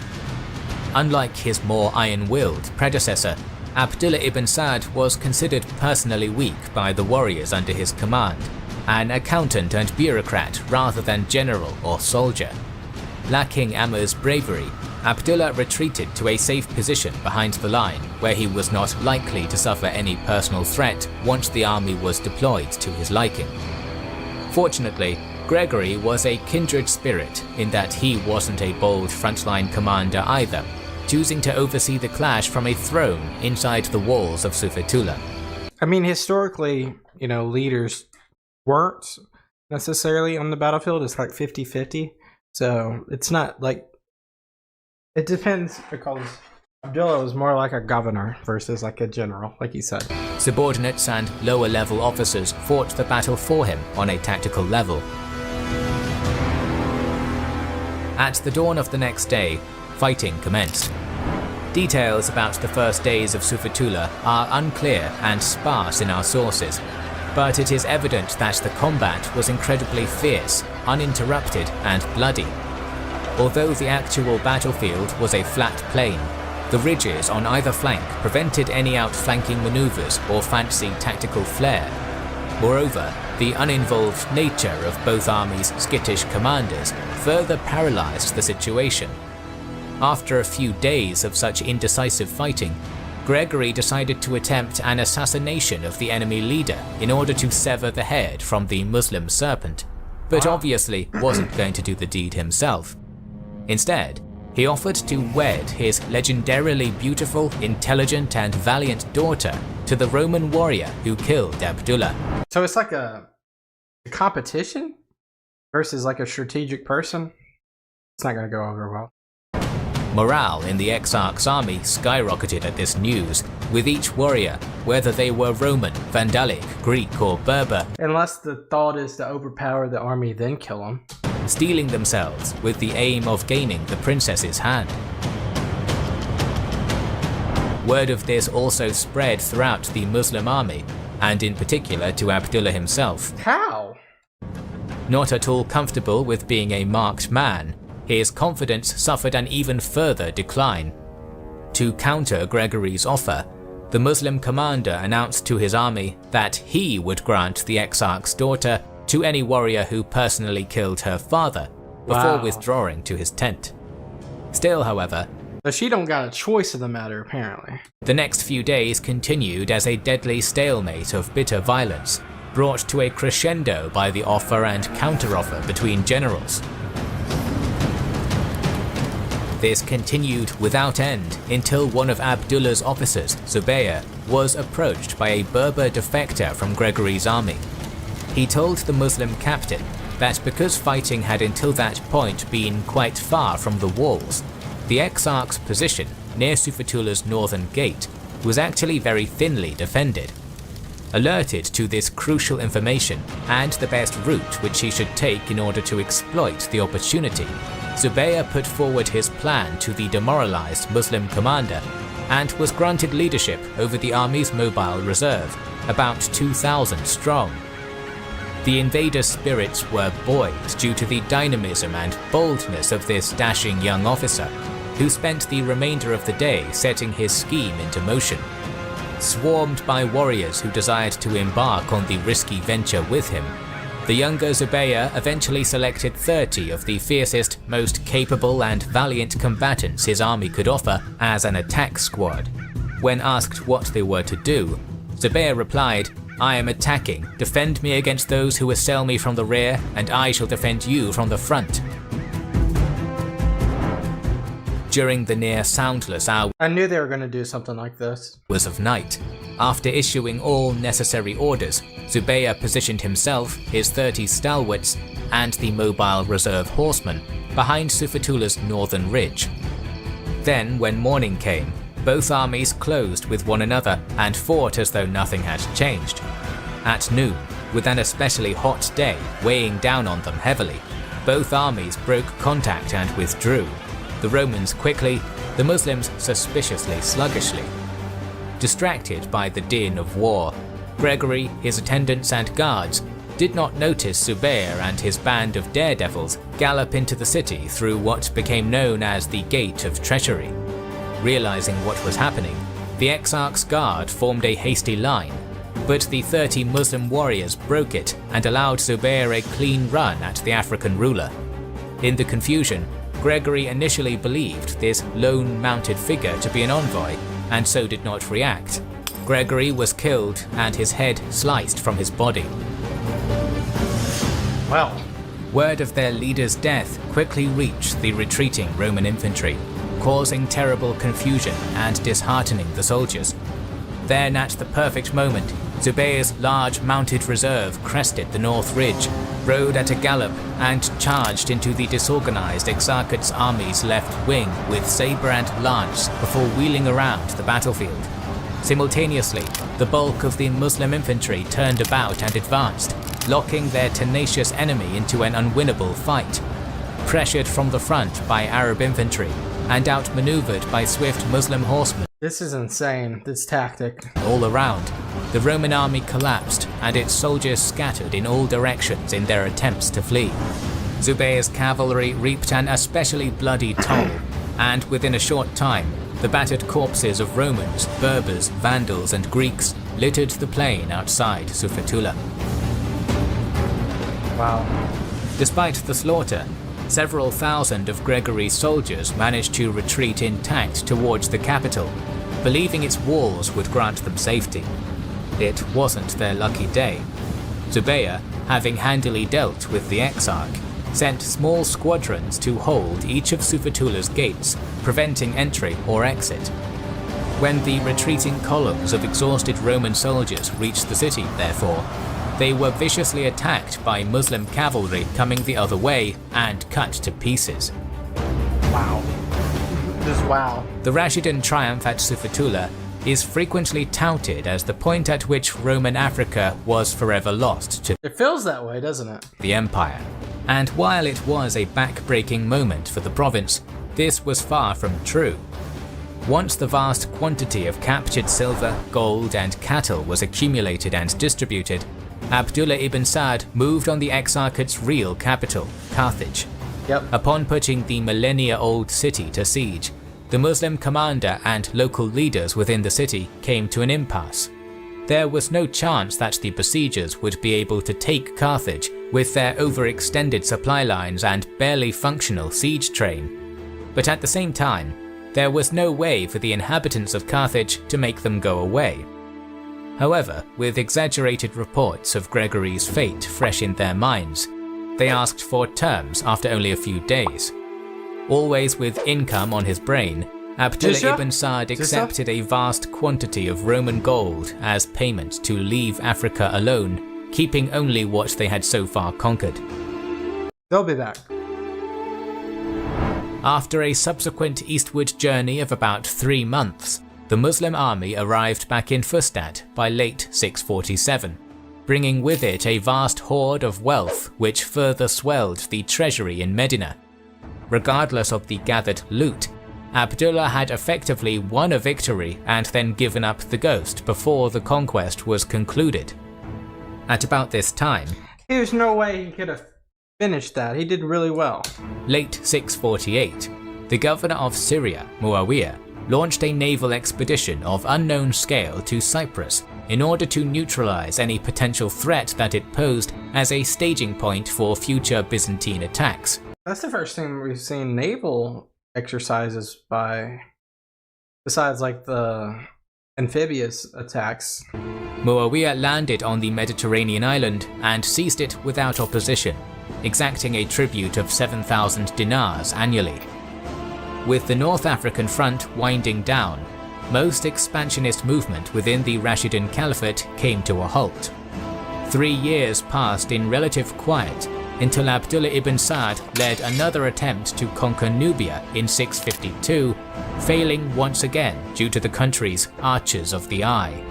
B: Unlike his more iron-willed predecessor, Abdullah ibn Sa'd was considered personally weak by the warriors under his command, an accountant and bureaucrat rather than general or soldier. Lacking Amr's bravery, Abdullah retreated to a safe position behind the line where he was not likely to suffer any personal threat once the army was deployed to his liking. Fortunately, Gregory was a kindred spirit in that he wasn't a bold frontline commander either, choosing to oversee the clash from a throne inside the walls of Sufetula.
A: I mean, historically, leaders weren't necessarily on the battlefield. It's like 50-50. So it's not like, it depends, because Abdullah was more like a governor versus like a general, like you said.
B: Subordinates and lower level officers fought the battle for him on a tactical level. At the dawn of the next day, fighting commenced. Details about the first days of Sufetula are unclear and sparse in our sources, but it is evident that the combat was incredibly fierce, uninterrupted and bloody. Although the actual battlefield was a flat plain, the ridges on either flank prevented any outflanking maneuvers or fancy tactical flair. Moreover, the uninvolved nature of both armies' skittish commanders further paralysed the situation. After a few days of such indecisive fighting, Gregory decided to attempt an assassination of the enemy leader in order to sever the head from the Muslim serpent, but obviously wasn't going to do the deed himself. Instead, he offered to wed his legendarily beautiful, intelligent and valiant daughter to the Roman warrior who killed Abdullah.
A: So it's like a competition versus like a strategic person. It's not going to go over well.
B: Morale in the Exarch's army skyrocketed at this news, with each warrior, whether they were Roman, Vandalic, Greek or Berber,
A: unless the thought is to overpower the army then kill them,
B: steeling themselves with the aim of gaining the princess's hand. Word of this also spread throughout the Muslim army, and in particular to Abdullah himself.
A: How?
B: Not at all comfortable with being a marked man, his confidence suffered an even further decline. To counter Gregory's offer, the Muslim commander announced to his army that he would grant the Exarch's daughter to any warrior who personally killed her father, before withdrawing to his tent. Still, however,
A: so she don't got a choice in the matter, apparently.
B: The next few days continued as a deadly stalemate of bitter violence, brought to a crescendo by the offer and counteroffer between generals. This continued without end until one of Abdullah's officers, Zubayr, was approached by a Berber defector from Gregory's army. He told the Muslim captain that because fighting had until that point been quite far from the walls, the Exarch's position near Sufetula's northern gate was actually very thinly defended. Alerted to this crucial information and the best route which he should take in order to exploit the opportunity, Zubayr put forward his plan to the demoralized Muslim commander and was granted leadership over the army's mobile reserve, about 2,000 strong. The invaders' spirits were buoyed due to the dynamism and boldness of this dashing young officer, who spent the remainder of the day setting his scheme into motion. Swarmed by warriors who desired to embark on the risky venture with him, the younger Zubayr eventually selected 30 of the fiercest, most capable and valiant combatants his army could offer as an attack squad. When asked what they were to do, Zubayr replied, "I am attacking. Defend me against those who assail me from the rear, and I shall defend you from the front." During the near soundless hours
A: I knew they were going to do something like this.
B: of night, after issuing all necessary orders, Zubayr positioned himself, his 30 stalwarts, and the mobile reserve horsemen behind Sufetula's northern ridge. Then, when morning came, both armies closed with one another and fought as though nothing had changed. At noon, with an especially hot day weighing down on them heavily, both armies broke contact and withdrew. The Romans quickly, the Muslims suspiciously sluggishly. Distracted by the din of war, Gregory, his attendants and guards did not notice Zubayr and his band of daredevils gallop into the city through what became known as the Gate of Treachery. Realizing what was happening, the Exarch's guard formed a hasty line, but the 30 Muslim warriors broke it and allowed Zubayr a clean run at the African ruler. In the confusion, Gregory initially believed this lone mounted figure to be an envoy, and so did not react. Gregory was killed and his head sliced from his body.
A: Well,
B: word of their leader's death quickly reached the retreating Roman infantry, causing terrible confusion and disheartening the soldiers. Then at the perfect moment, Zubayr's large mounted reserve crested the north ridge, rode at a gallop, and charged into the disorganized Exarchate's army's left wing with saber and lance before wheeling around the battlefield. Simultaneously, the bulk of the Muslim infantry turned about and advanced, locking their tenacious enemy into an unwinnable fight. Pressured from the front by Arab infantry, and outmaneuvered by swift Muslim horsemen
A: This is insane, this tactic.
B: all around, the Roman army collapsed and its soldiers scattered in all directions in their attempts to flee. Zubayr's cavalry reaped an especially bloody toll, and within a short time, the battered corpses of Romans, Berbers, Vandals and Greeks littered the plain outside Sufetula.
A: Wow.
B: Despite the slaughter, several thousand of Gregory's soldiers managed to retreat intact towards the capital, believing its walls would grant them safety. It wasn't their lucky day. Zubayr, having handily dealt with the Exarch, sent small squadrons to hold each of Sufetula's gates, preventing entry or exit. When the retreating columns of exhausted Roman soldiers reached the city, therefore, they were viciously attacked by Muslim cavalry coming the other way and cut to pieces.
A: Wow. Just wow.
B: The Rashidun triumph at Sufetula is frequently touted as the point at which Roman Africa was forever lost to
A: It feels that way, doesn't it?
B: the empire. And while it was a back-breaking moment for the province, this was far from true. Once the vast quantity of captured silver, gold, and cattle was accumulated and distributed, Abdullah ibn Sa'd moved on the Exarchate's real capital, Carthage.
A: Yep.
B: Upon putting the millennia-old city to siege, the Muslim commander and local leaders within the city came to an impasse. There was no chance that the besiegers would be able to take Carthage with their overextended supply lines and barely functional siege train. But at the same time, there was no way for the inhabitants of Carthage to make them go away. However, with exaggerated reports of Gregory's fate fresh in their minds, they asked for terms after only a few days. Always with income on his brain, Abdullah ibn Sa'd accepted a vast quantity of Roman gold as payment to leave Africa alone, keeping only what they had so far conquered.
A: They'll be back.
B: After a subsequent eastward journey of about 3 months, the Muslim army arrived back in Fustat by late 647, bringing with it a vast hoard of wealth which further swelled the treasury in Medina. Regardless of the gathered loot, Abdullah had effectively won a victory and then given up the ghost before the conquest was concluded. At about this time,
A: There's no way he could have finished that. He did really well.
B: late 648, the governor of Syria, Muawiyah, launched a naval expedition of unknown scale to Cyprus in order to neutralize any potential threat that it posed as a staging point for future Byzantine attacks.
A: That's the first time we've seen naval exercises by, besides like the amphibious attacks.
B: Muawiyah landed on the Mediterranean island and seized it without opposition, exacting a tribute of 7,000 dinars annually. With the North African front winding down, most expansionist movement within the Rashidun Caliphate came to a halt. 3 years passed in relative quiet until Abdullah ibn Sa'd led another attempt to conquer Nubia in 652, failing once again due to the country's Archers of the Eye.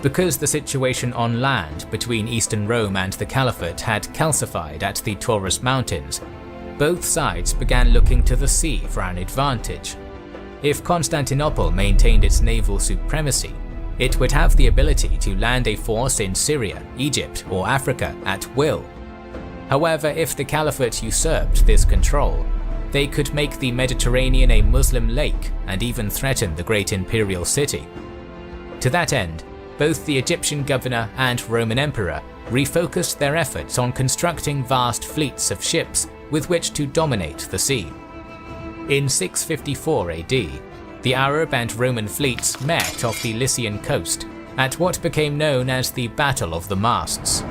B: Because the situation on land between Eastern Rome and the Caliphate had calcified at the Taurus Mountains, both sides began looking to the sea for an advantage. If Constantinople maintained its naval supremacy, it would have the ability to land a force in Syria, Egypt, or Africa at will. However, if the Caliphate usurped this control, they could make the Mediterranean a Muslim lake and even threaten the great imperial city. To that end, both the Egyptian governor and Roman emperor refocused their efforts on constructing vast fleets of ships with which to dominate the sea. In 654 AD, the Arab and Roman fleets met off the Lycian coast at what became known as the Battle of the Masts.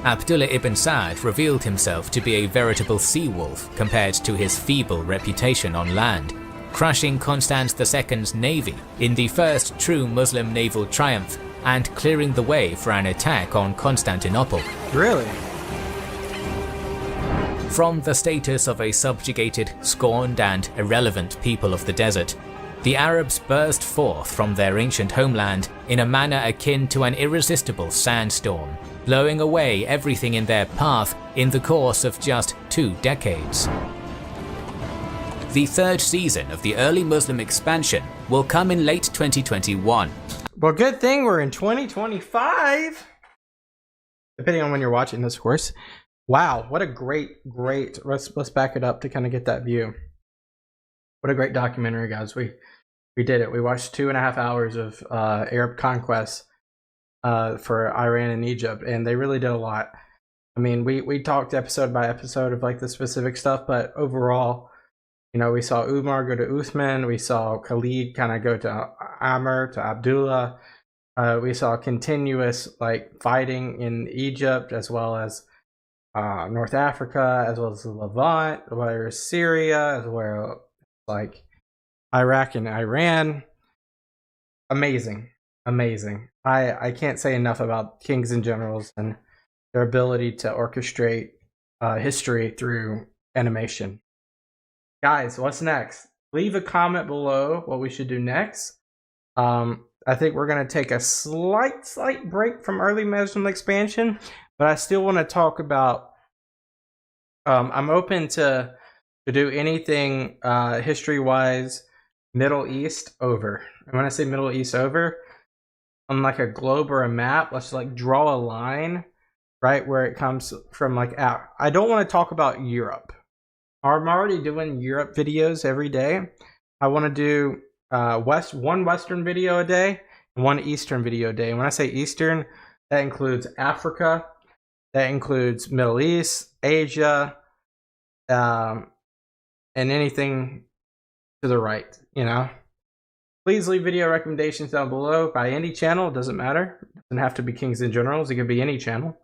B: Abdullah ibn Sa'd revealed himself to be a veritable sea wolf compared to his feeble reputation on land, crushing Constans II's navy in the first true Muslim naval triumph and clearing the way for an attack on Constantinople.
A: Really?
B: From the status of a subjugated, scorned and irrelevant people of the desert, the Arabs burst forth from their ancient homeland in a manner akin to an irresistible sandstorm, blowing away everything in their path in the course of just 2 decades. The third season of the early Muslim expansion will come in late 2021.
A: Well, good thing we're in 2025. Depending on when you're watching this, of course. Wow, what a great, let's back it up to kind of get that view. What a great documentary, guys. We did it. We watched 2.5 hours of Arab conquests for Iran and Egypt, and they really did a lot. I mean, we talked episode by episode of like the specific stuff, but overall, you know, we saw Umar go to Uthman, we saw Khalid kind of go to Amr, to Abdullah. We saw continuous like fighting in Egypt as well as North Africa, as well as the Levant, where Syria, as well like Iraq and Iran. Amazing. I can't say enough about kings and generals and their ability to orchestrate history through animation. Guys, what's next? Leave a comment below what we should do next. I think we're going to take a slight break from early Muslim expansion, but I still want to talk about, I'm open to do anything history-wise Middle East over. And when I say Middle East over, on like a globe or a map, let's like draw a line, right, where it comes from like out. I don't want to talk about Europe. I'm already doing Europe videos every day. I want to do one Western video a day and one Eastern video a day. And when I say Eastern, that includes Africa, that includes Middle East, Asia, and anything to the right, you know. Please leave video recommendations down below by any channel. It doesn't matter. It doesn't have to be Kings and Generals. It could be any channel.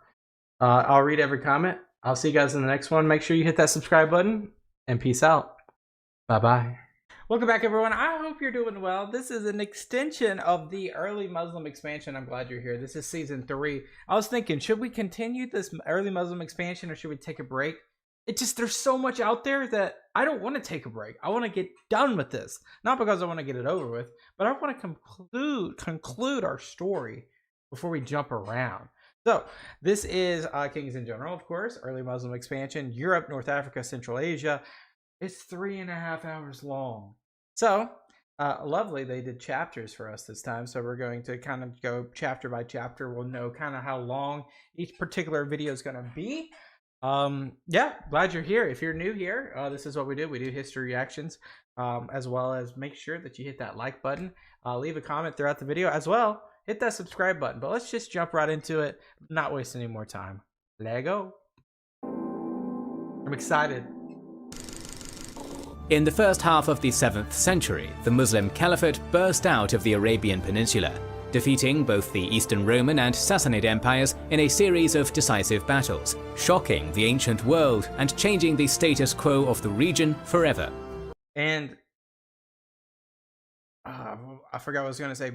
A: I'll read every comment. I'll see you guys in the next one. Make sure you hit that subscribe button, and peace out. Bye-bye. Welcome back, everyone. I hope you're doing well. This is an extension of the early Muslim expansion. I'm glad you're here. This is season 3. I was thinking, should we continue this early Muslim expansion or should we take a break? There's so much out there that I don't want to take a break. I want to get done with this. Not because I want to get it over with, but I want to conclude our story before we jump around. So this is Kings in General, of course, early Muslim expansion, Europe, North Africa, Central Asia. It's 3.5 hours long. So lovely, they did chapters for us this time. So we're going to kind of go chapter by chapter. We'll know kind of how long each particular video is going to be. Yeah, glad you're here. If you're new here, this is what we do. We do history reactions, as well as make sure that you hit that like button, leave a comment throughout the video as well. Hit that subscribe button, but let's just jump right into it, not waste any more time. Lego. I'm excited.
B: In the first half of the 7th century, the Muslim Caliphate burst out of the Arabian Peninsula, defeating both the Eastern Roman and Sassanid empires in a series of decisive battles, shocking the ancient world and changing the status quo of the region forever.
A: And I forgot what I was going to say.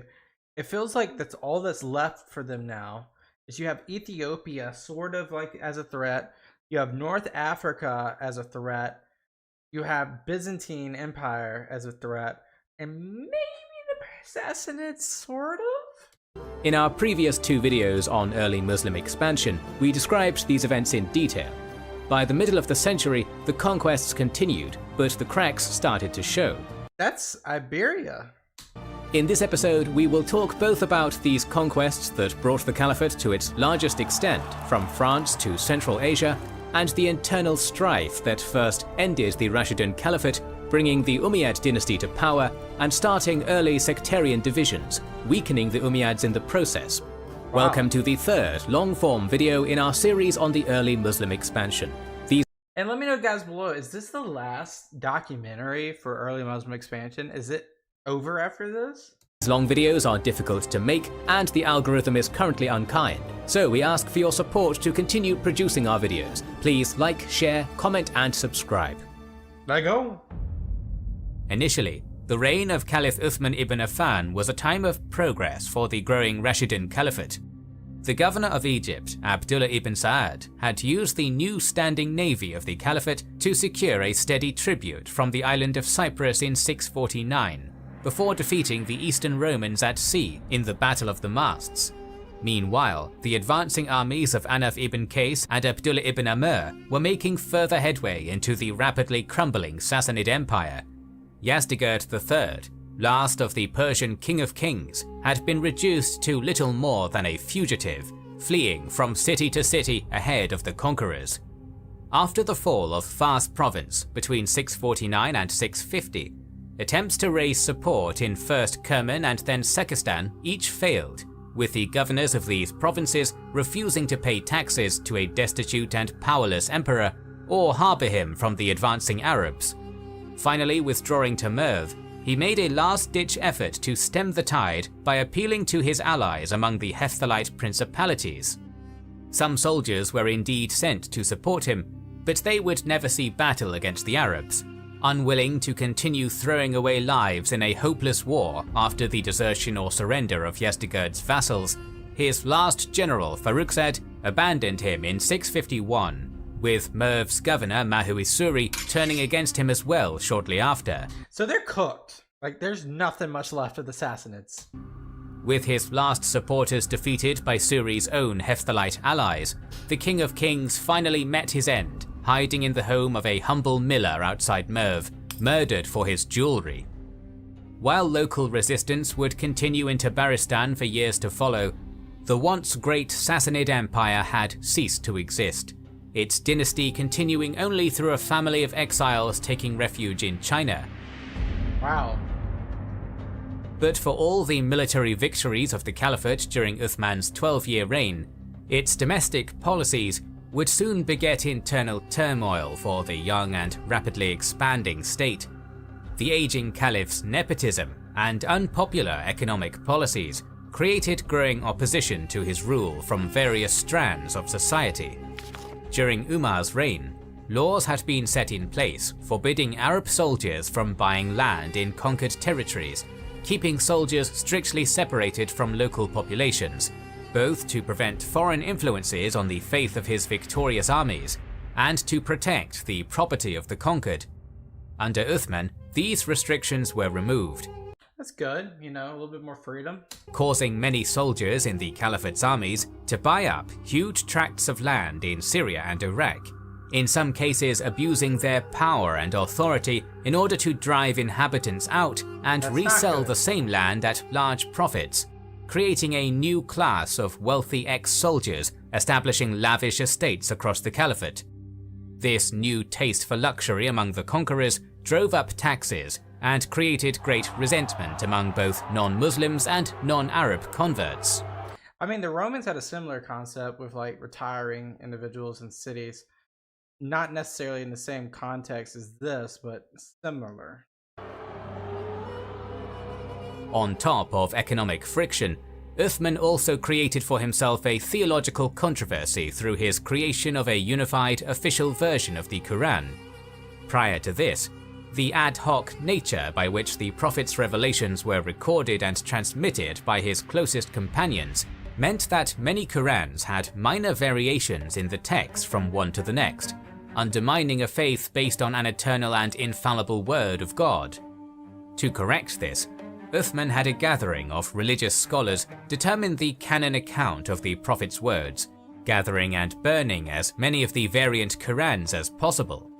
A: It feels like that's all that's left for them now. Is you have Ethiopia sort of like as a threat. You have North Africa as a threat. You have Byzantine Empire as a threat. And maybe the Sassanids, sort of?
B: In our previous 2 videos on early Muslim expansion, we described these events in detail. By the middle of the century, the conquests continued, but the cracks started to show.
A: That's Iberia.
B: In this episode, we will talk both about these conquests that brought the Caliphate to its largest extent, from France to Central Asia, and the internal strife that first ended the Rashidun Caliphate, bringing the Umayyad dynasty to power and starting early sectarian divisions, weakening the Umayyads in the process. Wow. Welcome to the 3rd long-form video in our series on the early Muslim expansion.
A: And let me know, guys, below, is this the last documentary for early Muslim expansion? Is it over after this?
B: These long videos are difficult to make, and the algorithm is currently unkind, so we ask for your support to continue producing our videos. Please like, share, comment, and subscribe.
A: Let go.
B: Initially, the reign of Caliph Uthman ibn Affan was a time of progress for the growing Rashidun Caliphate. The governor of Egypt, Abdullah ibn Sa'ad, had used the new standing navy of the Caliphate to secure a steady tribute from the island of Cyprus in 649, before defeating the Eastern Romans at sea in the Battle of the Masts. Meanwhile, the advancing armies of Anaf ibn Qais and Abdullah ibn Amr were making further headway into the rapidly crumbling Sassanid Empire. Yazdegerd III, last of the Persian King of Kings, had been reduced to little more than a fugitive, fleeing from city to city ahead of the conquerors. After the fall of Fars province between 649 and 650, attempts to raise support in first Kerman and then Sekistan each failed, with the governors of these provinces refusing to pay taxes to a destitute and powerless emperor or harbour him from the advancing Arabs. Finally withdrawing to Merv, he made a last-ditch effort to stem the tide by appealing to his allies among the Hephthalite principalities. Some soldiers were indeed sent to support him, but they would never see battle against the Arabs. Unwilling to continue throwing away lives in a hopeless war after the desertion or surrender of Yazdegerd's vassals, his last general Farrukhzad abandoned him in 651, with Merv's governor Mahu-Isuri turning against him as well shortly after.
A: So they're cooked. Like, there's nothing much left of the Sassanids.
B: With his last supporters defeated by Suri's own Hephthalite allies, the King of Kings finally met his end, hiding in the home of a humble miller outside Merv, murdered for his jewelry. While local resistance would continue into Baristan for years to follow, the once great Sassanid Empire had ceased to exist, its dynasty continuing only through a family of exiles taking refuge in China.
A: Wow.
B: But for all the military victories of the Caliphate during Uthman's 12-year reign, its domestic policies would soon beget internal turmoil for the young and rapidly expanding state. The aging Caliph's nepotism and unpopular economic policies created growing opposition to his rule from various strands of society. During Umar's reign, laws had been set in place forbidding Arab soldiers from buying land in conquered territories, keeping soldiers strictly separated from local populations, both to prevent foreign influences on the faith of his victorious armies and to protect the property of the conquered. Under Uthman, these restrictions were removed.
A: That's good, a little bit more freedom.
B: Causing many soldiers in the Caliphate's armies to buy up huge tracts of land in Syria and Iraq, in some cases abusing their power and authority in order to drive inhabitants out and resell the same land at large profits, creating a new class of wealthy ex-soldiers establishing lavish estates across the Caliphate. This new taste for luxury among the conquerors drove up taxes and created great resentment among both non-Muslims and non-Arab converts.
A: I mean, the Romans had a similar concept with retiring individuals in cities. Not necessarily in the same context as this, but similar.
B: On top of economic friction, Uthman also created for himself a theological controversy through his creation of a unified official version of the Quran. Prior to this, the ad hoc nature by which the Prophet's revelations were recorded and transmitted by his closest companions meant that many Qurans had minor variations in the text from one to the next, undermining a faith based on an eternal and infallible word of God. To correct this, Uthman had a gathering of religious scholars determine the canon account of the Prophet's words, gathering and burning as many of the variant Qurans as possible.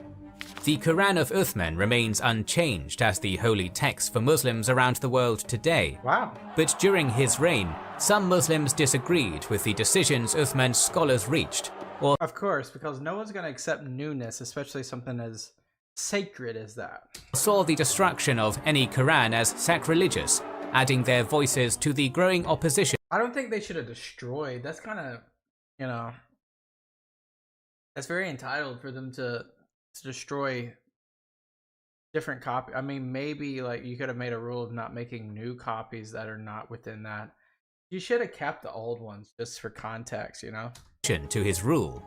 B: The Quran of Uthman remains unchanged as the holy text for Muslims around the world today.
A: Wow.
B: But during his reign, some Muslims disagreed with the decisions Uthman's scholars reached, or
A: of course, because no one's going to accept newness, especially something as sacred as that.
B: Saw the destruction of any Quran as sacrilegious, adding their voices to the growing opposition.
A: I don't think they should have destroyed. That's kind of, that's very entitled for them to destroy different copy. I mean, maybe like you could have made a rule of not making new copies that are not within that. You should have kept the old ones just for context, you know?
B: To his rule.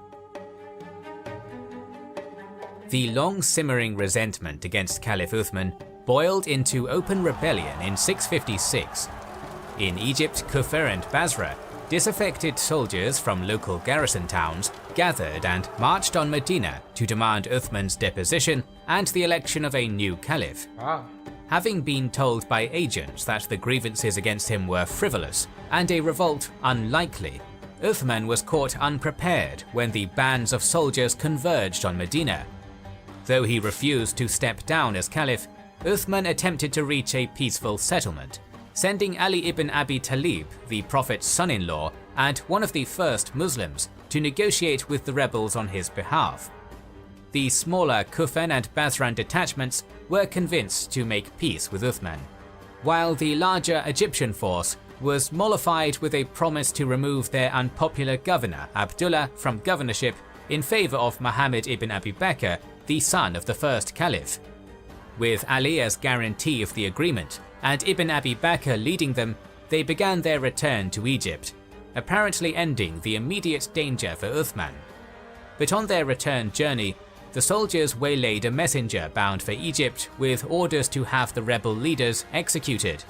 B: The long simmering resentment against Caliph Uthman boiled into open rebellion in 656. In Egypt, Kufr and Basra, disaffected soldiers from local garrison towns gathered and marched on Medina to demand Uthman's deposition and the election of a new caliph.
A: Wow.
B: Having been told by agents that the grievances against him were frivolous and a revolt unlikely, Uthman was caught unprepared when the bands of soldiers converged on Medina. Though he refused to step down as caliph, Uthman attempted to reach a peaceful settlement, sending Ali ibn Abi Talib, the Prophet's son-in-law and one of the first Muslims, to negotiate with the rebels on his behalf. The smaller Kufan and Basran detachments were convinced to make peace with Uthman, while the larger Egyptian force was mollified with a promise to remove their unpopular governor Abdullah from governorship in favour of Muhammad ibn Abi Bakr, the son of the first caliph. With Ali as guarantee of the agreement, and Ibn Abi Bakr leading them, they began their return to Egypt, apparently ending the immediate danger for Uthman. But on their return journey, the soldiers waylaid a messenger bound for Egypt with orders to have the rebel leaders executed.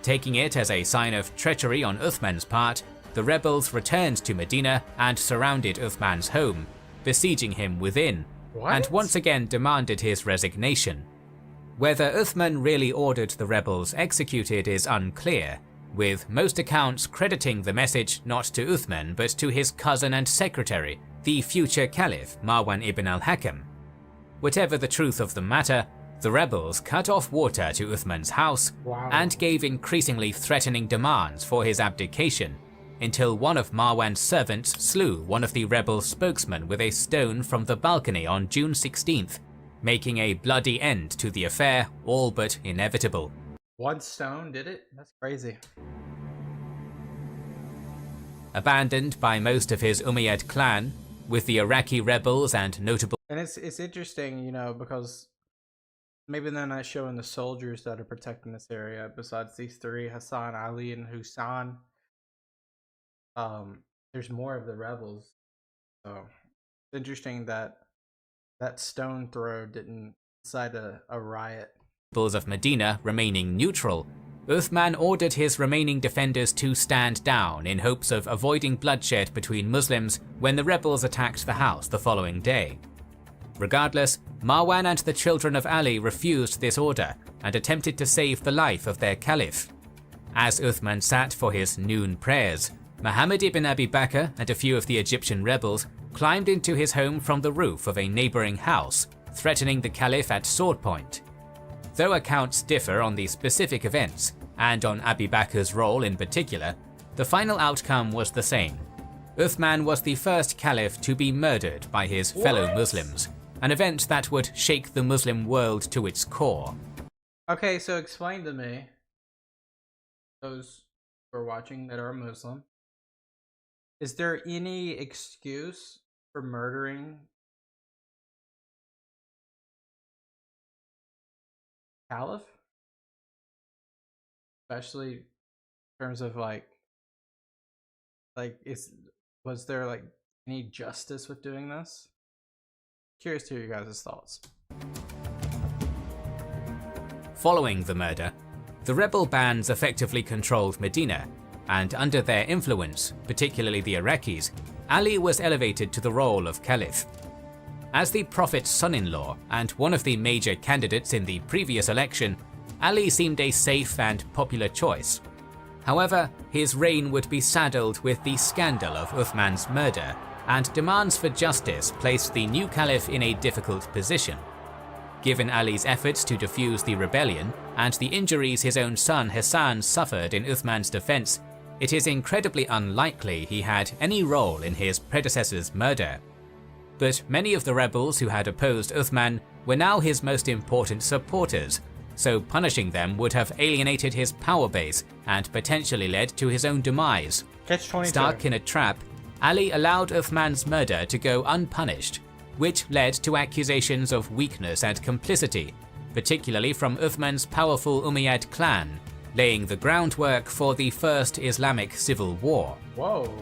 B: Taking it as a sign of treachery on Uthman's part, the rebels returned to Medina and surrounded Uthman's home, besieging him within, and once again demanded his resignation. Whether Uthman really ordered the rebels executed is unclear, with most accounts crediting the message not to Uthman but to his cousin and secretary, the future caliph Marwan ibn al-Hakam. Whatever the truth of the matter, the rebels cut off water to Uthman's house and gave increasingly threatening demands for his abdication, until one of Marwan's servants slew one of the rebel spokesmen with a stone from the balcony on June 16th, making a bloody end to the affair all but inevitable.
A: One stone did it? That's crazy.
B: Abandoned by most of his Umayyad clan, with the Iraqi rebels and notable...
A: And it's interesting, you know, because maybe they're not showing the soldiers that are protecting this area besides these three, Hassan, Ali, and Hussein. There's more of the rebels. So it's interesting that that stone throw didn't incite a riot.
B: Of Medina remaining neutral, Uthman ordered his remaining defenders to stand down in hopes of avoiding bloodshed between Muslims when the rebels attacked the house the following day. Regardless, Marwan and the children of Ali refused this order and attempted to save the life of their caliph. As Uthman sat for his noon prayers, Muhammad ibn Abi Bakr and a few of the Egyptian rebels climbed into his home from the roof of a neighbouring house, threatening the caliph at sword point. Though accounts differ on the specific events, and on Abi Bakr's role in particular, the final outcome was the same. Uthman was the first caliph to be murdered by his fellow Muslims, an event that would shake the Muslim world to its core.
A: Okay, so explain to me, those who are watching that are Muslim, is there any excuse for murdering caliph? Especially in terms of was there like any justice with doing this? Curious to hear your guys' thoughts.
B: Following the murder, the rebel bands effectively controlled Medina, and under their influence, particularly the Iraqis, Ali was elevated to the role of caliph. As the Prophet's son-in-law and one of the major candidates in the previous election, Ali seemed a safe and popular choice. However, his reign would be saddled with the scandal of Uthman's murder, and demands for justice placed the new caliph in a difficult position. Given Ali's efforts to defuse the rebellion and the injuries his own son Hassan suffered in Uthman's defense, it is incredibly unlikely he had any role in his predecessor's murder. But many of the rebels who had opposed Uthman were now his most important supporters, so punishing them would have alienated his power base and potentially led to his own demise.
A: Catch-22.
B: Stuck in a trap, Ali allowed Uthman's murder to go unpunished, which led to accusations of weakness and complicity, particularly from Uthman's powerful Umayyad clan, laying the groundwork for the First Islamic Civil War.
A: Whoa.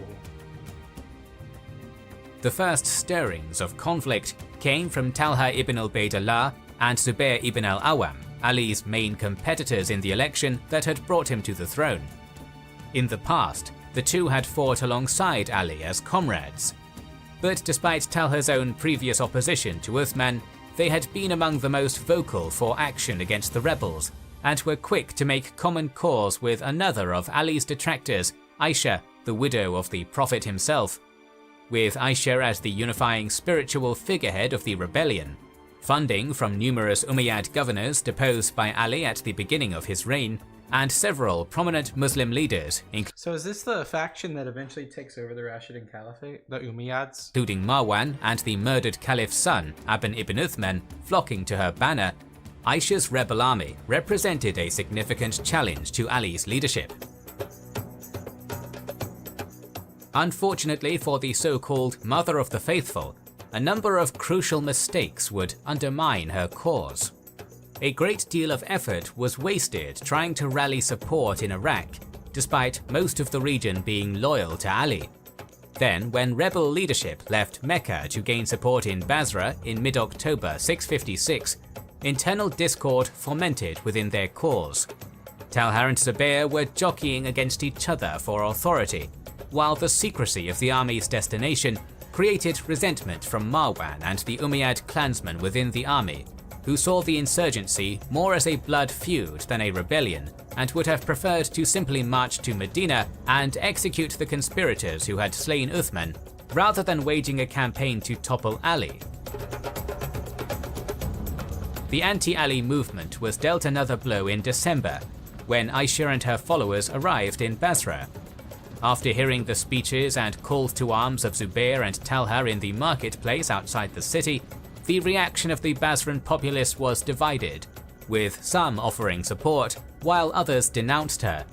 B: The first stirrings of conflict came from Talha ibn Ubaydullah and Zubair ibn al-Awwam, Ali's main competitors in the election that had brought him to the throne. In the past, the two had fought alongside Ali as comrades. But despite Talha's own previous opposition to Uthman, they had been among the most vocal for action against the rebels, and were quick to make common cause with another of Ali's detractors, Aisha, the widow of the Prophet himself. With Aisha as the unifying spiritual figurehead of the rebellion, funding from numerous Umayyad governors deposed by Ali at the beginning of his reign, and several prominent Muslim leaders,
A: So is this the faction that eventually takes over the Rashidun Caliphate, the Umayyads?
B: including Marwan and the murdered Caliph's son, Aban ibn Uthman, flocking to her banner, Aisha's rebel army represented a significant challenge to Ali's leadership. Unfortunately for the so-called Mother of the Faithful, a number of crucial mistakes would undermine her cause. A great deal of effort was wasted trying to rally support in Iraq, despite most of the region being loyal to Ali. Then, when rebel leadership left Mecca to gain support in Basra in mid-October 656, internal discord fomented within their cause. Talha and Zubair were jockeying against each other for authority, while the secrecy of the army's destination created resentment from Marwan and the Umayyad clansmen within the army, who saw the insurgency more as a blood feud than a rebellion, and would have preferred to simply march to Medina and execute the conspirators who had slain Uthman, rather than waging a campaign to topple Ali. The anti-Ali movement was dealt another blow in December, when Aisha and her followers arrived in Basra. After hearing the speeches and calls to arms of Zubair and Talha in the marketplace outside the city, the reaction of the Basran populace was divided, with some offering support, while others denounced her.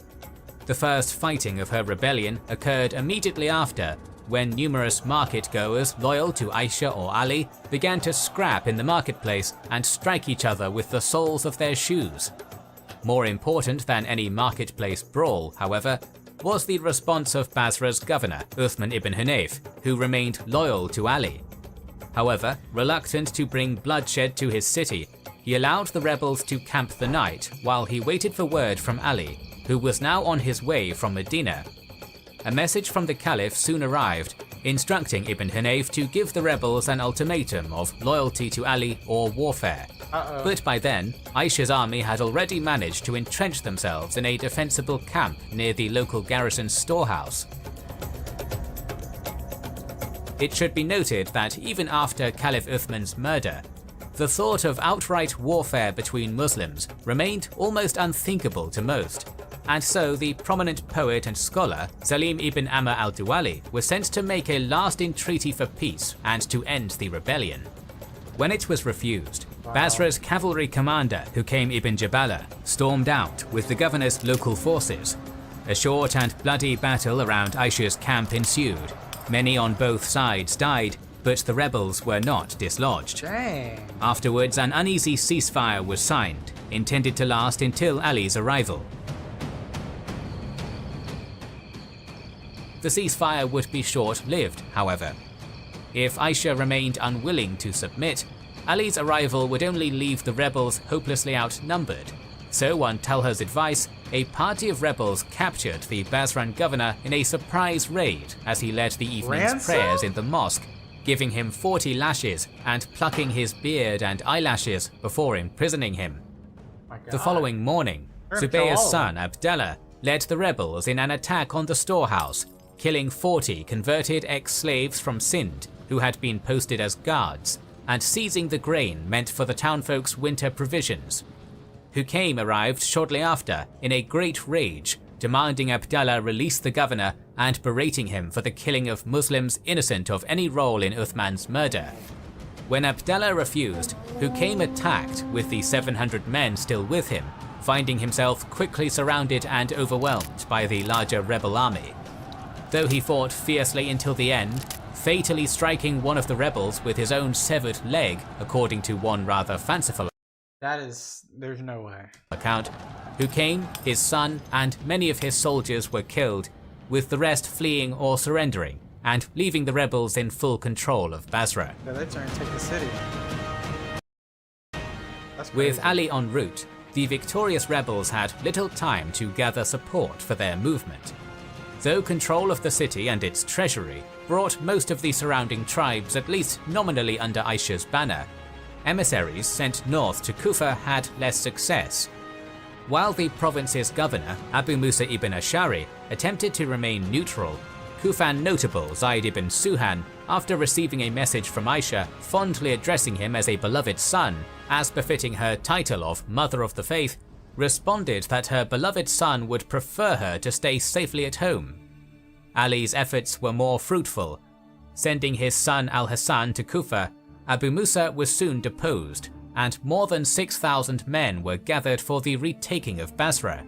B: The first fighting of her rebellion occurred immediately after, when numerous market-goers loyal to Aisha or Ali began to scrap in the marketplace and strike each other with the soles of their shoes. More important than any marketplace brawl, however, was the response of Basra's governor, Uthman ibn Hunayf, who remained loyal to Ali. However, reluctant to bring bloodshed to his city, he allowed the rebels to camp the night while he waited for word from Ali, who was now on his way from Medina. A message from the Caliph soon arrived, instructing Ibn Hunayf to give the rebels an ultimatum of loyalty to Ali or warfare. But by then, Aisha's army had already managed to entrench themselves in a defensible camp near the local garrison's storehouse. It should be noted that even after Caliph Uthman's murder, the thought of outright warfare between Muslims remained almost unthinkable to most, and so the prominent poet and scholar Salim ibn Amr al-Duwali was sent to make a last entreaty for peace and to end the rebellion. When it was refused, Basra's cavalry commander Hukaym ibn Jabala stormed out with the governor's local forces. A short and bloody battle around Aisha's camp ensued. Many on both sides died, but the rebels were not dislodged.
A: Dang.
B: Afterwards, an uneasy ceasefire was signed, intended to last until Ali's arrival. The ceasefire would be short-lived, however. If Aisha remained unwilling to submit, Ali's arrival would only leave the rebels hopelessly outnumbered. So, on Talha's advice, a party of rebels captured the Basran governor in a surprise raid as he led the evening's prayers in the mosque, giving him 40 lashes and plucking his beard and eyelashes before imprisoning him. The following morning, Zubayr's son Abdallah led the rebels in an attack on the storehouse, killing 40 converted ex-slaves from Sind who had been posted as guards, and seizing the grain meant for the townfolk's winter provisions. Hukaym arrived shortly after in a great rage, demanding Abdallah release the governor and berating him for the killing of Muslims innocent of any role in Uthman's murder. When Abdallah refused, Hukaym attacked with the 700 men still with him, finding himself quickly surrounded and overwhelmed by the larger rebel army. Though he fought fiercely until the end, fatally striking one of the rebels with his own severed leg, according to one rather fanciful
A: There's no way.
B: Account, who came, his son, and many of his soldiers were killed, with the rest fleeing or surrendering, and leaving the rebels in full control of Basra.
A: Yeah, they try and take the city. That's crazy.
B: With Ali en route, the victorious rebels had little time to gather support for their movement. Though control of the city and its treasury brought most of the surrounding tribes at least nominally under Aisha's banner, emissaries sent north to Kufa had less success. While the province's governor, Abu Musa ibn Ashari, attempted to remain neutral, Kufan notable Zayd ibn Suhan, after receiving a message from Aisha fondly addressing him as a beloved son, as befitting her title of Mother of the Faith, responded that her beloved son would prefer her to stay safely at home. Ali's efforts were more fruitful. Sending his son al-Hassan to Kufa, Abu Musa was soon deposed, and more than 6,000 men were gathered for the retaking of Basra.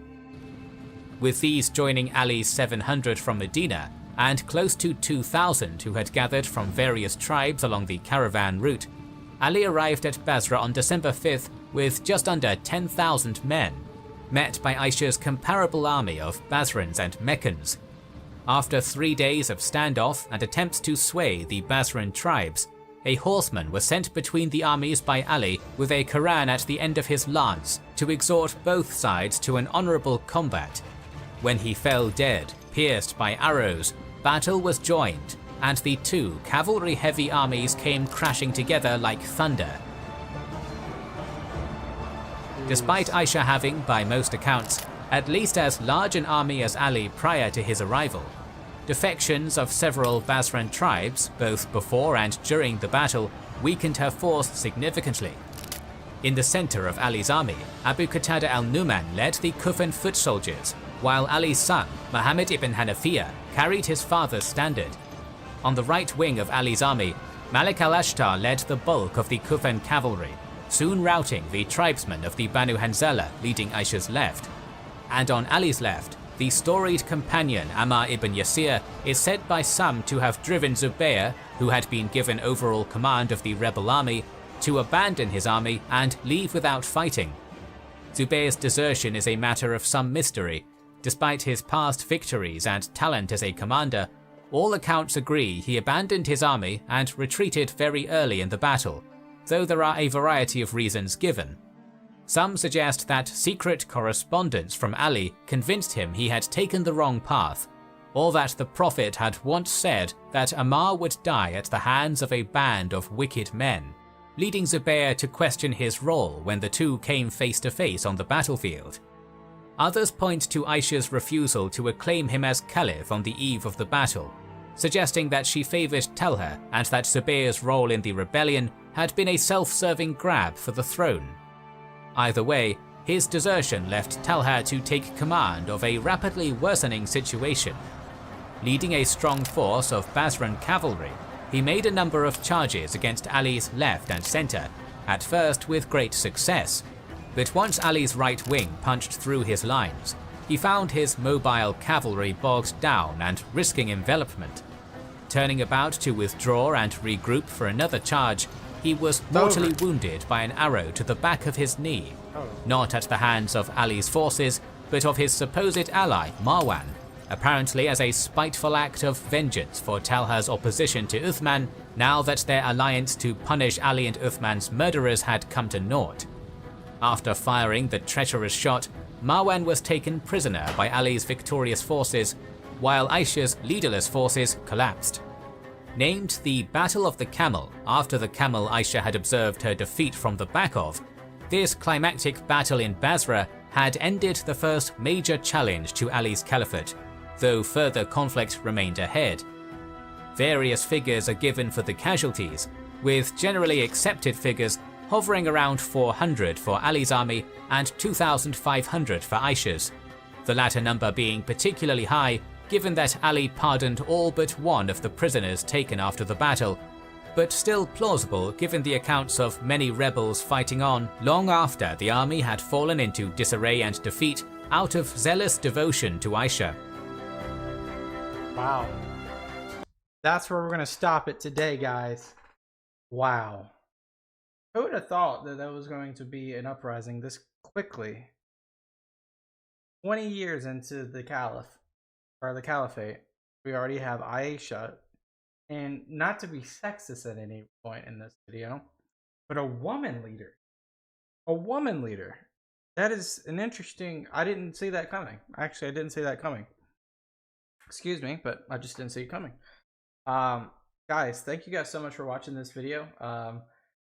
B: With these joining Ali's 700 from Medina, and close to 2,000 who had gathered from various tribes along the caravan route, Ali arrived at Basra on December 5th with just under 10,000 men, met by Aisha's comparable army of Basrans and Meccans. After 3 days of standoff and attempts to sway the Basran tribes, a horseman was sent between the armies by Ali with a Quran at the end of his lance to exhort both sides to an honourable combat. When he fell dead, pierced by arrows, battle was joined, and the two cavalry-heavy armies came crashing together like thunder. Despite Aisha having, by most accounts, at least as large an army as Ali prior to his arrival, defections of several Basran tribes, both before and during the battle, weakened her force significantly. In the center of Ali's army, Abu Qatada al-Numan led the Kufan foot soldiers, while Ali's son, Muhammad ibn Hanafiya, carried his father's standard. On the right wing of Ali's army, Malik al-Ashtar led the bulk of the Kufan cavalry, soon routing the tribesmen of the Banu Hanzala leading Aisha's left. And on Ali's left, the storied companion Ammar ibn Yasir is said by some to have driven Zubayr, who had been given overall command of the rebel army, to abandon his army and leave without fighting. Zubayr's desertion is a matter of some mystery. Despite his past victories and talent as a commander, all accounts agree he abandoned his army and retreated very early in the battle, though there are a variety of reasons given. Some suggest that secret correspondence from Ali convinced him he had taken the wrong path, or that the Prophet had once said that Ammar would die at the hands of a band of wicked men, leading Zubayr to question his role when the two came face to face on the battlefield. Others point to Aisha's refusal to acclaim him as Caliph on the eve of the battle, suggesting that she favoured Talha and that Zubayr's role in the rebellion had been a self-serving grab for the throne. Either way, his desertion left Talha to take command of a rapidly worsening situation. Leading a strong force of Basran cavalry, he made a number of charges against Ali's left and centre, at first with great success. But once Ali's right wing punched through his lines, he found his mobile cavalry bogged down and risking envelopment. Turning about to withdraw and regroup for another charge, he was mortally wounded by an arrow to the back of his knee, not at the hands of Ali's forces, but of his supposed ally Marwan, apparently as a spiteful act of vengeance for Talha's opposition to Uthman now that their alliance to punish Ali and Uthman's murderers had come to naught. After firing the treacherous shot, Marwan was taken prisoner by Ali's victorious forces, while Aisha's leaderless forces collapsed. Named the Battle of the Camel after the camel Aisha had observed her defeat from the back of, this climactic battle in Basra had ended the first major challenge to Ali's caliphate, though further conflict remained ahead. Various figures are given for the casualties, with generally accepted figures hovering around 400 for Ali's army and 2,500 for Aisha's, the latter number being particularly high given that Ali pardoned all but one of the prisoners taken after the battle, but still plausible given the accounts of many rebels fighting on long after the army had fallen into disarray and defeat out of zealous devotion to Aisha.
A: Wow. That's where we're going to stop it today, guys. Wow. Who would have thought that that was going to be an uprising this quickly? 20 years into the caliphate, we already have Aisha, and not to be sexist at any point in this video, but a woman leader. A woman leader. That is an interesting. I didn't see that coming. Actually, I didn't see that coming. Excuse me, but I just didn't see it coming. Guys, thank you guys so much for watching this video.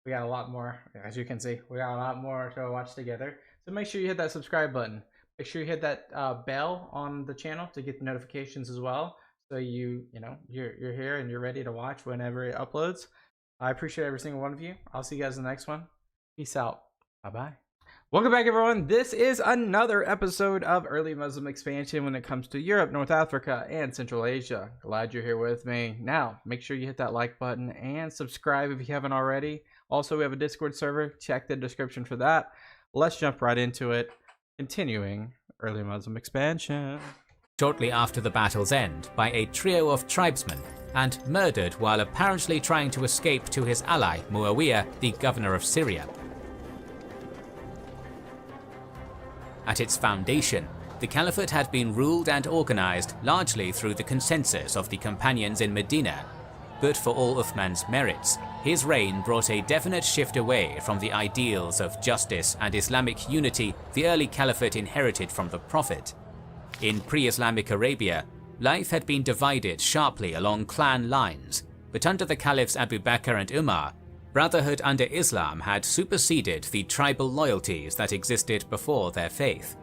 A: We got a lot more, as you can see, we got a lot more to watch together. So make sure you hit that subscribe button. Make sure you hit that bell on the channel to get the notifications as well. So you're here and you're ready to watch whenever it uploads. I appreciate every single one of you. I'll see you guys in the next one. Peace out. Bye-bye. Welcome back, everyone. This is another episode of Early Muslim Expansion when it comes to Europe, North Africa, and Central Asia. Glad you're here with me. Now, make sure you hit that like button and subscribe if you haven't already. Also, we have a Discord server. Check the description for that. Let's jump right into it. Continuing Early Muslim Expansion.
B: Shortly after the battle's end by a trio of tribesmen and murdered while apparently trying to escape to his ally Muawiyah, the governor of Syria. At its foundation, the caliphate had been ruled and organized largely through the consensus of the companions in Medina, but for all Uthman's merits, his reign brought a definite shift away from the ideals of justice and Islamic unity the early caliphate inherited from the Prophet. In pre-Islamic Arabia, life had been divided sharply along clan lines, but under the caliphs Abu Bakr and Umar, brotherhood under Islam had superseded the tribal loyalties that existed before their faith.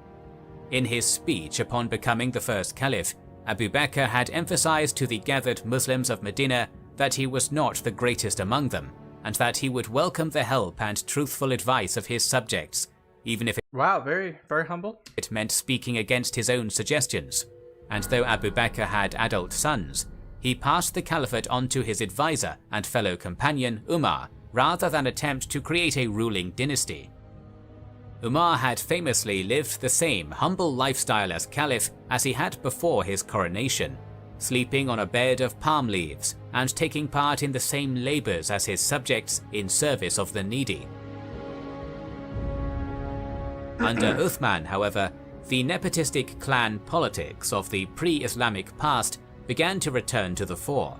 B: In his speech upon becoming the first caliph, Abu Bakr had emphasized to the gathered Muslims of Medina that he was not the greatest among them, and that he would welcome the help and truthful advice of his subjects, even if
A: very humble.
B: It meant speaking against his own suggestions. And though Abu Bakr had adult sons, he passed the caliphate on to his advisor and fellow companion Umar, rather than attempt to create a ruling dynasty. Umar had famously lived the same humble lifestyle as caliph as he had before his coronation, sleeping on a bed of palm leaves and taking part in the same labors as his subjects in service of the needy. Under Uthman, however, the nepotistic clan politics of the pre-Islamic past began to return to the fore.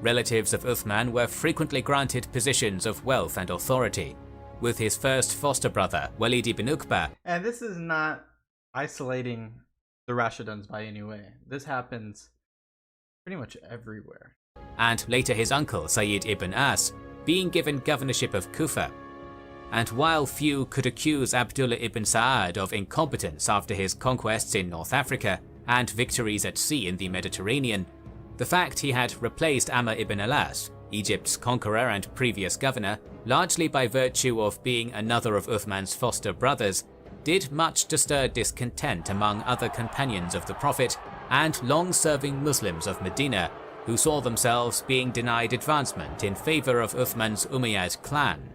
B: Relatives of Uthman were frequently granted positions of wealth and authority, with his first foster brother, Walid ibn Uqba.
A: And this is not isolating the Rashiduns by any way. This happens pretty much everywhere.
B: And later his uncle, Sayyid ibn As, being given governorship of Kufa. And while few could accuse Abdullah ibn Sa'ad of incompetence after his conquests in North Africa and victories at sea in the Mediterranean, the fact he had replaced Amr ibn al-As, Egypt's conqueror and previous governor, largely by virtue of being another of Uthman's foster brothers, did much to stir discontent among other companions of the Prophet and long-serving Muslims of Medina, who saw themselves being denied advancement in favor of Uthman's Umayyad clan.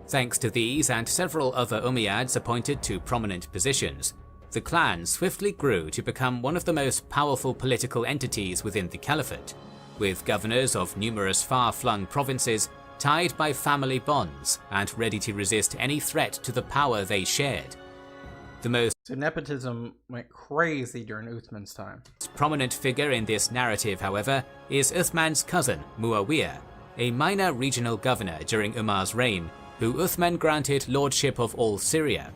B: Thanks to these and several other Umayyads appointed to prominent positions, the clan swiftly grew to become one of the most powerful political entities within the caliphate, with governors of numerous far-flung provinces tied by family bonds and ready to resist any threat to the power they shared.
A: So nepotism went crazy during Uthman's time.
B: Prominent figure in this narrative, however, is Uthman's cousin, Muawiyah, a minor regional governor during Umar's reign, who Uthman granted lordship of all Syria.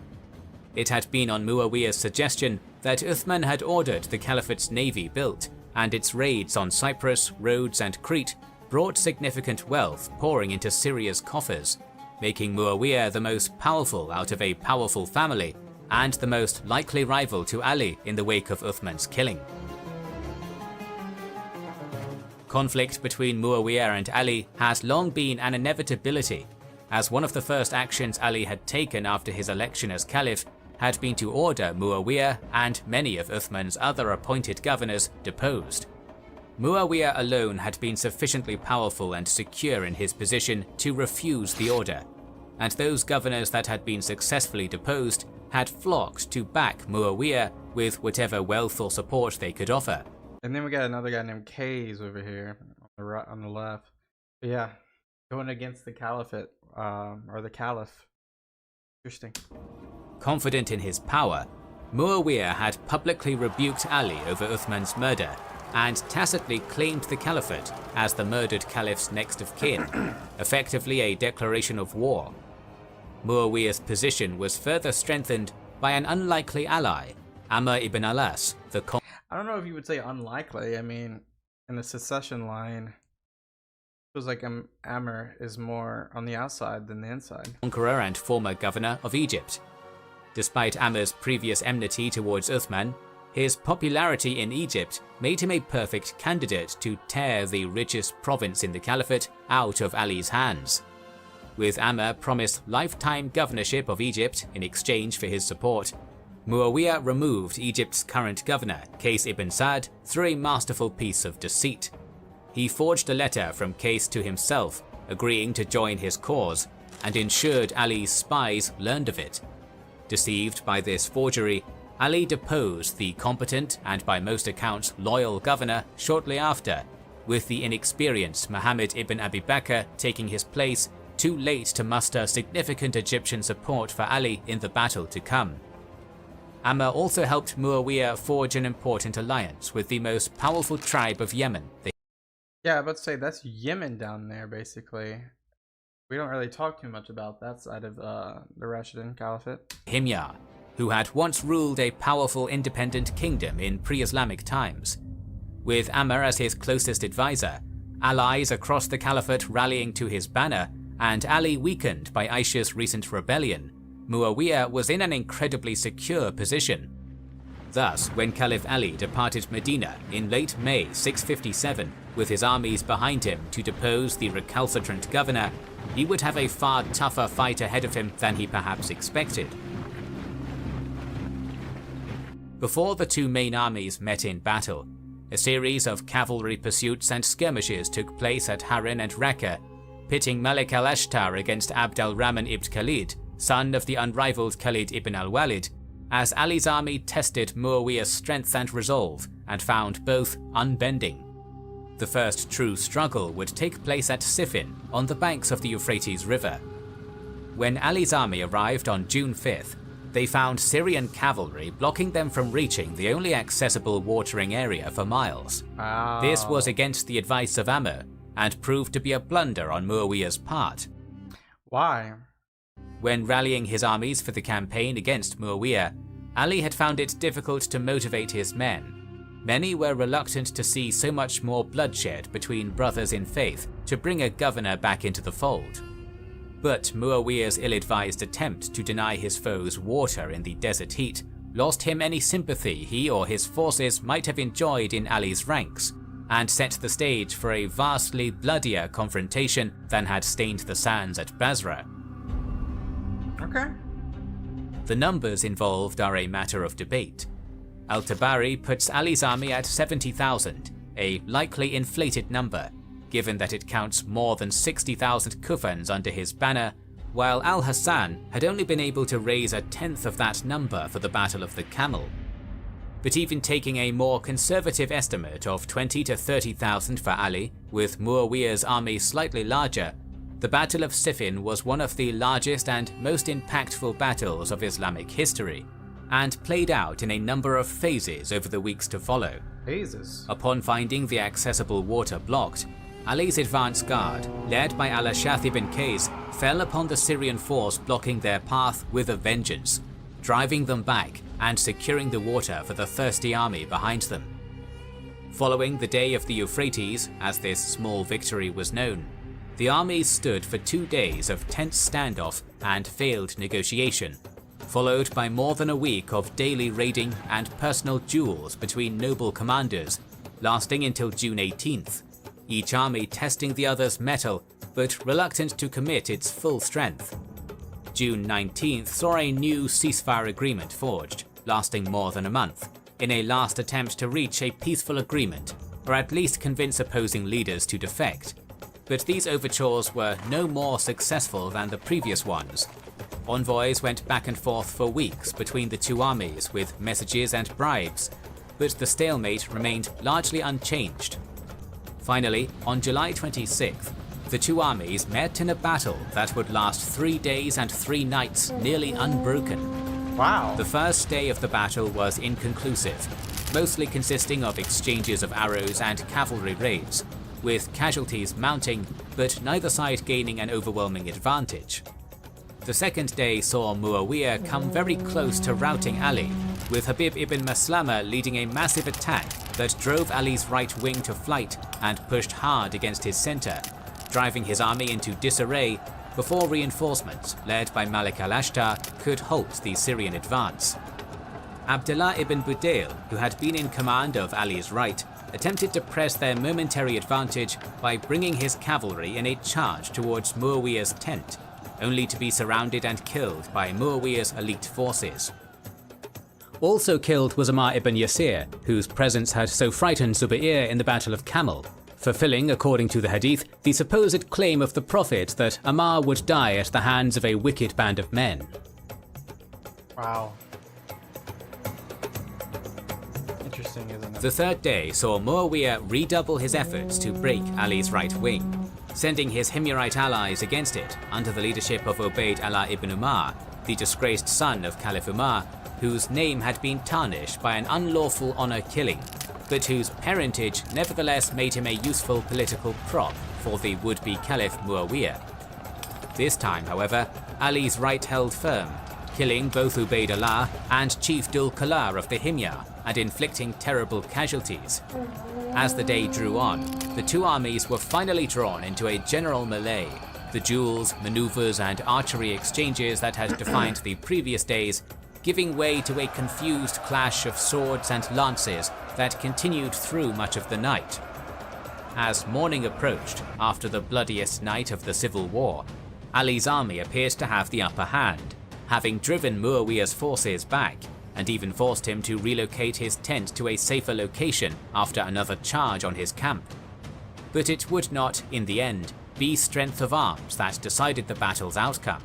B: It had been on Muawiyah's suggestion that Uthman had ordered the caliphate's navy built, and its raids on Cyprus, Rhodes and Crete brought significant wealth pouring into Syria's coffers, making Muawiyah the most powerful out of a powerful family, and the most likely rival to Ali in the wake of Uthman's killing. Conflict between Muawiyah and Ali has long been an inevitability, as one of the first actions Ali had taken after his election as caliph had been to order Muawiyah and many of Uthman's other appointed governors deposed. Muawiyah alone had been sufficiently powerful and secure in his position to refuse the order, and those governors that had been successfully deposed had flocked to back Muawiyah with whatever wealth or support they could offer.
A: And then we got another guy named Kays over here on the left. But yeah, Going against the caliphate, or the caliph. Interesting.
B: Confident in his power, Muawiyah had publicly rebuked Ali over Uthman's murder and tacitly claimed the caliphate as the murdered caliph's next of kin, effectively a declaration of war. Muawiyah's position was further strengthened by an unlikely ally, Amr ibn Alas, the
A: I don't know if you would say unlikely. I mean, in the succession line, it was like Amr is more on the outside than the inside.
B: conqueror and former governor of Egypt. Despite Amr's previous enmity towards Uthman, his popularity in Egypt made him a perfect candidate to tear the richest province in the caliphate out of Ali's hands. With Amr promised lifetime governorship of Egypt in exchange for his support, Muawiyah removed Egypt's current governor, Qais ibn Sa'd, through a masterful piece of deceit. He forged a letter from Qais to himself, agreeing to join his cause, and ensured Ali's spies learned of it. Deceived by this forgery, Ali deposed the competent and by most accounts loyal governor shortly after, with the inexperienced Muhammad ibn Abi Bakr taking his place, too late to muster significant Egyptian support for Ali in the battle to come. Amr also helped Muawiyah forge an important alliance with the most powerful tribe of Yemen.
A: Yeah, but say that's Yemen down there, basically. We don't really talk too much about that side of the Rashidun Caliphate.
B: Himyar, who had once ruled a powerful independent kingdom in pre-Islamic times. With Amr as his closest advisor, allies across the caliphate rallying to his banner, and Ali weakened by Aisha's recent rebellion, Muawiyah was in an incredibly secure position. Thus, when Caliph Ali departed Medina in late May 657 with his armies behind him to depose the recalcitrant governor, he would have a far tougher fight ahead of him than he perhaps expected. Before the two main armies met in battle, a series of cavalry pursuits and skirmishes took place at Harin and Raqqa, pitting Malik al-Ashtar against Abd al-Rahman ibn Khalid, son of the unrivaled Khalid ibn al-Walid, as Ali's army tested Muawiyah's strength and resolve and found both unbending. The first true struggle would take place at Siffin, on the banks of the Euphrates River. When Ali's army arrived on June 5th, they found Syrian cavalry blocking them from reaching the only accessible watering area for miles.
A: Wow.
B: This was against the advice of Amr, and proved to be a blunder on Muawiyah's part.
A: Why?
B: When rallying his armies for the campaign against Muawiyah, Ali had found it difficult to motivate his men. Many were reluctant to see so much more bloodshed between brothers in faith to bring a governor back into the fold. But Muawiyah's ill-advised attempt to deny his foes water in the desert heat lost him any sympathy he or his forces might have enjoyed in Ali's ranks, and set the stage for a vastly bloodier confrontation than had stained the sands at Basra.
A: Okay.
B: The numbers involved are a matter of debate. Al-Tabari puts Ali's army at 70,000, a likely inflated number, given that it counts more than 60,000 Kufans under his banner, while Al-Hassan had only been able to raise a tenth of that number for the Battle of the Camel. But even taking a more conservative estimate of 20 to 30,000 for Ali, with Muawiyah's army slightly larger, the Battle of Siffin was one of the largest and most impactful battles of Islamic history, and played out in a number of phases over the weeks to follow.
A: Phases?
B: Upon finding the accessible water blocked, Ali's advance guard, led by al-Ash'ath ibn Qais, fell upon the Syrian force blocking their path with a vengeance, driving them back and securing the water for the thirsty army behind them. Following the Day of the Euphrates, as this small victory was known, the armies stood for 2 days of tense standoff and failed negotiation, followed by more than a week of daily raiding and personal duels between noble commanders, lasting until June 18th, each army testing the other's mettle but reluctant to commit its full strength. June 19th saw a new ceasefire agreement forged, lasting more than a month, in a last attempt to reach a peaceful agreement, or at least convince opposing leaders to defect. But these overtures were no more successful than the previous ones. Envoys went back and forth for weeks between the two armies with messages and bribes, but the stalemate remained largely unchanged. Finally, on July 26th, the two armies met in a battle that would last 3 days and 3 nights, nearly unbroken.
A: Wow.
B: The first day of the battle was inconclusive, mostly consisting of exchanges of arrows and cavalry raids, with casualties mounting, but neither side gaining an overwhelming advantage. The second day saw Muawiyah come very close to routing Ali, with Habib ibn Maslama leading a massive attack that drove Ali's right wing to flight and pushed hard against his center, driving his army into disarray before reinforcements led by Malik al-Ashtar could halt the Syrian advance. Abdullah ibn Budail, who had been in command of Ali's right, attempted to press their momentary advantage by bringing his cavalry in a charge towards Muawiyah's tent, only to be surrounded and killed by Muawiyah's elite forces. Also killed was Ammar ibn Yasir, whose presence had so frightened Zubair in the Battle of Camel, fulfilling, according to the hadith, the supposed claim of the Prophet that Ammar would die at the hands of a wicked band of men.
A: Wow. Interesting, isn't it?
B: The third day saw Muawiyah redouble his efforts to break Ali's right wing, sending his Himyarite allies against it under the leadership of Ubayd Allah ibn Umar, the disgraced son of Caliph Umar, whose name had been tarnished by an unlawful honor killing, but whose parentage nevertheless made him a useful political prop for the would-be Caliph Muawiyah. This time, however, Ali's right held firm, killing both Ubayd Allah and Chief Dul Qalar of the Himyar and inflicting terrible casualties. As the day drew on, the two armies were finally drawn into a general melee, the duels, maneuvers and archery exchanges that had defined the previous days giving way to a confused clash of swords and lances that continued through much of the night. As morning approached, after the bloodiest night of the civil war, Ali's army appears to have the upper hand, having driven Muawiyah's forces back and even forced him to relocate his tent to a safer location after another charge on his camp. But it would not, in the end, be strength of arms that decided the battle's outcome.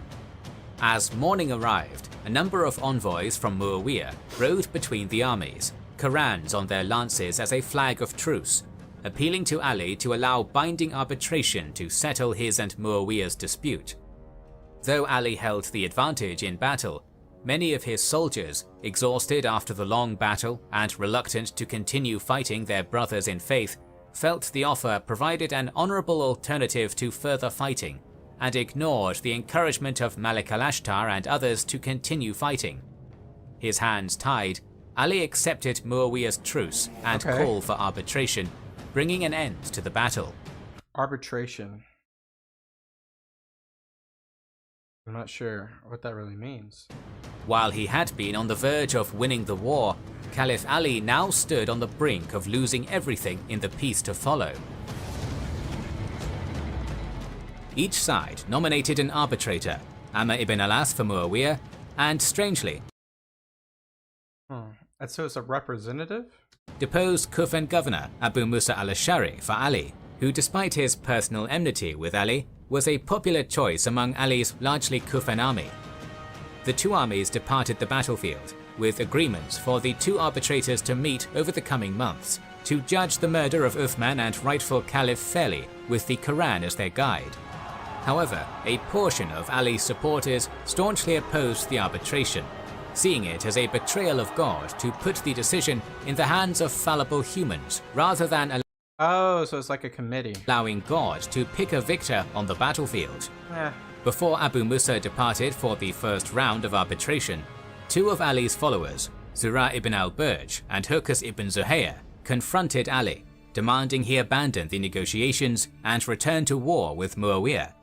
B: As morning arrived, a number of envoys from Muawiyah rode between the armies, Qurans on their lances as a flag of truce, appealing to Ali to allow binding arbitration to settle his and Muawiyah's dispute. Though Ali held the advantage in battle, many of his soldiers, exhausted after the long battle and reluctant to continue fighting their brothers in faith, felt the offer provided an honorable alternative to further fighting, and ignored the encouragement of Malik al-Ashtar and others to continue fighting. His hands tied, Ali accepted Muawiyah's truce and call for arbitration, bringing an end to the battle.
A: Arbitration. I'm not sure what that really means.
B: While he had been on the verge of winning the war, Caliph Ali now stood on the brink of losing everything in the peace to follow. Each side nominated an arbitrator, Amr ibn al-As for Muawiyah, and strangely,
A: And so it's a representative?
B: deposed Kufan governor Abu Musa al-Ash'ari for Ali, who despite his personal enmity with Ali, was a popular choice among Ali's largely Kufan army. The two armies departed the battlefield, with agreements for the two arbitrators to meet over the coming months, to judge the murder of Uthman and rightful Caliph fairly, with the Quran as their guide. However, a portion of Ali's supporters staunchly opposed the arbitration, seeing it as a betrayal of God to put the decision in the hands of fallible humans rather than
A: Oh, so it's like a committee.
B: allowing God to pick a victor on the battlefield.
A: Eh.
B: Before Abu Musa departed for the first round of arbitration, two of Ali's followers, Zura ibn al-Burj and Hurkos ibn Zuhayr, confronted Ali, demanding he abandon the negotiations and return to war with Muawiyah.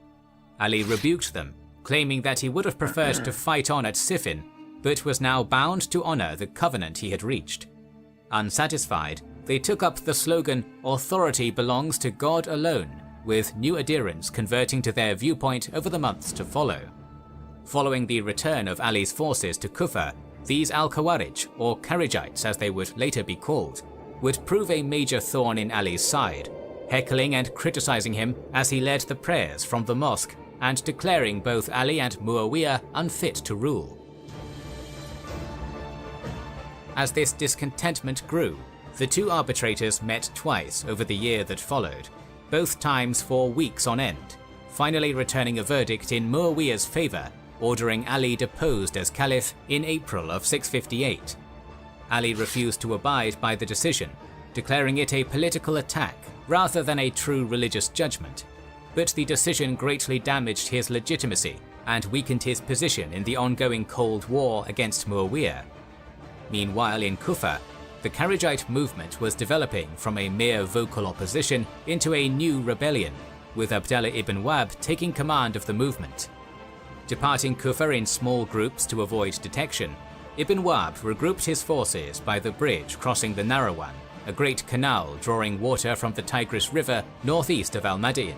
B: Ali rebuked them, claiming that he would have preferred to fight on at Siffin, but was now bound to honor the covenant he had reached. Unsatisfied, they took up the slogan, "Authority belongs to God alone," with new adherents converting to their viewpoint over the months to follow. Following the return of Ali's forces to Kufa, these Al-Khawarij, or Kharijites as they would later be called, would prove a major thorn in Ali's side, heckling and criticizing him as he led the prayers from the mosque and declaring both Ali and Muawiyah unfit to rule. As this discontentment grew, the two arbitrators met twice over the year that followed, both times for weeks on end, finally returning a verdict in Muawiyah's favour, ordering Ali deposed as Caliph in April of 658. Ali refused to abide by the decision, declaring it a political attack rather than a true religious judgment, but the decision greatly damaged his legitimacy and weakened his position in the ongoing Cold War against Muawiyah. Meanwhile in Kufa, the Kharijite movement was developing from a mere vocal opposition into a new rebellion, with Abdallah ibn Wahb taking command of the movement. Departing Kufa in small groups to avoid detection, Ibn Wahb regrouped his forces by the bridge crossing the Narawan, a great canal drawing water from the Tigris River northeast of Al-Madain.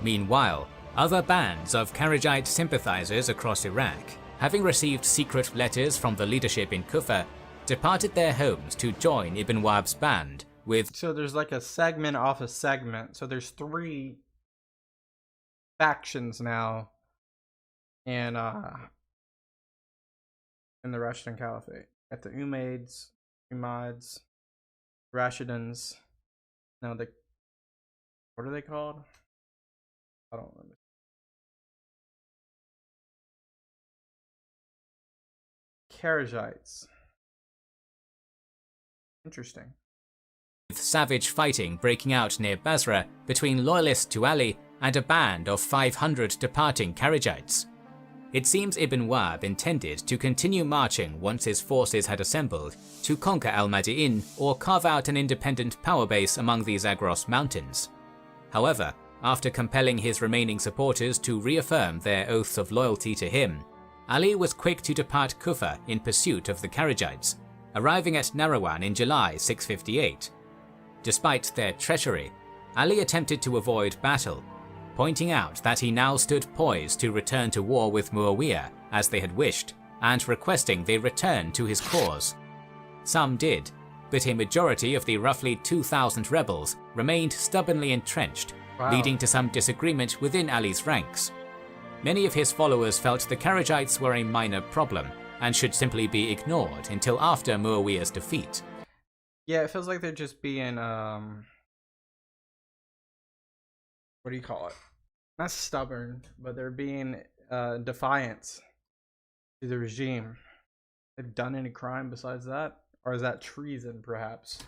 B: Meanwhile, other bands of Kharijite sympathizers across Iraq, having received secret letters from the leadership in Kufa, departed their homes to join Ibn Wahb's band with...
A: So there's like a segment off a segment. So there's 3 factions now in the Rashidun Caliphate. At the Umayyads, Umayyads, Rashiduns. Now what are they called? I don't remember. Kharijites. Interesting.
B: With savage fighting breaking out near Basra between loyalists to Ali and a band of 500 departing Kharijites. It seems Ibn Wahb intended to continue marching once his forces had assembled to conquer Al-Madain or carve out an independent power base among the Zagros mountains. However, after compelling his remaining supporters to reaffirm their oaths of loyalty to him, Ali was quick to depart Kufa in pursuit of the Kharijites, arriving at Narawan in July 658. Despite their treachery, Ali attempted to avoid battle, pointing out that he now stood poised to return to war with Muawiyah as they had wished, and requesting they return to his cause. Some did, but a majority of the roughly 2,000 rebels remained stubbornly entrenched, leading to some disagreement within Ali's ranks. Many of his followers felt the Kharijites were a minor problem and should simply be ignored until after Muawiyah's defeat.
A: Yeah, it feels like they're just being, what do you call it? Not stubborn, but they're being defiant to the regime. They've done any crime besides that? Or is that treason, perhaps?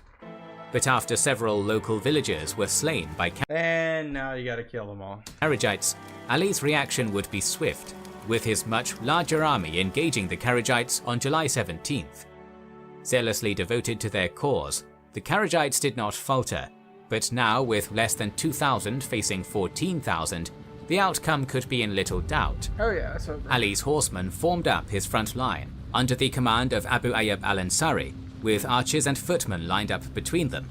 B: But after several local villagers were slain by
A: and now you gotta kill them all.
B: Kharijites, Ali's reaction would be swift, with his much larger army engaging the Kharijites on July 17th. Zealously devoted to their cause, the Kharijites did not falter, but now with less than 2,000 facing 14,000, the outcome could be in little doubt.
A: Oh yeah, so
B: Ali's horsemen formed up his front line, under the command of Abu Ayyub al-Ansari, with archers and footmen lined up between them.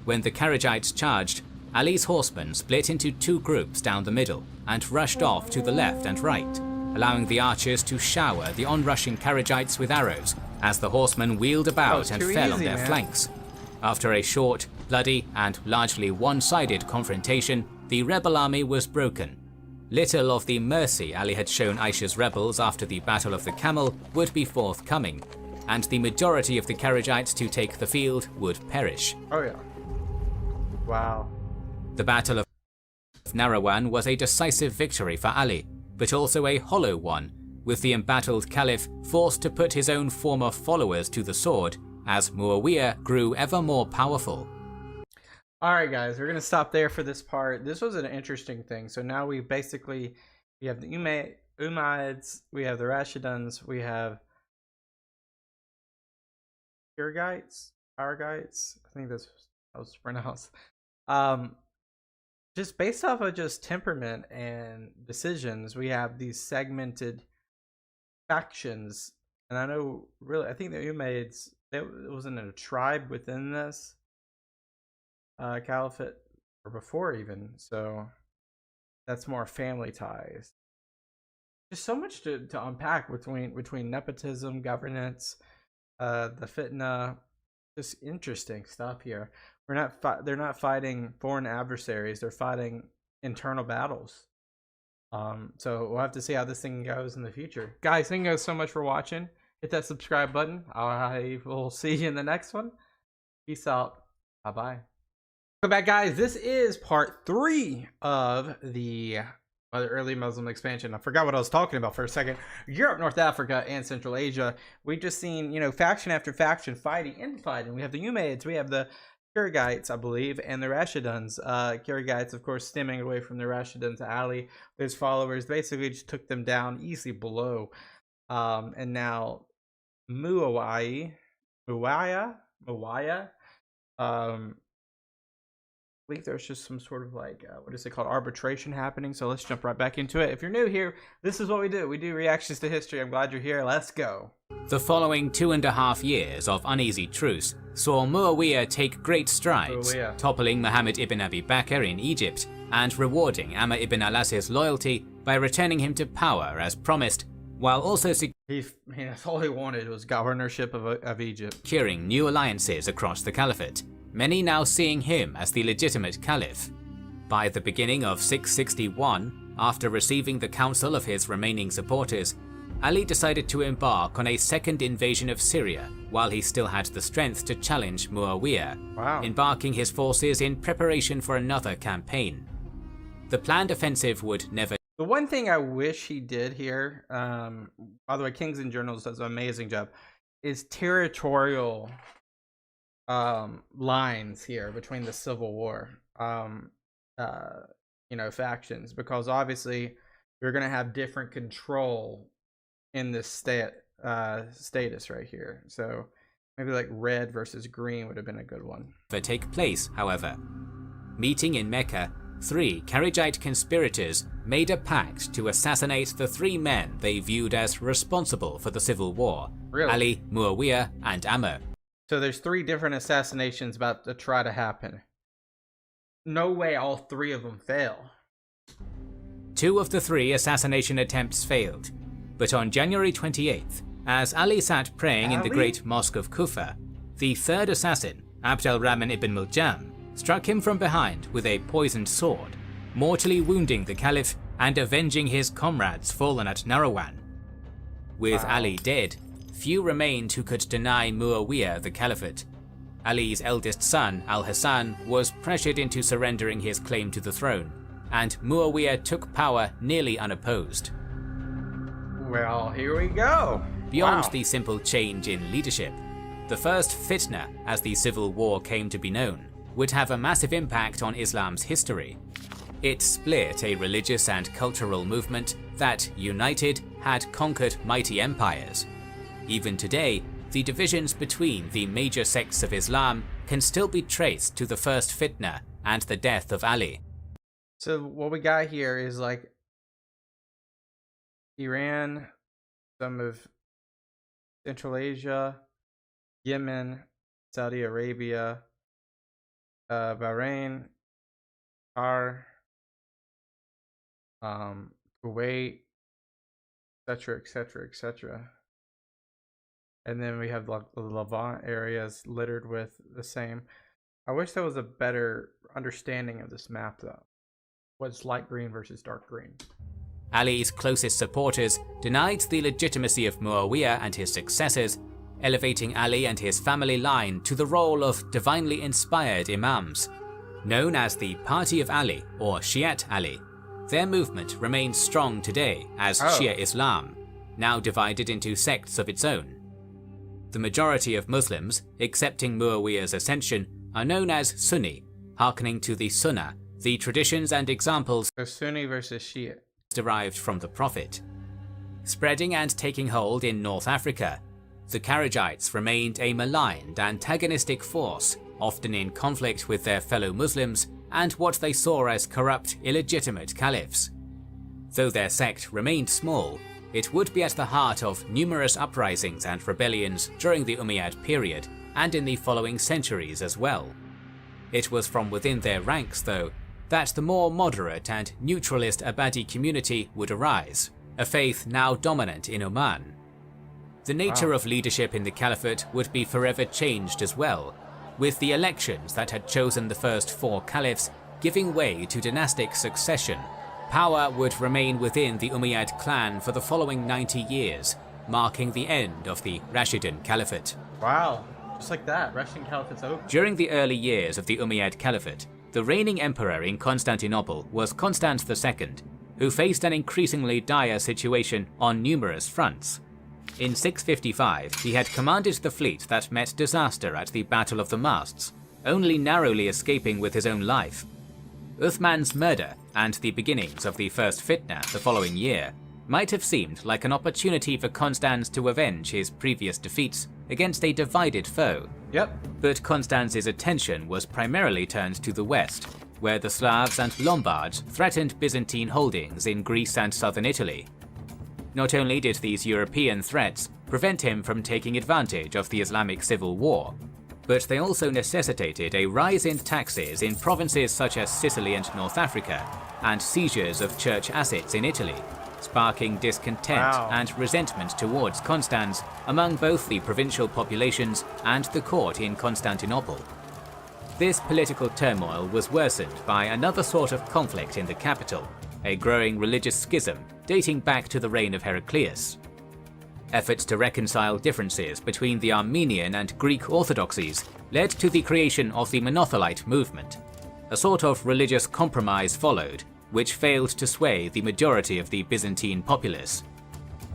B: When the Kharijites charged, Ali's horsemen split into 2 groups down the middle and rushed off to the left and right, allowing the archers to shower the onrushing Kharijites with arrows as the horsemen wheeled about and fell on their flanks. After a short, bloody, and largely one-sided confrontation, the rebel army was broken. Little of the mercy Ali had shown Aisha's rebels after the Battle of the Camel would be forthcoming, and the majority of the Kharijites to take the field would perish.
A: Oh yeah. Wow.
B: The Battle of Narawan was a decisive victory for Ali, but also a hollow one, with the embattled Caliph forced to put his own former followers to the sword as Muawiyah grew ever more powerful.
A: Alright guys, we're going to stop there for this part. This was an interesting thing. So now we have the Umayyads, we have the Rashiduns, we have Paragites, I think that's how it's pronounced. Just based off of just temperament and decisions, we have these segmented factions. And I know, really, I think the Umayyads, it wasn't a tribe within this caliphate, or before even, so that's more family ties. There's so much to unpack between nepotism, governance, the fitna, just interesting stuff here. They're not fighting foreign adversaries, they're fighting internal battles. So we'll have to see how this thing goes in the future. Guys, thank you guys so much for watching. Hit that subscribe button. I will see you in the next one. Peace out. Bye bye. Welcome back, guys. This is part 3 of the early Muslim expansion. I forgot what I was talking about for a second. Europe, North Africa, and Central Asia. We've just seen, faction after faction fighting. We have the Umayyads, we have the Kirigites, I believe, and the Rashiduns. Kirigites, of course, stemming away from the Rashiduns. Ali, his followers, basically just took them down easily below. And now Muawiyah, I believe there's just some sort of what is it called, arbitration happening. So let's jump right back into it. If you're new here, this is what we do. We do reactions to history. I'm glad you're here. Let's go.
B: The following 2.5 years of uneasy truce saw Muawiyah take great strides, toppling Muhammad ibn Abi Bakr in Egypt and rewarding Amr ibn al-As's loyalty by returning him to power as promised, while also
A: that's all he wanted was governorship of Egypt.
B: Securing new alliances across the caliphate, many now seeing him as the legitimate caliph. By the beginning of 661, after receiving the counsel of his remaining supporters, Ali decided to embark on a second invasion of Syria while he still had the strength to challenge Muawiyah, embarking his forces in preparation for another campaign. The planned offensive would never.
A: The one thing I wish he did here, by the way, Kings and Journals does an amazing job, is territorial lines here between the Civil War factions, because obviously you're going to have different control in this status right here. So maybe like red versus green would have been a good one.
B: Take place, however. Meeting in Mecca, 3 Kharijite conspirators made a pact to assassinate the 3 men they viewed as responsible for the civil war: Ali, Muawiyah, and Amr.
A: So there's 3 different assassinations about to try to happen. No way all 3 of them fail.
B: 2 of the 3 assassination attempts failed, but on January 28th, as Ali sat praying in the great mosque of Kufa, the 3rd assassin, Abd al-Rahman ibn Muljam, struck him from behind with a poisoned sword, mortally wounding the caliph and avenging his comrades fallen at Narawan. With Ali dead, few remained who could deny Muawiyah the caliphate. Ali's eldest son, al-Hassan, was pressured into surrendering his claim to the throne, and Muawiyah took power nearly unopposed.
A: Well, here we go.
B: Beyond the simple change in leadership, the first fitna, as the civil war came to be known, would have a massive impact on Islam's history. It split a religious and cultural movement that, united, had conquered mighty empires. Even today, the divisions between the major sects of Islam can still be traced to the first fitna and the death of Ali.
A: So what we got here is Iran, some of Central Asia, Yemen, Saudi Arabia, Bahrain, Qatar, Kuwait, etc., etc., etc. And then we have the Levant areas littered with the same. I wish there was a better understanding of this map, though. What's light green versus dark green?
B: Ali's closest supporters denied the legitimacy of Muawiyah and his successors, elevating Ali and his family line to the role of divinely inspired imams. Known as the Party of Ali or Shiite Ali, their movement remains strong today as Shia Islam, now divided into sects of its own. The majority of Muslims, accepting Muawiyah's ascension, are known as Sunni, hearkening to the Sunnah, the traditions and examples
A: Sunni versus Shia
B: derived from the Prophet. Spreading and taking hold in North Africa, the Kharijites remained a maligned, antagonistic force, often in conflict with their fellow Muslims and what they saw as corrupt, illegitimate caliphs. Though their sect remained small, it would be at the heart of numerous uprisings and rebellions during the Umayyad period and in the following centuries as well. It was from within their ranks, though, that the more moderate and neutralist Abadi community would arise, a faith now dominant in Oman. The nature of leadership in the caliphate would be forever changed as well, with the elections that had chosen the first 4 caliphs giving way to dynastic succession. Power would remain within the Umayyad clan for the following 90 years, marking the end of the Rashidun Caliphate.
A: Wow, Just like that, Rashidun Caliphate's over.
B: During the early years of the Umayyad Caliphate, the reigning emperor in Constantinople was Constans II, who faced an increasingly dire situation on numerous fronts. In 655, he had commanded the fleet that met disaster at the Battle of the Masts, only narrowly escaping with his own life. Uthman's murder and the beginnings of the First Fitna the following year might have seemed like an opportunity for Constans to avenge his previous defeats against a divided foe.
A: Yep.
B: But Constance's attention was primarily turned to the west, where the Slavs and Lombards threatened Byzantine holdings in Greece and southern Italy. Not only did these European threats prevent him from taking advantage of the Islamic civil war, but they also necessitated a rise in taxes in provinces such as Sicily and North Africa, and seizures of church assets in Italy, sparking discontent and resentment towards Constans among both the provincial populations and the court in Constantinople. This political turmoil was worsened by another sort of conflict in the capital, a growing religious schism dating back to the reign of Heraclius. Efforts to reconcile differences between the Armenian and Greek orthodoxies led to the creation of the Monothelite movement. A sort of religious compromise followed, which failed to sway the majority of the Byzantine populace.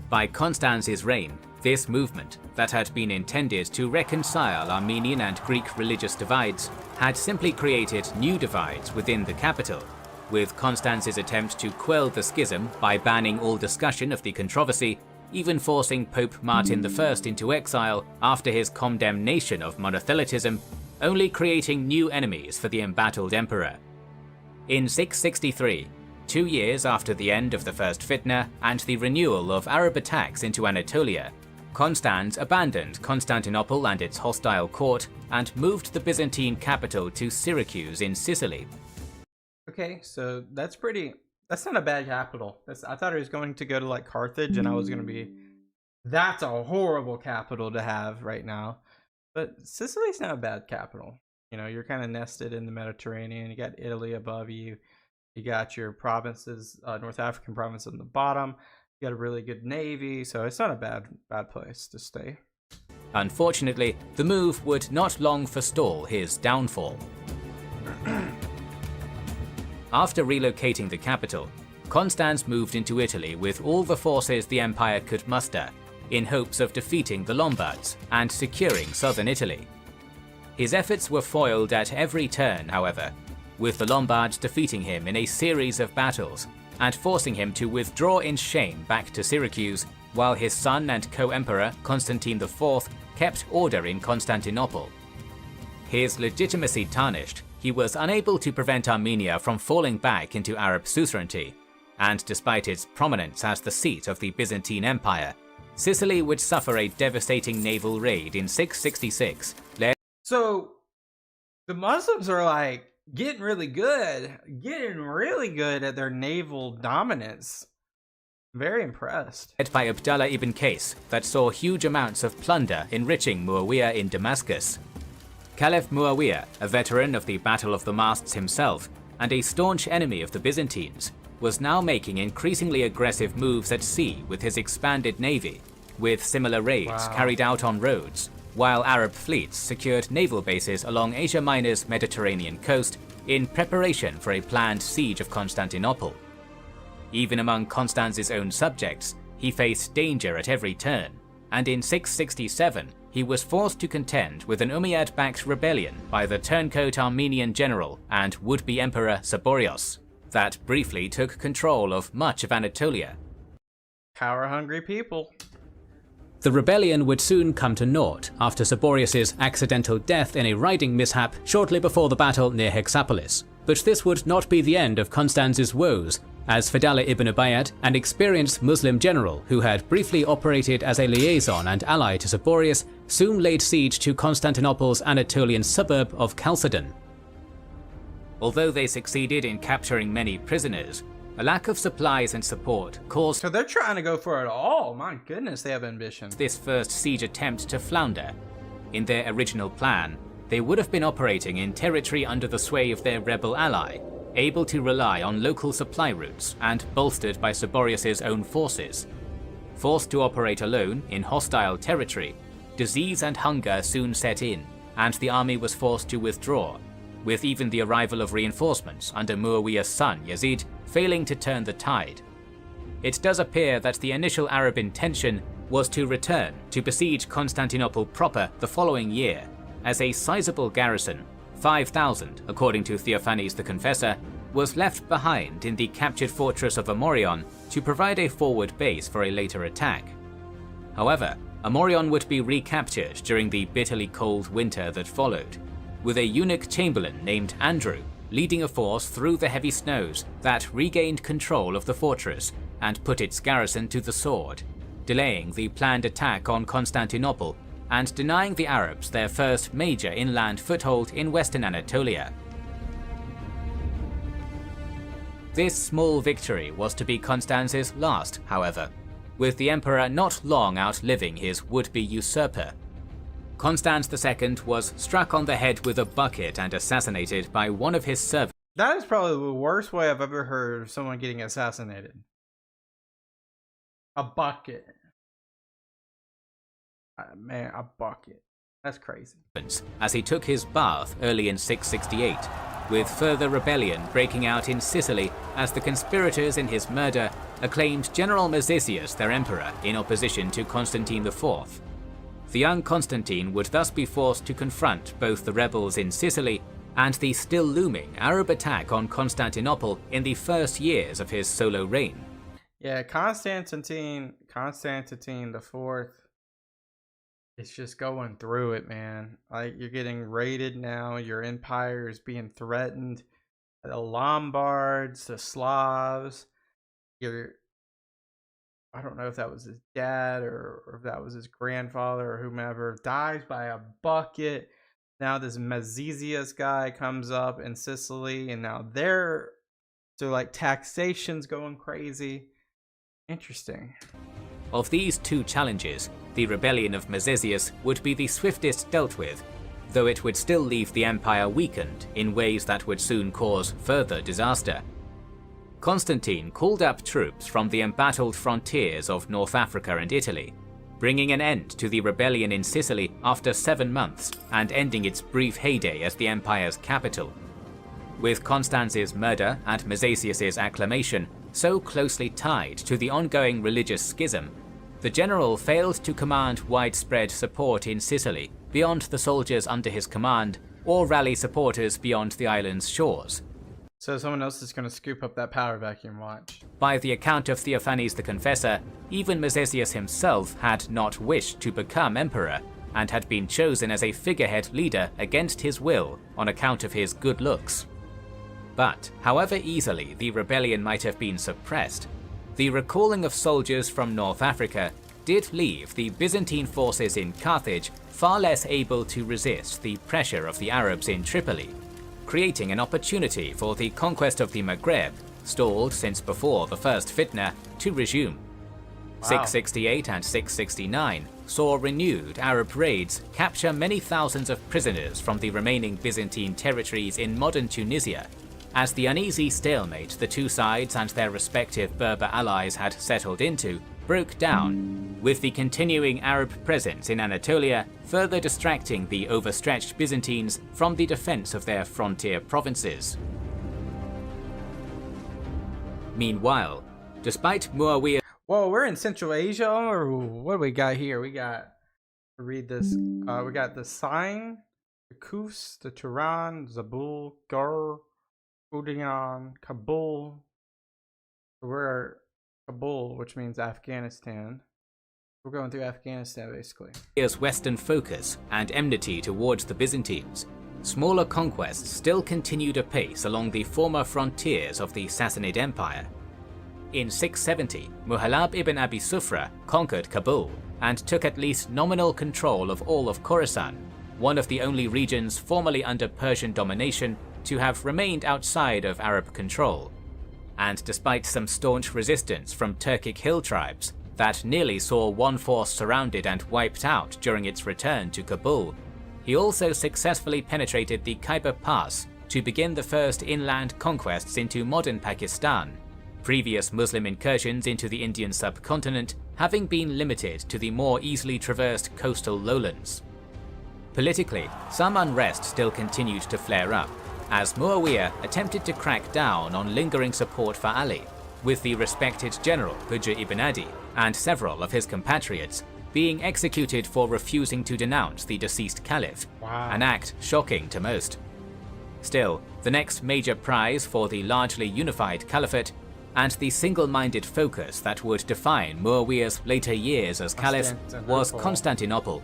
B: By Constance's reign, this movement, that had been intended to reconcile Armenian and Greek religious divides, had simply created new divides within the capital, with Constance's attempt to quell the schism by banning all discussion of the controversy, even forcing Pope Martin I into exile after his condemnation of monothelitism, only creating new enemies for the embattled emperor. In 663, 2 years after the end of the First Fitna and the renewal of Arab attacks into Anatolia, Constans abandoned Constantinople and its hostile court and moved the Byzantine capital to Syracuse in Sicily.
A: Okay, so that's not a bad capital. I thought it was going to go to like Carthage, and I was going to be, that's a horrible capital to have right now. But Sicily's not a bad capital. You know, you're kind of nested in the Mediterranean. You got Italy above you. You got your provinces, North African province on the bottom. You got a really good navy, so it's not a bad place to stay.
B: Unfortunately, the move would not long forestall his downfall. After relocating the capital, Constans moved into Italy with all the forces the empire could muster, in hopes of defeating the Lombards and securing southern Italy. His efforts were foiled at every turn, however, with the Lombards defeating him in a series of battles and forcing him to withdraw in shame back to Syracuse, while his son and co-emperor Constantine IV kept order in Constantinople. His legitimacy tarnished, he was unable to prevent Armenia from falling back into Arab suzerainty, and despite its prominence as the seat of the Byzantine Empire, Sicily would suffer a devastating naval raid in 666, led.
A: So the Muslims are like getting really good at their naval dominance. Very impressed.
B: By Abdallah ibn Qais that saw huge amounts of plunder enriching Muawiyah in Damascus. Caliph Muawiyah, a veteran of the Battle of the Masts himself, and a staunch enemy of the Byzantines, was now making increasingly aggressive moves at sea with his expanded navy, with similar raids carried out on roads, while Arab fleets secured naval bases along Asia Minor's Mediterranean coast in preparation for a planned siege of Constantinople. Even among Constance's own subjects, he faced danger at every turn, and in 667 he was forced to contend with an Umayyad-backed rebellion by the turncoat Armenian general and would-be emperor Saborios, that briefly took control of much of Anatolia.
A: Power-hungry people.
B: The rebellion would soon come to naught after Saborius' accidental death in a riding mishap shortly before the battle near Hexapolis. But this would not be the end of Constance's woes, as Fadala ibn Ubayyad, an experienced Muslim general who had briefly operated as a liaison and ally to Saborius, soon laid siege to Constantinople's Anatolian suburb of Chalcedon. Although they succeeded in capturing many prisoners, a lack of supplies and support caused.
A: So they're trying to go for it all. My goodness, they have ambition.
B: This first siege attempt to flounder. In their original plan, they would have been operating in territory under the sway of their rebel ally, able to rely on local supply routes and bolstered by Saborius' own forces. Forced to operate alone in hostile territory, disease and hunger soon set in, and the army was forced to withdraw, with even the arrival of reinforcements under Muawiyah's son Yazid failing to turn the tide. It does appear that the initial Arab intention was to return to besiege Constantinople proper the following year, as a sizable garrison, 5,000 according to Theophanes the Confessor, was left behind in the captured fortress of Amorion to provide a forward base for a later attack. However, Amorion would be recaptured during the bitterly cold winter that followed, with a eunuch chamberlain named Andrew leading a force through the heavy snows that regained control of the fortress and put its garrison to the sword, delaying the planned attack on Constantinople and denying the Arabs their first major inland foothold in western Anatolia. This small victory was to be Constance's last, however, with the emperor not long outliving his would-be usurper. Constans II was struck on the head with a bucket and assassinated by one of his servants.
A: That is probably the worst way I've ever heard of someone getting assassinated. A bucket. Man, a bucket. That's crazy.
B: As he took his bath early in 668, with further rebellion breaking out in Sicily as the conspirators in his murder acclaimed General Mazesius their emperor in opposition to Constantine IV. The young Constantine would thus be forced to confront both the rebels in Sicily and the still looming Arab attack on Constantinople in the first years of his solo reign.
A: Yeah, Constantine IV. It's just going through it, man. Like, you're getting raided now. Your empire is being threatened. The Lombards, the Slavs. I don't know if that was his dad or if that was his grandfather or whomever, dies by a bucket. Now this Mazesius guy comes up in Sicily, and now so like taxation's going crazy. Interesting.
B: Of these two challenges, the rebellion of Mazesius would be the swiftest dealt with, though it would still leave the empire weakened in ways that would soon cause further disaster. Constantine called up troops from the embattled frontiers of North Africa and Italy, bringing an end to the rebellion in Sicily after 7 months and ending its brief heyday as the empire's capital. With Constance's murder and Mazesius's acclamation so closely tied to the ongoing religious schism, the general failed to command widespread support in Sicily beyond the soldiers under his command or rally supporters beyond the island's shores.
A: So someone else is going to scoop up that power vacuum, watch.
B: By the account of Theophanes the Confessor, even Mazesius himself had not wished to become emperor and had been chosen as a figurehead leader against his will on account of his good looks. But however easily the rebellion might have been suppressed, the recalling of soldiers from North Africa did leave the Byzantine forces in Carthage far less able to resist the pressure of the Arabs in Tripoli, creating an opportunity for the conquest of the Maghreb, stalled since before the First Fitna, to resume. Wow. 668 and 669 saw renewed Arab raids capture many thousands of prisoners from the remaining Byzantine territories in modern Tunisia, as the uneasy stalemate the two sides and their respective Berber allies had settled into broke down, with the continuing Arab presence in Anatolia further distracting the overstretched Byzantines from the defense of their frontier provinces. Meanwhile, despite Muawiyah...
A: Whoa, we're in Central Asia, or what do we got here? We got, read this, we got the Sign, the Kufs, the Turan, Zabul, Gur, Udayan, Kabul. We're Kabul, which means Afghanistan. We're going through Afghanistan, basically.
B: Muawiyah's western focus and enmity towards the Byzantines, smaller conquests still continued apace along the former frontiers of the Sassanid Empire. In 670, Muhalab ibn Abi Sufra conquered Kabul and took at least nominal control of all of Khorasan, one of the only regions formerly under Persian domination to have remained outside of Arab control. And despite some staunch resistance from Turkic hill tribes that nearly saw one force surrounded and wiped out during its return to Kabul, he also successfully penetrated the Khyber Pass to begin the first inland conquests into modern Pakistan, previous Muslim incursions into the Indian subcontinent having been limited to the more easily traversed coastal lowlands. Politically, some unrest still continued to flare up, as Muawiyah attempted to crack down on lingering support for Ali, with the respected general Hujr ibn Adi and several of his compatriots being executed for refusing to denounce the deceased caliph, an act shocking to most. Still, the next major prize for the largely unified caliphate, and the single-minded focus that would define Muawiyah's later years as caliph, was Constantinople,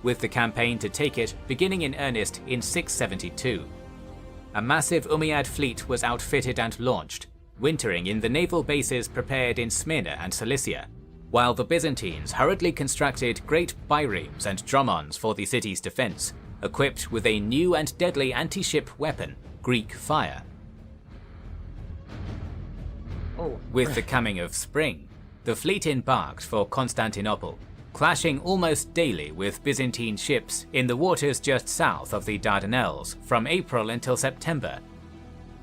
B: with the campaign to take it beginning in earnest in 672. A massive Umayyad fleet was outfitted and launched, wintering in the naval bases prepared in Smyrna and Cilicia, while the Byzantines hurriedly constructed great biremes and dromons for the city's defense, equipped with a new and deadly anti-ship weapon, Greek fire. With the coming of spring, the fleet embarked for Constantinople, clashing almost daily with Byzantine ships in the waters just south of the Dardanelles from April until September.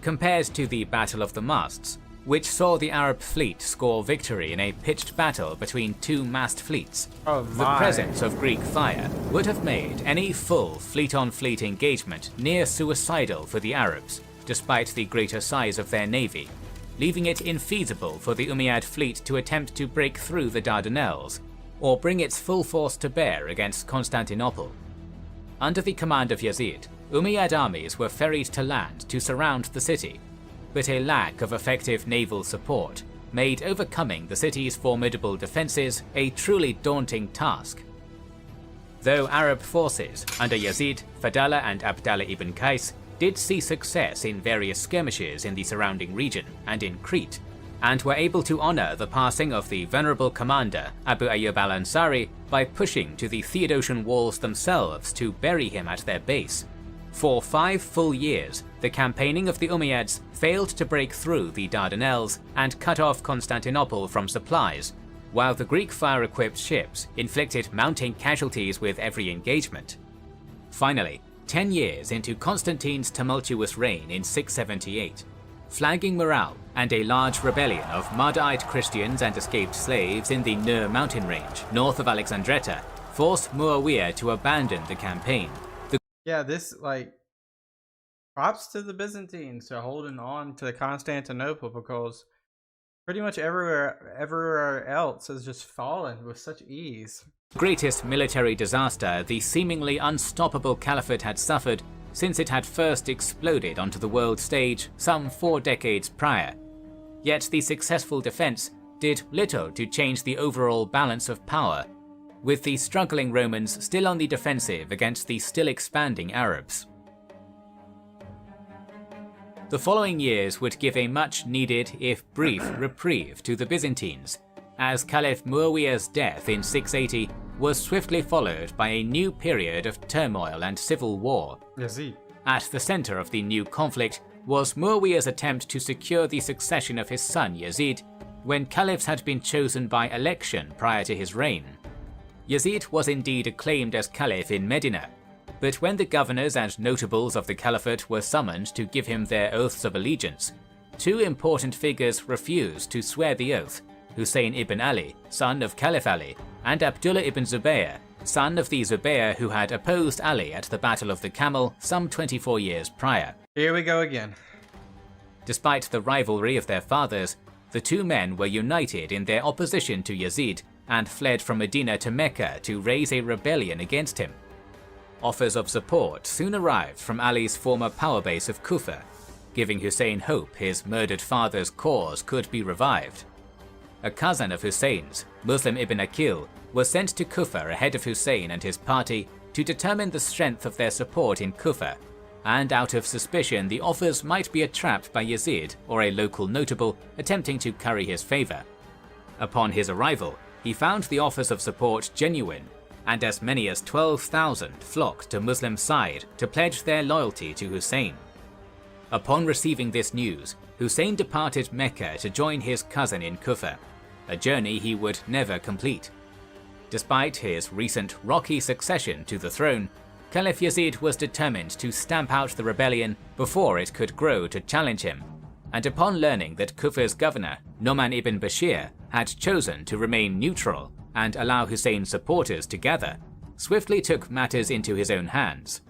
B: Compared to the Battle of the Masts, which saw the Arab fleet score victory in a pitched battle between two massed fleets, the presence of Greek fire would have made any full fleet-on-fleet engagement near suicidal for the Arabs, despite the greater size of their navy, leaving it infeasible for the Umayyad fleet to attempt to break through the Dardanelles, or bring its full force to bear against Constantinople. Under the command of Yazid, Umayyad armies were ferried to land to surround the city, but a lack of effective naval support made overcoming the city's formidable defences a truly daunting task. Though Arab forces under Yazid, Fadala and Abdallah ibn Qais did see success in various skirmishes in the surrounding region and in Crete, and were able to honour the passing of the venerable commander Abu Ayyub al-Ansari by pushing to the Theodosian walls themselves to bury him at their base. For 5 full years, the campaigning of the Umayyads failed to break through the Dardanelles and cut off Constantinople from supplies, while the Greek fire-equipped ships inflicted mounting casualties with every engagement. Finally, 10 years into Constantine's tumultuous reign in 678, flagging morale and a large rebellion of Mahdi'ite Christians and escaped slaves in the Nur mountain range north of Alexandretta forced Muawiyah to abandon the campaign.
A: Yeah, this, like, props to the Byzantines for holding on to Constantinople, because pretty much everywhere else has just fallen with such ease.
B: Greatest military disaster the seemingly unstoppable caliphate had suffered since it had first exploded onto the world stage some 4 decades prior. Yet the successful defense did little to change the overall balance of power, with the struggling Romans still on the defensive against the still expanding Arabs. The following years would give a much needed, if brief, reprieve to the Byzantines, as Caliph Muawiyah's death in 680 was swiftly followed by a new period of turmoil and civil war.
A: Yazid.
B: At the center of the new conflict was Muawiyah's attempt to secure the succession of his son Yazid, when caliphs had been chosen by election prior to his reign. Yazid was indeed acclaimed as caliph in Medina, but when the governors and notables of the caliphate were summoned to give him their oaths of allegiance, 2 important figures refused to swear the oath: Hussein ibn Ali, son of Caliph Ali, and Abdullah ibn Zubayr, son of the Zubayr who had opposed Ali at the Battle of the Camel some 24 years prior.
A: Here we go again.
B: Despite the rivalry of their fathers, the 2 men were united in their opposition to Yazid and fled from Medina to Mecca to raise a rebellion against him. Offers of support soon arrived from Ali's former power base of Kufa, giving Hussein hope his murdered father's cause could be revived. A cousin of Hussein's, Muslim ibn Aqil, was sent to Kufa ahead of Hussein and his party to determine the strength of their support in Kufa, and out of suspicion the offers might be a trap by Yazid or a local notable attempting to curry his favour. Upon his arrival, he found the offers of support genuine, and as many as 12,000 flocked to Muslim's side to pledge their loyalty to Hussein. Upon receiving this news, Hussein departed Mecca to join his cousin in Kufa, a journey he would never complete. Despite his recent rocky succession to the throne, Caliph Yazid was determined to stamp out the rebellion before it could grow to challenge him, and upon learning that Kufa's governor, Nu'man ibn Bashir, had chosen to remain neutral and allow Hussein's supporters to gather, swiftly took matters into his own hands.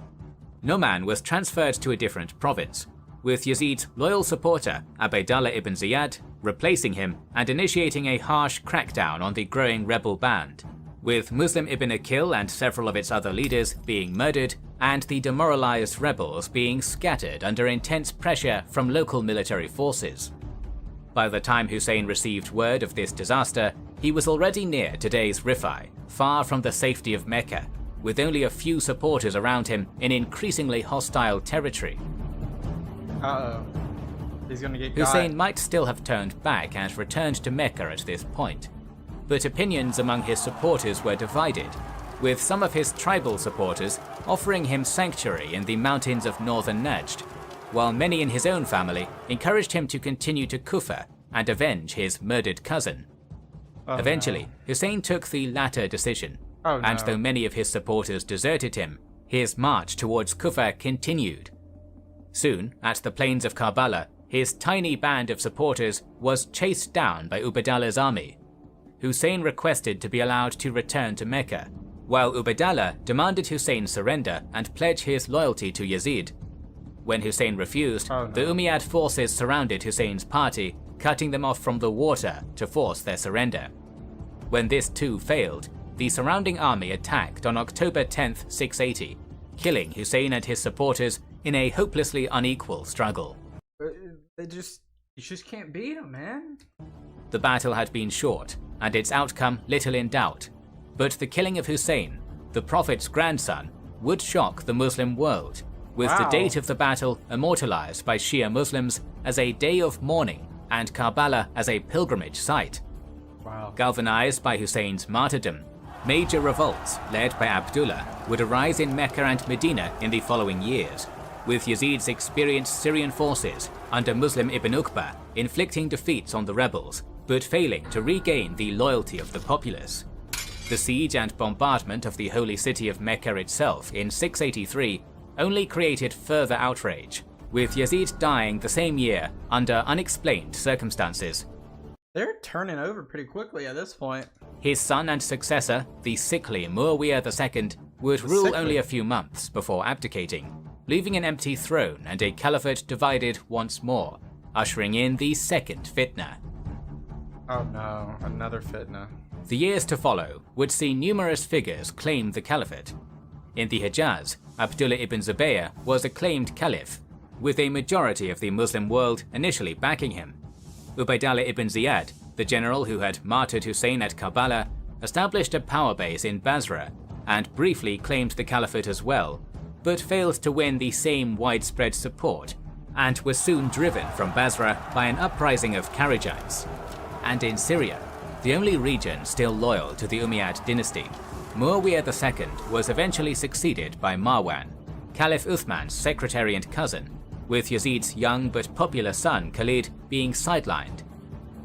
B: Nu'man was transferred to a different province, with Yazid's loyal supporter Ubaydallah ibn Ziyad replacing him and initiating a harsh crackdown on the growing rebel band, with Muslim ibn Aqil and several of its other leaders being murdered and the demoralized rebels being scattered under intense pressure from local military forces. By the time Hussein received word of this disaster, he was already near today's Rifai, far from the safety of Mecca, with only a few supporters around him in increasingly hostile territory.
A: Uh-oh. He's gonna get got.
B: Hussein might still have turned back and returned to Mecca at this point, but opinions among his supporters were divided, with some of his tribal supporters offering him sanctuary in the mountains of northern Najd, while many in his own family encouraged him to continue to Kufa and avenge his murdered cousin. Eventually, Hussein took the latter decision, and though many of his supporters deserted him, his march towards Kufa continued. Soon, at the plains of Karbala, his tiny band of supporters was chased down by Ubaydallah's army. Hussein requested to be allowed to return to Mecca, while Ubaydallah demanded Hussein surrender and pledge his loyalty to Yazid. When Hussein refused, the Umayyad forces surrounded Hussein's party, cutting them off from the water to force their surrender. When this too failed, the surrounding army attacked on October 10th, 680, killing Hussein and his supporters in a hopelessly unequal struggle.
A: You just can't beat him, man.
B: The battle had been short, and its outcome little in doubt, but the killing of Hussein, the Prophet's grandson, would shock the Muslim world, with the date of the battle immortalized by Shia Muslims as a day of mourning and Karbala as a pilgrimage site. Galvanized by Hussein's martyrdom, major revolts led by Abdullah would arise in Mecca and Medina in the following years, with Yazid's experienced Syrian forces under Muslim ibn Uqba inflicting defeats on the rebels, but failing to regain the loyalty of the populace. The siege and bombardment of the holy city of Mecca itself in 683 only created further outrage, with Yazid dying the same year under unexplained circumstances.
A: They're turning over pretty quickly at this point.
B: His son and successor, the sickly Muawiyah II, would rule only a few months before abdicating, leaving an empty throne and a caliphate divided once more, ushering in the second fitna.
A: Oh no, another fitna.
B: The years to follow would see numerous figures claim the caliphate. In the Hejaz, Abdullah ibn Zubayr was acclaimed caliph, with a majority of the Muslim world initially backing him. Ubaydallah ibn Ziyad, the general who had martyred Hussein at Karbala, established a power base in Basra and briefly claimed the caliphate as well, but failed to win the same widespread support and was soon driven from Basra by an uprising of Kharijites. And in Syria, the only region still loyal to the Umayyad dynasty, Muawiyah II was eventually succeeded by Marwan, Caliph Uthman's secretary and cousin, with Yazid's young but popular son Khalid being sidelined.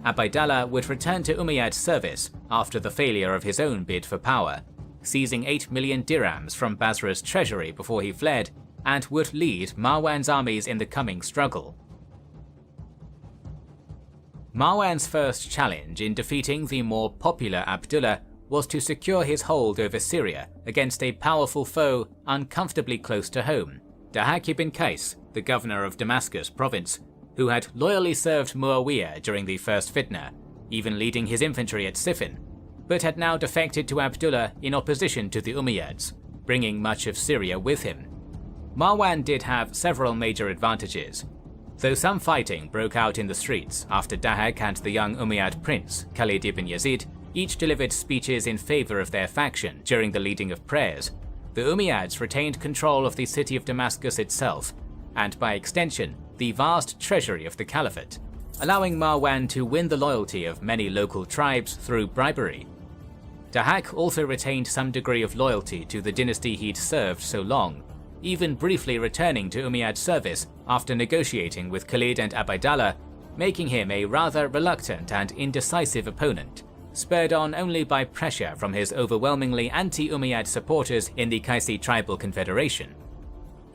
B: Ubaydallah would return to Umayyad service after the failure of his own bid for power, seizing 8 million dirhams from Basra's treasury before he fled, and would lead Marwan's armies in the coming struggle. Marwan's first challenge in defeating the more popular Abdullah was to secure his hold over Syria against a powerful foe uncomfortably close to home, Dahak ibn Qais, the governor of Damascus province, who had loyally served Muawiyah during the first fitna, even leading his infantry at Siffin, but had now defected to Abdullah in opposition to the Umayyads, bringing much of Syria with him. Marwan did have several major advantages, though some fighting broke out in the streets after Dahak and the young Umayyad prince, Khalid ibn Yazid, each delivered speeches in favor of their faction during the leading of prayers. The Umayyads retained control of the city of Damascus itself, and by extension, the vast treasury of the caliphate, allowing Marwan to win the loyalty of many local tribes through bribery. Dahak also retained some degree of loyalty to the dynasty he'd served so long, even briefly returning to Umayyad service after negotiating with Khalid and Ubaydallah, making him a rather reluctant and indecisive opponent, spurred on only by pressure from his overwhelmingly anti-Umayyad supporters in the Qaisi tribal confederation.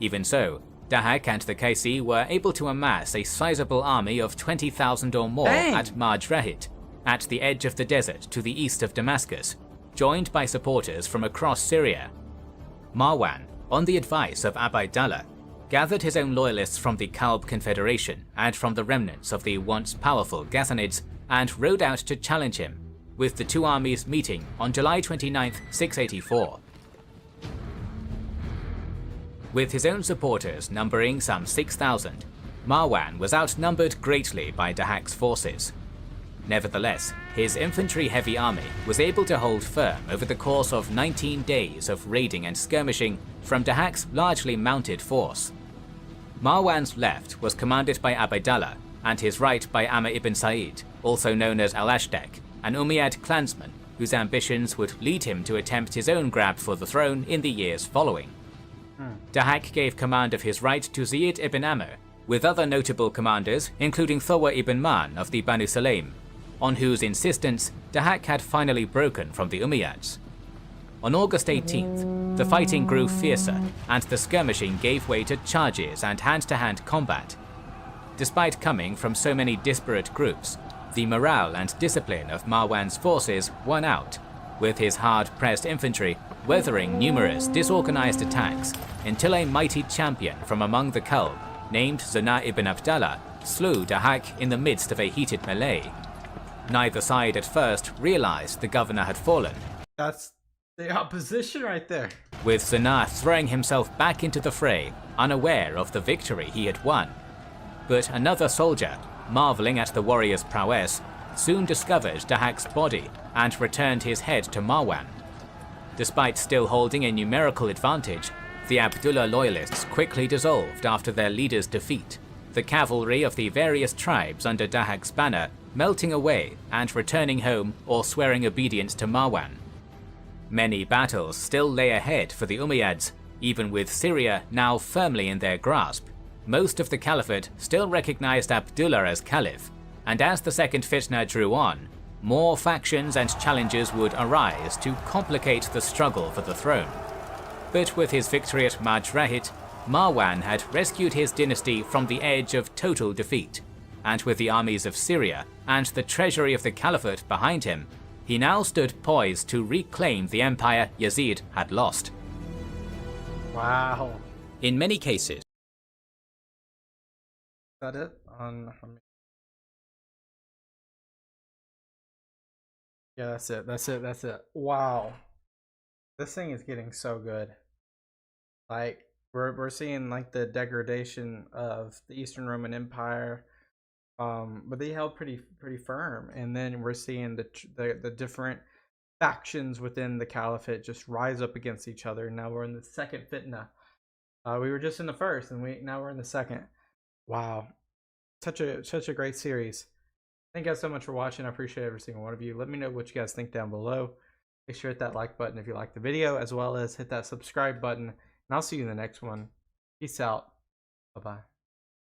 B: Even so, Dahak and the Qaisi were able to amass a sizable army of 20,000 or more at Marj-Rahit, at the edge of the desert to the east of Damascus, joined by supporters from across Syria. Marwan, on the advice of Ubaydallah, gathered his own loyalists from the Kalb Confederation and from the remnants of the once powerful Ghassanids and rode out to challenge him, with the two armies meeting on July 29, 684. With his own supporters numbering some 6,000, Marwan was outnumbered greatly by Dahak's forces. Nevertheless, his infantry-heavy army was able to hold firm over the course of 19 days of raiding and skirmishing from Dahak's largely mounted force. Marwan's left was commanded by Ubaydallah, and his right by Amr ibn Sa'id, also known as Al-Ashdaq, an Umayyad clansman whose ambitions would lead him to attempt his own grab for the throne in the years following. Dahak gave command of his right to Zayd ibn Amr, with other notable commanders including Thawr ibn Man of the Banu Sulaym, on whose insistence Dahak had finally broken from the Umayyads. On August 18th, the fighting grew fiercer, and the skirmishing gave way to charges and hand-to-hand combat. Despite coming from so many disparate groups, the morale and discipline of Marwan's forces won out, with his hard-pressed infantry weathering numerous disorganized attacks until a mighty champion from among the Kalb, named Zana ibn Abdallah, slew Dahak in the midst of a heated melee. Neither side at first realized the governor had fallen.
A: That's the opposition right there.
B: With Zana throwing himself back into the fray, unaware of the victory he had won. But another soldier, marveling at the warrior's prowess, soon discovered Dahak's body and returned his head to Marwan. Despite still holding a numerical advantage, the Abdullah loyalists quickly dissolved after their leader's defeat, the cavalry of the various tribes under Dahak's banner melting away and returning home or swearing obedience to Marwan. Many battles still lay ahead for the Umayyads, even with Syria now firmly in their grasp. Most of the Caliphate still recognized Abdullah as Caliph, and as the Second Fitna drew on, more factions and challenges would arise to complicate the struggle for the throne. But with his victory at Marj-Rahit, Marwan had rescued his dynasty from the edge of total defeat, and with the armies of Syria and the treasury of the Caliphate behind him, he now stood poised to reclaim the empire Yazid had lost.
A: Wow.
B: In many cases,
A: Is that it? Yeah, that's it. That's it. Wow. This thing is getting so good. Like we're seeing like the degradation of the Eastern Roman Empire, but they held pretty firm, and then we're seeing the different factions within the Caliphate just rise up against each other. Now we're in the second fitna. We were just in the first, and now we're in the second. Wow, such a great series. Thank you guys so much for watching. I appreciate every single one of you. Let me know what you guys think down below. Make sure to hit that like button if you like the video, as well as hit that subscribe button. And I'll see you in the next one. Peace out. Bye-bye.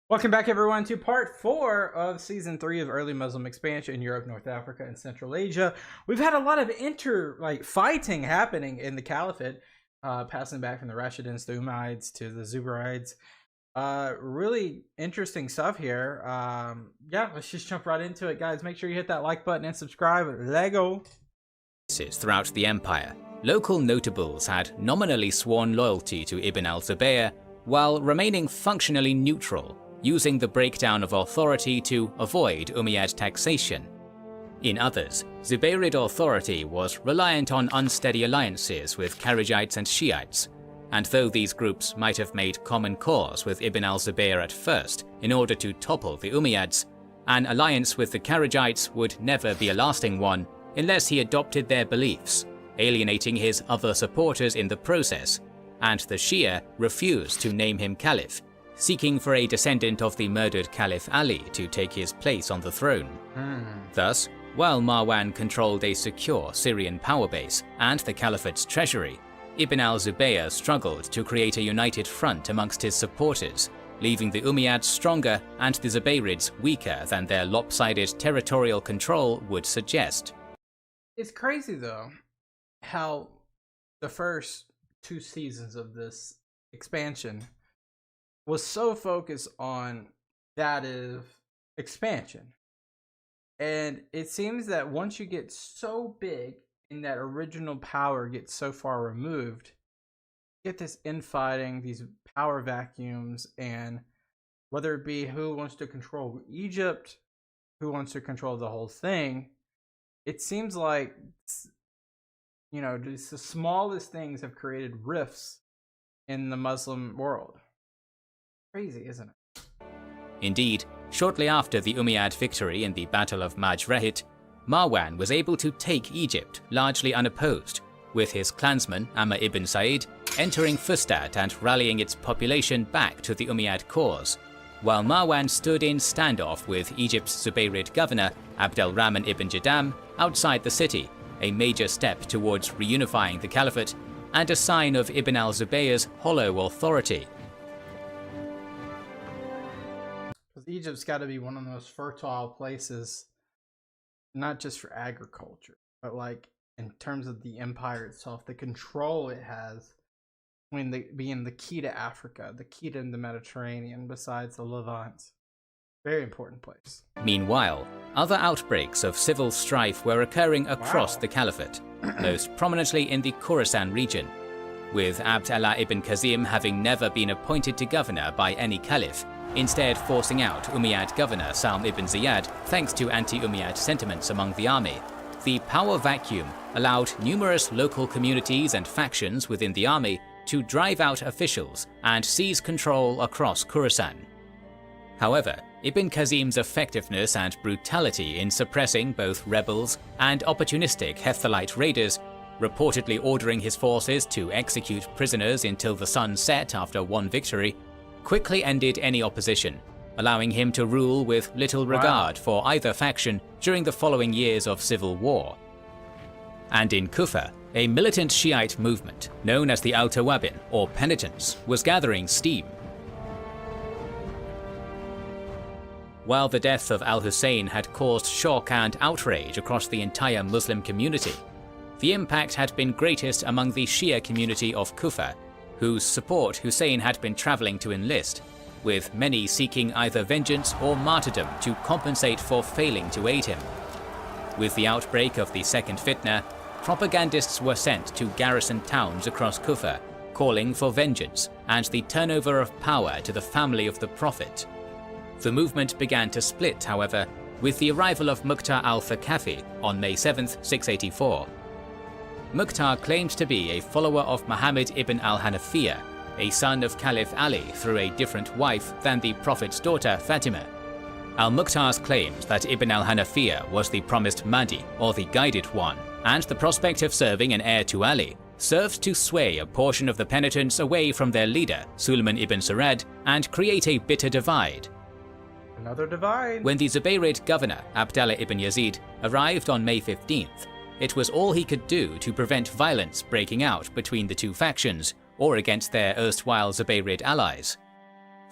A: Welcome back, everyone, to part 4 of Season 3 of Early Muslim Expansion in Europe, North Africa, and Central Asia. We've had a lot of fighting happening in the Caliphate, passing back from the Rashiduns, the Umayyads, to the Zubarids. Really interesting stuff here. Yeah, let's just jump right into it, guys. Make sure you hit that like button and subscribe. Lego.
B: Throughout the empire, local notables had nominally sworn loyalty to Ibn al-Zubayr while remaining functionally neutral, using the breakdown of authority to avoid Umayyad taxation. In others, Zubayrid authority was reliant on unsteady alliances with Kharijites and Shiites, and though these groups might have made common cause with Ibn al-Zubayr at first in order to topple the Umayyads, an alliance with the Kharijites would never be a lasting one unless he adopted their beliefs, alienating his other supporters in the process, and the Shia refused to name him Caliph, seeking for a descendant of the murdered Caliph Ali to take his place on the throne. Thus, while Marwan controlled a secure Syrian power base and the Caliphate's treasury, Ibn al-Zubayr struggled to create a united front amongst his supporters, leaving the Umayyads stronger and the Zubayrids weaker than their lopsided territorial control would suggest.
A: It's crazy, though, how the first 2 seasons of this expansion was so focused on that of expansion. And it seems that once you get so big and that original power gets so far removed, you get this infighting, these power vacuums, and whether it be who wants to control Egypt, who wants to control the whole thing, it seems like, just the smallest things have created rifts in the Muslim world. Crazy, isn't it?
B: Indeed, shortly after the Umayyad victory in the Battle of Majrahit, Marwan was able to take Egypt largely unopposed, with his clansman Amr ibn Said entering Fustat and rallying its population back to the Umayyad cause, while Marwan stood in standoff with Egypt's Zubayrid governor Abd al-Rahman ibn Jadam outside the city, a major step towards reunifying the caliphate and a sign of Ibn al-Zubayr's hollow authority.
A: Because Egypt's got to be one of the most fertile places, not just for agriculture, but like in terms of the empire itself, the control it has being the key to Africa, the key to the Mediterranean, besides the Levant. Very important place.
B: Meanwhile, other outbreaks of civil strife were occurring across the caliphate, most prominently in the Khorasan region, with Abd Allah ibn Qasim having never been appointed to governor by any caliph, instead forcing out Umayyad governor Salm ibn Ziyad thanks to anti-Umayyad sentiments among the army. The power vacuum allowed numerous local communities and factions within the army to drive out officials and seize control across Khorasan. However, Ibn Qasim's effectiveness and brutality in suppressing both rebels and opportunistic Hephthalite raiders, reportedly ordering his forces to execute prisoners until the sun set after one victory, quickly ended any opposition, allowing him to rule with little regard for either faction during the following years of civil war. And in Kufa, a militant Shiite movement, known as the Al-Tawabin, or Penitents, was gathering steam. While the death of al-Hussein had caused shock and outrage across the entire Muslim community, the impact had been greatest among the Shia community of Kufa, whose support Hussein had been traveling to enlist, with many seeking either vengeance or martyrdom to compensate for failing to aid him. With the outbreak of the second fitna, propagandists were sent to garrison towns across Kufa, calling for vengeance and the turnover of power to the family of the Prophet. The movement began to split, however, with the arrival of Mukhtar al-Thaqafi on May 7, 684. Mukhtar claimed to be a follower of Muhammad ibn al-Hanafiyyah, a son of Caliph Ali through a different wife than the Prophet's daughter Fatima. Al-Mukhtar's claims that Ibn al-Hanafiyyah was the promised Mahdi, or the guided one, and the prospect of serving an heir to Ali, served to sway a portion of the penitents away from their leader, Suleiman ibn Surad, and create a bitter divide.
A: Another divide.
B: When the Zubayrid governor, Abdallah ibn Yazid, arrived on May 15th, it was all he could do to prevent violence breaking out between the two factions or against their erstwhile Zubayrid allies.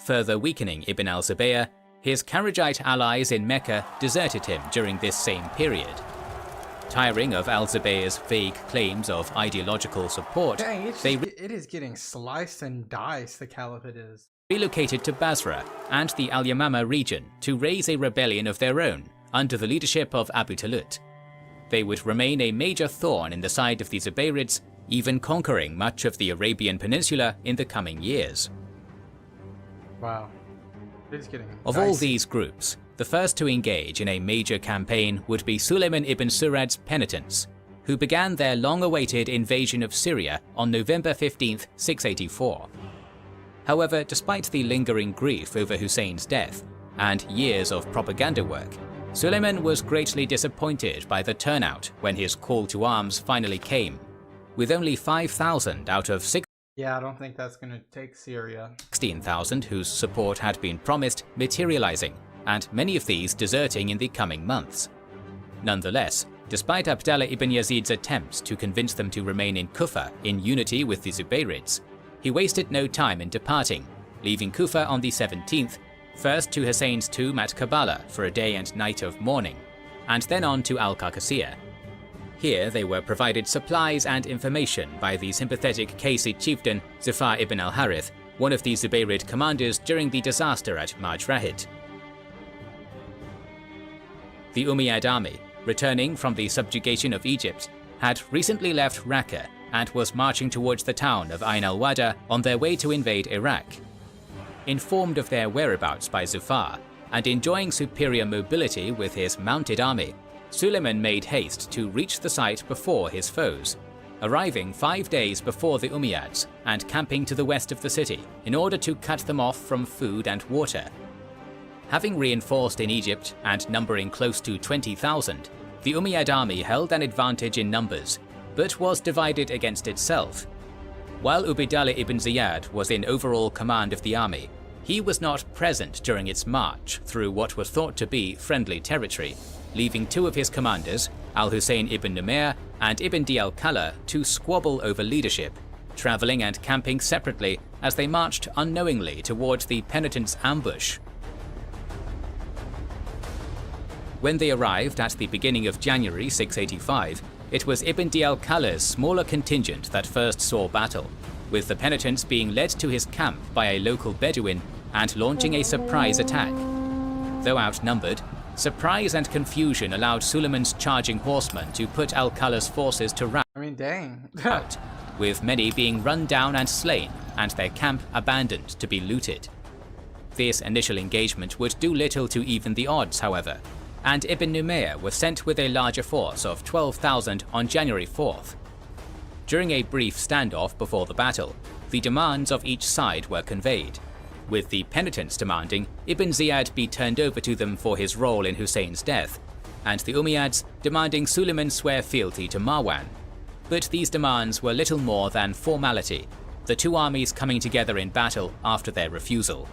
B: Further weakening Ibn al-Zubayr, his Kharijite allies in Mecca deserted him during this same period. Tiring of al-Zubayr's vague claims of ideological support,
A: Dang, it is getting sliced and diced, the caliphate is.
B: Relocated to Basra and the Al-Yamama region to raise a rebellion of their own under the leadership of Abu Talut. They would remain a major thorn in the side of the Zubayrids, even conquering much of the Arabian Peninsula in the coming years.
A: Wow. It is getting
B: Of
A: dicey.
B: all these groups, the first to engage in a major campaign would be Suleiman ibn Surad's Penitents, who began their long-awaited invasion of Syria on November 15, 684. However, despite the lingering grief over Hussein's death and years of propaganda work, Suleiman was greatly disappointed by the turnout when his call to arms finally came, with only 5,000 out of 16,000
A: Yeah, I don't think that's going to take Syria.
B: whose support had been promised materializing, and many of these deserting in the coming months. Nonetheless, despite Abdallah ibn Yazid's attempts to convince them to remain in Kufa in unity with the Zubayrids, he wasted no time in departing, leaving Kufa on the 17th, first to Hussein's tomb at Karbala for a day and night of mourning, and then on to Al-Qadisiyyah. Here they were provided supplies and information by the sympathetic Qaysid chieftain Zufar ibn al-Harith, one of the Zubayrid commanders during the disaster at Majrahid. The Umayyad army, returning from the subjugation of Egypt, had recently left Raqqa and was marching towards the town of Ain al-Wada on their way to invade Iraq. Informed of their whereabouts by Zufar, and enjoying superior mobility with his mounted army, Suleiman made haste to reach the site before his foes, arriving 5 days before the Umayyads and camping to the west of the city in order to cut them off from food and water. Having reinforced in Egypt and numbering close to 20,000, the Umayyad army held an advantage in numbers, but was divided against itself. While Ubaydallah ibn Ziyad was in overall command of the army, he was not present during its march through what was thought to be friendly territory, leaving two of his commanders, al-Hussein ibn Numair and ibn Di al-Kala, to squabble over leadership, traveling and camping separately as they marched unknowingly towards the penitents' ambush. When they arrived at the beginning of January 685, it was Ibn Di al-Kala's smaller contingent that first saw battle, with the penitents being led to his camp by a local Bedouin and launching a surprise attack. Though outnumbered, surprise and confusion allowed Suleiman's charging horsemen to put al-Kala's forces to rout,
A: Dang.
B: with many being run down and slain and their camp abandoned to be looted. This initial engagement would do little to even the odds, however, and Ibn Numair was sent with a larger force of 12,000 on January 4th. During a brief standoff before the battle, the demands of each side were conveyed, with the penitents demanding Ibn Ziyad be turned over to them for his role in Hussein's death, and the Umayyads demanding Suleiman swear fealty to Marwan. But these demands were little more than formality, the two armies coming together in battle after their refusal.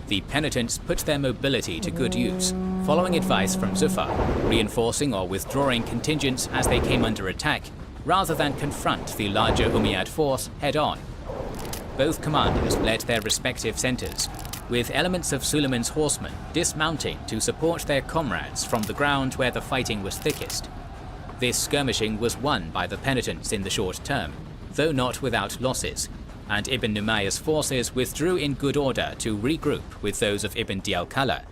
B: The penitents put their mobility to good use, following advice from Zufar, reinforcing or withdrawing contingents as they came under attack, rather than confront the larger Umayyad force head-on. Both commanders led their respective centres, with elements of Suleiman's horsemen dismounting to support their comrades from the ground where the fighting was thickest. This skirmishing was won by the penitents in the short term, though not without losses, and Ibn Numair's forces withdrew in good order to regroup with those of Ibn Di al-Kala.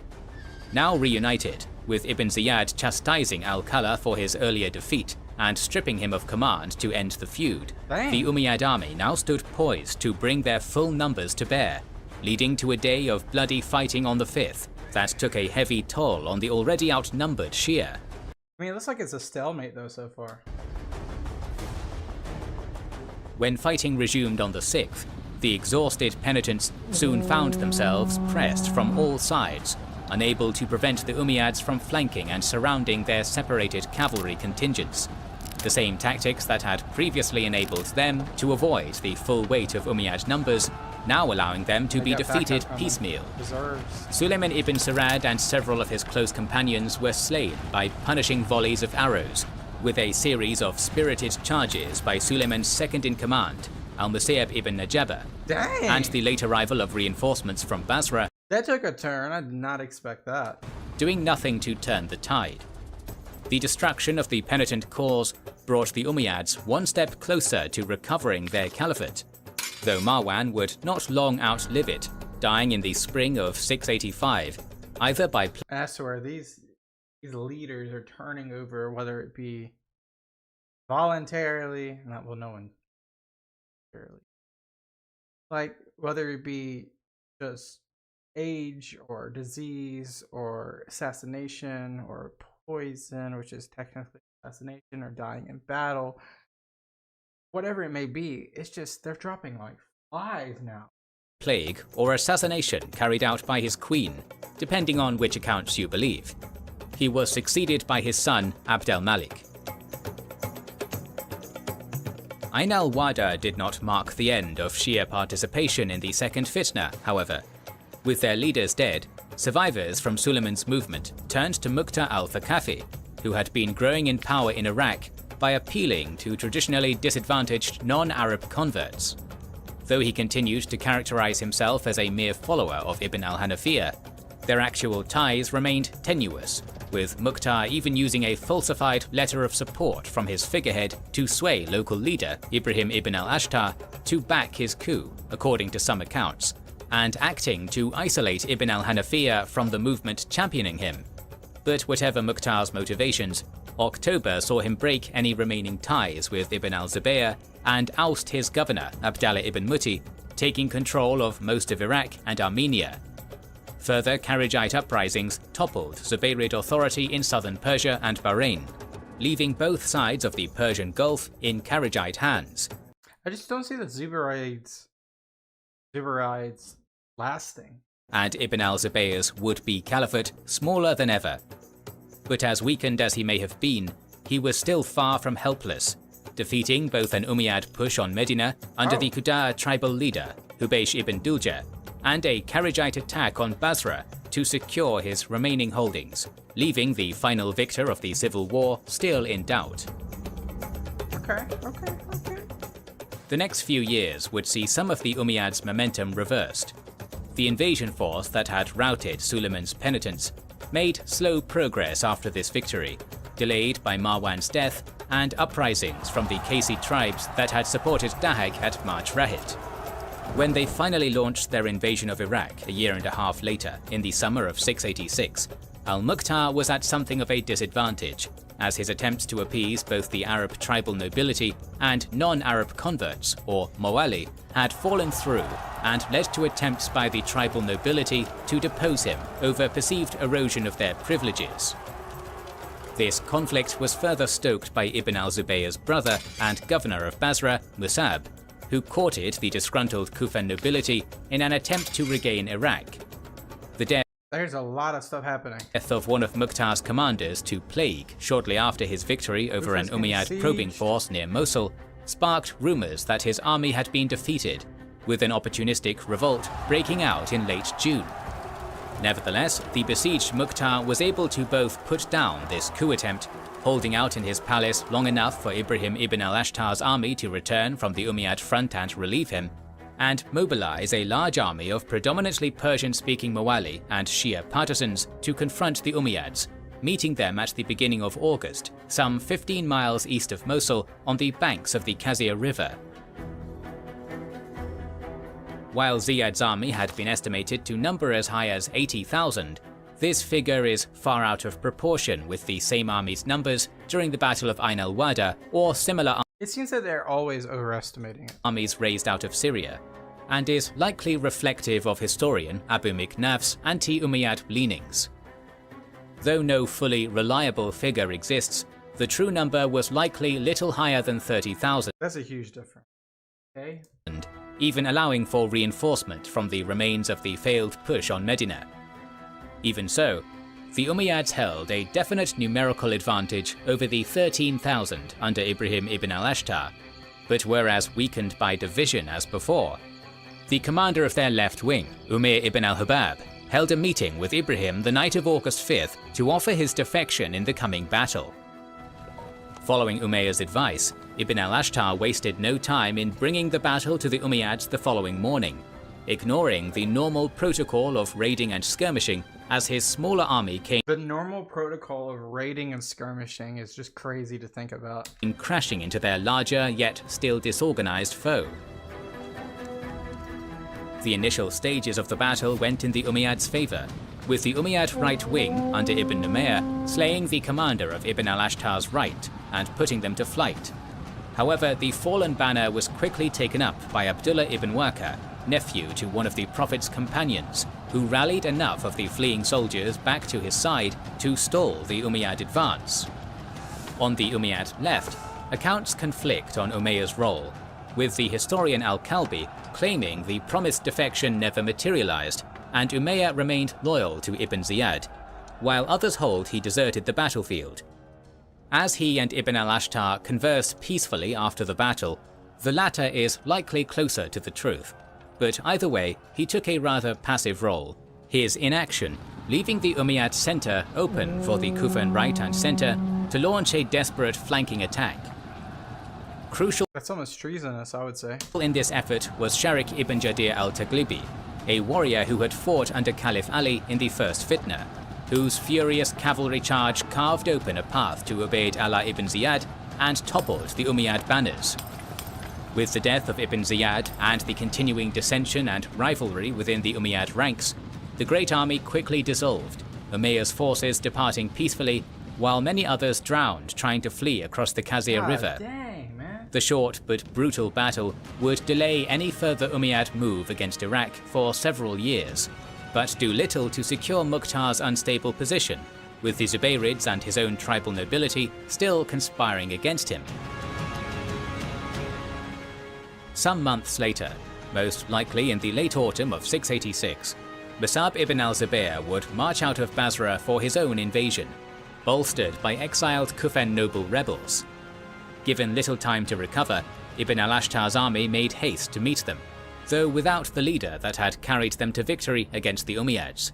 B: Now reunited, with Ibn Ziyad chastising al-Kala for his earlier defeat and stripping him of command to end the feud, the Umayyad army now stood poised to bring their full numbers to bear, leading to a day of bloody fighting on the 5th that took a heavy toll on the already outnumbered Shia.
A: I mean, it looks like it's a stalemate though so far.
B: When fighting resumed on the 6th, the exhausted penitents soon found themselves pressed from all sides, unable to prevent the Umayyads from flanking and surrounding their separated cavalry contingents. The same tactics that had previously enabled them to avoid the full weight of Umayyad numbers, now allowing them to be defeated piecemeal. Suleiman ibn Sarad and several of his close companions were slain by punishing volleys of arrows, with a series of spirited charges by Suleiman's second-in-command, al-Musayyab ibn Najaba, and the late arrival of reinforcements from Basra.
A: That took a turn. I did not expect that.
B: Doing nothing to turn the tide. The destruction of the penitent cause brought the Umayyads one step closer to recovering their caliphate, though Marwan would not long outlive it, dying in the spring of 685, either by
A: I swear, these leaders are turning over, whether it be voluntarily, not well, no one voluntarily, like whether it be just age or disease or assassination or poison, which is technically assassination, or dying in battle, whatever it may be, it's just they're dropping like flies now.
B: Plague or assassination carried out by his queen, depending on which accounts you believe. He was succeeded by his son Abd al-Malik. Ain al-Wada did not mark the end of Shia participation in the second fitna, however. With their leaders dead, survivors from Suleiman's movement turned to Muqta al-Thaqafi, who had been growing in power in Iraq by appealing to traditionally disadvantaged non-Arab converts. Though he continued to characterize himself as a mere follower of Ibn al-Hanafiyyah, their actual ties remained tenuous, with Muqta even using a falsified letter of support from his figurehead to sway local leader Ibrahim ibn al-Ashtar to back his coup, according to some accounts, and acting to isolate Ibn al-Hanafiyyah from the movement championing him. But whatever Mukhtar's motivations, October saw him break any remaining ties with Ibn al-Zubayr and oust his governor, Abdallah ibn Muti, taking control of most of Iraq and Armenia. Further Kharijite uprisings toppled Zubayrid authority in southern Persia and Bahrain, leaving both sides of the Persian Gulf in Kharijite hands.
A: I just don't see the Zubarids lasting.
B: And Ibn al-Zubayr's would-be caliphate smaller than ever. But as weakened as he may have been, he was still far from helpless, defeating both an Umayyad push on Medina under the Qudaa tribal leader, Hubaysh ibn Dulja, and a Kharijite attack on Basra to secure his remaining holdings, leaving the final victor of the civil war still in doubt.
A: Okay.
B: The next few years would see some of the Umayyads' momentum reversed. The invasion force that had routed Suleiman's penitents made slow progress after this victory, delayed by Marwan's death and uprisings from the Qaysi tribes that had supported Dahak at Marj Rahit. When they finally launched their invasion of Iraq a year and a half later, in the summer of 686, al-Mukhtar was at something of a disadvantage, as his attempts to appease both the Arab tribal nobility and non-Arab converts, or Mawali, had fallen through and led to attempts by the tribal nobility to depose him over perceived erosion of their privileges. This conflict was further stoked by Ibn al-Zubayr's brother and governor of Basra, Musab, who courted the disgruntled Kufan nobility in an attempt to regain Iraq.
A: There's a lot of stuff happening.
B: Death of one of Mukhtar's commanders to plague shortly after his victory over an Umayyad probing force near Mosul sparked rumors that his army had been defeated, with an opportunistic revolt breaking out in late June. Nevertheless, the besieged Mukhtar was able to both put down this coup attempt, holding out in his palace long enough for Ibrahim ibn al-Ashtar's army to return from the Umayyad front and relieve him, and mobilize a large army of predominantly Persian-speaking Mawali and Shia partisans to confront the Umayyads, meeting them at the beginning of August, some 15 miles east of Mosul on the banks of the Qadisiyyah River. While Ziyad's army had been estimated to number as high as 80,000, this figure is far out of proportion with the same army's numbers during the Battle of Ain al-Wada or similar
A: It seems that they're always overestimating it.
B: armies raised out of Syria, and is likely reflective of historian Abu Miknaf's anti-Umayyad leanings. Though no fully reliable figure exists, the true number was likely little higher than 30,000.
A: That's a huge difference. Okay.
B: Even allowing for reinforcement from the remains of the failed push on Medina. Even so, the Umayyads held a definite numerical advantage over the 13,000 under Ibrahim ibn al-Ashtar, but were as weakened by division as before. The commander of their left wing, Umayr ibn al-Hubab, held a meeting with Ibrahim the night of August 5th to offer his defection in the coming battle. Following Umayr's advice, Ibn al-Ashtar wasted no time in bringing the battle to the Umayyads the following morning, ignoring the normal protocol of raiding and skirmishing as his smaller army came
A: The normal protocol of raiding and skirmishing is just crazy to think about.
B: crashing into their larger yet still disorganized foe. The initial stages of the battle went in the Umayyads' favor, with the Umayyad right wing under Ibn Numayr slaying the commander of Ibn al-Ashtar's right and putting them to flight. However, the fallen banner was quickly taken up by Abdullah ibn Waqa, nephew to one of the Prophet's companions, who rallied enough of the fleeing soldiers back to his side to stall the Umayyad advance. On the Umayyad left, accounts conflict on Umayyah's role, with the historian al-Kalbi claiming the promised defection never materialized and Umayyah remained loyal to Ibn Ziyad, while others hold he deserted the battlefield. As he and Ibn al-Ashtar conversed peacefully after the battle, the latter is likely closer to the truth. But either way, he took a rather passive role, his inaction leaving the Umayyad center open for the Kufan right and center to launch a desperate flanking attack. Crucial
A: That's almost treasonous, I would say.
B: in this effort was Sharik ibn Jadir al-Taglibi, a warrior who had fought under Caliph Ali in the First Fitna, whose furious cavalry charge carved open a path to Ubayd Allah ibn Ziyad and toppled the Umayyad banners. With the death of Ibn Ziyad and the continuing dissension and rivalry within the Umayyad ranks, the Great Army quickly dissolved, Umayyah's forces departing peacefully, while many others drowned trying to flee across the Qadisiyyah River.
A: Dang, man.
B: The short but brutal battle would delay any further Umayyad move against Iraq for several years, but do little to secure Mukhtar's unstable position, with the Zubayrids and his own tribal nobility still conspiring against him. Some months later, most likely in the late autumn of 686, Musab ibn al-Zubayr would march out of Basra for his own invasion, bolstered by exiled Kufan noble rebels. Given little time to recover, Ibn al-Ashtar's army made haste to meet them, though without the leader that had carried them to victory against the Umayyads.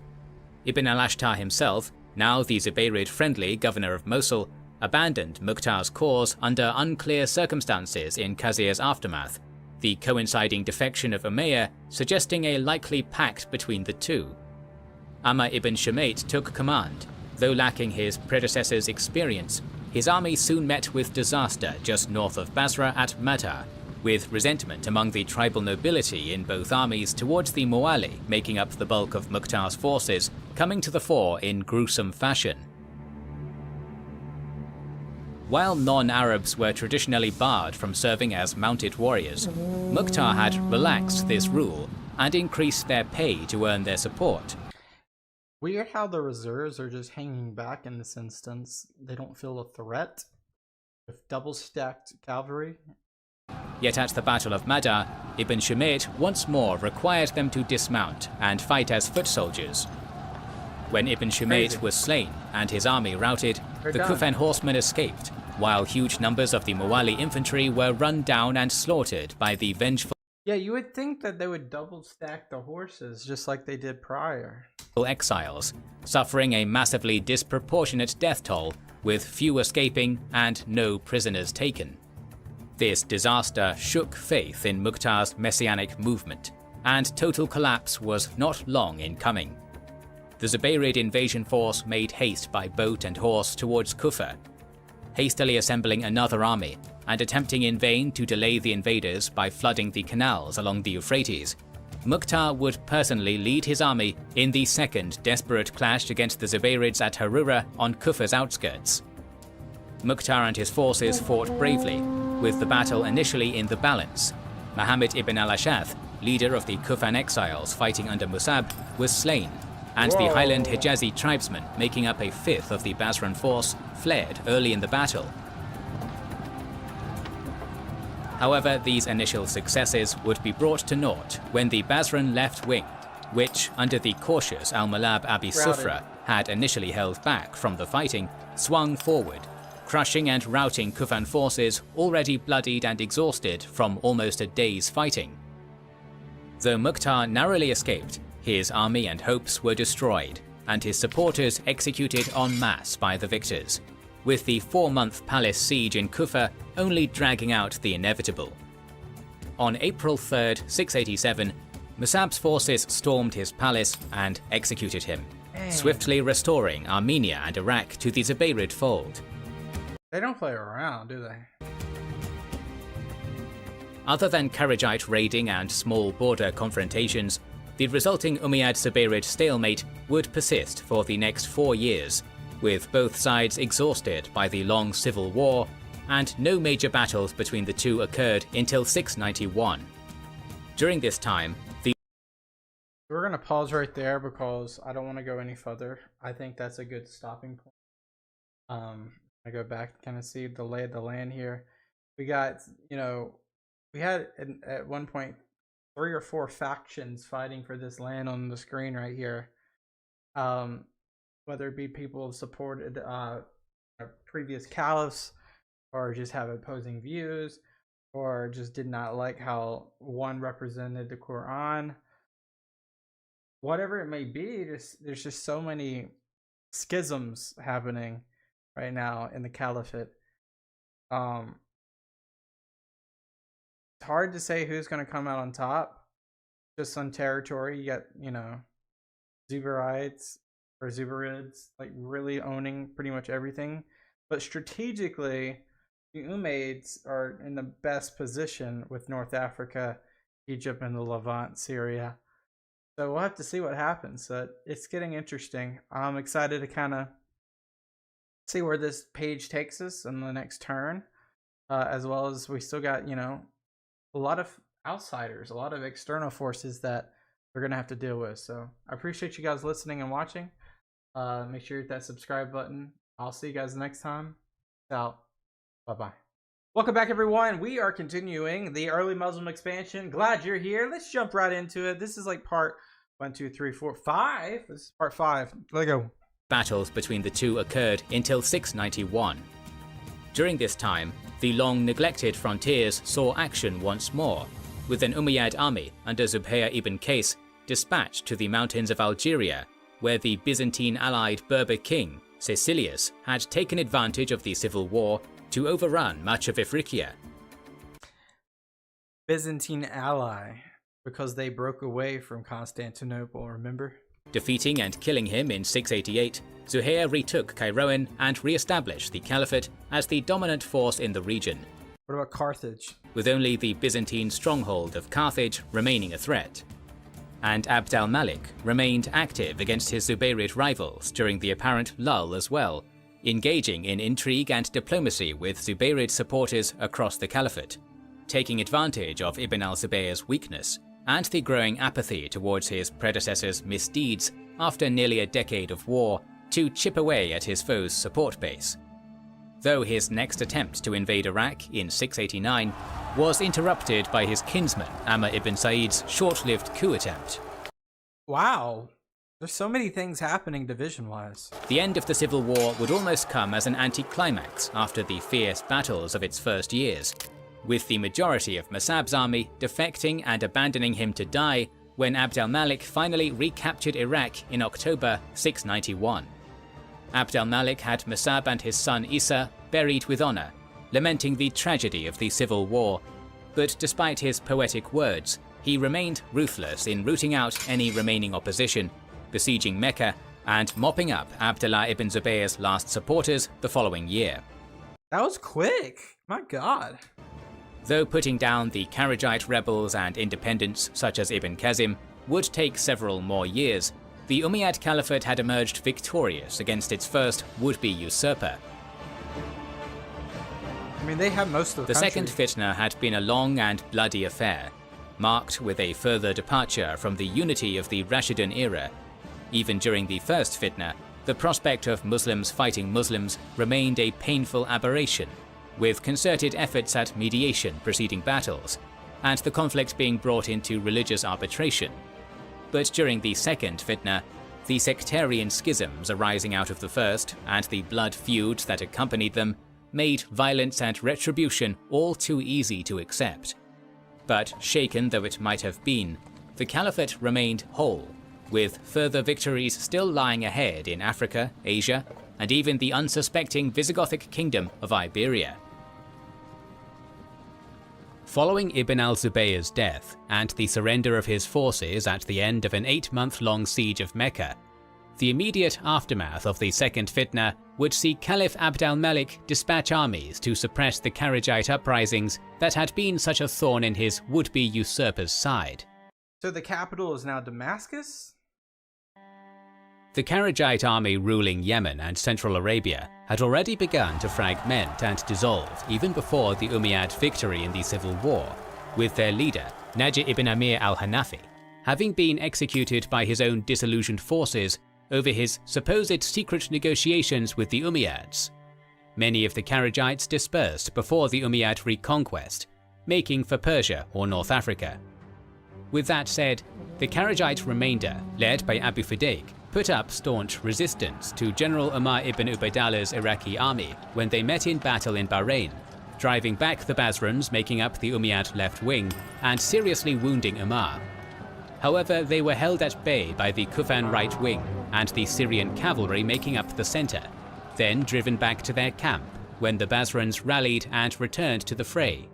B: Ibn al-Ashtar himself, now the Zubayrid-friendly governor of Mosul, abandoned Mukhtar's cause under unclear circumstances in Qadisiyyah's aftermath, the coinciding defection of Umayyah suggesting a likely pact between the two. Amr ibn Shumayt took command. Though lacking his predecessor's experience, his army soon met with disaster just north of Basra at Madha, with resentment among the tribal nobility in both armies towards the Mawali making up the bulk of Mukhtar's forces coming to the fore in gruesome fashion. While non-Arabs were traditionally barred from serving as mounted warriors, Mukhtar had relaxed this rule and increased their pay to earn their support.
A: Weird how the reserves are just hanging back in this instance. They don't feel a threat with double-stacked cavalry.
B: Yet at the Battle of Madha, Ibn Shumayt once more required them to dismount and fight as foot soldiers. When Ibn Shumayt was slain and his army routed, the Kufan horsemen escaped, while huge numbers of the Mawali infantry were run down and slaughtered by the vengeful
A: You would think that they would double stack the horses just like they did prior.
B: exiles, suffering a massively disproportionate death toll, with few escaping and no prisoners taken. This disaster shook faith in Mukhtar's messianic movement, and total collapse was not long in coming. The Zubayrid invasion force made haste by boat and horse towards Kufa, hastily assembling another army and attempting in vain to delay the invaders by flooding the canals along the Euphrates. Mukhtar would personally lead his army in the second desperate clash against the Zubayrids at Harura on Kufa's outskirts. Mukhtar and his forces fought bravely, with the battle initially in the balance. Muhammad ibn al-Ash'ath, leader of the Kufan exiles fighting under Musab, was slain, and the Highland Hijazi tribesmen, making up a fifth of the Basran force, fled early in the battle. However, these initial successes would be brought to naught when the Basran left wing, which, under the cautious al-Malab Abi Sufra, had initially held back from the fighting, swung forward, crushing and routing Kufan forces already bloodied and exhausted from almost a day's fighting. Though Mukhtar narrowly escaped, his army and hopes were destroyed, and his supporters executed en masse by the victors, with the 4-month palace siege in Kufa only dragging out the inevitable. On April 3rd, 687, Musab's forces stormed his palace and executed him, swiftly restoring Armenia and Iraq to the Zubayrid fold.
A: They don't play around, do they?
B: Other than Kharijite raiding and small border confrontations, the resulting Umayyad-Zubayrid stalemate would persist for the next 4 years, with both sides exhausted by the long civil war, and no major battles between the two occurred until 691. During this time,
A: we're going to pause right there because I don't want to go any further. I think that's a good stopping point. I go back to kind of see the lay of the land here. We got, we had at one point 3 or 4 factions fighting for this land on the screen right here. Whether it be people who supported previous caliphs, or just have opposing views, or just did not like how one represented the Quran. Whatever it may be, there's just so many schisms happening right now in the caliphate. It's hard to say who's going to come out on top. Just on territory, you got, Zubarites or Zubarids like really owning pretty much everything. But strategically, the Umayyads are in the best position with North Africa, Egypt, and the Levant, Syria. So we'll have to see what happens. It's getting interesting. I'm excited to kind of see where this page takes us in the next turn, as well as we still got, a lot of outsiders, a lot of external forces that we're going to have to deal with. So I appreciate you guys listening and watching. Make sure you hit that subscribe button. I'll see you guys next time. Peace out. Bye-bye. Welcome back, everyone. We are continuing the early Muslim expansion. Glad you're here. Let's jump right into it. This is like part 1, 2, 3, 4, 5. This is part 5. Let's go.
B: Battles between the two occurred until 691. During this time, the long-neglected frontiers saw action once more, with an Umayyad army under Zubayr ibn Qais dispatched to the mountains of Algeria, where the Byzantine-allied Berber king, Caecilius, had taken advantage of the civil war to overrun much of Ifriqiya.
A: Byzantine ally, because they broke away from Constantinople, remember?
B: Defeating and killing him in 688, Zuhair retook Kairouan and re-established the Caliphate as the dominant force in the region.
A: What about Carthage?
B: With only the Byzantine stronghold of Carthage remaining a threat. And Abd al-Malik remained active against his Zubayrid rivals during the apparent lull as well, engaging in intrigue and diplomacy with Zubayrid supporters across the Caliphate, taking advantage of Ibn al-Zubayr's weakness and the growing apathy towards his predecessor's misdeeds after nearly a decade of war to chip away at his foe's support base. Though his next attempt to invade Iraq in 689 was interrupted by his kinsman Amr ibn Said's short-lived coup attempt.
A: Wow, there's so many things happening division-wise.
B: The end of the civil war would almost come as an anticlimax after the fierce battles of its first years, with the majority of Masab's army defecting and abandoning him to die when Abd al-Malik finally recaptured Iraq in October 691. Abd al-Malik had Masab and his son Isa buried with honor, lamenting the tragedy of the civil war, but despite his poetic words, he remained ruthless in rooting out any remaining opposition, besieging Mecca, and mopping up Abdullah ibn Zubayr's last supporters the following year.
A: That was quick, my god.
B: Though putting down the Kharijite rebels and independents such as Ibn Qasim would take several more years, the Umayyad Caliphate had emerged victorious against its first would-be usurper.
A: I mean, they have most of the country.
B: Second fitna had been a long and bloody affair, marked with a further departure from the unity of the Rashidun era. Even during the first fitna, the prospect of Muslims fighting Muslims remained a painful aberration, with concerted efforts at mediation preceding battles, and the conflict being brought into religious arbitration. But during the second fitna, the sectarian schisms arising out of the first, and the blood feuds that accompanied them, made violence and retribution all too easy to accept. But shaken though it might have been, the Caliphate remained whole, with further victories still lying ahead in Africa, Asia, and even the unsuspecting Visigothic kingdom of Iberia. Following Ibn al-Zubayr's death and the surrender of his forces at the end of an 8-month-long siege of Mecca, the immediate aftermath of the second fitna would see Caliph Abd al-Malik dispatch armies to suppress the Kharijite uprisings that had been such a thorn in his would-be usurper's side.
A: So the capital is now Damascus?
B: The Kharijite army ruling Yemen and Central Arabia had already begun to fragment and dissolve even before the Umayyad victory in the civil war, with their leader, Najih ibn Amir al-Hanafi, having been executed by his own disillusioned forces over his supposed secret negotiations with the Umayyads. Many of the Kharijites dispersed before the Umayyad reconquest, making for Persia or North Africa. With that said, the Kharijite remainder, led by Abu Fudayk, put up staunch resistance to General Umar ibn Ubaydallah's Iraqi army when they met in battle in Bahrain, driving back the Basrans making up the Umayyad left wing and seriously wounding Umar. However, they were held at bay by the Kufan right wing and the Syrian cavalry making up the center, then driven back to their camp when the Basrans rallied and returned to the fray.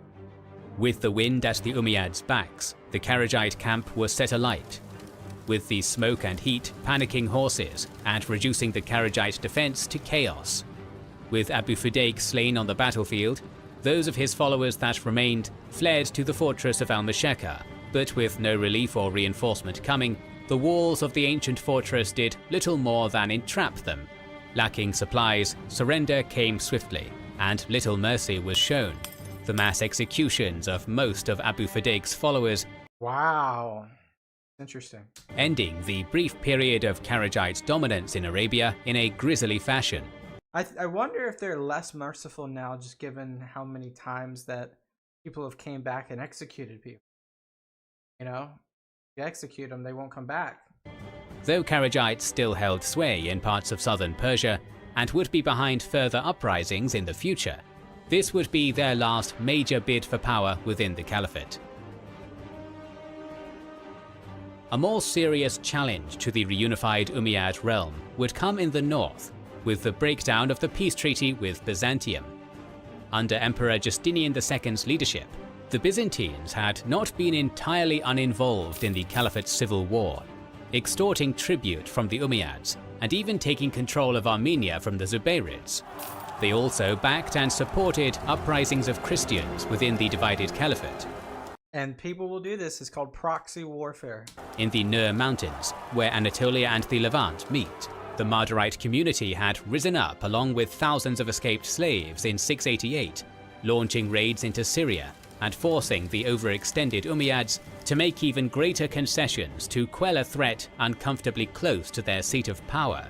B: With the wind at the Umayyads' backs, the Kharijite camp was set alight, with the smoke and heat panicking horses and reducing the Kharijite defense to chaos. With Abu Fudayk slain on the battlefield, Those of his followers that remained fled to the fortress of al-Mashaqqa, but with no relief or reinforcement coming, the walls of the ancient fortress did little more than entrap them. Lacking supplies, surrender came swiftly, and little mercy was shown. The mass executions of most of Abu Fadeg's followers,
A: Wow. Interesting.
B: ending the brief period of Kharajite dominance in Arabia in a grisly fashion.
A: I wonder if they're less merciful now, just given how many times that people have came back and executed people. You know, if you execute them, they won't come back.
B: Though Kharajites still held sway in parts of southern Persia and would be behind further uprisings in the future, this would be their last major bid for power within the caliphate. A more serious challenge to the reunified Umayyad realm would come in the north, with the breakdown of the peace treaty with Byzantium. Under Emperor Justinian II's leadership, the Byzantines had not been entirely uninvolved in the caliphate's civil war, extorting tribute from the Umayyads and even taking control of Armenia from the Zubayrids. They also backed and supported uprisings of Christians within the divided caliphate.
A: And people will do this. It's called proxy warfare.
B: In the Nur Mountains, where Anatolia and the Levant meet, the Mardarite community had risen up along with thousands of escaped slaves in 688, launching raids into Syria and forcing the overextended Umayyads to make even greater concessions to quell a threat uncomfortably close to their seat of power.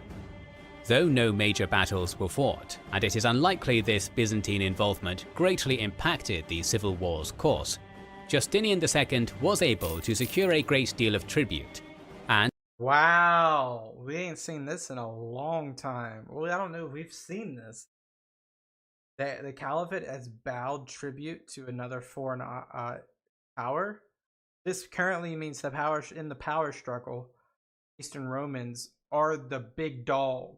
B: Though no major battles were fought, and it is unlikely this Byzantine involvement greatly impacted the civil war's course, Justinian II was able to secure a great deal of tribute, and
A: Wow. We ain't seen this in a long time. Well, I don't know if we've seen this. The caliphate has bowed tribute to another foreign power. This currently means the power in the power struggle, Eastern Romans are the big dog.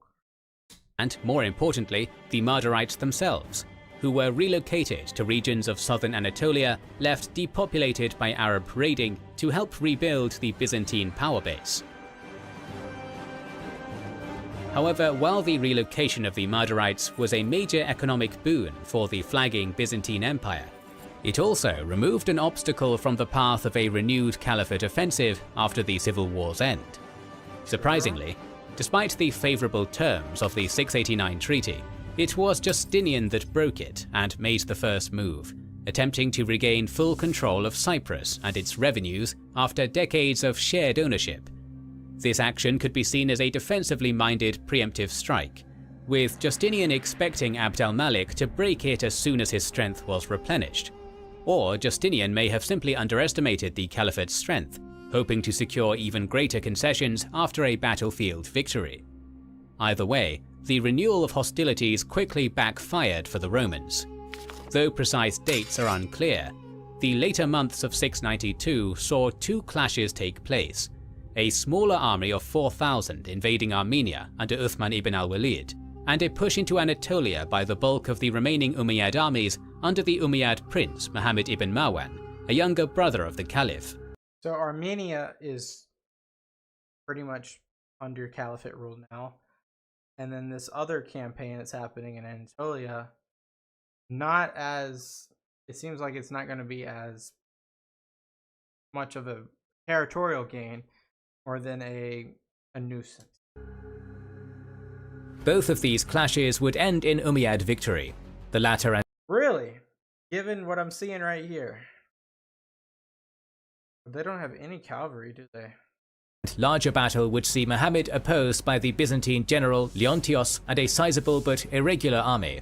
B: and more importantly, the Mardarites themselves, who were relocated to regions of southern Anatolia left depopulated by Arab raiding to help rebuild the Byzantine power base. However, while the relocation of the Mardarites was a major economic boon for the flagging Byzantine Empire, it also removed an obstacle from the path of a renewed caliphate offensive after the civil war's end. Surprisingly, despite the favourable terms of the 689 treaty, it was Justinian that broke it and made the first move, attempting to regain full control of Cyprus and its revenues after decades of shared ownership. This action could be seen as a defensively minded preemptive strike, with Justinian expecting Abd al-Malik to break it as soon as his strength was replenished. Or Justinian may have simply underestimated the caliphate's strength, hoping to secure even greater concessions after a battlefield victory. Either way, the renewal of hostilities quickly backfired for the Romans. Though precise dates are unclear, the later months of 692 saw two clashes take place: a smaller army of 4,000 invading Armenia under Uthman ibn al-Walid, and a push into Anatolia by the bulk of the remaining Umayyad armies under the Umayyad prince Muhammad ibn Marwan, a younger brother of the Caliph.
A: So Armenia is pretty much under caliphate rule now. And then this other campaign that's happening in Anatolia, it seems like it's not going to be as much of a territorial gain more than a nuisance.
B: Both of these clashes would end in Umayyad victory, the latter
A: Really? Given what I'm seeing right here. They don't have any cavalry, do they?
B: larger battle would see Muhammad opposed by the Byzantine general Leontios and a sizable but irregular army.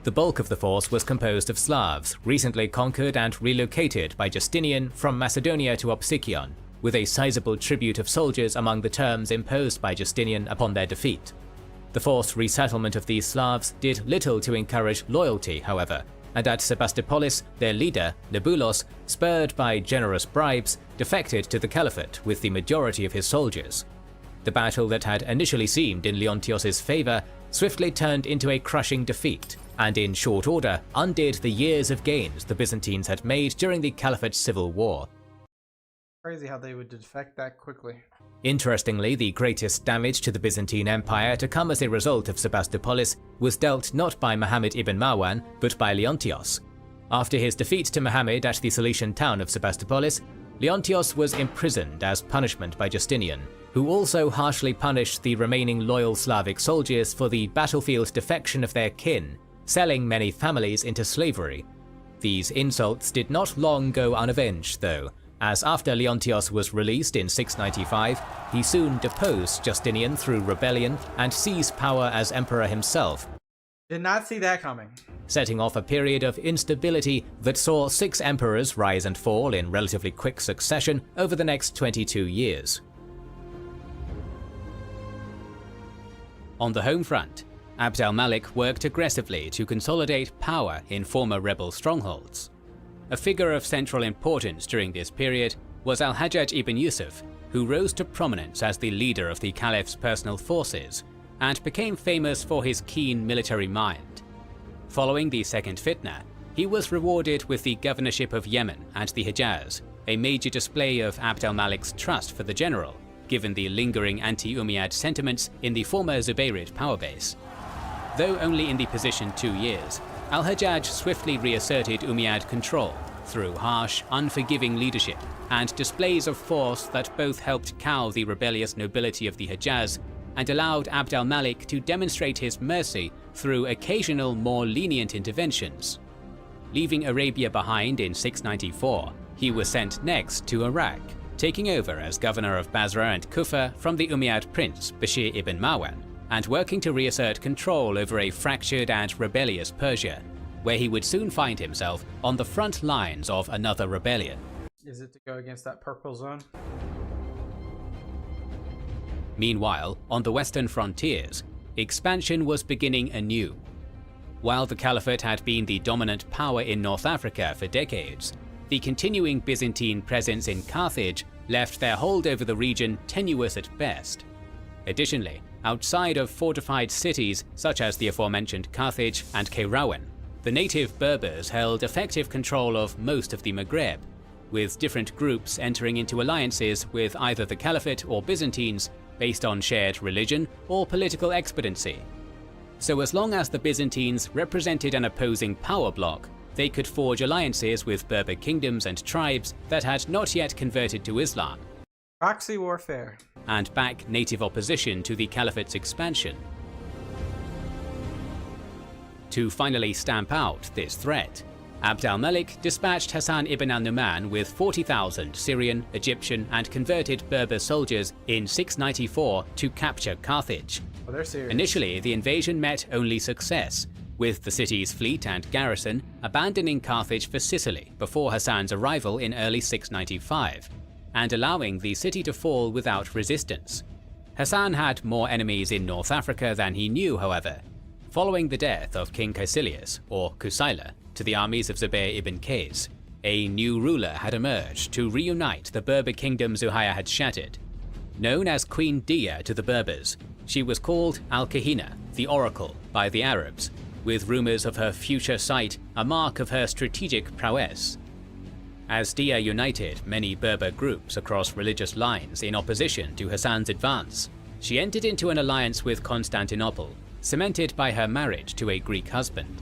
B: The bulk of the force was composed of Slavs, recently conquered and relocated by Justinian from Macedonia to Opsikion, with a sizable tribute of soldiers among the terms imposed by Justinian upon their defeat. The forced resettlement of these Slavs did little to encourage loyalty, however, and at Sebastopolis, their leader, Nebulos, spurred by generous bribes, defected to the caliphate with the majority of his soldiers. The battle that had initially seemed in Leontios' favour swiftly turned into a crushing defeat, and in short order undid the years of gains the Byzantines had made during the caliphate's civil war.
A: Crazy how they would defect that quickly.
B: Interestingly, the greatest damage to the Byzantine Empire to come as a result of Sebastopolis was dealt not by Muhammad ibn Marwan, but by Leontios, After his defeat to Muhammad at the Cilician town of Sebastopolis, Leontios was imprisoned as punishment by Justinian, who also harshly punished the remaining loyal Slavic soldiers for the battlefield defection of their kin, selling many families into slavery. These insults did not long go unavenged though, as after Leontios was released in 695, he soon deposed Justinian through rebellion and seized power as emperor himself.
A: Did not see that coming.
B: Setting off a period of instability that saw 6 emperors rise and fall in relatively quick succession over the next 22 years. On the home front, Abd al-Malik worked aggressively to consolidate power in former rebel strongholds. A figure of central importance during this period was al-Hajjaj ibn Yusuf, who rose to prominence as the leader of the Caliph's personal forces, and became famous for his keen military mind. Following the Second Fitna, he was rewarded with the governorship of Yemen and the Hejaz, a major display of Abd al-Malik's trust for the general, given the lingering anti-Umayyad sentiments in the former Zubayrid power base. Though only in the position 2 years, al-Hajjaj swiftly reasserted Umayyad control through harsh, unforgiving leadership and displays of force that both helped cow the rebellious nobility of the Hejaz and allowed Abd al-Malik to demonstrate his mercy through occasional more lenient interventions. Leaving Arabia behind in 694, he was sent next to Iraq, taking over as governor of Basra and Kufa from the Umayyad prince Bashir ibn Marwan, and working to reassert control over a fractured and rebellious Persia, where he would soon find himself on the front lines of another rebellion.
A: Is it to go against that purple zone?
B: Meanwhile, on the western frontiers, expansion was beginning anew. While the Caliphate had been the dominant power in North Africa for decades, the continuing Byzantine presence in Carthage left their hold over the region tenuous at best. Additionally, outside of fortified cities such as the aforementioned Carthage and Kairouan, the native Berbers held effective control of most of the Maghreb, with different groups entering into alliances with either the Caliphate or Byzantines based on shared religion or political expediency. So as long as the Byzantines represented an opposing power bloc, they could forge alliances with Berber kingdoms and tribes that had not yet converted to Islam,
A: Proxy warfare.
B: and back native opposition to the Caliphate's expansion. To finally stamp out this threat, Abd al-Malik dispatched Hassan ibn al-Numan with 40,000 Syrian, Egyptian, and converted Berber soldiers in 694 to capture Carthage.
A: Oh, they're serious.
B: Initially, the invasion met only success, with the city's fleet and garrison abandoning Carthage for Sicily before Hassan's arrival in early 695, and allowing the city to fall without resistance. Hassan had more enemies in North Africa than he knew, however. Following the death of King Caecilius, or Kusila, to the armies of Zubair ibn Qays, a new ruler had emerged to reunite the Berber kingdom Zuhayya had shattered. Known as Queen Dia to the Berbers, she was called Al-Kahina, the Oracle, by the Arabs, with rumors of her future sight a mark of her strategic prowess. As Dia united many Berber groups across religious lines in opposition to Hassan's advance, she entered into an alliance with Constantinople, cemented by her marriage to a Greek husband.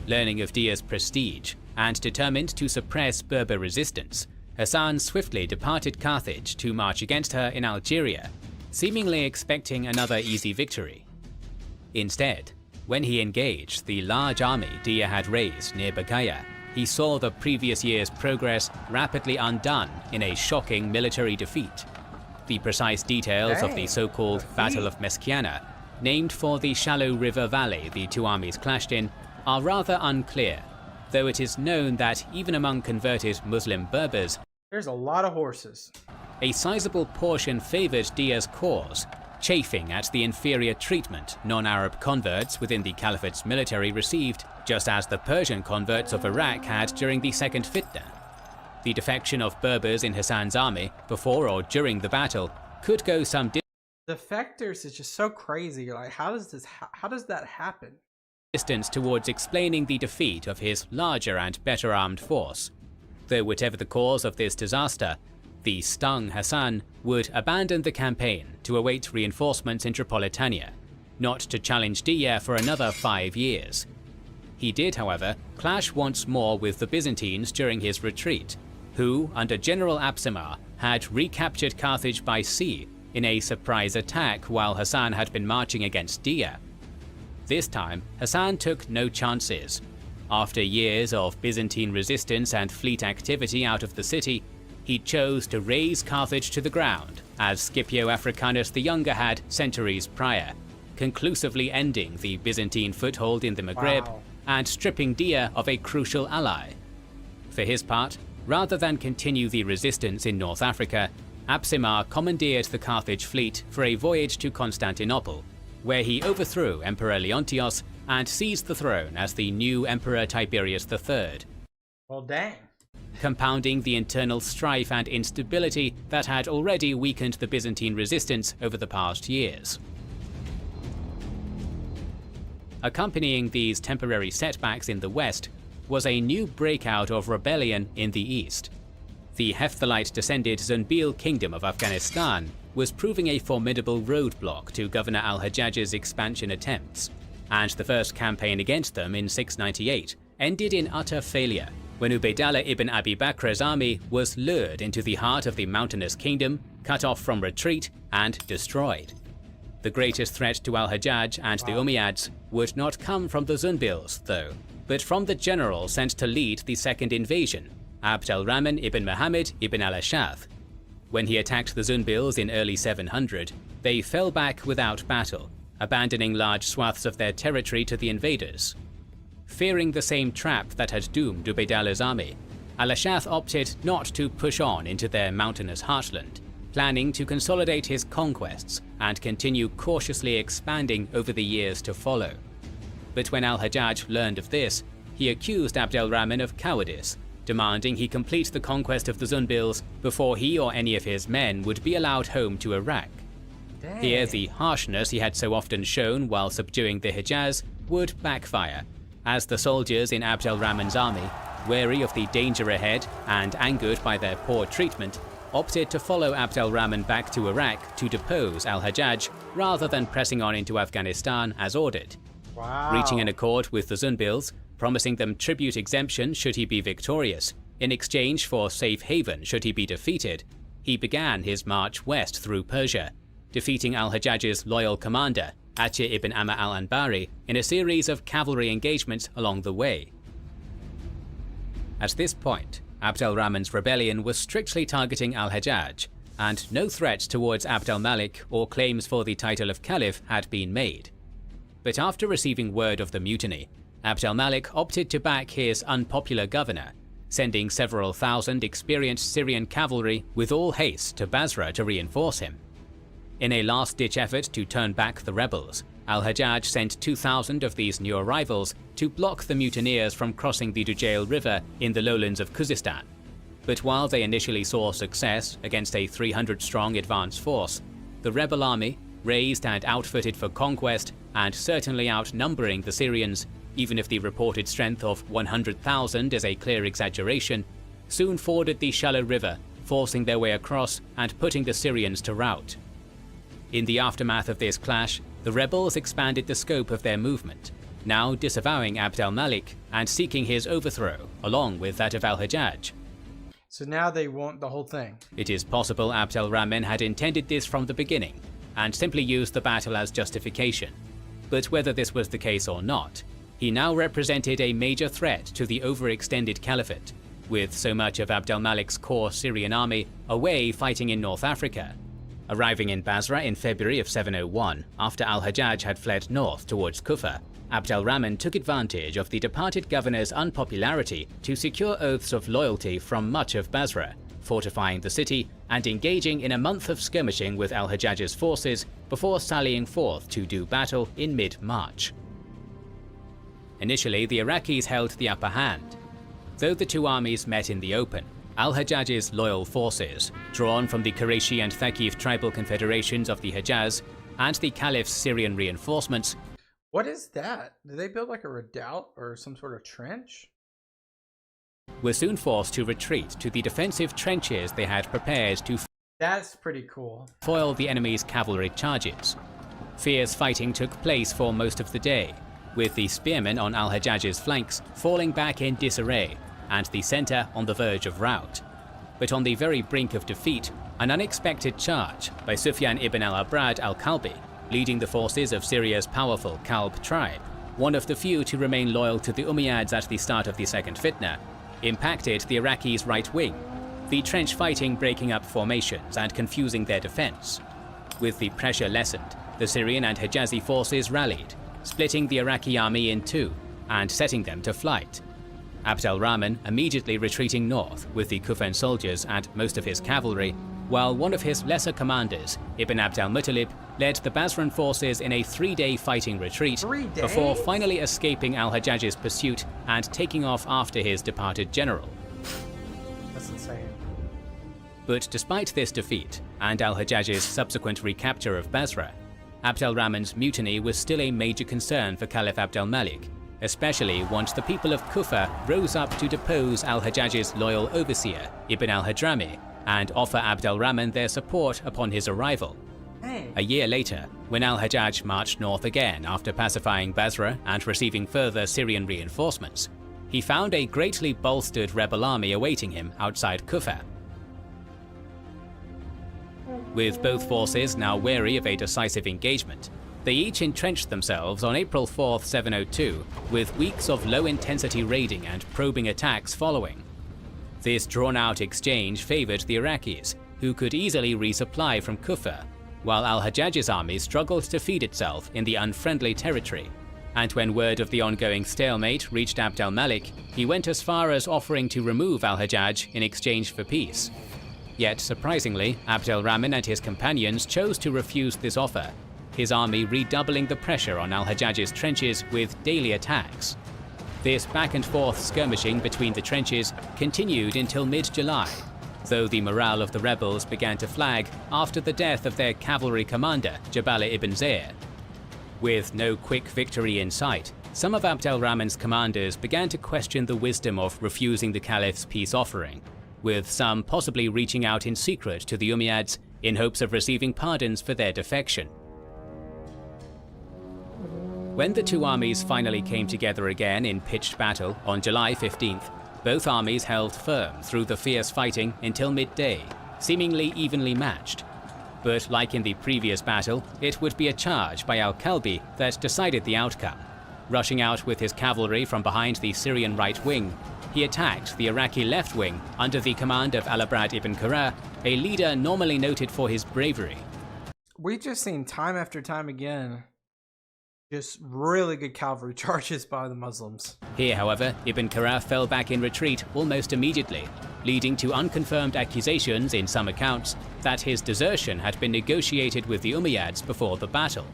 B: Learning of Dia's prestige and determined to suppress Berber resistance, Hassan swiftly departed Carthage to march against her in Algeria, seemingly expecting another easy victory. Instead, when he engaged the large army Dia had raised near Bagaya, he saw the previous year's progress rapidly undone in a shocking military defeat. The precise details of the so-called Battle of Meskiana, named for the shallow river valley the two armies clashed in, are rather unclear, though it is known that even among converted Muslim Berbers,
A: There's a lot of horses.
B: a sizable portion favored Dia's cause, chafing at the inferior treatment non-Arab converts within the Caliphate's military received, just as the Persian converts of Iraq had during the Second Fitna. The defection of Berbers in Hassan's army before or during the battle could go some
A: Defectors is just so crazy. Like, how does that happen?
B: distance towards explaining the defeat of his larger and better armed force. Though whatever the cause of this disaster, the stung Hassan would abandon the campaign to await reinforcements in Tripolitania, not to challenge Dia for another 5 years. He did, however, clash once more with the Byzantines during his retreat, who, under General Absimar, had recaptured Carthage by sea in a surprise attack while Hassan had been marching against Dia. This time, Hassan took no chances. After years of Byzantine resistance and fleet activity out of the city, he chose to raze Carthage to the ground, as Scipio Africanus the Younger had centuries prior, conclusively ending the Byzantine foothold in the Maghreb and stripping Dia of a crucial ally. For his part, rather than continue the resistance in North Africa, Absimar commandeered the Carthage fleet for a voyage to Constantinople, where he overthrew Emperor Leontios and seized the throne as the new Emperor Tiberius III.
A: Well, dang.
B: Compounding the internal strife and instability that had already weakened the Byzantine resistance over the past years. Accompanying these temporary setbacks in the west was a new breakout of rebellion in the east. The Hephthalite-descended Zunbil Kingdom of Afghanistan was proving a formidable roadblock to Governor al-Hajjaj's expansion attempts, and the first campaign against them in 698 ended in utter failure when Ubaydallah ibn Abi Bakr's army was lured into the heart of the mountainous kingdom, cut off from retreat, and destroyed. The greatest threat to al-Hajjaj and the Umayyads would not come from the Zunbils, though, but from the general sent to lead the second invasion, Abd al-Rahman ibn Muhammad ibn al-Ash'ath. When he attacked the Zunbils in early 700, they fell back without battle, abandoning large swaths of their territory to the invaders. Fearing the same trap that had doomed Ubaydallah's army, al-Ash'ath opted not to push on into their mountainous heartland, planning to consolidate his conquests and continue cautiously expanding over the years to follow. But when al-Hajjaj learned of this, he accused Abd al-Rahman of cowardice, demanding he complete the conquest of the Zunbils before he or any of his men would be allowed home to Iraq.
A: Dang.
B: Here, the harshness he had so often shown while subduing the Hijaz would backfire, as the soldiers in Abd al-Rahman's army, wary of the danger ahead and angered by their poor treatment, opted to follow Abd al-Rahman back to Iraq to depose al-Hajjaj rather than pressing on into Afghanistan as ordered.
A: Wow.
B: Reaching an accord with the Zunbils, promising them tribute exemption should he be victorious, in exchange for safe haven should he be defeated, he began his march west through Persia, defeating al-Hajjaj's loyal commander, Atiyah ibn Amr al-Anbari, in a series of cavalry engagements along the way. At this point, Abd al-Rahman's rebellion was strictly targeting al-Hajjaj, and no threats towards Abd al-Malik or claims for the title of Caliph had been made. But after receiving word of the mutiny, Abd al-Malik opted to back his unpopular governor, sending several thousand experienced Syrian cavalry with all haste to Basra to reinforce him. In a last-ditch effort to turn back the rebels, al-Hajjaj sent 2,000 of these new arrivals to block the mutineers from crossing the Dujail River in the lowlands of Khuzestan. But while they initially saw success against a 300-strong advance force, the rebel army, raised and outfitted for conquest and certainly outnumbering the Syrians, even if the reported strength of 100,000 is a clear exaggeration, soon forded the shallow river, forcing their way across and putting the Syrians to rout. In the aftermath of this clash, the rebels expanded the scope of their movement, now disavowing Abd al-Malik and seeking his overthrow, along with that of al-Hajjaj.
A: So now they want the whole thing.
B: It is possible Abd al-Rahman had intended this from the beginning, and simply used the battle as justification. But whether this was the case or not, he now represented a major threat to the overextended caliphate, with so much of Abd al-Malik's core Syrian army away fighting in North Africa. Arriving in Basra in February of 701, after al-Hajjaj had fled north towards Kufa, Abd al-Rahman took advantage of the departed governor's unpopularity to secure oaths of loyalty from much of Basra, fortifying the city and engaging in a month of skirmishing with al-Hajjaj's forces before sallying forth to do battle in mid-March. Initially, the Iraqis held the upper hand. Though the two armies met in the open, al-Hajjaj's loyal forces, drawn from the Qurayshi and Thaqif tribal confederations of the Hejaz, and the Caliph's Syrian reinforcements.
A: What is that? Did they build like a redoubt or some sort of trench?
B: Were soon forced to retreat to the defensive trenches they had prepared to
A: That's pretty cool.
B: foil the enemy's cavalry charges. Fierce fighting took place for most of the day, with the spearmen on al-Hajjaj's flanks falling back in disarray and the center on the verge of rout. But on the very brink of defeat, an unexpected charge by Sufyan ibn al-Abrad al-Kalbi, leading the forces of Syria's powerful Kalb tribe, one of the few to remain loyal to the Umayyads at the start of the Second Fitna, impacted the Iraqis' right wing, the trench fighting breaking up formations and confusing their defense. With the pressure lessened, the Syrian and Hijazi forces rallied, splitting the Iraqi army in two and setting them to flight. Abd al-Rahman immediately retreating north with the Kufan soldiers and most of his cavalry, while one of his lesser commanders, Ibn Abd al-Muttalib, led the Basran forces in a 3-day fighting retreat before finally escaping al-Hajjaj's pursuit and taking off after his departed general.
A: That's insane.
B: But despite this defeat and al-Hajjaj's subsequent recapture of Basra, Abd al-Rahman's mutiny was still a major concern for Caliph Abd al-Malik, especially once the people of Kufa rose up to depose al-Hajjaj's loyal overseer, Ibn al-Hadrami, and offer Abd al-Rahman their support upon his arrival. A year later, when al-Hajjaj marched north again after pacifying Basra and receiving further Syrian reinforcements, he found a greatly bolstered rebel army awaiting him outside Kufa. With both forces now wary of a decisive engagement, they each entrenched themselves on April 4, 702, with weeks of low-intensity raiding and probing attacks following. This drawn-out exchange favored the Iraqis, who could easily resupply from Kufa, while al-Hajjaj's army struggled to feed itself in the unfriendly territory. And when word of the ongoing stalemate reached Abd al-Malik, he went as far as offering to remove al-Hajjaj in exchange for peace. Yet, surprisingly, Abd al-Rahman and his companions chose to refuse this offer, his army redoubling the pressure on al-Hajjaj's trenches with daily attacks. This back-and-forth skirmishing between the trenches continued until mid-July, though the morale of the rebels began to flag after the death of their cavalry commander, Jabala ibn Zayd. With no quick victory in sight, some of Abd al-Rahman's commanders began to question the wisdom of refusing the Caliph's peace offering, with some possibly reaching out in secret to the Umayyads in hopes of receiving pardons for their defection. When the two armies finally came together again in pitched battle on July 15th, both armies held firm through the fierce fighting until midday, seemingly evenly matched. But like in the previous battle, it would be a charge by al-Kalbi that decided the outcome. Rushing out with his cavalry from behind the Syrian right wing, he attacked the Iraqi left wing under the command of al-Abrad ibn Qurra, a leader normally noted for his bravery.
A: We've just seen time after time again just really good cavalry charges by the Muslims.
B: Here, however, Ibn Qurra fell back in retreat almost immediately, leading to unconfirmed accusations in some accounts that his desertion had been negotiated with the Umayyads before the battle.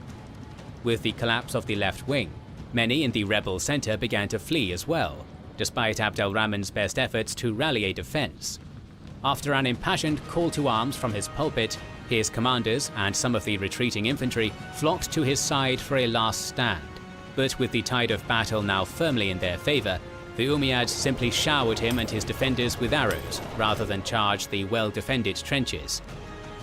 B: With the collapse of the left wing, many in the rebel center began to flee as well, despite Abd al-Rahman's best efforts to rally a defense. After an impassioned call to arms from his pulpit, his commanders and some of the retreating infantry flocked to his side for a last stand. But with the tide of battle now firmly in their favor, the Umayyads simply showered him and his defenders with arrows rather than charge the well-defended trenches.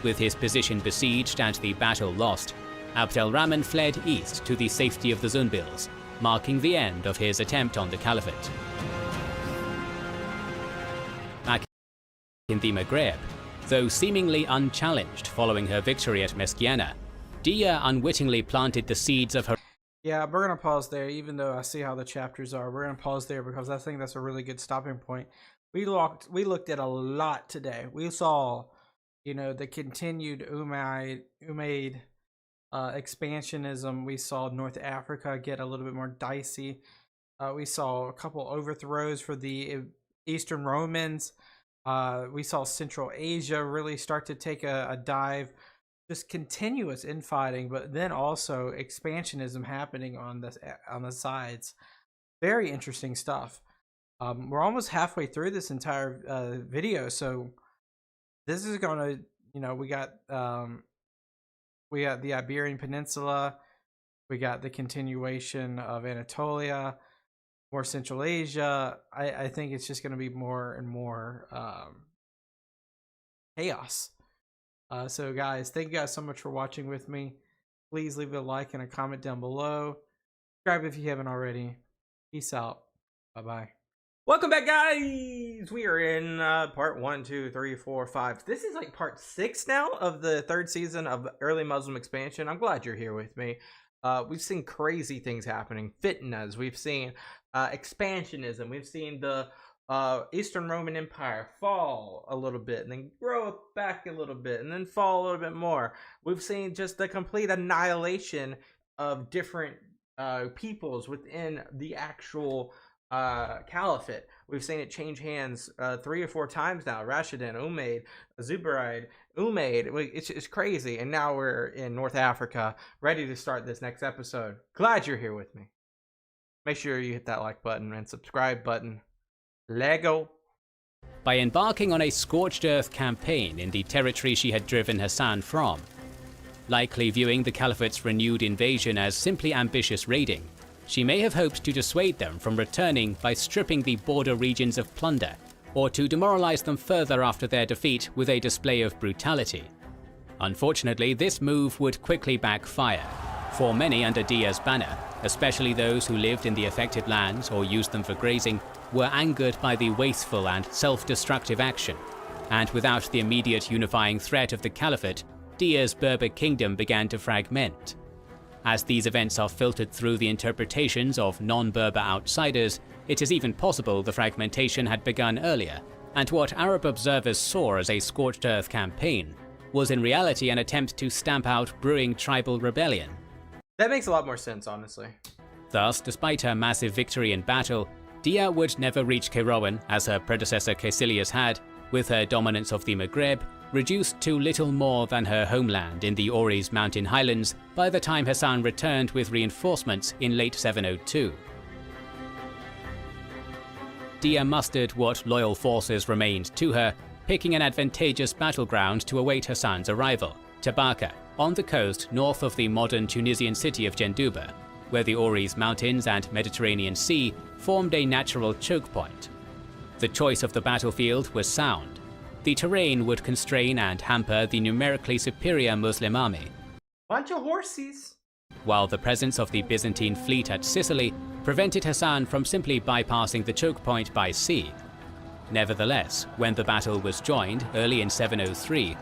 B: With his position besieged and the battle lost, Abd al-Rahman fled east to the safety of the Zunbils, marking the end of his attempt on the caliphate. Back in the Maghreb, though seemingly unchallenged following her victory at Meskiana, Dia unwittingly planted the seeds of her...
A: Yeah, we're going to pause there, even though I see how the chapters are. We're going to pause there because I think that's a really good stopping point. We looked at a lot today. We saw, the continued Umayyad expansionism. We saw North Africa get a little bit more dicey. We saw a couple overthrows for the Eastern Romans. We saw Central Asia really start to take a dive, just continuous infighting, but then also expansionism happening on the sides. Very interesting stuff. We're almost halfway through this entire video, so this is gonna, we got the Iberian Peninsula, we got the continuation of Anatolia, more Central Asia. I think it's just going to be more and more chaos. So guys, thank you guys so much for watching with me. Please leave a like and a comment down below. Subscribe if you haven't already. Peace out. Bye-bye. Welcome back, guys! We are in part 1, 2, 3, 4, 5. This is like part 6 now of the 3rd season of Early Muslim Expansion. I'm glad you're here with me. We've seen crazy things happening. Fitnas. We've seen expansionism. We've seen the Eastern Roman Empire fall a little bit and then grow back a little bit and then fall a little bit more. We've seen just the complete annihilation of different peoples within the actual caliphate. We've seen it change hands 3 or 4 times now. Rashidun, Umayyad, Zubayride, Umayyad. It's crazy. And now we're in North Africa, ready to start this next episode. Glad you're here with me. Make sure you hit that like button and subscribe button. Lego.
B: By embarking on a scorched earth campaign in the territory she had driven Hassan from, likely viewing the caliphate's renewed invasion as simply ambitious raiding, she may have hoped to dissuade them from returning by stripping the border regions of plunder, or to demoralize them further after their defeat with a display of brutality. Unfortunately, this move would quickly backfire, for many under Diya's banner, especially those who lived in the affected lands or used them for grazing, were angered by the wasteful and self-destructive action, and without the immediate unifying threat of the caliphate, Diya's Berber kingdom began to fragment. As these events are filtered through the interpretations of non-Berber outsiders, it is even possible the fragmentation had begun earlier, and what Arab observers saw as a scorched earth campaign was in reality an attempt to stamp out brewing tribal rebellion.
A: That makes a lot more sense, honestly.
B: Thus, despite her massive victory in battle, Diya would never reach Kairouan as her predecessor Caecilius had, with her dominance of the Maghreb reduced to little more than her homeland in the Oris mountain highlands by the time Hassan returned with reinforcements in late 702. Diya mustered what loyal forces remained to her, picking an advantageous battleground to await Hassan's arrival, Tabaka, on the coast north of the modern Tunisian city of Jendouba, where the Oris Mountains and Mediterranean Sea formed a natural choke point. The choice of the battlefield was sound. The terrain would constrain and hamper the numerically superior Muslim army,
A: Bunch of horsies.
B: while the presence of the Byzantine fleet at Sicily prevented Hassan from simply bypassing the choke point by sea. Nevertheless, when the battle was joined early in 703,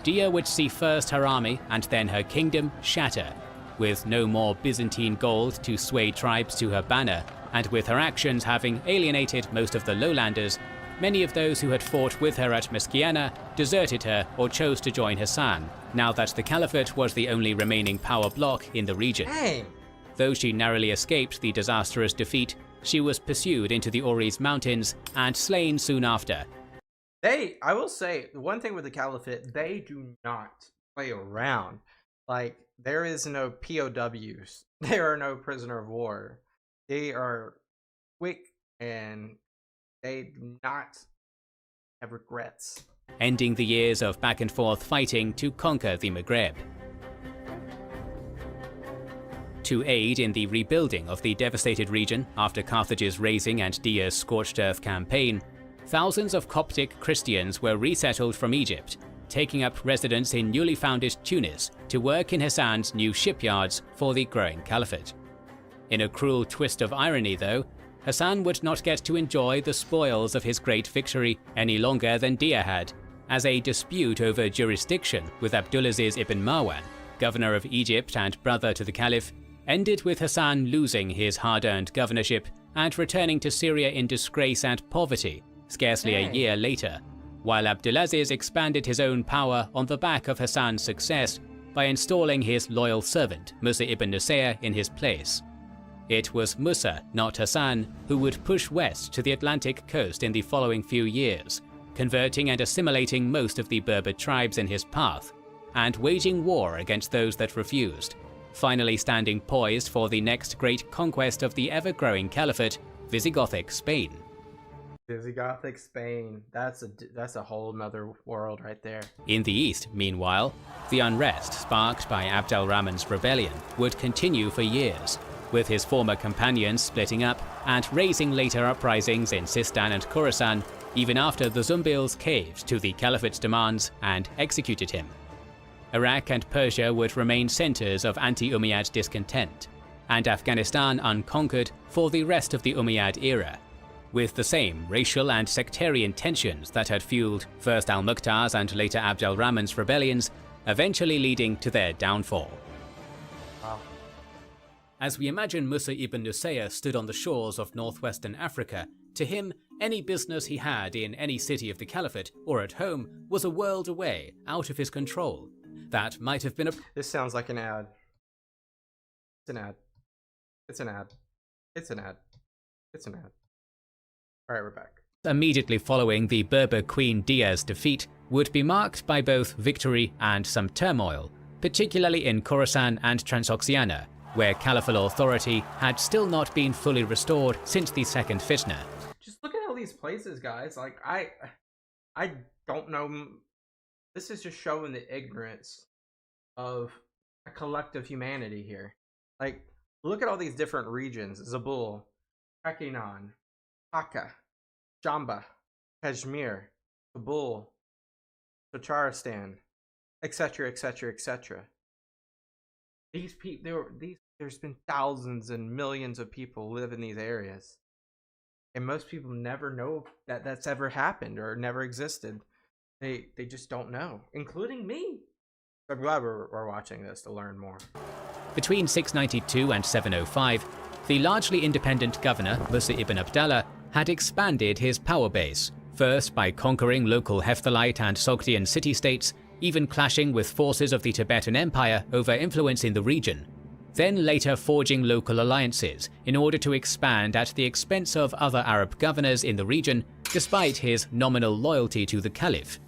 B: Diya would see first her army and then her kingdom shatter, with no more Byzantine gold to sway tribes to her banner, and with her actions having alienated most of the lowlanders. Many of those who had fought with her at Meskiana deserted her or chose to join Hassan, now that the caliphate was the only remaining power bloc in the region.
A: Dang.
B: Though she narrowly escaped the disastrous defeat, she was pursued into the Oris Mountains and slain soon after.
A: I will say, the one thing with the caliphate, they do not play around. Like, there is no POWs. There are no prisoner of war. They are quick and they do not have regrets.
B: Ending the years of back and forth fighting to conquer the Maghreb. To aid in the rebuilding of the devastated region after Carthage's razing and Diya's scorched earth campaign, thousands of Coptic Christians were resettled from Egypt, taking up residence in newly founded Tunis to work in Hassan's new shipyards for the growing caliphate. In a cruel twist of irony though, Hassan would not get to enjoy the spoils of his great victory any longer than Diya had, as a dispute over jurisdiction with Abdulaziz ibn Marwan, governor of Egypt and brother to the caliph, ended with Hassan losing his hard-earned governorship and returning to Syria in disgrace and poverty scarcely a year later, while Abdulaziz expanded his own power on the back of Hassan's success by installing his loyal servant Musa ibn Nusayr in his place. It was Musa, not Hassan, who would push west to the Atlantic coast in the following few years, converting and assimilating most of the Berber tribes in his path, and waging war against those that refused, finally standing poised for the next great conquest of the ever-growing caliphate, Visigothic Spain.
A: Visigothic Spain. That's a whole nother world right there.
B: In the east, meanwhile, the unrest sparked by Abd al-Rahman's rebellion would continue for years, with his former companions splitting up and raising later uprisings in Sistan and Khorasan, even after the Zumbils caved to the caliphate's demands and executed him. Iraq and Persia would remain centers of anti-Umayyad discontent. and Afghanistan unconquered for the rest of the Umayyad era, with the same racial and sectarian tensions that had fueled first al-Muqta's and later Abd al-Rahman's rebellions, eventually leading to their downfall.
A: Wow.
B: As we imagine Musa ibn Nusayr stood on the shores of northwestern Africa, to him, any business he had in any city of the Caliphate or at home was a world away, out of his control. That might have been a...
A: This sounds like an ad. It's an ad. It's an ad. It's an ad. It's an ad. Alright, we're back.
B: Immediately following the Berber Queen Dia's defeat would be marked by both victory and some turmoil, particularly in Khorasan and Transoxiana, where caliphal authority had still not been fully restored since the Second Fitna.
A: Just look at all these places, guys. Like, I don't know. This is just showing the ignorance of a collective humanity here. Like, look at all these different regions. Zabul, Hakinan, Hakka, Jamba, Kashmir, Kabul, Bacharistan, etc., etc., etc. These people, there's been thousands and millions of people live in these areas, and most people never know that that's ever happened or never existed. They just don't know, including me. I'm glad we're watching this to learn more.
B: Between 692 and 705, the largely independent governor, Musa ibn Abdallah, had expanded his power base, first by conquering local Hephthalite and Sogdian city-states, even clashing with forces of the Tibetan Empire over influence in the region, then later forging local alliances in order to expand at the expense of other Arab governors in the region, despite his nominal loyalty to the Caliph.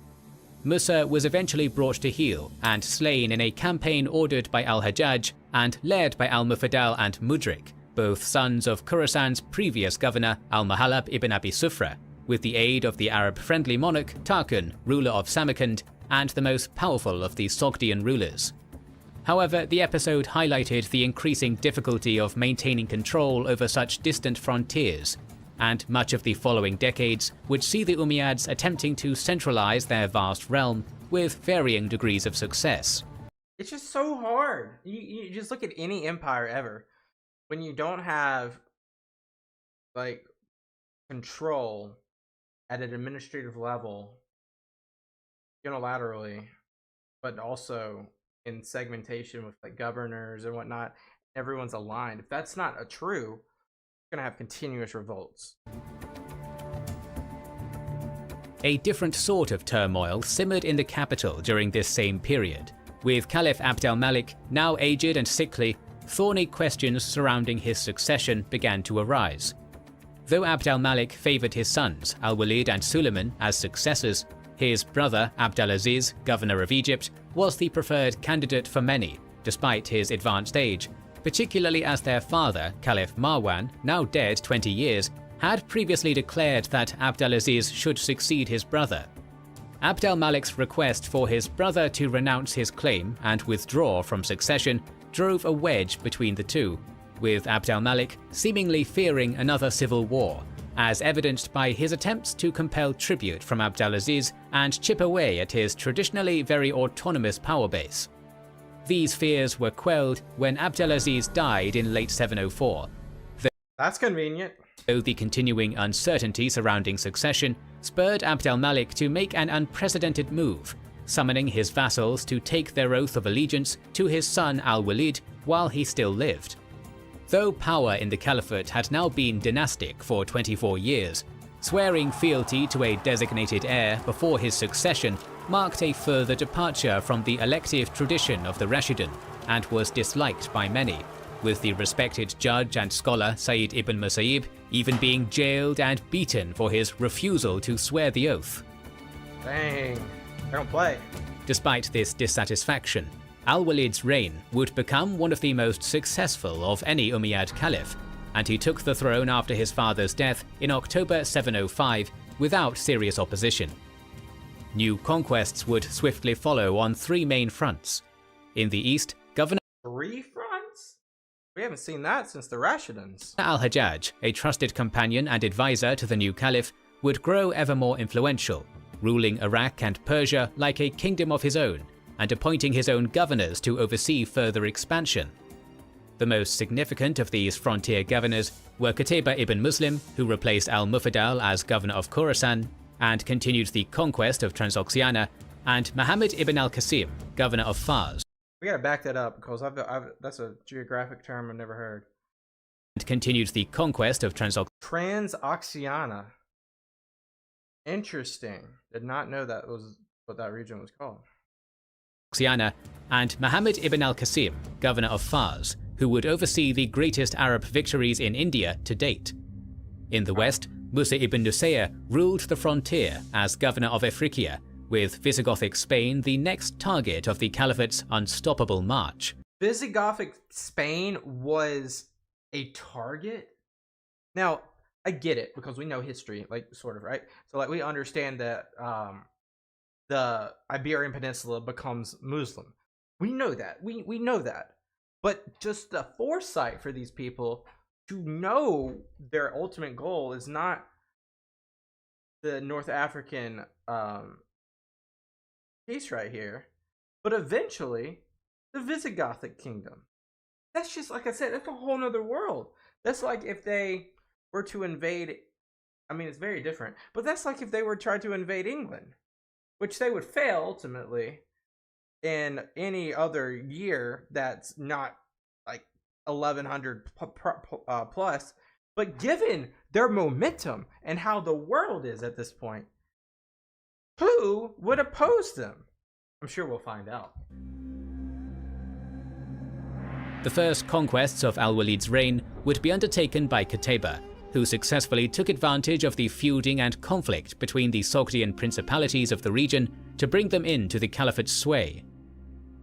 B: Musa was eventually brought to heel and slain in a campaign ordered by al-Hajjaj and led by al-Mufadal and Mudrik, both sons of Khorasan's previous governor al-Mahalab ibn Abi Sufra, with the aid of the Arab-friendly monarch Tarkhan, ruler of Samarkand, and the most powerful of the Sogdian rulers. However, the episode highlighted the increasing difficulty of maintaining control over such distant frontiers, and much of the following decades would see the Umayyads attempting to centralize their vast realm with varying degrees of success.
A: It's just so hard. You just look at any empire ever. When you don't have, like, control at an administrative level, unilaterally, but also in segmentation with, like, governors and whatnot, everyone's aligned. If that's not true, you're going to have continuous revolts.
B: A different sort of turmoil simmered in the capital during this same period, with Caliph Abd al-Malik, now aged and sickly. Thorny questions surrounding his succession began to arise. Though Abd al-Malik favoured his sons, al-Walid and Suleiman, as successors, his brother Abdulaziz, governor of Egypt, was the preferred candidate for many, despite his advanced age, particularly as their father, Caliph Marwan, now dead 20 years, had previously declared that Abdulaziz should succeed his brother. Abd al-Malik's request for his brother to renounce his claim and withdraw from succession drove a wedge between the two, with Abd al-Malik seemingly fearing another civil war, as evidenced by his attempts to compel tribute from Abdulaziz and chip away at his traditionally very autonomous power base. These fears were quelled when Abdulaziz died in late 704.
A: That's convenient.
B: Though the continuing uncertainty surrounding succession spurred Abd al-Malik to make an unprecedented move, summoning his vassals to take their oath of allegiance to his son al-Walid while he still lived. Though power in the Caliphate had now been dynastic for 24 years, swearing fealty to a designated heir before his succession marked a further departure from the elective tradition of the Rashidun and was disliked by many, with the respected judge and scholar Sayyid ibn Musayyib even being jailed and beaten for his refusal to swear the oath.
A: Dang, I don't play.
B: Despite this dissatisfaction, al-Walid's reign would become one of the most successful of any Umayyad Caliph, and he took the throne after his father's death in October 705 without serious opposition. New conquests would swiftly follow on three main fronts. In the east, Governor
A: 3 fronts? We haven't seen that since the Rashiduns.
B: al-Hajjaj, a trusted companion and advisor to the new caliph, would grow ever more influential, ruling Iraq and Persia like a kingdom of his own, and appointing his own governors to oversee further expansion. The most significant of these frontier governors were Qutayba ibn Muslim, who replaced al-Mufaddal as governor of Khorasan and continued the conquest of Transoxiana, and Muhammad ibn al-Qasim, governor of Fars.
A: We gotta back that up because that's a geographic term I've never heard.
B: And continued the conquest of
A: Transoxiana. Interesting. Did not know that was what that region was called.
B: And Muhammad ibn al-Qasim, governor of Fars, who would oversee the greatest Arab victories in India to date. In the west, Musa ibn Nusayr ruled the frontier as governor of Afriqiya, with Visigothic Spain the next target of the Caliphate's unstoppable march.
A: Visigothic Spain was a target? Now, I get it because we know history, like, sort of, right? So, like, we understand that the Iberian Peninsula becomes Muslim. We know that. We know that. But just the foresight for these people to know their ultimate goal is not the North African piece right here, but eventually the Visigothic kingdom. That's just, like I said, that's a whole nother world. That's like if they were to invade, I mean, it's very different, but that's like if they were to try to invade England, which they would fail ultimately in any other year that's not like 1100 plus. But given their momentum and how the world is at this point, who would oppose them? I'm sure we'll find out.
B: The first conquests of al-Walid's reign would be undertaken by Qutayba, who successfully took advantage of the feuding and conflict between the Sogdian principalities of the region to bring them into the Caliphate's sway.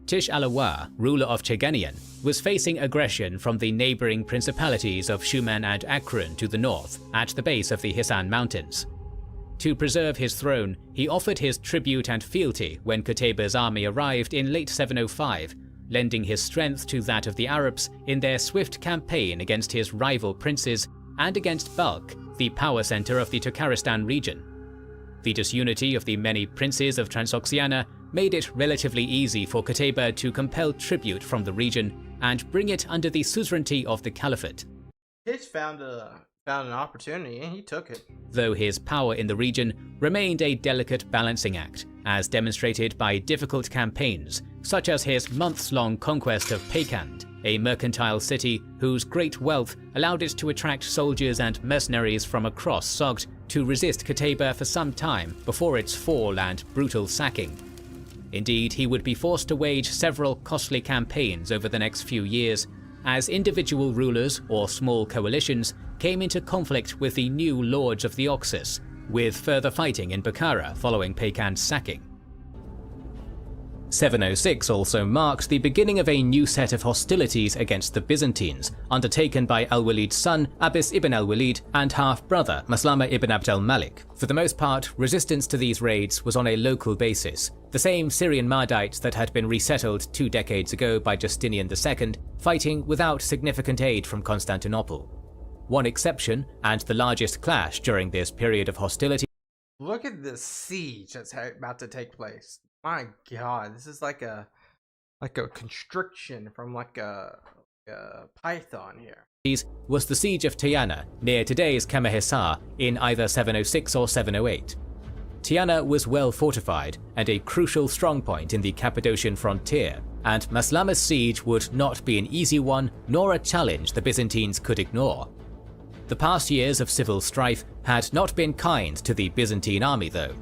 B: Tish al-Awar, ruler of Cheganian, was facing aggression from the neighbouring principalities of Shuman and Akron to the north, at the base of the Hisan Mountains. To preserve his throne, he offered his tribute and fealty when Qutayba's army arrived in late 705, lending his strength to that of the Arabs in their swift campaign against his rival princes and against Balkh, the power center of the Turkaristan region. The disunity of the many princes of Transoxiana made it relatively easy for Qutayba to compel tribute from the region and bring it under the suzerainty of the Caliphate.
A: Tish found an opportunity and he took it.
B: Though his power in the region remained a delicate balancing act, as demonstrated by difficult campaigns, such as his months-long conquest of Peykand, a mercantile city whose great wealth allowed it to attract soldiers and mercenaries from across Sogd to resist Qutayba for some time before its fall and brutal sacking. Indeed, he would be forced to wage several costly campaigns over the next few years, as individual rulers or small coalitions came into conflict with the new lords of the Oxus, with further fighting in Bukhara following Peykand's sacking. 706 also marked the beginning of a new set of hostilities against the Byzantines, undertaken by al-Walid's son Abbas ibn al-Walid and half-brother Maslama ibn Abd al-Malik. For the most part, resistance to these raids was on a local basis, the same Syrian Mardites that had been resettled 2 decades ago by Justinian II, fighting without significant aid from Constantinople. One exception, and the largest clash during this period of hostility.
A: Look at this siege that's about to take place. My God, this is like a constriction from like a python here.
B: Was the siege of Tyana near today's Kamahisar in either 706 or 708. Tyana was well fortified and a crucial strongpoint in the Cappadocian frontier, and Maslama's siege would not be an easy one nor a challenge the Byzantines could ignore. The past years of civil strife had not been kind to the Byzantine army though.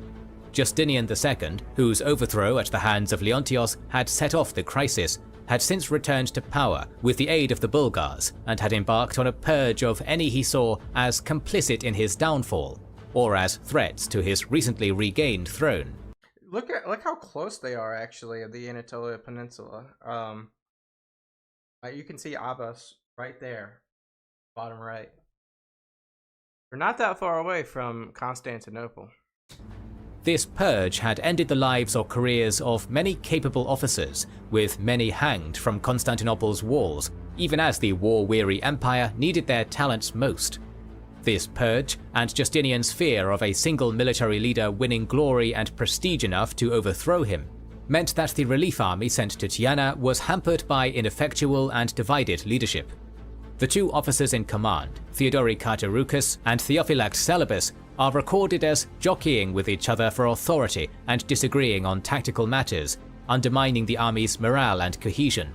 B: Justinian II, whose overthrow at the hands of Leontios had set off the crisis, had since returned to power with the aid of the Bulgars and had embarked on a purge of any he saw as complicit in his downfall, or as threats to his recently regained throne.
A: Look how close they are actually at the Anatolia Peninsula. You can see Abbas right there, bottom right. We're not that far away from Constantinople.
B: This purge had ended the lives or careers of many capable officers, with many hanged from Constantinople's walls, even as the war-weary empire needed their talents most. This purge, and Justinian's fear of a single military leader winning glory and prestige enough to overthrow him, meant that the relief army sent to Tiana was hampered by ineffectual and divided leadership. The two officers in command, Theodori Cartarucus and Theophylact Salabus, are recorded as jockeying with each other for authority and disagreeing on tactical matters, undermining the army's morale and cohesion.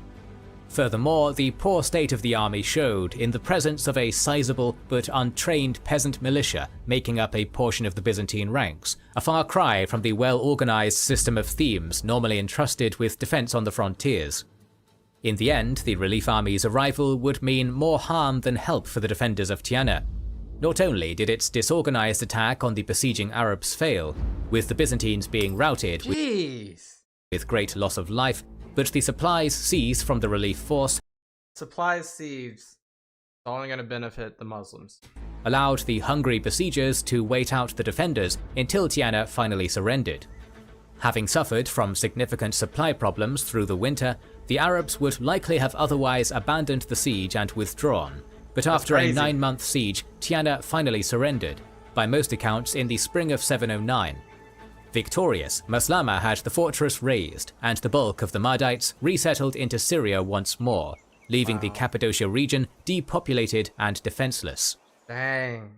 B: Furthermore, the poor state of the army showed in the presence of a sizable but untrained peasant militia making up a portion of the Byzantine ranks, a far cry from the well-organized system of themes normally entrusted with defense on the frontiers. In the end, the relief army's arrival would mean more harm than help for the defenders of Tiana. Not only did its disorganized attack on the besieging Arabs fail, with the Byzantines being routed with great loss of life, but the supplies seized from the relief force
A: Supplies seized. It's only going to benefit the Muslims.
B: allowed the hungry besiegers to wait out the defenders until Tiana finally surrendered. Having suffered from significant supply problems through the winter, the Arabs would likely have otherwise abandoned the siege and withdrawn. But after a 9-month siege, Tiana finally surrendered, by most accounts in the spring of 709. Victorious, Maslama had the fortress razed, and the bulk of the Mahdites resettled into Syria once more, leaving the Cappadocia region depopulated and defenseless.
A: Dang.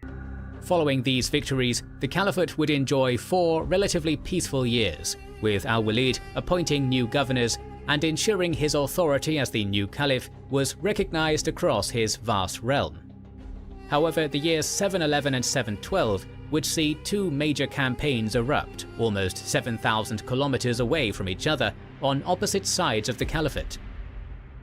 B: Following these victories, the Caliphate would enjoy 4 relatively peaceful years, with al-Walid appointing new governors and ensuring his authority as the new Caliph was recognized across his vast realm. However, the years 711 and 712 would see 2 major campaigns erupt, almost 7,000 kilometers away from each other, on opposite sides of the Caliphate.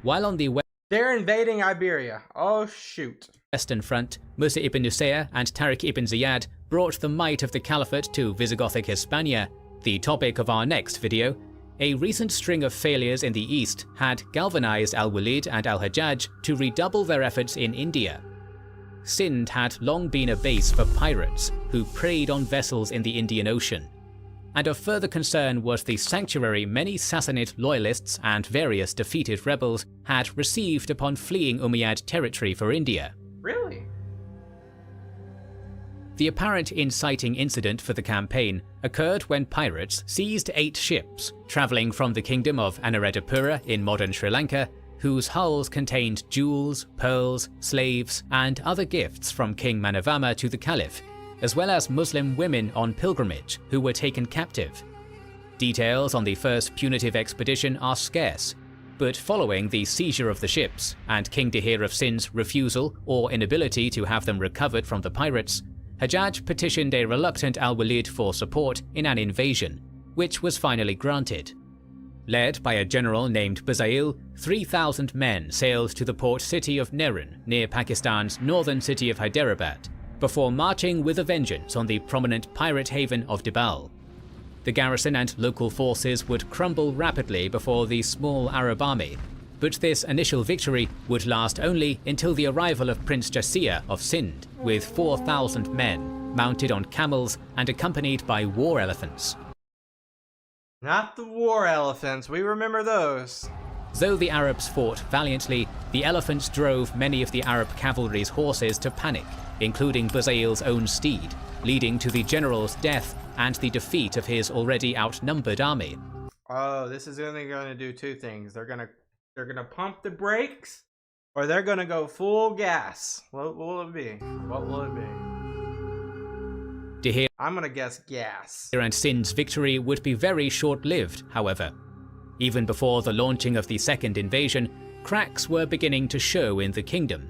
B: While on the
A: They're invading Iberia. Oh shoot.
B: Western Front, Musa ibn Nusayr and Tariq ibn Ziyad brought the might of the Caliphate to Visigothic Hispania, the topic of our next video. A recent string of failures in the east had galvanized al-Walid and al-Hajjaj to redouble their efforts in India. Sind had long been a base for pirates who preyed on vessels in the Indian Ocean. And of further concern was the sanctuary many Sassanid loyalists and various defeated rebels had received upon fleeing Umayyad territory for India.
A: Really?
B: The apparent inciting incident for the campaign occurred when pirates seized 8 ships travelling from the kingdom of Anuradhapura in modern Sri Lanka, whose hulls contained jewels, pearls, slaves, and other gifts from King Manavama to the Caliph, as well as Muslim women on pilgrimage who were taken captive. Details on the first punitive expedition are scarce, but following the seizure of the ships and King Dahir of Sindh's refusal or inability to have them recovered from the pirates, Hajjaj petitioned a reluctant al-Walid for support in an invasion, which was finally granted. Led by a general named Buzail, 3,000 men sailed to the port city of Nerun near Pakistan's northern city of Hyderabad, before marching with a vengeance on the prominent pirate haven of Dibal. The garrison and local forces would crumble rapidly before the small Arab army, but this initial victory would last only until the arrival of Prince Jasiya of Sindh with 4,000 men, mounted on camels and accompanied by war elephants.
A: Not the war elephants, we remember those.
B: Though the Arabs fought valiantly, the elephants drove many of the Arab cavalry's horses to panic, including Buzail's own steed, leading to the general's death and the defeat of his already outnumbered army.
A: Oh, this is only going to do 2 things. They're gonna pump the brakes, or they're gonna go full gas. What will it be? What will it be?
B: Dahir
A: I'm gonna guess gas.
B: and Sindh's victory would be very short-lived, however. Even before the launching of the second invasion, cracks were beginning to show in the kingdom.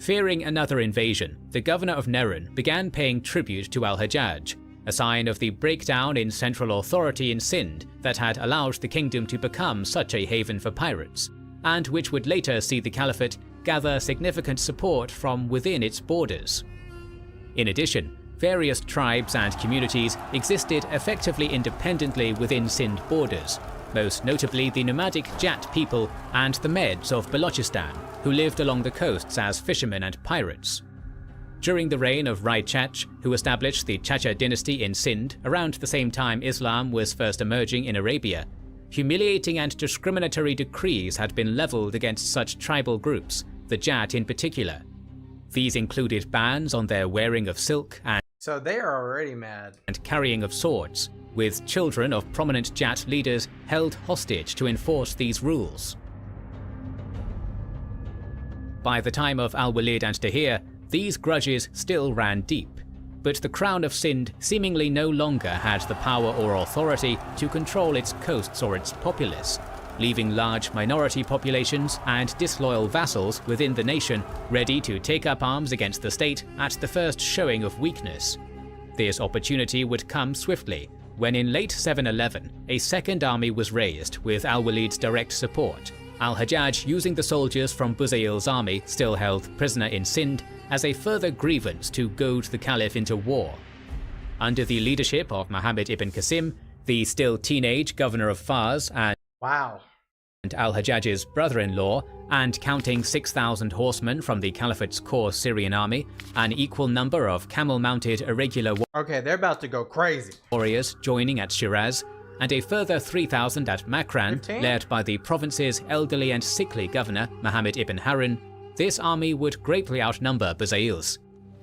B: Fearing another invasion, the governor of Nerun began paying tribute to al-Hajjaj, a sign of the breakdown in central authority in Sindh that had allowed the kingdom to become such a haven for pirates, and which would later see the Caliphate gather significant support from within its borders. In addition, various tribes and communities existed effectively independently within Sindh borders, most notably the nomadic Jat people and the Meds of Balochistan, who lived along the coasts as fishermen and pirates. During the reign of Rai Chach, who established the Chacha dynasty in Sindh around the same time Islam was first emerging in Arabia, humiliating and discriminatory decrees had been leveled against such tribal groups, the Jat in particular. These included bans on their wearing of silk and
A: So they are already mad.
B: And carrying of swords, with children of prominent Jat leaders held hostage to enforce these rules. By the time of Al-Walid and Tahir, these grudges still ran deep, but the Crown of Sind seemingly no longer had the power or authority to control its coasts or its populace, leaving large minority populations and disloyal vassals within the nation ready to take up arms against the state at the first showing of weakness. This opportunity would come swiftly, when in late 711 a second army was raised with Al-Walid's direct support, Al-Hajjaj using the soldiers from Buzayl's army still held prisoner in Sind as a further grievance to goad the Caliph into war. Under the leadership of Muhammad ibn Qasim, the still teenage governor of Fars and Al-Hajjaj's brother-in-law, and counting 6,000 horsemen from the Caliphate's core Syrian army, an equal number of camel-mounted irregular
A: they're about to go crazy.
B: warriors joining at Shiraz, and a further 3,000 at Makran,
A: 15?
B: led by the province's elderly and sickly governor, Muhammad ibn Harun. This army would greatly outnumber Buzayl's.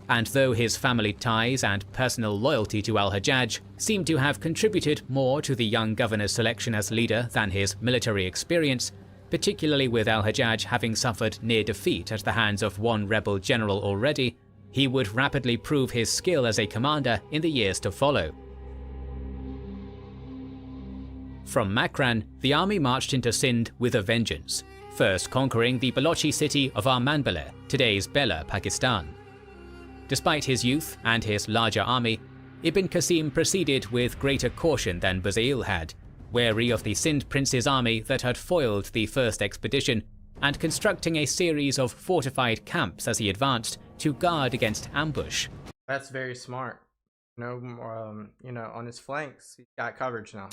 B: And though his family ties and personal loyalty to Al-Hajjaj seem to have contributed more to the young governor's selection as leader than his military experience, particularly with Al-Hajjaj having suffered near defeat at the hands of one rebel general already, he would rapidly prove his skill as a commander in the years to follow. From Makran, the army marched into Sind with a vengeance, first conquering the Balochi city of Armanbale, today's Bela, Pakistan. Despite his youth and his larger army, Ibn Qasim proceeded with greater caution than Buzayl had, wary of the Sind prince's army that had foiled the first expedition, and constructing a series of fortified camps as he advanced to guard against ambush.
A: That's very smart. No more, on his flanks, he's got coverage now.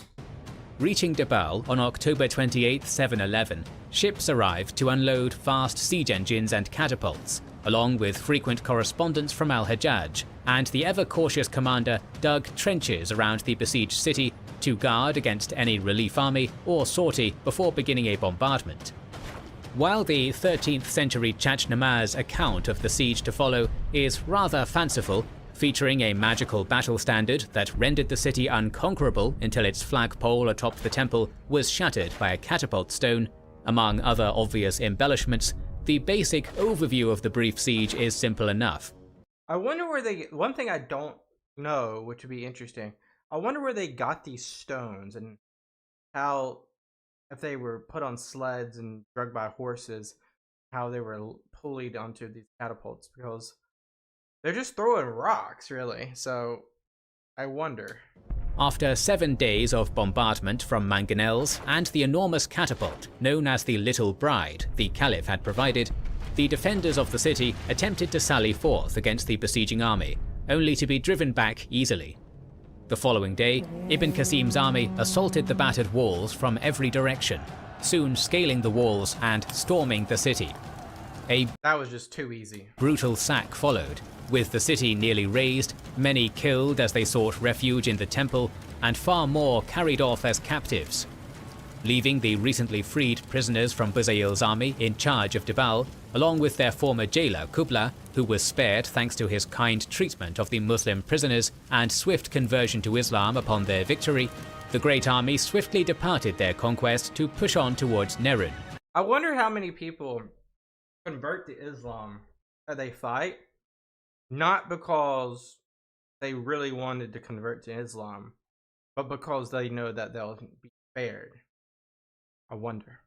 B: Reaching Dabal on October 28, 711, ships arrived to unload vast siege engines and catapults, along with frequent correspondence from Al-Hajjaj, and the ever-cautious commander dug trenches around the besieged city to guard against any relief army or sortie before beginning a bombardment. While the 13th century Chachnamaz account of the siege to follow is rather fanciful, featuring a magical battle standard that rendered the city unconquerable until its flagpole atop the temple was shattered by a catapult stone, among other obvious embellishments, the basic overview of the brief siege is simple enough.
A: I wonder where one thing I don't know, which would be interesting, I wonder where they got these stones and how, if they were put on sleds and dragged by horses, how they were pulleyed onto these catapults, because they're just throwing rocks, really, so I wonder.
B: After 7 days of bombardment from mangonels and the enormous catapult known as the Little Bride the Caliph had provided, the defenders of the city attempted to sally forth against the besieging army, only to be driven back easily. The following day, Ibn Qasim's army assaulted the battered walls from every direction, soon scaling the walls and storming the city.
A: That was just too easy.
B: Brutal sack followed, with the city nearly razed, many killed as they sought refuge in the temple, and far more carried off as captives. Leaving the recently freed prisoners from Buzayl's army in charge of Dabal, along with their former jailer Kubla, who was spared thanks to his kind treatment of the Muslim prisoners and swift conversion to Islam upon their victory, the great army swiftly departed their conquest to push on towards Nerun.
A: I wonder how many people convert to Islam that they fight, not because they really wanted to convert to Islam, but because they know that they'll be spared. I wonder.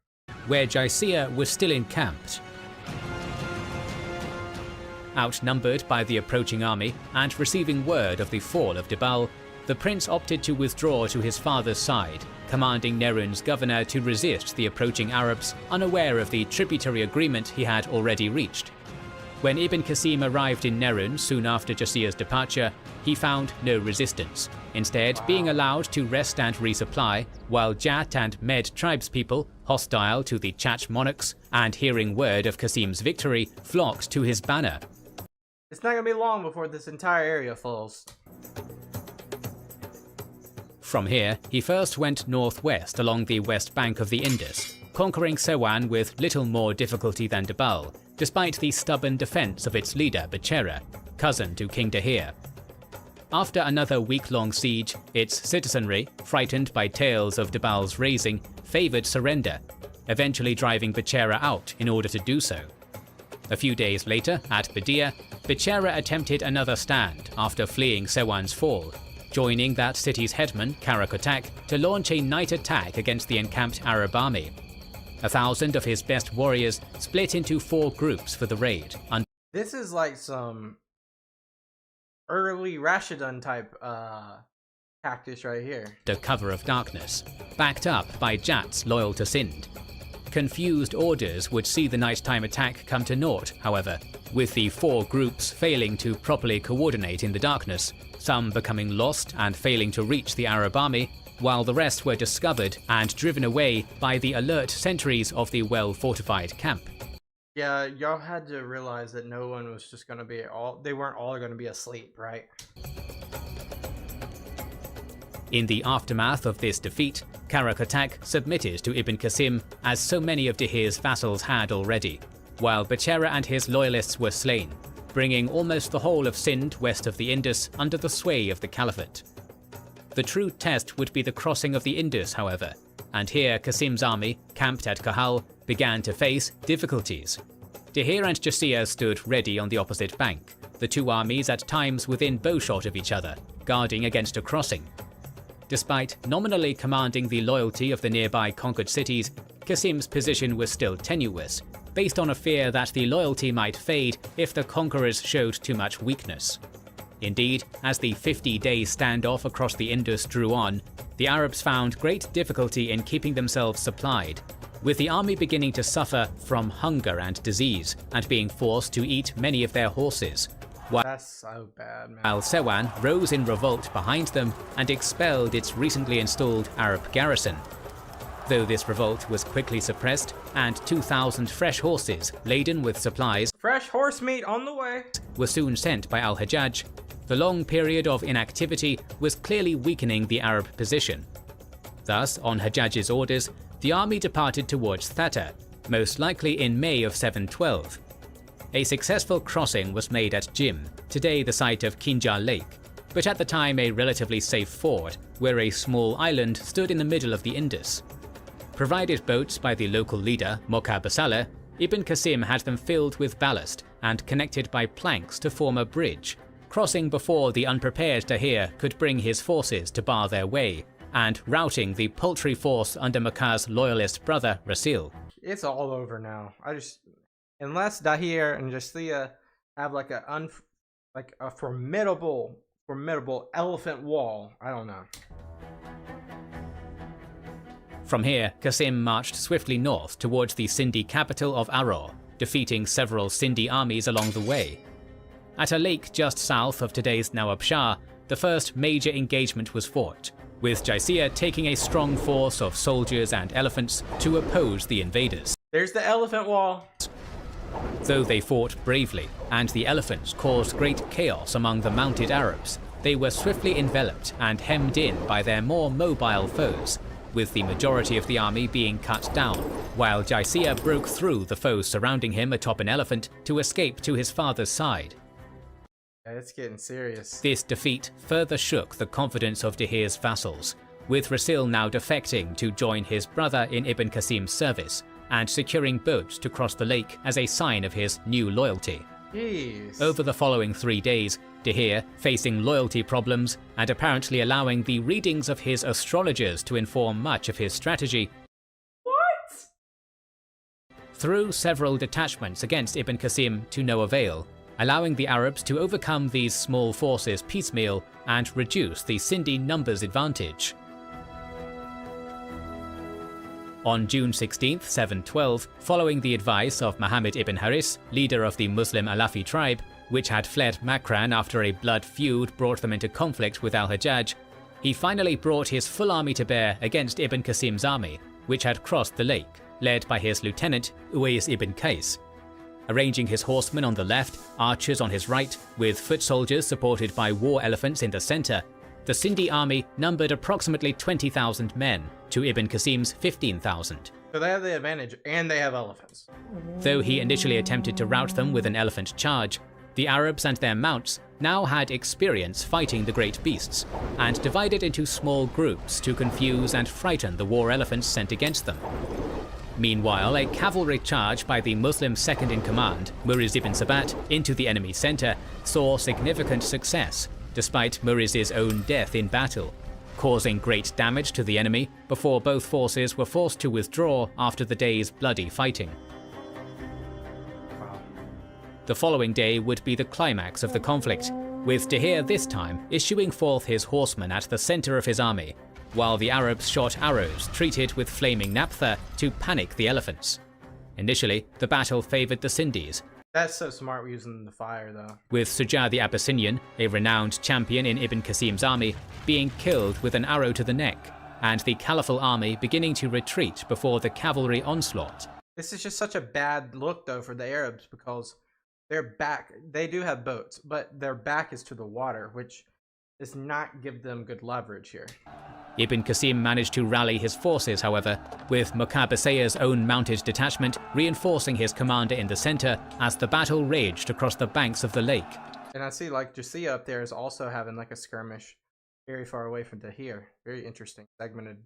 B: Where Qadisiyyah was still encamped. Outnumbered by the approaching army and receiving word of the fall of Dabal, the prince opted to withdraw to his father's side, commanding Nerun's governor to resist the approaching Arabs, unaware of the tributary agreement he had already reached. When Ibn Qasim arrived in Nerun soon after Qadisiyyah's departure, he found no resistance, instead being allowed to rest and resupply, while Jat and Med tribespeople, hostile to the Chach monarchs and hearing word of Qasim's victory, flocked to his banner.
A: It's not going to be long before this entire area falls.
B: From here, he first went northwest along the west bank of the Indus, conquering Sewan with little more difficulty than Dabal, despite the stubborn defense of its leader Bechera, cousin to King Dahir. After another week-long siege, its citizenry, frightened by tales of Debal's raising, favoured surrender, eventually driving Bechara out in order to do so. A few days later, at Badia, Bechara attempted another stand after fleeing Sewan's fall, joining that city's headman, Karakotak, to launch a night attack against the encamped Arab army. 1,000 of his best warriors split into 4 groups for the raid.
A: This is like some early Rashidun type tactics right here.
B: Under cover of darkness, backed up by Jats loyal to Sind. Confused orders would see the nighttime attack come to naught, however, with the 4 groups failing to properly coordinate in the darkness, some becoming lost and failing to reach the Arab army, while the rest were discovered and driven away by the alert sentries of the well-fortified camp.
A: Yeah, y'all had to realize that no one was just going to be they weren't all going to be asleep, right?
B: In the aftermath of this defeat, Karakotak submitted to Ibn Qasim as so many of Dihir's vassals had already, while Bechara and his loyalists were slain, bringing almost the whole of Sind west of the Indus under the sway of the Caliphate. The true test would be the crossing of the Indus, however, and here Qasim's army, camped at Kahal, began to face difficulties. Dihir and Qadisiyyah stood ready on the opposite bank, the 2 armies at times within bowshot of each other, guarding against a crossing. Despite nominally commanding the loyalty of the nearby conquered cities, Qasim's position was still tenuous, based on a fear that the loyalty might fade if the conquerors showed too much weakness. Indeed, as the 50-day standoff across the Indus drew on, the Arabs found great difficulty in keeping themselves supplied, with the army beginning to suffer from hunger and disease, and being forced to eat many of their horses.
A: That's so bad, man.
B: While Sewan rose in revolt behind them and expelled its recently installed Arab garrison. Though this revolt was quickly suppressed, and 2,000 fresh horses laden with supplies
A: Fresh horse meat on the way
B: were soon sent by al-Hajjaj, the long period of inactivity was clearly weakening the Arab position. Thus, on Hajjaj's orders, the army departed towards Thatta, most likely in May of 712. A successful crossing was made at Jim, today the site of Kinjar Lake, but at the time a relatively safe ford, where a small island stood in the middle of the Indus. Provided boats by the local leader, Moka Basaleh, Ibn Qasim had them filled with ballast and connected by planks to form a bridge, crossing before the unprepared Dahir could bring his forces to bar their way, and routing the paltry force under Moka's loyalist brother, Rasil.
A: It's all over now. Unless Dahir and Qadisiyyah have like a formidable elephant wall. I don't know.
B: From here, Qasim marched swiftly north towards the Sindhi capital of Aror, defeating several Sindhi armies along the way. At a lake just south of today's Nawab Shah, the first major engagement was fought, with Qadisiyyah taking a strong force of soldiers and elephants to oppose the invaders.
A: There's the elephant wall.
B: Though they fought bravely, and the elephants caused great chaos among the mounted Arabs, they were swiftly enveloped and hemmed in by their more mobile foes, with the majority of the army being cut down, while Qadisiyyah broke through the foes surrounding him atop an elephant to escape to his father's side.
A: Yeah, it's getting serious.
B: This defeat further shook the confidence of Dihir's vassals, with Rasil now defecting to join his brother in Ibn Qasim's service, and securing boats to cross the lake as a sign of his new loyalty.
A: Jeez.
B: Over the following 3 days, Dihir, facing loyalty problems and apparently allowing the readings of his astrologers to inform much of his strategy, threw several detachments against Ibn Qasim to no avail, allowing the Arabs to overcome these small forces piecemeal and reduce the Sindhi numbers advantage. On June 16, 712, following the advice of Muhammad ibn Haris, leader of the Muslim Alafi tribe, which had fled Makran after a blood feud brought them into conflict with al-Hajjaj, he finally brought his full army to bear against Ibn Qasim's army, which had crossed the lake, led by his lieutenant Uwais ibn Qais. Arranging his horsemen on the left, archers on his right, with foot soldiers supported by war elephants in the center, the Sindhi army numbered approximately 20,000 men to Ibn Qasim's 15,000.
A: So they have the advantage, and they have elephants.
B: Though he initially attempted to rout them with an elephant charge, The Arabs and their mounts now had experience fighting the great beasts, and divided into small groups to confuse and frighten the war elephants sent against them. Meanwhile, a cavalry charge by the Muslim second-in-command, Muriz ibn Sabat, into the enemy centre saw significant success, despite Muriz's own death in battle, causing great damage to the enemy before both forces were forced to withdraw after the day's bloody fighting. The following day would be the climax of the conflict, with Dihir this time issuing forth his horsemen at the centre of his army, while the Arabs shot arrows treated with flaming naphtha to panic the elephants. Initially, the battle favoured the Sindhis.
A: That's so smart using the fire, though.
B: With Suja the Abyssinian, a renowned champion in Ibn Qasim's army, being killed with an arrow to the neck, and the Caliphal army beginning to retreat before the cavalry onslaught.
A: This is just such a bad look, though, for the Arabs, because their back, they do have boats, but their back is to the water, which does not give them good leverage here.
B: Ibn Qasim managed to rally his forces, however, with Muqabasayya's own mounted detachment reinforcing his commander in the center as the battle raged across the banks of the lake.
A: And I see like Qadisiyyah up there is also having like a skirmish very far away from Dihir. Very interesting, segmented.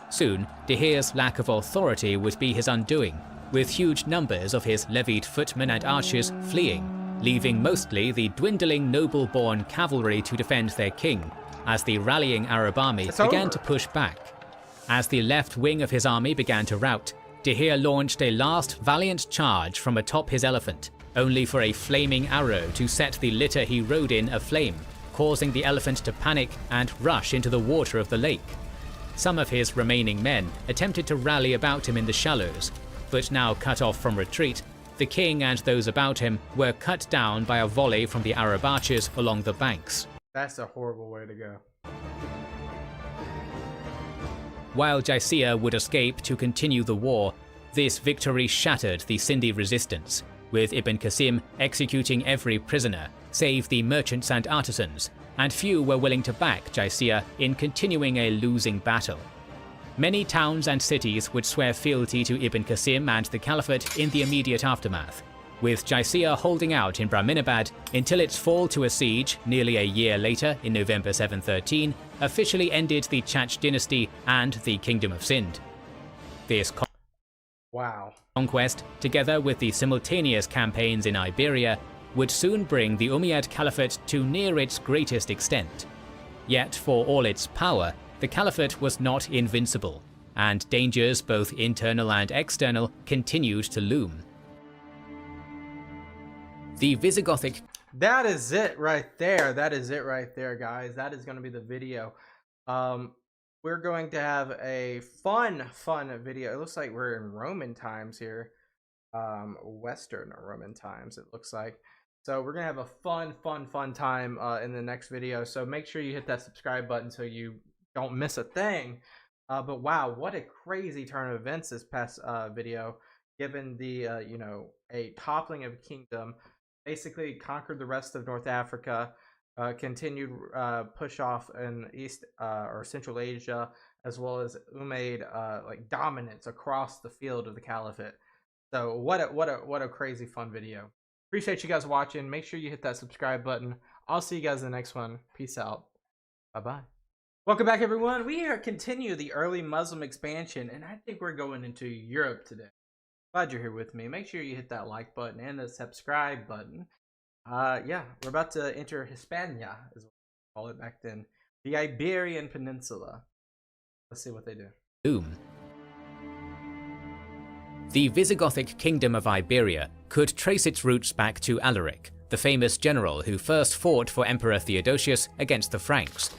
B: Soon, Dihir's lack of authority would be his undoing, with huge numbers of his levied footmen and archers fleeing, leaving mostly the dwindling noble-born cavalry to defend their king, as the rallying Arab army began to push back. As the left wing of his army began to rout, Dihir launched a last valiant charge from atop his elephant, only for a flaming arrow to set the litter he rode in aflame, causing the elephant to panic and rush into the water of the lake. Some of his remaining men attempted to rally about him in the shallows, but now cut off from retreat, the king and those about him were cut down by a volley from the Arab archers along the banks.
A: That's a horrible way to go.
B: While Qadisiyyah would escape to continue the war, this victory shattered the Sindhi resistance, with Ibn Qasim executing every prisoner, save the merchants and artisans, and few were willing to back Qadisiyyah in continuing a losing battle. Many towns and cities would swear fealty to Ibn Qasim and the Caliphate in the immediate aftermath, with Qadisiyyah holding out in Brahminabad until its fall to a siege nearly a year later in November 713 officially ended the Chach dynasty and the Kingdom of Sind. This conquest, together with the simultaneous campaigns in Iberia, would soon bring the Umayyad Caliphate to near its greatest extent. Yet for all its power, the Caliphate was not invincible, and dangers both internal and external continued to loom. The Visigothic...
A: That is it right there. That is it right there, guys. That is going to be the video. We're going to have a fun video. It looks like we're in Roman times here. Western Roman times, it looks like. So we're going to have a fun time in the next video. So make sure you hit that subscribe button so you don't miss a thing. But wow, what a crazy turn of events this past video, given the, you know, a toppling of a kingdom, basically conquered the rest of North Africa, continued push off in East or Central Asia, as well as Umayyad like dominance across the field of the Caliphate. So what a crazy fun video. Appreciate you guys watching. Make sure you hit that subscribe button. I'll see you guys in the next one. Peace out. Bye-bye. Welcome back, everyone. We are continue the early Muslim expansion, and I think we're going into Europe today. Glad you're here with me. Make sure you hit that like button and the subscribe button. Yeah, we're about to enter Hispania, as we call it back then. The Iberian Peninsula. Let's see what they do.
B: Boom. The Visigothic kingdom of Iberia could trace its roots back to Alaric, the famous general who first fought for Emperor Theodosius against the Franks.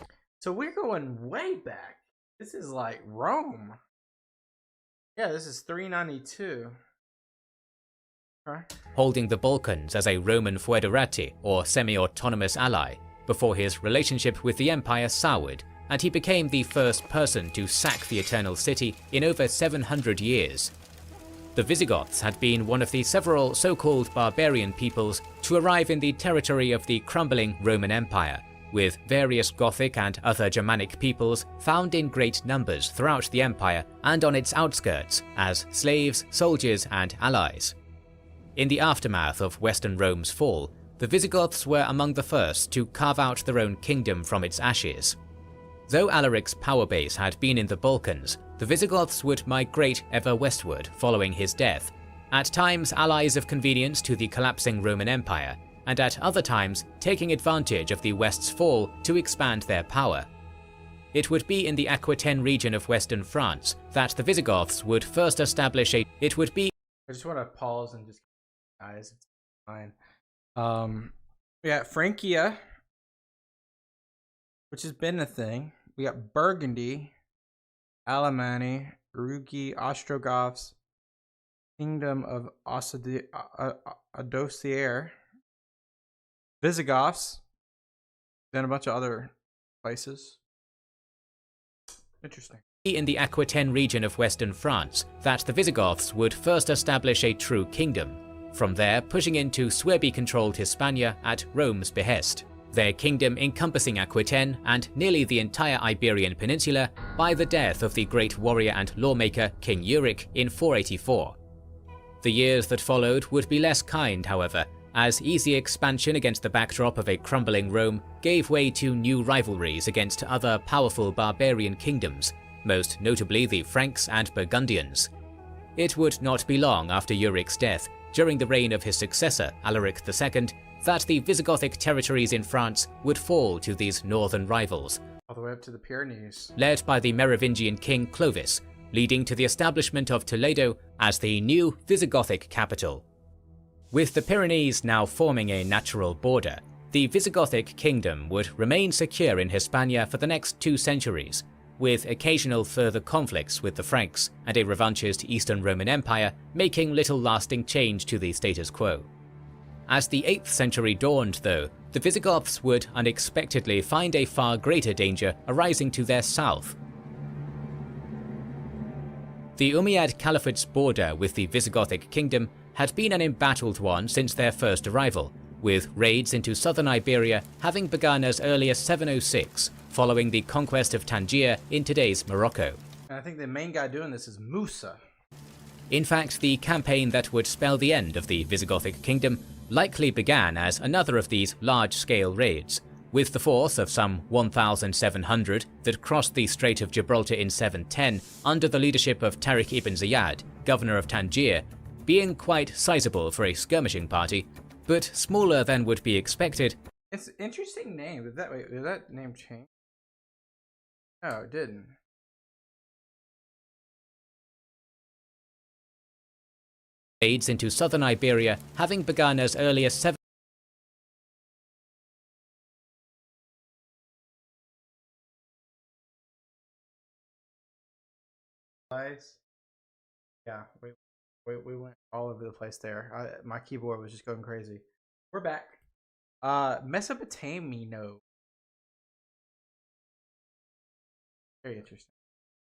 A: So we're going way back. This is like Rome. Yeah, this is 392. Okay.
B: Holding the Balkans as a Roman foederati, or semi-autonomous ally, before his relationship with the empire soured, and he became the first person to sack the Eternal City in over 700 years. The Visigoths had been one of the several so-called barbarian peoples to arrive in the territory of the crumbling Roman Empire, with various Gothic and other Germanic peoples found in great numbers throughout the empire and on its outskirts as slaves, soldiers, and allies. In the aftermath of Western Rome's fall, the Visigoths were among the first to carve out their own kingdom from its ashes. Though Alaric's power base had been in the Balkans, the Visigoths would migrate ever westward following his death, at times allies of convenience to the collapsing Roman Empire, and at other times taking advantage of the West's fall to expand their power. It would be in the Aquitaine region of western France that the Visigoths would first establish I
A: just want to pause and just, guys, it's fine. We got Francia, which has been a thing. We got Burgundy, Alemanni, Rugi, Ostrogoths, Kingdom of Adocier, Visigoths, then a bunch of other places. Interesting.
B: In the Aquitaine region of western France that the Visigoths would first establish a true kingdom, from there pushing into Suebi-controlled Hispania at Rome's behest, their kingdom encompassing Aquitaine and nearly the entire Iberian Peninsula by the death of the great warrior and lawmaker King Euric in 484. The years that followed would be less kind, however, as easy expansion against the backdrop of a crumbling Rome gave way to new rivalries against other powerful barbarian kingdoms, most notably the Franks and Burgundians. It would not be long after Euric's death, during the reign of his successor Alaric II, that the Visigothic territories in France would fall to these northern rivals,
A: all the way up to the Pyrenees,
B: led by the Merovingian king Clovis, leading to the establishment of Toledo as the new Visigothic capital. With the Pyrenees now forming a natural border, the Visigothic kingdom would remain secure in Hispania for the next 2 centuries, with occasional further conflicts with the Franks and a revanchist Eastern Roman Empire making little lasting change to the status quo. As the 8th century dawned, though, the Visigoths would unexpectedly find a far greater danger arising to their south. The Umayyad Caliphate's border with the Visigothic kingdom had been an embattled one since their first arrival, with raids into southern Iberia having begun as early as 706, following the conquest of Tangier in today's Morocco.
A: And I think the main guy doing this is Musa.
B: In fact, the campaign that would spell the end of the Visigothic kingdom likely began as another of these large-scale raids, with the force of some 1,700 that crossed the Strait of Gibraltar in 710 under the leadership of Tariq ibn Ziyad, governor of Tangier, being quite sizable for a skirmishing party, but smaller than would be expected.
A: It's an interesting name. Did that name change? No, it didn't.
B: Raids into southern Iberia having begun as early as 7.
A: Yeah, we went all over the place there. My keyboard was just going crazy. We're back. Mesopotamia. Very interesting.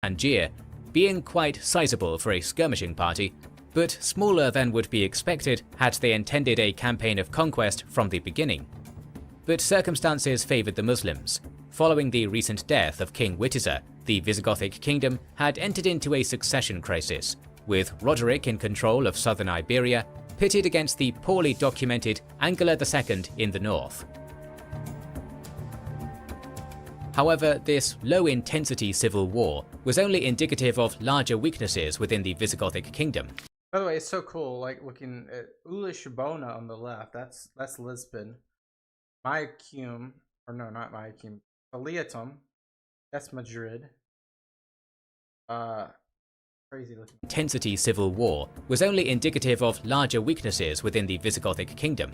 B: Tangier, being quite sizable for a skirmishing party, but smaller than would be expected had they intended a campaign of conquest from the beginning. But circumstances favoured the Muslims. Following the recent death of King Witiza, the Visigothic kingdom had entered into a succession crisis, with Roderick in control of southern Iberia, pitted against the poorly documented Angela II in the north. However, this low-intensity civil war was only indicative of larger weaknesses within the Visigothic kingdom.
A: By the way, it's so cool, like looking at Ulishbona on the left. That's Lisbon. Mayakum, or no, not Mayakum. Aliatum. That's Madrid. Crazy looking.
B: Intensity civil war was only indicative of larger weaknesses within the Visigothic kingdom.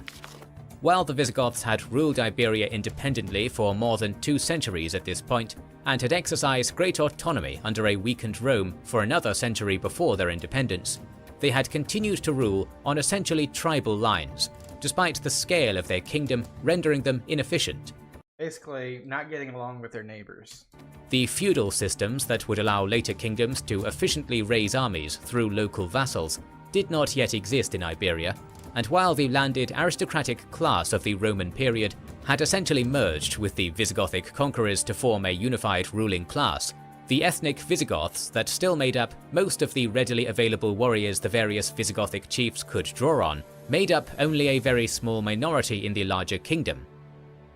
B: While the Visigoths had ruled Iberia independently for more than 2 centuries at this point, and had exercised great autonomy under a weakened Rome for another century before their independence, they had continued to rule on essentially tribal lines, despite the scale of their kingdom rendering them inefficient.
A: Basically, not getting along with their neighbors.
B: The feudal systems that would allow later kingdoms to efficiently raise armies through local vassals did not yet exist in Iberia, and while the landed aristocratic class of the Roman period had essentially merged with the Visigothic conquerors to form a unified ruling class, The ethnic Visigoths that still made up most of the readily available warriors the various Visigothic chiefs could draw on made up only a very small minority in the larger kingdom.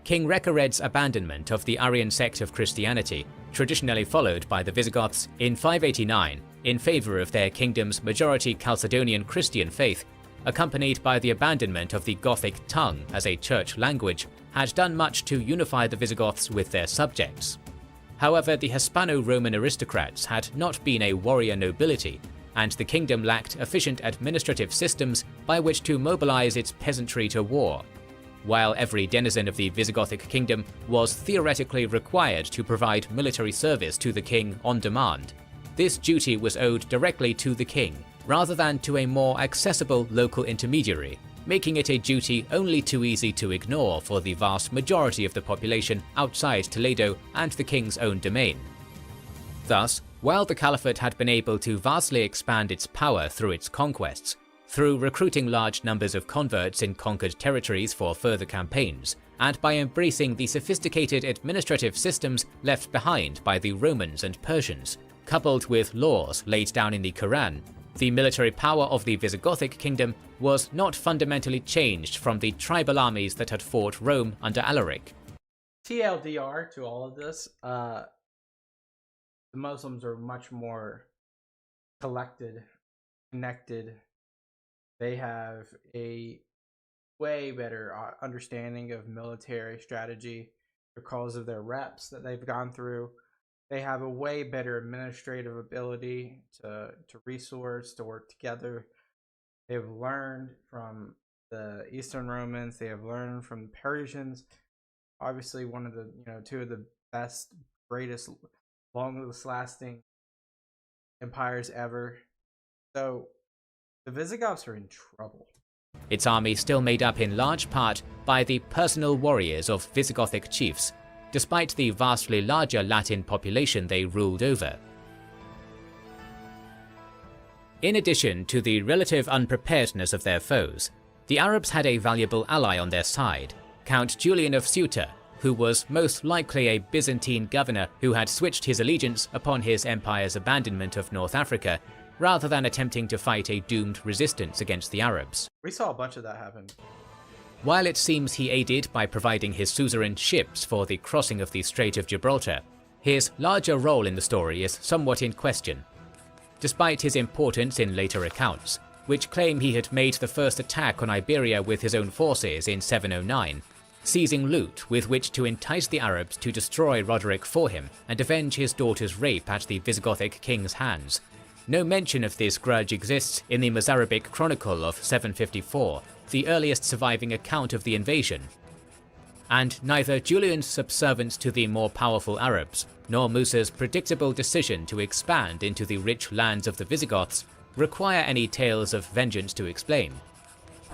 B: King Recared's abandonment of the Arian sect of Christianity, traditionally followed by the Visigoths, in 589 in favour of their kingdom's majority Chalcedonian Christian faith, accompanied by the abandonment of the Gothic tongue as a church language, had done much to unify the Visigoths with their subjects. However, the Hispano-Roman aristocrats had not been a warrior nobility, and the kingdom lacked efficient administrative systems by which to mobilize its peasantry to war. While every denizen of the Visigothic kingdom was theoretically required to provide military service to the king on demand, this duty was owed directly to the king, rather than to a more accessible local intermediary, making it a duty only too easy to ignore for the vast majority of the population outside Toledo and the king's own domain. Thus, while the Caliphate had been able to vastly expand its power through its conquests, through recruiting large numbers of converts in conquered territories for further campaigns, and by embracing the sophisticated administrative systems left behind by the Romans and Persians, coupled with laws laid down in the Quran, the military power of the Visigothic kingdom was not fundamentally changed from the tribal armies that had fought Rome under Alaric.
A: TLDR to all of this, the Muslims are much more collected, connected. They have a way better understanding of military strategy because of their reps that they've gone through. They have a way better administrative ability to resource, to work together. They've learned from the Eastern Romans. They have learned from the Persians. Obviously, one of the, two of the best, greatest, longest lasting empires ever. So the Visigoths are in trouble.
B: Its army still made up in large part by the personal warriors of Visigothic chiefs, despite the vastly larger Latin population they ruled over. In addition to the relative unpreparedness of their foes, the Arabs had a valuable ally on their side, Count Julian of Ceuta, who was most likely a Byzantine governor who had switched his allegiance upon his empire's abandonment of North Africa, rather than attempting to fight a doomed resistance against the Arabs.
A: We saw a bunch of that happen.
B: While it seems he aided by providing his suzerain ships for the crossing of the Strait of Gibraltar, his larger role in the story is somewhat in question. Despite his importance in later accounts, which claim he had made the first attack on Iberia with his own forces in 709, seizing loot with which to entice the Arabs to destroy Roderick for him and avenge his daughter's rape at the Visigothic king's hands, no mention of this grudge exists in the Mozarabic Chronicle of 754, the earliest surviving account of the invasion. And neither Julian's subservience to the more powerful Arabs, nor Musa's predictable decision to expand into the rich lands of the Visigoths require any tales of vengeance to explain.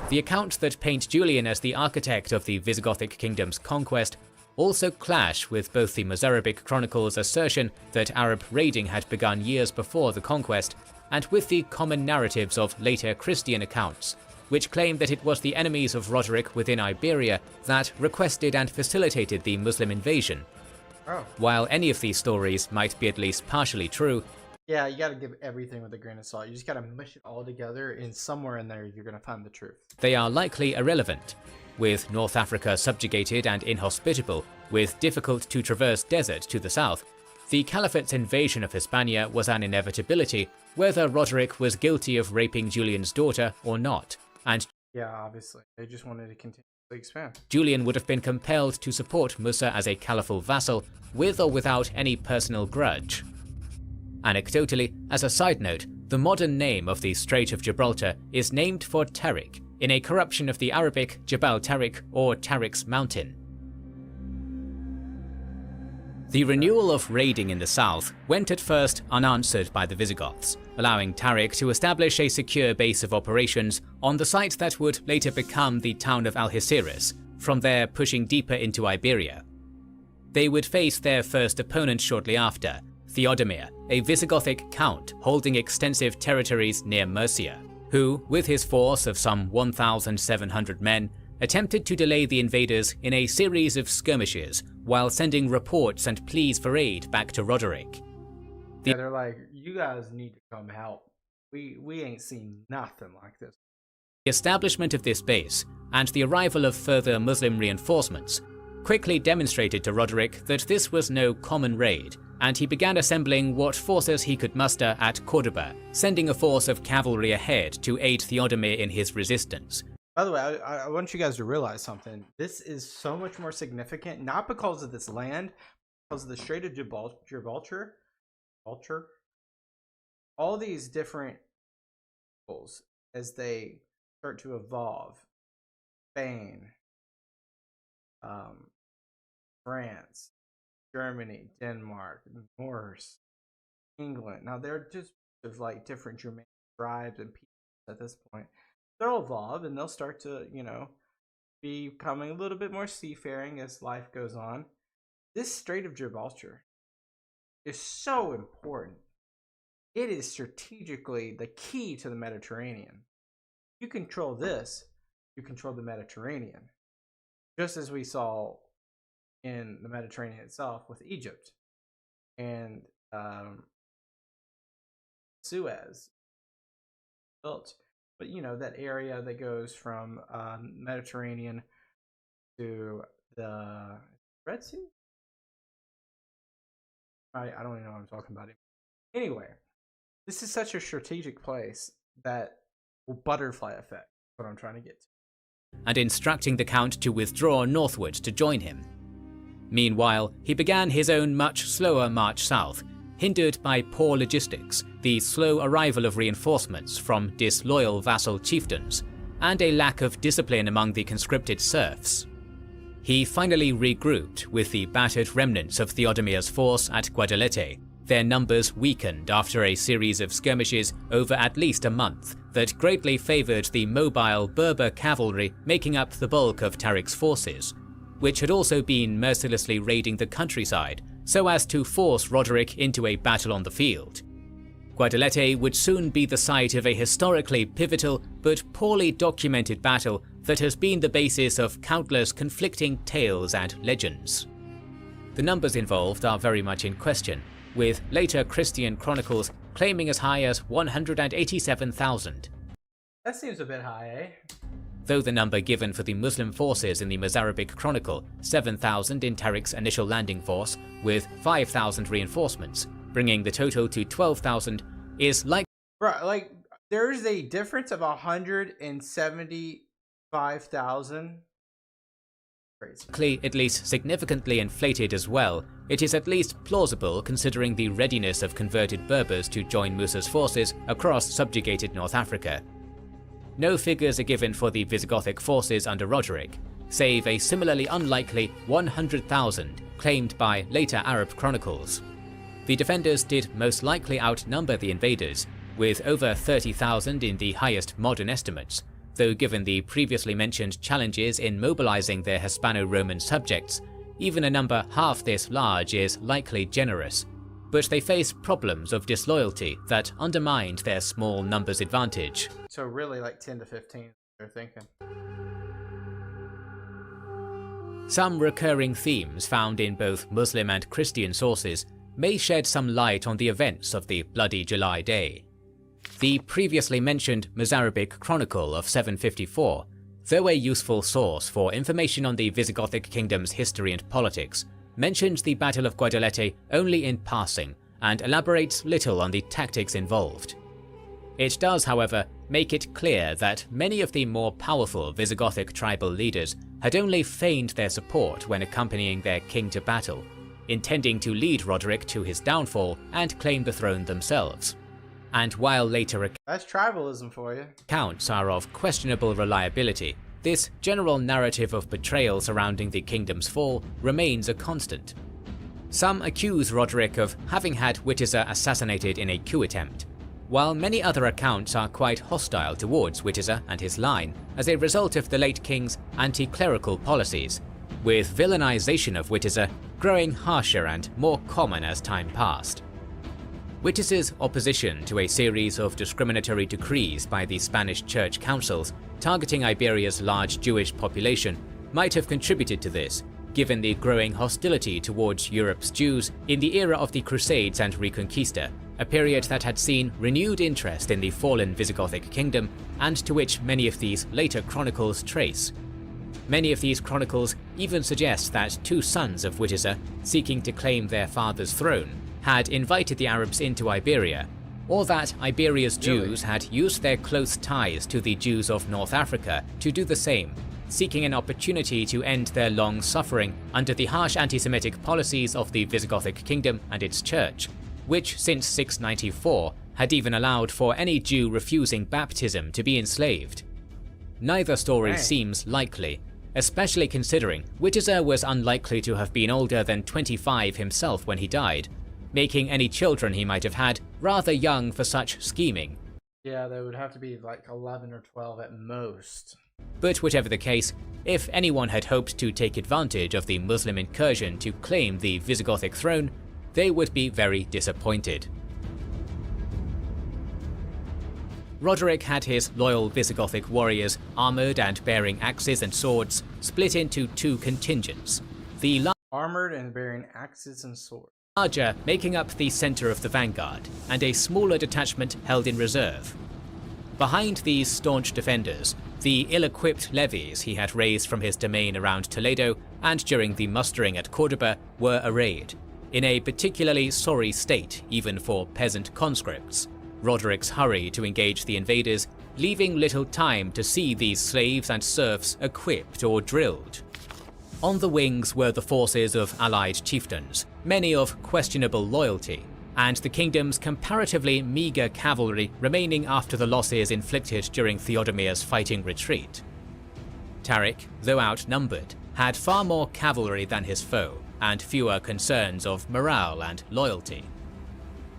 B: The accounts that paint Julian as the architect of the Visigothic kingdom's conquest also clash with both the Mozarabic Chronicle's assertion that Arab raiding had begun years before the conquest, and with the common narratives of later Christian accounts, which claim that it was the enemies of Roderick within Iberia that requested and facilitated the Muslim invasion.
A: Oh.
B: While any of these stories might be at least partially true,
A: yeah, you gotta give everything with a grain of salt. You just gotta mush it all together, and somewhere in there you're gonna find the truth.
B: they are likely irrelevant. With North Africa subjugated and inhospitable, with difficult-to-traverse desert to the south, the Caliphate's invasion of Hispania was an inevitability, whether Roderick was guilty of raping Julian's daughter or not, and
A: Yeah, obviously. They just wanted to continuously expand.
B: Julian would have been compelled to support Musa as a caliphal vassal, with or without any personal grudge. Anecdotally, as a side note, the modern name of the Strait of Gibraltar is named for Tariq, in a corruption of the Arabic Jabal Tariq or Tariq's mountain. The renewal of raiding in the south went at first unanswered by the Visigoths, allowing Tariq to establish a secure base of operations on the site that would later become the town of Algeciras, from there pushing deeper into Iberia. They would face their first opponent shortly after, Theodemir, a Visigothic count holding extensive territories near Murcia, who, with his force of some 1,700 men, attempted to delay the invaders in a series of skirmishes while sending reports and pleas for aid back to Roderick.
A: Yeah, they're like, you guys need to come help. We ain't seen nothing like this.
B: The establishment of this base and the arrival of further Muslim reinforcements quickly demonstrated to Roderick that this was no common raid, and he began assembling what forces he could muster at Cordoba, sending a force of cavalry ahead to aid Theodemir in his resistance.
A: By the way, I want you guys to realize something. This is so much more significant, not because of this land, because of the Strait of Gibraltar, all these different peoples as they start to evolve. Spain, France, Germany, Denmark, Norse, England. Now they're just like different Germanic tribes and people at this point. They'll evolve and they'll start to, becoming a little bit more seafaring as life goes on. This Strait of Gibraltar is so important. It is strategically the key to the Mediterranean. You control this, you control the Mediterranean. Just as we saw in the Mediterranean itself with Egypt and Suez built. But that area that goes from Mediterranean to the Red Sea? I don't even know what I'm talking about. Anyway, this is such a strategic place that will butterfly effect. What I'm trying to get to.
B: And instructing the Count to withdraw northward to join him. Meanwhile, he began his own much slower march south, hindered by poor logistics, the slow arrival of reinforcements from disloyal vassal chieftains, and a lack of discipline among the conscripted serfs. He finally regrouped with the battered remnants of Theodemir's force at Guadalete, their numbers weakened after a series of skirmishes over at least a month that greatly favoured the mobile Berber cavalry making up the bulk of Tariq's forces, which had also been mercilessly raiding the countryside so as to force Roderick into a battle on the field. Guadalete would soon be the site of a historically pivotal but poorly documented battle that has been the basis of countless conflicting tales and legends. The numbers involved are very much in question, with later Christian chronicles claiming as high as 187,000.
A: That seems a bit high, eh?
B: Though the number given for the Muslim forces in the Mozarabic Chronicle, 7,000 in Tariq's initial landing force, with 5,000 reinforcements, bringing the total to 12,000, is like...
A: Right, like, there's a difference of 175,000.
B: Crazy. At least significantly inflated as well, it is at least plausible considering the readiness of converted Berbers to join Musa's forces across subjugated North Africa. No figures are given for the Visigothic forces under Roderick, save a similarly unlikely 100,000 claimed by later Arab chronicles. The defenders did most likely outnumber the invaders, with over 30,000 in the highest modern estimates, though given the previously mentioned challenges in mobilizing their Hispano-Roman subjects, even a number half this large is likely generous. But they face problems of disloyalty that undermined their small numbers advantage.
A: So really like 10 to 15, they're thinking.
B: Some recurring themes found in both Muslim and Christian sources may shed some light on the events of the Bloody July Day. The previously mentioned Mozarabic Chronicle of 754, though a useful source for information on the Visigothic kingdom's history and politics, mentions the Battle of Guadalete only in passing and elaborates little on the tactics involved. It does, however, make it clear that many of the more powerful Visigothic tribal leaders had only feigned their support when accompanying their king to battle, intending to lead Roderick to his downfall and claim the throne themselves. And while later
A: that's tribalism for you.
B: Accounts are of questionable reliability, this general narrative of betrayal surrounding the kingdom's fall remains a constant. Some accuse Roderick of having had Witiza assassinated in a coup attempt, while many other accounts are quite hostile towards Witiza and his line as a result of the late king's anti-clerical policies, with villainization of Witiza growing harsher and more common as time passed. Witiza's opposition to a series of discriminatory decrees by the Spanish church councils targeting Iberia's large Jewish population might have contributed to this, given the growing hostility towards Europe's Jews in the era of the Crusades and Reconquista, a period that had seen renewed interest in the fallen Visigothic kingdom and to which many of these later chronicles trace. Many of these chronicles even suggest that two sons of Witiza, seeking to claim their father's throne, had invited the Arabs into Iberia, or that Iberia's Jews had used their close ties to the Jews of North Africa to do the same, seeking an opportunity to end their long suffering under the harsh anti-Semitic policies of the Visigothic kingdom and its church, which since 694 had even allowed for any Jew refusing baptism to be enslaved. Neither story seems likely, especially considering Witiza was unlikely to have been older than 25 himself when he died, making any children he might have had rather young for such scheming.
A: Yeah, they would have to be like 11 or 12 at most.
B: But whatever the case, if anyone had hoped to take advantage of the Muslim incursion to claim the Visigothic throne, they would be very disappointed. Roderick had his loyal Visigothic warriors, armoured and bearing axes and swords, split into two contingents, the
A: Armoured and bearing axes and swords.
B: larger making up the centre of the vanguard, and a smaller detachment held in reserve. Behind these staunch defenders, the ill-equipped levies he had raised from his domain around Toledo and during the mustering at Cordoba were arrayed, in a particularly sorry state even for peasant conscripts. Roderick's hurry to engage the invaders, leaving little time to see these slaves and serfs equipped or drilled. On the wings were the forces of allied chieftains, many of questionable loyalty, and the kingdom's comparatively meagre cavalry remaining after the losses inflicted during Theodemir's fighting retreat. Tarik, though outnumbered, had far more cavalry than his foe, and fewer concerns of morale and loyalty.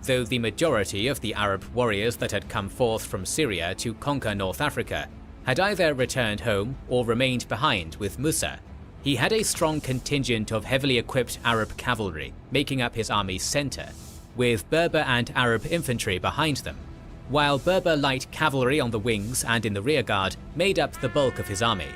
B: Though the majority of the Arab warriors that had come forth from Syria to conquer North Africa had either returned home or remained behind with Musa, he had a strong contingent of heavily equipped Arab cavalry making up his army's centre, with Berber and Arab infantry behind them, while Berber light cavalry on the wings and in the rearguard made up the bulk of his army.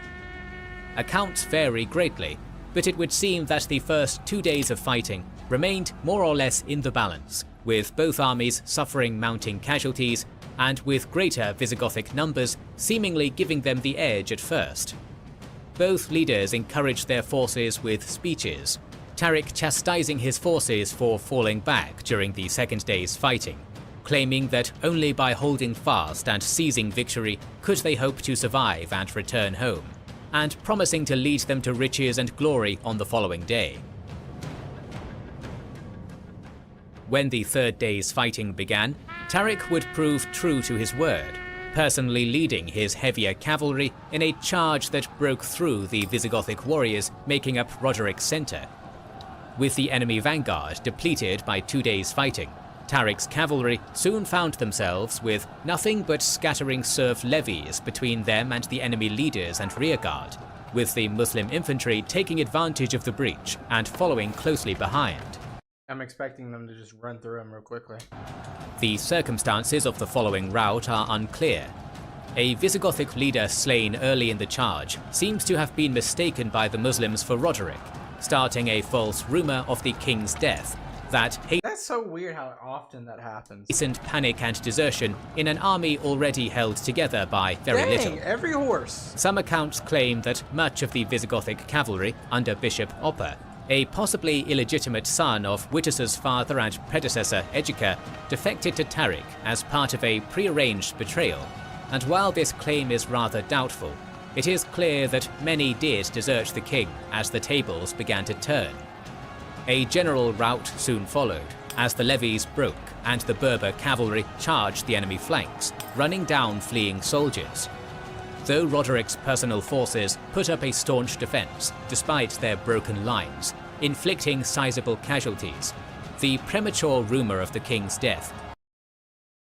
B: Accounts vary greatly, but it would seem that the first 2 days of fighting remained more or less in the balance, with both armies suffering mounting casualties and with greater Visigothic numbers seemingly giving them the edge at first. Both leaders encouraged their forces with speeches, Tarik chastising his forces for falling back during the second day's fighting, claiming that only by holding fast and seizing victory could they hope to survive and return home, and promising to lead them to riches and glory on the following day. When the third day's fighting began, Tarik would prove true to his word, personally leading his heavier cavalry in a charge that broke through the Visigothic warriors making up Roderick's centre. With the enemy vanguard depleted by 2 days' fighting, Tarik's cavalry soon found themselves with nothing but scattering serf levies between them and the enemy leaders and rearguard, with the Muslim infantry taking advantage of the breach and following closely behind.
A: I'm expecting them to just run through them real quickly.
B: The circumstances of the following rout are unclear. A Visigothic leader slain early in the charge seems to have been mistaken by the Muslims for Roderick, starting a false rumour of the king's death that
A: That's so weird how often that happens.
B: hastened panic and desertion in an army already held together by very little.
A: Every horse.
B: Some accounts claim that much of the Visigothic cavalry under Bishop Oppa, a possibly illegitimate son of Witiza's father and predecessor Egica, defected to Tarik as part of a prearranged betrayal, and while this claim is rather doubtful, it is clear that many did desert the king as the tables began to turn. A general rout soon followed, as the levies broke and the Berber cavalry charged the enemy flanks, running down fleeing soldiers. Though Roderick's personal forces put up a staunch defence despite their broken lines, inflicting sizable casualties, the premature rumour of the king's death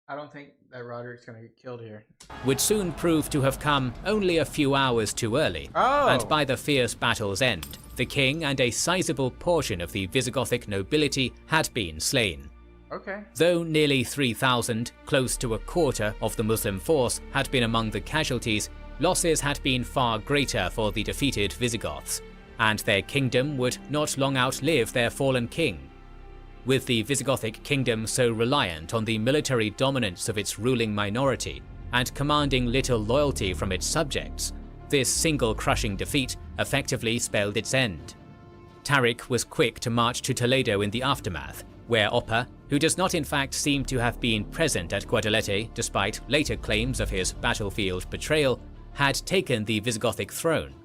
A: I don't think that Roderick's gonna get killed here.
B: would soon prove to have come only a few hours too early, and by the fierce battle's end, the king and a sizable portion of the Visigothic nobility had been slain.
A: Okay.
B: Though nearly 3,000, close to a quarter of the Muslim force, had been among the casualties, losses had been far greater for the defeated Visigoths, and their kingdom would not long outlive their fallen king. With the Visigothic kingdom so reliant on the military dominance of its ruling minority and commanding little loyalty from its subjects, this single crushing defeat effectively spelled its end. Tariq was quick to march to Toledo in the aftermath, where Oppa, who does not in fact seem to have been present at Guadalete despite later claims of his battlefield betrayal, had taken the Visigothic throne.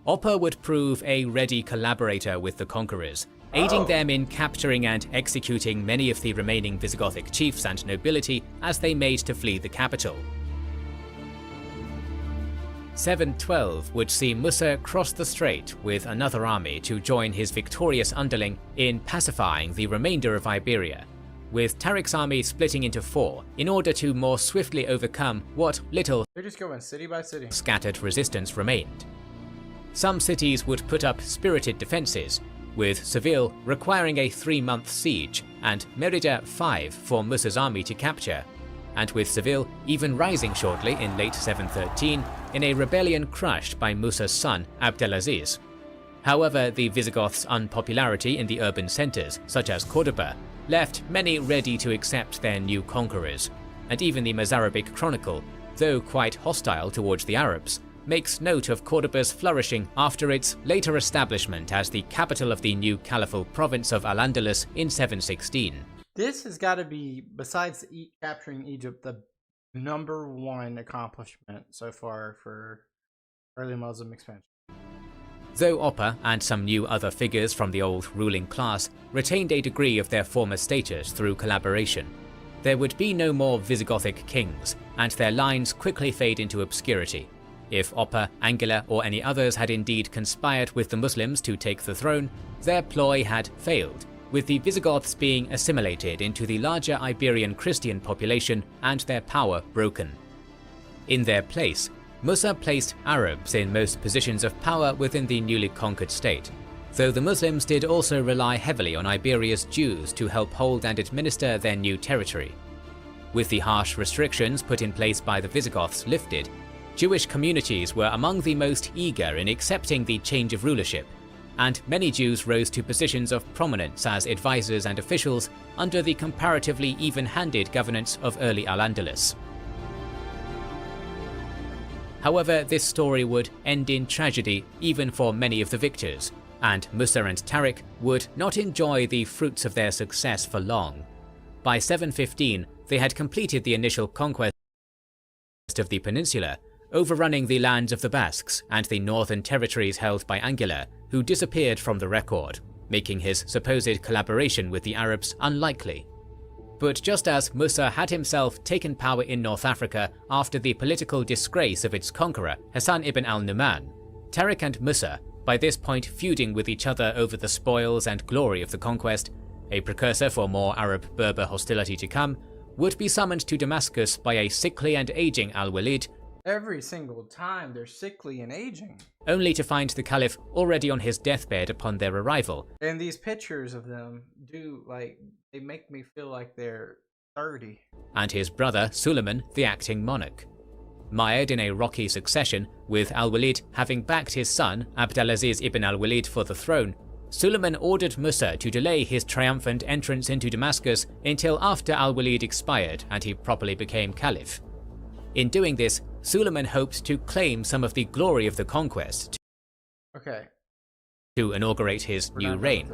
B: Oppa would prove a ready collaborator with the conquerors, aiding them in capturing and executing many of the remaining Visigothic chiefs and nobility as they made to flee the capital. 712 would see Musa cross the strait with another army to join his victorious underling in pacifying the remainder of Iberia, with Tariq's army splitting into four in order to more swiftly overcome what little
A: They're just going city by city.
B: Scattered resistance remained. Some cities would put up spirited defences, with Seville requiring a 3-month siege and Merida 5 for Musa's army to capture, and with Seville even rising shortly in late 713 in a rebellion crushed by Musa's son Abdelaziz. However, the Visigoths' unpopularity in the urban centres, such as Cordoba, left many ready to accept their new conquerors, and even the Mazarabic Chronicle, though quite hostile towards the Arabs, makes note of Cordoba's flourishing after its later establishment as the capital of the new caliphal province of Al-Andalus in 716.
A: This has got to be, besides capturing Egypt, the #1 accomplishment so far for early Muslim expansion.
B: Though Oppa and some new other figures from the old ruling class retained a degree of their former status through collaboration, there would be no more Visigothic kings, and their lines quickly fade into obscurity. If Oppa, Angela, or any others had indeed conspired with the Muslims to take the throne, their ploy had failed, with the Visigoths being assimilated into the larger Iberian Christian population and their power broken. In their place, Musa placed Arabs in most positions of power within the newly conquered state, though the Muslims did also rely heavily on Iberia's Jews to help hold and administer their new territory. With the harsh restrictions put in place by the Visigoths lifted, Jewish communities were among the most eager in accepting the change of rulership, and many Jews rose to positions of prominence as advisors and officials under the comparatively even-handed governance of early Al-Andalus. However, this story would end in tragedy even for many of the victors, and Musa and Tariq would not enjoy the fruits of their success for long. By 715, they had completed the initial conquest of the peninsula, overrunning the lands of the Basques and the northern territories held by Angela, who disappeared from the record, making his supposed collaboration with the Arabs unlikely. But just as Musa had himself taken power in North Africa after the political disgrace of its conqueror, Hassan ibn al-Numan, Tariq and Musa, by this point feuding with each other over the spoils and glory of the conquest, a precursor for more Arab-Berber hostility to come, would be summoned to Damascus by a sickly and aging al-Walid.
A: Every single time they're sickly and aging.
B: Only to find the Caliph already on his deathbed upon their arrival.
A: And these pictures of them they make me feel like they're 30.
B: And his brother Suleiman, the acting monarch. Mired in a rocky succession, with al-Walid having backed his son Abdelaziz ibn al-Walid for the throne, Suleiman ordered Musa to delay his triumphant entrance into Damascus until after al-Walid expired and he properly became Caliph. In doing this, Suleiman hoped to claim some of the glory of the conquest to inaugurate his new reign.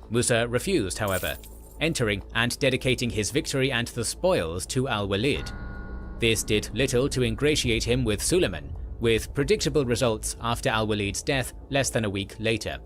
B: Musa refused, however, entering and dedicating his victory and the spoils to al-Walid. This did little to ingratiate him with Suleiman, with predictable results after al-Walid's death less than a week later.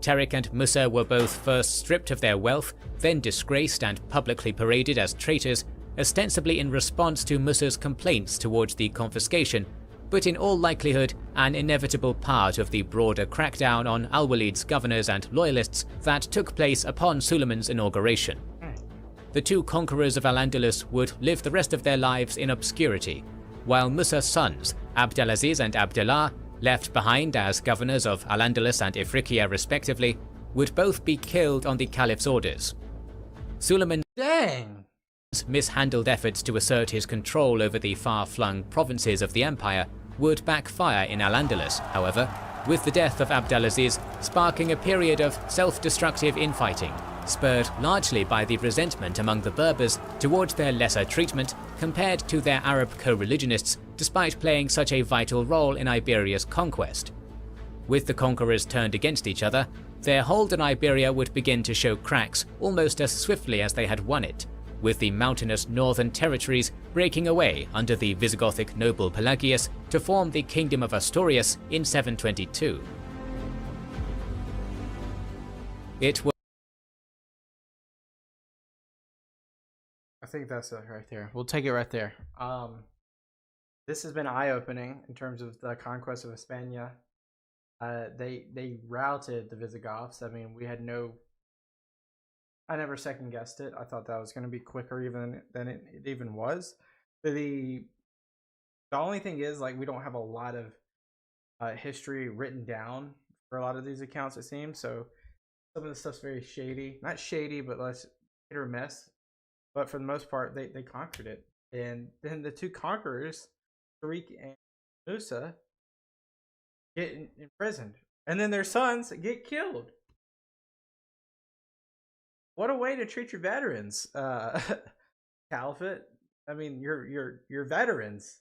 B: Tariq and Musa were both first stripped of their wealth, then disgraced and publicly paraded as traitors, ostensibly in response to Musa's complaints towards the confiscation, but in all likelihood an inevitable part of the broader crackdown on al-Walid's governors and loyalists that took place upon Suleiman's inauguration. The two conquerors of Al-Andalus would live the rest of their lives in obscurity, while Musa's sons, Abdelaziz and Abdullah, left behind as governors of Al-Andalus and Ifriqiya respectively, would both be killed on the Caliph's orders. Suleiman's mishandled efforts to assert his control over the far-flung provinces of the empire would backfire in Al-Andalus, however, with the death of Abdelaziz sparking a period of self-destructive infighting, spurred largely by the resentment among the Berbers towards their lesser treatment compared to their Arab co-religionists, despite playing such a vital role in Iberia's conquest. With the conquerors turned against each other, their hold on Iberia would begin to show cracks almost as swiftly as they had won it, with the mountainous northern territories breaking away under the Visigothic noble Pelagius to form the Kingdom of Asturias in 722. It was
A: I think that's it right there. We'll take it right there. This has been eye-opening in terms of the conquest of Hispania. They routed the Visigoths. I mean, I never second guessed it. I thought that was going to be quicker even than it even was. The only thing is, like, we don't have a lot of history written down for a lot of these accounts, it seems. So some of the stuff's very shady. Not shady, but less hit or miss. But for the most part, they conquered it. And then the two conquerors, Tariq and Musa, get imprisoned. And then their sons get killed. What a way to treat your veterans, Caliphate. I mean, you're veterans.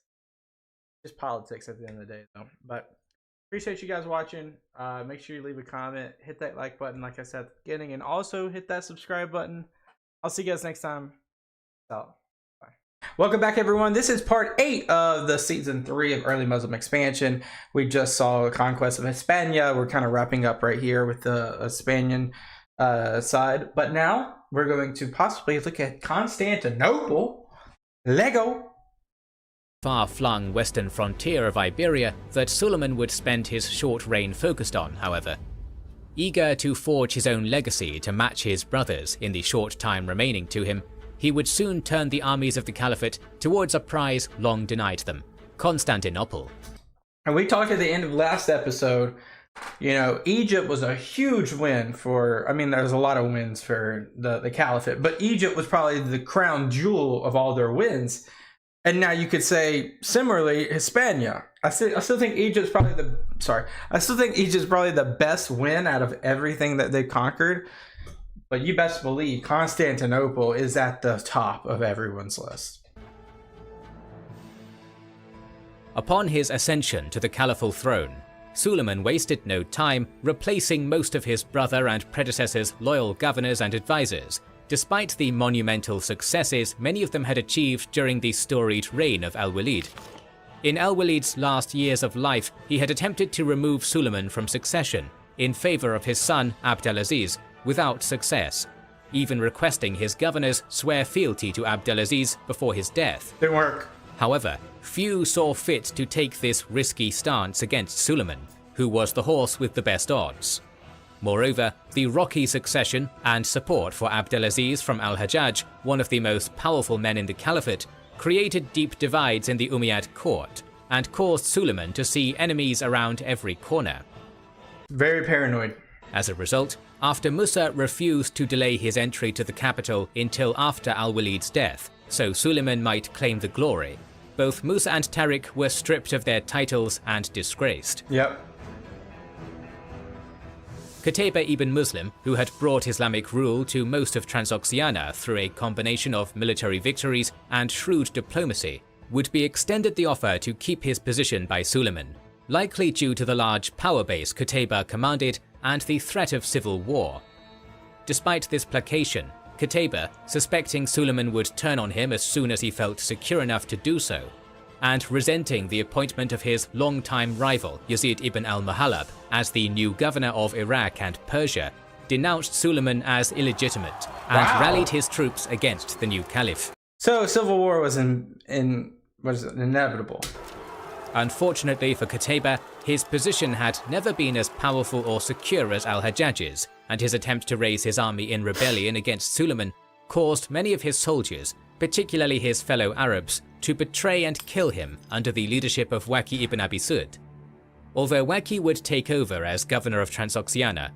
A: Just politics at the end of the day, though. But appreciate you guys watching. Make sure you leave a comment, hit that like button, like I said at the beginning, and also hit that subscribe button. I'll see you guys next time. Out. Bye. Welcome back, everyone. This is part 8 of the season 3 of Early Muslim Expansion. We just saw a conquest of Hispania. We're kind of wrapping up right here with the Hispanian side, but now we're going to possibly look at Constantinople. Lego.
B: far-flung western frontier of Iberia that Suleiman would spend his short reign focused on, however. Eager to forge his own legacy to match his brothers in the short time remaining to him, he would soon turn the armies of the Caliphate towards a prize long denied them: Constantinople.
A: And we talked at the end of last episode, you know, Egypt was a huge win for, I mean, there's a lot of wins for the Caliphate, but Egypt was probably the crown jewel of all their wins. And now you could say, similarly, Hispania. I still think Egypt's probably the best win out of everything that they conquered. But you best believe Constantinople is at the top of everyone's list.
B: Upon his ascension to the caliphal throne, Suleiman wasted no time replacing most of his brother and predecessor's loyal governors and advisors, despite the monumental successes many of them had achieved during the storied reign of Al-Walid. In Al-Walid's last years of life, he had attempted to remove Suleiman from succession in favor of his son Abdelaziz, without success, even requesting his governors swear fealty to Abdelaziz before his death.
A: Didn't work.
B: However, few saw fit to take this risky stance against Suleiman, who was the horse with the best odds. Moreover, the rocky succession and support for Abdelaziz from Al-Hajjaj, one of the most powerful men in the Caliphate, created deep divides in the Umayyad court and caused Suleiman to see enemies around every corner.
A: Very paranoid.
B: As a result, after Musa refused to delay his entry to the capital until after Al-Walid's death, so Suleiman might claim the glory, both Musa and Tariq were stripped of their titles and disgraced.
A: Yep.
B: Qutayba ibn Muslim, who had brought Islamic rule to most of Transoxiana through a combination of military victories and shrewd diplomacy, would be extended the offer to keep his position by Suleiman, likely due to the large power base Qutayba commanded and the threat of civil war. Despite this placation, Qutayba, suspecting Suleiman would turn on him as soon as he felt secure enough to do so, and resenting the appointment of his longtime rival Yazid ibn al-Muhallab as the new governor of Iraq and Persia, denounced Suleiman as illegitimate and rallied his troops against the new caliph.
A: So civil war was inevitable.
B: Unfortunately for Qutayba, his position had never been as powerful or secure as Al-Hajjaj's, and his attempt to raise his army in rebellion against Suleiman caused many of his soldiers, particularly his fellow Arabs, to betray and kill him under the leadership of Waki ibn Abi Sud. Although Waki would take over as governor of Transoxiana,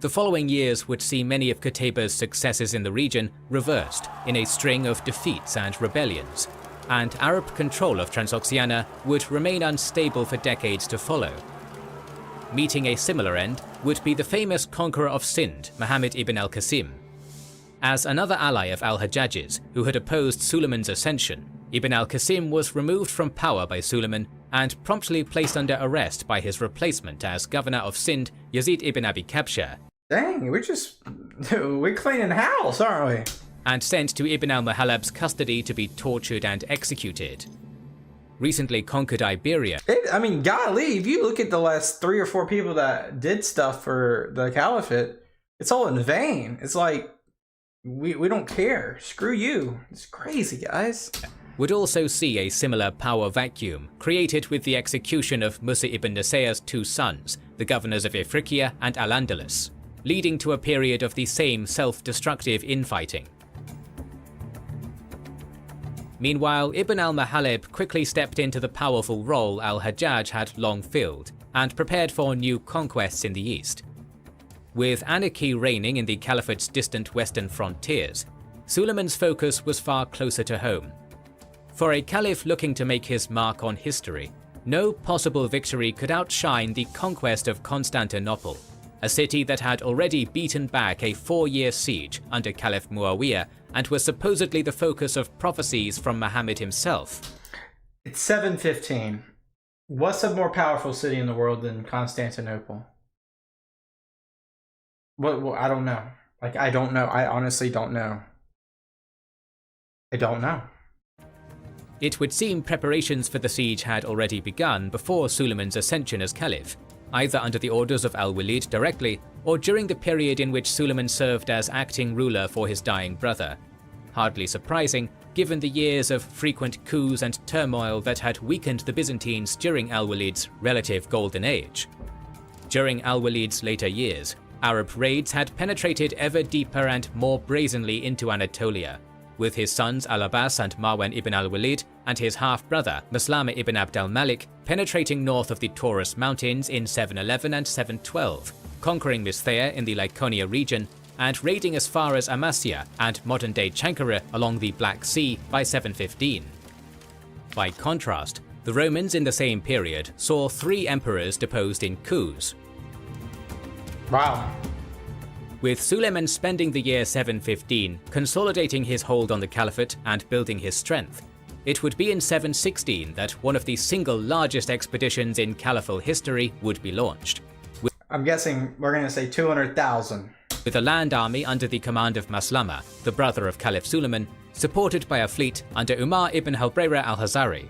B: the following years would see many of Qutayba's successes in the region reversed in a string of defeats and rebellions, and Arab control of Transoxiana would remain unstable for decades to follow. Meeting a similar end would be the famous conqueror of Sind, Muhammad ibn al-Qasim. As another ally of al-Hajjaj's, who had opposed Suleiman's ascension, Ibn al-Qasim was removed from power by Suleiman and promptly placed under arrest by his replacement as governor of Sind, Yazid ibn Abi Kabsha.
A: Dang, we're cleaning house, aren't we?
B: And sent to Ibn al-Muhallab's custody to be tortured and executed. Recently conquered Iberia.
A: Golly, if you look at the last 3 or 4 people that did stuff for the caliphate, it's all in vain. It's like, we don't care. Screw you. It's crazy, guys.
B: Would also see a similar power vacuum created with the execution of Musa ibn Nasir's 2 sons, the governors of Ifriqiya and Al-Andalus, leading to a period of the same self-destructive infighting. Meanwhile, Ibn al-Muhallab quickly stepped into the powerful role al-Hajjaj had long filled, and prepared for new conquests in the east. With anarchy reigning in the caliphate's distant western frontiers, Suleiman's focus was far closer to home. For a caliph looking to make his mark on history, no possible victory could outshine the conquest of Constantinople, a city that had already beaten back a 4-year siege under Caliph Muawiyah and was supposedly the focus of prophecies from Muhammad himself.
A: It's 715. What's a more powerful city in the world than Constantinople? Well, I don't know. I don't know. I honestly don't know. I don't know.
B: It would seem preparations for the siege had already begun before Suleiman's ascension as caliph, either under the orders of al-Walid directly or during the period in which Suleiman served as acting ruler for his dying brother. Hardly surprising, given the years of frequent coups and turmoil that had weakened the Byzantines during al-Walid's relative golden age. During al-Walid's later years, Arab raids had penetrated ever deeper and more brazenly into Anatolia, with his sons Al-Abbas and Marwan ibn al-Walid and his half-brother Maslama ibn Abd al-Malik penetrating north of the Taurus Mountains in 711 and 712, conquering Misthea in the Laconia region, and raiding as far as Amasya and modern-day Chankara along the Black Sea by 715. By contrast, the Romans in the same period saw 3 emperors deposed in coups.
A: Wow.
B: With Suleiman spending the year 715 consolidating his hold on the caliphate and building his strength, it would be in 716 that one of the single largest expeditions in caliphal history would be launched.
A: I'm guessing we're going to say 200,000.
B: With a land army under the command of Maslama, the brother of Caliph Suleiman, supported by a fleet under Umar ibn Halbrayra al-Hazari.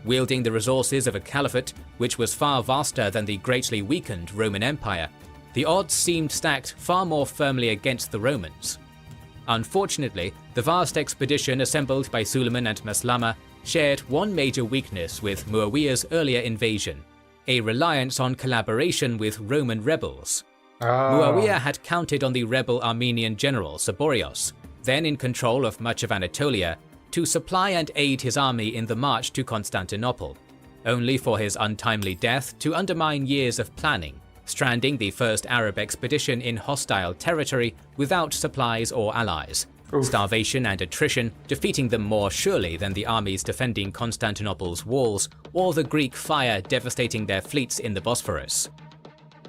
B: Wielding the resources of a caliphate, which was far vaster than the greatly weakened Roman Empire, the odds seemed stacked far more firmly against the Romans. Unfortunately, the vast expedition assembled by Suleiman and Maslama shared one major weakness with Muawiyah's earlier invasion: a reliance on collaboration with Roman rebels. Muawiyah had counted on the rebel Armenian general Saborios, then in control of much of Anatolia, to supply and aid his army in the march to Constantinople, only for his untimely death to undermine years of planning, stranding the first Arab expedition in hostile territory without supplies or allies. Starvation and attrition defeating them more surely than the armies defending Constantinople's walls or the Greek fire devastating their fleets in the Bosphorus.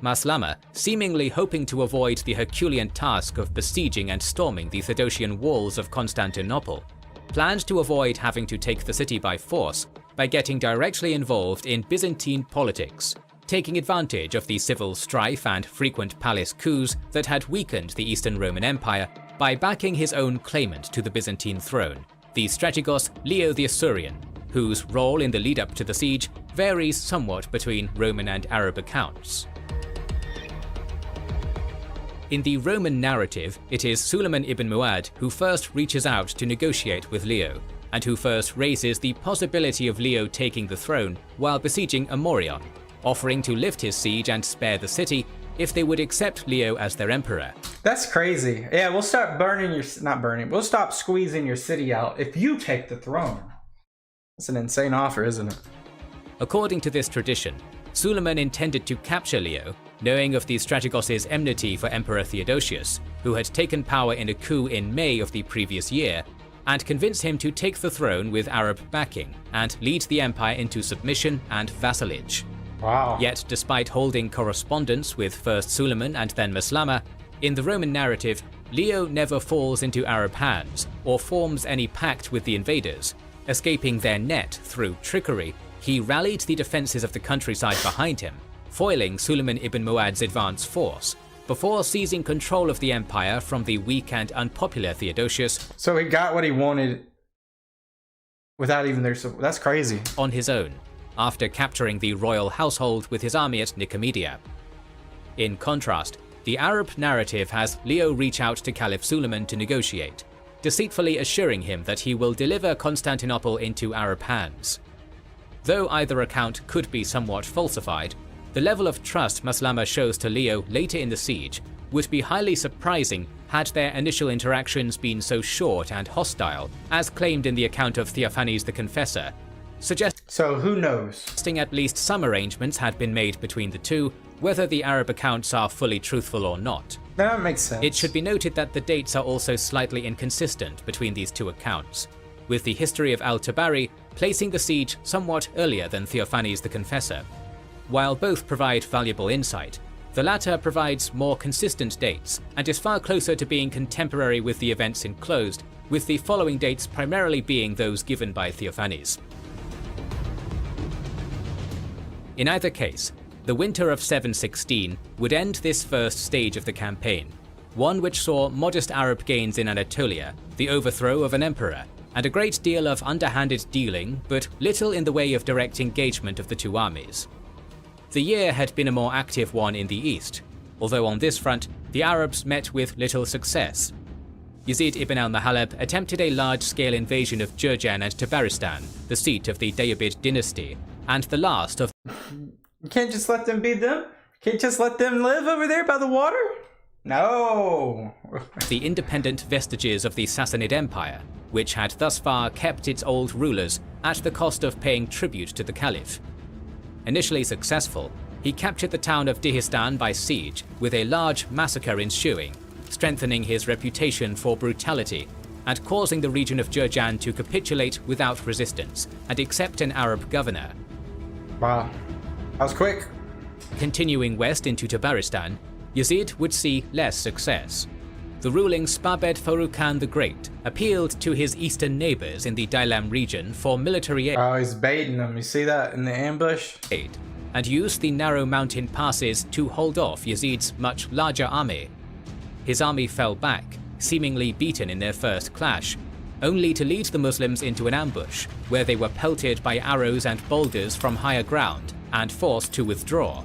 B: Maslama, seemingly hoping to avoid the Herculean task of besieging and storming the Theodosian walls of Constantinople, planned to avoid having to take the city by force by getting directly involved in Byzantine politics, taking advantage of the civil strife and frequent palace coups that had weakened the Eastern Roman Empire by backing his own claimant to the Byzantine throne, the strategos Leo the Isaurian, whose role in the lead-up to the siege varies somewhat between Roman and Arab accounts. In the Roman narrative, it is Suleiman ibn Muad who first reaches out to negotiate with Leo, and who first raises the possibility of Leo taking the throne while besieging Amorion, offering to lift his siege and spare the city if they would accept Leo as their emperor.
A: That's crazy. Yeah, we'll start we'll stop squeezing your city out if you take the throne. That's an insane offer, isn't it?
B: According to this tradition, Suleiman intended to capture Leo, knowing of the strategos' enmity for Emperor Theodosius, who had taken power in a coup in May of the previous year, and convince him to take the throne with Arab backing and lead the empire into submission and vassalage.
C: Wow.
B: Yet, despite holding correspondence with first Suleiman and then Maslama, in the Roman narrative, Leo never falls into Arab hands or forms any pact with the invaders. Escaping their net through trickery, he rallied the defenses of the countryside behind him, foiling Suleiman ibn Muad's advance force, before seizing control of the empire from the weak and unpopular Theodosius.
A: So he got what he wanted without even their support. That's crazy.
B: On his own, after capturing the royal household with his army at Nicomedia. In contrast, the Arab narrative has Leo reach out to Caliph Suleiman to negotiate, deceitfully assuring him that he will deliver Constantinople into Arab hands. Though either account could be somewhat falsified, the level of trust Maslama shows to Leo later in the siege would be highly surprising had their initial interactions been so short and hostile, as claimed in the account of Theophanes the Confessor,
A: So who knows?
B: suggesting at least some arrangements had been made between the two, whether the Arab accounts are fully truthful or not.
A: That makes sense.
B: It should be noted that the dates are also slightly inconsistent between these two accounts, with the history of al-Tabari placing the siege somewhat earlier than Theophanes the Confessor. While both provide valuable insight, the latter provides more consistent dates and is far closer to being contemporary with the events enclosed, with the following dates primarily being those given by Theophanes. In either case, the winter of 716 would end this first stage of the campaign, one which saw modest Arab gains in Anatolia, the overthrow of an emperor, and a great deal of underhanded dealing, but little in the way of direct engagement of the two armies. The year had been a more active one in the east, although on this front, the Arabs met with little success. Yazid ibn al-Mahalab attempted a large-scale invasion of Jurjan and Tabaristan, the seat of the Deobid dynasty, and the last of
A: You can't just let them be them? Can't just let them live over there by the water? No.
B: the independent vestiges of the Sassanid Empire, which had thus far kept its old rulers at the cost of paying tribute to the Caliph. Initially successful, he captured the town of Dihistan by siege, with a large massacre ensuing, strengthening his reputation for brutality and causing the region of Jurjan to capitulate without resistance and accept an Arab governor.
A: Wow. That was quick.
B: Continuing west into Tabaristan, Yazid would see less success. The ruling Spabed Farrukh Khan the Great appealed to his eastern neighbors in the Dailam region for military aid.
A: Oh, he's baiting them. You see that in the ambush?
B: And used the narrow mountain passes to hold off Yazid's much larger army. His army fell back, seemingly beaten in their first clash, only to lead the Muslims into an ambush, where they were pelted by arrows and boulders from higher ground and forced to withdraw.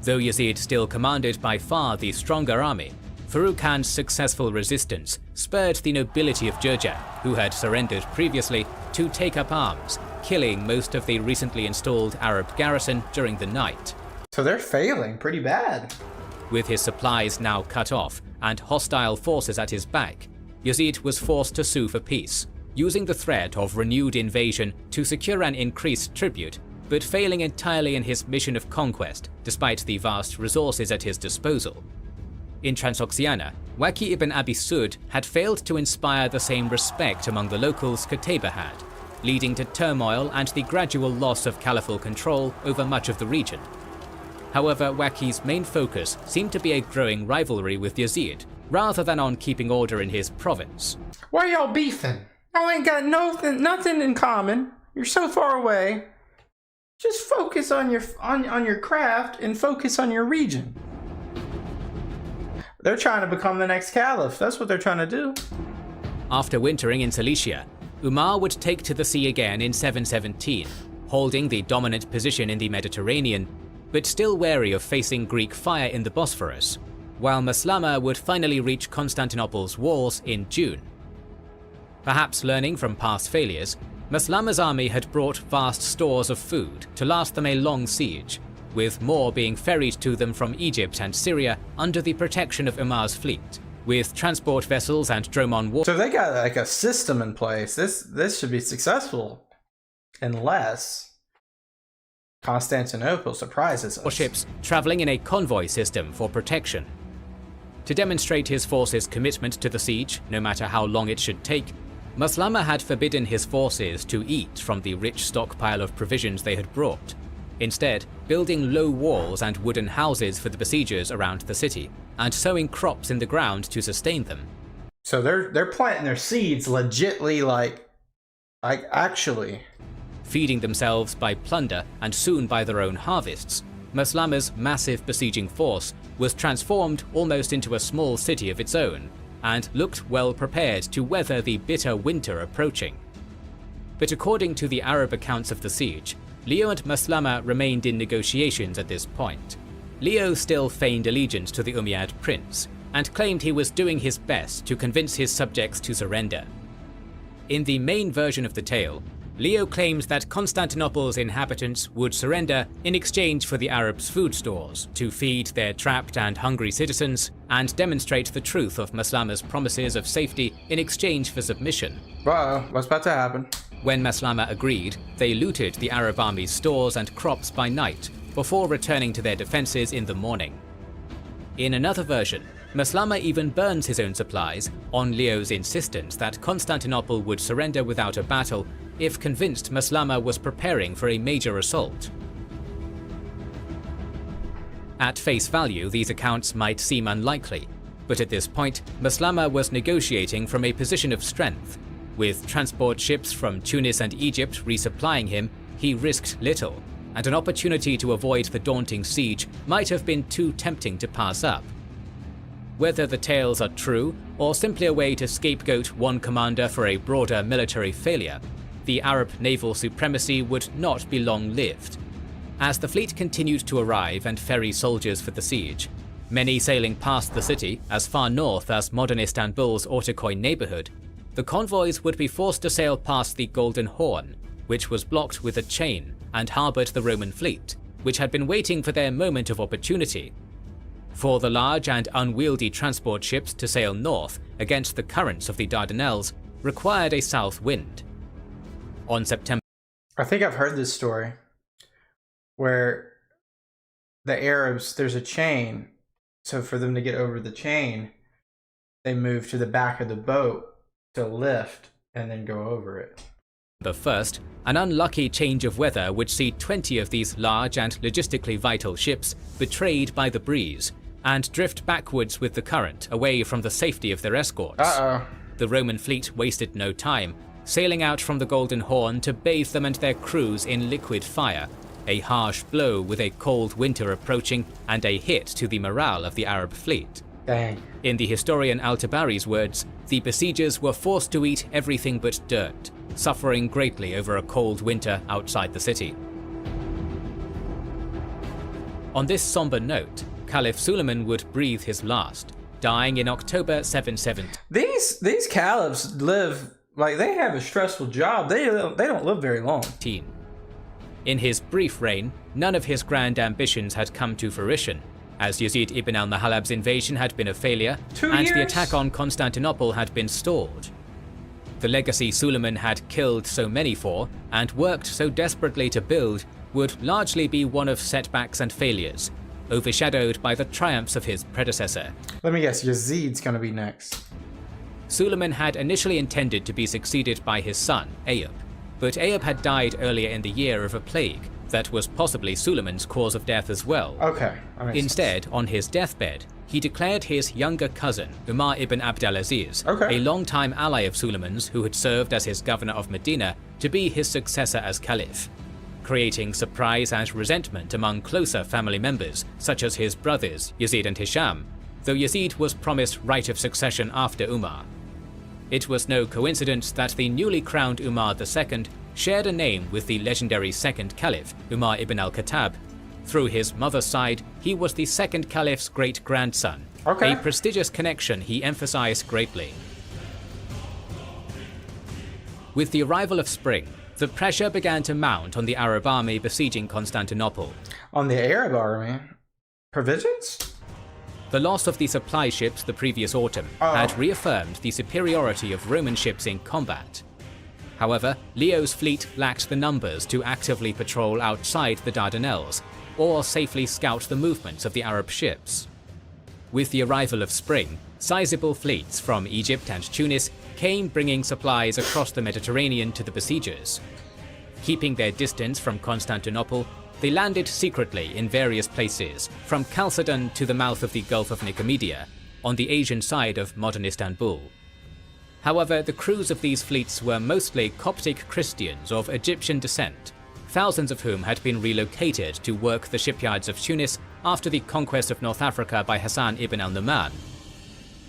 B: Though Yazid still commanded by far the stronger army, Farrukh Khan's successful resistance spurred the nobility of Jurjan, who had surrendered previously, to take up arms, killing most of the recently installed Arab garrison during the night.
A: So they're failing pretty bad.
B: With his supplies now cut off and hostile forces at his back, Yazid was forced to sue for peace, using the threat of renewed invasion to secure an increased tribute, but failing entirely in his mission of conquest despite the vast resources at his disposal. In Transoxiana, Waki ibn Abi Sud had failed to inspire the same respect among the locals Qutayba had, leading to turmoil and the gradual loss of caliphal control over much of the region. However, Waki's main focus seemed to be a growing rivalry with Yazid, rather than on keeping order in his province.
A: Why y'all beefing? Y'all ain't got nothing in common. You're so far away. Just focus on your craft and focus on your region. They're trying to become the next caliph. That's what they're trying to do.
B: After wintering in Cilicia, Umar would take to the sea again in 717, holding the dominant position in the Mediterranean, but still wary of facing Greek fire in the Bosphorus, while Maslama would finally reach Constantinople's walls in June. Perhaps learning from past failures, Maslama's army had brought vast stores of food to last them a long siege, with more being ferried to them from Egypt and Syria under the protection of Umar's fleet, with transport vessels and dromon war.
A: So they got like a system in place. This should be successful, unless Constantinople surprises us.
B: Warships traveling in a convoy system for protection. To demonstrate his force's commitment to the siege, no matter how long it should take, Maslama had forbidden his forces to eat from the rich stockpile of provisions they had brought, instead building low walls and wooden houses for the besiegers around the city, and sowing crops in the ground to sustain them.
A: So they're planting their seeds legitly, like actually.
B: Feeding themselves by plunder and soon by their own harvests, Maslama's massive besieging force was transformed almost into a small city of its own, and looked well prepared to weather the bitter winter approaching. But according to the Arab accounts of the siege, Leo and Maslama remained in negotiations at this point. Leo still feigned allegiance to the Umayyad prince, and claimed he was doing his best to convince his subjects to surrender. In the main version of the tale, Leo claims that Constantinople's inhabitants would surrender in exchange for the Arabs' food stores to feed their trapped and hungry citizens and demonstrate the truth of Maslama's promises of safety in exchange for submission.
A: Uh-oh, what's about to happen?
B: When Maslama agreed, they looted the Arab army's stores and crops by night before returning to their defenses in the morning. In another version, Maslama even burns his own supplies on Leo's insistence that Constantinople would surrender without a battle if convinced Maslama was preparing for a major assault. At face value, these accounts might seem unlikely, but at this point, Maslama was negotiating from a position of strength. With transport ships from Tunis and Egypt resupplying him, he risked little, and an opportunity to avoid the daunting siege might have been too tempting to pass up. Whether the tales are true, or simply a way to scapegoat one commander for a broader military failure, the Arab naval supremacy would not be long-lived. As the fleet continued to arrive and ferry soldiers for the siege, many sailing past the city as far north as modern Istanbul's Ortaköy neighborhood, the convoys would be forced to sail past the Golden Horn, which was blocked with a chain and harbored the Roman fleet, which had been waiting for their moment of opportunity. For the large and unwieldy transport ships to sail north against the currents of the Dardanelles required a south wind. On September,
A: I think I've heard this story where the Arabs, there's a chain, so for them to get over the chain, they move to the back of the boat to lift and then go over it.
B: But first, an unlucky change of weather would see 20 of these large and logistically vital ships betrayed by the breeze and drift backwards with the current away from the safety of their escorts.
A: Uh-oh.
B: The Roman fleet wasted no time, sailing out from the Golden Horn to bathe them and their crews in liquid fire, a harsh blow with a cold winter approaching and a hit to the morale of the Arab fleet.
A: Dang.
B: In the historian Al-Tabari's words, the besiegers were forced to eat everything but dirt, suffering greatly over a cold winter outside the city. On this somber note, Caliph Suleiman would breathe his last, dying in October 770.
A: These caliphs live like they have a stressful job. They don't live very long.
B: In his brief reign, none of his grand ambitions had come to fruition, as Yazid ibn al-Mahalab's invasion had been a failure, and the attack on Constantinople had been stalled. The legacy Suleiman had killed so many for, and worked so desperately to build, would largely be one of setbacks and failures, overshadowed by the triumphs of his predecessor.
A: Let me guess, Yazid's gonna be next.
B: Suleiman had initially intended to be succeeded by his son, Ayub, but Ayub had died earlier in the year of a plague that was possibly Suleiman's cause of death as well.
A: Okay.
B: Instead, on his deathbed, he declared his younger cousin, Umar ibn Abdulaziz, a longtime ally of Suleiman's who had served as his governor of Medina, to be his successor as caliph, creating surprise and resentment among closer family members, such as his brothers Yazid and Hisham, though Yazid was promised right of succession after Umar. It was no coincidence that the newly crowned Umar II shared a name with the legendary second caliph, Umar ibn al-Khattab. Through his mother's side, he was the second caliph's great-grandson, a prestigious connection he emphasized greatly. With the arrival of spring, the pressure began to mount on the Arab army besieging Constantinople.
A: On the Arab army? Provisions?
B: The loss of the supply ships the previous autumn had reaffirmed the superiority of Roman ships in combat. However, Leo's fleet lacked the numbers to actively patrol outside the Dardanelles, or safely scout the movements of the Arab ships. With the arrival of spring, sizable fleets from Egypt and Tunis came bringing supplies across the Mediterranean to the besiegers. Keeping their distance from Constantinople, they landed secretly in various places, from Chalcedon to the mouth of the Gulf of Nicomedia, on the Asian side of modern Istanbul. However, the crews of these fleets were mostly Coptic Christians of Egyptian descent, thousands of whom had been relocated to work the shipyards of Tunis after the conquest of North Africa by Hassan ibn al-Numan.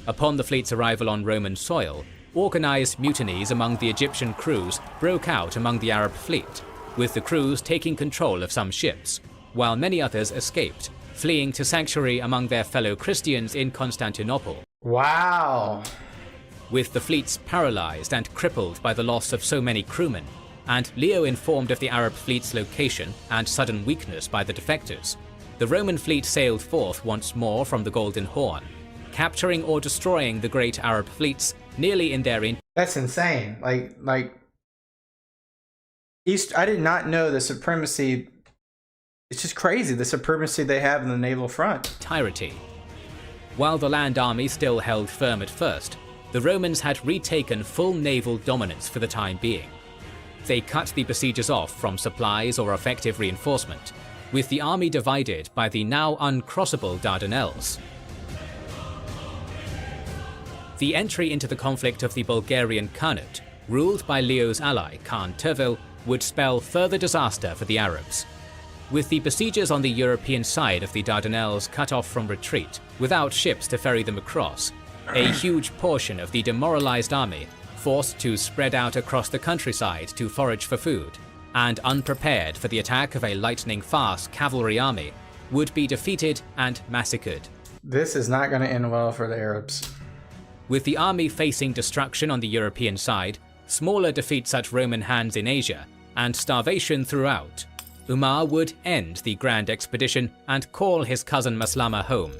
B: Upon the fleet's arrival on Roman soil, organized mutinies among the Egyptian crews broke out among the Arab fleet, with the crews taking control of some ships, while many others escaped, fleeing to sanctuary among their fellow Christians in Constantinople.
A: Wow.
B: With the fleets paralyzed and crippled by the loss of so many crewmen, and Leo informed of the Arab fleet's location and sudden weakness by the defectors, the Roman fleet sailed forth once more from the Golden Horn, capturing or destroying the great Arab fleets nearly in their
A: That's insane. Like East. I did not know the supremacy. It's just crazy, the supremacy they have in the naval front.
B: entirety. While the land army still held firm at first, the Romans had retaken full naval dominance for the time being. They cut the besiegers off from supplies or effective reinforcement, with the army divided by the now uncrossable Dardanelles. The entry into the conflict of the Bulgarian Khanate, ruled by Leo's ally Khan Tervel, would spell further disaster for the Arabs. With the besiegers on the European side of the Dardanelles cut off from retreat, without ships to ferry them across, a huge portion of the demoralized army, forced to spread out across the countryside to forage for food, and unprepared for the attack of a lightning-fast cavalry army, would be defeated and massacred.
A: This is not going to end well for the Arabs.
B: With the army facing destruction on the European side, smaller defeats at Roman hands in Asia, and starvation throughout, Umar would end the grand expedition and call his cousin Maslama home,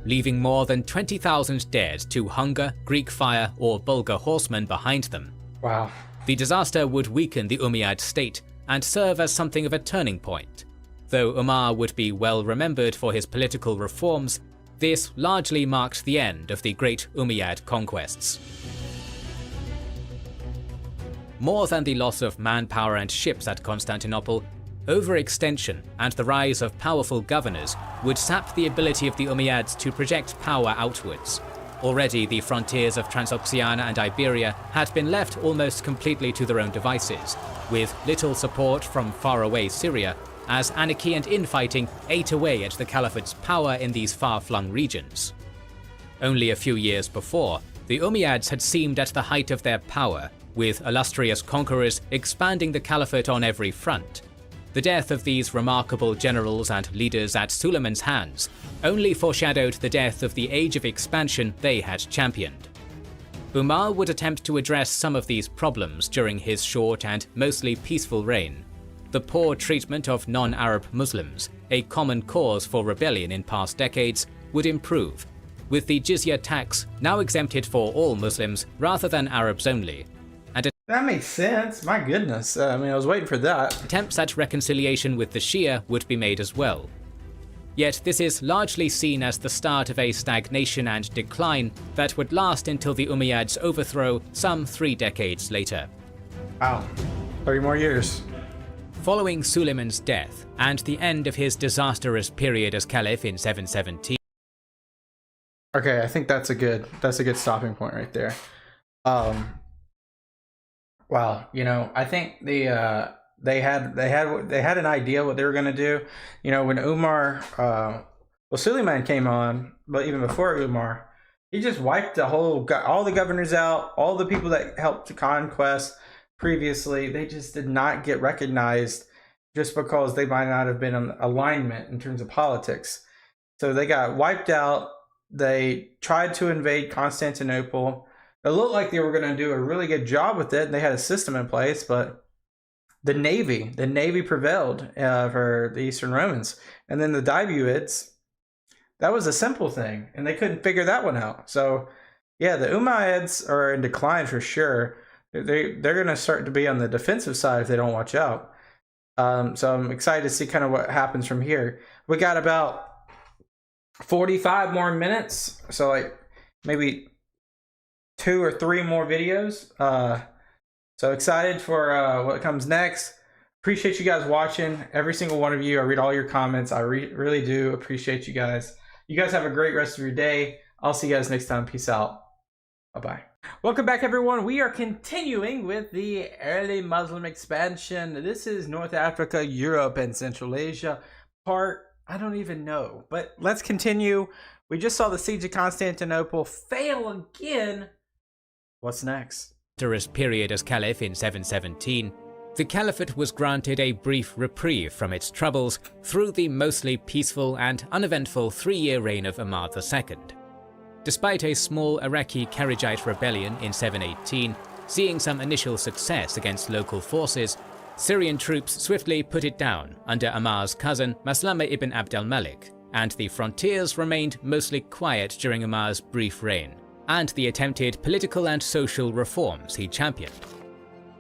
B: leaving more than 20,000 dead to hunger, Greek fire, or Bulgar horsemen behind them.
A: Wow.
B: The disaster would weaken the Umayyad state and serve as something of a turning point. Though Umar would be well remembered for his political reforms, this largely marked the end of the great Umayyad conquests. More than the loss of manpower and ships at Constantinople, overextension and the rise of powerful governors would sap the ability of the Umayyads to project power outwards. Already the frontiers of Transoxiana and Iberia had been left almost completely to their own devices, with little support from faraway Syria, as anarchy and infighting ate away at the Caliphate's power in these far-flung regions. Only a few years before, the Umayyads had seemed at the height of their power, with illustrious conquerors expanding the Caliphate on every front. The death of these remarkable generals and leaders at Suleiman's hands only foreshadowed the death of the age of expansion they had championed. Umar would attempt to address some of these problems during his short and mostly peaceful reign. The poor treatment of non-Arab Muslims, a common cause for rebellion in past decades, would improve, with the jizya tax now exempted for all Muslims rather than Arabs only.
A: That makes sense. My goodness. I was waiting for that.
B: Attempts at reconciliation with the Shia would be made as well. Yet this is largely seen as the start of a stagnation and decline that would last until the Umayyads' overthrow some 3 decades later.
A: Wow. 30 more years.
B: Following Suleiman's death and the end of his disastrous period as Caliph in 717.
A: Okay, I think that's a good stopping point right there. Wow, I think they had an idea what they were gonna do. When Suleiman came on, but even before Umar, he just wiped all the governors out, all the people that helped to conquest previously. They just did not get recognized just because they might not have been in alignment in terms of politics. So they got wiped out. They tried to invade Constantinople. It looked like they were going to do a really good job with it. They had a system in place, but the Navy prevailed for the Eastern Romans. And then the Dibuids, that was a simple thing, and they couldn't figure that one out. So, yeah, the Umayyads are in decline for sure. They're going to start to be on the defensive side if they don't watch out. So I'm excited to see kind of what happens from here. We got about 45 more minutes, so maybe 2 or 3 more videos. So excited for what comes next. Appreciate you guys watching. Every single one of you. I read all your comments. I really do appreciate you guys. You guys have a great rest of your day. I'll see you guys next time. Peace out. Bye-bye. Welcome back, everyone. We are continuing with the early Muslim expansion. This is North Africa, Europe, and Central Asia. Part, I don't even know. But let's continue. We just saw the siege of Constantinople fail again. What's next?
B: After his period as caliph in 717, the caliphate was granted a brief reprieve from its troubles through the mostly peaceful and uneventful 3-year reign of Umar II. Despite a small Iraqi Kharijite rebellion in 718 seeing some initial success against local forces, Syrian troops swiftly put it down under Umar's cousin Maslama ibn Abd al-Malik, and the frontiers remained mostly quiet during Umar's brief reign, and the attempted political and social reforms he championed.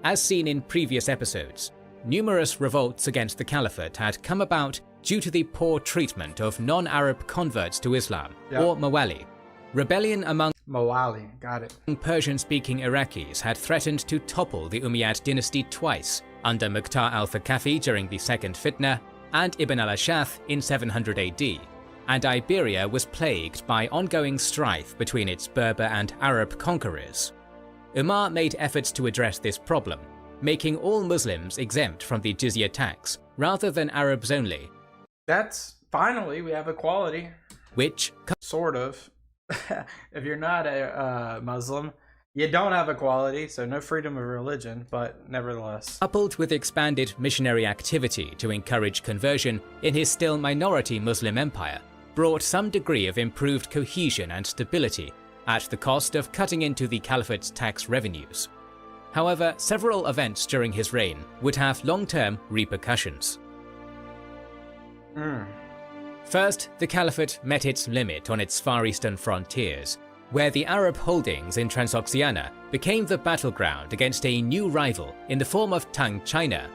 B: As seen in previous episodes, numerous revolts against the caliphate had come about due to the poor treatment of non-Arab converts to Islam, or Mawali. Rebellion among
A: Mawali, got it.
B: Persian-speaking Iraqis had threatened to topple the Umayyad dynasty twice, under Muqta al-Thaqafi during the Second Fitna and Ibn al-Ash'ath in 700 AD, and Iberia was plagued by ongoing strife between its Berber and Arab conquerors. Umar made efforts to address this problem, making all Muslims exempt from the jizya tax, rather than Arabs only.
A: That's, finally, we have equality.
B: Which,
A: sort of. If you're not a Muslim, you don't have equality, so no freedom of religion, but nevertheless.
B: Coupled with expanded missionary activity to encourage conversion in his still minority Muslim empire, brought some degree of improved cohesion and stability at the cost of cutting into the caliphate's tax revenues. However, several events during his reign would have long-term repercussions. First, the caliphate met its limit on its far eastern frontiers, where the Arab holdings in Transoxiana became the battleground against a new rival in the form of Tang China.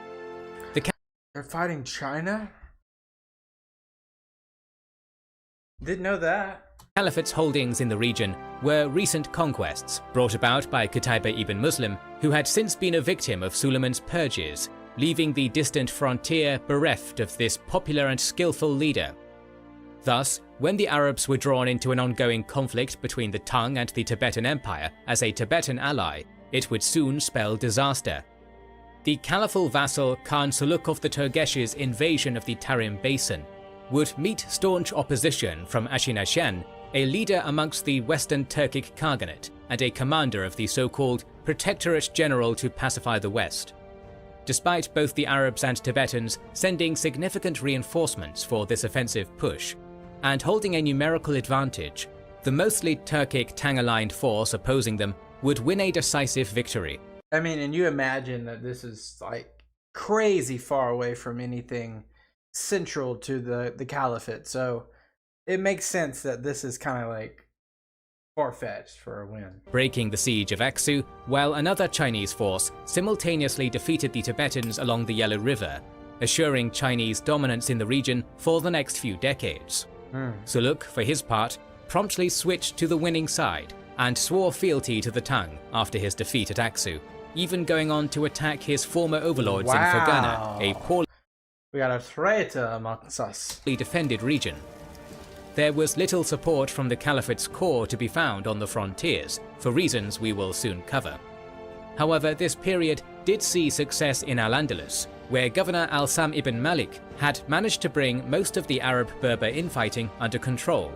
A: They're fighting China? Didn't know that.
B: Caliphate's holdings in the region were recent conquests brought about by Qutayba ibn Muslim, who had since been a victim of Suleiman's purges, leaving the distant frontier bereft of this popular and skillful leader. Thus, when the Arabs were drawn into an ongoing conflict between the Tang and the Tibetan Empire as a Tibetan ally, it would soon spell disaster. The caliphal vassal Khan Suluk of the Turgesh's invasion of the Tarim Basin would meet staunch opposition from Ashinashan, a leader amongst the Western Turkic Khaganate and a commander of the so-called Protectorate General to pacify the West. Despite both the Arabs and Tibetans sending significant reinforcements for this offensive push, and holding a numerical advantage, the mostly Turkic Tang-aligned force opposing them would win a decisive victory.
A: I mean, and you imagine that this is like crazy far away from anything central to the caliphate, so it makes sense that this is kind of like far-fetched for a win.
B: Breaking the siege of Aksu, while another Chinese force simultaneously defeated the Tibetans along the Yellow River, assuring Chinese dominance in the region for the next few decades. Suluk, for his part, promptly switched to the winning side and swore fealty to the Tang after his defeat at Aksu, even going on to attack his former overlords in Fergana, a poorly
A: We got a traitor amongst us.
B: defended region. There was little support from the caliphate's core to be found on the frontiers, for reasons we will soon cover. However, this period did see success in Al-Andalus, where Governor Al-Sam ibn Malik had managed to bring most of the Arab-Berber infighting under control,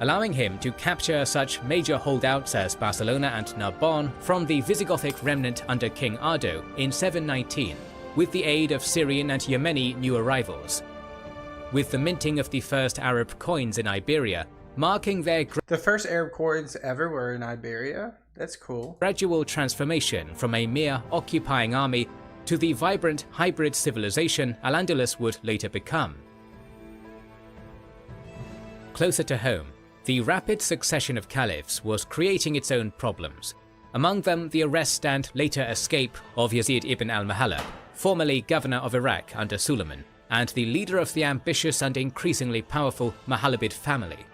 B: allowing him to capture such major holdouts as Barcelona and Narbonne from the Visigothic remnant under King Ardo in 719, with the aid of Syrian and Yemeni new arrivals. With the minting of the first Arab coins in Iberia, marking their
A: The first Arab coins ever were in Iberia? That's cool.
B: gradual transformation from a mere occupying army to the vibrant hybrid civilization Al-Andalus would later become. Closer to home, the rapid succession of caliphs was creating its own problems, among them the arrest and later escape of Yazid ibn al-Mahallab, formerly governor of Iraq under Suleiman, and the leader of the ambitious and increasingly powerful Mahalabid family.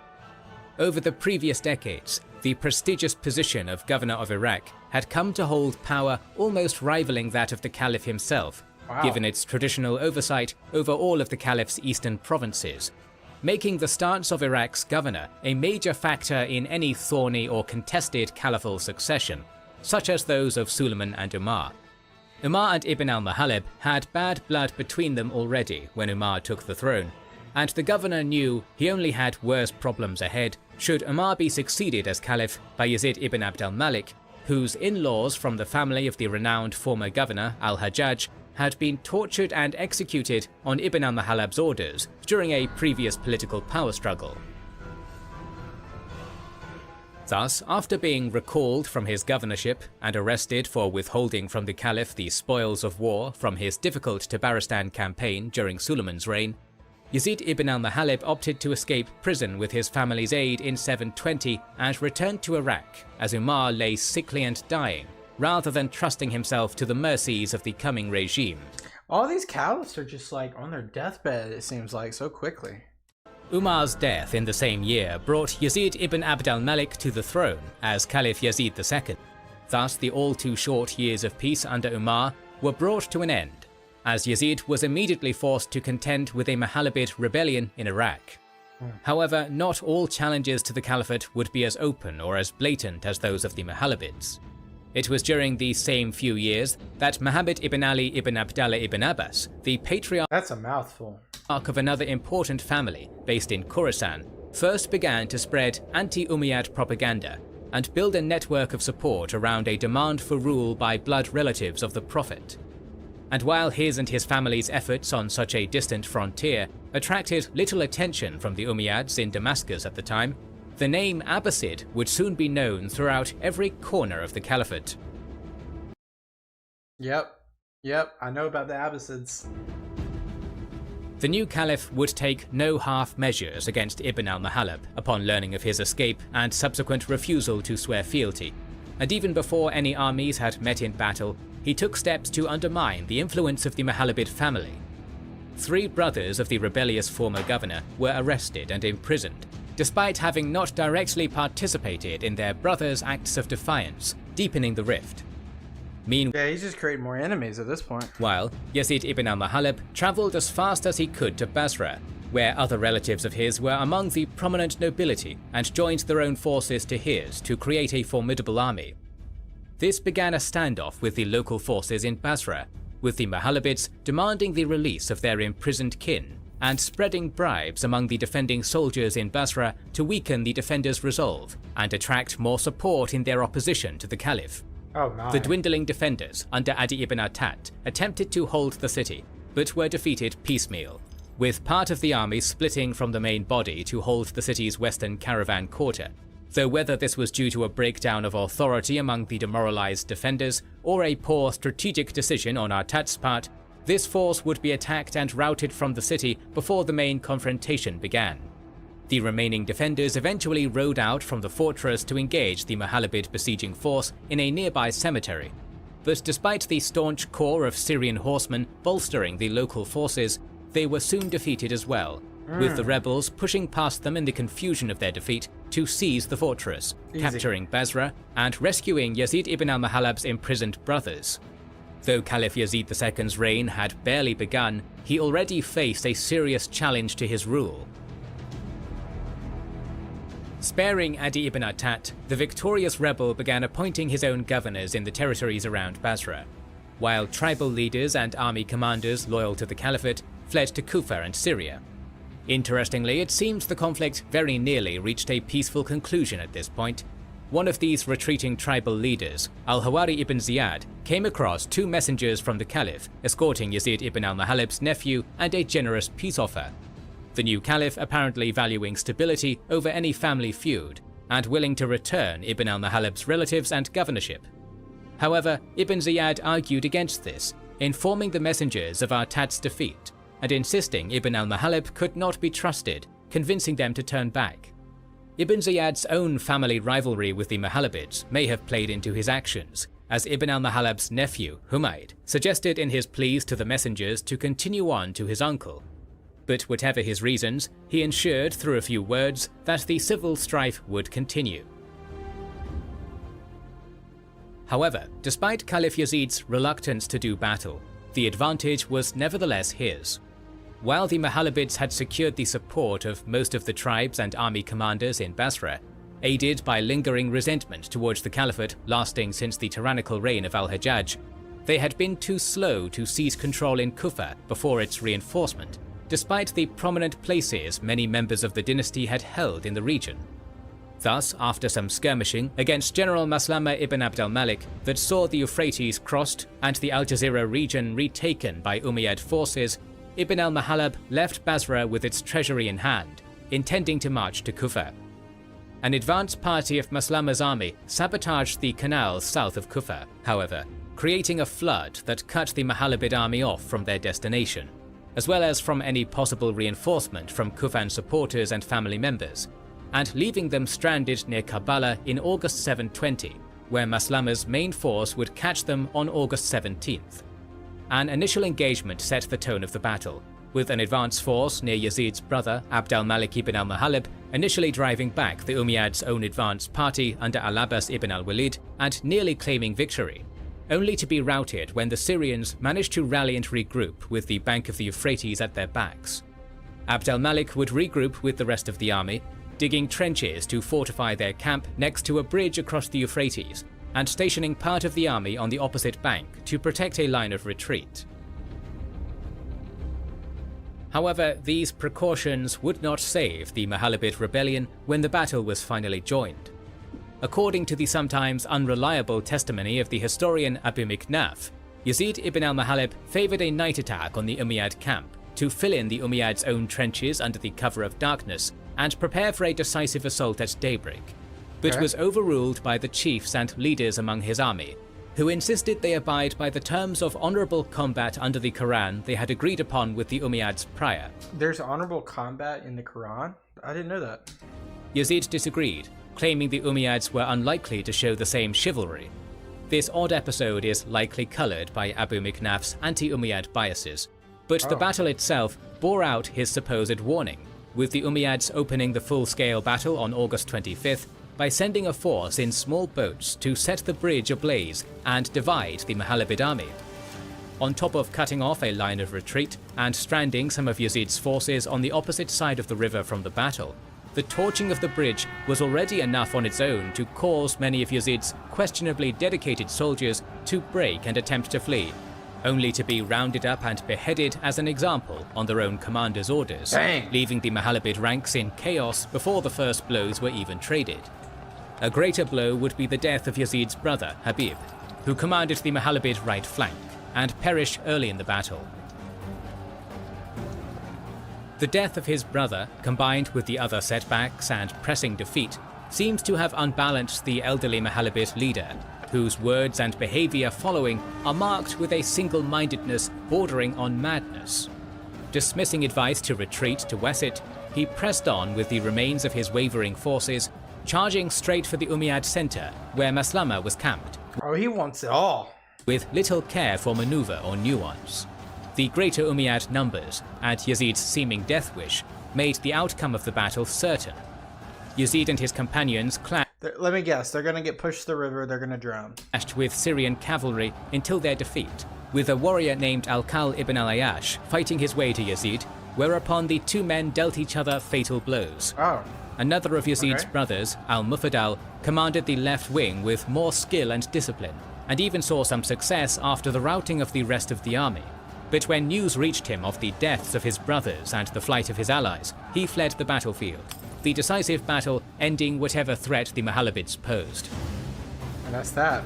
B: Over the previous decades, the prestigious position of governor of Iraq had come to hold power almost rivaling that of the Caliph himself, given its traditional oversight over all of the Caliph's eastern provinces, making the stance of Iraq's governor a major factor in any thorny or contested caliphal succession, such as those of Suleiman and Umar. Umar and Ibn al-Muttalib had bad blood between them already when Umar took the throne, and the governor knew he only had worse problems ahead should Umar be succeeded as caliph by Yazid ibn Abd al-Malik, whose in-laws from the family of the renowned former governor al-Hajjaj had been tortured and executed on Ibn al-Muttalib's orders during a previous political power struggle. Thus, after being recalled from his governorship and arrested for withholding from the caliph the spoils of war from his difficult Tabaristan campaign during Suleiman's reign, Yazid ibn al-Muttalib opted to escape prison with his family's aid in 720 and returned to Iraq as Umar lay sickly and dying, rather than trusting himself to the mercies of the coming regime.
A: All these caliphs are just like on their deathbed, it seems like, so quickly.
B: Umar's death in the same year brought Yazid ibn Abd al-Malik to the throne as Caliph Yazid II. Thus, the all-too-short years of peace under Umar were brought to an end, as Yazid was immediately forced to contend with a Mohammedan rebellion in Iraq. However, not all challenges to the caliphate would be as open or as blatant as those of the Mohammadans. It was during these same few years that Muhammad ibn Ali ibn Abdallah ibn Abbas, the patriarch
A: That's a mouthful.
B: of another important family based in Khorasan, first began to spread anti-Umayyad propaganda and build a network of support around a demand for rule by blood relatives of the Prophet. And while his and his family's efforts on such a distant frontier attracted little attention from the Umayyads in Damascus at the time, the name Abbasid would soon be known throughout every corner of the caliphate.
A: Yep, I know about the Abbasids.
B: The new caliph would take no half measures against Ibn al-Muttalib upon learning of his escape and subsequent refusal to swear fealty, and even before any armies had met in battle, he took steps to undermine the influence of the Mohammedan family. 3 brothers of the rebellious former governor were arrested and imprisoned, despite having not directly participated in their brothers' acts of defiance, deepening the rift.
A: Yeah, he's just creating more enemies at this point.
B: Meanwhile, Yazid ibn al-Muttalib travelled as fast as he could to Basra, where other relatives of his were among the prominent nobility and joined their own forces to his to create a formidable army. This began a standoff with the local forces in Basra, with the Mohammadans demanding the release of their imprisoned kin and spreading bribes among the defending soldiers in Basra to weaken the defenders' resolve and attract more support in their opposition to the caliph.
A: Oh my.
B: The dwindling defenders under Adi ibn Attat attempted to hold the city, but were defeated piecemeal, with part of the army splitting from the main body to hold the city's western caravan quarter, though whether this was due to a breakdown of authority among the demoralized defenders or a poor strategic decision on Attat's part, this force would be attacked and routed from the city before the main confrontation began. The remaining defenders eventually rode out from the fortress to engage the Mohammedan besieging force in a nearby cemetery, but despite the staunch core of Syrian horsemen bolstering the local forces, they were soon defeated as well, with the rebels pushing past them in the confusion of their defeat to seize the fortress, capturing Basra and rescuing Yazid ibn al-Muttalib's imprisoned brothers. Though Caliph Yazid II's reign had barely begun, he already faced a serious challenge to his rule. Sparing Adi ibn Attat, the victorious rebel began appointing his own governors in the territories around Basra, while tribal leaders and army commanders loyal to the caliphate fled to Kufa and Syria. Interestingly, it seems the conflict very nearly reached a peaceful conclusion at this point. One of these retreating tribal leaders, al-Hawari ibn Ziyad, came across 2 messengers from the caliph escorting Yazid ibn al-Muttalib's nephew and a generous peace offer. The new caliph apparently valuing stability over any family feud, and willing to return Ibn al-Muttalib's relatives and governorship. However, Ibn Ziyad argued against this, informing the messengers of Attat's defeat, and insisting Ibn al-Muttalib could not be trusted, convincing them to turn back. Ibn Ziyad's own family rivalry with the Mohammedans may have played into his actions, as Ibn al-Muttalib's nephew, Humayd, suggested in his pleas to the messengers to continue on to his uncle. But whatever his reasons, he ensured through a few words that the civil strife would continue. However, despite Caliph Yazid's reluctance to do battle, the advantage was nevertheless his. While the Mohallabids had secured the support of most of the tribes and army commanders in Basra, aided by lingering resentment towards the caliphate lasting since the tyrannical reign of al-Hajjaj, they had been too slow to seize control in Kufa before its reinforcement, despite the prominent places many members of the dynasty had held in the region. Thus, after some skirmishing against General Maslama ibn Abd al-Malik that saw the Euphrates crossed and the Al-Jazira region retaken by Umayyad forces, Ibn al-Mahallab left Basra with its treasury in hand, intending to march to Kufa. An advance party of Maslama's army sabotaged the canals south of Kufa, however, creating a flood that cut the Mohammedan army off from their destination, as well as from any possible reinforcement from Kufan supporters and family members, and leaving them stranded near Karbala in August 720, where Maslama's main force would catch them on August 17th. An initial engagement set the tone of the battle, with an advance force near Yazid's brother Abd al-Malik ibn al-Mahallab initially driving back the Umayyads' own advance party under al-Abbas ibn al-Walid and nearly claiming victory, only to be routed when the Syrians managed to rally and regroup with the bank of the Euphrates at their backs. Abd al-Malik would regroup with the rest of the army, digging trenches to fortify their camp next to a bridge across the Euphrates, and stationing part of the army on the opposite bank to protect a line of retreat. However, these precautions would not save the Mohammedan rebellion when the battle was finally joined. According to the sometimes unreliable testimony of the historian Abu Miknaf, Yazid ibn al-Mahallab favoured a night attack on the Umayyad camp to fill in the Umayyads' own trenches under the cover of darkness and prepare for a decisive assault at daybreak, but was overruled by the chiefs and leaders among his army, who insisted they abide by the terms of honourable combat under the Quran they had agreed upon with the Umayyads prior.
A: There's honourable combat in the Quran? I didn't know that.
B: Yazid disagreed, claiming the Umayyads were unlikely to show the same chivalry. This odd episode is likely coloured by Abu Miknaf's anti-Umayyad biases, but the battle itself bore out his supposed warning, with the Umayyads opening the full-scale battle on August 25th by sending a force in small boats to set the bridge ablaze and divide the Mohammedan army. On top of cutting off a line of retreat and stranding some of Yazid's forces on the opposite side of the river from the battle, the torching of the bridge was already enough on its own to cause many of Yazid's questionably dedicated soldiers to break and attempt to flee, only to be rounded up and beheaded as an example on their own commander's orders, leaving the Mohammedan ranks in chaos before the first blows were even traded. A greater blow would be the death of Yazid's brother, Habib, who commanded the Mohammedan right flank, and perished early in the battle. The death of his brother, combined with the other setbacks and pressing defeat, seems to have unbalanced the elderly Mohammedan leader, whose words and behaviour following are marked with a single-mindedness bordering on madness. Dismissing advice to retreat to Wasit, he pressed on with the remains of his wavering forces, charging straight for the Umayyad centre, where Maslama was camped.
A: Oh, he wants it all.
B: With little care for manoeuvre or nuance. The greater Umayyad numbers and Yazid's seeming death wish made the outcome of the battle certain. Yazid and his companions
A: Let me guess, they're going to get pushed to the river, they're going to drown.
B: Clashed with Syrian cavalry until their defeat, with a warrior named Al-Kal ibn al-Ayyash fighting his way to Yazid, whereupon the two men dealt each other fatal blows. Another of Yazid's brothers, Al-Mufaddal, commanded the left wing with more skill and discipline, and even saw some success after the routing of the rest of the army. But when news reached him of the deaths of his brothers and the flight of his allies, he fled the battlefield, the decisive battle ending whatever threat the Mohammedans posed.
A: And that's that.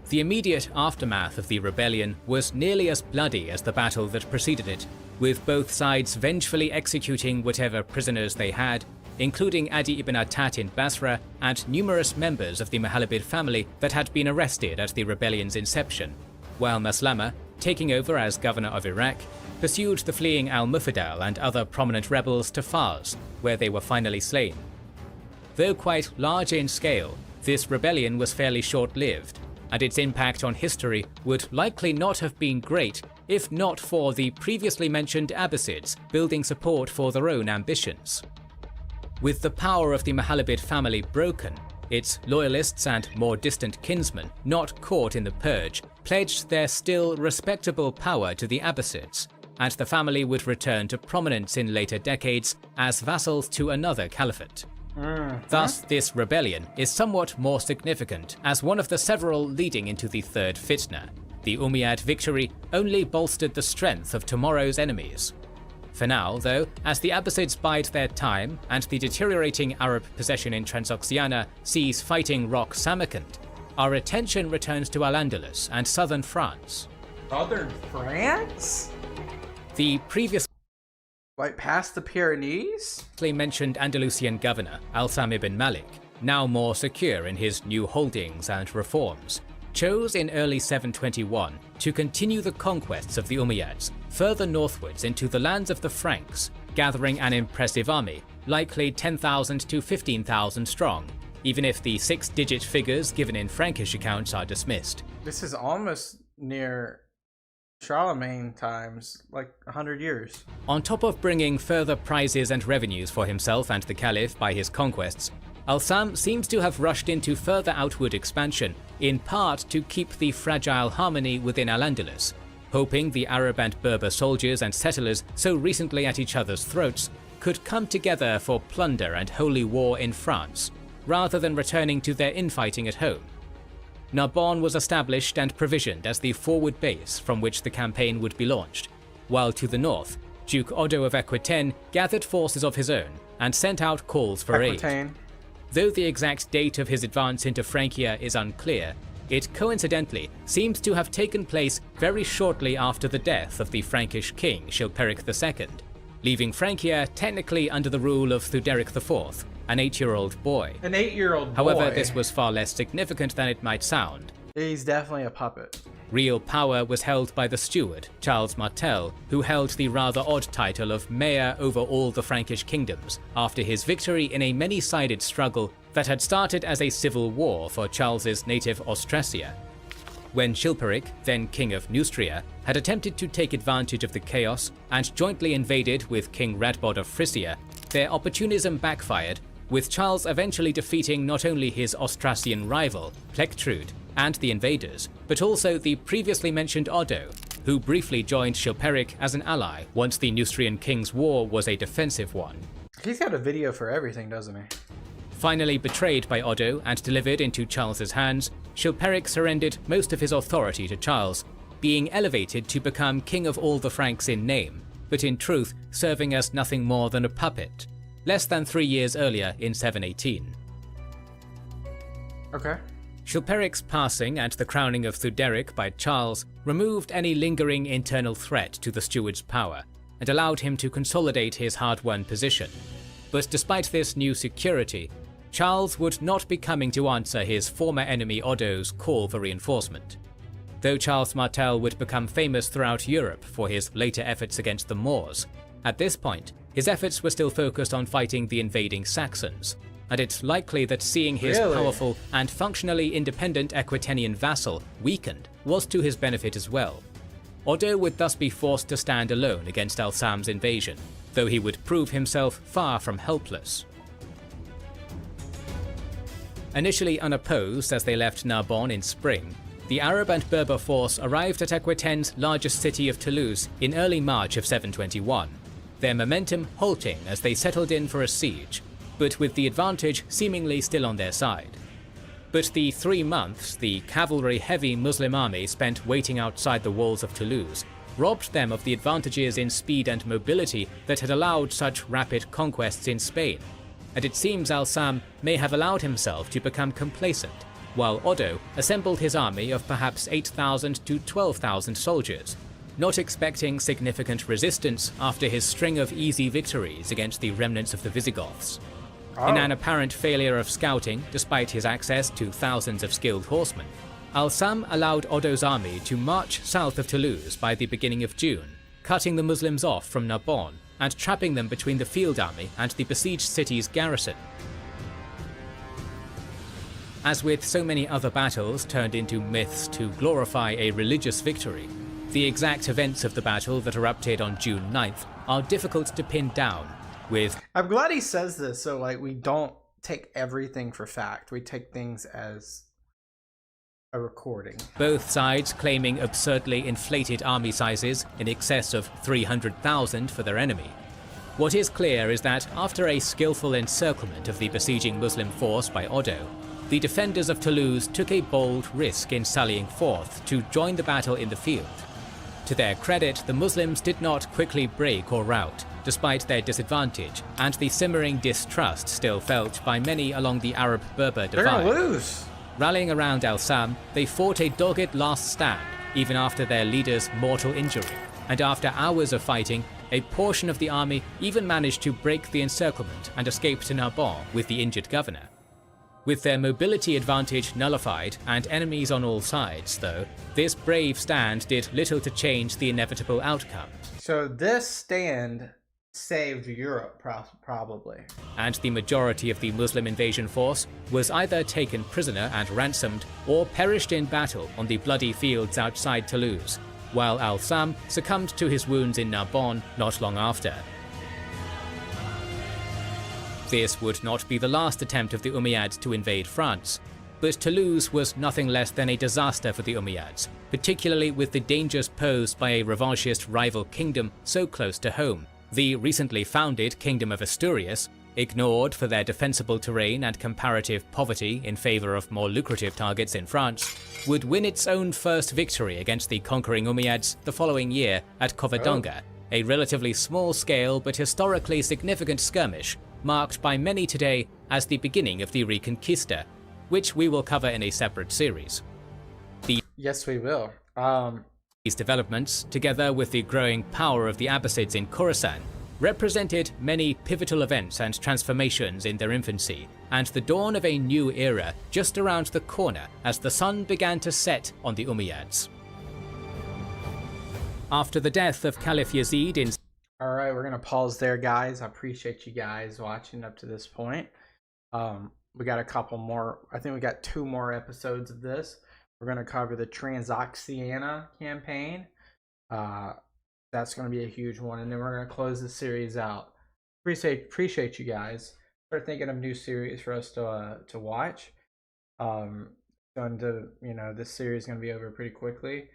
B: The immediate aftermath of the rebellion was nearly as bloody as the battle that preceded it, with both sides vengefully executing whatever prisoners they had, including Adi ibn Attat in Basra and numerous members of the Mohammedan family that had been arrested at the rebellion's inception, while Maslama, taking over as governor of Iraq, pursued the fleeing al-Mufaddal and other prominent rebels to Fars, where they were finally slain. Though quite large in scale, this rebellion was fairly short-lived, and its impact on history would likely not have been great if not for the previously mentioned Abbasids building support for their own ambitions. With the power of the Mohammedan family broken, Its loyalists and more distant kinsmen, not caught in the purge, pledged their still respectable power to the Abbasids, and the family would return to prominence in later decades as vassals to another caliphate. Thus, this rebellion is somewhat more significant as one of the several leading into the third fitna. The Umayyad victory only bolstered the strength of tomorrow's enemies. For now, though, as the Abbasids bide their time and the deteriorating Arab possession in Transoxiana sees fighting rock Samarkand, our attention returns to Al-Andalus and southern France.
A: Southern France?
B: The previously
A: Like past the Pyrenees?
B: mentioned Andalusian governor Al-Sam ibn Malik, now more secure in his new holdings and reforms, chose in early 721 to continue the conquests of the Umayyads further northwards into the lands of the Franks, gathering an impressive army, likely 10,000 to 15,000 strong, even if the 6-digit figures given in Frankish accounts are dismissed.
A: This is almost near Charlemagne times, like 100 years.
B: On top of bringing further prizes and revenues for himself and the Caliph by his conquests, Al-Sam seems to have rushed into further outward expansion, in part to keep the fragile harmony within Al-Andalus, hoping the Arab and Berber soldiers and settlers so recently at each other's throats could come together for plunder and holy war in France, rather than returning to their infighting at home. Narbonne was established and provisioned as the forward base from which the campaign would be launched, while to the north, Duke Odo of Aquitaine gathered forces of his own and sent out calls for aid. Though the exact date of his advance into Francia is unclear, it coincidentally seems to have taken place very shortly after the death of the Frankish king Chilperic II, leaving Francia technically under the rule of Theuderic IV, an 8-year-old boy.
A: An 8-year-old boy?
B: However, this was far less significant than it might sound.
A: He's definitely a puppet.
B: Real power was held by the steward, Charles Martel, who held the rather odd title of mayor over all the Frankish kingdoms after his victory in a many-sided struggle that had started as a civil war for Charles's native Austrasia. When Chilperic, then king of Neustria, had attempted to take advantage of the chaos and jointly invaded with King Radbod of Frisia, their opportunism backfired, with Charles eventually defeating not only his Austrasian rival, Plectrude, and the invaders, but also the previously mentioned Odo, who briefly joined Chilperic as an ally once the Neustrian King's War was a defensive one.
A: He's got a video for everything, doesn't he?
B: Finally betrayed by Odo and delivered into Charles's hands, Chilperic surrendered most of his authority to Charles, being elevated to become king of all the Franks in name, but in truth serving as nothing more than a puppet, less than 3 years earlier in 718.
A: Okay.
B: Chilperic's passing and the crowning of Theuderic by Charles removed any lingering internal threat to the steward's power, and allowed him to consolidate his hard-won position. But despite this new security, Charles would not be coming to answer his former enemy Odo's call for reinforcement. Though Charles Martel would become famous throughout Europe for his later efforts against the Moors, at this point, his efforts were still focused on fighting the invading Saxons, and it's likely that seeing his powerful and functionally independent Aquitanian vassal weakened was to his benefit as well. Odo would thus be forced to stand alone against Al-Sam's invasion, though he would prove himself far from helpless. Initially unopposed as they left Narbonne in spring, the Arab and Berber force arrived at Aquitaine's largest city of Toulouse in early March of 721, their momentum halting as they settled in for a siege, but with the advantage seemingly still on their side. But the 3 months the cavalry-heavy Muslim army spent waiting outside the walls of Toulouse robbed them of the advantages in speed and mobility that had allowed such rapid conquests in Spain, and it seems Al-Sam may have allowed himself to become complacent, while Odo assembled his army of perhaps 8,000 to 12,000 soldiers, not expecting significant resistance after his string of easy victories against the remnants of the Visigoths. In an apparent failure of scouting, despite his access to thousands of skilled horsemen, Al-Sam allowed Odo's army to march south of Toulouse by the beginning of June, cutting the Muslims off from Narbonne and trapping them between the field army and the besieged city's garrison. As with so many other battles turned into myths to glorify a religious victory, the exact events of the battle that erupted on June 9th are difficult to pin down, with...
A: I'm glad he says this so like we don't take everything for fact. We take things as a recording.
B: Both sides claiming absurdly inflated army sizes in excess of 300,000 for their enemy. What is clear is that after a skillful encirclement of the besieging Muslim force by Odo, the defenders of Toulouse took a bold risk in sallying forth to join the battle in the field. To their credit, the Muslims did not quickly break or rout, despite their disadvantage and the simmering distrust still felt by many along the Arab-Berber divide.
A: They're gonna lose!
B: Rallying around Al-Sam, they fought a dogged last stand, even after their leader's mortal injury, and after hours of fighting, a portion of the army even managed to break the encirclement and escape to Narbonne with the injured governor. With their mobility advantage nullified and enemies on all sides, though, this brave stand did little to change the inevitable outcome.
A: So this stand saved Europe, probably.
B: And the majority of the Muslim invasion force was either taken prisoner and ransomed, or perished in battle on the bloody fields outside Toulouse, while Al-Sam succumbed to his wounds in Narbonne not long after. This would not be the last attempt of the Umayyads to invade France, but Toulouse was nothing less than a disaster for the Umayyads, particularly with the dangers posed by a revanchist rival kingdom so close to home. The recently founded Kingdom of Asturias, ignored for their defensible terrain and comparative poverty in favour of more lucrative targets in France, would win its own first victory against the conquering Umayyads the following year at Covadonga, a relatively small-scale but historically significant skirmish marked by many today as the beginning of the Reconquista, which we will cover in a separate series.
A: Yes, we will.
B: These developments, together with the growing power of the Abbasids in Khorasan, represented many pivotal events and transformations in their infancy, and the dawn of a new era just around the corner as the sun began to set on the Umayyads. After the death of Caliph Yazid in
A: Alright, we're going to pause there, guys. I appreciate you guys watching up to this point. We got a couple more. I think we got 2 more episodes of this. We're going to cover the Transoxiana campaign. That's going to be a huge one. And then we're going to close the series out. Appreciate you guys. Start thinking of new series for us to watch. This series is going to be over pretty quickly.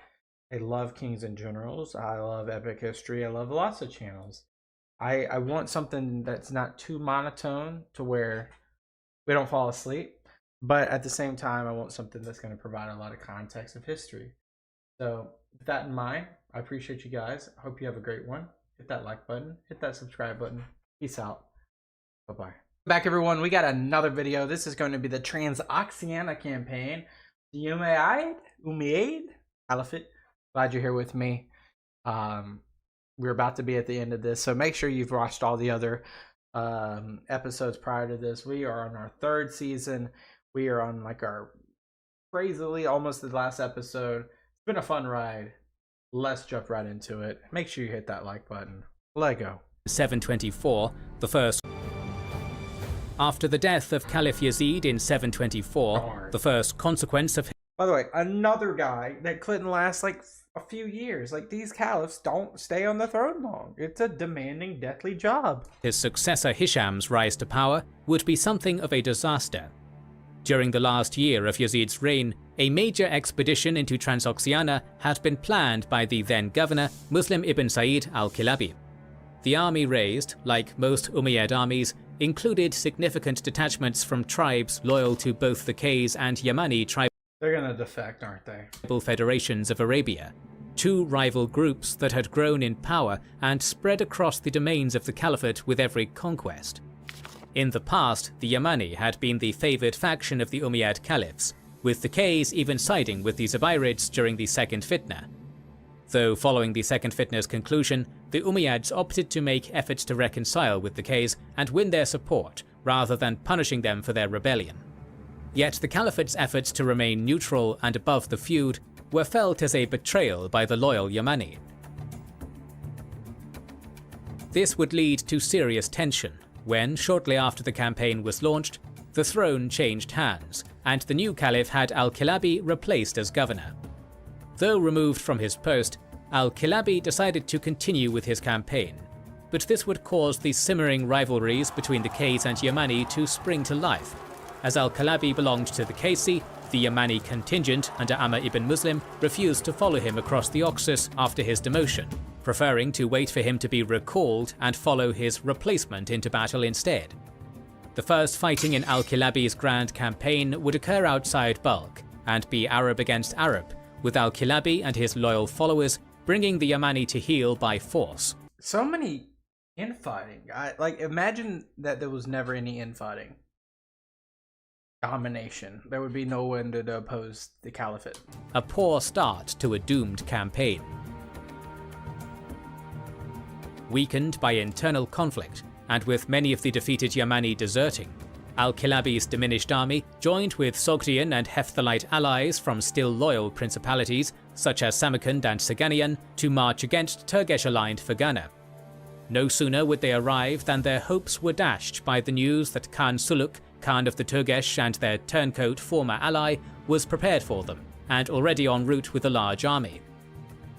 A: I love Kings and Generals. I love Epic History. I love lots of channels. I want something that's not too monotone to where we don't fall asleep. But at the same time, I want something that's going to provide a lot of context of history. So with that in mind, I appreciate you guys. I hope you have a great one. Hit that like button. Hit that subscribe button. Peace out. Bye-bye. Back, everyone. We got another video. This is going to be the Transoxiana campaign. The Umayyad Caliphate. Glad you're here with me. We're about to be at the end of this, so make sure you've watched all the other episodes prior to this. We are on our 3rd season. We are on like our crazily almost the last episode. It's been a fun ride. Let's jump right into it. Make sure you hit that like button. Lego.
B: 724, the first. After the death of Caliph Yazid in 724, the first consequence of.
A: By the way, another guy that couldn't last like a few years. Like, these caliphs don't stay on the throne long. It's a demanding, deathly job.
B: His successor Hisham's rise to power would be something of a disaster. During the last year of Yazid's reign, a major expedition into Transoxiana had been planned by the then governor, Muslim ibn Said al-Kilabi. The army raised, like most Umayyad armies, included significant detachments from tribes loyal to both the Qays and Yamani tribal.
A: They're gonna defect, aren't they?
B: Federations of Arabia, 2 rival groups that had grown in power and spread across the domains of the Caliphate with every conquest. In the past, the Yamani had been the favoured faction of the Umayyad Caliphs, with the Qays even siding with the Zubayrids during the Second Fitna. Though following the Second Fitna's conclusion, the Umayyads opted to make efforts to reconcile with the Qays and win their support, rather than punishing them for their rebellion. Yet the Caliphate's efforts to remain neutral and above the feud were felt as a betrayal by the loyal Yamani. This would lead to serious tension when, shortly after the campaign was launched, the throne changed hands, and the new Caliph had al-Kilabi replaced as governor. Though removed from his post, al-Kilabi decided to continue with his campaign. but this would cause the simmering rivalries between the Qays and Yamani to spring to life. As al-Kalabi belonged to the Qaysi, the Yamani contingent under Amr ibn Muslim refused to follow him across the Oxus after his demotion, preferring to wait for him to be recalled and follow his replacement into battle instead. The first fighting in al-Kilabi's grand campaign would occur outside Balkh and be Arab against Arab, with al-Kilabi and his loyal followers bringing the Yamani to heel by force.
A: So many infighting. Imagine that there was never any infighting. Domination. There would be no one to oppose the caliphate.
B: A poor start to a doomed campaign. Weakened by internal conflict, and with many of the defeated Yamani deserting, al-Kilabi's diminished army joined with Sogdian and Hephthalite allies from still loyal principalities such as Samarkand and Saganian to march against Turgesh-aligned Fergana. No sooner would they arrive than their hopes were dashed by the news that Khan Suluk, Khan of the Turgesh and their turncoat former ally, was prepared for them, and already en route with a large army.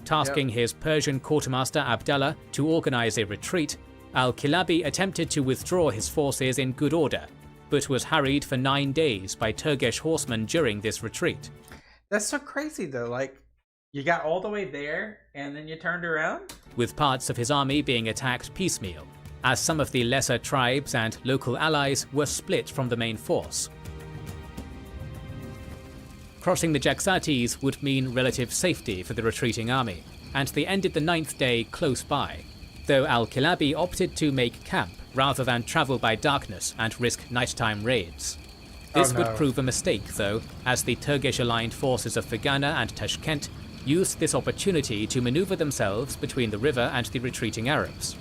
B: Tasking his Persian quartermaster Abdallah to organize a retreat, al-Kilabi attempted to withdraw his forces in good order, but was harried for 9 days by Turgesh horsemen during this retreat.
A: That's so crazy though, you got all the way there, and then you turned around?
B: With parts of his army being attacked piecemeal, as some of the lesser tribes and local allies were split from the main force. Crossing the Jaxartes would mean relative safety for the retreating army, and they ended the 9th day close by, though al-Kilabi opted to make camp rather than travel by darkness and risk nighttime raids. This would prove a mistake though, as the Turgesh-aligned forces of Fergana and Tashkent used this opportunity to maneuver themselves between the river and the retreating Arabs.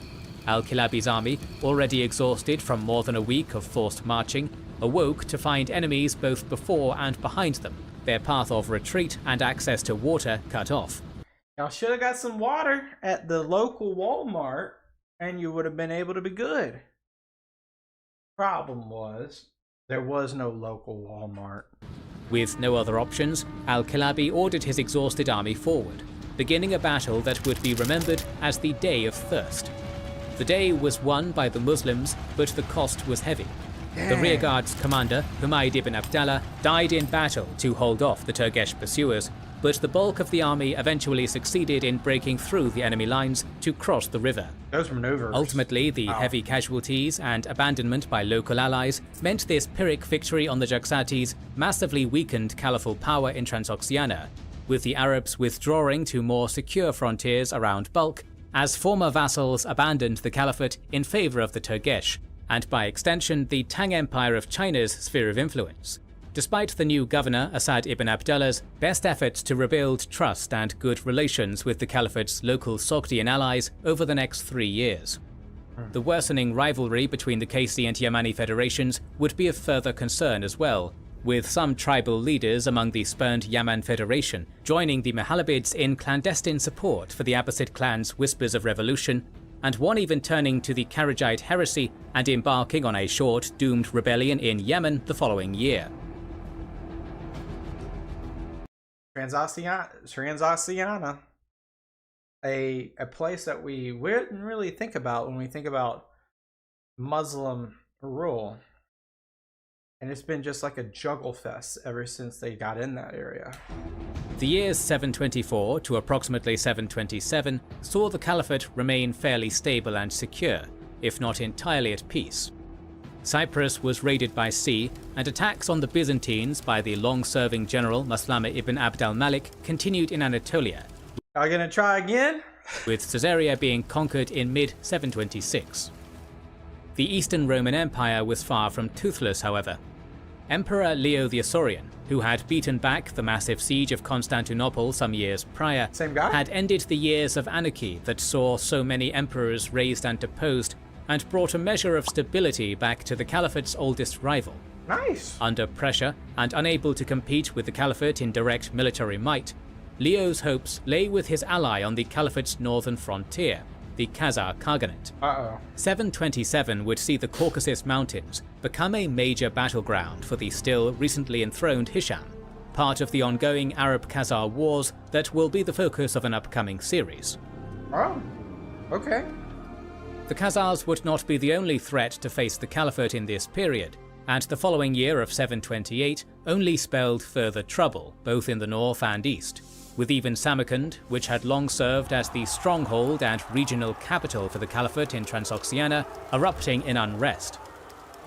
B: Al-Kilabi's army, already exhausted from more than a week of forced marching, awoke to find enemies both before and behind them, their path of retreat and access to water cut off.
A: Y'all should have got some water at the local Walmart, and you would have been able to be good. Problem was, there was no local Walmart.
B: With no other options, al-Kilabi ordered his exhausted army forward, beginning a battle that would be remembered as the Day of Thirst. The day was won by the Muslims, but the cost was heavy. The rearguard's commander, Humayd ibn Abdallah, died in battle to hold off the Turgesh pursuers, but the bulk of the army eventually succeeded in breaking through the enemy lines to cross the river.
A: Those maneuvers.
B: Ultimately, the heavy casualties and abandonment by local allies meant this Pyrrhic victory on the Jaxartes massively weakened caliphal power in Transoxiana, with the Arabs withdrawing to more secure frontiers around Balkh, as former vassals abandoned the caliphate in favor of the Turgesh, and by extension the Tang Empire of China's sphere of influence. Despite the new governor Asad ibn Abdallah's best efforts to rebuild trust and good relations with the caliphate's local Sogdian allies over the next 3 years. The worsening rivalry between the Qaysi and Yamani federations would be of further concern as well, with some tribal leaders among the spurned Yaman Federation joining the Mohammedads in clandestine support for the Abbasid clan's whispers of revolution, and one even turning to the Kharijite heresy and embarking on a short, doomed rebellion in Yemen the following year.
A: Transoxiana, a place that we wouldn't really think about when we think about Muslim rule. And it's been just like a juggle fest ever since they got in that area.
B: The years 724 to approximately 727 saw the caliphate remain fairly stable and secure, if not entirely at peace. Cyprus was raided by sea, and attacks on the Byzantines by the long-serving general Maslama ibn Abd al-Malik continued in Anatolia.
A: Are you gonna try again?
B: With Caesarea being conquered in mid-726. The Eastern Roman Empire was far from toothless, however. Emperor Leo the Isaurian, who had beaten back the massive siege of Constantinople some years prior, had ended the years of anarchy that saw so many emperors raised and deposed, and brought a measure of stability back to the caliphate's oldest rival.
A: Nice.
B: Under pressure, and unable to compete with the caliphate in direct military might, Leo's hopes lay with his ally on the caliphate's northern frontier, the Khazar Khaganate. 727 would see the Caucasus Mountains become a major battleground for the still recently enthroned Hisham, part of the ongoing Arab-Khazar wars that will be the focus of an upcoming series.
A: Oh, okay.
B: The Khazars would not be the only threat to face the Caliphate in this period, and the following year of 728 only spelled further trouble, both in the north and east, with even Samarkand, which had long served as the stronghold and regional capital for the Caliphate in Transoxiana, erupting in unrest.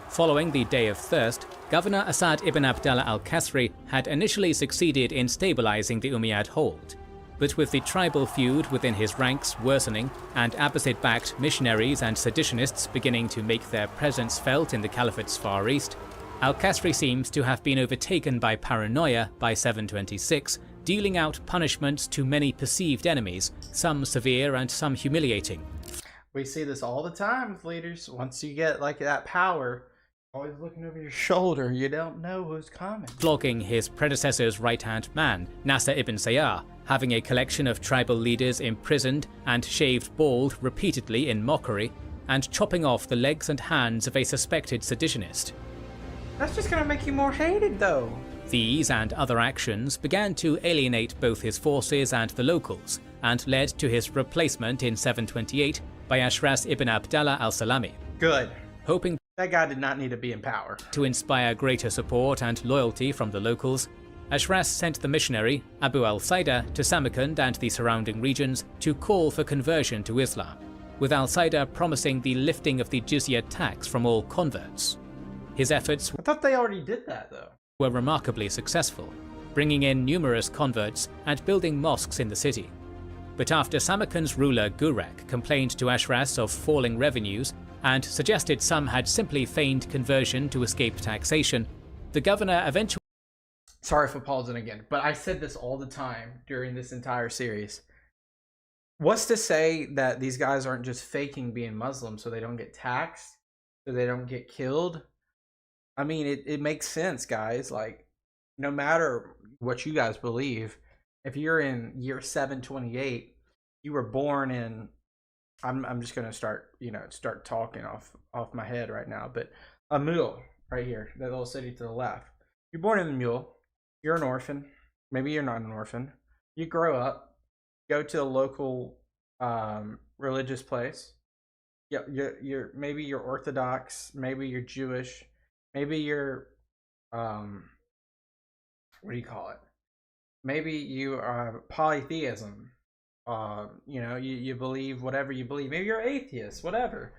B: Following the Day of Thirst, Governor Asad ibn Abdallah al-Kasri had initially succeeded in stabilizing the Umayyad hold, but with the tribal feud within his ranks worsening and Abbasid-backed missionaries and seditionists beginning to make their presence felt in the Caliphate's far east, al-Kasri seems to have been overtaken by paranoia by 726, dealing out punishments to many perceived enemies, some severe and some humiliating.
A: We see this all the time with leaders. Once you get like that power, always looking over your shoulder, you don't know who's coming.
B: Flogging his predecessor's right-hand man, Nasser ibn Sayyar, having a collection of tribal leaders imprisoned and shaved bald repeatedly in mockery, and chopping off the legs and hands of a suspected seditionist.
A: That's just gonna make you more hated though.
B: These and other actions began to alienate both his forces and the locals, and led to his replacement in 728 by Ashras ibn Abdallah al-Salami.
A: Good.
B: Hoping
A: that guy did not need to be in power.
B: To inspire greater support and loyalty from the locals, Ashras sent the missionary Abu al-Saida to Samarkand and the surrounding regions to call for conversion to Islam, with al-Saida promising the lifting of the jizya tax from all converts. His efforts
A: I thought they already did that though.
B: Were remarkably successful, bringing in numerous converts and building mosques in the city. But after Samarkand's ruler Gurak complained to Ashras of falling revenues and suggested some had simply feigned conversion to escape taxation, the governor eventually...
A: Sorry for pausing again, but I said this all the time during this entire series. What's to say that these guys aren't just faking being Muslim so they don't get taxed, so they don't get killed? I mean, it makes sense, guys. Like, no matter what you guys believe, if you're in year 728, you were born in... I'm just gonna start talking off my head right now, but a mule right here, that little city to the left. You're born in the mule. You're an orphan. Maybe you're not an orphan. You grow up, go to a local religious place. Yeah, maybe you're Orthodox, maybe you're Jewish, maybe you're what do you call it? Maybe you are polytheism. You believe whatever you believe. Maybe you're atheist, whatever.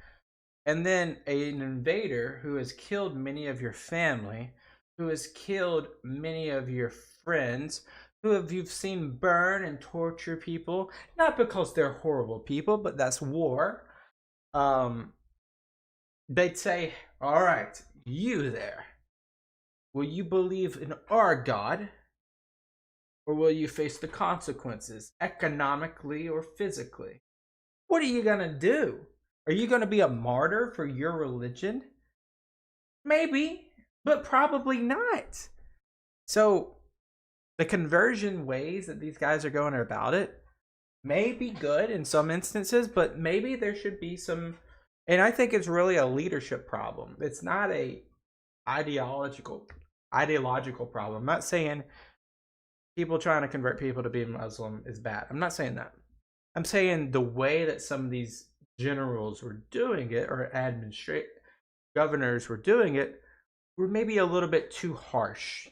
A: And then an invader who has killed many of your family, who has killed many of your friends, you've seen burn and torture people, not because they're horrible people, but that's war. They'd say, all right, you there, will you believe in our God? Or will you face the consequences, economically or physically? What are you going to do? Are you going to be a martyr for your religion? Maybe, but probably not. So, the conversion ways that these guys are going about it may be good in some instances, but maybe there should be some... And I think it's really a leadership problem. It's not a ideological problem. I'm not saying... people trying to convert people to be Muslim is bad. I'm not saying that. I'm saying the way that some of these generals were doing it, or governors were doing it, were maybe a little bit too harsh.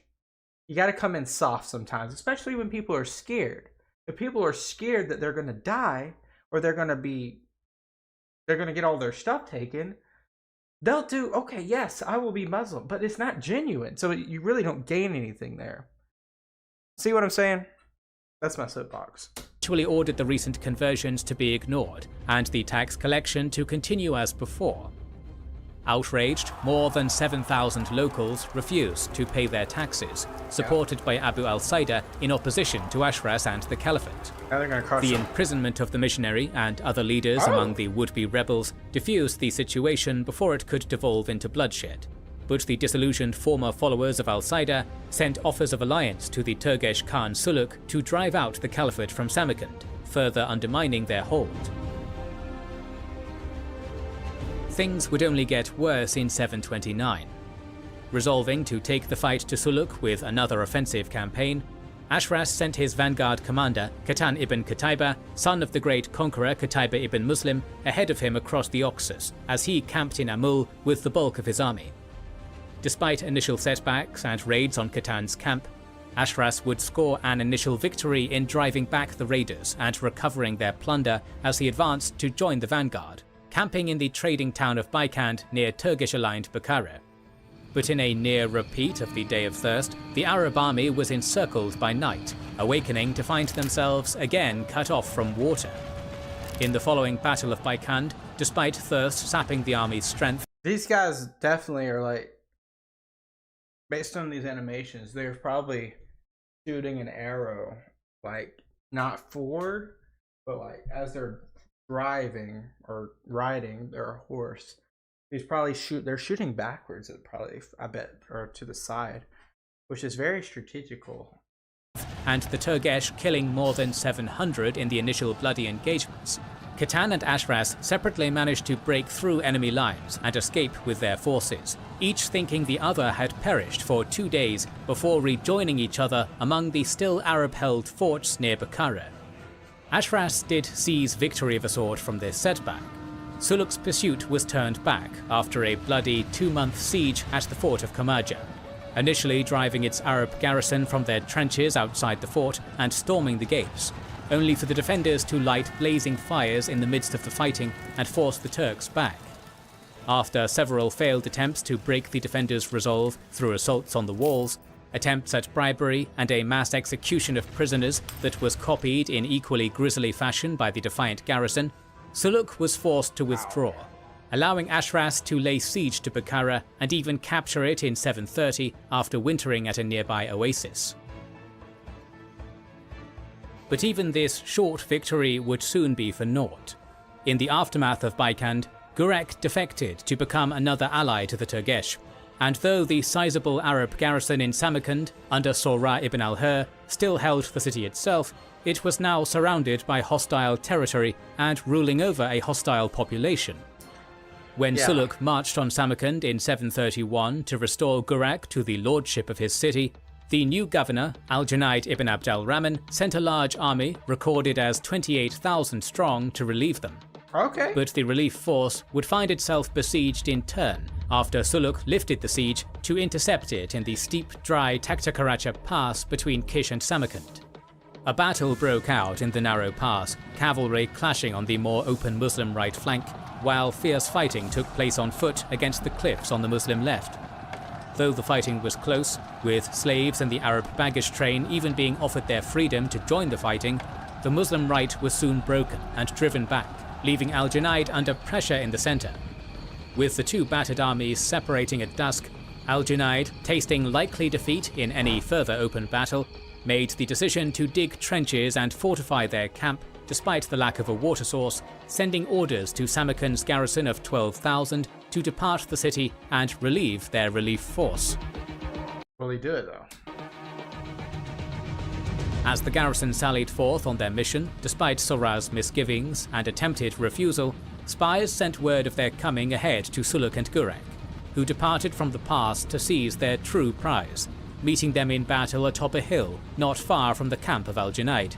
A: You got to come in soft sometimes, especially when people are scared. If people are scared that they're going to die, or they're going to get all their stuff taken, they'll do, okay, yes, I will be Muslim, but it's not genuine. So you really don't gain anything there. See what I'm saying? That's my soapbox.
B: Actually ordered the recent conversions to be ignored and the tax collection to continue as before. Outraged, more than 7,000 locals refused to pay their taxes, supported by Abu al-Saida in opposition to Ashras and the Caliphate. The imprisonment of the missionary and other leaders among the would-be rebels diffused the situation before it could devolve into bloodshed. But the disillusioned former followers of al-Saida sent offers of alliance to the Turgesh Khan Suluk to drive out the Caliphate from Samarkand, further undermining their hold. Things would only get worse in 729. Resolving to take the fight to Suluk with another offensive campaign, Ashras sent his vanguard commander, Qatan ibn Qutaybah, son of the great conqueror Qutaybah ibn Muslim, ahead of him across the Oxus, as he camped in Amul with the bulk of his army. Despite initial setbacks and raids on Qatan's camp, Ashras would score an initial victory in driving back the raiders and recovering their plunder as he advanced to join the vanguard, camping in the trading town of Baikand near Turkish-aligned Bukhara. But in a near repeat of the Day of Thirst, the Arab army was encircled by night, awakening to find themselves again cut off from water. In the following Battle of Baikand, despite thirst sapping the army's strength,
A: These guys definitely are like, based on these animations, they're probably shooting an arrow, like not forward, but like as they're driving or riding their horse. They're shooting backwards, probably, I bet, or to the side, which is very strategical.
B: And the Turgesh killing more than 700 in the initial bloody engagements. Qatan and Ashras separately managed to break through enemy lines and escape with their forces, each thinking the other had perished for 2 days before rejoining each other among the still Arab-held forts near Bukhara. Ashras did seize victory of a sort from this setback. Suluk's pursuit was turned back after a bloody 2-month siege at the fort of Kamaja, initially driving its Arab garrison from their trenches outside the fort and storming the gates, only for the defenders to light blazing fires in the midst of the fighting and force the Turks back. After several failed attempts to break the defenders' resolve through assaults on the walls, attempts at bribery, and a mass execution of prisoners that was copied in equally grisly fashion by the defiant garrison, Suluk was forced to withdraw, allowing Ashras to lay siege to Bukhara and even capture it in 730 after wintering at a nearby oasis. But even this short victory would soon be for naught. In the aftermath of Baikand, Gurek defected to become another ally to the Turgesh, and though the sizable Arab garrison in Samarkand under Sora ibn al-Hur still held the city itself, it was now surrounded by hostile territory and ruling over a hostile population. When Suluk marched on Samarkand in 731 to restore Gurek to the lordship of his city, the new governor, Al-Junayd ibn Abd al-Rahman, sent a large army, recorded as 28,000 strong, to relieve them.
A: Okay.
B: But the relief force would find itself besieged in turn after Suluk lifted the siege to intercept it in the steep, dry Taktakaracha pass between Kish and Samarkand. A battle broke out in the narrow pass, cavalry clashing on the more open Muslim right flank, while fierce fighting took place on foot against the cliffs on the Muslim left. Though the fighting was close, with slaves and the Arab baggage train even being offered their freedom to join the fighting, the Muslim right was soon broken and driven back, leaving Al-Junayd under pressure in the centre. With the two battered armies separating at dusk, Al-Junayd, tasting likely defeat in any further open battle, made the decision to dig trenches and fortify their camp despite the lack of a water source, sending orders to Samarkand's garrison of 12,000 to depart the city and relieve their relief force.
A: Will he do it though?
B: As the garrison sallied forth on their mission, despite Sora's misgivings and attempted refusal, spies sent word of their coming ahead to Suluk and Gurek, who departed from the pass to seize their true prize, meeting them in battle atop a hill not far from the camp of Al-Junayd.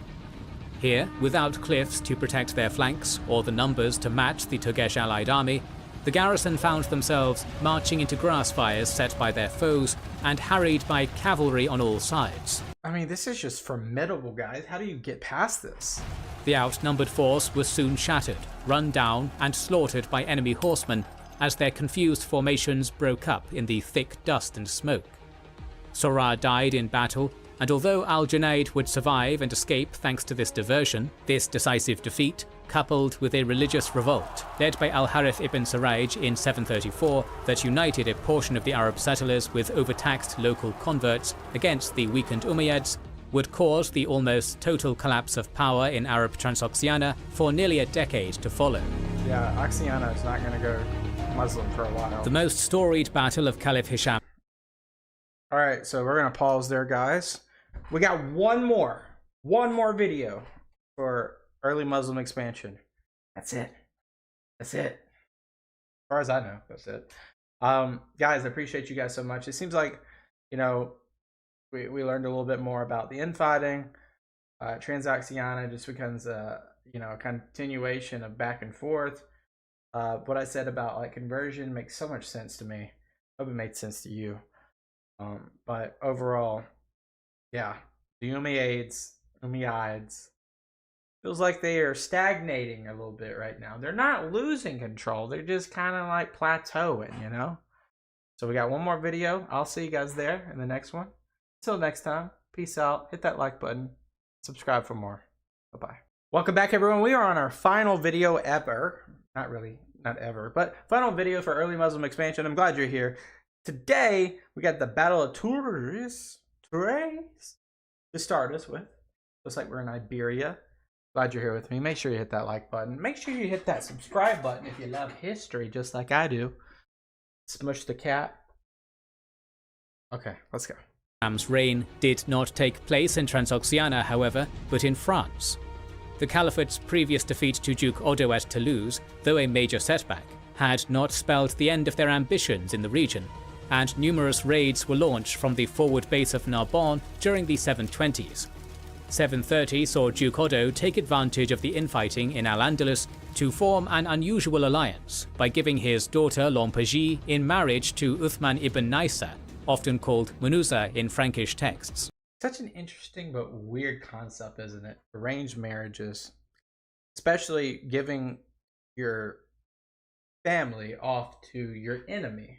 B: Here, without cliffs to protect their flanks or the numbers to match the Turgesh allied army, the garrison found themselves marching into grass fires set by their foes and harried by cavalry on all sides.
A: I mean, this is just formidable, guys. How do you get past this?
B: The outnumbered force was soon shattered, run down, and slaughtered by enemy horsemen as their confused formations broke up in the thick dust and smoke. Sora died in battle, and although Al-Junayd would survive and escape thanks to this diversion, this decisive defeat, coupled with a religious revolt led by Al-Harith ibn Saraj in 734 that united a portion of the Arab settlers with overtaxed local converts against the weakened Umayyads, would cause the almost total collapse of power in Arab Transoxiana for nearly a decade to follow.
A: Yeah, Oxiana is not going to go Muslim for a while.
B: The most storied battle of Caliph Hisham.
A: All right, so we're going to pause there, guys. We got one more video for early Muslim expansion. That's it. As far as I know, that's it. Guys, I appreciate you guys so much. It seems like, we learned a little bit more about the infighting. Transaxiana just becomes a continuation of back and forth. What I said about like conversion makes so much sense to me. Hope it made sense to you. But overall, yeah, the Umayyads feels like they are stagnating a little bit right now. They're not losing control. They're just kind of like plateauing, you know? So we got one more video. I'll see you guys there in the next one. Until next time, peace out. Hit that like button. Subscribe for more. Bye-bye. Welcome back, everyone. We are on our final video ever. Not really, not ever, but final video for early Muslim expansion. I'm glad you're here. Today, we got the Battle of Tours to start us with. Looks like we're in Iberia. Glad you're here with me. Make sure you hit that like button. Make sure you hit that subscribe button if you love history just like I do. Smush the cat. Okay, let's go.
B: Islam's reign did not take place in Transoxiana, however, but in France. The Caliphate's previous defeat to Duke Odo at Toulouse, though a major setback, had not spelled the end of their ambitions in the region, and numerous raids were launched from the forward base of Narbonne during the 720s. 730 saw Duke Odo take advantage of the infighting in Al-Andalus to form an unusual alliance by giving his daughter Lampégie in marriage to Uthman ibn Naisa, often called Munuza in Frankish texts.
A: Such an interesting but weird concept, isn't it? Arranged marriages, especially giving your family off to your enemy.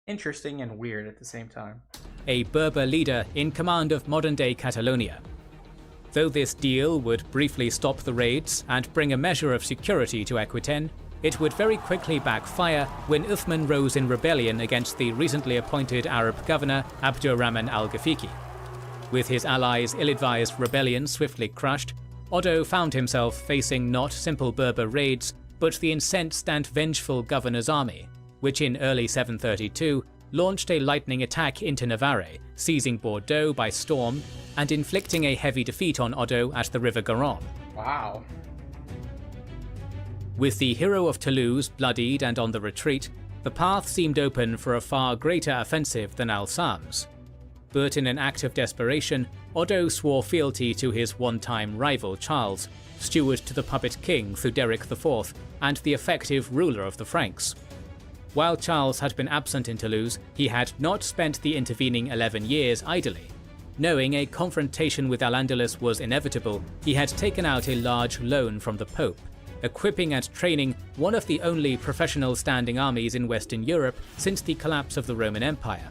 A: Interesting and weird at the same time.
B: A Berber leader in command of modern-day Catalonia. Though this deal would briefly stop the raids and bring a measure of security to Aquitaine, it would very quickly backfire when Uthman rose in rebellion against the recently appointed Arab governor Abdurrahman al-Ghafiqi. With his allies' ill-advised rebellion swiftly crushed, Odo found himself facing not simple Berber raids, but the incensed and vengeful governor's army, which in early 732 launched a lightning attack into Navarre, seizing Bordeaux by storm and inflicting a heavy defeat on Odo at the river Garonne.
A: Wow.
B: With the hero of Toulouse bloodied and on the retreat, the path seemed open for a far greater offensive than Al-Sam's. But in an act of desperation, Odo swore fealty to his one-time rival Charles, steward to the puppet king Theuderic IV, and the effective ruler of the Franks. While Charles had been absent in Toulouse, he had not spent the intervening 11 years idly. Knowing a confrontation with Al-Andalus was inevitable, he had taken out a large loan from the Pope, equipping and training one of the only professional standing armies in Western Europe since the collapse of the Roman Empire.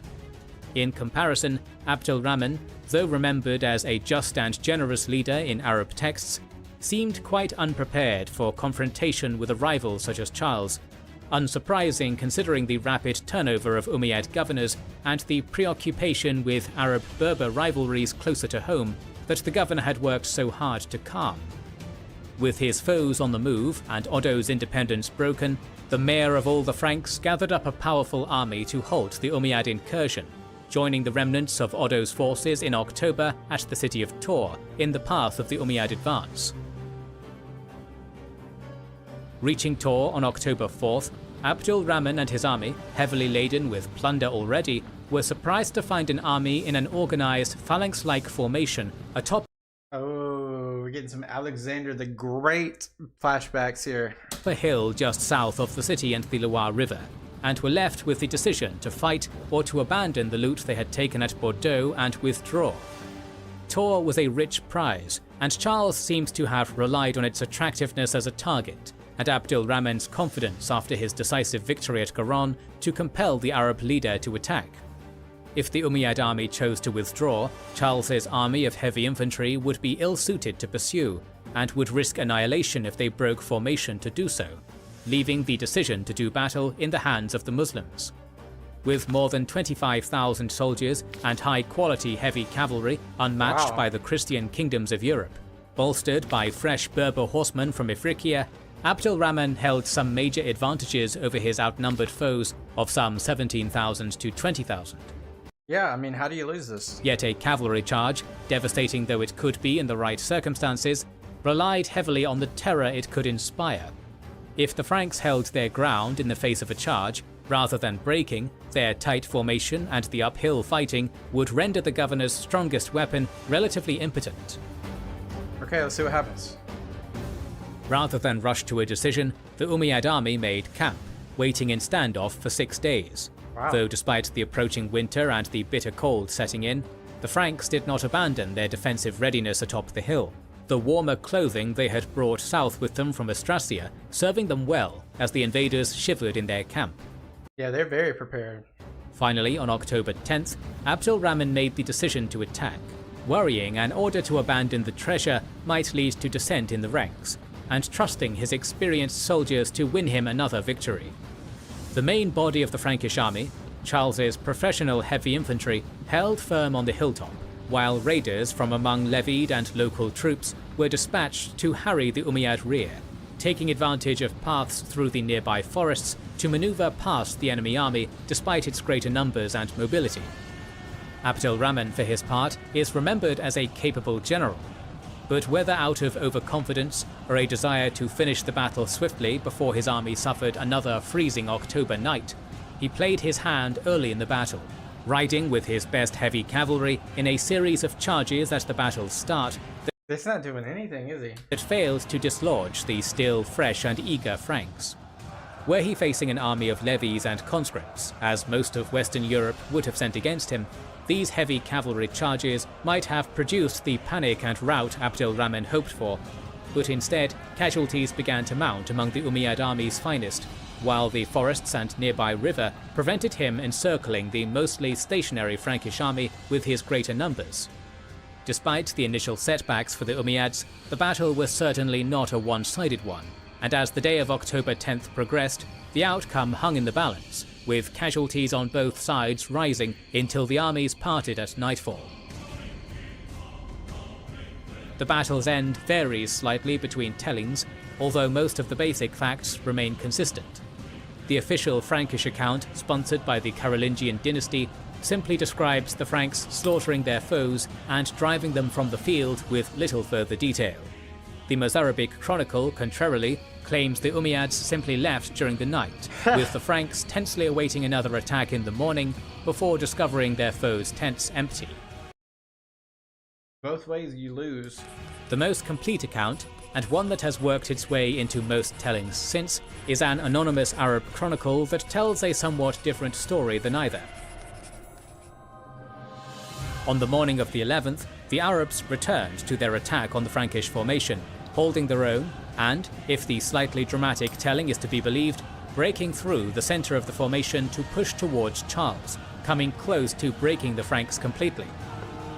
B: In comparison, Abdul-Rahman, though remembered as a just and generous leader in Arab texts, seemed quite unprepared for confrontation with a rival such as Charles, unsurprising considering the rapid turnover of Umayyad governors and the preoccupation with Arab-Berber rivalries closer to home that the governor had worked so hard to calm. With his foes on the move and Odo's independence broken, the mayor of all the Franks gathered up a powerful army to halt the Umayyad incursion, joining the remnants of Odo's forces in October at the city of Tours in the path of the Umayyad advance. Reaching Tours on October 4th, Abdul-Rahman and his army, heavily laden with plunder already, were surprised to find an army in an organized phalanx-like formation atop
A: We're getting some Alexander the Great flashbacks here.
B: a hill just south of the city and the Loire River, and were left with the decision to fight or to abandon the loot they had taken at Bordeaux and withdraw. Tours was a rich prize, and Charles seems to have relied on its attractiveness as a target, and Abdul-Rahman's confidence after his decisive victory at Garonne to compel the Arab leader to attack. If the Umayyad army chose to withdraw, Charles's army of heavy infantry would be ill-suited to pursue, and would risk annihilation if they broke formation to do so, leaving the decision to do battle in the hands of the Muslims. With more than 25,000 soldiers and high-quality heavy cavalry unmatched by the Christian kingdoms of Europe, bolstered by fresh Berber horsemen from Ifriqiya, Abdul-Rahman held some major advantages over his outnumbered foes of some 17,000 to 20,000.
A: Yeah, I mean, how do you lose this?
B: Yet a cavalry charge, devastating though it could be in the right circumstances, relied heavily on the terror it could inspire. If the Franks held their ground in the face of a charge, Rather than breaking, their tight formation and the uphill fighting would render the governor's strongest weapon relatively impotent.
A: Okay, let's see what happens.
B: Rather than rush to a decision, the Umayyad army made camp, waiting in standoff for 6 days.
A: Wow.
B: Though despite the approaching winter and the bitter cold setting in, the Franks did not abandon their defensive readiness atop the hill, the warmer clothing they had brought south with them from Austrasia serving them well as the invaders shivered in their camp.
A: Yeah, they're very prepared.
B: Finally, on October 10th, Abdul-Rahman made the decision to attack, worrying an order to abandon the treasure might lead to dissent in the ranks, and trusting his experienced soldiers to win him another victory. The main body of the Frankish army, Charles's professional heavy infantry, held firm on the hilltop, while raiders from among levied and local troops were dispatched to harry the Umayyad rear, taking advantage of paths through the nearby forests to maneuver past the enemy army despite its greater numbers and mobility. Abdul-Rahman, for his part, is remembered as a capable general, but whether out of overconfidence or a desire to finish the battle swiftly before his army suffered another freezing October night, he played his hand early in the battle, riding with his best heavy cavalry in a series of charges at the battle's start
A: That's not doing anything, is he?
B: that failed to dislodge the still fresh and eager Franks. Were he facing an army of levies and conscripts, as most of Western Europe would have sent against him, these heavy cavalry charges might have produced the panic and rout Abdul-Rahman hoped for, but instead casualties began to mount among the Umayyad army's finest, while the forests and nearby river prevented him encircling the mostly stationary Frankish army with his greater numbers. Despite the initial setbacks for the Umayyads, the battle was certainly not a one-sided one, and as the day of October 10th progressed, the outcome hung in the balance, with casualties on both sides rising until the armies parted at nightfall. The battle's end varies slightly between tellings, although most of the basic facts remain consistent. The official Frankish account, sponsored by the Carolingian dynasty, simply describes the Franks slaughtering their foes and driving them from the field with little further detail. The Mozarabic chronicle, contrarily, claims the Umayyads simply left during the night, with the Franks tensely awaiting another attack in the morning before discovering their foes' tents empty.
A: Both ways you lose.
B: The most complete account, and one that has worked its way into most tellings since, is an anonymous Arab chronicle that tells a somewhat different story than either. On the morning of the 11th, the Arabs returned to their attack on the Frankish formation, holding their own and, if the slightly dramatic telling is to be believed, breaking through the centre of the formation to push towards Charles, coming close to breaking the Franks completely.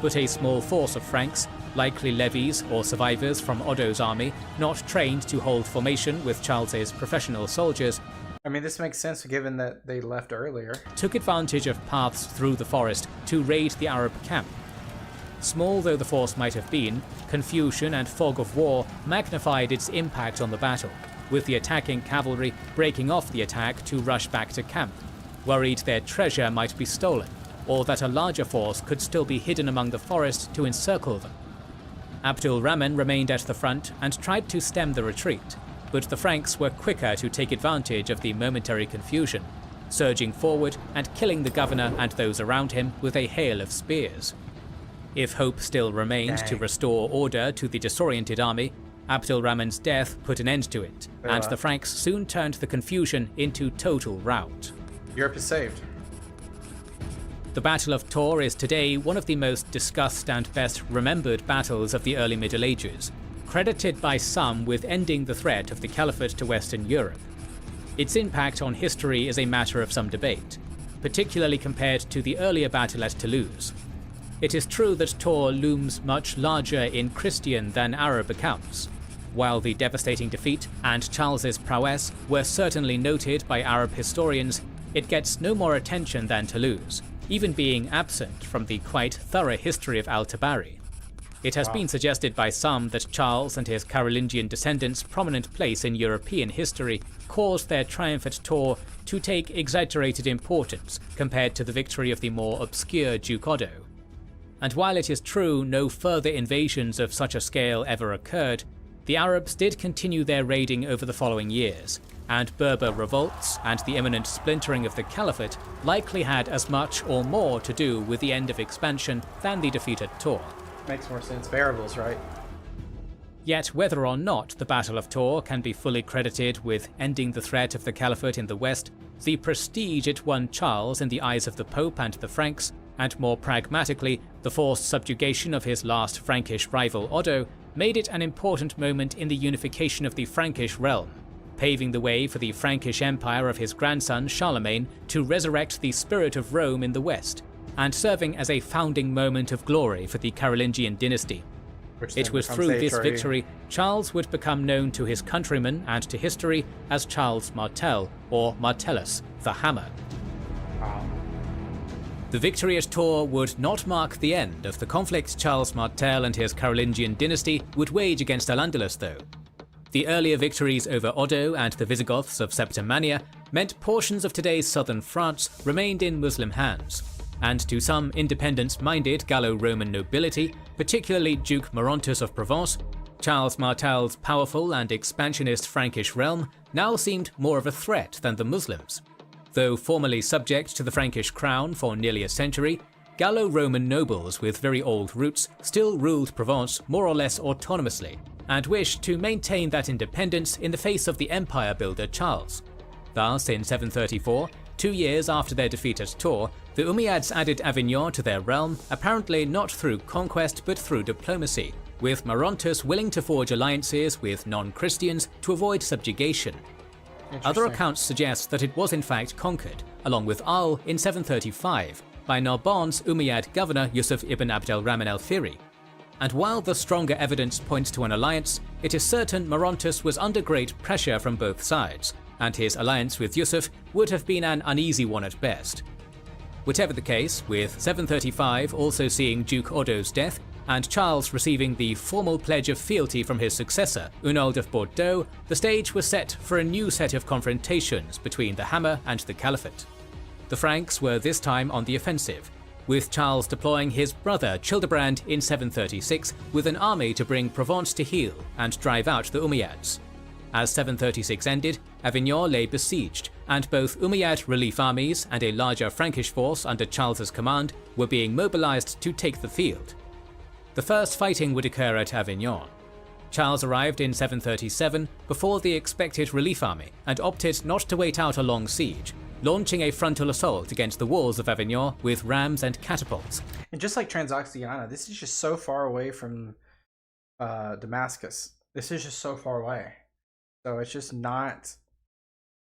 B: But a small force of Franks, likely levies or survivors from Otto's army, not trained to hold formation with Charles's professional soldiers,
A: I mean, this makes sense given that they left earlier.
B: took advantage of paths through the forest to raid the Arab camp. Small though the force might have been, confusion and fog of war magnified its impact on the battle, with the attacking cavalry breaking off the attack to rush back to camp, worried their treasure might be stolen, or that a larger force could still be hidden among the forest to encircle them. Abdul-Rahman remained at the front and tried to stem the retreat, but the Franks were quicker to take advantage of the momentary confusion, surging forward and killing the governor and those around him with a hail of spears. If hope still remained to restore order to the disoriented army, Abdul-Rahman's death put an end to it, and the Franks soon turned the confusion into total rout.
A: Europe is saved.
B: The Battle of Tor is today one of the most discussed and best remembered battles of the early Middle Ages, credited by some with ending the threat of the Caliphate to Western Europe. Its impact on history is a matter of some debate, particularly compared to the earlier battle at Toulouse. It is true that Tor looms much larger in Christian than Arab accounts. While the devastating defeat and Charles's prowess were certainly noted by Arab historians, it gets no more attention than Toulouse, even being absent from the quite thorough history of Al-Tabari. It has been suggested by some that Charles and his Carolingian descendants' prominent place in European history caused their triumph at Tor to take exaggerated importance compared to the victory of the more obscure Duke Otto. And while it is true no further invasions of such a scale ever occurred, The Arabs did continue their raiding over the following years, and Berber revolts and the imminent splintering of the Caliphate likely had as much or more to do with the end of expansion than the defeat at Tours.
A: Makes more sense. Variables, right?
B: Yet whether or not the Battle of Tours can be fully credited with ending the threat of the Caliphate in the west, the prestige it won Charles in the eyes of the Pope and the Franks, and more pragmatically, the forced subjugation of his last Frankish rival Otto, made it an important moment in the unification of the Frankish realm, paving the way for the Frankish Empire of his grandson Charlemagne to resurrect the spirit of Rome in the west, and serving as a founding moment of glory for the Carolingian dynasty. It was through this victory Charles would become known to his countrymen and to history as Charles Martel, or Martellus, the Hammer.
A: Wow.
B: The victory at Tours would not mark the end of the conflict Charles Martel and his Carolingian dynasty would wage against Al-Andalus though. The earlier victories over Otto and the Visigoths of Septimania meant portions of today's southern France remained in Muslim hands, and to some independence-minded Gallo-Roman nobility, particularly Duke Maurontus of Provence, Charles Martel's powerful and expansionist Frankish realm now seemed more of a threat than the Muslims. Though formerly subject to the Frankish crown for nearly a century, Gallo-Roman nobles with very old roots still ruled Provence more or less autonomously, and wished to maintain that independence in the face of the empire builder Charles. Thus, in 734, 2 years after their defeat at Tours, the Umayyads added Avignon to their realm, apparently not through conquest but through diplomacy, with Maurontus willing to forge alliances with non-Christians to avoid subjugation. Other accounts suggest that it was in fact conquered, along with Al in 735, by Narbonne's Umayyad governor Yusuf ibn Abd al-Rahman al-Fihri. And while the stronger evidence points to an alliance, it is certain Maurontus was under great pressure from both sides, and his alliance with Yusuf would have been an uneasy one at best. Whatever the case, with 735 also seeing Duke Otto's death, and Charles receiving the formal pledge of fealty from his successor, Hunald of Bordeaux, the stage was set for a new set of confrontations between the Hammer and the Caliphate. The Franks were this time on the offensive, with Charles deploying his brother Childebrand in 736 with an army to bring Provence to heel and drive out the Umayyads. As 736 ended, Avignon lay besieged, and both Umayyad relief armies and a larger Frankish force under Charles's command were being mobilized to take the field. The first fighting would occur at Avignon. Charles arrived in 737 before the expected relief army and opted not to wait out a long siege, launching a frontal assault against the walls of Avignon with rams and catapults.
A: And just like Transoxiana, this is just so far away from Damascus. This is just so far away. So it's just not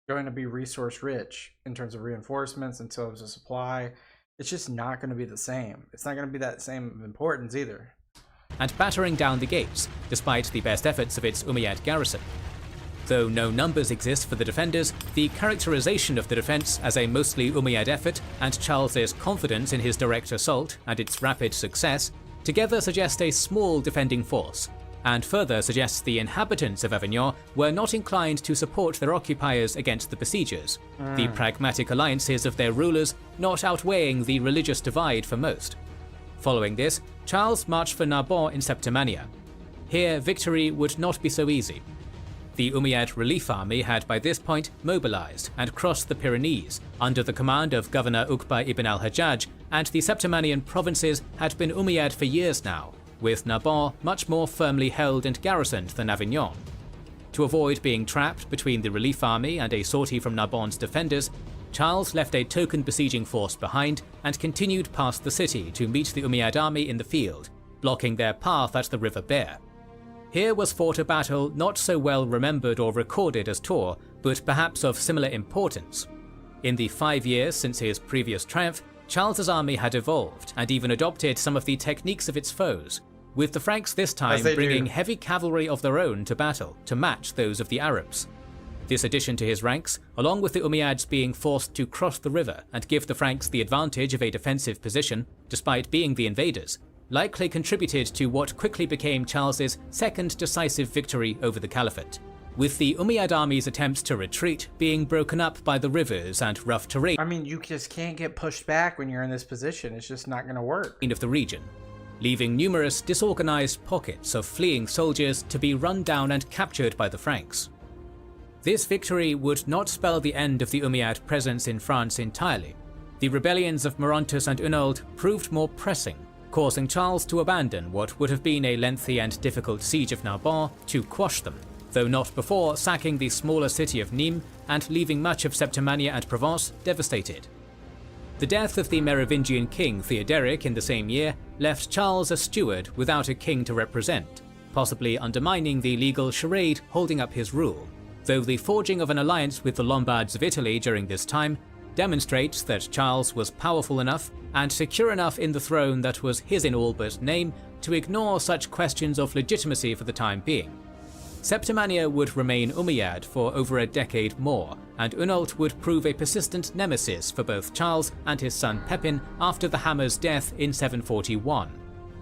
A: going to be resource rich in terms of reinforcements, in terms of supply. It's just not going to be the same. It's not going to be that same importance either.
B: And battering down the gates, despite the best efforts of its Umayyad garrison. Though no numbers exist for the defenders, the characterization of the defense as a mostly Umayyad effort and Charles's confidence in his direct assault and its rapid success together suggest a small defending force, and further suggests the inhabitants of Avignon were not inclined to support their occupiers against the besiegers, the pragmatic alliances of their rulers not outweighing the religious divide for most. Following this, Charles marched for Narbonne in Septimania. Here, victory would not be so easy. The Umayyad relief army had by this point mobilized and crossed the Pyrenees under the command of Governor Uqba ibn al-Hajjaj, and the Septimanian provinces had been Umayyad for years now, with Narbonne much more firmly held and garrisoned than Avignon. To avoid being trapped between the relief army and a sortie from Narbonne's defenders, Charles left a token besieging force behind and continued past the city to meet the Umayyad army in the field, blocking their path at the River Bear. Here was fought a battle not so well remembered or recorded as Tours, but perhaps of similar importance. In the 5 years since his previous triumph, Charles's army had evolved and even adopted some of the techniques of its foes, with the Franks this time bringing heavy cavalry of their own to battle to match those of the Arabs. This addition to his ranks, along with the Umayyads being forced to cross the river and give the Franks the advantage of a defensive position, despite being the invaders, likely contributed to what quickly became Charles's second decisive victory over the Caliphate, with the Umayyad army's attempts to retreat being broken up by the rivers and rough terrain.
A: I mean, you just can't get pushed back when you're in this position. It's just not going to work.
B: Of the region. leaving numerous disorganized pockets of fleeing soldiers to be run down and captured by the Franks. This victory would not spell the end of the Umayyad presence in France entirely. The rebellions of Maurontus and Hunold proved more pressing, causing Charles to abandon what would have been a lengthy and difficult siege of Narbonne to quash them, though not before sacking the smaller city of Nîmes and leaving much of Septimania and Provence devastated. The death of the Merovingian king Theoderic in the same year left Charles a steward without a king to represent, possibly undermining the legal charade holding up his rule, though the forging of an alliance with the Lombards of Italy during this time demonstrates that Charles was powerful enough and secure enough in the throne that was his in all but name to ignore such questions of legitimacy for the time being. Septimania would remain Umayyad for over a decade more, and Hunold would prove a persistent nemesis for both Charles and his son Pepin after the Hammer's death in 741.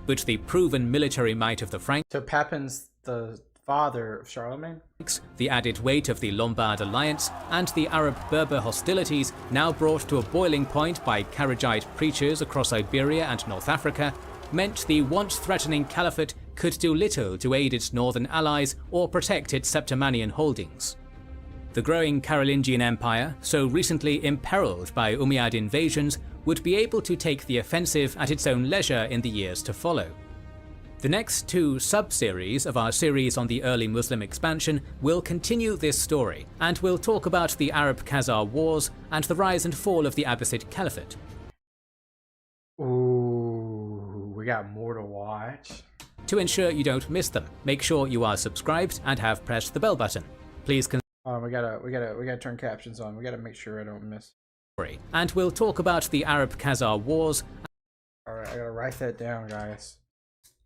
B: But the proven military might of the Franks,
A: So Pepin's the father of Charlemagne?
B: the added weight of the Lombard alliance, and the Arab-Berber hostilities now brought to a boiling point by Kharijite preachers across Iberia and North Africa, meant the once-threatening caliphate could do little to aid its northern allies or protect its Septimanian holdings. The growing Carolingian Empire, so recently imperiled by Umayyad invasions, would be able to take the offensive at its own leisure in the years to follow. The next two sub-series of our series on the early Muslim expansion will continue this story, and we'll talk about the Arab-Khazar Wars and the rise and fall of the Abbasid Caliphate.
A: Ooh, we got more to watch.
B: To ensure you don't miss them, make sure you are subscribed and have pressed the bell button. Please
A: We gotta turn captions on. We gotta make sure I don't miss.
B: and we'll talk about the Arab-Khazar Wars.
A: All right, I gotta write that down, guys.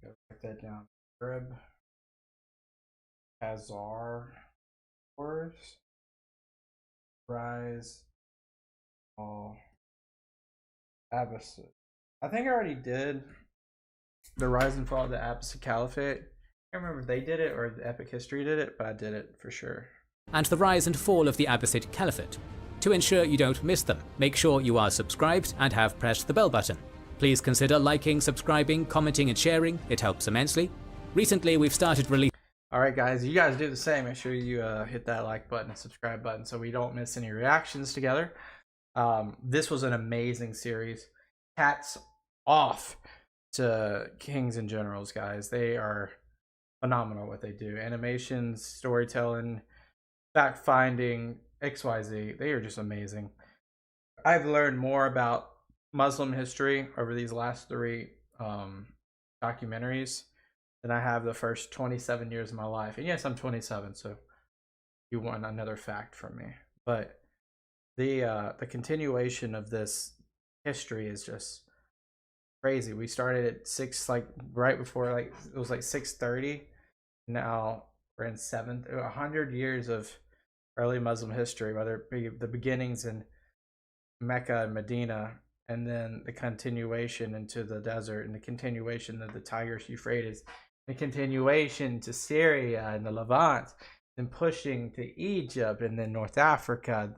A: Gotta write that down. Arab Khazar Wars, rise, all Abbasid. I think I already did the rise and fall of the Abbasid Caliphate. I can't remember if they did it or the Epic History did it, but I did it for sure.
B: And the rise and fall of the Abbasid Caliphate. To ensure you don't miss them, make sure you are subscribed and have pressed the bell button. Please consider liking, subscribing, commenting and sharing, it helps immensely. Recently we've started releasing.
A: Alright guys, you guys do the same. Make sure you hit that like button and subscribe button so we don't miss any reactions together. This was an amazing series. Hats off to Kings and Generals, guys. They are phenomenal what they do. Animations, storytelling, fact finding, XYZ. They are just amazing. I've learned more about Muslim history over these last three documentaries than I have the first 27 years of my life. And yes, I'm 27, so you want another fact from me. But the continuation of this history is just crazy. We started at 6, like right before, like it was like 6:30. Now we're in 100 years of early Muslim history, whether it be the beginnings in Mecca and Medina, and then the continuation into the desert, and the continuation of the Tigris Euphrates, the continuation to Syria and the Levant, then pushing to Egypt and then North Africa,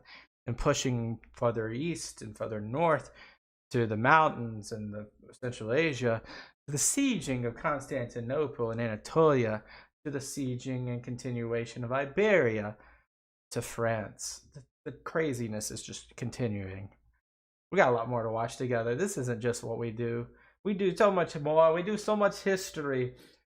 A: and pushing further east and further north to the mountains and the Central Asia, to the sieging of Constantinople and Anatolia, to the sieging and continuation of Iberia, to France. The craziness is just continuing. We got a lot more to watch together. This isn't just what we do. We do so much more. We do so much history.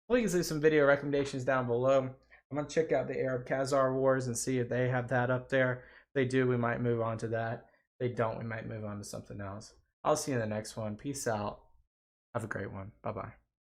A: Please leave some video recommendations down below. I'm going to check out the Arab-Khazar Wars and see if they have that up there. If they do, we might move on to that. If they don't, we might move on to something else. I'll see you in the next one. Peace out. Have a great one. Bye-bye.